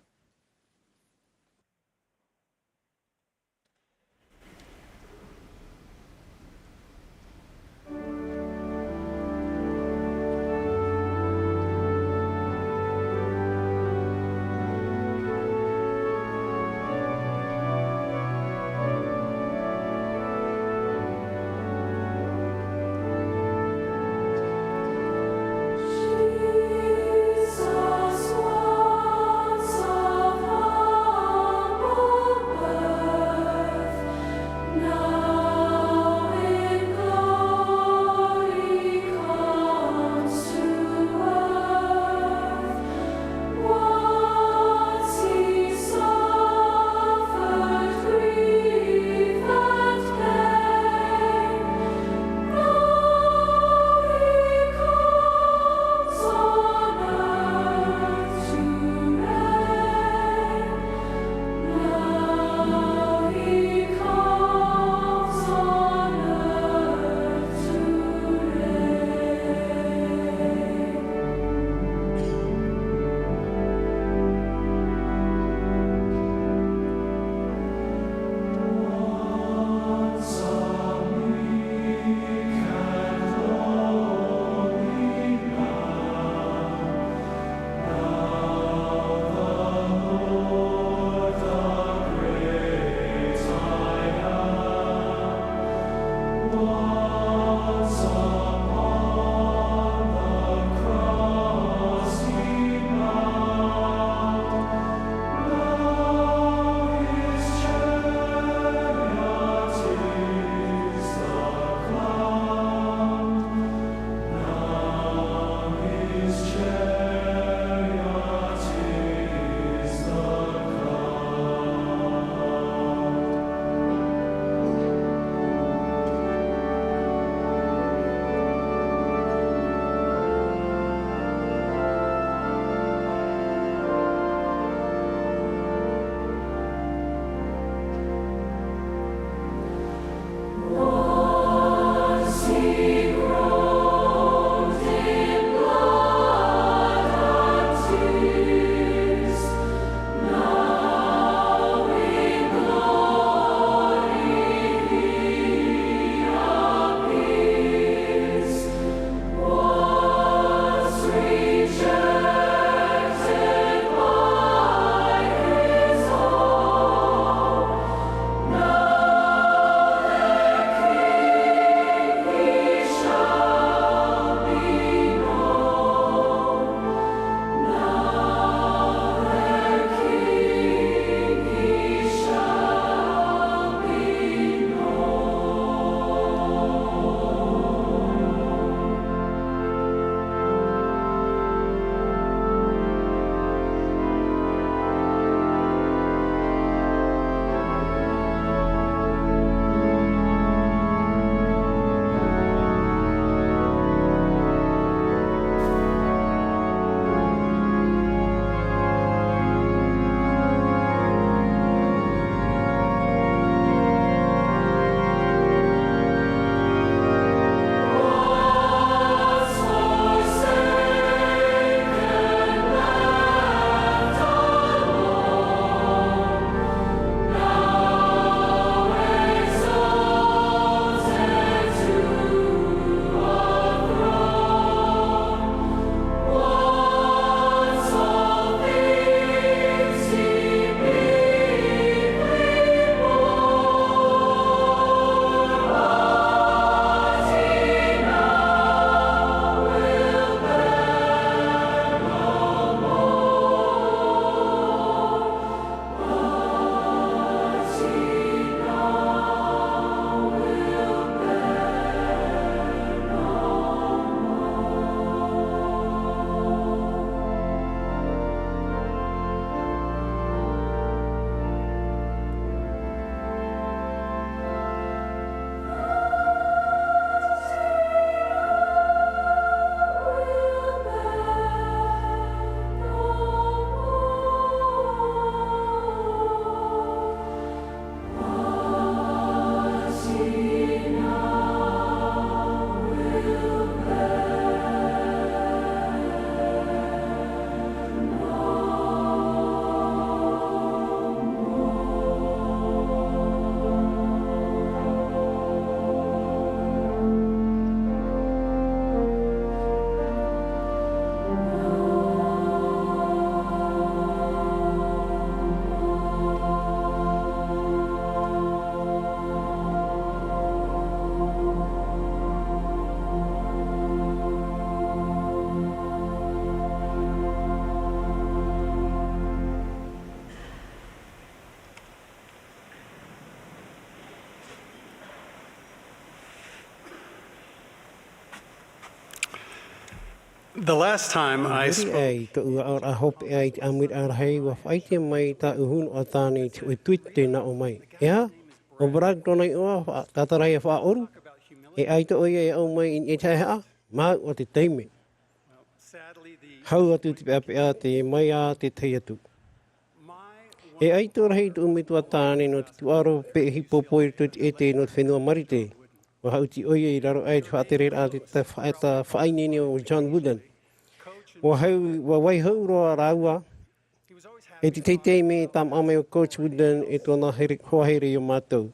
The last time I spoke, ai to a hop ai Āmuiraa hei wa whaite mai ta uhun o tāne te oi tuite na o mai. Ea, o brag tonai oa tatarai a wha oru. E ai to oi e au mai in e tai haa, maa o te teime. Hau atu te pēpea te mai a te tei atu. E ai tō rahi tu umitua tāne no te tuaro pe hipopoi tu te ete no te whenua marite. Wa hau ti oia I raro ai te Ēperēra a te whainene o John Wooden. Wa wai hau roa rāua. E te teitei me tam ame o Coach Wooden e tōna hoahere I o mātou.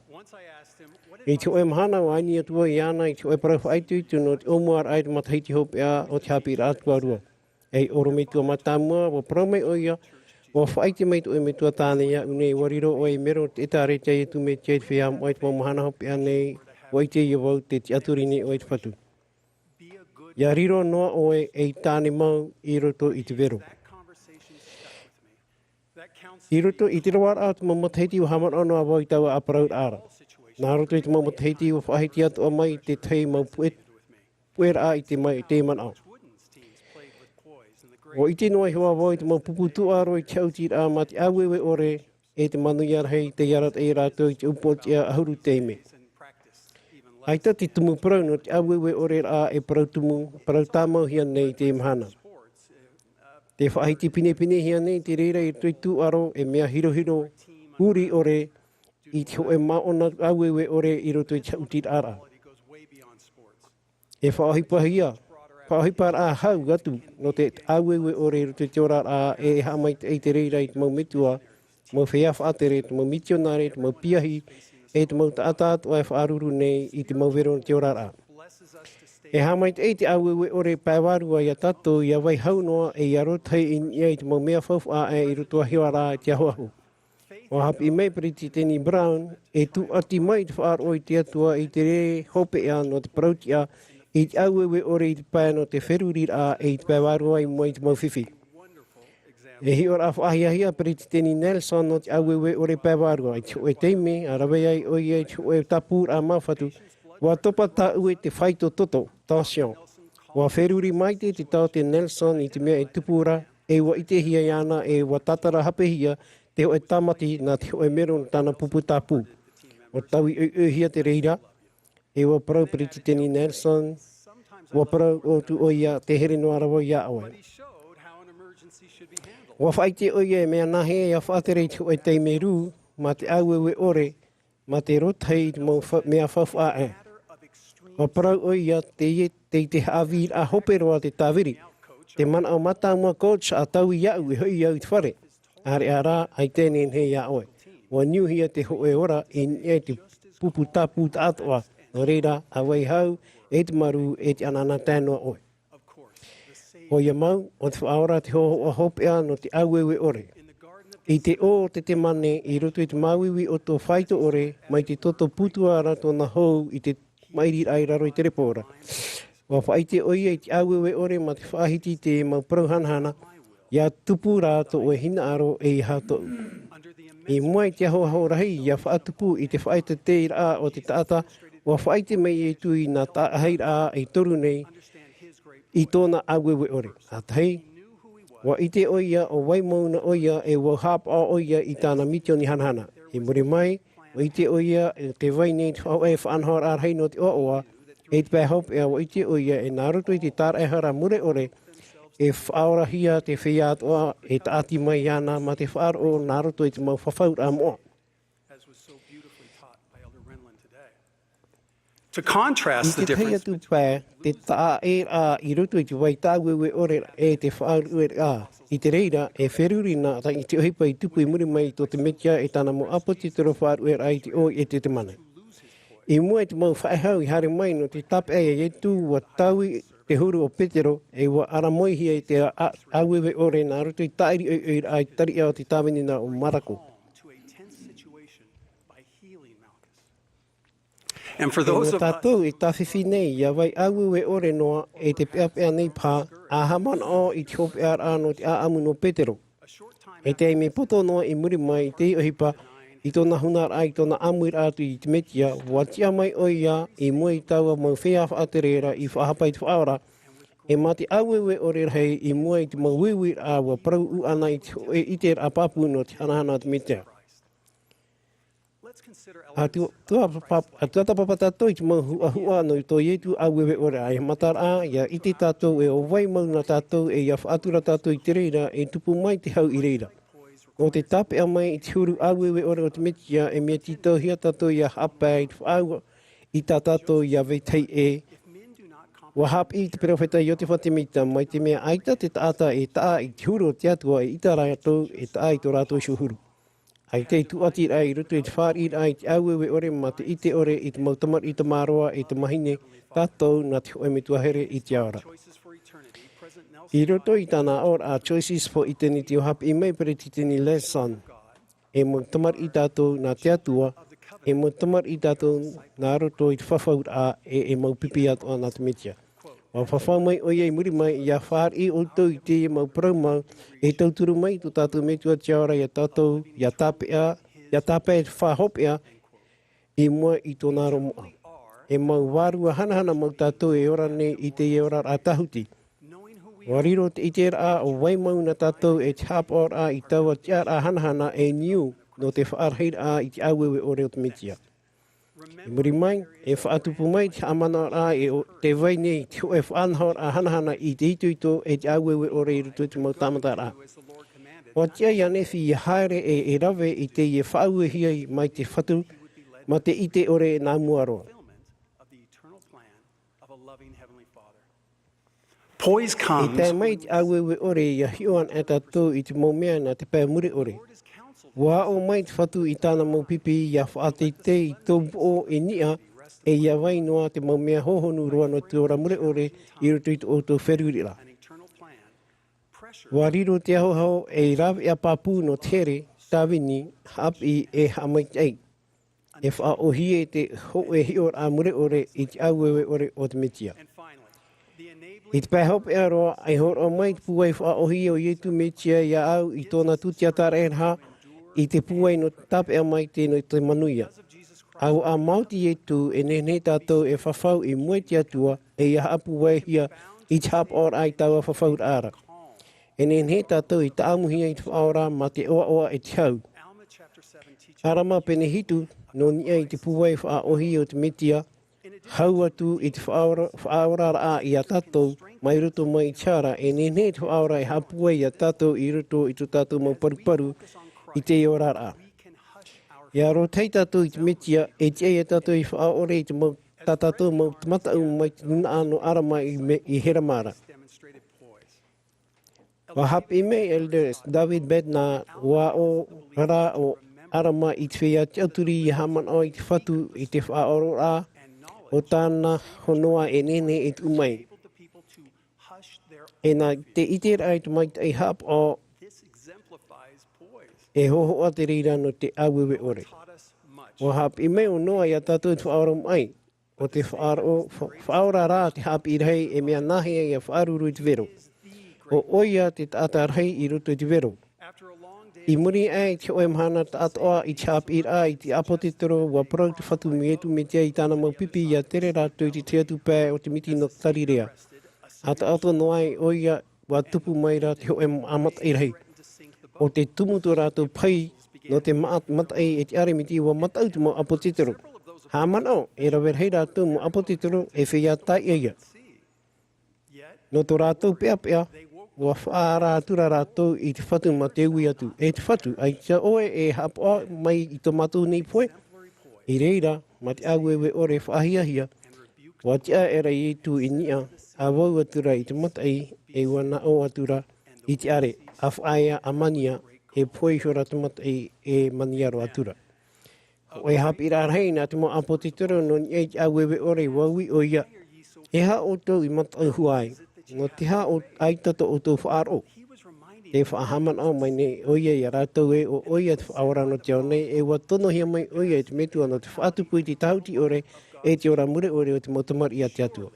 E te oe mahana o aini atua I ana I te oe parau whaituitu no te omuar ai te mataiti hopea o te Ēperēra atua rua. E oro me tua matamua, wa parau mai oia, wa whaite mai tu me tua tāne ia unei wariro o e mero te etaretia I tu me te whiam o e te mahana hopea nei o te I wau te aturini o e te whatu. Ia riro noa o e tāne mau I roto I te vero. I roto I te rawara atu mamataiti o hamar ono a wau I taua a parau ara. Nā roto I te mamataiti o whahiti atu o mai te tei mau puera I te mai te man au. O I te noa hoa wau I te mau puputu aro I te autira ma te awewe ore e te manu iar hei te iarat e rātou I te upoti a ahuru teime. Ai ta te tumu parau no te awewe ore a e parau tumu, parau tāmau hia nei te mahana. Te whaahiti pine hia nei te reira I tui tu aro e mea hiro uri ore I te hoe maona awewe ore I roto I te autira ara. E whaahipa hia. Whaahipar a hau gatu no te awewe ore roto te ora a e hamai te reira I te mau mitua, mau whiawha atere, te mau mitionare, te mau piahi, e te mau taatatu ai whaaruru nei I te mau vero te ora a. E hamai te awewe ore pāwarua I a tato I a wai hau noa e I arotai I te mau mea whauwha a e I roto a hiwara te ahuahu. O hapi mai priti teni Brown e tu ati mai te whaar oi te atua I te re hope ea no te parautia I te awewe ore I te pāia no te wherurira e I te pāwarua I moi te mau whiwhi. E hi ora whaahia priti teni Nelson no te awewe ore pāwarua I te oe teime a rawe ai oi e te oe tapur a mawhatu wa topa ta ue te whaito toto, tension. Wa wheruri mai te tau te Nelson I te mea e tupura e wa I te hia iana e wa tatara hape hia te oe tamati na te oe meron tana pupu tapu. O tau I hia te reira e wa parau priti teni Nelson, wa parau o tu oia te here no arawa ia awe. Wa whaite oia e mea nahe e a whaatere te oe teime ru, ma te awewe ore, ma te rotai mea whawha e. Wa parau oia te hawir a hoperoa te tāwiri, te mana o mata mua coach a tau I au I hui au I te whare. Are a rā ai tēnei he ia oe. Wa niuhia te hoe ora e te pupu tapu ta atoa. No reira, a wai hau, e te maru, e te anana tēnua oe. O ia mau, o te whaora te hoa hopea no te awewe ore. I te o te mane, I roto I te mauiwi o tō whaito ore, mai te toto putua rato na hou I te mairi ai raro I te repora. Wa whaite oia I te awewe ore ma te whaahiti te mau prauhanhana, ia tupu rāto o hina aro e I hato. I mai te aho rahi, ia whaatupu I te whaite te ira o te taata, wa whaite mai e tui nā tāheira e toru nei I tōna awewe ore. A tahi, wa I te oia o waimauna oia e wa hapa oia I tāna mitioni hanhana. E muri mai, wa I te oia e te waine te whau e whanhor ar hei no te oa, e te pēhop e wa I te oia e nā roto I te tāra e hara mure ore, e whaora hia te whia atoa e taati mai ana ma te whaar o nā roto I te mau whawhaur a moa. To contrast the difference between te taa e a I roto I te wai tāwewe ore e te whaaru e a. I te reira e wheruri nā ta I te ohipa I tupu I muri mai tō te metia e tāna mo apo te tero whaaru e a I te oi e te mana. I mua te mau whaehau I hare mai no te tape e tū wa taui te huru o Petero e wa aramoihia I te awewe ore nā roto I tairi oi ai tari au te tāwenina o Marako. And for those of us e tawhiwhi nei, ia wai awewe ore noa e te peapea nei pā, a haman o I te hopea no te aamu no Petero. E te me poto noa I muri mai I te ohipa, I tōna hunar ai tōna Amuiraa atu I te metia, watia mai oia I mua I taua mau whea Ēperēra I whahapai te whaora, E mati awewe ore rei I mua I te mauiwi a wa prau u ana I te apapu no te hanahana te mitea. A tuata papa tātou I te mahu ahua no I tō ietu awewe ore ai matara ia I te tātou e o vai mau na tātou e ia whaatura tātou I te reira e tupu mai te hau I reira. O te tape a mai I te huru awewe ore o te mitia e mea tito hia tātou ia hapai I te whaaua I tā tātou ia veitei e wa hap I te perofeta I o te whatemita mai te mea aita te taata e taa I te huru o te atua e ita rātou e taa I tō rātou shuhuru. Ai te tuati rai rutu I te whāri rai te awewe ore ma te ite ore I te mautamar I te maroa I te mahine tātou na te hoe me tuahere I te aora. I roto I tāna ora a Choices for Eternity o hap I mei pere titini lesson e mautamar I tātou na te atua e mautamar I tātou nā roto I te whawhaur a e maupipi atua na te mitia. Wa whawhau mai o iei muri mai ia whāri o tau I te mau parau mau e tauturu mai tō tātou metua te aora ia tātou ia tāpea whahopea I mua I tō nāro moa. E mau wārua hanahana mau tātou e ora ne I te e ora a tahuti. Wariro te Ēperēra o waimau na tātou e te hapora I taua te ara hanahana e niu no te whaarheira I te awewe o reo te mitia. E muri mai, e whaatupu mai te amana rā e o te vai nei te hoe whaanhor a hanahana I te ito e te awewe o reo rutu te mau tamata rā. O tia ia nefi I haere e rave I te I whaue hiai mai te whatu ma te ite ore nā muaroa. Poise comes. E tai mai te awewe ore ia hioan e tātou I te maumea na te pēr muri ore. Wa o mai te whatu I tāna mau pipi ia whaate te I tōbu o e nia e ia wai noa te maumea hohonu roa no te ora mure ore I roto I te o tō wherurira. Wa riro te ahohao e rawe a papu no tere tāwini hapi e hamai tei. E wha ohi e te ho e hior a mure ore I te awewe ore o te mitia. I te pēhop e aroa, ai horo mai te puai wha ohi o ietu metia ia au I tōna tutiatara e rha I te puai no tape a mai te no te manuia. Au a mauti ietu e nene tātou e whawhau I mue te atua e ia apu waihia I te hap ora ai taua whawhau ara. E nene tātou I ta amuhia I te whaora ma te oa oa e te hau. Arama pene hitu no nia I te puai wha ohi o te metia hau atu I te whaora a I a tātou mai ruto mai tiara e nene te whaora e hapua I a tātou I ruto I tu tātou mau paruparu I te ora a. Ia rotei tātou I te metia e te e tātou I whaore I te mau tātou mau tamata mai te nuna ano arama I heramara. Wa hapi me Elders David Bednar wa o rara o arama I te whea te auturi I haman o I te whatu I te whaoro a o tāna honoa e nene e tu mai. E nā te Ēperēra ai te mai te hap o e hoho a te reira no te awewe ore. O hap I mei o noa I a tātou te whaoro mai. O te whaora rā te hap I rei e mea nahia I a whaaruru I te vero. O oia te tata rei I roto I te vero. I muri ai te oe mahana ta atoa I te Āmuiraa I te apotitoro wa parau te whatu mietu me tia I tāna mau pipi I a tere rātou I te atu pē o te miti no tarirea. A ta ato noai oia wa tupu mai rā te oe amata I rei. O te tumutu rātou pai no te matai e te aremiti wa matau te mau apotitoro. Ha manao e rawer hei rātou mo apotitoro e whia tai eia. No tō rātou pea pea wa whaara atura rātou I te whatu ma te ui atu. E te whatu, ai tia oe e hapoa mai I tō mātou nei poe. I reira, ma te awewe ore whahiahia, wa tia era I tu I nia, a wau atura I te matai e wana o atura I te are, a whaia a mania e poe hora te matai e maniaro atura. O e hapi rā rei nā te mo apotitoro no ni e te awewe ore waui o ia. E ha o tau I matai huai. No te ha o aitato o tō whaaro. Te whaahaman au mai nei oia I a rātou e o oia te whaora no te au nei e wa tono hia mai oia I te metua no te whaatupu I te tauti ore e te ora mure ore o te motamar I a te atua.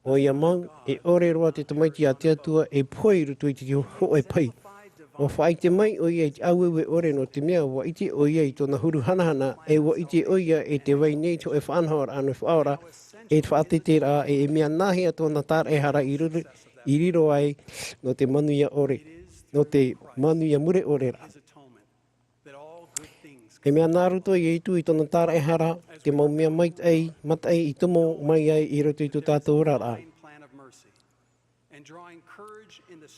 O ia mau e ore roa te tamaiti a te atua e poi rutu I te ho e pai. Wa whai te mai o ia i te awewe ore no te mea wa iti o ia i tōna huru hanahana e wa iti o ia e te wai nei to e whanhora anu whaora e te whaatetera e mea nahia tōna tār e hara i riro ai no te manuia ore, no te manuia mure ore ra. E mea nāruto i tu i tōna tār e hara te mau mea matai i tomo mai ai i roto i tō tātou rara.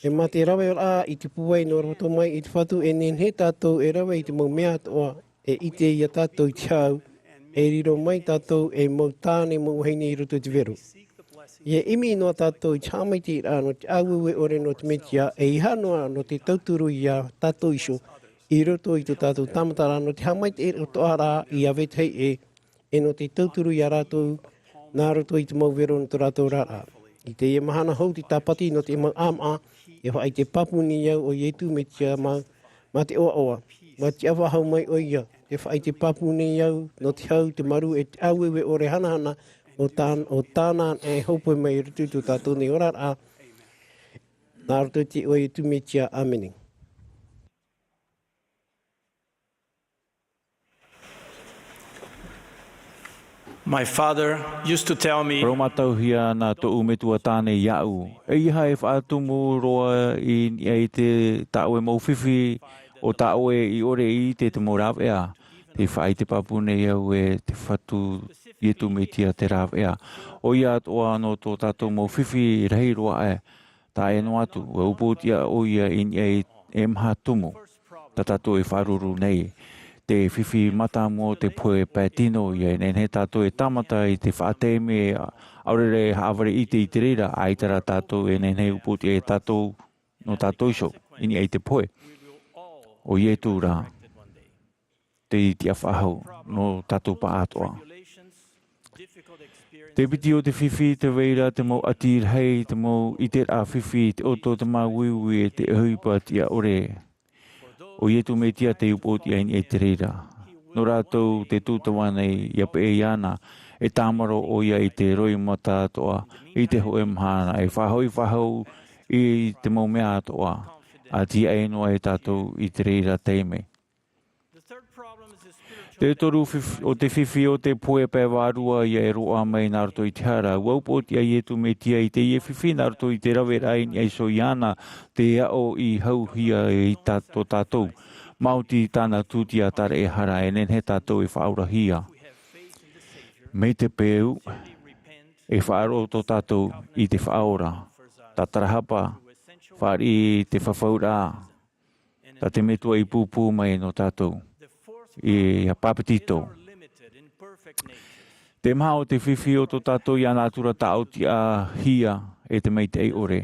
E mā te rawe o a i te puai no roto mai i te whatu e nen he tātou e rawe i te mau mea toa e ite i a tātou i te hau e riro mai tātou e mau tāne mau heine i roto te veru. Ie imi no tātou i tāmai te rā no te awewe ore no te metia e i hanoa no te tauturu i a tātou iso i roto i te tātou tamatara no te hamai te roto a rā i a vetei e no te tauturu i a rātou nā roto i te mau vero no te rātou rā. I te e mahana hou te tāpati no te Mā'a e whai te papuni iau o ietu me tia ma te oa oa. Ma te awa hau mai o ia, te whai te papuni iau no te hau te maru e te awewe ore hanahana o tāna e haupo mai rutu tu tātou ni ora a nā roto te o ietu me tia ameni. My father used to tell me Romatau hia na to umetua tāne iau. E iha e whaatumu roa i te tāue mau whiwhi o tāue i ore i te morawea. Te whai te papune iau e te whatu i tu me tia te rawea. O ia toa no tō tātou mau whiwhi rahi roa e. Tā e no atu, e upotia o ia in e maha tumu. Tā tātou e wharuru nei. Te whiwhi mata mo te poe pētino ia nen he tātou e tamata i te whaateme aurere haaware i te Ēperēra aitara tātou e nen he upoti e tātou no tātou iso ini ai te poe. O ie tūra te iti a whahau no tātou pa atoa. Te piti o te whiwhi te weira te mau atir hei te mau i te a whiwhi te oto te mau wiwi e te huipat ia ore. O ietu me tia te upoti ai Ēperēra. No rātou te tūtawanei ia pe e iana e tāmaro o ia i te roi mata atoa i te hoe Mahana e whahau i te mau mea atoa a tia e noa e tātou Ēperēra teime. Te toru o te whiwhi o te poe pē wārua ia e roa mai nā roto i te hara. Waupoti ai etu me tia i te ie whiwhi nā roto i te rawe rai ni aiso iana te ao i hau hia i tātou. Mauti tāna tūtia tare e hara e nen he tātou e whaura hia. Mei te pēu e whaaro tō tātou i te whaora. Tā tarahapa, whaari te whawhaura. Tā te metua i pūpū mai no tātou. I a papetito. Te maha o te whiwhi o tō tātou i anātura tāoti a hia e te mei te ei ore.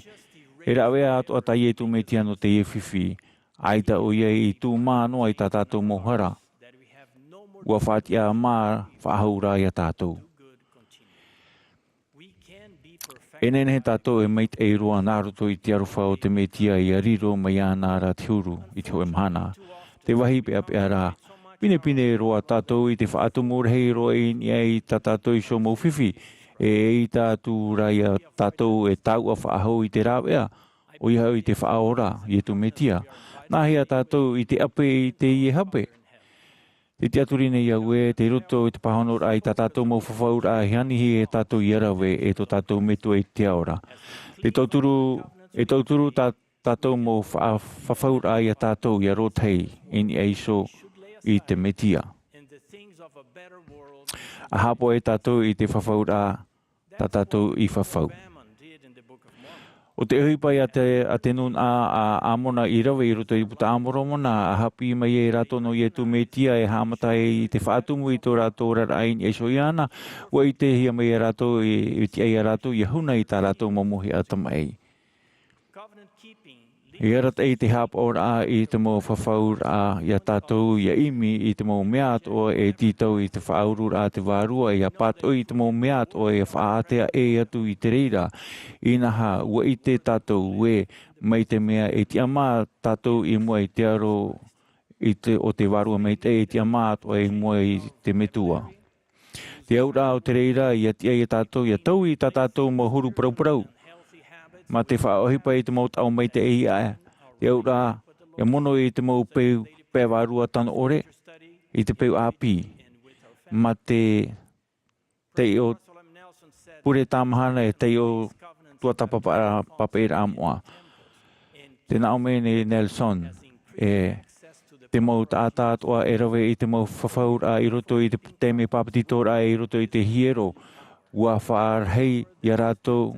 E rawea ato a tai e tu mei tia no te e whiwhi. Aita o ia i tū mā noa i tā tātou mohara. Ua whāti a mā whaahura i a tātou. E nene he tātou e mei te ei roa nāroto i te aruwha o te mei tia i a riro mai anāra te huru i te hoe Mahana. Te wahi pe apea rā. Pine roa tātou i te whaatumur hei roa i ai tā tātou i so mau whiwhi. E i tātou rai a tātou e tau a whaahau i te rāwea. O i hau i te whaora i e tu metia. Nā hea tātou i te ape i te i e hape. Te te aturine i au e te roto i te pahonor ai tā tātou mau whawhaura a hianihi e tātou i arawe e tō tātou metua i te aora. Te tauturu tātou mau whawhaura ai a tātou i a rotei ini aiso i te metia. A hapo e tātou i te whawhaura tā tātou i whawhau. O te huipai a te nun a amona i rawe i roto i puta amoromona a hapi mai e rato no i e tu metia e hamata i te whaatumu i tō rato rarain e soiana wa i te hia mai e rato i te ai a rato i huna i tā rato mamuhi atamai. I arat e te hap ora i te mo whawhaur a ia tātou ia imi i te mo meat o e titau i te whaurur a te wārua i a pato i te mo meat o e whaatea e atu i te reira. I naha ua i te tātou e mai te mea e te ama tātou i mua i te aro o te wārua mai te e te ama o e mua i te metua. Te aura o te reira i a tia i a tātou i a tau i tā tātou mo huru parau. Ma te whaohipa i te maut au mai te eia e. Te aura Ia mono I te mau pewarua tano ore, I te peu api, ma te o pure tā mahana e te o tuatapa Papeira Āmuiraa. Te Naomi Nelson, te mau tātā toa e rawe I te mau whawhaura I roto I te teme papatitora I roto I te hiero, ua whaarhei I rato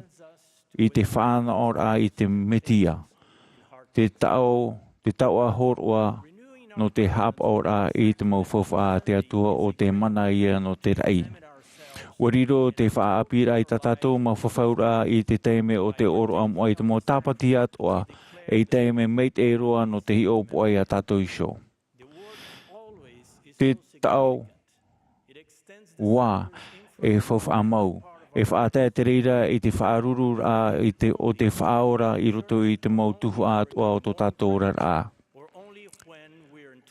I te whāna ora I te metia. Te tau a horua no te hap ora I te mau whawha te atua o te mana ia no te rai. Wariro te whaapira I tatatou mau whawhaura I te teime o te oro Āmuiraa I te mau tāpati atua e teime meit e roa no te hi opo ai a tatou iso. Te tau wā e whawha mau. E whaatea te reira I te whaaruru o te whaora I roto I te mau Tuha'a atua o tō tātou rara.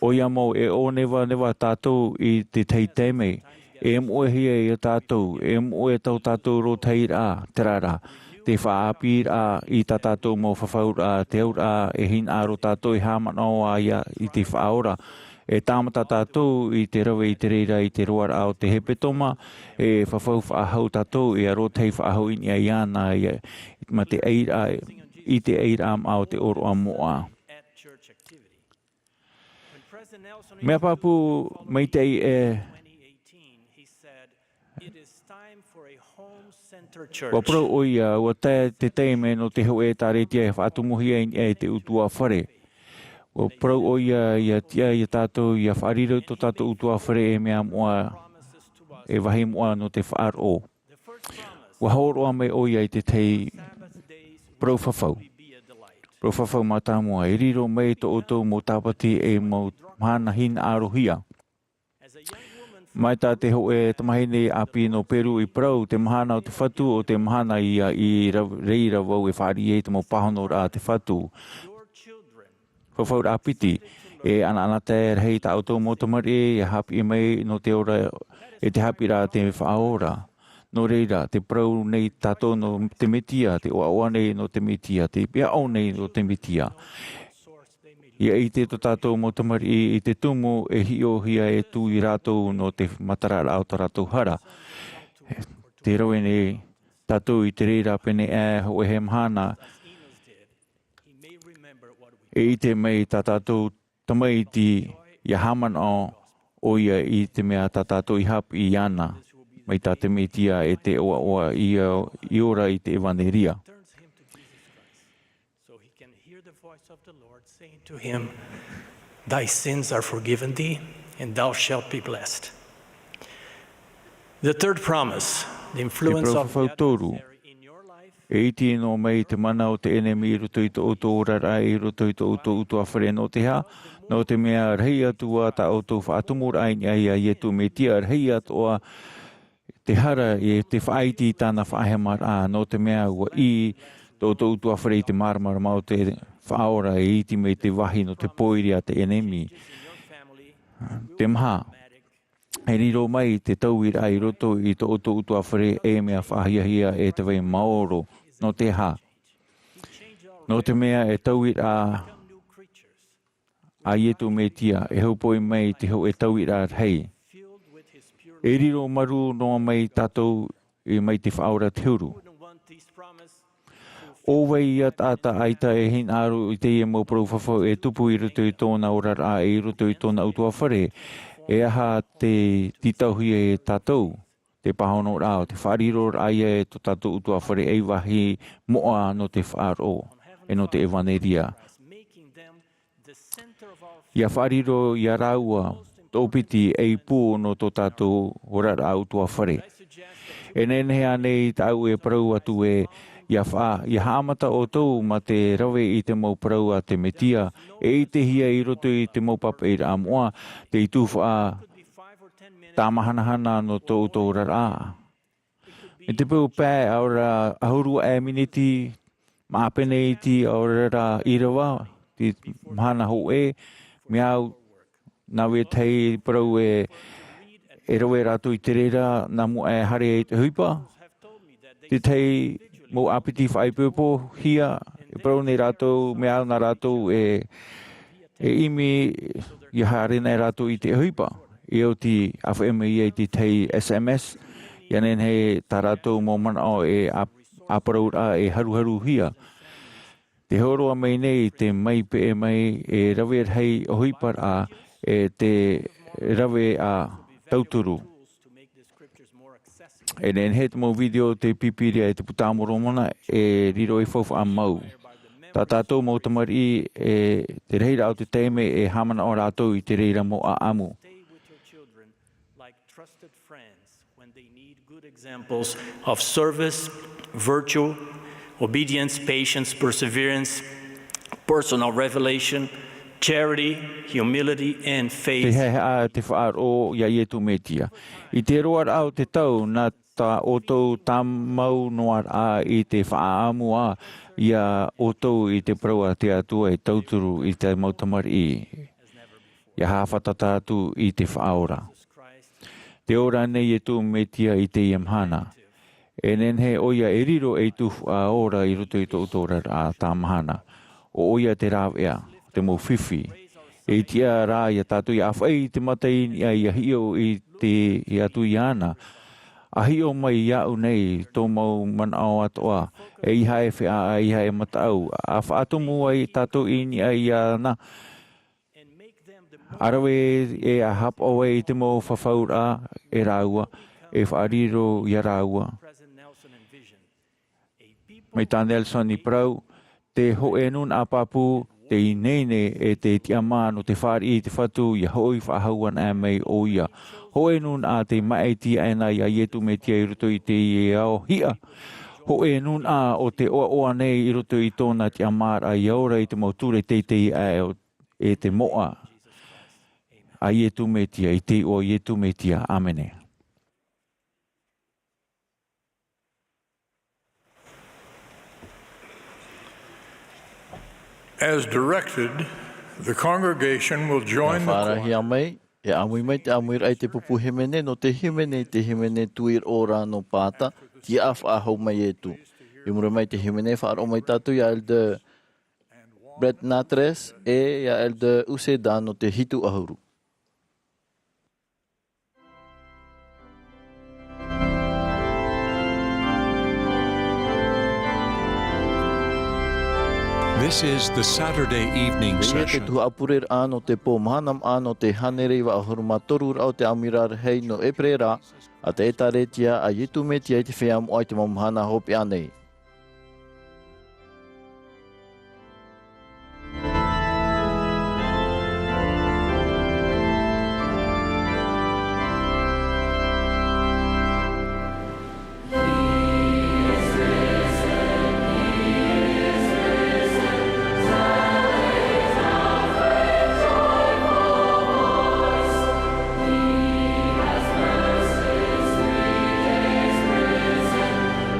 O ia mau e o newa tātou I te teiteme, e moe hia I a tātou, e moe tau tātou ro teira, te rara. Te whaapira I tā tātou mau whawhaura, te aura e hin aro tātou I hāmanaoa I te whaora. E tāmata tātou I te rawe I te reira I te roara o te hepetoma, e whawhau whaahau tātou e aro tei whaahau ini a iana ma te eira I te eira o te oro Āmuiraa. Mea papu mei tei wa pro oia wa te teime no te hoe tāretia e whaatumuhia I te utua whare. Wa pro oia ia tia I tātou ia whaariro to tātou utua whare e mea mua e wahi mua no te whaaro. Wa haoroa me oia I te tei pro whawhau. Pro whawhau mata mua e riro mei to oto mo tāpati e mo Mahana hina arohia. Mai tā te hoe tamahine api no Peru I prau, te mahana o te whatu o te mahana I reira wau e whaari e te mo pahono rā te whatu. Whawhau rā piti, e ana te rei tā auto mo tamari e hapi mai no te ora, e te hapi rā te whaora. No reira, te prau nei tātou no te metia, te oa nei no te metia, te pia au nei no te metia. Ia I te tātou mo tamari I te tumu e hio hia e tū I rātou no te matarara o tā rātou hara. Te rawe nei tātou I te reira pene ho e he mahana. E I te mei tā tātou tamai ti ia haman o ia I te mea tā tātou I hapi I ana. Mai tā te metia e te oa I ora I te evaneria. Saying to him, thy sins are forgiven thee, and thou shalt be blessed. The third promise, the influence of the e iti no mai te mana o te enemi I roto I te oto ora I roto I te oto utua whare no te ha, no te mea rei atua ta oto whaatumura ai ai tu me tia rei atua te hara e te whaiti tāna whahemara no te mea ua I to oto utua whare I te marmara mau te whaora e iti me te wahi no te poiri a te enemi. Te maha, e riro mai te tauira I roto I to oto utua whare e mea whahiahia e te wei maoro no te ha. No te mea e tauira a ietu me tia e haupoi mai te hau e tauira hei. E riro maru no mai tātou e mai te whaora te huru. Owe ia tata aita e hin aru I te ia mo prowhawhau e tupu I roto I tōna orara e roto I tōna utua whare. E aha te titauhi e tātou, te pahono rao, te whariro aia e to tātou utua whare e wahi moa no te wharo e no te evaneria. Ia whariro ia raua, tōpiti e pū no to tātou orara utua whare. E nenehea nei tau e parau atu e ia haamata o tau ma te rawe I te mau parau a te metia, e I te hia I roto I te mau Papeira Āmuiraa, te I tūwha tā mahanahana no tō rara. Me te pau pē aura ahurua e miniti, maapene iti aura irawa, te mahana ho e, meau nawe tei parau e rawe rātou I te reira, nā mua e hare e te huipa, te tei mo apiti whaipepo hia, e parau nei rātou, me au nā rātou imi ia harina rātou I te huipa. I o ti awhaema I te tei SMS. Ia nen he tā rātou mō mana o Āmuiraa haruharu hia. Te horoa mai nei te mai pe mai rawe hei o huipar a te rawe a tauturu. E nen he te mō video te pipiria te putamoro mana riro fofu a mau. Tā tātou mō tamari te reira o te teime hamana o rātou I te reira mō a amu. Examples of service, virtue, obedience, patience, perseverance, personal revelation, charity, humility, and faith. Te hea te whaaro ia ietu metia. I te roar au te tau na ta o tau tamau noar a I te whaamu a ia o tau I te praua te atua tauturu I te mautamari ia hawhatata atu I te whaora. Te ora nei e tu metia I te Mahana. E nen he oia e riro e tu a ora I roto I to utora a tā Mahana. O oia te rāwea, te mō whiwhi. E tia rā ia tātu I awhai te matai ia hio I te I atu I ana. A hio mai iau nei tō mau manao atoa. E iha e whea a iha e matau. A whaatomu ai tātu I ia na. Arawe e a hap o e te mō whawhaura e rāua, e whaariro I a rāua. Mai tā Nelson I prau, te ho e nun a papu, te inene e te tiama no te whaari I te whatu I hoi whahauan a mei o ia. Ho e nun a te maeti aina I a ietu me tia I roto I te I ao hia. Ho e nun a o te oa nei I roto I tōna tiama a iaura I te mauture teitei a e te moa. A ietu metia, I te o ietu metia. Amene. As directed, the congregation will join the choir. Mai, e amui mai te Amuiraa I te pupu himene no te himene tuir ora no pata, ti af ahau mai etu. I mura mai te himene whaaro mai tatu ia elde Brett Natres e ia elde Usedan no te hitu ahuru. This is the Saturday evening session. Te Āperera no te Mā'a Maa no te Hanereiwa ahurumatoru au te Āmuiraa hei no Ēperera a te etaretia a yitu metia I te whea mo ai te mamahana hopi anei.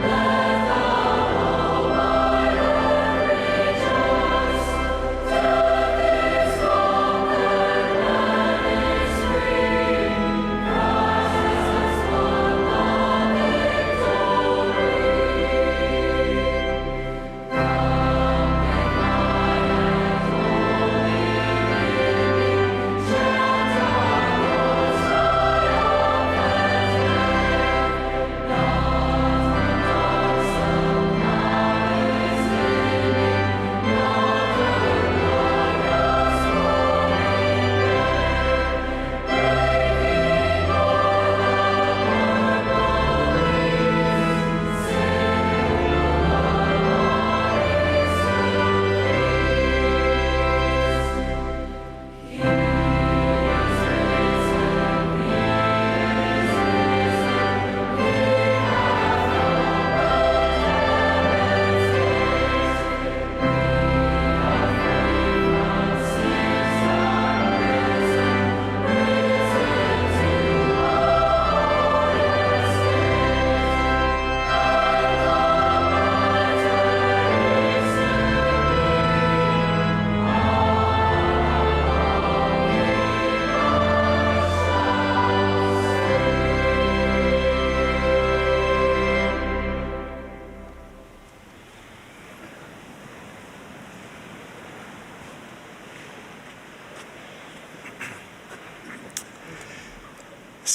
Let the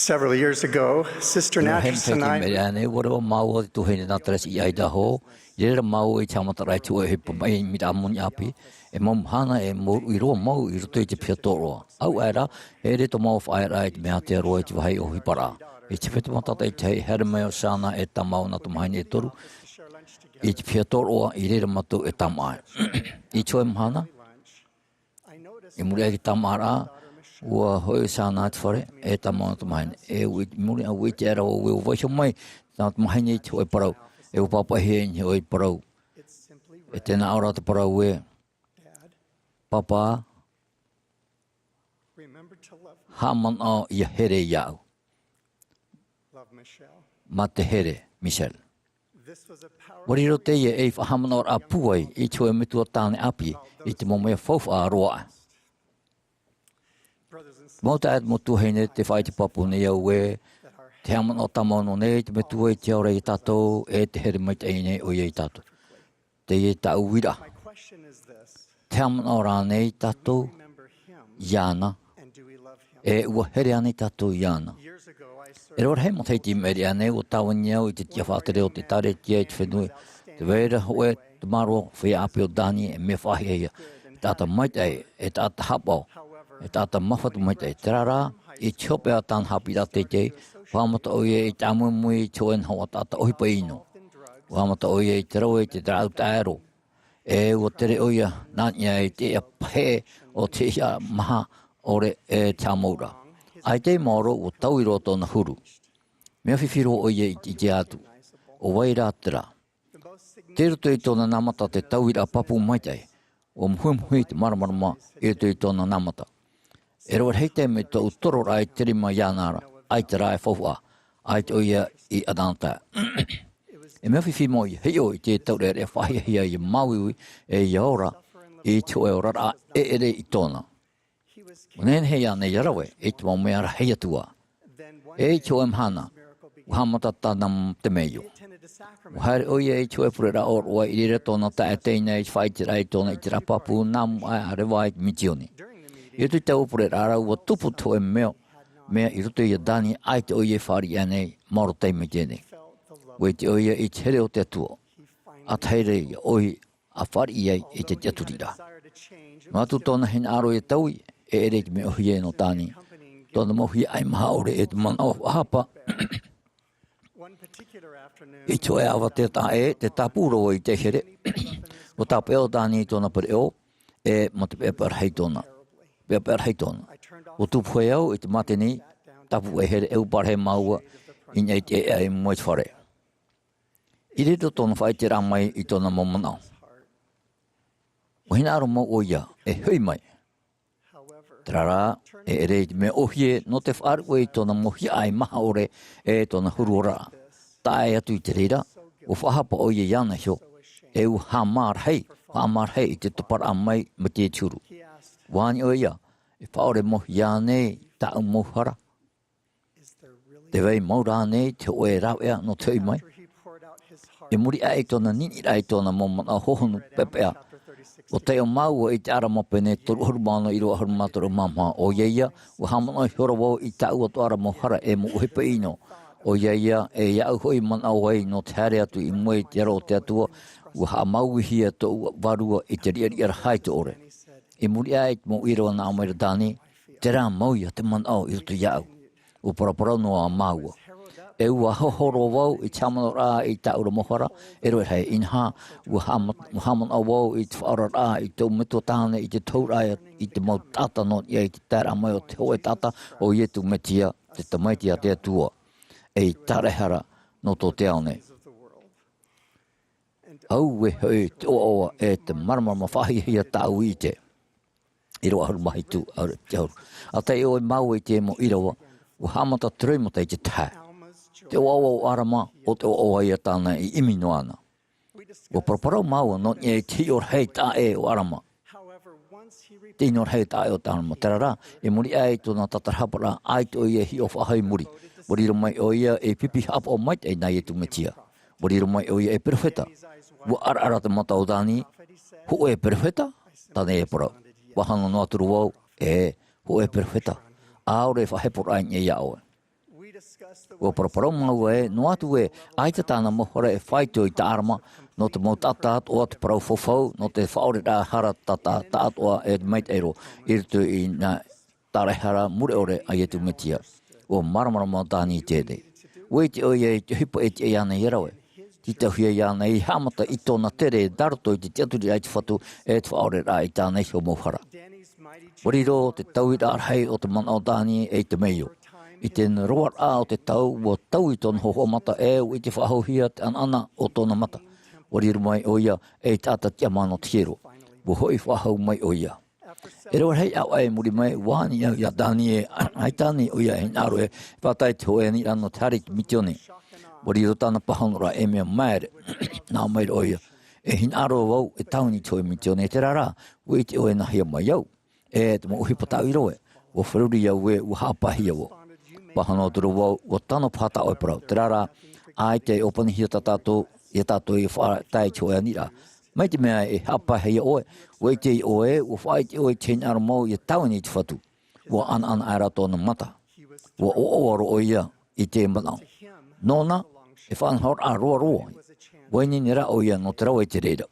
Several years ago, Sister Natras and I Mahana Maa iro mau iro te piatoro. Āmuiraa to mau whaerai te mea te roe te wahai o hipara. Te whetama tata te hermeo sana tamau na tumahaini toru. Te piatoro rera matu tamai. Choe Mahana. Muri ki tamara ua hoi sana te whare tamau na tumahaini. Muri a witi era o weo waisho mai na tumahaini te oi parau. Upapa hei oi parau. Tēnā aura te parau Papa, haman o ia here iau. Ma te here, Michelle. Wariro te ia haman o apuai choe mitua tāne api te momea whauwha roa. Mauta mo tuhene te whai te papu ne iau te haman o tamono ne te mitua te aura tātou te here mai te eine o ia tātou. Te ta Āmuiraa. Te haman o rānei tātou iana. Ua here ane tātou iana. Rora hei mo teiti meri ane o tāwani au te tia whātere o te tare tia te whenui. Te weira hoe te maro whea api o dani me whahi eia. Tāta maitai tāta hapau. Tāta mawhatu maitai. Te rara chope a tāna hapi rā te whamata o te amumui choen hoa tāta ohipa ino. Whamata o te raue te rau tāero. Ua tere oia nānia te pē o te ia maha ore te Āmuiraa. Ai te moro o tauiro tōna huru. Mea whiwhiro oia i te atu. O waira tera. Te roto i tōna namata te tauira papu maitai. O mhuimhui te maramarama i roto i tōna namata. Roa hei te me tō utoro rai terima ianara. Ai te rai whauwha. Ai te oia i adanta. Mea whiwhi moi hei o i te taurere whahihia i mauiwi iaora i choe o rara ere i tōna. Nen hei ane yarawe te mau mea hei atua. Choe Mahana, uhamata tānam te meio. Haere oia choe Ēperera o roa i rira tōna tae teina i whaitere tōna i te rapapu nāmu ai arewa i mitioni. I tu tau Ēperera ua tupu toe mea i ruto i a dani ai te oia whari ane maro teime tēne. Wei te oia i te here o te atua. A teire i oi a whari iei i te aturira. Matu tōna hen aro e taui ere te me ohi e no tāni. Tōna mohi ai maha ore te mana o hapa. I choe awa te tā te tāpuro i te here. O tā peo tāni tōna pere o mo te Ēperēra hei tōna. Ēperēra hei tōna. O tūpu hei au i te mateni tapu e here pare maua i nei te e moe te whare. I rito tōna whai te ramai i tōna momanao. O hina aro mo o ia hui mai. Trara ere me ohie no te whaarua i tōna mohi ai maha ore tōna huruora. Tae atu i te reira o whahapa o ia iana hio u hamar hei i te topara mai ma te turu. Wāni o ia whaore mohi iane tāu mohara. Te wei maura nei te oe rawea no te mai. Muri ai tōna nini rai tōna momana hohonu pepea. O te o maua i te ara mopene toru horumano i roa horumatoro mamha. O iaia, o hamana i horawau i tau o to ara mohara mo uhepa ino. O iaia, iau hoi mana wai no te hare atu i mui te aro te atua. O ha mauhia to warua i te riari ara hai te ore. Muri ai mo i roa na Āmuiraa dani, te rā mauia te mana i roto iau. O paraparau noa maua. Ua hohoro wau i tamano rā i taura mohara, roe hei inha, muhaman au wau i te whaara rā i tau mitua tāne i te tauraya i te mau tata no i te tēra mai o te hoe tata o i tu metia, te tamaitia te atua, tarehara no tō te aone. Au we hei te oa te marama whahi hia tau i te, i roa haru mahi tu, te haru. A te oi mau i te mo i rawa, hamata tureimata i te tae. Te oawa o arama o te oa ia tāna i imi noana. O paraparau maua no e ti or hei tā o arama. Ti nor hei tā o tāna. Tera rā, muri ai tōna tatarhapara ai to ia hi o whahai muri. Muri mai o ia pipi hapa o mai nai tu metia. Muri mai o ia perfeta. Wa ara te mata o tāni. Ho perfeta? Tāne parau. Wahanga no aturu wau. Ho perfeta. Aore whahepora ai ia oe. Ua paraparo mau e, no atu e, ai te tāna mohora e whaito I ta arama, no te mau tata o te parau fofau, no te whaore rā hara tata tātoa e mait eiro, iritu I nā tarehara mure ore ai e tu metia. O maramara mau tāni I tēde. Ue te oi e te hipo e te e ana I erawe. Tita huia I ana I hamata I tōna tere daroto I te tiaturi ai te whatu e te whaore rā I tāna I hio mohara. Wariro te tauhi rārhei o te mana o tāni e te meio. I te roar a o te tau, o tau I tōna hoho mata e o I te whahauhia te anana o tōna mata. Wariro mai oia e tāta tia mano te hero. Wo hoi whahau mai oia. E roar hei au ai muri mai wāni au ia tāni e ai tāni oia e nāro e whatai te hoe ni rano te hari ki mitione. Wariro tāna pahanora e mea maere. Nā mai oia. E hinaro wau e tauni te hoe mitione te rara. Wei te oe nahia mai au. E te mo uhi patau I roe. Wo wharuri au e u hāpahi au. Pahano turu wau, o tano pata o parau. Te rara, ai te opani hia tātou, I tātou I whātai te oe anira. Mai te mea e hapa hei oe, wei te oe, o whai te oe tēn ara mau I tauni te whatu. Wa ana aira tōna mata. Wa o oro o ia I te manau. Nōna, e whanhor a roa roa. Wei ni nera o ia no te rau e te reira.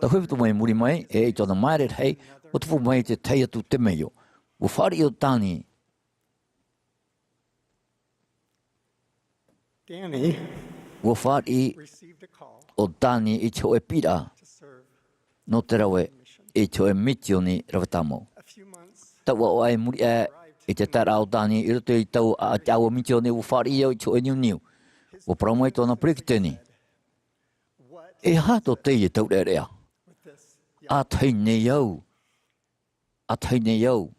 Ta huiputu mai muri mai, e tōna maere hei, o tupu mai te teiatu te meio. Wa whari o tāni, Danny Wa whari o tāni I te oe pira no te rawe I te oe mitioni rawatamo. Taua o ai muri I te tara o tāni I roto I tau a te awa mitioni wa whari I te oe niu niu. Wa paramai tōna prikiteni. E hato te I tau rea. A tai nei au. A tai nei au.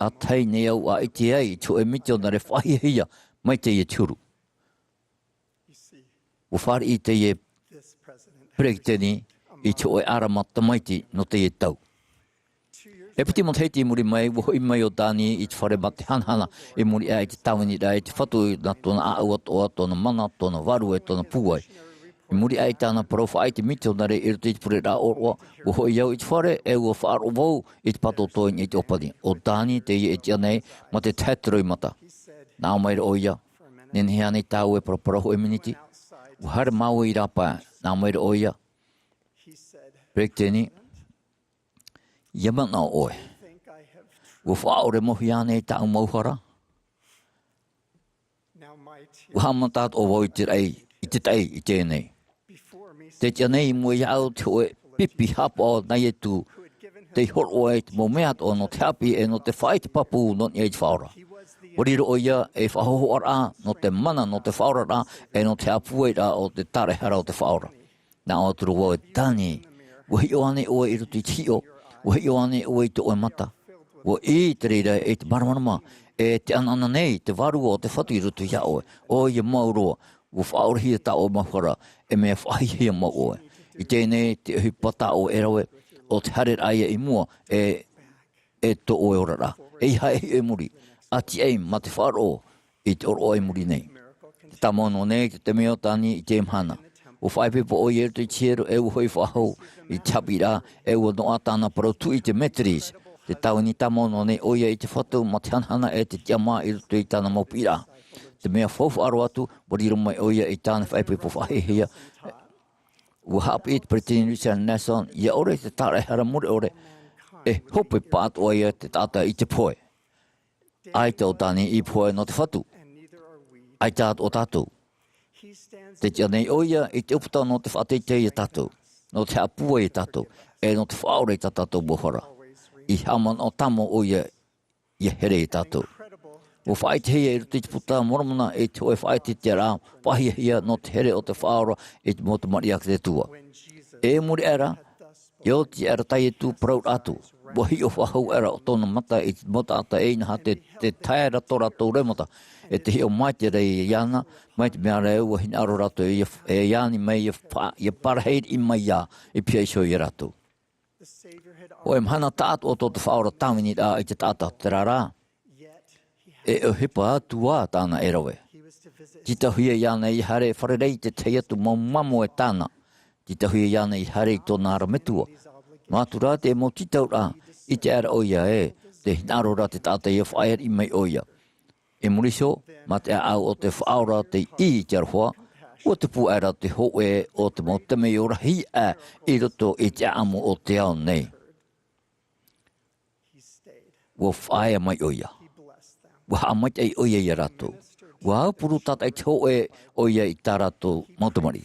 A tai nei au a iti ai te oe mitiona re whahi hia mai te I turu. Wa whari I te e prekiteni I te oe aramata maiti no te e tau. E piti mo teiti muri mai, wo hoi mai o tāni I te whare mate hanhana e muri ai te tawini rai, te whatu na tōna aua toa, tōna mana, tōna waru e tōna puai. E muri ai tāna parofa ai te miti o nare I roto I te pure rā oroa, wo hoi au I te whare e ua whaaro wau I te pato toin I te opani. O tāni te I e tia nei, ma te tātaroi mata. Nā maira o ia, nene hea nei tāu e paraparaho e miniti. Wahare mau I rāpā, nā maira o ia. Prekiteni, Yamana oe. Wa whaore mohi ane I tāu mauhara. Wa hamatat o wau I te rei, I te tei, I tēnei. Te tia nei mua iau te oe pipi hapa o nei e tū. Te hor oe te mo meat o no te hapi e no te whai te papu no ni e te whaora. Wariro o ia e whahoho ara no te mana no te whaora ra e no te apue ra o te tarehara o te whaora. Nā o turu wau e tāni. Wahi o ane oe I roto I te hio. Wahi o ane oe I te oe mata. Wa I te reira e te Mahana Maa. E te anana nei, te waru o te whatu I roto hia oe. O ia mauroa. Wa whaorahia ta o mahara e mea whahihia mau oe. I tēnei te uhi pata o erawe o te harer aia I mua e to oe orara. E hae e muri. Ati ei ma te wharo I te oro oe muri nei. Te tamono nei te meo tani I te mhana. O whaipepo o ieru te tiero e uhoi whahau I te hapira e ua no atana parautu I te metris. Te tau ni tamono nei oia I te whatu ma te hanhana e te tiama I rutu I tāna maupira. Te mea whauwha aro atu, wariro mai oia I tāna whaipepo whahehia. Ua hapi I te pretini Richard Nason, ia ore te tarehara mure ore, e hope paat oia te tata I te poe. Ai te o tāni I poe no te whatu. Ai tāt o tātou. Te tia nei oia I te uputa no te whateitei I tātou, no te apua I tātou, e no te whaore I tātou bohara. I haman o tamo oia I here I tātou. O whaite hea I ruti te puta moramana e te oe whaite te rā, whahia hea no te here o te whaora e te motu mariak te tua. E muri era, Yo te era tai e tū praut atu. Wahi o whahau era o tōna mata I te mota ata e inaha te taera tora tō remota. E te heo mai te rei iana, mai te mea reo wa hina aro rato e iani mai I paraheid I mai ia I pia iso I rato. O mhana tātu o tō te whaora tāwini rā I te tāta te rārā. E o hipa atua tāna e rawe. Tita huia iana I hare wharerei te teiatu mamo e tāna. Tita huia iana I hare I tōna ara metua. Mātura te mo titau rā I te ara o ia e. te hinaro te tātai e whaer I mai oia. E muriso, ma te au o te whaora te I te arhoa, o te puera te hoe o te motame o rahi I roto I te amu o te ao nei. Wa whaia mai oia. Wa amai ai oia I rato. Wa puru tata I te hoe oia I tā rato mautamari.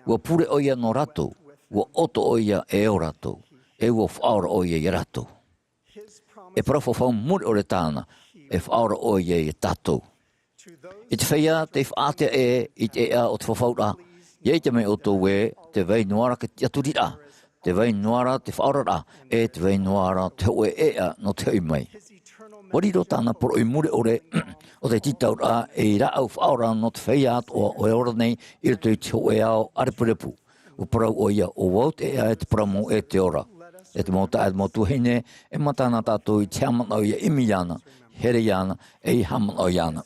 Wa pure oia no rato. Wa oto oia e o rato. E wa whaora oia I rato. E parafo whau muri o re tāna. E whaora oia I tātou. I te whaia te whaatea I te ea o te whawhaura. Iei te mei o tō we te wei nuara ki te aturira. Te wei nuara te whaorara. E te wei nuara te hoe ea no te hoi mai. Wariro tāna poro I muri ore o te titaura e ra au whaora no te whaia o e ora nei I rato I te hoe au arepurepu. O parau oia o wau te ea e te paramu e te ora. E te mota e motu hine e matana tātou I te haman au ia imi iana, here iana, e I haman au iana.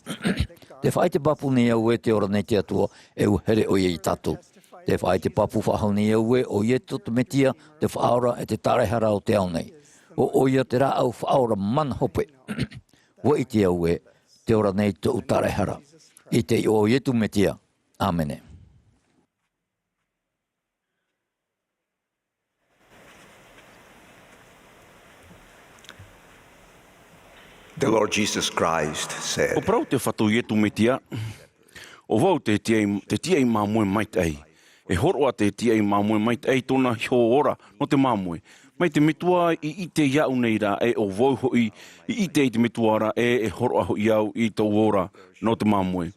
Te whai te papu ni au e te ora nei te atua e u here o ia I tātou. Te whai te papu whahau ni au e o ie toto metia te whaora e te tarehara o te au nei. O oia te ra au whaora man hope. Wa I te au e te ora nei te u tarehara. I te o ie tu metia. Āmene. The Lord Jesus Christ said, O prau te whatu ietu metia, o wau te tia I māmoe maitai. E horoa te tia I māmoe maitai tōna hio ora no te māmoe. Mai te metua I te iau nei rā e o wau hoi I te metuara e horoa hoi au I tō ora no te māmoe.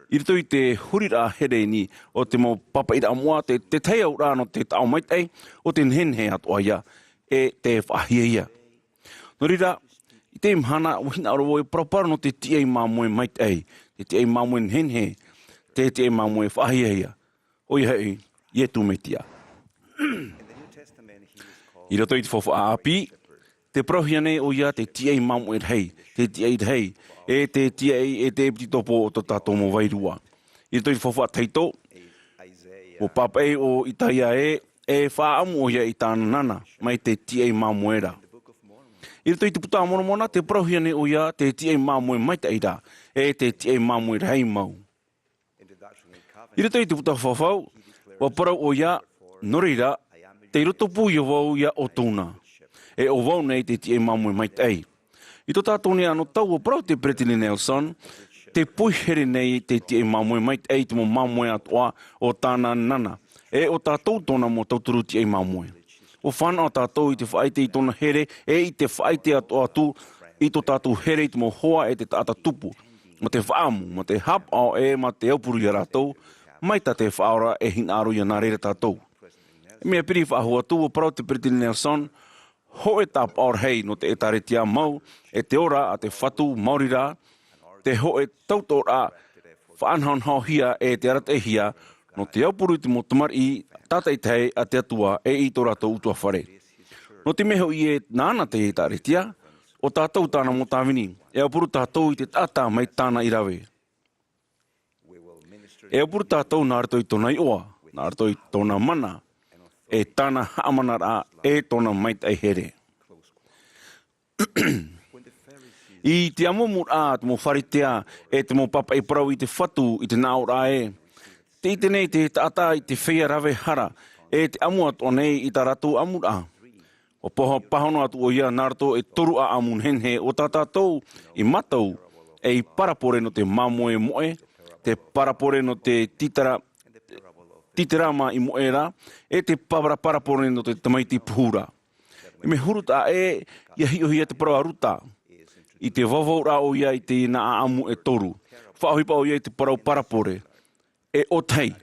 I rito I te hurira here ni o te mo papa ira amoa te tei au rā no te tau maitai o te nhenhe atoa ia e te whahia ia. No rira, I te mhana o hina aro e parapara no te tia I māmoe maitai, te tia I māmoe nhenhe, te tia I māmoe whahia ia. O ia hei, ie tu metia. I rato I te whawha aapi, te prohia nei o ia te tia I māmoe hei, te tia I hei, e te tia I e te epiti topo o to tātou mo wairua. I rato I te whawha teito, o papai o Itaia e whaamu o ia I tāna nana, mai te tia I Āmuiraa. I rato I te puta mona te prohia nei o ia te tia I māmoe maitaira, e te tia I māmoe rei mau. I rato I te puta whawhau, wa parau o ia, norira, te roto pu I wau ia o tūna. E o wau nei te tia I māmoe maitai. I tō tātou nei ano tau o parau te Pretty Nelson, te pui here nei te tia I māmoe maitai te mo māmoe atoa o tāna nana. E o tātou tōna mo tauturu tia I māmoe. O whana o tātou I te whaite I tōna here, e I te whaite atoa atu, I tō tātou here I te mo hoa e te tāta tupu. Ma te whaamu, ma te hap ao e, ma te aupuru I rātou, mai ta te whaora e hingaro I nā reira tātou. E mea piri whahua tu o parau te Pretty Nelson, ho e tā paor hei no te etaretia mau, e te ora a te whatu maurira, te ho e tautora whaanhaunhau hia e te arate hia, no te aupuru I te motamari I tātai tei a te atua e I tō rātou utua whare. No te meho I e nāna te etaretia, o tātou tāna mo tāwini, e aupuru tātou I te tātā mai tāna I rawe. E aupuru tātou nā rato I tōna I oa, nā rato I tōna mana, e tāna haamanara e tōna maitai here. I te Amuiraa te mo wharitea e te mo papa I parau I te whatu I te nāora e. Te ite nei te tātā I te whea rawe hara e te amu atoa nei I tā rātou Amuiraa. O pahono atu o ia nā rato e toru a amun henhe o tā tātou I matau e I parapore no te māmoe moe, te parapore no te titarama I moe rā, e te parapore no te tamaiti puhura. E me huruta e ia hiohia te parau aruta. I te wawau rā o ia I te nā amu e toru. Whaohipa o ia I te parau parapore. E otei.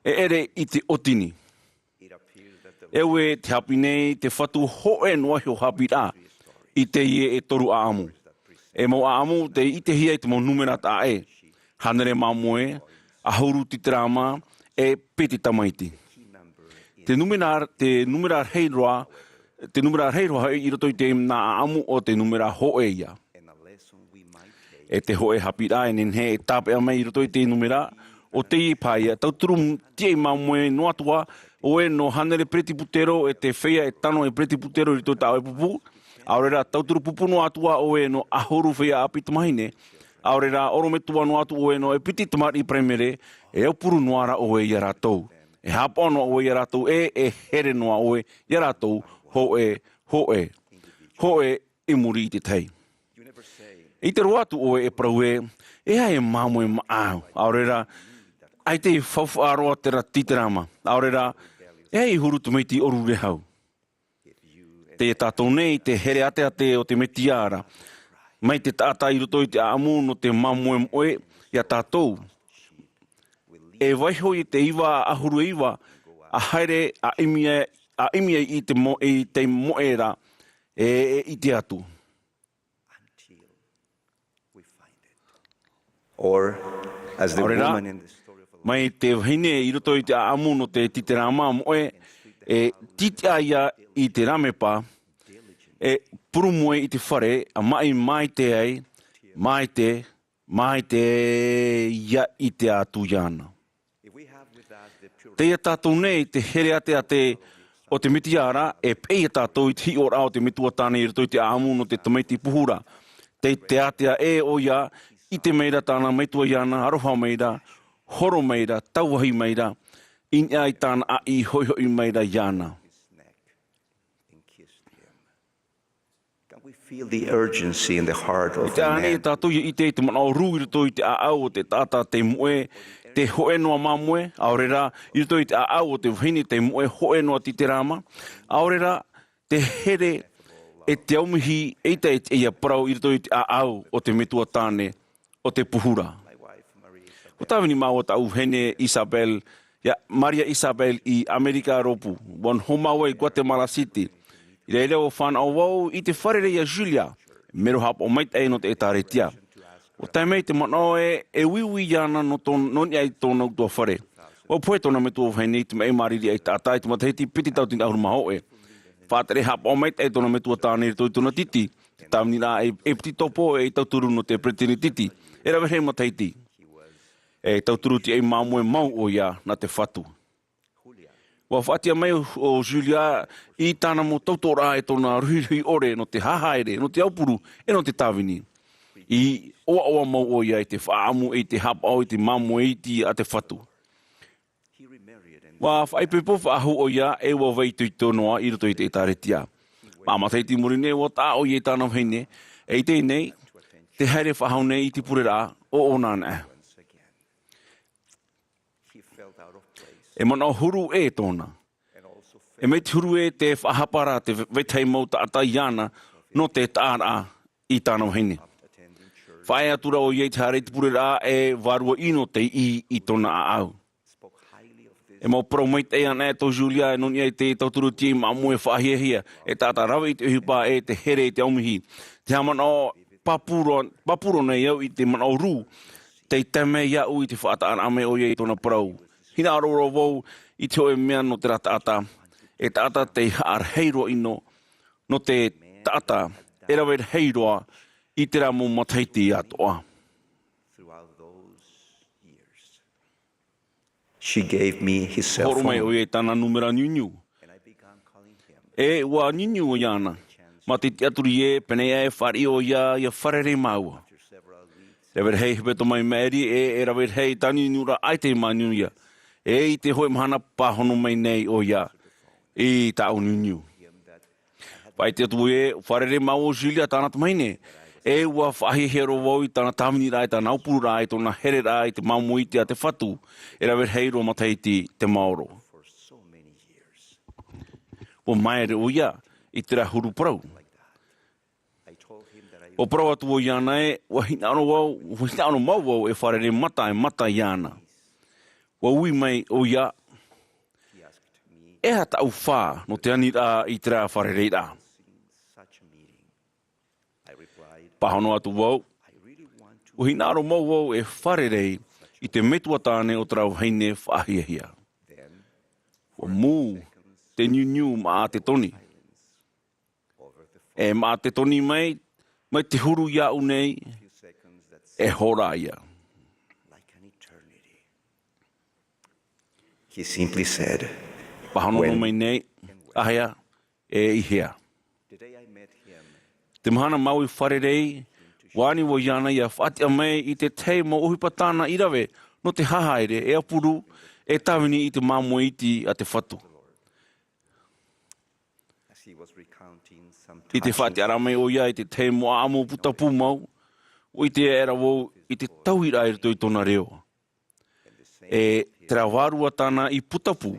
E ere I te otini. Ewe te hapi nei te whatu hoe noahi o hapi rā I te ie e toru a amu. E mo a amu te I te hia I te mo numera tā e. Hanere māmoe, ahuru titirama, e peti tamaiti. Te numera hei roa I roto I te nā amu o te numera hoe ia. E te hoe hapi rā e nenhe e tāpe a mai I roto I te numera o te I pāia. Tauturu tie I māmoe no atua o e no hanere preti putero e te whea e tano e preti putero I roto I tāo e pupu. Āmuiraa tauturu pupunu atua o e no ahuru whea api tamahine. Āmuiraa oro me tuanu atu o e no e piti tamari premere e upuru noara o e ia rātou. E hapono o e ia rātou e here noa o e ia rātou ho e I muri I te tei. I te roatu o e prau e ea e māmo e maau. Āmuiraa ai te whawhaaroa te ratiterama. Āmuiraa ea I huru tumeiti oru rehau. Te tātou nei te here ate o te metiara. Mai te tātai I roto I te aamu no te mamu e moe ia tātou. E waiho I te iwa ahuru iwa a haere a imia I te moera I te atu. Or as the woman in the story of mai te hine I roto I te aamu no te titerama moe e titia ia I te ramepa e purumoe I te whare a mai te ai mai te ia I te atu iana. Te ia tātou nei te here ate o te mitiara e pei tātou I te hi ora o te mitua tāne I roto I te aamu no te tamaiti puhura. Te atea e o ia I te meira tāna meitua iana, aroha meira, horo meira, tauahi meira, inia I tāna a I hoi meira iana. we feel the urgency in the heart of the man. I te mana ru I to I te aau te tata te moe te hoe noa mamue, Āmuiraa I to I te aau te hini te moe hoe noa titerama. Āmuiraa te here e te aumihi e te ia parau I to I te aau o te metua tāne o te puhura. Ko tāwini māua tau hene Isabel, Maria Isabel I Amerika Ropu, wan homaua I Guatemala City. I reire o whanau wau I te wharere ia Julia, mero hap o mait no te etaretia. O taimei te manao e wiwi iana no noni ai tōna utua whare. O poe tōna me tō whainei te mei mariri ai tātai te matahiti piti tau tina ahuru maho e. Whātere hap o mait tōna me tua tāne I tōna titi. Tāmini rā e piti topo e tauturu no te pretini titi. E rawe hei matahiti. E tauturu ti ei māmu e mau o ia na te whatu. Wa whatia mai o Julia I tāna mo tautora e tōna ruhi ore no te hahaere, no te aupuru e no te tāwini. I oa mau o ia I te whaamu e te hapau I te mamu e ti a te whatu. Wa whaipepo whaahu o ia e wa waitu I tonoa I roto I te etaretia. Māmateiti murine wa tā o ia tāna whaine e te nei te haere whahau nei I te Ēperēra o nāna. E mana huru e tōna. E mei te huru e te whahapara te wetei mau ta iana no te tāra I tāna whaine. Whae atura o iei te hare te Ēperēra e warua ino te I tōna aau. E mau parau mei te ana e tō Julia e noni e te tauturu ti mamu e whahiahia e tāta rawe I te uhipa e te here te aumihi. Te haman o papuro nei au I te mana o ru te teme iau I te whaata ame o iei tōna parau. Hina aroro wau I te oe mea no te rata e tata te haar heiroa ino no te tata e rawe heiroa I te ramo mataiti atoa. She gave me his cell Horo mai o phone. e tāna numera niuniu. E ua niuniu o iana. Ma te tiaturi e penei e whari o ia wharere maua. Rewer hei hepeto mai meri e rawer hei tani nura ai te maniuia. E I te hoi mahana pahono mai nei o ia. I tāu niuniu. Pai te atu e wharere mau o Julia tāna tamaine. E ua whahihero wau I tāna tāmini rai, tāna upuru rai, tōna here rai, te maumui te a te whatu. E rawer hei roa mataiti te maoro. O maere o ia, I te rahuru parau. O parau atu o iana e, wa hina ano mau wau e wharere mata iana. Wa ui mai o ia, e ha tau whā no te anira I te rea wharere ira. Pahono atu wau, o hina aro mau wau e wharerei I te metua tāne o trau heine whahiahia. O mū, te niuniu Mā'a te toni. E Mā'a te toni mai te huru iau nei, e hora ia. He simply said, Pahono mai nei, ahea, e ihea. Te Mahana Maa i wharerei, wani wo iana ia whati a mei i te tei mo uhi patana i rawe, no te hahaere, e apuru, e tawini i te māmo iti a te whatu. I te whati aramei o ia i te tei mo amo putapu mau, o i te era wou i te tauhira e toi tona reo. E te rawarua tana i putapu,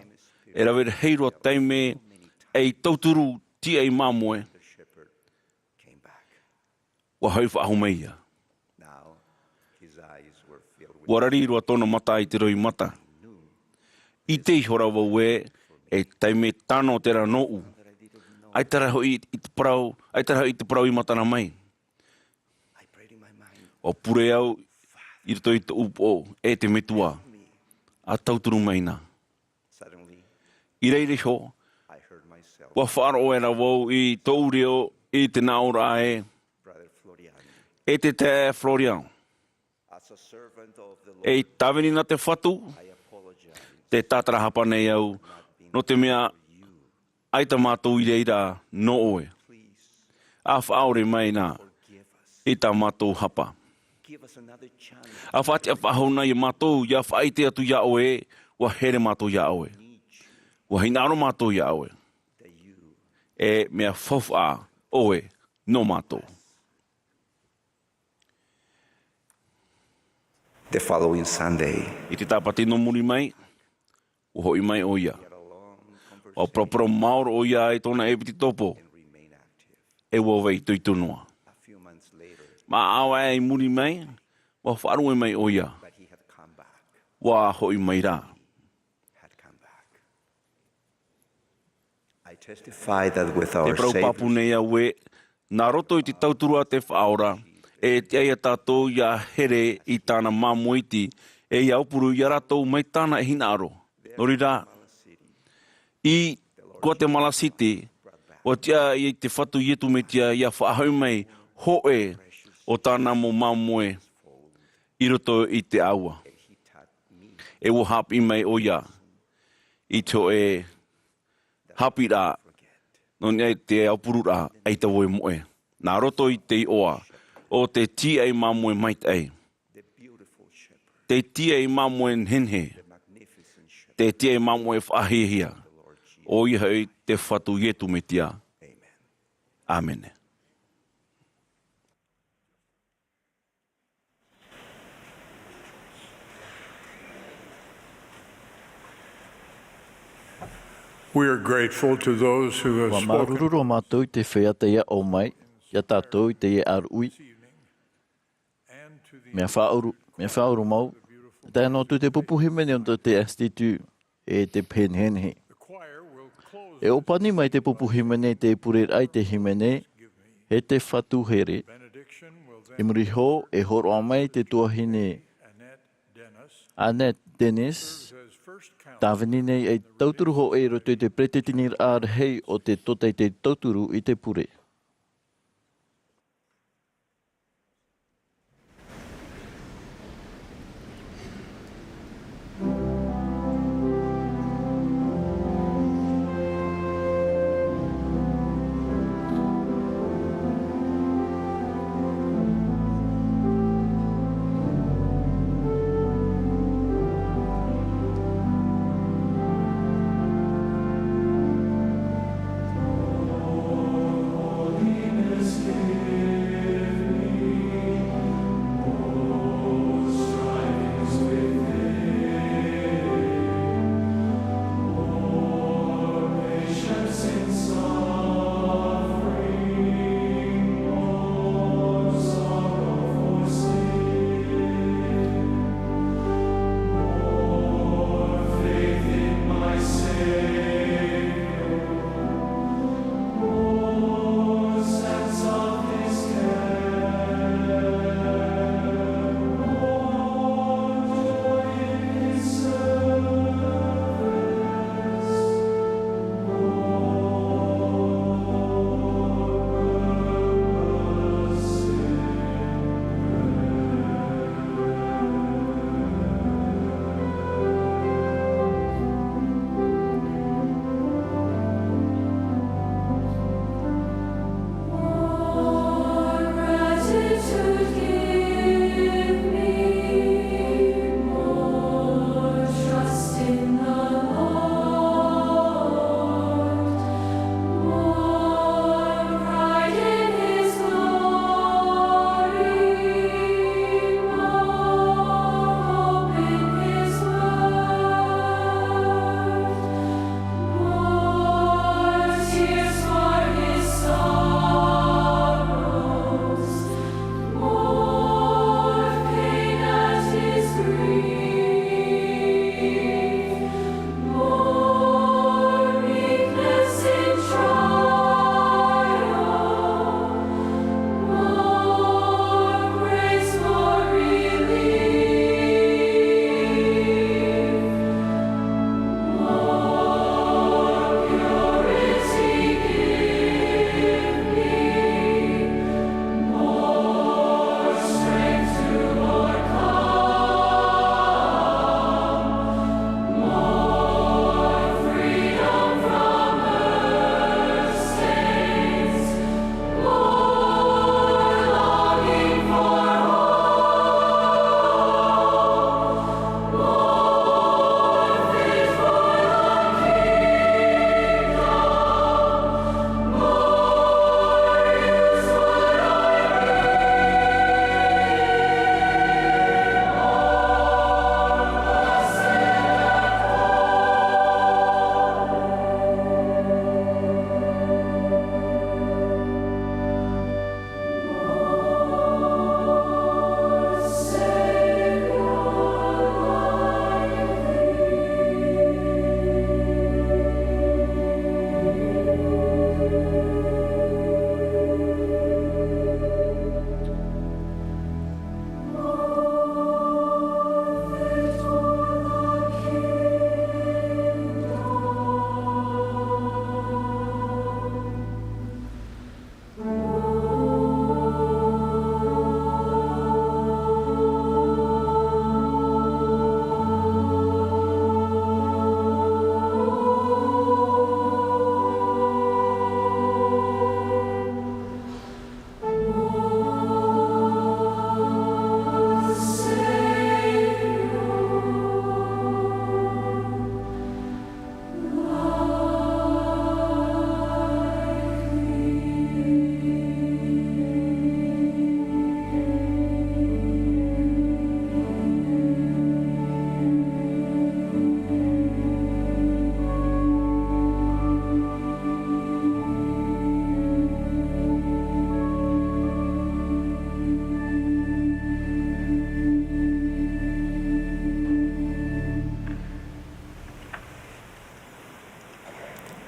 e rawere heirua teime e i tauturu ti e māmoe, wa hauwha ahumeia. Wa rarirua tona mata i te roi mata. I te ihora wau e teime tano tera nou. Ai taraho i te parau i matana mai. O pure au i rito i te upo e te metua. A tauturu maina. I reire ho, wa whaaro era wau i tō reo i te naora e te te Florian. E tawini na te whatu, te tātara hapa nei au, no te mea aita mātou i reira no oe. A whaore mai nā, i tā mātou hapa. A whati a whahona i mātou, ia whaite atu ia oe, wa here mātou ia oe. Wa hinaro mātou ia oe. E mea whawha oe no mātou. The following Sunday, I te tāpati no muri mai, uho i mai o ia. O proporo maoro o ia e tōna e piti topo, e wawai tui tunua. Ma awa e muri mai, wa wharu e mai o ia. Wa hoi mai rā. testify that with Te our prau Savior, papu nei au e, nā roto i te tauturua te whaora, e te aia tātou ia here i tāna māmoiti, e ia upuru i aratou mai tāna e hina aro. Nori rā, i Guatemala City, o tia i te whatu ietu me tia ia whaahau mai hoe o tāna mo māmoe i roto i te aua. E wo hapi mai o ia, i to e hapi rā, no nei te aupuru rā, ei te woe moe. Nā roto i te oa, o te tia i māmoe mait ei. Te tia i māmoe nhenhe, te tia i māmoe whaahihia, o i hei te whatu ietu me tia. Amen. We are grateful to those who have Wa spoken. marururo mātou i te whea te ia o mai, ia tātou i te ia arui. Mea whauru mau, tai anō tu te pupuhi mene o te astitu e te penhenhe. E opani mai te pupuhi mene te Ēperēra i te himene, he te whatu here. E muri ho, e horo a mai te tuahine Annette Dennis, tāwini nei ei tauturu ho e roto i te pretetinir ar hei o te tota i te tauturu i te pure.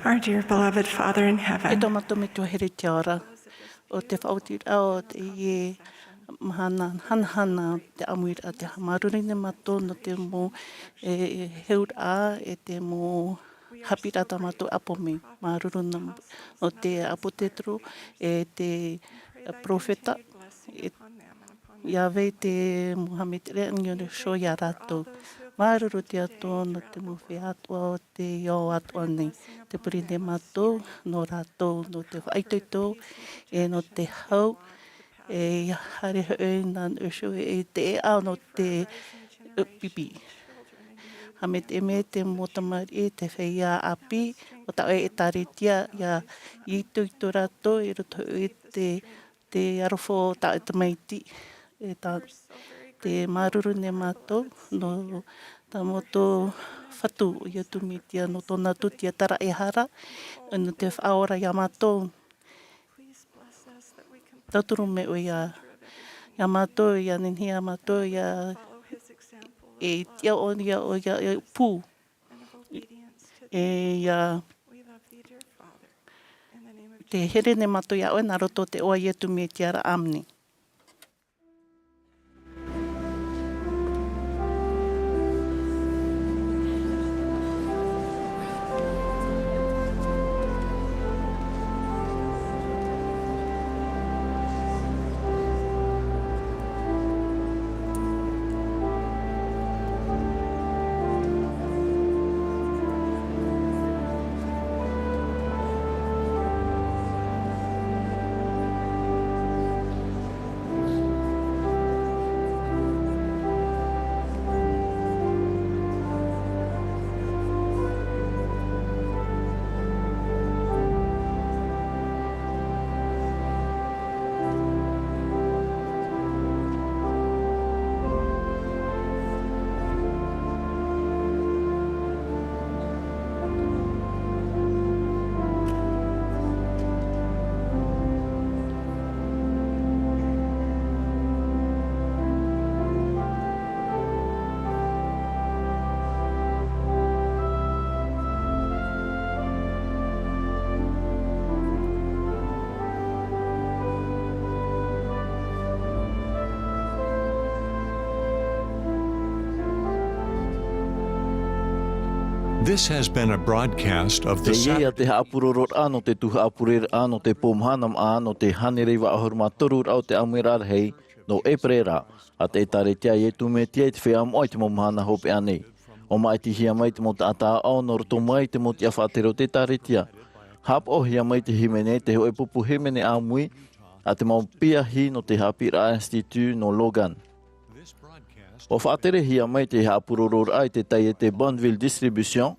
Our dear beloved Father in E heaven, tō mato me tō here te ora, o te whautira o te ie mahana, hanahana, te Amuiraa, te marurine mato no te mo heura e te mo hapirata mato apo me, maruruna no te apotetro, e te profeta, Yahweh te Muhammad Re'angyo sho ya rātou. Māruru te ato no te muwhi atua o te iau atua nei. Te purine matou no rātou no te whaitoito e no te hau e hare hoi nan ushu e te e au no te pipi. Hame te me te motamari e te whaia api o ta e taritia ia i tuito rātou i roto e te arofo ta e tamaiti. E ta te maruru ne matou no ta moto whatu i atumitia no tōna tutia tara e hara no te whaora ia matou. Tauturu me o ia matou, ia ninhia matou, ia e tia o ia pū. E ia te here ne matou ia oe, nā roto te oa i atumitia ra amni. This has been a broadcast of the Te ia te haapurorot ano te Tuha'a ano te Mahana Maa no te Hānerewa ahuruma torur au te Āmuiraa hei no Ēperera a te taretia e tume tia te whea moa te mo mahana hope anei. O mai te hia mai te mo te ata au no roto mai te mo te awhatero te taretia. Hap o hia mai te himene te hoe pupu himene Āmui a te mau pia hi no te Āmuiraa Institute no Logan. O whaatere hia mai te haapuroror ai te tai e te Bonneville Distribution.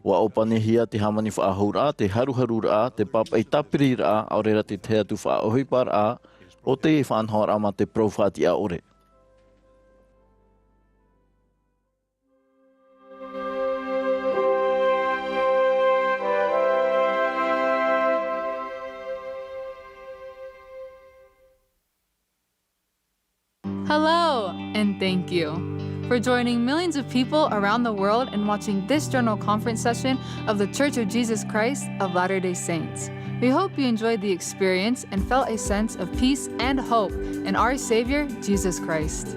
Wa opane hia te hamani whaahura, te haruharura, te papai tapirira, aurera te tea tu whaohipara, o te e whanhora ma te profati a ore. Hello, and thank you for joining millions of people around the world and watching this General Conference session of the Church of Jesus Christ of Latter-day Saints. We hope you enjoyed the experience and felt a sense of peace and hope in our Savior, Jesus Christ.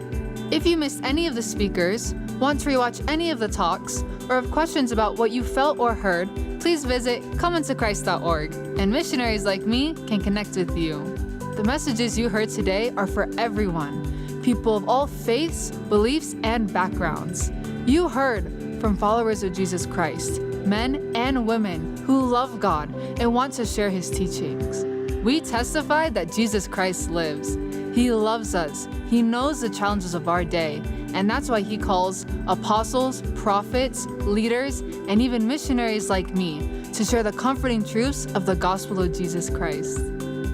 If you missed any of the speakers, want to rewatch any of the talks, or have questions about what you felt or heard, please visit comeintochrist.org, and missionaries like me can connect with you. The messages you heard today are for everyone. People of all faiths, beliefs, and backgrounds. You heard from followers of Jesus Christ, men and women who love God and want to share his teachings. We testify that Jesus Christ lives. He loves us. He knows the challenges of our day, and that's why he calls apostles, prophets, leaders, and even missionaries like me to share the comforting truths of the gospel of Jesus Christ.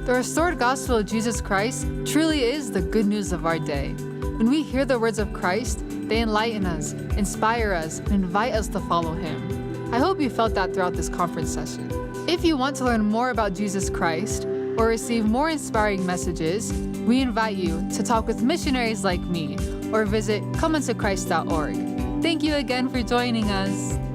The restored gospel of Jesus Christ truly is the good news of our day. When we hear the words of Christ, they enlighten us, inspire us, and invite us to follow him. I hope you felt that throughout this conference session. If you want to learn more about Jesus Christ or receive more inspiring messages, we invite you to talk with missionaries like me or visit comeinttochrist.org. Thank you again for joining us.